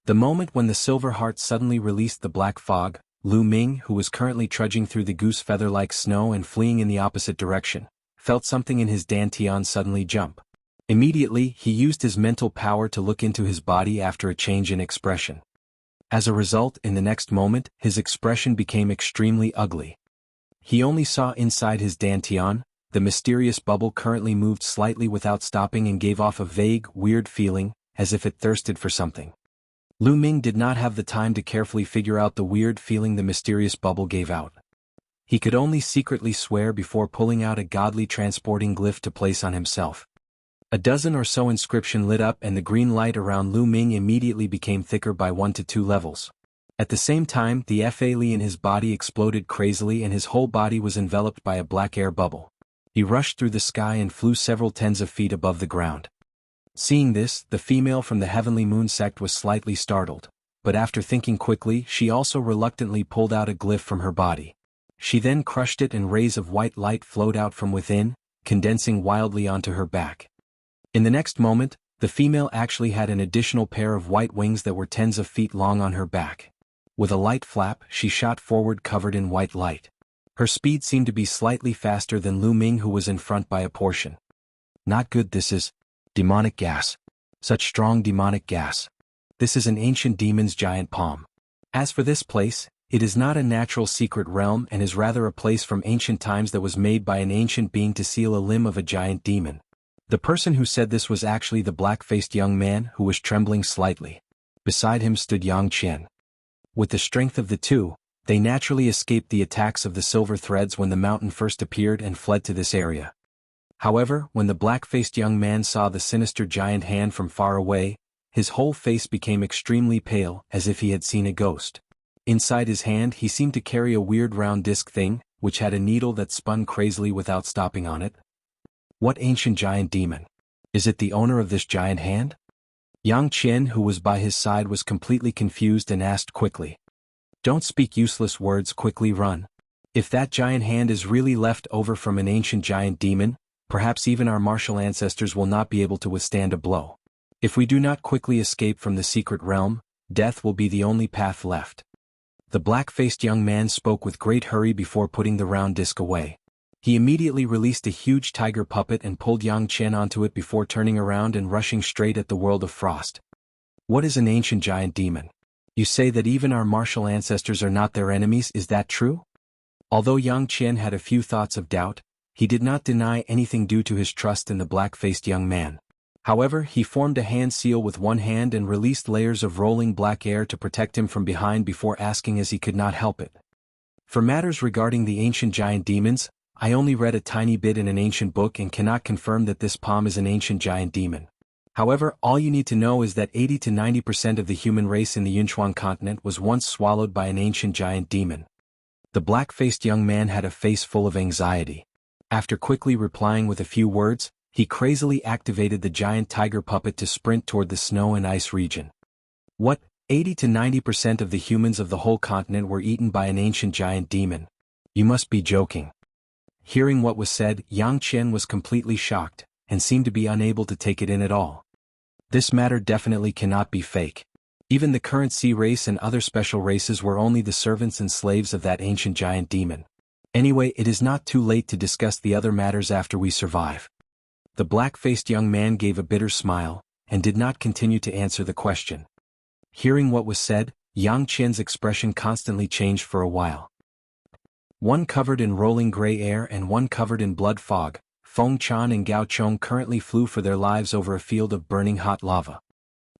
Speaker 1: The moment when the silver heart suddenly released the black fog, Lu Ming, who was currently trudging through the goose feather-like snow and fleeing in the opposite direction, felt something in his dantian suddenly jump. Immediately, he used his mental power to look into his body after a change in expression. As a result, in the next moment, his expression became extremely ugly. He only saw inside his dantian. The mysterious bubble currently moved slightly without stopping and gave off a vague, weird feeling, as if it thirsted for something. Lu Ming did not have the time to carefully figure out the weird feeling the mysterious bubble gave out. He could only secretly swear before pulling out a godly transporting glyph to place on himself. A dozen or so inscription lit up and the green light around Lu Ming immediately became thicker by 1 to 2 levels. At the same time, the Li in his body exploded crazily and his whole body was enveloped by a black air bubble. He rushed through the sky and flew several tens of feet above the ground. Seeing this, the female from the Heavenly Moon Sect was slightly startled, but after thinking quickly, she also reluctantly pulled out a glyph from her body. She then crushed it and rays of white light flowed out from within, condensing wildly onto her back. In the next moment, the female actually had an additional pair of white wings that were tens of feet long on her back. With a light flap, she shot forward covered in white light. Her speed seemed to be slightly faster than Lu Ming, who was in front by a portion. Not good. This is demonic gas. Such strong demonic gas. This is an ancient demon's giant palm. As for this place, it is not a natural secret realm and is rather a place from ancient times that was made by an ancient being to seal a limb of a giant demon. The person who said this was actually the black-faced young man who was trembling slightly. Beside him stood Yang Qian. With the strength of the two, they naturally escaped the attacks of the silver threads when the mountain first appeared and fled to this area. However, when the black-faced young man saw the sinister giant hand from far away, his whole face became extremely pale, as if he had seen a ghost. Inside his hand he seemed to carry a weird round disc thing, which had a needle that spun crazily without stopping on it. What ancient giant demon? Is it the owner of this giant hand? Yang Qian, who was by his side, was completely confused and asked quickly. Don't speak useless words, quickly run. If that giant hand is really left over from an ancient giant demon, perhaps even our martial ancestors will not be able to withstand a blow. If we do not quickly escape from the secret realm, death will be the only path left. The black-faced young man spoke with great hurry before putting the round disc away. He immediately released a huge tiger puppet and pulled Yang Qian onto it before turning around and rushing straight at the world of frost. What is an ancient giant demon? You say that even our martial ancestors are not their enemies, is that true? Although Yang Qian had a few thoughts of doubt, he did not deny anything due to his trust in the black-faced young man. However, he formed a hand seal with one hand and released layers of rolling black air to protect him from behind before asking, as he could not help it. For matters regarding the ancient giant demons, I only read a tiny bit in an ancient book and cannot confirm that this palm is an ancient giant demon. However, all you need to know is that 80 to 90% of the human race in the Yunchuan continent was once swallowed by an ancient giant demon. The black-faced young man had a face full of anxiety. After quickly replying with a few words, he crazily activated the giant tiger puppet to sprint toward the snow and ice region. What? 80 to 90% of the humans of the whole continent were eaten by an ancient giant demon? You must be joking. Hearing what was said, Yang Qian was completely shocked, and seemed to be unable to take it in at all. This matter definitely cannot be fake. Even the current sea race and other special races were only the servants and slaves of that ancient giant demon. Anyway, it is not too late to discuss the other matters after we survive. The black-faced young man gave a bitter smile, and did not continue to answer the question. Hearing what was said, Yang Qian's expression constantly changed for a while. One covered in rolling gray air and one covered in blood fog, Feng Chan and Gao Chong currently flew for their lives over a field of burning hot lava.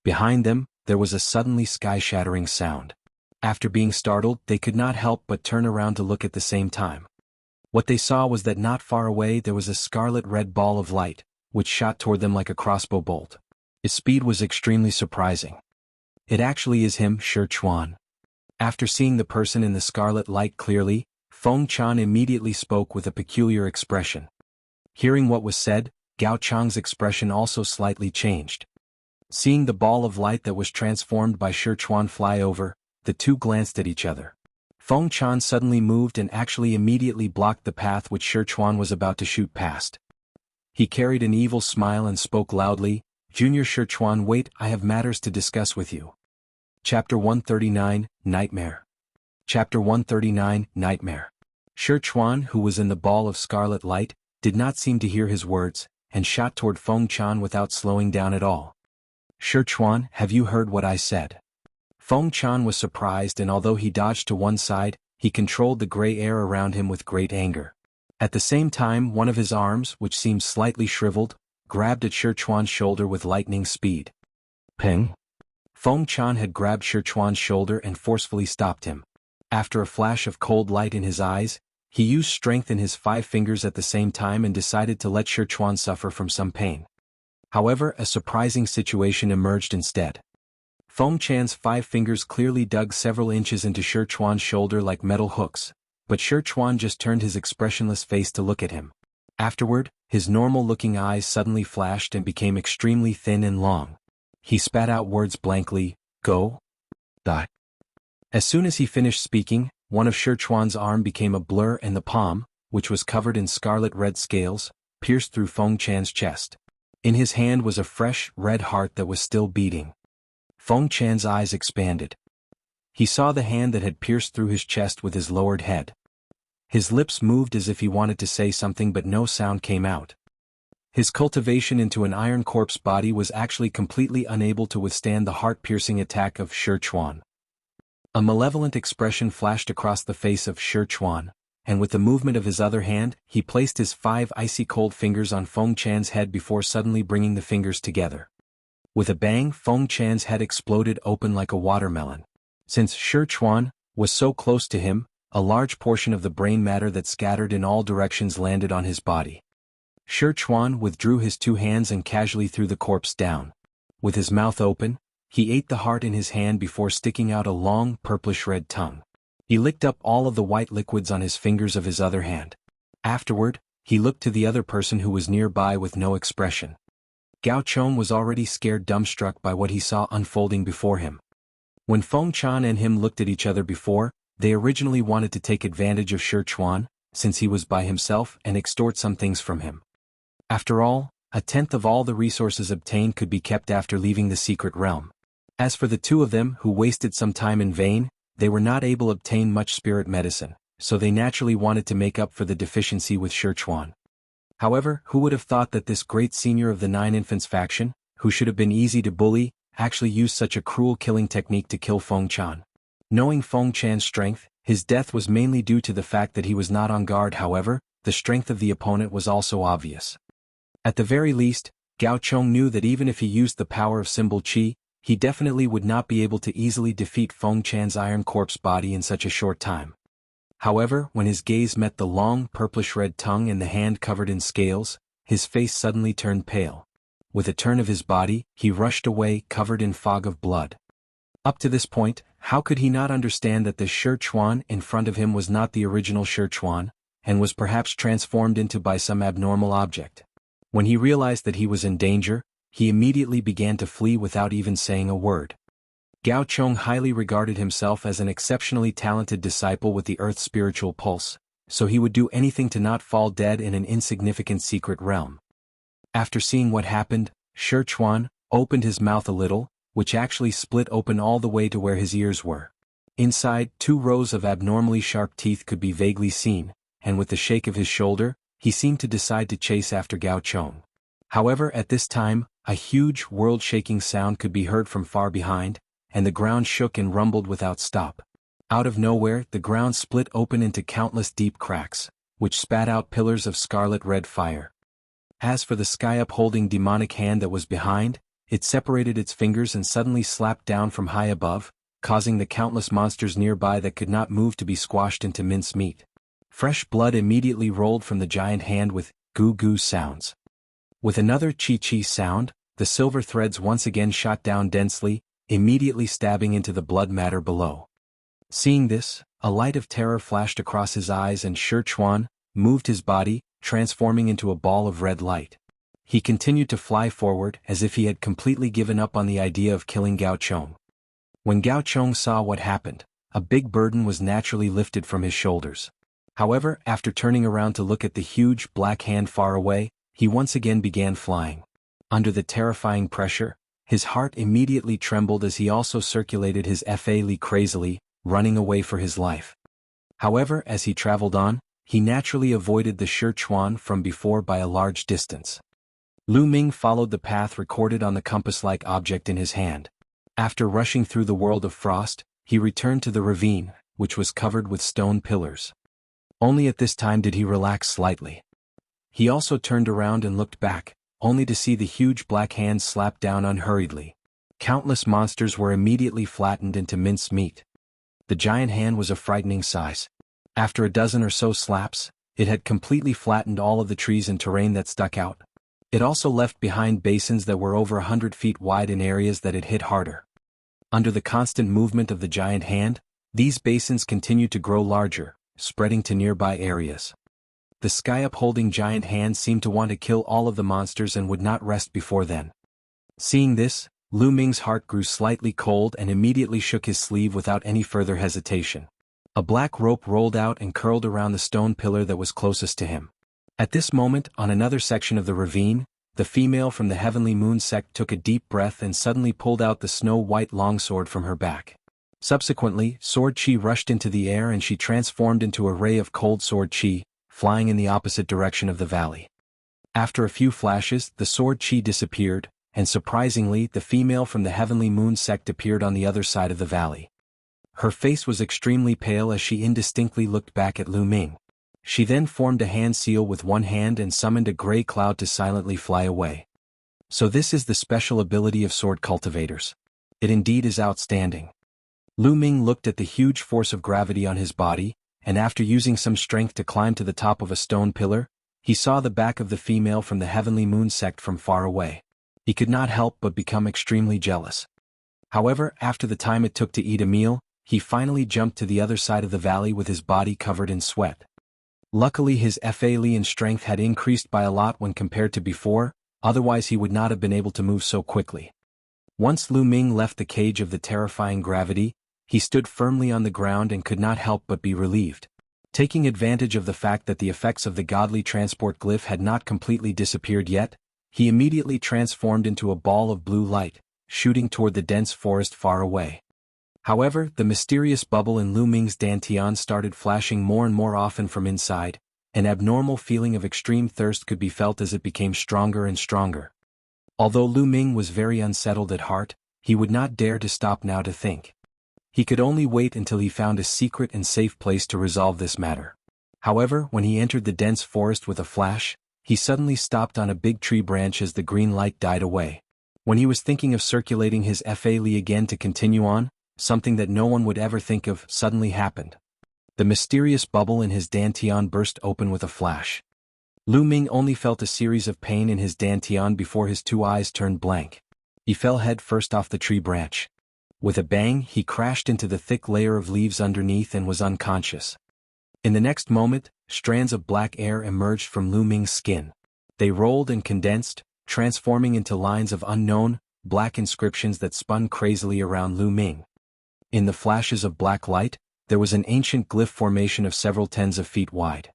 Speaker 1: Behind them, there was a suddenly sky-shattering sound. After being startled, they could not help but turn around to look at the same time. What they saw was that not far away there was a scarlet-red ball of light, which shot toward them like a crossbow bolt. Its speed was extremely surprising. It actually is him, Shi Chuan. After seeing the person in the scarlet light clearly, Feng Chan immediately spoke with a peculiar expression. Hearing what was said, Gao Chang's expression also slightly changed. Seeing the ball of light that was transformed by Shi Chuan fly over, the two glanced at each other. Feng Chan suddenly moved and actually immediately blocked the path which Shi Chuan was about to shoot past. He carried an evil smile and spoke loudly, "Junior Shi Chuan, wait, I have matters to discuss with you." Chapter 139, Nightmare. Chapter 139, Nightmare. Shi Chuan, who was in the ball of scarlet light, did not seem to hear his words, and shot toward Feng Chan without slowing down at all. "Shi Chuan, have you heard what I said?" Feng Chan was surprised, and although he dodged to one side, he controlled the gray air around him with great anger. At the same time, one of his arms, which seemed slightly shriveled, grabbed at Shi Chuan's shoulder with lightning speed. Ping! Feng Chan had grabbed Shi Chuan's shoulder and forcefully stopped him. After a flash of cold light in his eyes, He used strength in his 5 fingers at the same time and decided to let Sichuan suffer from some pain. However, a surprising situation emerged instead. Feng Chan's 5 fingers clearly dug several inches into Sichuan's shoulder like metal hooks, but Sichuan just turned his expressionless face to look at him. Afterward, his normal-looking eyes suddenly flashed and became extremely thin and long. He spat out words blankly, "Go? Die." As soon as he finished speaking, one of Sichuan's arm became a blur and the palm, which was covered in scarlet red scales, pierced through Feng Chan's chest. In his hand was a fresh, red heart that was still beating. Feng Chan's eyes expanded. He saw the hand that had pierced through his chest with his lowered head. His lips moved as if he wanted to say something but no sound came out. His cultivation into an iron corpse body was actually completely unable to withstand the heart-piercing attack of Sichuan. A malevolent expression flashed across the face of Sichuan, and with the movement of his other hand, he placed his 5 icy-cold fingers on Feng Chan's head before suddenly bringing the fingers together. With a bang, Feng Chan's head exploded open like a watermelon. Since Sichuan was so close to him, a large portion of the brain matter that scattered in all directions landed on his body. Sichuan withdrew his 2 hands and casually threw the corpse down. With his mouth open, he ate the heart in his hand before sticking out a long, purplish-red tongue. He licked up all of the white liquids on his fingers of his other hand. Afterward, he looked to the other person who was nearby with no expression. Gao Chong was already scared dumbstruck by what he saw unfolding before him. When Feng Chan and him looked at each other before, they originally wanted to take advantage of Sichuan, since he was by himself, and extort some things from him. After all, 1/10 of all the resources obtained could be kept after leaving the secret realm. As for the 2 of them who wasted some time in vain, they were not able to obtain much spirit medicine, so they naturally wanted to make up for the deficiency with Sichuan. However, who would have thought that this great senior of the 9 Infants faction, who should have been easy to bully, actually used such a cruel killing technique to kill Feng Chan? Knowing Feng Chan's strength, his death was mainly due to the fact that he was not on guard. However, the strength of the opponent was also obvious. At the very least, Gao Chong knew that even if he used the power of symbol Qi, he definitely would not be able to easily defeat Feng Chan's iron corpse body in such a short time. However, when his gaze met the long, purplish-red tongue and the hand covered in scales, his face suddenly turned pale. With a turn of his body, he rushed away, covered in fog of blood. Up to this point, how could he not understand that the Sichuan in front of him was not the original Sichuan, and was perhaps transformed into by some abnormal object? When he realized that he was in danger, he immediately began to flee without even saying a word. Gao Chong highly regarded himself as an exceptionally talented disciple with the Earth's spiritual pulse, so he would do anything to not fall dead in an insignificant secret realm. After seeing what happened, Sichuan opened his mouth a little, which actually split open all the way to where his ears were. Inside, 2 rows of abnormally sharp teeth could be vaguely seen, and with the shake of his shoulder, he seemed to decide to chase after Gao Chong. However, at this time, a huge, world-shaking sound could be heard from far behind, and the ground shook and rumbled without stop. Out of nowhere, the ground split open into countless deep cracks, which spat out pillars of scarlet red fire. As for the Sky-Upholding demonic hand that was behind, it separated its fingers and suddenly slapped down from high above, causing the countless monsters nearby that could not move to be squashed into mincemeat. Fresh blood immediately rolled from the giant hand with goo-goo sounds. With another chi-chi sound, the silver threads once again shot down densely, immediately stabbing into the blood matter below. Seeing this, a light of terror flashed across his eyes and Sichuan moved his body, transforming into a ball of red light. He continued to fly forward as if he had completely given up on the idea of killing Gao Chong. When Gao Chong saw what happened, a big burden was naturally lifted from his shoulders. However, after turning around to look at the huge black hand far away, he once again began flying. Under the terrifying pressure, his heart immediately trembled as he also circulated his fa crazily, running away for his life. However, as he traveled on, he naturally avoided the Sichuan from before by a large distance. Lu Ming followed the path recorded on the compass-like object in his hand. After rushing through the world of frost, he returned to the ravine, which was covered with stone pillars. Only at this time did he relax slightly. He also turned around and looked back, only to see the huge black hand slap down unhurriedly. Countless monsters were immediately flattened into minced meat. The giant hand was a frightening size. After a dozen or so slaps, it had completely flattened all of the trees and terrain that stuck out. It also left behind basins that were over 100 feet wide in areas that it hit harder. Under the constant movement of the giant hand, these basins continued to grow larger, spreading to nearby areas. The Sky-Upholding giant hand seemed to want to kill all of the monsters and would not rest before then. Seeing this, Lu Ming's heart grew slightly cold and immediately shook his sleeve without any further hesitation. A black rope rolled out and curled around the stone pillar that was closest to him. At this moment, on another section of the ravine, the female from the Heavenly Moon Sect took a deep breath and suddenly pulled out the snow-white longsword from her back. Subsequently, sword chi rushed into the air and she transformed into a ray of cold sword chi, flying in the opposite direction of the valley. After a few flashes, the sword chi disappeared, and surprisingly, the female from the Heavenly Moon Sect appeared on the other side of the valley. Her face was extremely pale as she indistinctly looked back at Lu Ming. She then formed a hand seal with one hand and summoned a gray cloud to silently fly away. So this is the special ability of sword cultivators. It indeed is outstanding. Lu Ming looked at the huge force of gravity on his body, and after using some strength to climb to the top of a stone pillar, he saw the back of the female from the Heavenly Moon Sect from far away. He could not help but become extremely jealous. However, after the time it took to eat a meal, he finally jumped to the other side of the valley with his body covered in sweat. Luckily his Fa-Lian strength had increased by a lot when compared to before, otherwise he would not have been able to move so quickly. Once Lu Ming left the cage of the terrifying gravity, he stood firmly on the ground and could not help but be relieved. Taking advantage of the fact that the effects of the godly transport glyph had not completely disappeared yet, he immediately transformed into a ball of blue light, shooting toward the dense forest far away. However, the mysterious bubble in Lu Ming's dantian started flashing more and more often from inside. An abnormal feeling of extreme thirst could be felt as it became stronger and stronger. Although Lu Ming was very unsettled at heart, he would not dare to stop now to think. He could only wait until he found a secret and safe place to resolve this matter. However, when he entered the dense forest with a flash, he suddenly stopped on a big tree branch as the green light died away. When he was thinking of circulating his Fa-Li again to continue on, something that no one would ever think of suddenly happened. The mysterious bubble in his dantian burst open with a flash. Lu Ming only felt a series of pain in his dantian before his two eyes turned blank. He fell head first off the tree branch. With a bang, he crashed into the thick layer of leaves underneath and was unconscious. In the next moment, strands of black air emerged from Lu Ming's skin. They rolled and condensed, transforming into lines of unknown, black inscriptions that spun crazily around Lu Ming. In the flashes of black light, there was an ancient glyph formation of several tens of feet wide.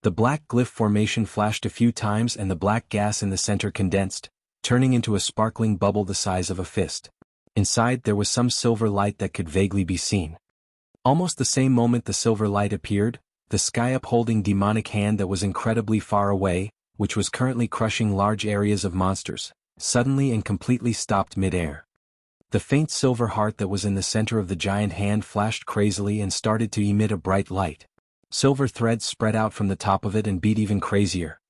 Speaker 1: The black glyph formation flashed a few times and the black gas in the center condensed, turning into a sparkling bubble the size of a fist. Inside there was some silver light that could vaguely be seen. Almost the same moment the silver light appeared, the Sky-Upholding demonic hand that was incredibly far away, which was currently crushing large areas of monsters, suddenly and completely stopped mid-air. The faint silver heart that was in the center of the giant hand flashed crazily and started to emit a bright light. Silver threads spread out from the top of it and beat even crazier.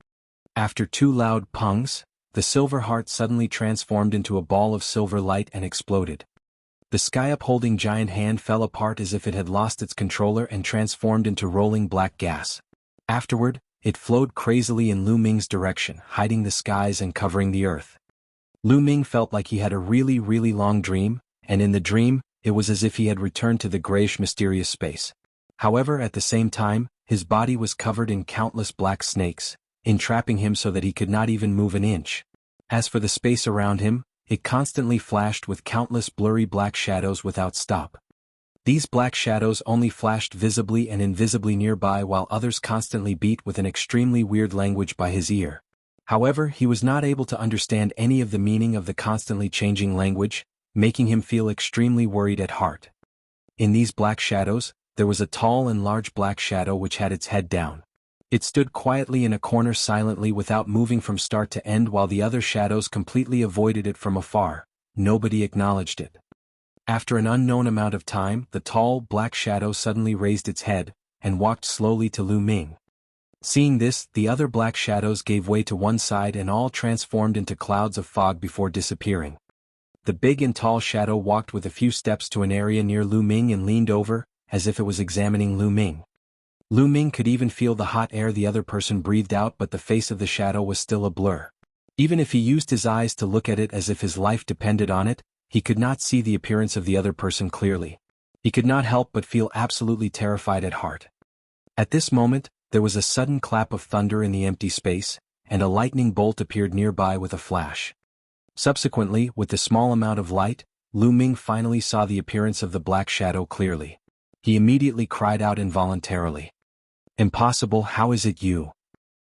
Speaker 1: After two loud pungs, the silver heart suddenly transformed into a ball of silver light and exploded. The Sky-Upholding giant hand fell apart as if it had lost its controller and transformed into rolling black gas. Afterward, it flowed crazily in Lu Ming's direction, hiding the skies and covering the earth. Lu Ming felt like he had a really long dream, and in the dream, it was as if he had returned to the grayish mysterious space. However, at the same time, his body was covered in countless black snakes, entrapping him so that he could not even move an inch. As for the space around him, it constantly flashed with countless blurry black shadows without stop. These black shadows only flashed visibly and invisibly nearby while others constantly beat with an extremely weird language by his ear. However, he was not able to understand any of the meaning of the constantly changing language, making him feel extremely worried at heart. In these black shadows, there was a tall and large black shadow which had its head down. It stood quietly in a corner silently without moving from start to end while the other shadows completely avoided it from afar. Nobody acknowledged it. After an unknown amount of time, the tall, black shadow suddenly raised its head, and walked slowly to Lu Ming. Seeing this, the other black shadows gave way to one side and all transformed into clouds of fog before disappearing. The big and tall shadow walked with a few steps to an area near Lu Ming and leaned over, as if it was examining Lu Ming. Lu Ming could even feel the hot air the other person breathed out, but the face of the shadow was still a blur. Even if he used his eyes to look at it as if his life depended on it, he could not see the appearance of the other person clearly. He could not help but feel absolutely terrified at heart. At this moment, there was a sudden clap of thunder in the empty space, and a lightning bolt appeared nearby with a flash. Subsequently, with the small amount of light, Lu Ming finally saw the appearance of the black shadow clearly. He immediately cried out involuntarily. "Impossible, how is it you?"